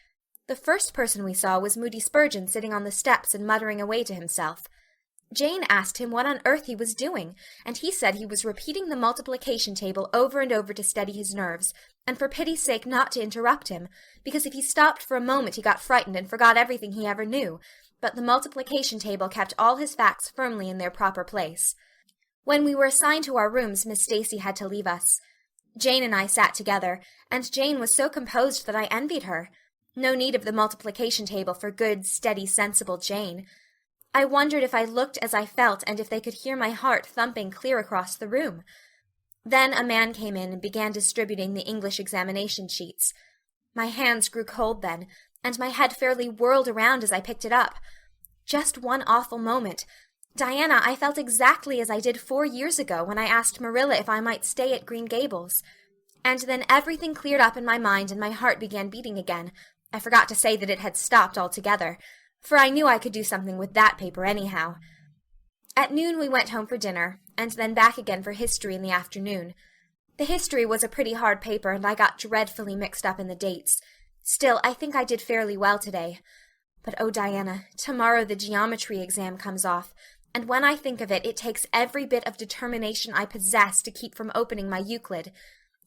The first person we saw was Moody Spurgeon sitting on the steps and muttering away to himself. Jane asked him what on earth he was doing, and he said he was repeating the multiplication table over and over to steady his nerves, and for pity's sake not to interrupt him, because if he stopped for a moment he got frightened and forgot everything he ever knew, but the multiplication table kept all his facts firmly in their proper place. When we were assigned to our rooms, Miss Stacy had to leave us. Jane and I sat together, and Jane was so composed that I envied her. No need of the multiplication table for good, steady, sensible Jane. I wondered if I looked as I felt and if they could hear my heart thumping clear across the room. Then a man came in and began distributing the English examination sheets. My hands grew cold then, and my head fairly whirled around as I picked it up. Just one awful moment. Diana, I felt exactly as I did 4 years ago when I asked Marilla if I might stay at Green Gables. And then everything cleared up in my mind and my heart began beating again. I forgot to say that it had stopped altogether, for I knew I could do something with that paper anyhow. At noon we went home for dinner, and then back again for history in the afternoon. The history was a pretty hard paper, and I got dreadfully mixed up in the dates. Still, I think I did fairly well today. But oh, Diana, tomorrow the geometry exam comes off, and when I think of it, it takes every bit of determination I possess to keep from opening my Euclid.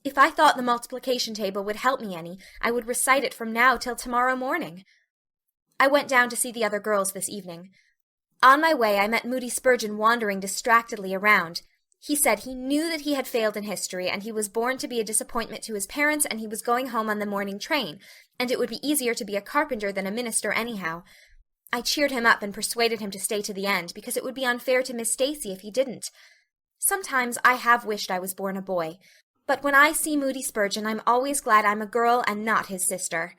If I thought the multiplication table would help me any, I would recite it from now till tomorrow morning. I went down to see the other girls this evening. On my way I met Moody Spurgeon wandering distractedly around. He said he knew that he had failed in history, and he was born to be a disappointment to his parents, and he was going home on the morning train, and it would be easier to be a carpenter than a minister anyhow. I cheered him up and persuaded him to stay to the end, because it would be unfair to Miss Stacy if he didn't. Sometimes I have wished I was born a boy, but when I see Moody Spurgeon I'm always glad I'm a girl and not his sister.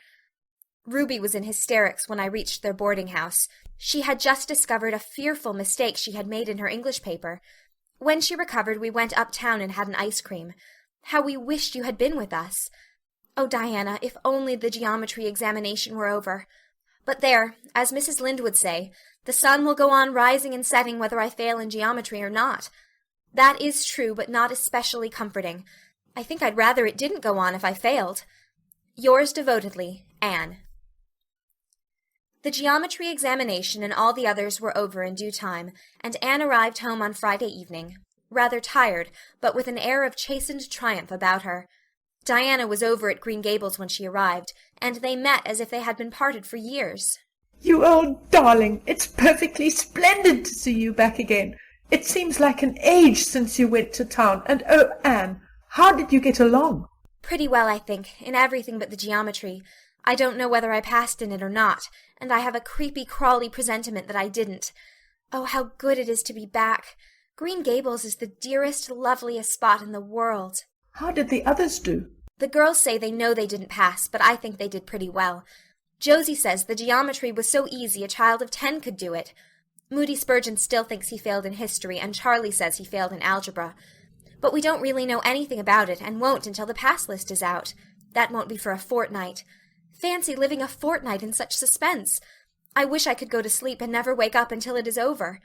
Ruby was in hysterics when I reached their boarding-house. She had just discovered a fearful mistake she had made in her English paper. When she recovered, we went uptown and had an ice cream. How we wished you had been with us. Oh, Diana, if only the geometry examination were over. But there, as Mrs. Lynde would say, the sun will go on rising and setting whether I fail in geometry or not. That is true, but not especially comforting. I think I'd rather it didn't go on if I failed. Yours devotedly, Anne. The geometry examination and all the others were over in due time, and Anne arrived home on Friday evening, rather tired, but with an air of chastened triumph about her. Diana was over at Green Gables when she arrived, and they met as if they had been parted for years. You old darling, it's perfectly splendid to see you back again. It seems like an age since you went to town, and oh, Anne, how did you get along? Pretty well, I think, in everything but the geometry. I don't know whether I passed in it or not, and I have a creepy, crawly presentiment that I didn't. Oh, how good it is to be back. Green Gables is the dearest, loveliest spot in the world. How did the others do? The girls say they know they didn't pass, but I think they did pretty well. Josie says the geometry was so easy a child of 10 could do it. Moody Spurgeon still thinks he failed in history, and Charlie says he failed in algebra. But we don't really know anything about it, and won't until the pass list is out. That won't be for a fortnight. Fancy living a fortnight in such suspense. I wish I could go to sleep and never wake up until it is over.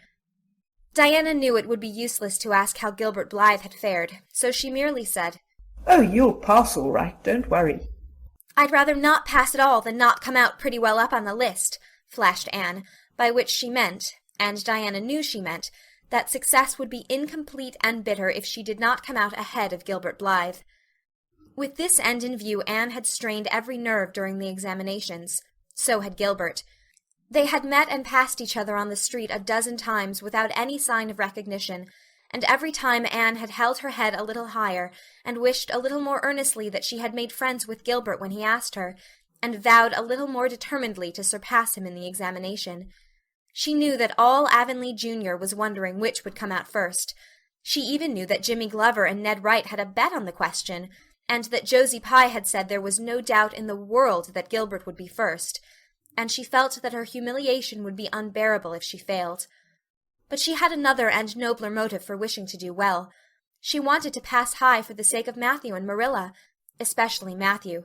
Diana knew it would be useless to ask how Gilbert Blythe had fared, so she merely said, Oh, you'll pass all right, don't worry. I'd rather not pass at all than not come out pretty well up on the list, flashed Anne, by which she meant, and Diana knew she meant, that success would be incomplete and bitter if she did not come out ahead of Gilbert Blythe. With this end in view, Anne had strained every nerve during the examinations. So had Gilbert. They had met and passed each other on the street a dozen times without any sign of recognition, and every time Anne had held her head a little higher, and wished a little more earnestly that she had made friends with Gilbert when he asked her, and vowed a little more determinedly to surpass him in the examination. She knew that all Avonlea Junior was wondering which would come out first. She even knew that Jimmy Glover and Ned Wright had a bet on the question, and that Josie Pye had said there was no doubt in the world that Gilbert would be first, and she felt that her humiliation would be unbearable if she failed. But she had another and nobler motive for wishing to do well. She wanted to pass high for the sake of Matthew and Marilla, especially Matthew.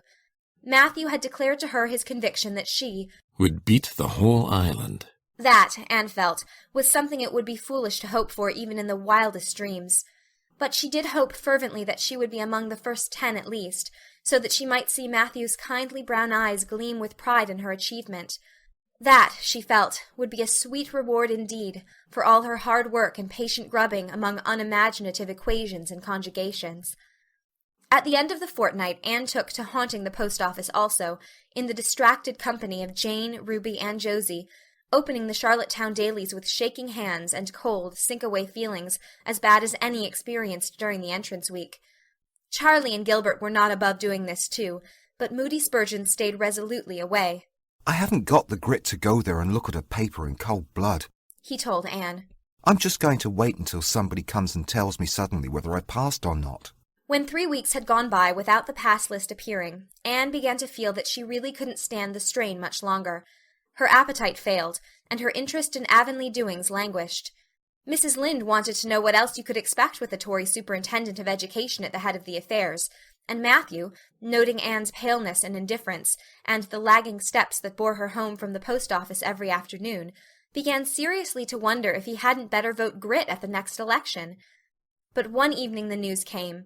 Matthew had declared to her his conviction that she would beat the whole island. That, Anne felt, was something it would be foolish to hope for even in the wildest dreams. But she did hope fervently that she would be among the first 10 at least, so that she might see Matthew's kindly brown eyes gleam with pride in her achievement. That, she felt, would be a sweet reward indeed for all her hard work and patient grubbing among unimaginative equations and conjugations. At the end of the fortnight, Anne took to haunting the post office also, in the distracted company of Jane, Ruby, and Josie, opening the Charlottetown dailies with shaking hands and cold, sink-away feelings as bad as any experienced during the entrance week. Charlie and Gilbert were not above doing this too, but Moody Spurgeon stayed resolutely away. I haven't got the grit to go there and look at a paper in cold blood, he told Anne. I'm just going to wait until somebody comes and tells me suddenly whether I passed or not. When 3 weeks had gone by without the pass list appearing, Anne began to feel that she really couldn't stand the strain much longer. Her appetite failed, and her interest in Avonlea doings languished. Mrs. Lynde wanted to know what else you could expect with a Tory superintendent of education at the head of the affairs, and Matthew, noting Anne's paleness and indifference, and the lagging steps that bore her home from the post office every afternoon, began seriously to wonder if he hadn't better vote Grit at the next election. But one evening the news came.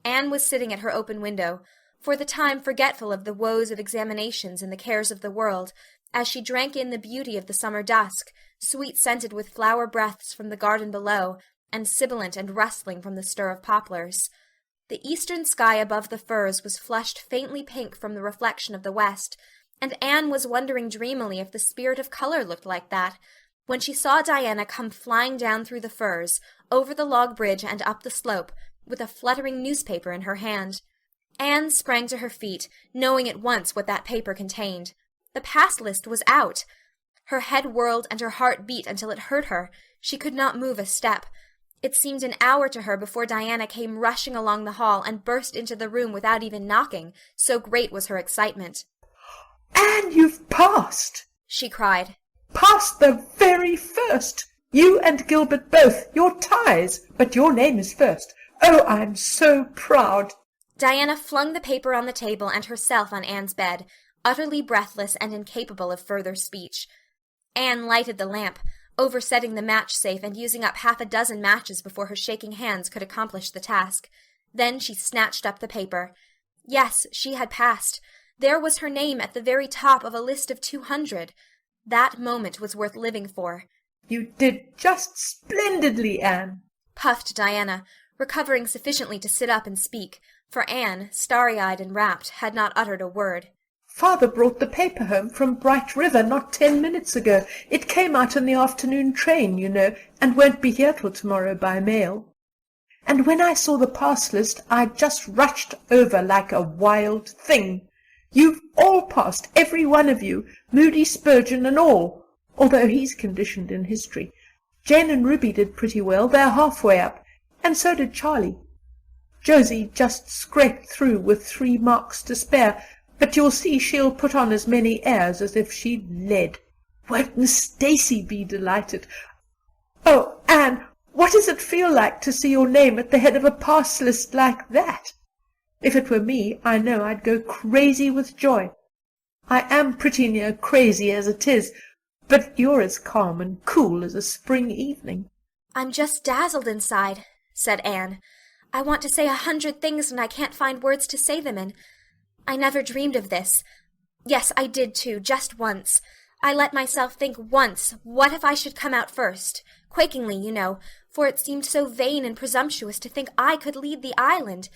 Anne was sitting at her open window, for the time forgetful of the woes of examinations and the cares of the world, as she drank in the beauty of the summer dusk, sweet-scented with flower breaths from the garden below, and sibilant and rustling from the stir of poplars. The eastern sky above the firs was flushed faintly pink from the reflection of the west, and Anne was wondering dreamily if the spirit of color looked like that, when she saw Diana come flying down through the firs, over the log bridge and up the slope, with a fluttering newspaper in her hand. Anne sprang to her feet, knowing at once what that paper contained. The pass list was out. Her head whirled and her heart beat until it hurt her. She could not move a step. It seemed an hour to her before Diana came rushing along the hall and burst into the room without even knocking, so great was her excitement. "Anne, you've passed!" she cried. "Passed the very first! You and Gilbert both, your ties, but your name is first. Oh, I'm so proud!" Diana flung the paper on the table and herself on Anne's bed, utterly breathless and incapable of further speech. Anne lighted the lamp, oversetting the match-safe and using up half a dozen matches before her shaking hands could accomplish the task. Then she snatched up the paper. Yes, she had passed. There was her name at the very top of a list of 200. That moment was worth living for. "You did just splendidly, Anne," puffed Diana, recovering sufficiently to sit up and speak, for Anne, starry-eyed and rapt, had not uttered a word. "Father brought the paper home from Bright River not 10 minutes ago. It came out in the afternoon train, you know, and won't be here till tomorrow by mail. And when I saw the pass list, I just rushed over like a wild thing. You've all passed, every one of you, Moody Spurgeon and all, although he's conditioned in history. Jane and Ruby did pretty well, they're halfway up, and so did Charlie. Josie just scraped through with 3 marks to spare, but you'll see she'll put on as many airs as if she'd led. Won't Miss Stacy be delighted? Oh, Anne, what does it feel like to see your name at the head of a pass list like that? If it were me, I know I'd go crazy with joy. I am pretty near crazy as it is, but you're as calm and cool as a spring evening." "I'm just dazzled inside," said Anne. "I want to say 100 things and I can't find words to say them in. I never dreamed of this. Yes, I did too, just once. I let myself think once, what if I should come out first? Quakingly, you know, for it seemed so vain and presumptuous to think I could lead the island.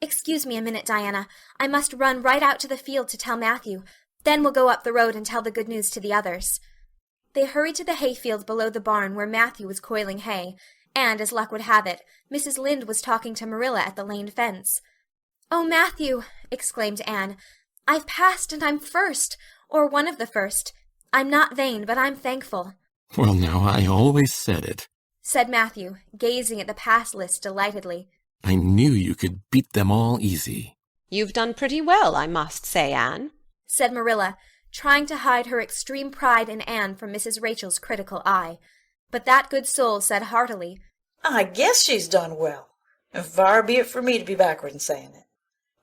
Excuse me a minute, Diana. I must run right out to the field to tell Matthew. Then we'll go up the road and tell the good news to the others." They hurried to the hayfield below the barn where Matthew was coiling hay, and, as luck would have it, Mrs. Lynde was talking to Marilla at the lane fence. "Oh, Matthew," exclaimed Anne, "I've passed and I'm first, or one of the first. I'm not vain, but I'm thankful." "Well, now, I always said it," said Matthew, gazing at the pass list delightedly. "I knew you could beat them all easy." "You've done pretty well, I must say, Anne," said Marilla, trying to hide her extreme pride in Anne from Mrs. Rachel's critical eye. But that good soul said heartily, "I guess she's done well, and far be it for me to be backward in saying it.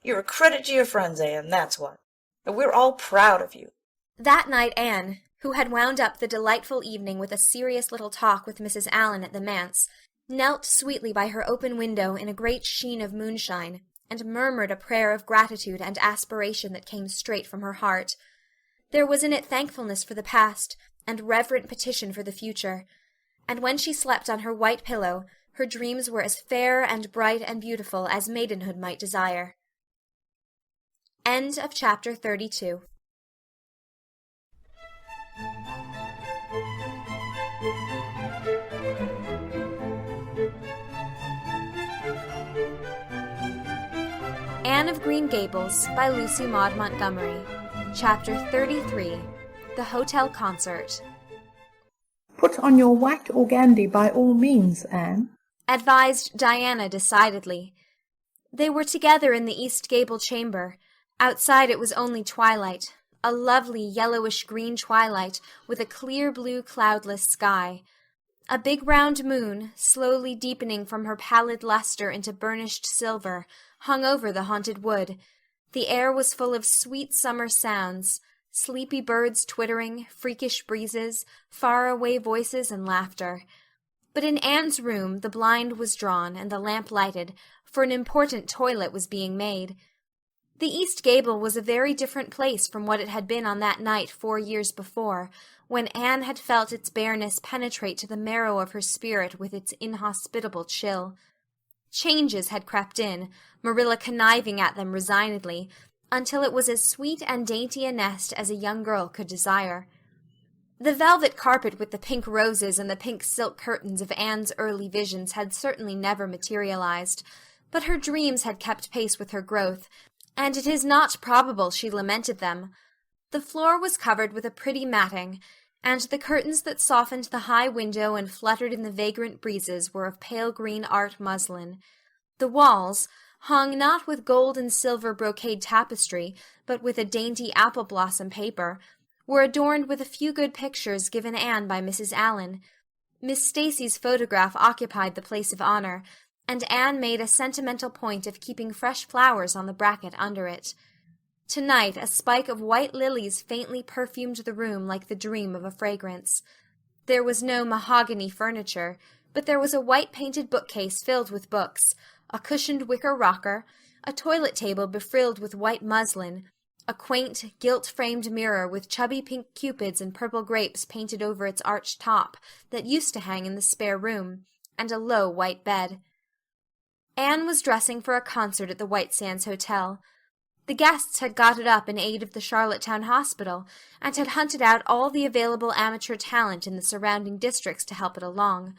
You're a credit to your friends, Anne, that's what. And we're all proud of you." That night Anne, who had wound up the delightful evening with a serious little talk with Mrs. Allan at the manse, knelt sweetly by her open window in a great sheen of moonshine, and murmured a prayer of gratitude and aspiration that came straight from her heart. There was in it thankfulness for the past, and reverent petition for the future. And when she slept on her white pillow, her dreams were as fair and bright and beautiful as maidenhood might desire. End of chapter 32. Anne of Green Gables by Lucy Maud Montgomery. Chapter 33. The Hotel Concert. "Put on your white organdy by all means, Anne," advised Diana decidedly. They were together in the east gable chamber. Outside it was only twilight, a lovely yellowish-green twilight with a clear blue cloudless sky. A big round moon, slowly deepening from her pallid luster into burnished silver, hung over the haunted wood. The air was full of sweet summer sounds, sleepy birds twittering, freakish breezes, far-away voices and laughter. But in Anne's room the blind was drawn and the lamp lighted, for an important toilet was being made. The east gable was a very different place from what it had been on that night 4 years before, when Anne had felt its bareness penetrate to the marrow of her spirit with its inhospitable chill. Changes had crept in, Marilla conniving at them resignedly, until it was as sweet and dainty a nest as a young girl could desire. The velvet carpet with the pink roses and the pink silk curtains of Anne's early visions had certainly never materialized, but her dreams had kept pace with her growth, and it is not probable she lamented them. The floor was covered with a pretty matting, and the curtains that softened the high window and fluttered in the vagrant breezes were of pale green art muslin. The walls, hung not with gold and silver brocade tapestry, but with a dainty apple-blossom paper, were adorned with a few good pictures given Anne by Mrs. Allen. Miss Stacy's photograph occupied the place of honor, and Anne made a sentimental point of keeping fresh flowers on the bracket under it. Tonight a spike of white lilies faintly perfumed the room like the dream of a fragrance. There was no mahogany furniture, but there was a white-painted bookcase filled with books, a cushioned wicker rocker, a toilet table befrilled with white muslin, a quaint, gilt-framed mirror with chubby pink cupids and purple grapes painted over its arched top that used to hang in the spare room, and a low white bed. Anne was dressing for a concert at the White Sands Hotel. The guests had got it up in aid of the Charlottetown Hospital, and had hunted out all the available amateur talent in the surrounding districts to help it along.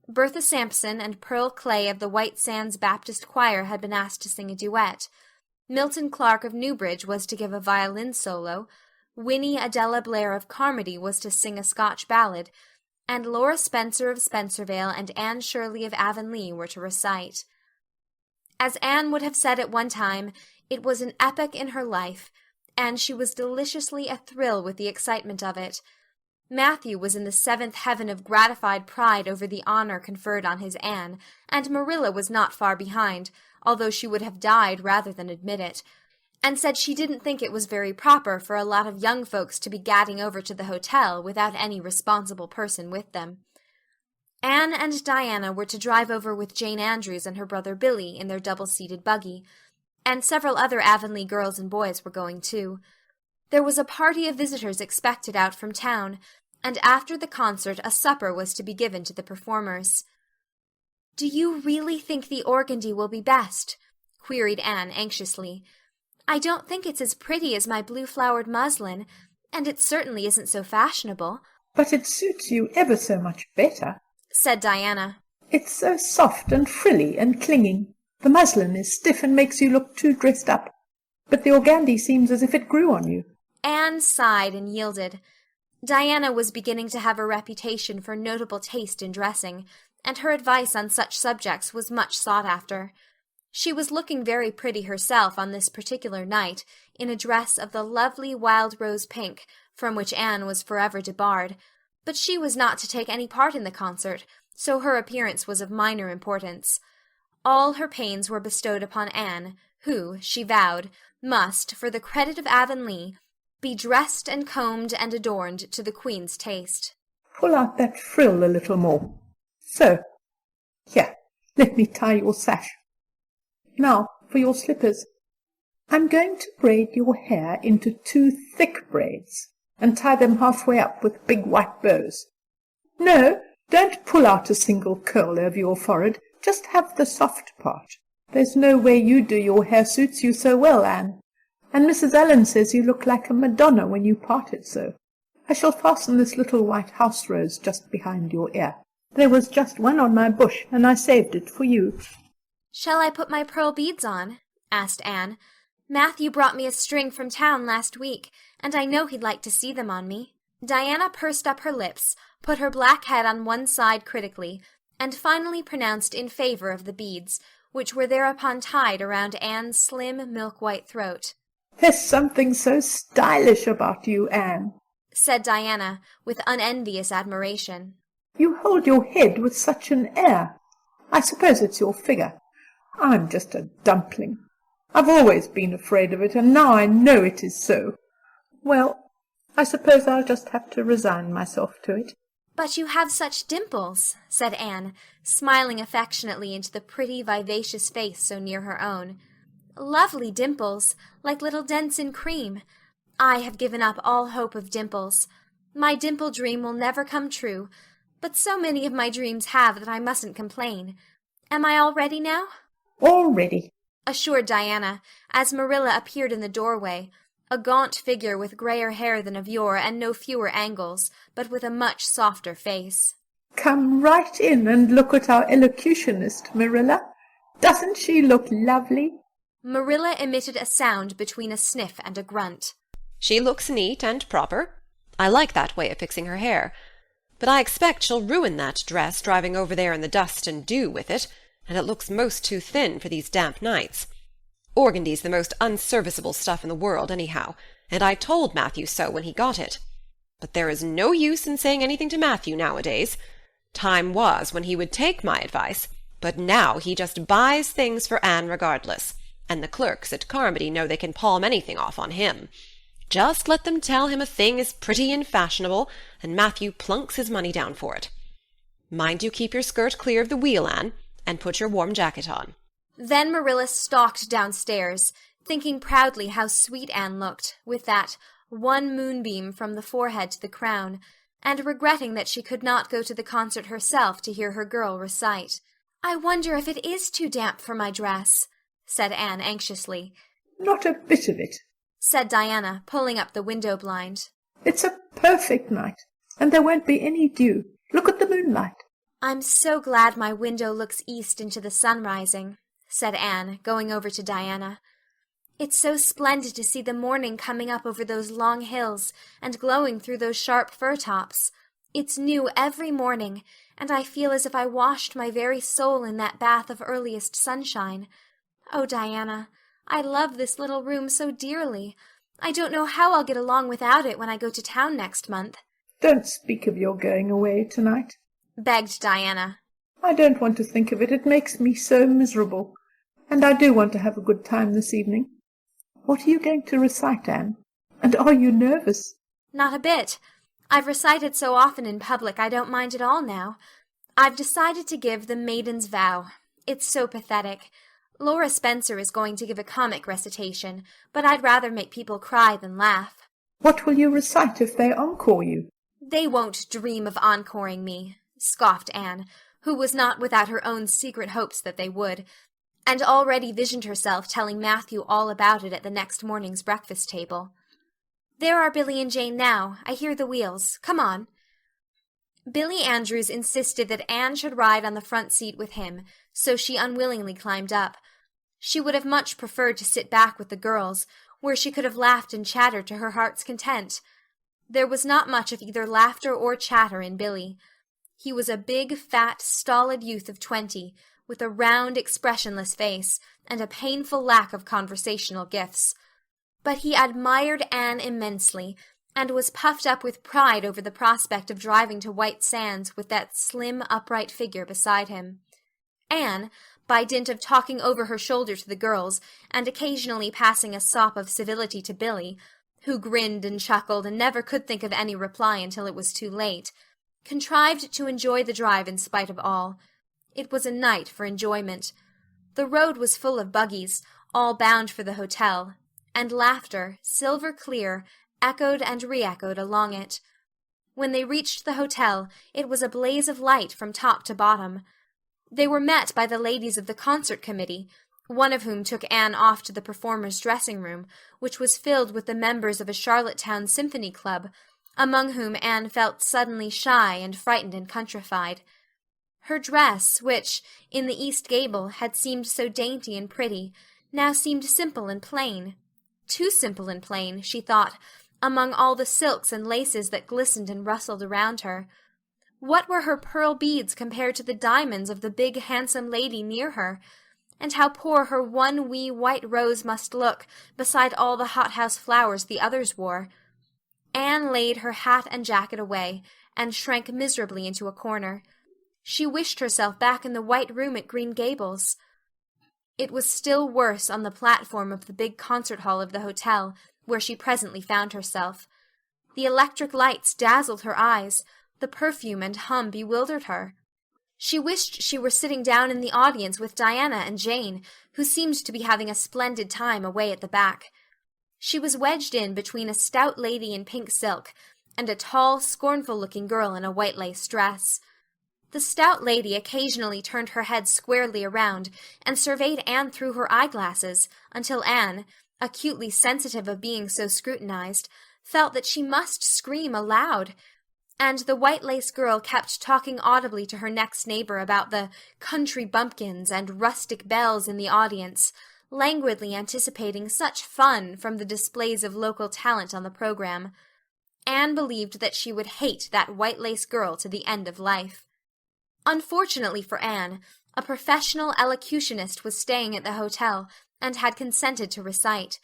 Bertha Sampson and Pearl Clay of the White Sands Baptist Choir had been asked to sing a duet. Milton Clark of Newbridge was to give a violin solo, Winnie Adela Blair of Carmody was to sing a Scotch ballad, and Laura Spencer of Spencervale and Anne Shirley of Avonlea were to recite. As Anne would have said at one time, it was an epoch in her life, and she was deliciously athrill with the excitement of it. Matthew was in the seventh heaven of gratified pride over the honor conferred on his Anne, and Marilla was not far behind, although she would have died rather than admit it, and said she didn't think it was very proper for a lot of young folks to be gadding over to the hotel without any responsible person with them. Anne and Diana were to drive over with Jane Andrews and her brother Billy in their double-seated buggy, and several other Avonlea girls and boys were going too. There was a party of visitors expected out from town, and after the concert a supper was to be given to the performers. "Do you really think the organdy will be best?" queried Anne anxiously. "I don't think it's as pretty as my blue-flowered muslin, and it certainly isn't so fashionable." "But it suits you ever so much better," said Diana. "It's so soft and frilly and clinging. The muslin is stiff and makes you look too dressed up, but the organdy seems as if it grew on you." Anne sighed and yielded. Diana was beginning to have a reputation for notable taste in dressing, and her advice on such subjects was much sought after. She was looking very pretty herself on this particular night, in a dress of the lovely wild rose pink, from which Anne was forever debarred, but she was not to take any part in the concert, so her appearance was of minor importance. All her pains were bestowed upon Anne, who, she vowed, must, for the credit of Avonlea, be dressed and combed and adorned to the Queen's taste. "Pull out that frill a little more. So. Here, let me tie your sash. Now, for your slippers. I'm going to braid your hair into 2 thick braids, and tie them halfway up with big white bows. No, don't pull out a single curl over your forehead, just have the soft part. There's no way you do your hair suits you so well, Anne, and Mrs. Allen says you look like a Madonna when you part it so. I shall fasten this little white house rose just behind your ear. There was just one on my bush, and I saved it for you." "Shall I put my pearl beads on?" asked Anne. "Matthew brought me a string from town last week, and I know he'd like to see them on me." Diana pursed up her lips, put her black head on one side critically, and finally pronounced in favor of the beads, which were thereupon tied around Anne's slim, milk-white throat. "There's something so stylish about you, Anne," said Diana, with unenvious admiration. "You hold your head with such an air. I suppose it's your figure. I'm just a dumpling. I've always been afraid of it, and now I know it is so. Well, I suppose I'll just have to resign myself to it." "But you have such dimples," said Anne, smiling affectionately into the pretty, vivacious face so near her own. "Lovely dimples, like little dents in cream. I have given up all hope of dimples. My dimple dream will never come true, but so many of my dreams have that I mustn't complain. Am I all ready now? All ready, assured Diana, as Marilla appeared in the doorway, a gaunt figure with grayer hair than of yore and no fewer angles, but with a much softer face. Come right in and look at our elocutionist, Marilla. Doesn't she look lovely? Marilla emitted a sound between a sniff and a grunt. She looks neat and proper. I like that way of fixing her hair. But I expect she'll ruin that dress driving over there in the dust and dew with it, and it looks most too thin for these damp nights. Organdy's the most unserviceable stuff in the world, anyhow, and I told Matthew so when he got it. But there is no use in saying anything to Matthew nowadays. Time was when he would take my advice, but now he just buys things for Anne regardless, and the clerks at Carmody know they can palm anything off on him. Just let them tell him a thing is pretty and fashionable, and Matthew plunks his money down for it. Mind you keep your skirt clear of the wheel, Anne, and put your warm jacket on. Then Marilla stalked downstairs, thinking proudly how sweet Anne looked, with that one moonbeam from the forehead to the crown, and regretting that she could not go to the concert herself to hear her girl recite. "I wonder if it is too damp for my dress," said Anne anxiously. "Not a bit of it," said Diana, pulling up the window blind. "It's a perfect night, and there won't be any dew. Look at the moonlight." "I'm so glad my window looks east into the sun rising," said Anne, going over to Diana. "It's so splendid to see the morning coming up over those long hills and glowing through those sharp fir tops. It's new every morning, and I feel as if I washed my very soul in that bath of earliest sunshine. Oh, Diana, I love this little room so dearly. I don't know how I'll get along without it when I go to town next month." "Don't speak of your going away tonight," begged Diana. "I don't want to think of it. It makes me so miserable. And I do want to have a good time this evening. What are you going to recite, Anne? And are you nervous?" "Not a bit. I've recited so often in public I don't mind at all now. I've decided to give the Maiden's Vow. It's so pathetic. Laura Spencer is going to give a comic recitation, but I'd rather make people cry than laugh." "What will you recite if they encore you?" "They won't dream of encoring me," scoffed Anne, who was not without her own secret hopes that they would, and already visioned herself telling Matthew all about it at the next morning's breakfast table. "There are Billy and Jane now. I hear the wheels. Come on." Billy Andrews insisted that Anne should ride on the front seat with him, so she unwillingly climbed up. She would have much preferred to sit back with the girls, where she could have laughed and chattered to her heart's content. There was not much of either laughter or chatter in Billy. He was a big, fat, stolid youth of 20, with a round, expressionless face, and a painful lack of conversational gifts. But he admired Anne immensely, and was puffed up with pride over the prospect of driving to White Sands with that slim, upright figure beside him. Anne, by dint of talking over her shoulder to the girls, and occasionally passing a sop of civility to Billy, who grinned and chuckled and never could think of any reply until it was too late, contrived to enjoy the drive in spite of all. It was a night for enjoyment. The road was full of buggies, all bound for the hotel, and laughter, silver clear, echoed and re-echoed along it. When they reached the hotel, it was a blaze of light from top to bottom. They were met by the ladies of the concert committee, one of whom took Anne off to the performers' dressing-room, which was filled with the members of a Charlottetown symphony club, among whom Anne felt suddenly shy and frightened and countrified. Her dress, which, in the east gable, had seemed so dainty and pretty, now seemed simple and plain. Too simple and plain, she thought, among all the silks and laces that glistened and rustled around her. What were her pearl beads compared to the diamonds of the big, handsome lady near her? And how poor her one wee white rose must look beside all the hothouse flowers the others wore. Anne laid her hat and jacket away, and shrank miserably into a corner. She wished herself back in the white room at Green Gables. It was still worse on the platform of the big concert hall of the hotel, where she presently found herself. The electric lights dazzled her eyes, the perfume and hum bewildered her. She wished she were sitting down in the audience with Diana and Jane, who seemed to be having a splendid time away at the back. She was wedged in between a stout lady in pink silk and a tall, scornful-looking girl in a white lace dress. The stout lady occasionally turned her head squarely around and surveyed Anne through her eyeglasses until Anne, acutely sensitive of being so scrutinized, felt that she must scream aloud. And the white-lace girl kept talking audibly to her next neighbor about the country bumpkins and rustic belles in the audience, languidly anticipating such fun from the displays of local talent on the program. Anne believed that she would hate that white-lace girl to the end of life. Unfortunately for Anne, a professional elocutionist was staying at the hotel and had consented to recite.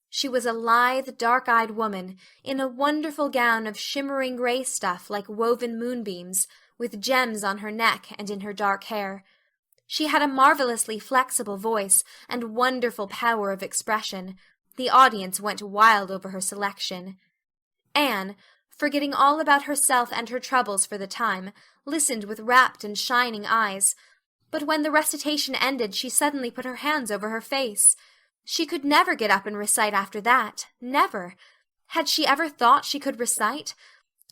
She was a lithe, dark-eyed woman, in a wonderful gown of shimmering gray stuff like woven moonbeams, with gems on her neck and in her dark hair. She had a marvelously flexible voice and wonderful power of expression. The audience went wild over her selection. Anne, forgetting all about herself and her troubles for the time, listened with rapt and shining eyes. But when the recitation ended, she suddenly put her hands over her face. She could never get up and recite after that. Never. Had she ever thought she could recite?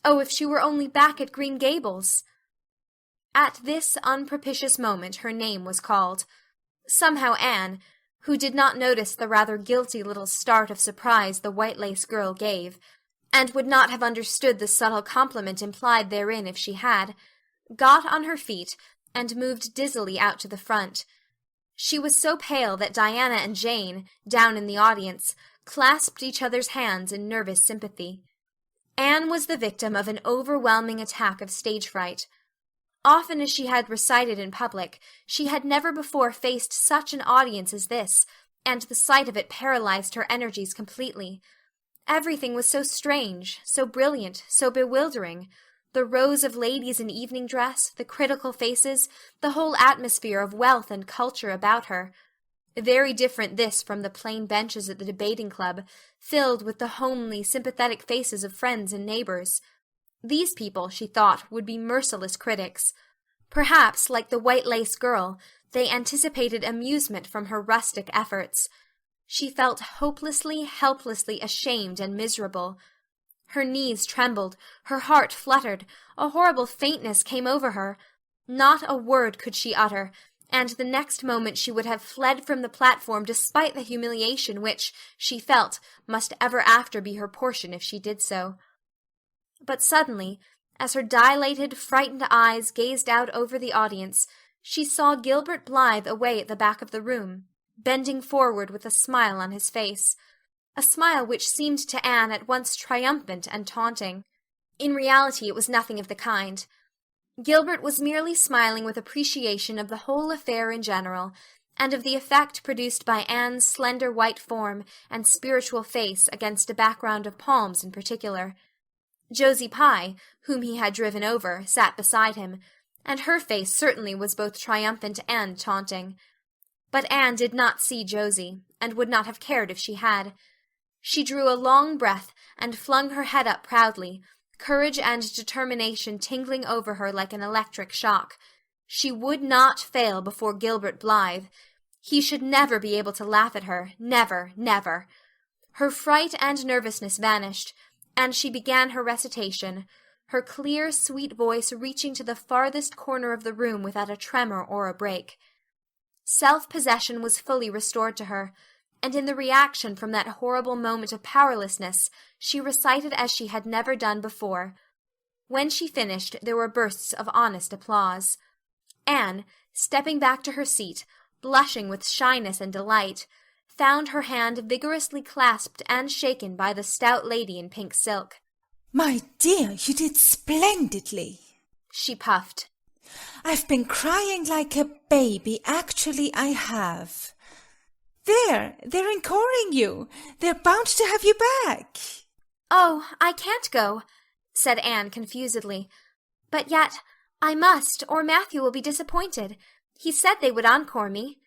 Oh, if she were only back at Green Gables! At this unpropitious moment her name was called. Somehow Anne, who did not notice the rather guilty little start of surprise the white-lace girl gave, and would not have understood the subtle compliment implied therein if she had, got on her feet and moved dizzily out to the front. She was so pale that Diana and Jane, down in the audience, clasped each other's hands in nervous sympathy. Anne was the victim of an overwhelming attack of stage fright. Often as she had recited in public, she had never before faced such an audience as this, and the sight of it paralyzed her energies completely. Everything was so strange, so brilliant, so bewildering. The rows of ladies in evening dress, the critical faces, the whole atmosphere of wealth and culture about her. Very different this from the plain benches at the debating club, filled with the homely, sympathetic faces of friends and neighbors. These people, she thought, would be merciless critics. Perhaps, like the white-lace girl, they anticipated amusement from her rustic efforts. She felt hopelessly, helplessly ashamed and miserable. Her knees trembled, her heart fluttered, a horrible faintness came over her. Not a word could she utter, and the next moment she would have fled from the platform despite the humiliation which, she felt, must ever after be her portion if she did so. But suddenly, as her dilated, frightened eyes gazed out over the audience, she saw Gilbert Blythe away at the back of the room, bending forward with a smile on his face. A smile which seemed to Anne at once triumphant and taunting. In reality it was nothing of the kind. Gilbert was merely smiling with appreciation of the whole affair in general, and of the effect produced by Anne's slender white form and spiritual face against a background of palms in particular. Josie Pye, whom he had driven over, sat beside him, and her face certainly was both triumphant and taunting. But Anne did not see Josie, and would not have cared if she had. She drew a long breath and flung her head up proudly, courage and determination tingling over her like an electric shock. She would not fail before Gilbert Blythe. He should never be able to laugh at her, never, never. Her fright and nervousness vanished, and she began her recitation, her clear, sweet voice reaching to the farthest corner of the room without a tremor or a break. Self-possession was fully restored to her, and in the reaction from that horrible moment of powerlessness, she recited as she had never done before. When she finished, there were bursts of honest applause. Anne, stepping back to her seat, blushing with shyness and delight, found her hand vigorously clasped and shaken by the stout lady in pink silk. "My dear, you did splendidly," she puffed. "I've been crying like a baby, actually I have. They're encoring you. They're bound to have you back." "Oh, I can't go," said Anne confusedly. "But yet, I must, or Matthew will be disappointed. He said they would encore me."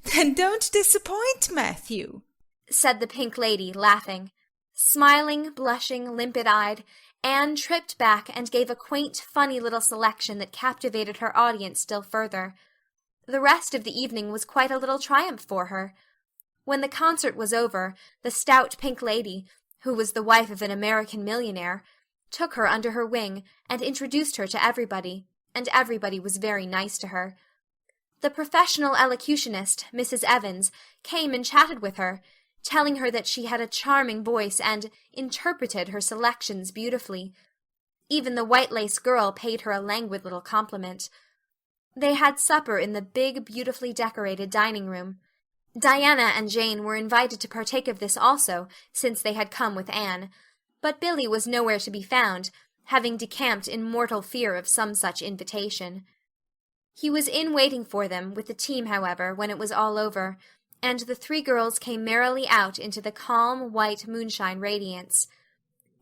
"Then don't disappoint Matthew," said the pink lady, laughing. Smiling, blushing, limpid-eyed, Anne tripped back and gave a quaint, funny little selection that captivated her audience still further. The rest of the evening was quite a little triumph for her. When the concert was over, the stout pink lady, who was the wife of an American millionaire, took her under her wing and introduced her to everybody, and everybody was very nice to her. The professional elocutionist, Mrs. Evans, came and chatted with her, telling her that she had a charming voice and interpreted her selections beautifully. Even the white-lace girl paid her a languid little compliment. They had supper in the big, beautifully decorated dining-room. Diana and Jane were invited to partake of this also, since they had come with Anne, but Billy was nowhere to be found, having decamped in mortal fear of some such invitation. He was in waiting for them, with the team, however, when it was all over, and the three girls came merrily out into the calm, white moonshine radiance.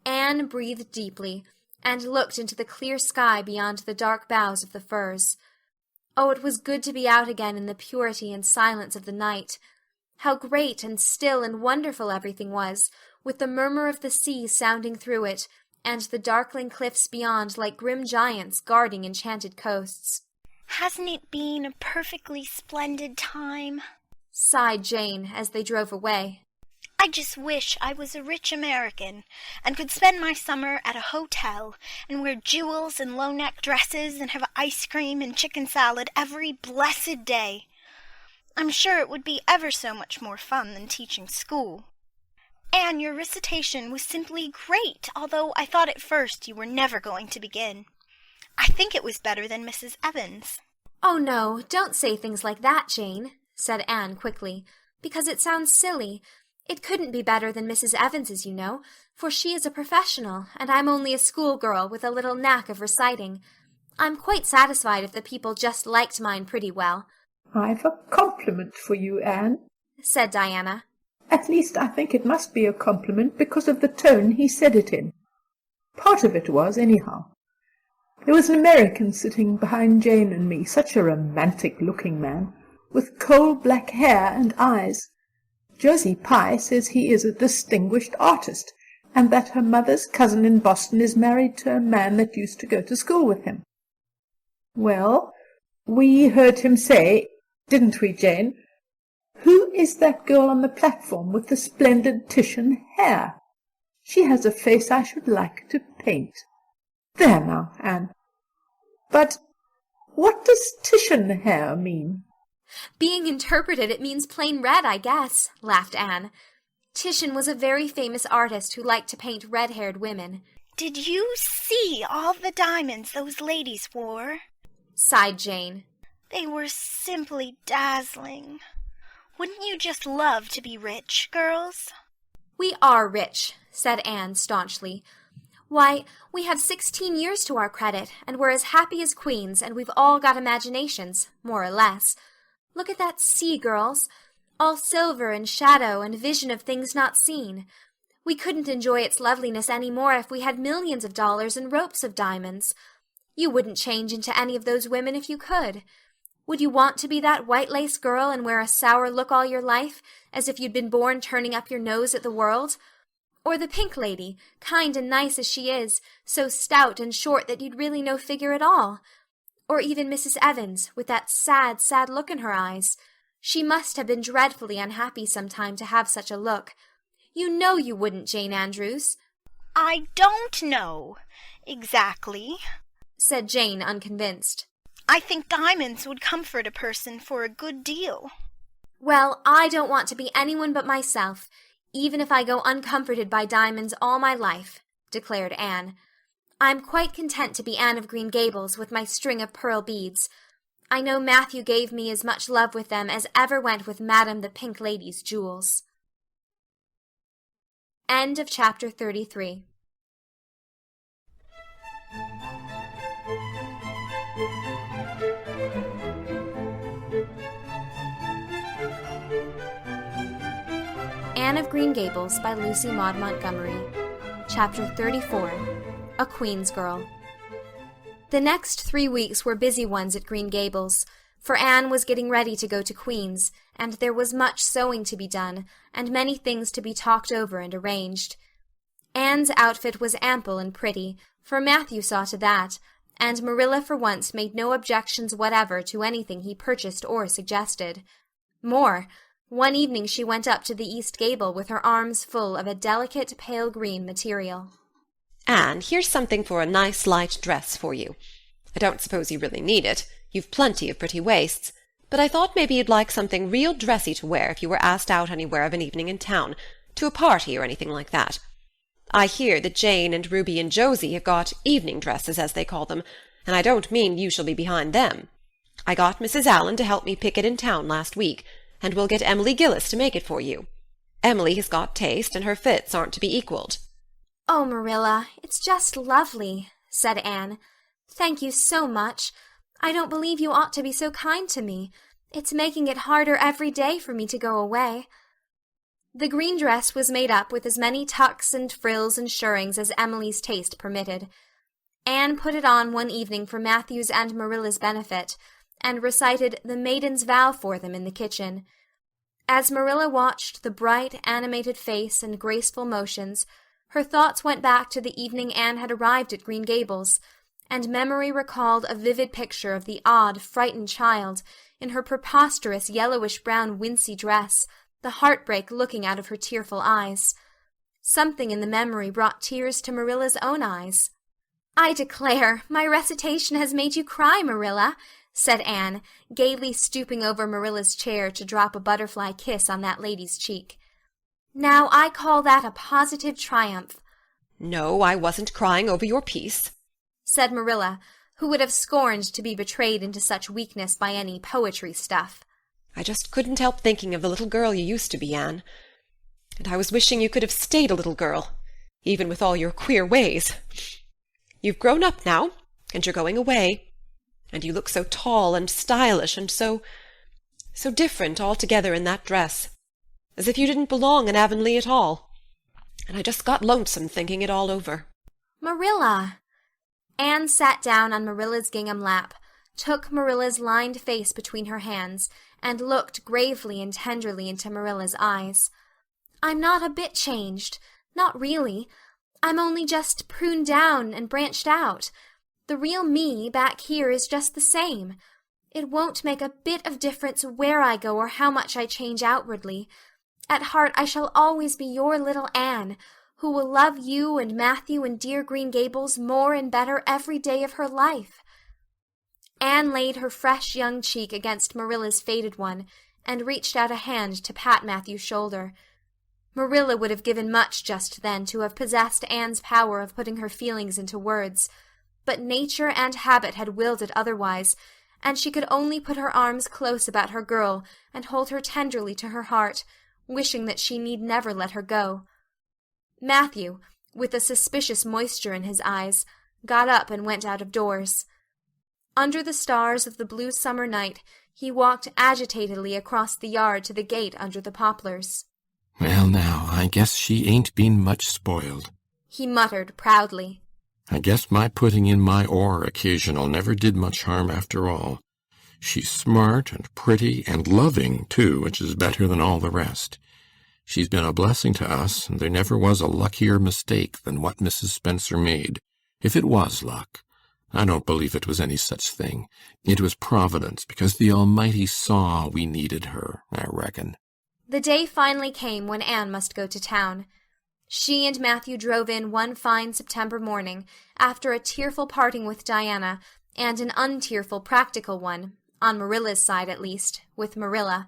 Anne breathed deeply, and looked into the clear sky beyond the dark boughs of the firs. Oh, it was good to be out again in the purity and silence of the night. How great and still and wonderful everything was, with the murmur of the sea sounding through it, and the darkling cliffs beyond like grim giants guarding enchanted coasts. "Hasn't it been a perfectly splendid time?" sighed Jane as they drove away. "I just wish I was a rich American, and could spend my summer at a hotel, and wear jewels and low-neck dresses, and have ice cream and chicken salad every blessed day. I'm sure it would be ever so much more fun than teaching school. Anne, your recitation was simply great, although I thought at first you were never going to begin. I think it was better than Mrs. Evans." "Oh, no, don't say things like that, Jane," said Anne quickly, "because it sounds silly. It couldn't be better than Mrs. Evans's, you know, for she is a professional, and I'm only a schoolgirl with a little knack of reciting. I'm quite satisfied if the people just liked mine pretty well." "I've a compliment for you, Anne," said Diana. "At least I think it must be a compliment because of the tone he said it in. Part of it was, anyhow. There was an American sitting behind Jane and me, such a romantic-looking man, with coal-black hair and eyes. Josie Pye says he is a distinguished artist, and that her mother's cousin in Boston is married to a man that used to go to school with him. Well, we heard him say, didn't we, Jane, 'Who is that girl on the platform with the splendid Titian hair? She has a face I should like to paint.' There now, Anne. But what does Titian hair mean?" "Being interpreted, it means plain red, I guess," laughed Anne. "Titian was a very famous artist who liked to paint red-haired women." "Did you see all the diamonds those ladies wore?" sighed Jane. "They were simply dazzling. Wouldn't you just love to be rich, girls?" "We are rich," said Anne staunchly. "Why, we have 16 years to our credit, and we're as happy as queens, and we've all got imaginations, more or less. Look at that sea, girls, all silver and shadow and vision of things not seen. We couldn't enjoy its loveliness any more if we had millions of dollars and ropes of diamonds. You wouldn't change into any of those women if you could. Would you want to be that white-lace girl and wear a sour look all your life, as if you'd been born turning up your nose at the world? Or the pink lady, kind and nice as she is, so stout and short that you'd really no figure at all? Or even Mrs. Evans, with that sad, sad look in her eyes. She must have been dreadfully unhappy sometime to have such a look. You know you wouldn't, Jane Andrews." "I don't know exactly," said Jane, unconvinced. "I think diamonds would comfort a person for a good deal." "Well, I don't want to be anyone but myself, even if I go uncomforted by diamonds all my life," declared Anne. "I'm quite content to be Anne of Green Gables with my string of pearl beads. I know Matthew gave me as much love with them as ever went with Madame the Pink Lady's jewels." End of chapter 33. Anne of Green Gables by Lucy Maud Montgomery. Chapter 34. A Queen's Girl. The next 3 weeks were busy ones at Green Gables, for Anne was getting ready to go to Queen's, and there was much sewing to be done, and many things to be talked over and arranged. Anne's outfit was ample and pretty, for Matthew saw to that, and Marilla for once made no objections whatever to anything he purchased or suggested. More, one evening she went up to the east gable with her arms full of a delicate pale green material. "Anne, here's something for a nice light dress for you. I don't suppose you really need it. You've plenty of pretty waists. But I thought maybe you'd like something real dressy to wear if you were asked out anywhere of an evening in town, to a party or anything like that. I hear that Jane and Ruby and Josie have got evening dresses, as they call them, and I don't mean you shall be behind them. I got Mrs. Allen to help me pick it in town last week, and we'll get Emily Gillis to make it for you. Emily has got taste, and her fits aren't to be equalled." "Oh, Marilla, it's just lovely," said Anne. "Thank you so much. I don't believe you ought to be so kind to me. It's making it harder every day for me to go away." The green dress was made up with as many tucks and frills and shirrings as Emily's taste permitted. Anne put it on one evening for Matthew's and Marilla's benefit, and recited the Maiden's Vow for them in the kitchen. As Marilla watched the bright, animated face and graceful motions, her thoughts went back to the evening Anne had arrived at Green Gables, and memory recalled a vivid picture of the odd, frightened child, in her preposterous yellowish-brown wincey dress, the heartbreak looking out of her tearful eyes. Something in the memory brought tears to Marilla's own eyes. "I declare, my recitation has made you cry, Marilla," said Anne, gaily stooping over Marilla's chair to drop a butterfly kiss on that lady's cheek. "Now I call that a positive triumph." "No, I wasn't crying over your piece," said Marilla, who would have scorned to be betrayed into such weakness by any poetry stuff. "I just couldn't help thinking of the little girl you used to be, Anne. And I was wishing you could have stayed a little girl, even with all your queer ways. You've grown up now, and you're going away, and you look so tall and stylish and so different altogether in that dress, as if you didn't belong in Avonlea at all. And I just got lonesome thinking it all over." "Marilla!" Anne sat down on Marilla's gingham lap, took Marilla's lined face between her hands, and looked gravely and tenderly into Marilla's eyes. "I'm not a bit changed. Not really. I'm only just pruned down and branched out. The real me back here is just the same. It won't make a bit of difference where I go or how much I change outwardly. At heart I shall always be your little Anne, who will love you and Matthew and dear Green Gables more and better every day of her life." Anne laid her fresh young cheek against Marilla's faded one, and reached out a hand to pat Matthew's shoulder. Marilla would have given much just then to have possessed Anne's power of putting her feelings into words, but nature and habit had willed it otherwise, and she could only put her arms close about her girl and hold her tenderly to her heart, wishing that she need never let her go. Matthew, with a suspicious moisture in his eyes, got up and went out of doors. Under the stars of the blue summer night, he walked agitatedly across the yard to the gate under the poplars. "Well, now, I guess she ain't been much spoiled," he muttered proudly. "I guess my putting in my oar occasional never did much harm after all. She's smart and pretty and loving, too, which is better than all the rest. She's been a blessing to us, and there never was a luckier mistake than what Mrs. Spencer made, if it was luck. I don't believe it was any such thing. It was Providence, because the Almighty saw we needed her, I reckon." The day finally came when Anne must go to town. She and Matthew drove in one fine September morning, after a tearful parting with Diana, and an untearful practical one, on Marilla's side at least, with Marilla.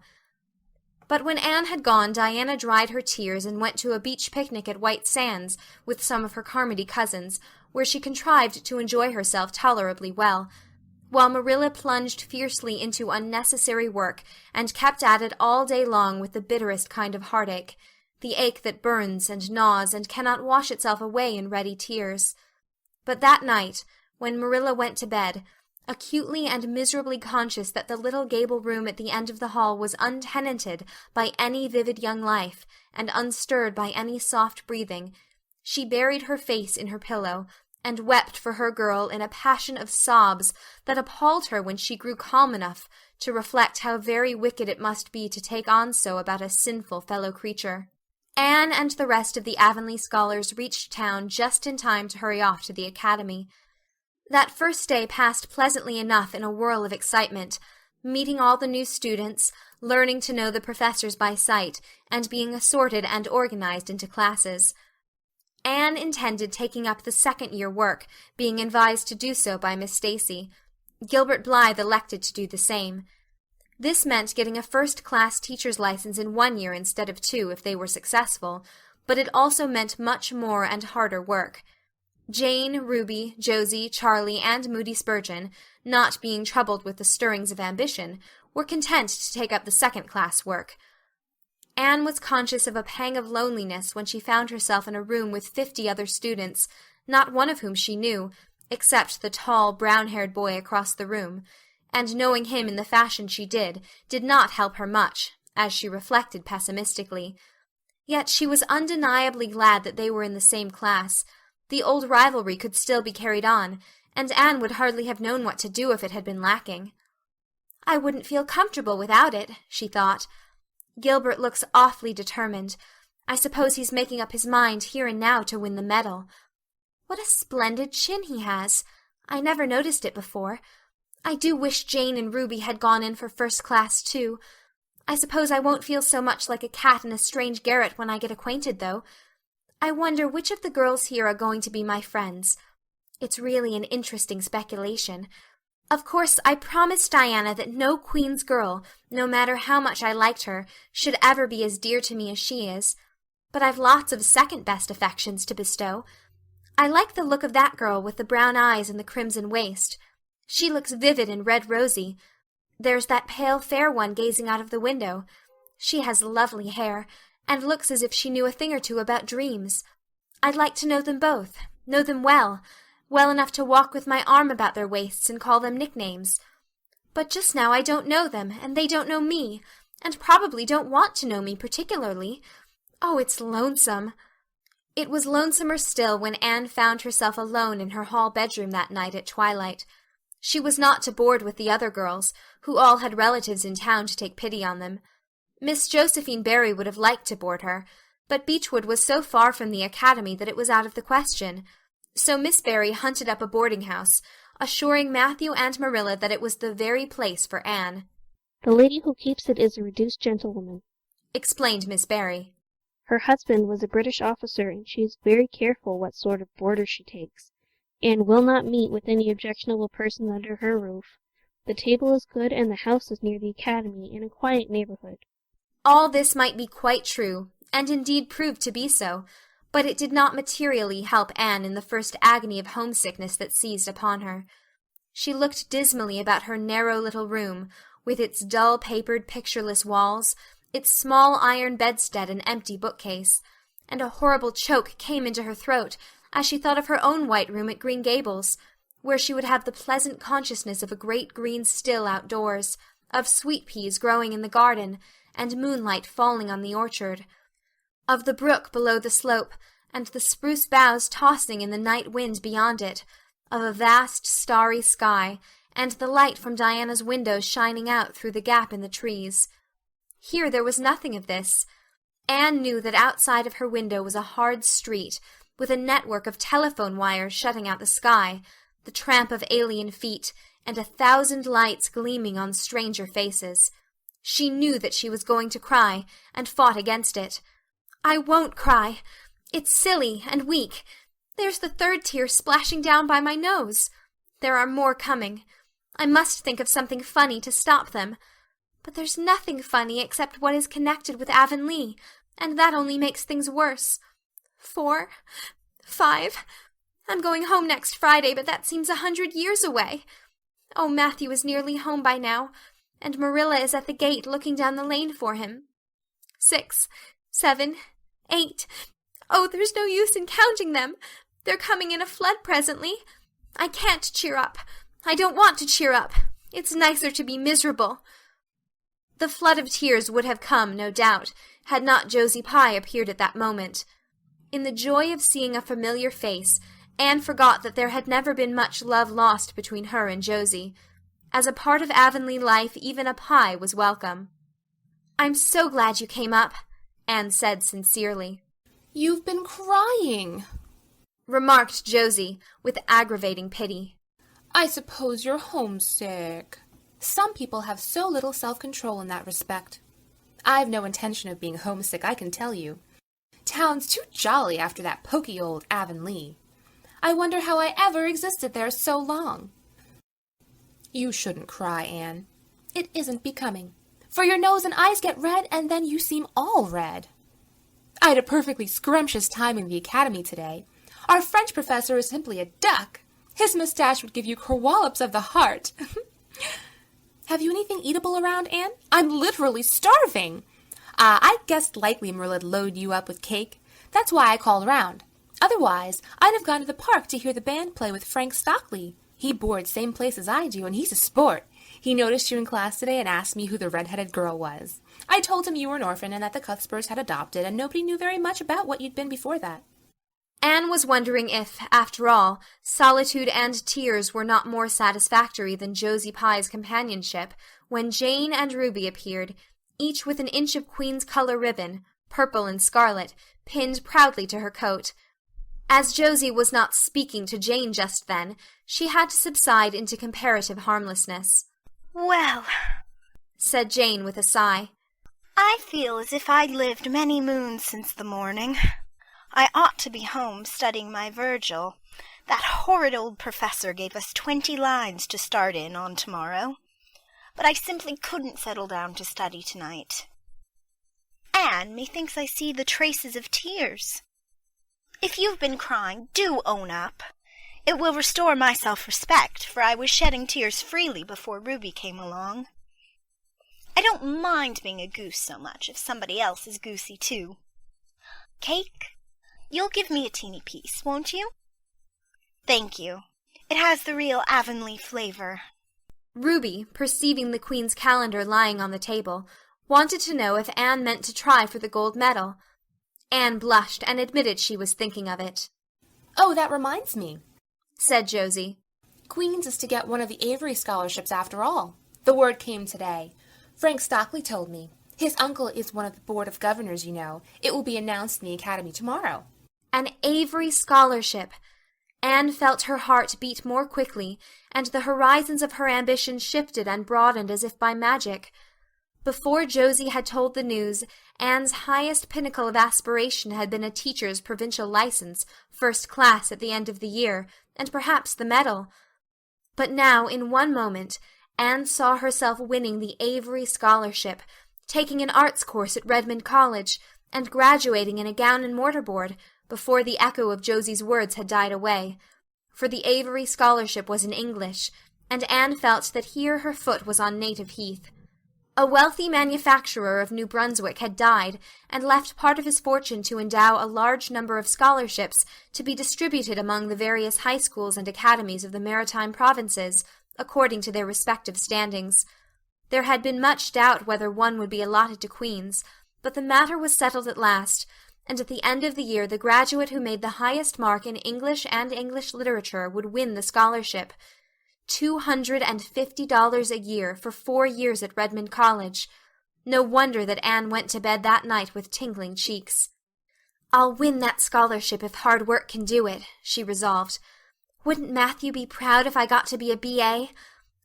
But when Anne had gone, Diana dried her tears and went to a beach picnic at White Sands with some of her Carmody cousins, where she contrived to enjoy herself tolerably well, while Marilla plunged fiercely into unnecessary work and kept at it all day long with the bitterest kind of heartache, the ache that burns and gnaws and cannot wash itself away in ready tears. But that night, when Marilla went to bed, acutely and miserably conscious that the little gable room at the end of the hall was untenanted by any vivid young life and unstirred by any soft breathing, she buried her face in her pillow and wept for her girl in a passion of sobs that appalled her when she grew calm enough to reflect how very wicked it must be to take on so about a sinful fellow creature. Anne and the rest of the Avonlea scholars reached town just in time to hurry off to the academy. That first day passed pleasantly enough in a whirl of excitement, meeting all the new students, learning to know the professors by sight, and being assorted and organized into classes. Anne intended taking up the second-year work, being advised to do so by Miss Stacy. Gilbert Blythe elected to do the same. This meant getting a first-class teacher's license in 1 year instead of 2 if they were successful, but it also meant much more and harder work. Jane, Ruby, Josie, Charlie, and Moody Spurgeon, not being troubled with the stirrings of ambition, were content to take up the second-class work. Anne was conscious of a pang of loneliness when she found herself in a room with 50 other students, not one of whom she knew, except the tall, brown-haired boy across the room, and knowing him in the fashion she did not help her much, as she reflected pessimistically. Yet she was undeniably glad that they were in the same class. The old rivalry could still be carried on, and Anne would hardly have known what to do if it had been lacking. "I wouldn't feel comfortable without it," she thought. "Gilbert looks awfully determined. I suppose he's making up his mind here and now to win the medal. What a splendid chin he has! I never noticed it before. I do wish Jane and Ruby had gone in for first class, too. I suppose I won't feel so much like a cat in a strange garret when I get acquainted, though. I wonder which of the girls here are going to be my friends. It's really an interesting speculation. Of course, I promised Diana that no Queen's girl, no matter how much I liked her, should ever be as dear to me as she is. But I've lots of second-best affections to bestow. I like the look of that girl with the brown eyes and the crimson waist. She looks vivid and red-rosy. There's that pale, fair one gazing out of the window. She has lovely hair, and looks as if she knew a thing or two about dreams. I'd like to know them both, know them well enough to walk with my arm about their waists and call them nicknames. But just now I don't know them, and they don't know me, and probably don't want to know me particularly. Oh, it's lonesome." It was lonesomer still when Anne found herself alone in her hall bedroom that night at twilight. She was not to board with the other girls, who all had relatives in town to take pity on them. Miss Josephine Barry would have liked to board her, but Beechwood was so far from the academy that it was out of the question. So Miss Barry hunted up a boarding-house, assuring Matthew and Marilla that it was the very place for Anne. "The lady who keeps it is a reduced gentlewoman," explained Miss Barry. "Her husband was a British officer, and she is very careful what sort of boarders she takes, and will not meet with any objectionable persons under her roof. The table is good, and the house is near the academy, in a quiet neighborhood." All this might be quite true, and indeed proved to be so, but it did not materially help Anne in the first agony of homesickness that seized upon her. She looked dismally about her narrow little room, with its dull-papered, pictureless walls, its small iron bedstead and empty bookcase, and a horrible choke came into her throat as she thought of her own white room at Green Gables, where she would have the pleasant consciousness of a great green still outdoors, of sweet peas growing in the garden, and moonlight falling on the orchard, of the brook below the slope, and the spruce boughs tossing in the night wind beyond it, of a vast starry sky, and the light from Diana's windows shining out through the gap in the trees. Here there was nothing of this. Anne knew that outside of her window was a hard street, with a network of telephone wires shutting out the sky, the tramp of alien feet, and 1,000 lights gleaming on stranger faces. She knew that she was going to cry, and fought against it. "I won't cry. It's silly and weak. There's the third tear splashing down by my nose. There are more coming. I must think of something funny to stop them. But there's nothing funny except what is connected with Avonlea, and that only makes things worse. 4, 5. I'm going home next Friday, but that seems 100 years away. Oh, Matthew is nearly home by now, and Marilla is at the gate looking down the lane for him. 6, 7, 8. Oh, there's no use in counting them. They're coming in a flood presently. I can't cheer up. I don't want to cheer up. It's nicer to be miserable." The flood of tears would have come, no doubt, had not Josie Pye appeared at that moment. In the joy of seeing a familiar face, Anne forgot that there had never been much love lost between her and Josie. As a part of Avonlea life, even a Pye was welcome. "I'm so glad you came up," Anne said sincerely. "You've been crying," remarked Josie, with aggravating pity. "I suppose you're homesick. Some people have so little self-control in that respect. I've no intention of being homesick, I can tell you. Town's too jolly after that poky old Avonlea. I wonder how I ever existed there so long. You shouldn't cry, Anne. It isn't becoming. For your nose and eyes get red, and then you seem all red. I had a perfectly scrumptious time in the academy today. Our French professor is simply a duck. His mustache would give you kerwallops of the heart. Have you anything eatable around, Anne? I'm literally starving. I guessed likely Marilla'd load you up with cake. That's why I called around. Otherwise, I'd have gone to the park to hear the band play with Frank Stockley. He boards same place as I do, and he's a sport. He noticed you in class today and asked me who the red-headed girl was. I told him you were an orphan and that the Cuthberts had adopted, and nobody knew very much about what you'd been before that. Anne was wondering if, after all, solitude and tears were not more satisfactory than Josie Pye's companionship, when Jane and Ruby appeared, each with an inch of Queen's color ribbon, purple and scarlet, pinned proudly to her coat. As Josie was not speaking to Jane just then, she had to subside into comparative harmlessness. Well, said Jane with a sigh, I feel as if I'd lived many moons since the morning. I ought to be home studying my Virgil. That horrid old professor gave us 20 lines to start in on tomorrow. But I simply couldn't settle down to study tonight. Anne, methinks I see the traces of tears. If you've been crying, do own up. It will restore my self-respect, for I was shedding tears freely before Ruby came along. I don't mind being a goose so much if somebody else is goosey too. Cake? You'll give me a teeny piece, won't you? Thank you. It has the real Avonlea flavor. Ruby, perceiving the Queen's calendar lying on the table, wanted to know if Anne meant to try for the gold medal. Anne blushed and admitted she was thinking of it. Oh, that reminds me, said Josie. Queen's is to get one of the Avery scholarships after all. The word came today. Frank Stockley told me. His uncle is one of the Board of Governors, you know. It will be announced in the Academy tomorrow. An Avery scholarship! Anne felt her heart beat more quickly, and the horizons of her ambition shifted and broadened as if by magic. Before Josie had told the news, Anne's highest pinnacle of aspiration had been a teacher's provincial license, first class at the end of the year, and perhaps the medal. But now, in one moment, Anne saw herself winning the Avery scholarship, taking an arts course at Redmond College, and graduating in a gown and mortar board, before the echo of Josie's words had died away. For the Avery scholarship was in English, and Anne felt that here her foot was on native heath. A wealthy manufacturer of New Brunswick had died, and left part of his fortune to endow a large number of scholarships to be distributed among the various high schools and academies of the maritime provinces, according to their respective standings. There had been much doubt whether one would be allotted to Queen's, but the matter was settled at last, and at the end of the year the graduate who made the highest mark in English and English literature would win the scholarship. $250 a year for 4 years at Redmond College. No wonder that Anne went to bed that night with tingling cheeks. "I'll win that scholarship if hard work can do it," she resolved. "Wouldn't Matthew be proud if I got to be a B.A.?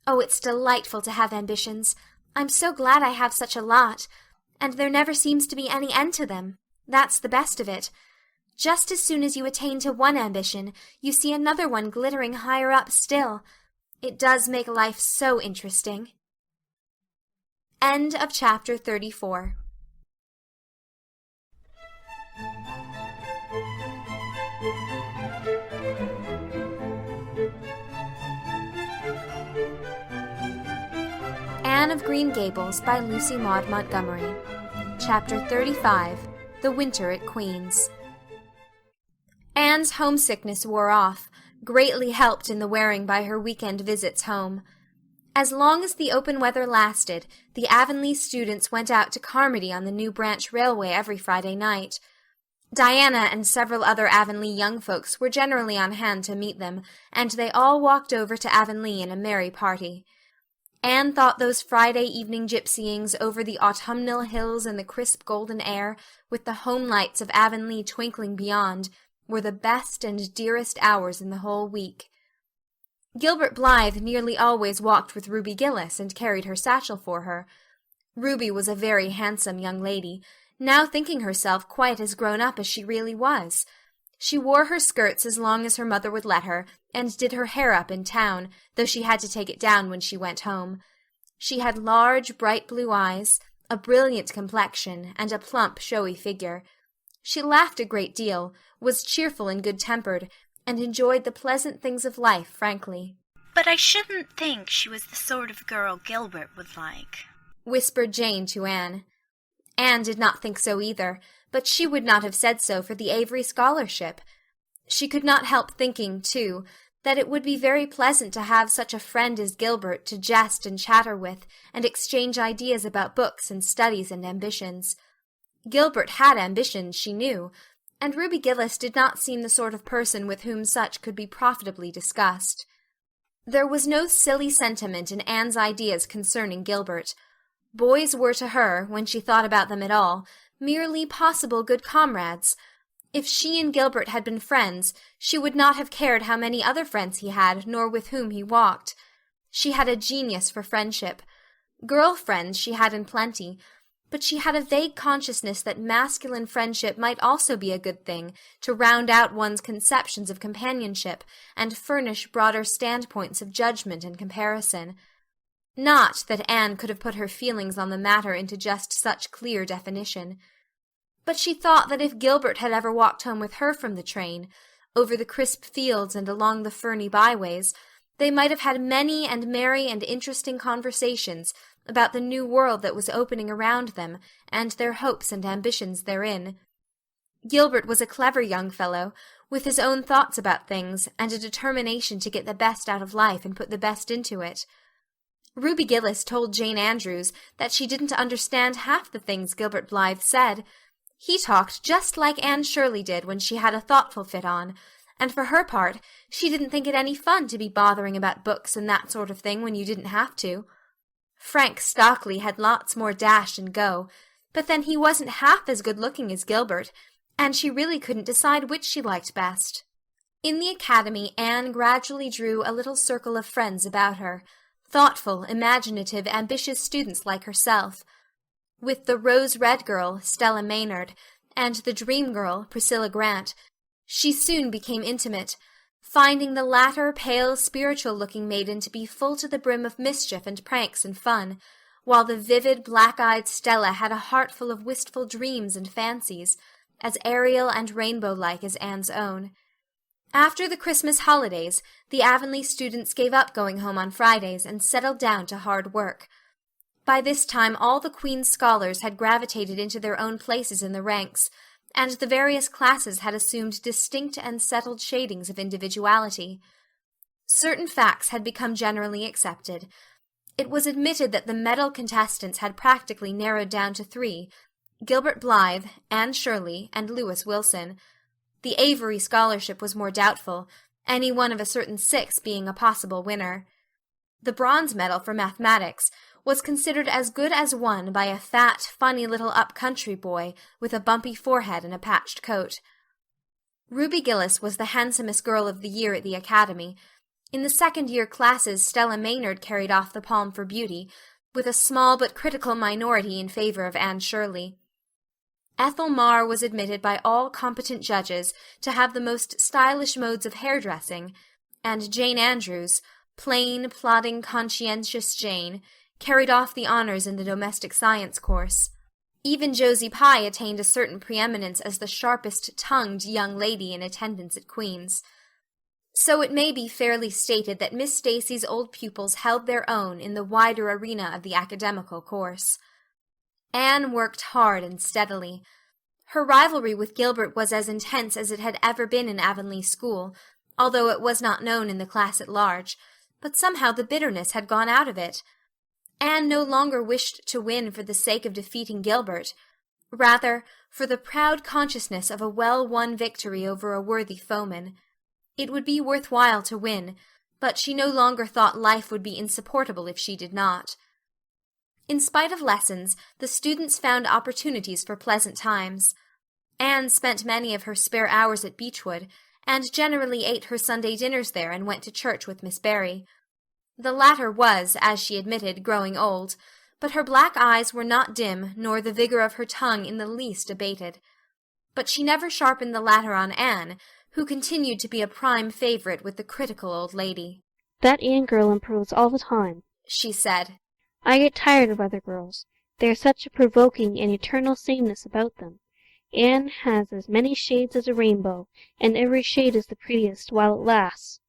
Oh, it's delightful to have ambitions. I'm so glad I have such a lot, and there never seems to be any end to them. That's the best of it. Just as soon as you attain to one ambition, you see another one glittering higher up still. It does make life so interesting." End of chapter 34. Anne of Green Gables by Lucy Maud Montgomery. Chapter 35. The Winter at Queen's. Anne's homesickness wore off, greatly helped in the wearing by her weekend visits home. As long as the open weather lasted, the Avonlea students went out to Carmody on the New Branch Railway every Friday night. Diana and several other Avonlea young folks were generally on hand to meet them, and they all walked over to Avonlea in a merry party. Anne thought those Friday evening gypsyings over the autumnal hills in the crisp golden air, with the home lights of Avonlea twinkling beyond, were the best and dearest hours in the whole week. Gilbert Blythe nearly always walked with Ruby Gillis and carried her satchel for her. Ruby was a very handsome young lady, now thinking herself quite as grown up as she really was. She wore her skirts as long as her mother would let her, and did her hair up in town, though she had to take it down when she went home. She had large, bright blue eyes, a brilliant complexion, and a plump, showy figure. She laughed a great deal, was cheerful and good-tempered, and enjoyed the pleasant things of life frankly. "But I shouldn't think she was the sort of girl Gilbert would like," whispered Jane to Anne. Anne did not think so either, but she would not have said so for the Avery scholarship. She could not help thinking, too, that it would be very pleasant to have such a friend as Gilbert to jest and chatter with, and exchange ideas about books and studies and ambitions. Gilbert had ambitions, she knew, and Ruby Gillis did not seem the sort of person with whom such could be profitably discussed. There was no silly sentiment in Anne's ideas concerning Gilbert. Boys were to her, when she thought about them at all, merely possible good comrades. If she and Gilbert had been friends, she would not have cared how many other friends he had, nor with whom he walked. She had a genius for friendship. Girl friends she had in plenty, but she had a vague consciousness that masculine friendship might also be a good thing, to round out one's conceptions of companionship, and furnish broader standpoints of judgment and comparison. Not that Anne could have put her feelings on the matter into just such clear definition. But she thought that if Gilbert had ever walked home with her from the train, over the crisp fields and along the ferny byways, they might have had many and merry and interesting conversations about the new world that was opening around them, and their hopes and ambitions therein. Gilbert was a clever young fellow, with his own thoughts about things, and a determination to get the best out of life and put the best into it. Ruby Gillis told Jane Andrews that she didn't understand half the things Gilbert Blythe said. He talked just like Anne Shirley did when she had a thoughtful fit on, and for her part, she didn't think it any fun to be bothering about books and that sort of thing when you didn't have to. Frank Stockley had lots more dash and go, but then he wasn't half as good-looking as Gilbert, and she really couldn't decide which she liked best. In the academy, Anne gradually drew a little circle of friends about her, thoughtful, imaginative, ambitious students like herself. With the rose-red girl, Stella Maynard, and the dream girl, Priscilla Grant, she soon became intimate, finding the latter pale, spiritual-looking maiden to be full to the brim of mischief and pranks and fun, while the vivid, black-eyed Stella had a heart full of wistful dreams and fancies, as aerial and rainbow-like as Anne's own. After the Christmas holidays, the Avonlea students gave up going home on Fridays and settled down to hard work. By this time all the Queen's scholars had gravitated into their own places in the ranks, and the various classes had assumed distinct and settled shadings of individuality. Certain facts had become generally accepted. It was admitted that the medal contestants had practically narrowed down to three: Gilbert Blythe, Anne Shirley, and Lewis Wilson. The Avery scholarship was more doubtful, any one of a certain six being a possible winner. The bronze medal for mathematics was considered as good as won by a fat, funny little up-country boy with a bumpy forehead and a patched coat. Ruby Gillis was the handsomest girl of the year at the academy. In the second-year classes, Stella Maynard carried off the palm for beauty, with a small but critical minority in favor of Anne Shirley. Ethel Marr was admitted by all competent judges to have the most stylish modes of hairdressing, and Jane Andrews, plain, plodding, conscientious Jane, carried off the honors in the domestic science course. Even Josie Pye attained a certain preeminence as the sharpest-tongued young lady in attendance at Queen's. So it may be fairly stated that Miss Stacy's old pupils held their own in the wider arena of the academical course. Anne worked hard and steadily. Her rivalry with Gilbert was as intense as it had ever been in Avonlea school, although it was not known in the class at large, but somehow the bitterness had gone out of it. Anne no longer wished to win for the sake of defeating Gilbert, rather for the proud consciousness of a well-won victory over a worthy foeman. It would be worth-while to win, but she no longer thought life would be insupportable if she did not. In spite of lessons, the students found opportunities for pleasant times. Anne spent many of her spare hours at Beechwood, and generally ate her Sunday dinners there and went to church with Miss Barry. The latter was, as she admitted, growing old, but her black eyes were not dim, nor the vigor of her tongue in the least abated. But she never sharpened the latter on Anne, who continued to be a prime favorite with the critical old lady. "That Anne girl improves all the time," she said. "I get tired of other girls. They are such a provoking and eternal sameness about them. Anne has as many shades as a rainbow, and every shade is the prettiest while it lasts.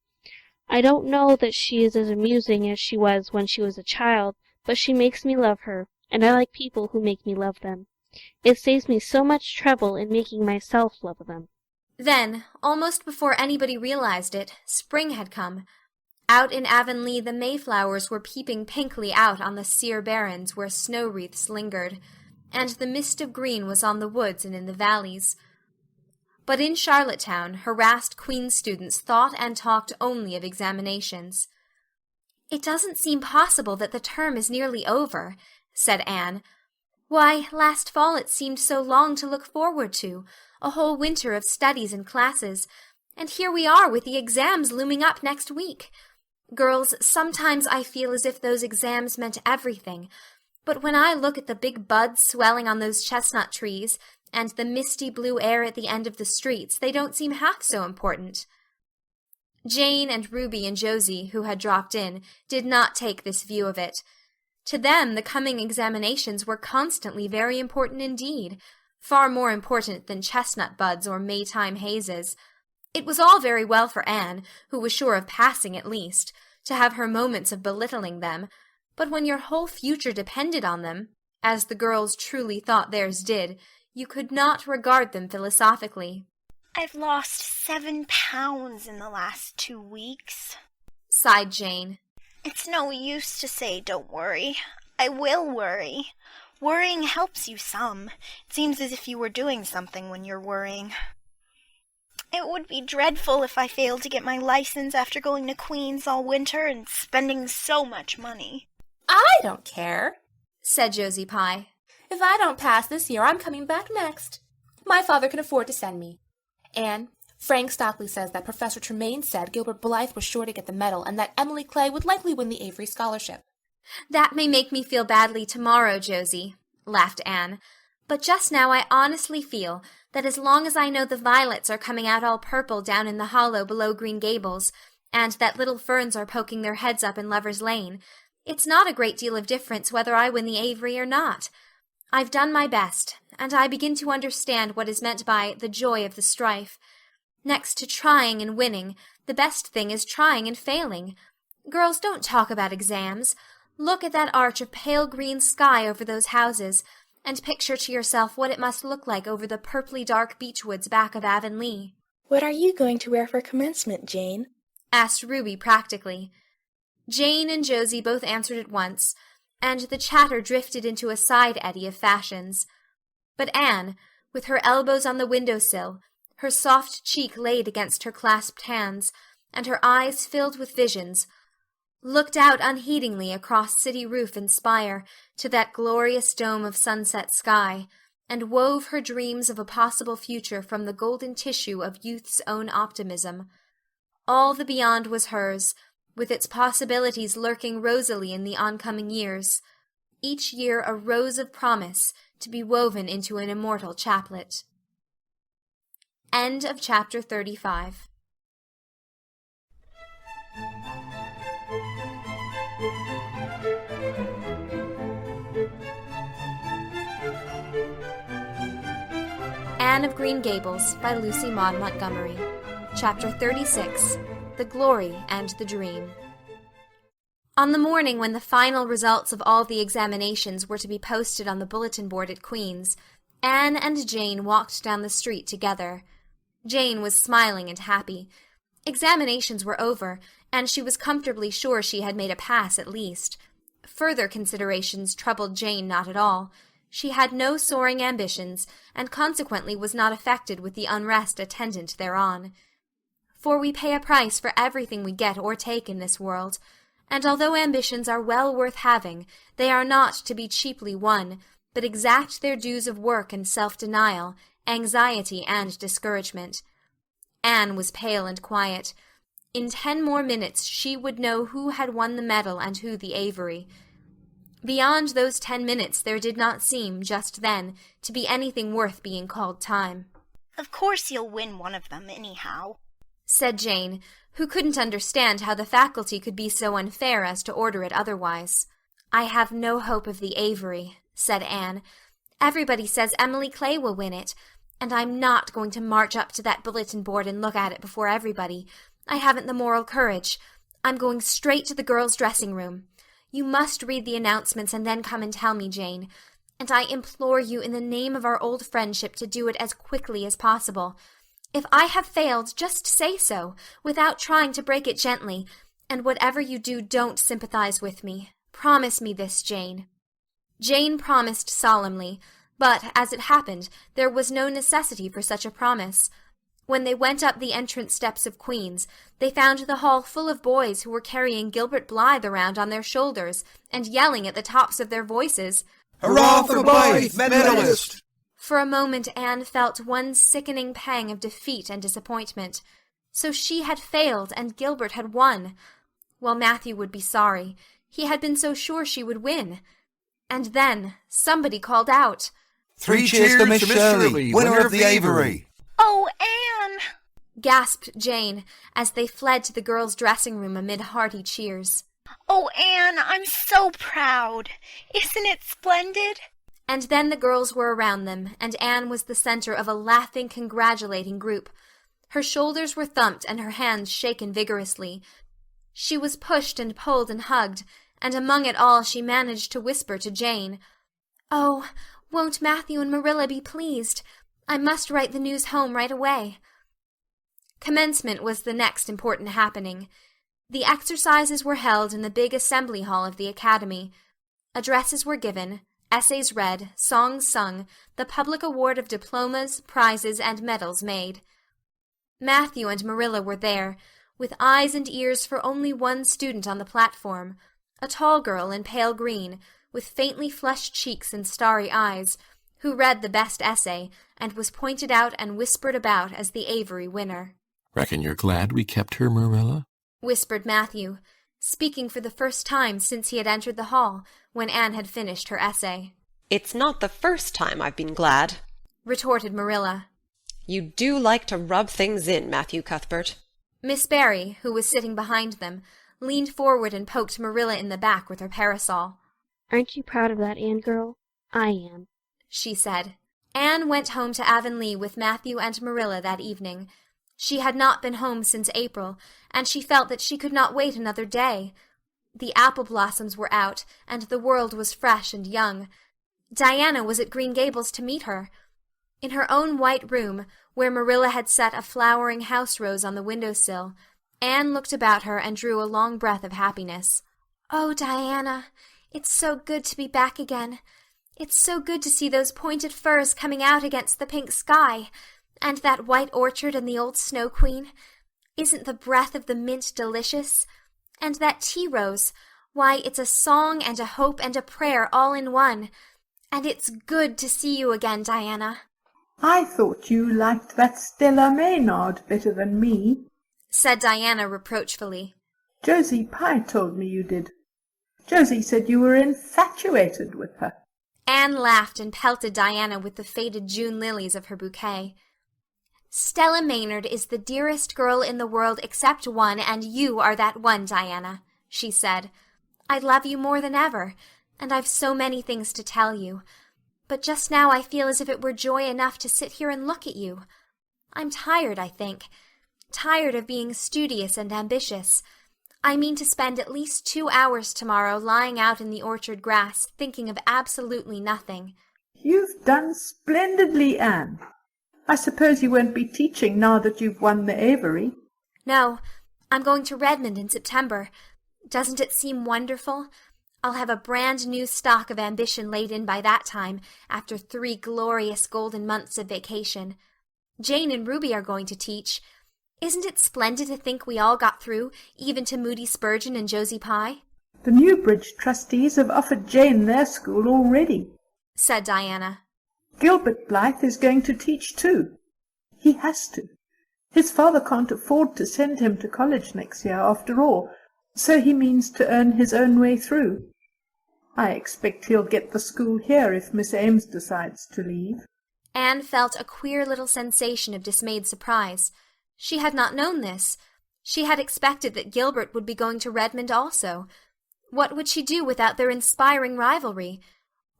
I don't know that she is as amusing as she was when she was a child, but she makes me love her, and I like people who make me love them. It saves me so much trouble in making myself love them." Then, almost before anybody realized it, spring had come. Out in Avonlea the mayflowers were peeping pinkly out on the sere barrens where snow wreaths lingered, and the mist of green was on the woods and in the valleys. But in Charlottetown, harassed Queen's students thought and talked only of examinations. "It doesn't seem possible that the term is nearly over," said Anne. "Why, last fall it seemed so long to look forward to, a whole winter of studies and classes, and here we are with the exams looming up next week. Girls, sometimes I feel as if those exams meant everything, but when I look at the big buds swelling on those chestnut trees, and the misty blue air at the end of the streets, they don't seem half so important." Jane and Ruby and Josie, who had dropped in, did not take this view of it. To them the coming examinations were constantly very important indeed, far more important than chestnut buds or Maytime hazes. It was all very well for Anne, who was sure of passing at least, to have her moments of belittling them, but when your whole future depended on them, as the girls truly thought theirs did, you could not regard them philosophically. "I've lost 7 pounds in the last 2 weeks," sighed Jane. "It's no use to say don't worry. I will worry. Worrying helps you some. It seems as if you were doing something when you're worrying. It would be dreadful if I failed to get my license after going to Queen's all winter and spending so much money." "I don't care," said Josie Pye. "If I don't pass this year, I'm coming back next. My father can afford to send me. Anne, Frank Stockley says that Professor Tremaine said Gilbert Blythe was sure to get the medal and that Emily Clay would likely win the Avery Scholarship." "That may make me feel badly tomorrow, Josie," laughed Anne. "But just now I honestly feel that as long as I know the violets are coming out all purple down in the hollow below Green Gables, and that little ferns are poking their heads up in Lover's Lane, it's not a great deal of difference whether I win the Avery or not. I've done my best, and I begin to understand what is meant by the joy of the strife. Next to trying and winning, the best thing is trying and failing. Girls, don't talk about exams. Look at that arch of pale green sky over those houses, and picture to yourself what it must look like over the purply dark beechwoods back of Avonlea." "What are you going to wear for commencement, Jane?" asked Ruby practically. Jane and Josie both answered at once, and the chatter drifted into a side eddy of fashions. But Anne, with her elbows on the window-sill, her soft cheek laid against her clasped hands, and her eyes filled with visions, looked out unheedingly across city roof and spire to that glorious dome of sunset sky, and wove her dreams of a possible future from the golden tissue of youth's own optimism. All the beyond was hers, with its possibilities lurking rosily in the oncoming years, each year a rose of promise to be woven into an immortal chaplet. End of chapter 35. Anne of Green Gables by Lucy Maud Montgomery. Chapter 36. The Glory and the Dream. On the morning when the final results of all the examinations were to be posted on the bulletin board at Queen's, Anne and Jane walked down the street together. Jane was smiling and happy. Examinations were over, and she was comfortably sure she had made a pass at least. Further considerations troubled Jane not at all. She had no soaring ambitions, and consequently was not affected with the unrest attendant thereon. For we pay a price for everything we get or take in this world, and although ambitions are well worth having, they are not to be cheaply won, but exact their dues of work and self-denial, anxiety and discouragement. Anne was pale and quiet. In 10 more minutes she would know who had won the medal and who the Avery. Beyond those 10 minutes there did not seem, just then, to be anything worth being called time. Of course you'll win one of them anyhow, said Jane, who couldn't understand how the faculty could be so unfair as to order it otherwise. I have no hope of the Avery, said Anne. Everybody says Emily Clay will win it, and I'm not going to march up to that bulletin board and look at it before everybody. I haven't the moral courage. I'm going straight to the girls' dressing room. You must read the announcements and then come and tell me, Jane. And I implore you in the name of our old friendship to do it as quickly as possible. If I have failed, just say so, without trying to break it gently, and whatever you do, don't sympathize with me. Promise me this, Jane. Jane promised solemnly, but, as it happened, there was no necessity for such a promise. When they went up the entrance steps of Queen's, they found the hall full of boys who were carrying Gilbert Blythe around on their shoulders and yelling at the tops of their voices, "Hurrah for Blythe, medalist!" For a moment Anne felt one sickening pang of defeat and disappointment. So she had failed, and Gilbert had won. Well, Matthew would be sorry. He had been so sure she would win. And then somebody called out, "Three cheers to Miss Shirley, winner of the Avery!" "Oh, Anne!" gasped Jane, as they fled to the girls' dressing room amid hearty cheers. "Oh, Anne, I'm so proud! Isn't it splendid?" And then the girls were around them, and Anne was the center of a laughing, congratulating group. Her shoulders were thumped and her hands shaken vigorously. She was pushed and pulled and hugged, and among it all she managed to whisper to Jane, "Oh, won't Matthew and Marilla be pleased? I must write the news home right away." Commencement was the next important happening. The exercises were held in the big assembly hall of the academy. Addresses were given, essays read, songs sung, the public award of diplomas, prizes, and medals made. Matthew and Marilla were there, with eyes and ears for only one student on the platform, a tall girl in pale green, with faintly flushed cheeks and starry eyes, who read the best essay, and was pointed out and whispered about as the Avery winner. "Reckon you're glad we kept her, Marilla?" whispered Matthew, speaking for the first time since he had entered the hall, when Anne had finished her essay. "It's not the first time I've been glad," retorted Marilla. "You do like to rub things in, Matthew Cuthbert." Miss Barry, who was sitting behind them, leaned forward and poked Marilla in the back with her parasol. "Aren't you proud of that, Anne girl? I am," she said. Anne went home to Avonlea with Matthew and Marilla that evening. She had not been home since April, and she felt that she could not wait another day. The apple blossoms were out, and the world was fresh and young. Diana was at Green Gables to meet her. In her own white room, where Marilla had set a flowering house rose on the window-sill, Anne looked about her and drew a long breath of happiness. "Oh, Diana, it's so good to be back again. It's so good to see those pointed firs coming out against the pink sky, and that white orchard and the old Snow Queen. Isn't the breath of the mint delicious? And that tea rose, why, it's a song and a hope and a prayer all in one. And it's good to see you again, Diana." "I thought you liked that Stella Maynard better than me," said Diana reproachfully. "Josie Pye told me you did. Josie said you were infatuated with her." Anne laughed and pelted Diana with the faded June lilies of her bouquet. "Stella Maynard is the dearest girl in the world except one, and you are that one, Diana," she said. "I love you more than ever, and I've so many things to tell you. But just now I feel as if it were joy enough to sit here and look at you. I'm tired, I think. Tired of being studious and ambitious. I mean to spend at least 2 hours tomorrow lying out in the orchard grass, thinking of absolutely nothing." "You've done splendidly, Anne. I suppose you won't be teaching now that you've won the Avery?" "No, I'm going to Redmond in September. Doesn't it seem wonderful? I'll have a brand new stock of ambition laid in by that time, after 3 glorious golden months of vacation. Jane and Ruby are going to teach. Isn't it splendid to think we all got through, even to Moody Spurgeon and Josie Pye?" "The Newbridge trustees have offered Jane their school already," said Diana. "Gilbert Blythe is going to teach too. He has to. His father can't afford to send him to college next year after all, so he means to earn his own way through. I expect he'll get the school here if Miss Ames decides to leave. Anne felt a queer little sensation of dismayed surprise. She had not known this. She had expected that Gilbert would be going to Redmond also. What would she do without their inspiring rivalry?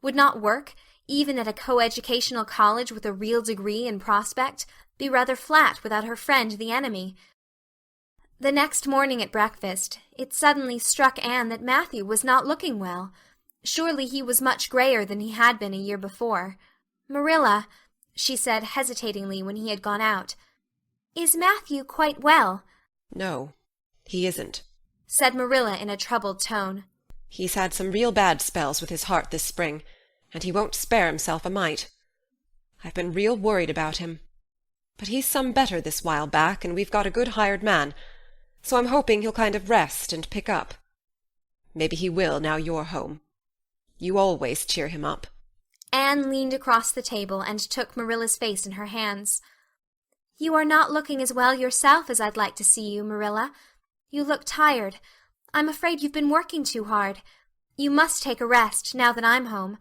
Would not work, even at a coeducational college with a real degree in prospect, be rather flat without her friend the enemy? The next morning at breakfast, it suddenly struck Anne that Matthew was not looking well. Surely he was much grayer than he had been a year before. "Marilla," she said hesitatingly when he had gone out, "is Matthew quite well?" "No, he isn't," said Marilla in a troubled tone. "He's had some real bad spells with his heart this spring, and he won't spare himself a mite. I've been real worried about him. But he's some better this while back, and we've got a good hired man, so I'm hoping he'll kind of rest and pick up. Maybe he will now you're home. You always cheer him up." Anne leaned across the table and took Marilla's face in her hands. "You are not looking as well yourself as I'd like to see you, Marilla. You look tired. I'm afraid you've been working too hard. You must take a rest, now that I'm home.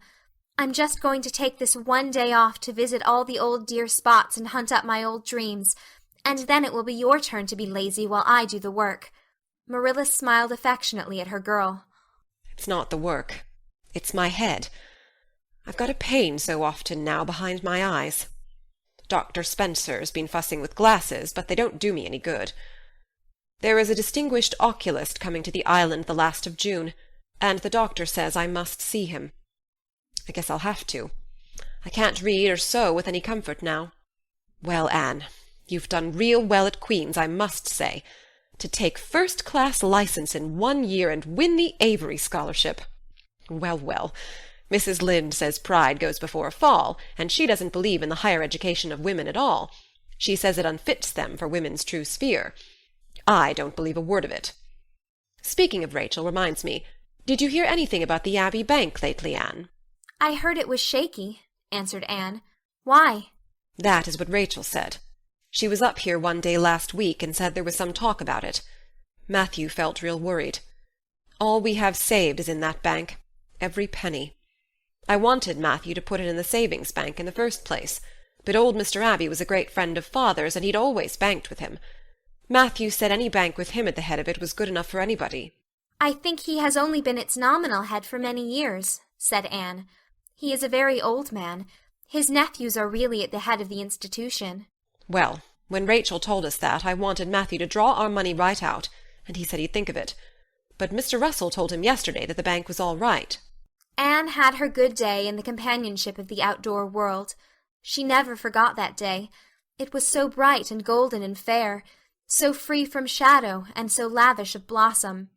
I'm just going to take this one day off to visit all the old dear spots and hunt up my old dreams, and then it will be your turn to be lazy while I do the work." Marilla smiled affectionately at her girl. "It's not the work. It's my head. I've got a pain so often now behind my eyes. Dr. Spencer's been fussing with glasses, but they don't do me any good. There is a distinguished oculist coming to the island the last of June, and the doctor says I must see him. I guess I'll have to. I can't read or sew with any comfort now. Well, Anne, you've done real well at Queen's, I must say. To take first-class license in 1 year and win the Avery scholarship. Well, well, Mrs. Lynde says pride goes before a fall, and she doesn't believe in the higher education of women at all. She says it unfits them for women's true sphere. I don't believe a word of it. Speaking of Rachel reminds me, did you hear anything about the Abbey Bank lately, Anne? "I heard it was shaky," answered Anne. "Why?" "That is what Rachel said. She was up here one day last week and said there was some talk about it. Matthew felt real worried. All we have saved is in that bank, every penny. I wanted Matthew to put it in the savings bank in the first place, but old Mr. Abbey was a great friend of father's, and he'd always banked with him. Matthew said any bank with him at the head of it was good enough for anybody." "I think he has only been its nominal head for many years," said Anne. "He is a very old man. His nephews are really at the head of the institution." "Well, when Rachel told us that, I wanted Matthew to draw our money right out, and he said he'd think of it. But Mr. Russell told him yesterday that the bank was all right." Anne had her good day in the companionship of the outdoor world. She never forgot that day. It was so bright and golden and fair, so free from shadow and so lavish of blossom.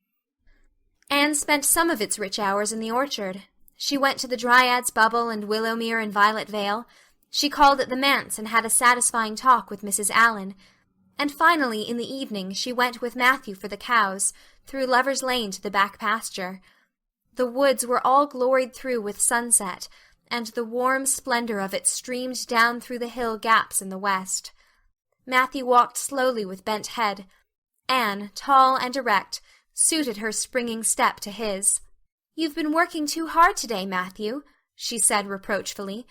Anne spent some of its rich hours in the orchard. She went to the Dryad's Bubble and Willowmere and Violet Vale. She called at the manse and had a satisfying talk with Mrs. Allan. And finally, in the evening, she went with Matthew for the cows, through Lover's Lane to the back pasture. The woods were all gloried through with sunset, and the warm splendor of it streamed down through the hill gaps in the west. Matthew walked slowly with bent head. Anne, tall and erect, suited her springing step to his. "You've been working too hard today, Matthew," she said reproachfully.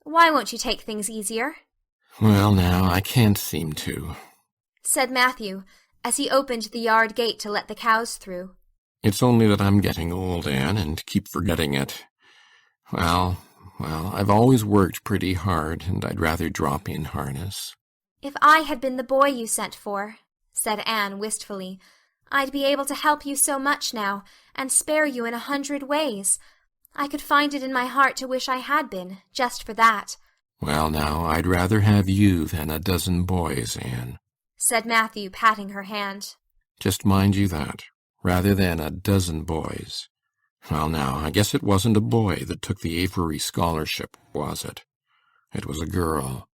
"Why won't you take things easier?" "Well, now, I can't seem to," said Matthew, as he opened the yard gate to let the cows through. "It's only that I'm getting old, Anne, and keep forgetting it. Well, I've always worked pretty hard, and I'd rather drop in harness." "If I had been the boy you sent for," said Anne wistfully, "I'd be able to help you so much now, and spare you in 100 ways. I could find it in my heart to wish I had been, just for that." "Well, now, I'd rather have you than a dozen boys, Anne," said Matthew, patting her hand. "Just mind you that. Rather than a dozen boys. Well, now, I guess it wasn't a boy that took the Avery scholarship, was it? It was a girl.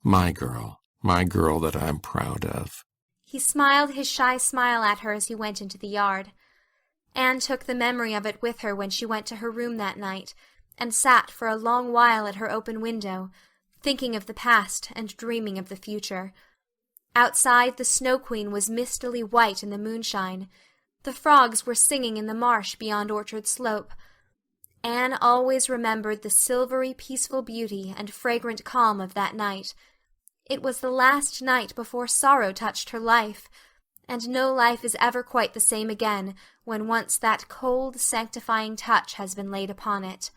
My girl that I'm proud of." He smiled his shy smile at her as he went into the yard. Anne took the memory of it with her when she went to her room that night, and sat for a long while at her open window, thinking of the past and dreaming of the future. Outside, the Snow Queen was mistily white in the moonshine. The frogs were singing in the marsh beyond Orchard Slope. Anne always remembered the silvery, peaceful beauty and fragrant calm of that night. It was the last night before sorrow touched her life, and no life is ever quite the same again when once that cold, sanctifying touch has been laid upon it.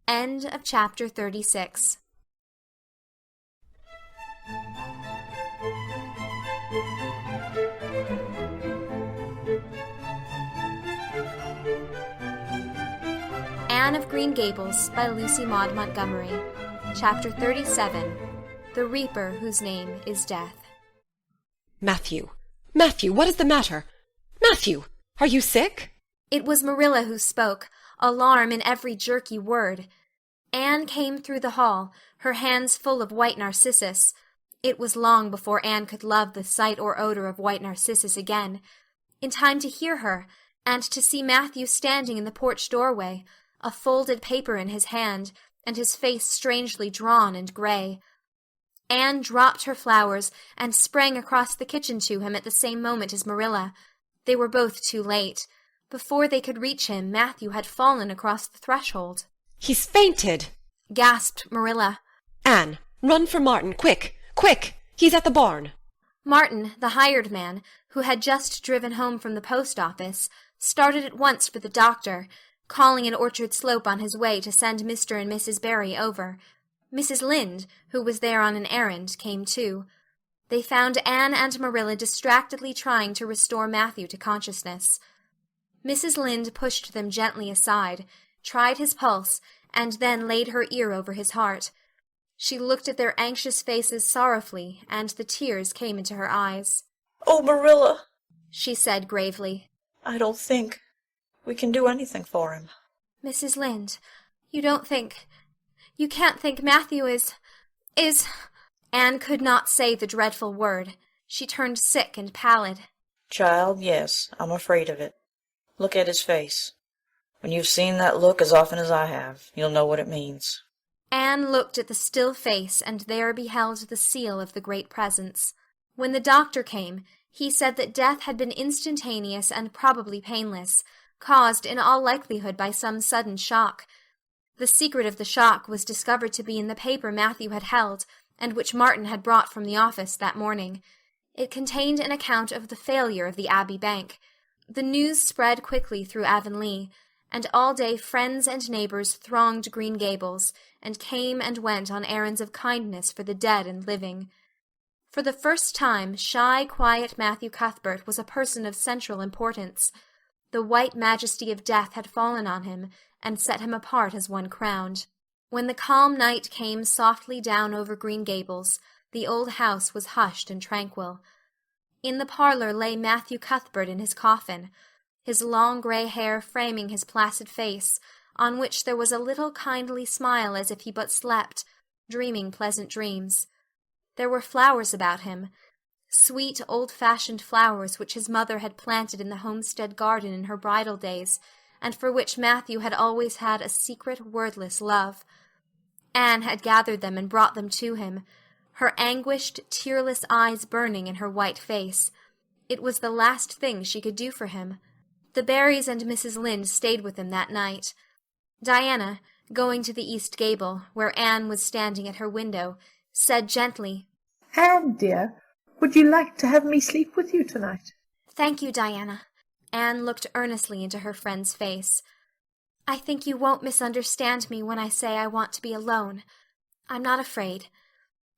End of chapter 36. Anne of Green Gables by Lucy Maud Montgomery. Chapter 37. The Reaper Whose Name is Death. Matthew! Matthew, what is the matter? Matthew, are you sick? It was Marilla who spoke, alarm in every jerky word. Anne came through the hall, her hands full of white narcissus. It was long before Anne could love the sight or odor of white narcissus again. In time to hear her, and to see Matthew standing in the porch doorway, a folded paper in his hand, and his face strangely drawn and gray. Anne dropped her flowers and sprang across the kitchen to him at the same moment as Marilla. They were both too late. Before they could reach him, Matthew had fallen across the threshold. He's fainted, gasped Marilla. Anne, run for Martin, quick, quick! He's at the barn. Martin, the hired man, who had just driven home from the post office, started at once for the doctor, calling at Orchard Slope on his way to send Mr. and Mrs. Barry over. Mrs. Lynde, who was there on an errand, came too. They found Anne and Marilla distractedly trying to restore Matthew to consciousness. Mrs. Lynde pushed them gently aside, tried his pulse, and then laid her ear over his heart. She looked at their anxious faces sorrowfully, and the tears came into her eyes. "Oh, Marilla," she said gravely, "I don't think we can do anything for him." "Mrs. Lynde, you can't think Matthew is... Anne could not say the dreadful word. She turned sick and pallid. "Child, yes, I'm afraid of it. Look at his face. When you've seen that look as often as I have, you'll know what it means." Anne looked at the still face and there beheld the seal of the Great Presence. When the doctor came, he said that death had been instantaneous and probably painless, caused in all likelihood by some sudden shock. The secret of the shock was discovered to be in the paper Matthew had held, and which Martin had brought from the office that morning. It contained an account of the failure of the Abbey Bank. The news spread quickly through Avonlea, and all day friends and neighbors thronged Green Gables, and came and went on errands of kindness for the dead and living. For the first time, shy, quiet Matthew Cuthbert was a person of central importance. The white majesty of death had fallen on him, and set him apart as one crowned. When the calm night came softly down over Green Gables, the old house was hushed and tranquil. In the parlor lay Matthew Cuthbert in his coffin, his long gray hair framing his placid face, on which there was a little kindly smile as if he but slept, dreaming pleasant dreams. There were flowers about him, sweet old-fashioned flowers which his mother had planted in the homestead garden in her bridal days, and for which Matthew had always had a secret, wordless love. Anne had gathered them and brought them to him, her anguished, tearless eyes burning in her white face. It was the last thing she could do for him. The Barrys and Mrs. Lynde stayed with him that night. Diana, going to the east gable, where Anne was standing at her window, said gently, "Anne, dear, would you like to have me sleep with you tonight?" "Thank you, Diana." Anne looked earnestly into her friend's face. "I think you won't misunderstand me when I say I want to be alone. I'm not afraid.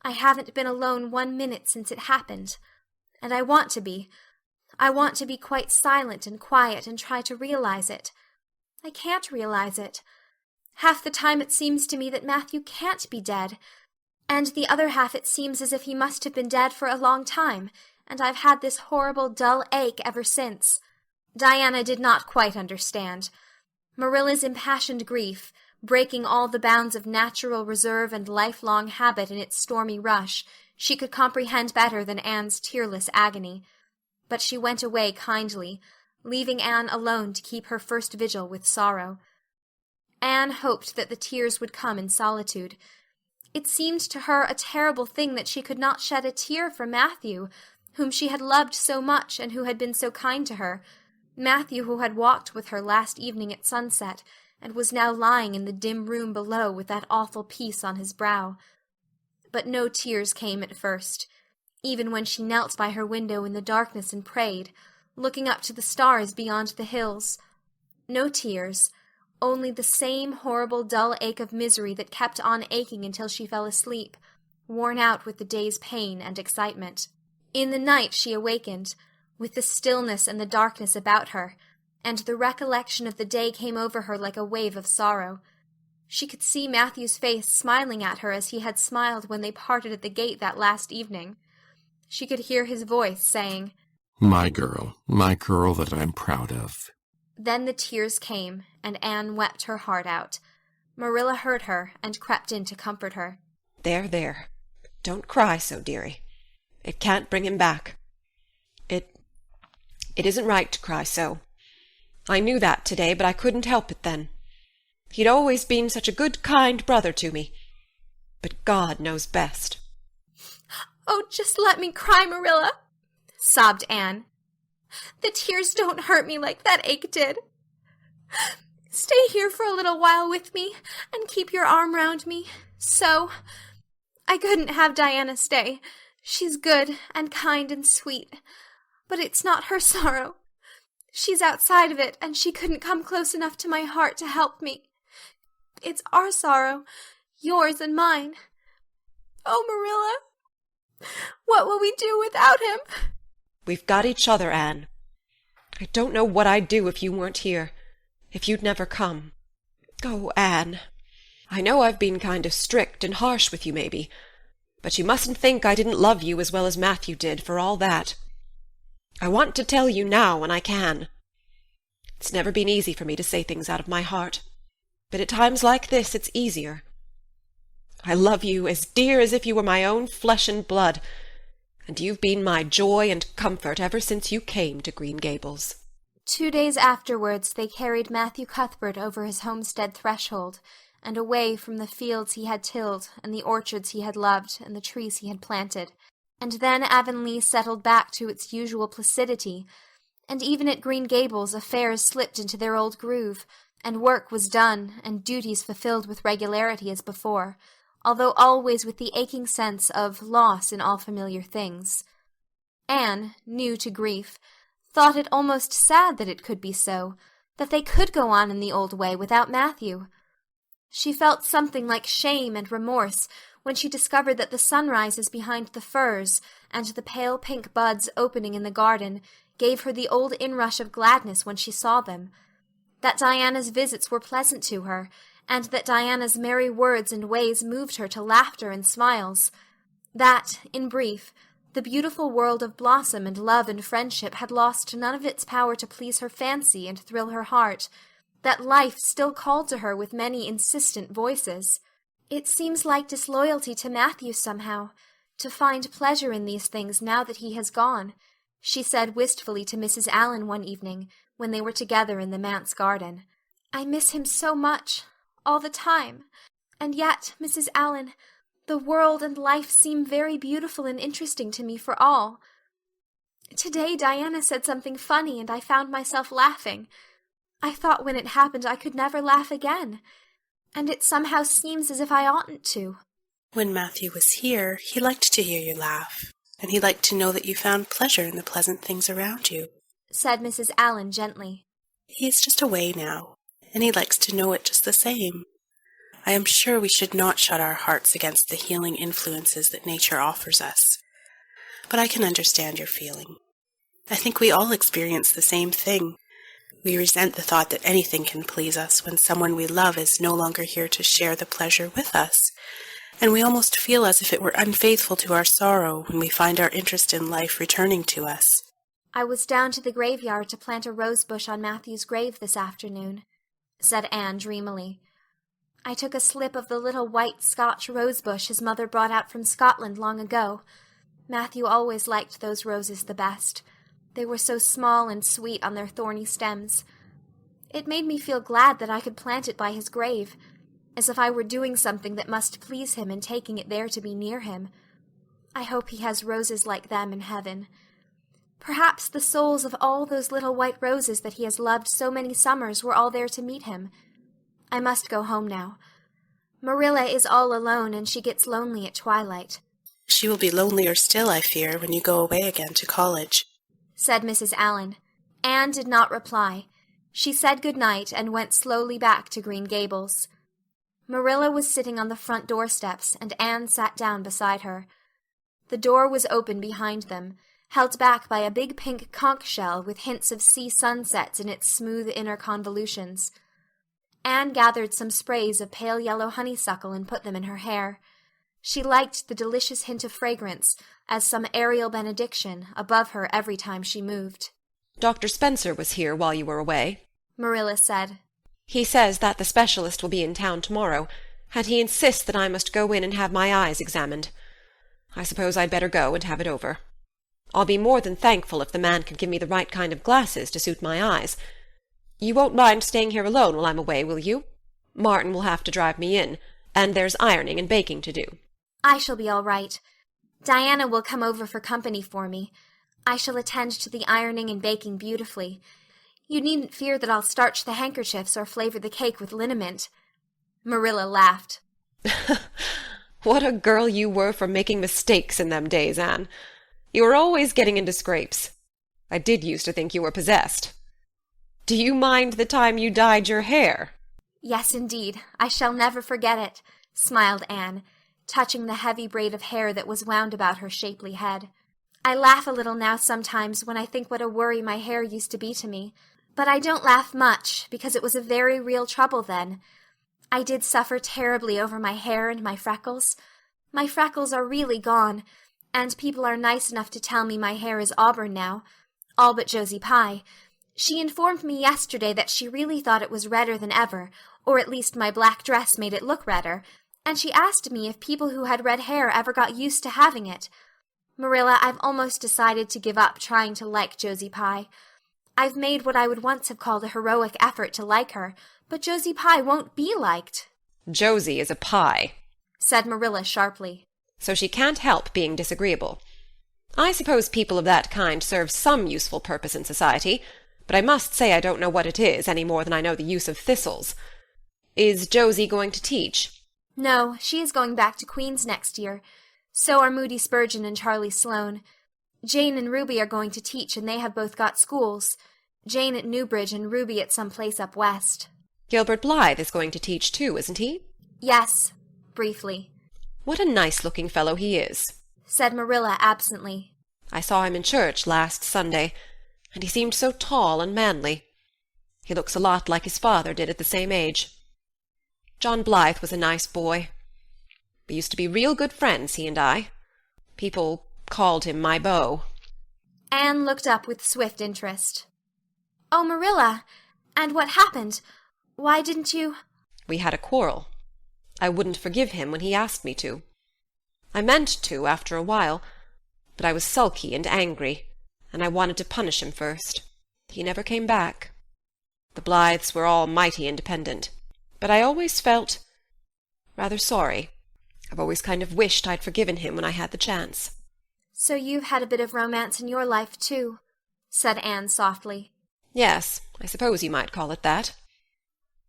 I haven't been alone 1 minute since it happened. And I want to be. I want to be quite silent and quiet and try to realize it. I can't realize it. Half the time it seems to me that Matthew can't be dead, and the other half it seems as if he must have been dead for a long time, and I've had this horrible dull ache ever since." Diana did not quite understand. Marilla's impassioned grief, breaking all the bounds of natural reserve and lifelong habit in its stormy rush, she could comprehend better than Anne's tearless agony. But she went away kindly, leaving Anne alone to keep her first vigil with sorrow. Anne hoped that the tears would come in solitude. It seemed to her a terrible thing that she could not shed a tear for Matthew, whom she had loved so much and who had been so kind to her, Matthew who had walked with her last evening at sunset, and was now lying in the dim room below with that awful peace on his brow. But no tears came at first, even when she knelt by her window in the darkness and prayed, looking up to the stars beyond the hills. No tears, only the same horrible dull ache of misery that kept on aching until she fell asleep, worn out with the day's pain and excitement. In the night she awakened, with the stillness and the darkness about her, and the recollection of the day came over her like a wave of sorrow. She could see Matthew's face smiling at her as he had smiled when they parted at the gate that last evening. She could hear his voice saying, my girl that I'm proud of." Then the tears came, and Anne wept her heart out. Marilla heard her and crept in to comfort her. There, there. Don't cry so, dearie. It can't bring him back. It isn't right to cry so. I knew that today, but I couldn't help it then. He'd always been such a good, kind brother to me. But God knows best. "Oh, just let me cry, Marilla," sobbed Anne. "The tears don't hurt me like that ache did. Stay here for a little while with me and keep your arm round me. So. I couldn't have Diana stay. She's good and kind and sweet. But it's not her sorrow. She's outside of it, and she couldn't come close enough to my heart to help me. It's our sorrow, yours and mine. Oh, Marilla, what will we do without him?" We've got each other, Anne. I don't know what I'd do if you weren't here, if you'd never come. Oh, Anne, I know I've been kind of strict and harsh with you, maybe, but you mustn't think I didn't love you as well as Matthew did, for all that. I want to tell you now when I can. It's never been easy for me to say things out of my heart, but at times like this it's easier. I love you as dear as if you were my own flesh and blood, and you've been my joy and comfort ever since you came to Green Gables. 2 days afterwards they carried Matthew Cuthbert over his homestead threshold, and away from the fields he had tilled, and the orchards he had loved, and the trees he had planted. And then Avonlea settled back to its usual placidity, and even at Green Gables affairs slipped into their old groove, and work was done, and duties fulfilled with regularity as before, although always with the aching sense of loss in all familiar things. Anne, new to grief, thought it almost sad that it could be so, that they could go on in the old way without Matthew. She felt something like shame and remorse when she discovered that the sunrises behind the firs and the pale pink buds opening in the garden gave her the old inrush of gladness when she saw them, that Diana's visits were pleasant to her, and that Diana's merry words and ways moved her to laughter and smiles, that, in brief, the beautiful world of blossom and love and friendship had lost none of its power to please her fancy and thrill her heart, that life still called to her with many insistent voices. "It seems like disloyalty to Matthew somehow, to find pleasure in these things now that he has gone," she said wistfully to Mrs. Allan one evening, when they were together in the manse garden. "I miss him so much, all the time. And yet, Mrs. Allan, the world and life seem very beautiful and interesting to me for all. Today Diana said something funny, and I found myself laughing. I thought when it happened I could never laugh again, and it somehow seems as if I oughtn't to." When Matthew was here, he liked to hear you laugh, and he liked to know that you found pleasure in the pleasant things around you, said Mrs. Allan gently. "He is just away now, and he likes to know it just the same. I am sure we should not shut our hearts against the healing influences that nature offers us. But I can understand your feeling. I think we all experience the same thing. We resent the thought that anything can please us when someone we love is no longer here to share the pleasure with us, and we almost feel as if it were unfaithful to our sorrow when we find our interest in life returning to us. "I was down to the graveyard to plant a rose bush on Matthew's grave this afternoon," said Anne dreamily. "I took a slip of the little white Scotch rose bush his mother brought out from Scotland long ago. Matthew always liked those roses the best. They were so small and sweet on their thorny stems. It made me feel glad that I could plant it by his grave, as if I were doing something that must please him in taking it there to be near him. I hope he has roses like them in heaven. Perhaps the souls of all those little white roses that he has loved so many summers were all there to meet him. I must go home now. Marilla is all alone, and she gets lonely at twilight. She will be lonelier still, I fear, when you go away again to college, said Mrs. Allan. Anne did not reply. She said good night and went slowly back to Green Gables. Marilla was sitting on the front doorsteps, and Anne sat down beside her. The door was open behind them, held back by a big pink conch shell with hints of sea sunsets in its smooth inner convolutions. Anne gathered some sprays of pale yellow honeysuckle and put them in her hair. She liked the delicious hint of fragrance, as some aerial benediction, above her every time she moved. Dr. Spencer was here while you were away, Marilla said. He says that the specialist will be in town tomorrow, and he insists that I must go in and have my eyes examined. I suppose I'd better go and have it over. I'll be more than thankful if the man can give me the right kind of glasses to suit my eyes. You won't mind staying here alone while I'm away, will you? Martin will have to drive me in, and there's ironing and baking to do. I shall be all right. Diana will come over for company for me. I shall attend to the ironing and baking beautifully. You needn't fear that I'll starch the handkerchiefs or flavor the cake with liniment. Marilla laughed. What a girl you were for making mistakes in them days, Anne. You were always getting into scrapes. I did used to think you were possessed. Do you mind the time you dyed your hair? Yes, indeed. I shall never forget it, smiled Anne, touching the heavy braid of hair that was wound about her shapely head. I laugh a little now sometimes when I think what a worry my hair used to be to me. But I don't laugh much, because it was a very real trouble then. I did suffer terribly over my hair and my freckles. My freckles are really gone, and people are nice enough to tell me my hair is auburn now, all but Josie Pye. She informed me yesterday that she really thought it was redder than ever, or at least my black dress made it look redder, and she asked me if people who had red hair ever got used to having it. Marilla, I've almost decided to give up trying to like Josie Pye. I've made what I would once have called a heroic effort to like her, but Josie Pye won't be liked. Josie is a pie, said Marilla sharply. So she can't help being disagreeable. I suppose people of that kind serve some useful purpose in society, but I must say I don't know what it is any more than I know the use of thistles. Is Josie going to teach? No, she is going back to Queen's next year. So are Moody Spurgeon and Charlie Sloane. Jane and Ruby are going to teach, and they have both got schools. Jane at Newbridge and Ruby at some place up west. Gilbert Blythe is going to teach too, isn't he? Yes, briefly. What a nice-looking fellow he is, said Marilla absently. I saw him in church last Sunday, and he seemed so tall and manly. He looks a lot like his father did at the same age. John Blythe was a nice boy. We used to be real good friends, he and I. People called him my beau. Anne looked up with swift interest. Oh, Marilla, and what happened? Why didn't you— We had a quarrel. I wouldn't forgive him when he asked me to. I meant to after a while, but I was sulky and angry, and I wanted to punish him first. He never came back. The Blythes were all mighty independent, but I always felt rather sorry. I've always kind of wished I'd forgiven him when I had the chance. So you've had a bit of romance in your life, too, said Anne softly. Yes, I suppose you might call it that.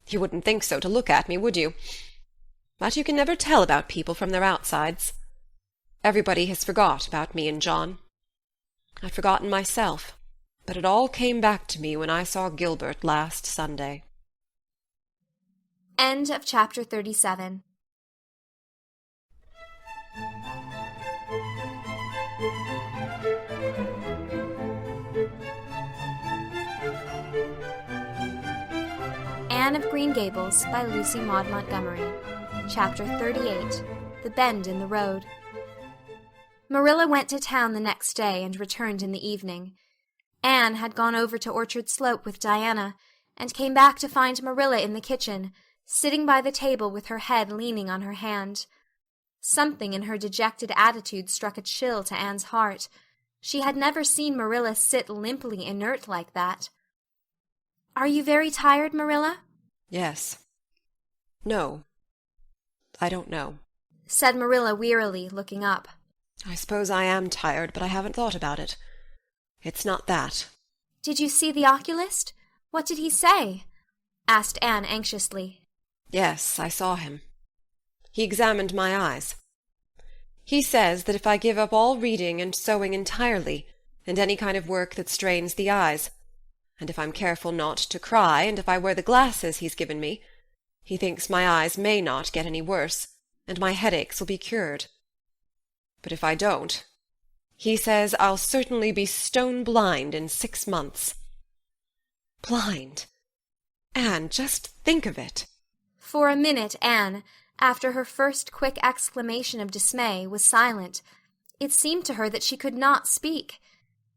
You wouldn't think so to look at me, would you? But you can never tell about people from their outsides. Everybody has forgot about me and John. I'd forgotten myself, but it all came back to me when I saw Gilbert last Sunday. End of chapter 37. Anne of Green Gables by Lucy Maud Montgomery. Chapter 38. The Bend in the Road. Marilla went to town the next day and returned in the evening. Anne had gone over to Orchard Slope with Diana, and came back to find Marilla in the kitchen, sitting by the table with her head leaning on her hand. Something in her dejected attitude struck a chill to Anne's heart. She had never seen Marilla sit limply inert like that. Are you very tired, Marilla? Yes. No. I don't know, said Marilla wearily, looking up. I suppose I am tired, but I haven't thought about it. It's not that. Did you see the oculist? What did he say? Asked Anne anxiously. Yes, I saw him. He examined my eyes. He says that if I give up all reading and sewing entirely, and any kind of work that strains the eyes, and if I'm careful not to cry, and if I wear the glasses he's given me, he thinks my eyes may not get any worse, and my headaches will be cured. But if I don't, he says I'll certainly be stone blind in 6 months. Blind! Anne, just think of it. For a minute Anne, after her first quick exclamation of dismay, was silent. It seemed to her that she could not speak.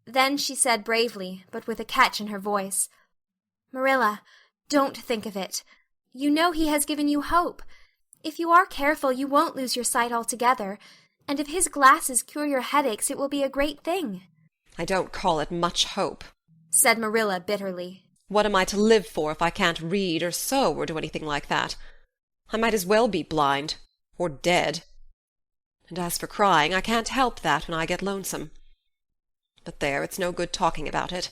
Then she said bravely, but with a catch in her voice, "Marilla, don't think of it. You know he has given you hope. If you are careful, you won't lose your sight altogether, and if his glasses cure your headaches, it will be a great thing." I don't call it much hope, said Marilla bitterly. What am I to live for if I can't read or sew or do anything like that? I might as well be blind, or dead. And as for crying, I can't help that when I get lonesome. But there, it's no good talking about it.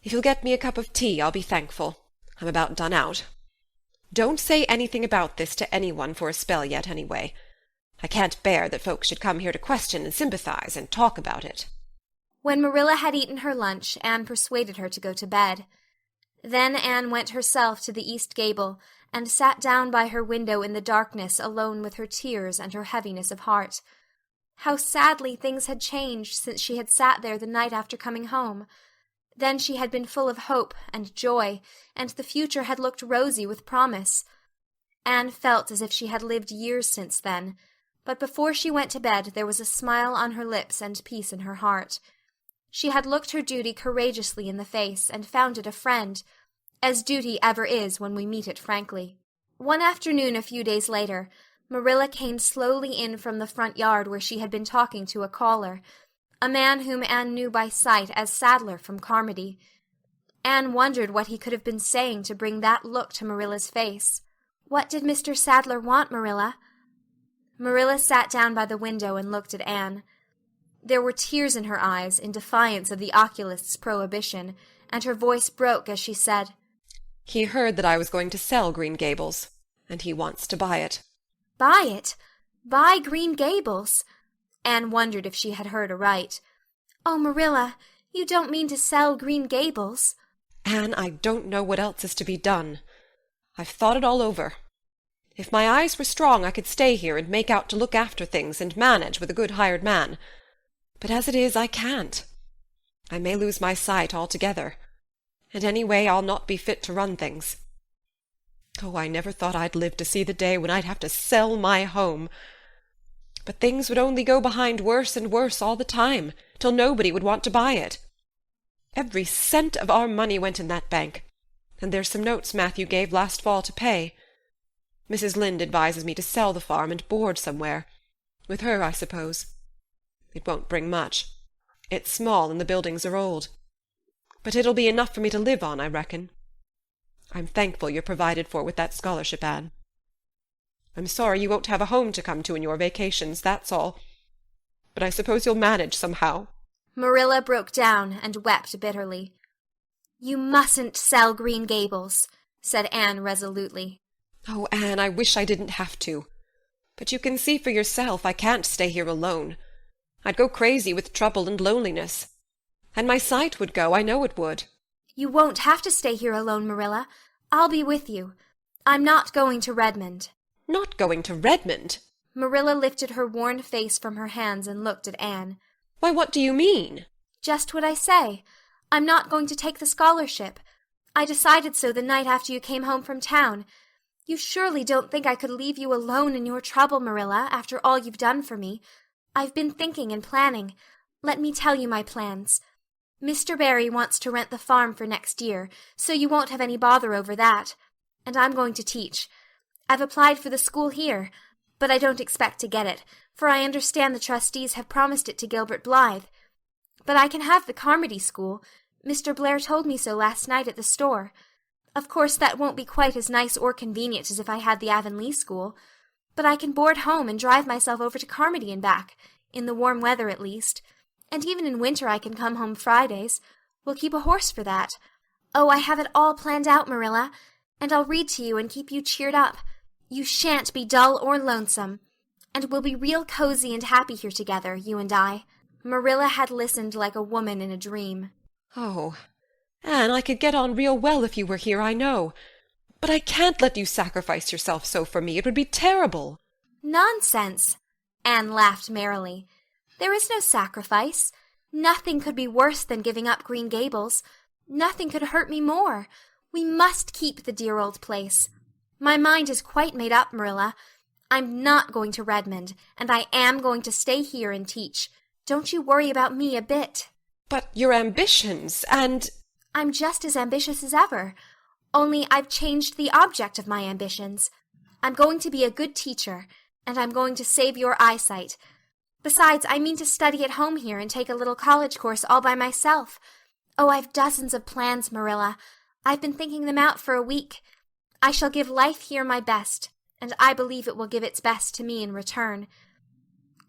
If you'll get me a cup of tea, I'll be thankful. I'm about done out. Don't say anything about this to anyone for a spell yet, anyway. I can't bear that folks should come here to question and sympathize and talk about it. When Marilla had eaten her lunch, Anne persuaded her to go to bed. Then Anne went herself to the east gable, and sat down by her window in the darkness alone with her tears and her heaviness of heart. How sadly things had changed since she had sat there the night after coming home. Then she had been full of hope and joy, and the future had looked rosy with promise. Anne felt as if she had lived years since then, but before she went to bed there was a smile on her lips and peace in her heart. She had looked her duty courageously in the face, and found it a friend, as duty ever is when we meet it frankly. One afternoon a few days later, Marilla came slowly in from the front yard where she had been talking to a caller, a man whom Anne knew by sight as Sadler from Carmody. Anne wondered what he could have been saying to bring that look to Marilla's face. "What did Mr. Sadler want, Marilla?" Marilla sat down by the window and looked at Anne. There were tears in her eyes in defiance of the oculist's prohibition, and her voice broke as she said, "He heard that I was going to sell Green Gables, and he wants to buy it." "Buy it? Buy Green Gables?" Anne wondered if she had heard aright. "Oh, Marilla, you don't mean to sell Green Gables?" "Anne, I don't know what else is to be done. I've thought it all over. If my eyes were strong, I could stay here and make out to look after things and manage with a good hired man. But as it is, I can't. I may lose my sight altogether, and anyway I'll not be fit to run things. Oh, I never thought I'd live to see the day when I'd have to sell my home. But things would only go behind worse and worse all the time, till nobody would want to buy it. Every cent of our money went in that bank, and there's some notes Matthew gave last fall to pay. Mrs. Lynde advises me to sell the farm and board somewhere. With her, I suppose. It won't bring much. It's small and the buildings are old. But it'll be enough for me to live on, I reckon. I'm thankful you're provided for with that scholarship, Anne. I'm sorry you won't have a home to come to in your vacations, that's all. But I suppose you'll manage somehow." Marilla broke down and wept bitterly. "You mustn't sell Green Gables," said Anne resolutely. "Oh, Anne, I wish I didn't have to. But you can see for yourself I can't stay here alone. I'd go crazy with trouble and loneliness. And my sight would go, I know it would." "You won't have to stay here alone, Marilla. I'll be with you. I'm not going to Redmond." "Not going to Redmond?" Marilla lifted her worn face from her hands and looked at Anne. "Why, what do you mean?" "Just what I say. I'm not going to take the scholarship. I decided so the night after you came home from town. You surely don't think I could leave you alone in your trouble, Marilla, after all you've done for me. I've been thinking and planning. Let me tell you my plans. Mr. Barry wants to rent the farm for next year, so you won't have any bother over that. And I'm going to teach. I've applied for the school here, but I don't expect to get it, for I understand the trustees have promised it to Gilbert Blythe. But I can have the Carmody school. Mr. Blair told me so last night at the store. Of course that won't be quite as nice or convenient as if I had the Avonlea school, but I can board home and drive myself over to Carmody and back, in the warm weather at least. And even in winter I can come home Fridays. We'll keep a horse for that. Oh, I have it all planned out, Marilla, and I'll read to you and keep you cheered up. You shan't be dull or lonesome, and we'll be real cozy and happy here together, you and I. Marilla had listened like a woman in a dream. Oh, Anne, I could get on real well if you were here, I know. But I can't let you sacrifice yourself so for me. It would be terrible. Nonsense! Anne laughed merrily. There is no sacrifice. Nothing could be worse than giving up Green Gables. Nothing could hurt me more. We must keep the dear old place. My mind is quite made up, Marilla. I'm not going to Redmond, and I am going to stay here and teach. Don't you worry about me a bit. But your ambitions, and... I'm just as ambitious as ever. Only I've changed the object of my ambitions. I'm going to be a good teacher, and I'm going to save your eyesight. Besides, I mean to study at home here and take a little college course all by myself. Oh, I've dozens of plans, Marilla. I've been thinking them out for a week. I shall give life here my best, and I believe it will give its best to me in return.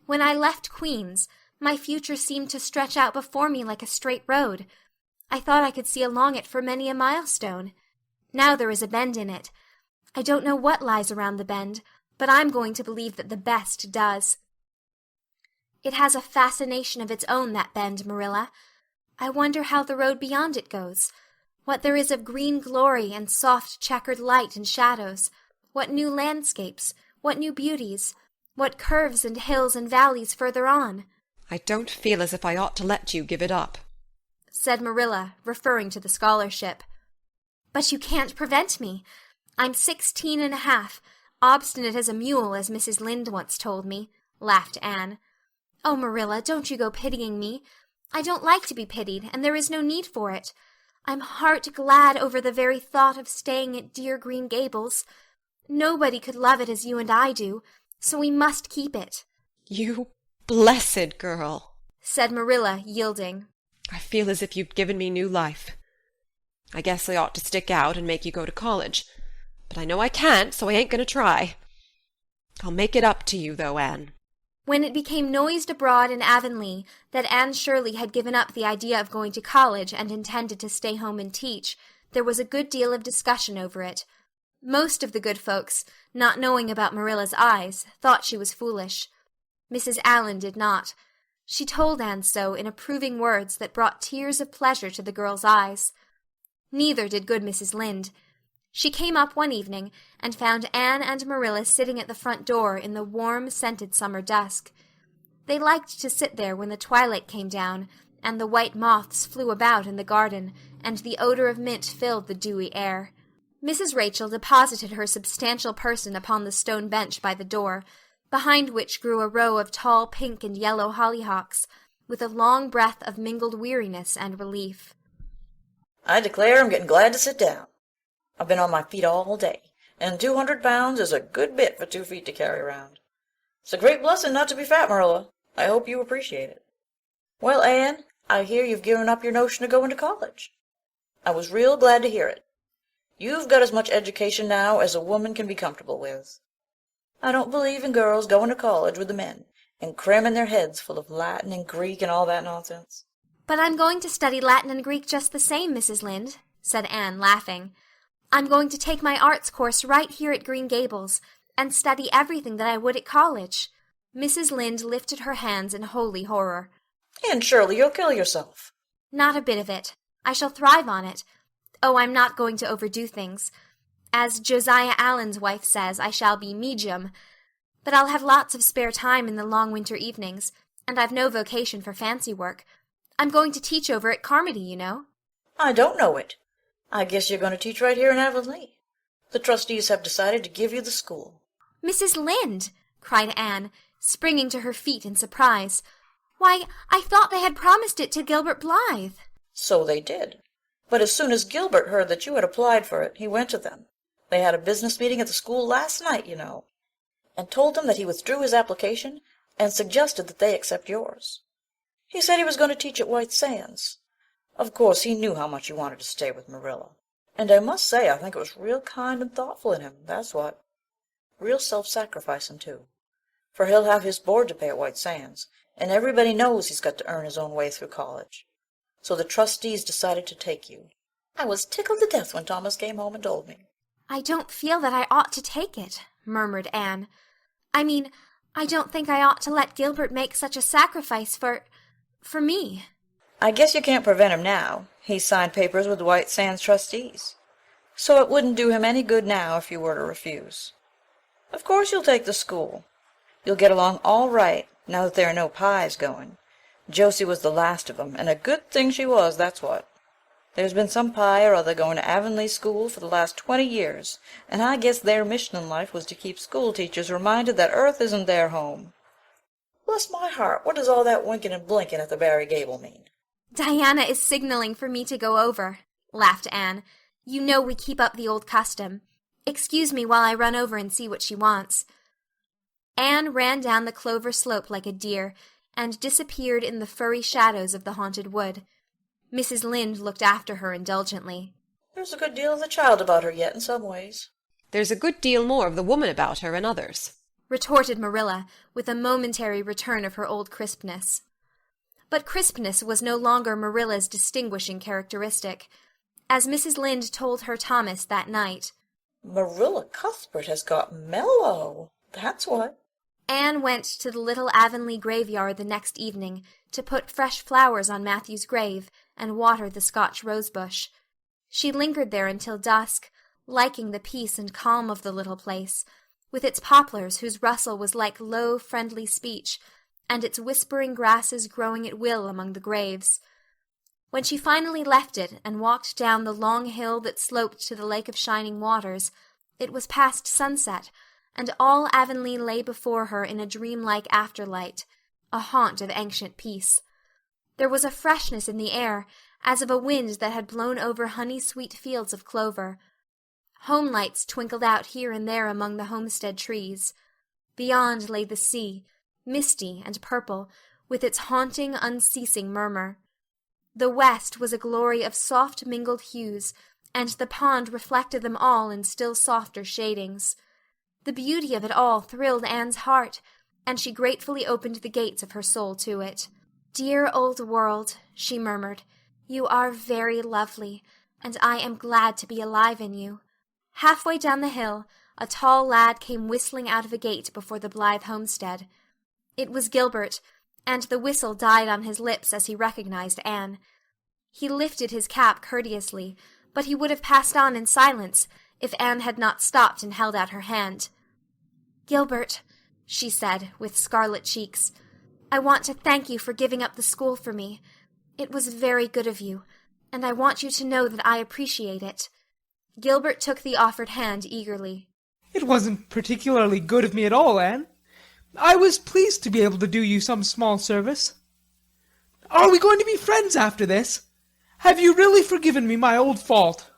When I left Queen's, my future seemed to stretch out before me like a straight road. I thought I could see along it for many a milestone. Now there is a bend in it. I don't know what lies around the bend, but I'm going to believe that the best does. It has a fascination of its own, that bend, Marilla. I wonder how the road beyond it goes, what there is of green glory and soft checkered light and shadows, what new landscapes, what new beauties, what curves and hills and valleys further on. I don't feel as if I ought to let you give it up, said Marilla, referring to the scholarship. But you can't prevent me. I'm 16 and a half, obstinate as a mule, as Mrs. Lynde once told me, laughed Anne. Oh, Marilla, don't you go pitying me. I don't like to be pitied, and there is no need for it. I'm heart glad over the very thought of staying at dear Green Gables. Nobody could love it as you and I do, so we must keep it. You blessed girl, said Marilla, yielding. I feel as if you'd given me new life. I guess I ought to stick out and make you go to college, but I know I can't, so I ain't going to try. I'll make it up to you, though, Anne. When it became noised abroad in Avonlea that Anne Shirley had given up the idea of going to college and intended to stay home and teach, there was a good deal of discussion over it. Most of the good folks, not knowing about Marilla's eyes, thought she was foolish. Mrs. Allen did not. She told Anne so in approving words that brought tears of pleasure to the girl's eyes. Neither did good Mrs. Lynde. She came up one evening and found Anne and Marilla sitting at the front door in the warm, scented summer dusk. They liked to sit there when the twilight came down, and the white moths flew about in the garden, and the odor of mint filled the dewy air. Mrs. Rachel deposited her substantial person upon the stone bench by the door, behind which grew a row of tall pink and yellow hollyhocks, with a long breath of mingled weariness and relief. I declare I'm getting glad to sit down. I've been on my feet all day, and 200 pounds is a good bit for 2 feet to carry around. It's a great blessing not to be fat, Marilla. I hope you appreciate it. Well, Anne, I hear you've given up your notion of going to college. I was real glad to hear it. You've got as much education now as a woman can be comfortable with. I don't believe in girls going to college with the men and cramming their heads full of Latin and Greek and all that nonsense. But I'm going to study Latin and Greek just the same, Mrs. Lynde, said Anne, laughing. I'm going to take my arts course right here at Green Gables and study everything that I would at college. Mrs. Lynde lifted her hands in holy horror. And surely you'll kill yourself. Not a bit of it. I shall thrive on it. Oh, I'm not going to overdo things. As Josiah Allen's wife says, I shall be medium. But I'll have lots of spare time in the long winter evenings, and I've no vocation for fancy work. I'm going to teach over at Carmody, you know. I don't know it. I guess you're going to teach right here in Avonlea. The trustees have decided to give you the school. Mrs. Lynde, cried Anne, springing to her feet in surprise. Why, I thought they had promised it to Gilbert Blythe. So they did. But as soon as Gilbert heard that you had applied for it, he went to them. They had a business meeting at the school last night, you know, and told them that he withdrew his application and suggested that they accept yours. He said he was going to teach at White Sands. Of course, he knew how much you wanted to stay with Marilla. And I must say I think it was real kind and thoughtful in him, that's what. Real self-sacrificing, too. For he'll have his board to pay at White Sands, and everybody knows he's got to earn his own way through college. So the trustees decided to take you. I was tickled to death when Thomas came home and told me. I don't feel that I ought to take it, murmured Anne. "I mean, I don't think I ought to let Gilbert make such a sacrifice for me." I guess you can't prevent him now. He's signed papers with the White Sands trustees. So it wouldn't do him any good now if you were to refuse. Of course you'll take the school. You'll get along all right now that there are no pies going. Josie was the last of 'em, and a good thing she was, that's what. There's been some pie or other going to Avonlea school for the last 20 years, and I guess their mission in life was to keep school teachers reminded that Earth isn't their home. Bless my heart, what does all that winking and blinking at the Barry Gable mean? "Diana is signaling for me to go over," laughed Anne. "You know we keep up the old custom. Excuse me while I run over and see what she wants." Anne ran down the clover slope like a deer, and disappeared in the furry shadows of the haunted wood. Mrs. Lynde looked after her indulgently. "There's a good deal of the child about her yet in some ways." "There's a good deal more of the woman about her in others," retorted Marilla, with a momentary return of her old crispness. But crispness was no longer Marilla's distinguishing characteristic. As Mrs. Lynde told her Thomas that night, "Marilla Cuthbert has got mellow, that's what." Anne went to the little Avonlea graveyard the next evening to put fresh flowers on Matthew's grave and water the Scotch rosebush. She lingered there until dusk, liking the peace and calm of the little place, with its poplars whose rustle was like low, friendly speech, and its whispering grasses growing at will among the graves. When she finally left it and walked down the long hill that sloped to the Lake of Shining Waters, it was past sunset, and all Avonlea lay before her in a dreamlike afterlight, a haunt of ancient peace. There was a freshness in the air, as of a wind that had blown over honey-sweet fields of clover. Home lights twinkled out here and there among the homestead trees. Beyond lay the sea, misty and purple, with its haunting, unceasing murmur. The west was a glory of soft mingled hues, and the pond reflected them all in still softer shadings. The beauty of it all thrilled Anne's heart, and she gratefully opened the gates of her soul to it. "Dear old world," she murmured, "you are very lovely, and I am glad to be alive in you." Halfway down the hill, a tall lad came whistling out of a gate before the Blythe homestead. It was Gilbert, and the whistle died on his lips as he recognized Anne. He lifted his cap courteously, but he would have passed on in silence if Anne had not stopped and held out her hand. "Gilbert," she said, with scarlet cheeks, "I want to thank you for giving up the school for me. It was very good of you, and I want you to know that I appreciate it." Gilbert took the offered hand eagerly. "It wasn't particularly good of me at all, Anne. I was pleased to be able to do you some small service. Are we going to be friends after this? Have you really forgiven me my old fault?"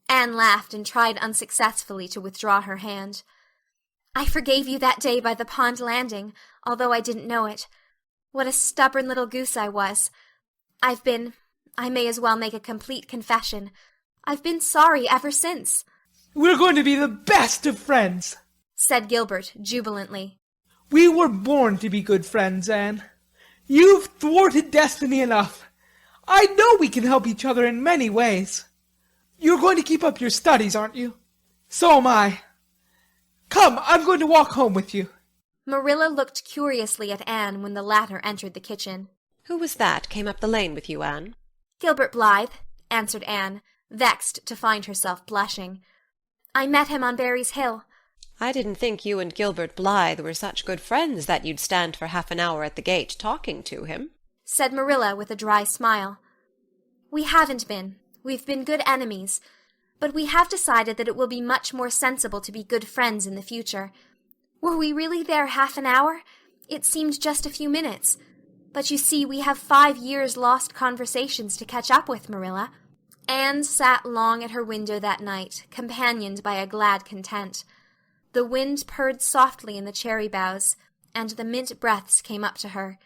Anne laughed and tried unsuccessfully to withdraw her hand. "I forgave you that day by the pond landing, although I didn't know it. What a stubborn little goose I was. I may as well make a complete confession. I've been sorry ever since." "We're going to be the best of friends," said Gilbert jubilantly. "We were born to be good friends, Anne. You've thwarted destiny enough. I know we can help each other in many ways. You're going to keep up your studies, aren't you? So am I. Come, I'm going to walk home with you." Marilla looked curiously at Anne when the latter entered the kitchen. "Who was that came up the lane with you, Anne?" "Gilbert Blythe," answered Anne, vexed to find herself blushing. "I met him on Barry's Hill." "I didn't think you and Gilbert Blythe were such good friends that you'd stand for half an hour at the gate talking to him," said Marilla with a dry smile. "We haven't been. We've been good enemies. But we have decided that it will be much more sensible to be good friends in the future. Were we really there half an hour? It seemed just a few minutes. But you see, we have 5 years' lost conversations to catch up with, Marilla." Anne sat long at her window that night, companioned by a glad content. The wind purred softly in the cherry boughs, and the mint breaths came up to her.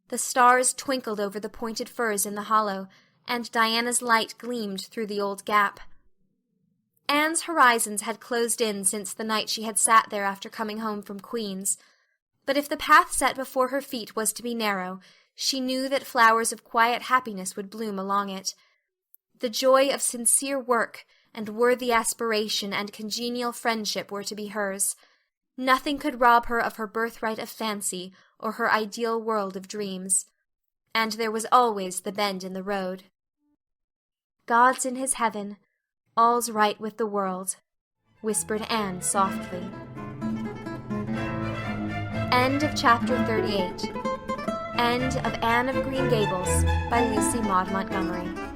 The stars twinkled over the pointed firs in the hollow, and Diana's light gleamed through the old gap. Anne's horizons had closed in since the night she had sat there after coming home from Queen's. But if the path set before her feet was to be narrow, she knew that flowers of quiet happiness would bloom along it. The joy of sincere work and worthy aspiration and congenial friendship were to be hers. Nothing could rob her of her birthright of fancy or her ideal world of dreams. And there was always the bend in the road. God's in his heaven, all's right with the world, whispered Anne softly. End of chapter 38. End of Anne of Green Gables by Lucy Maud Montgomery.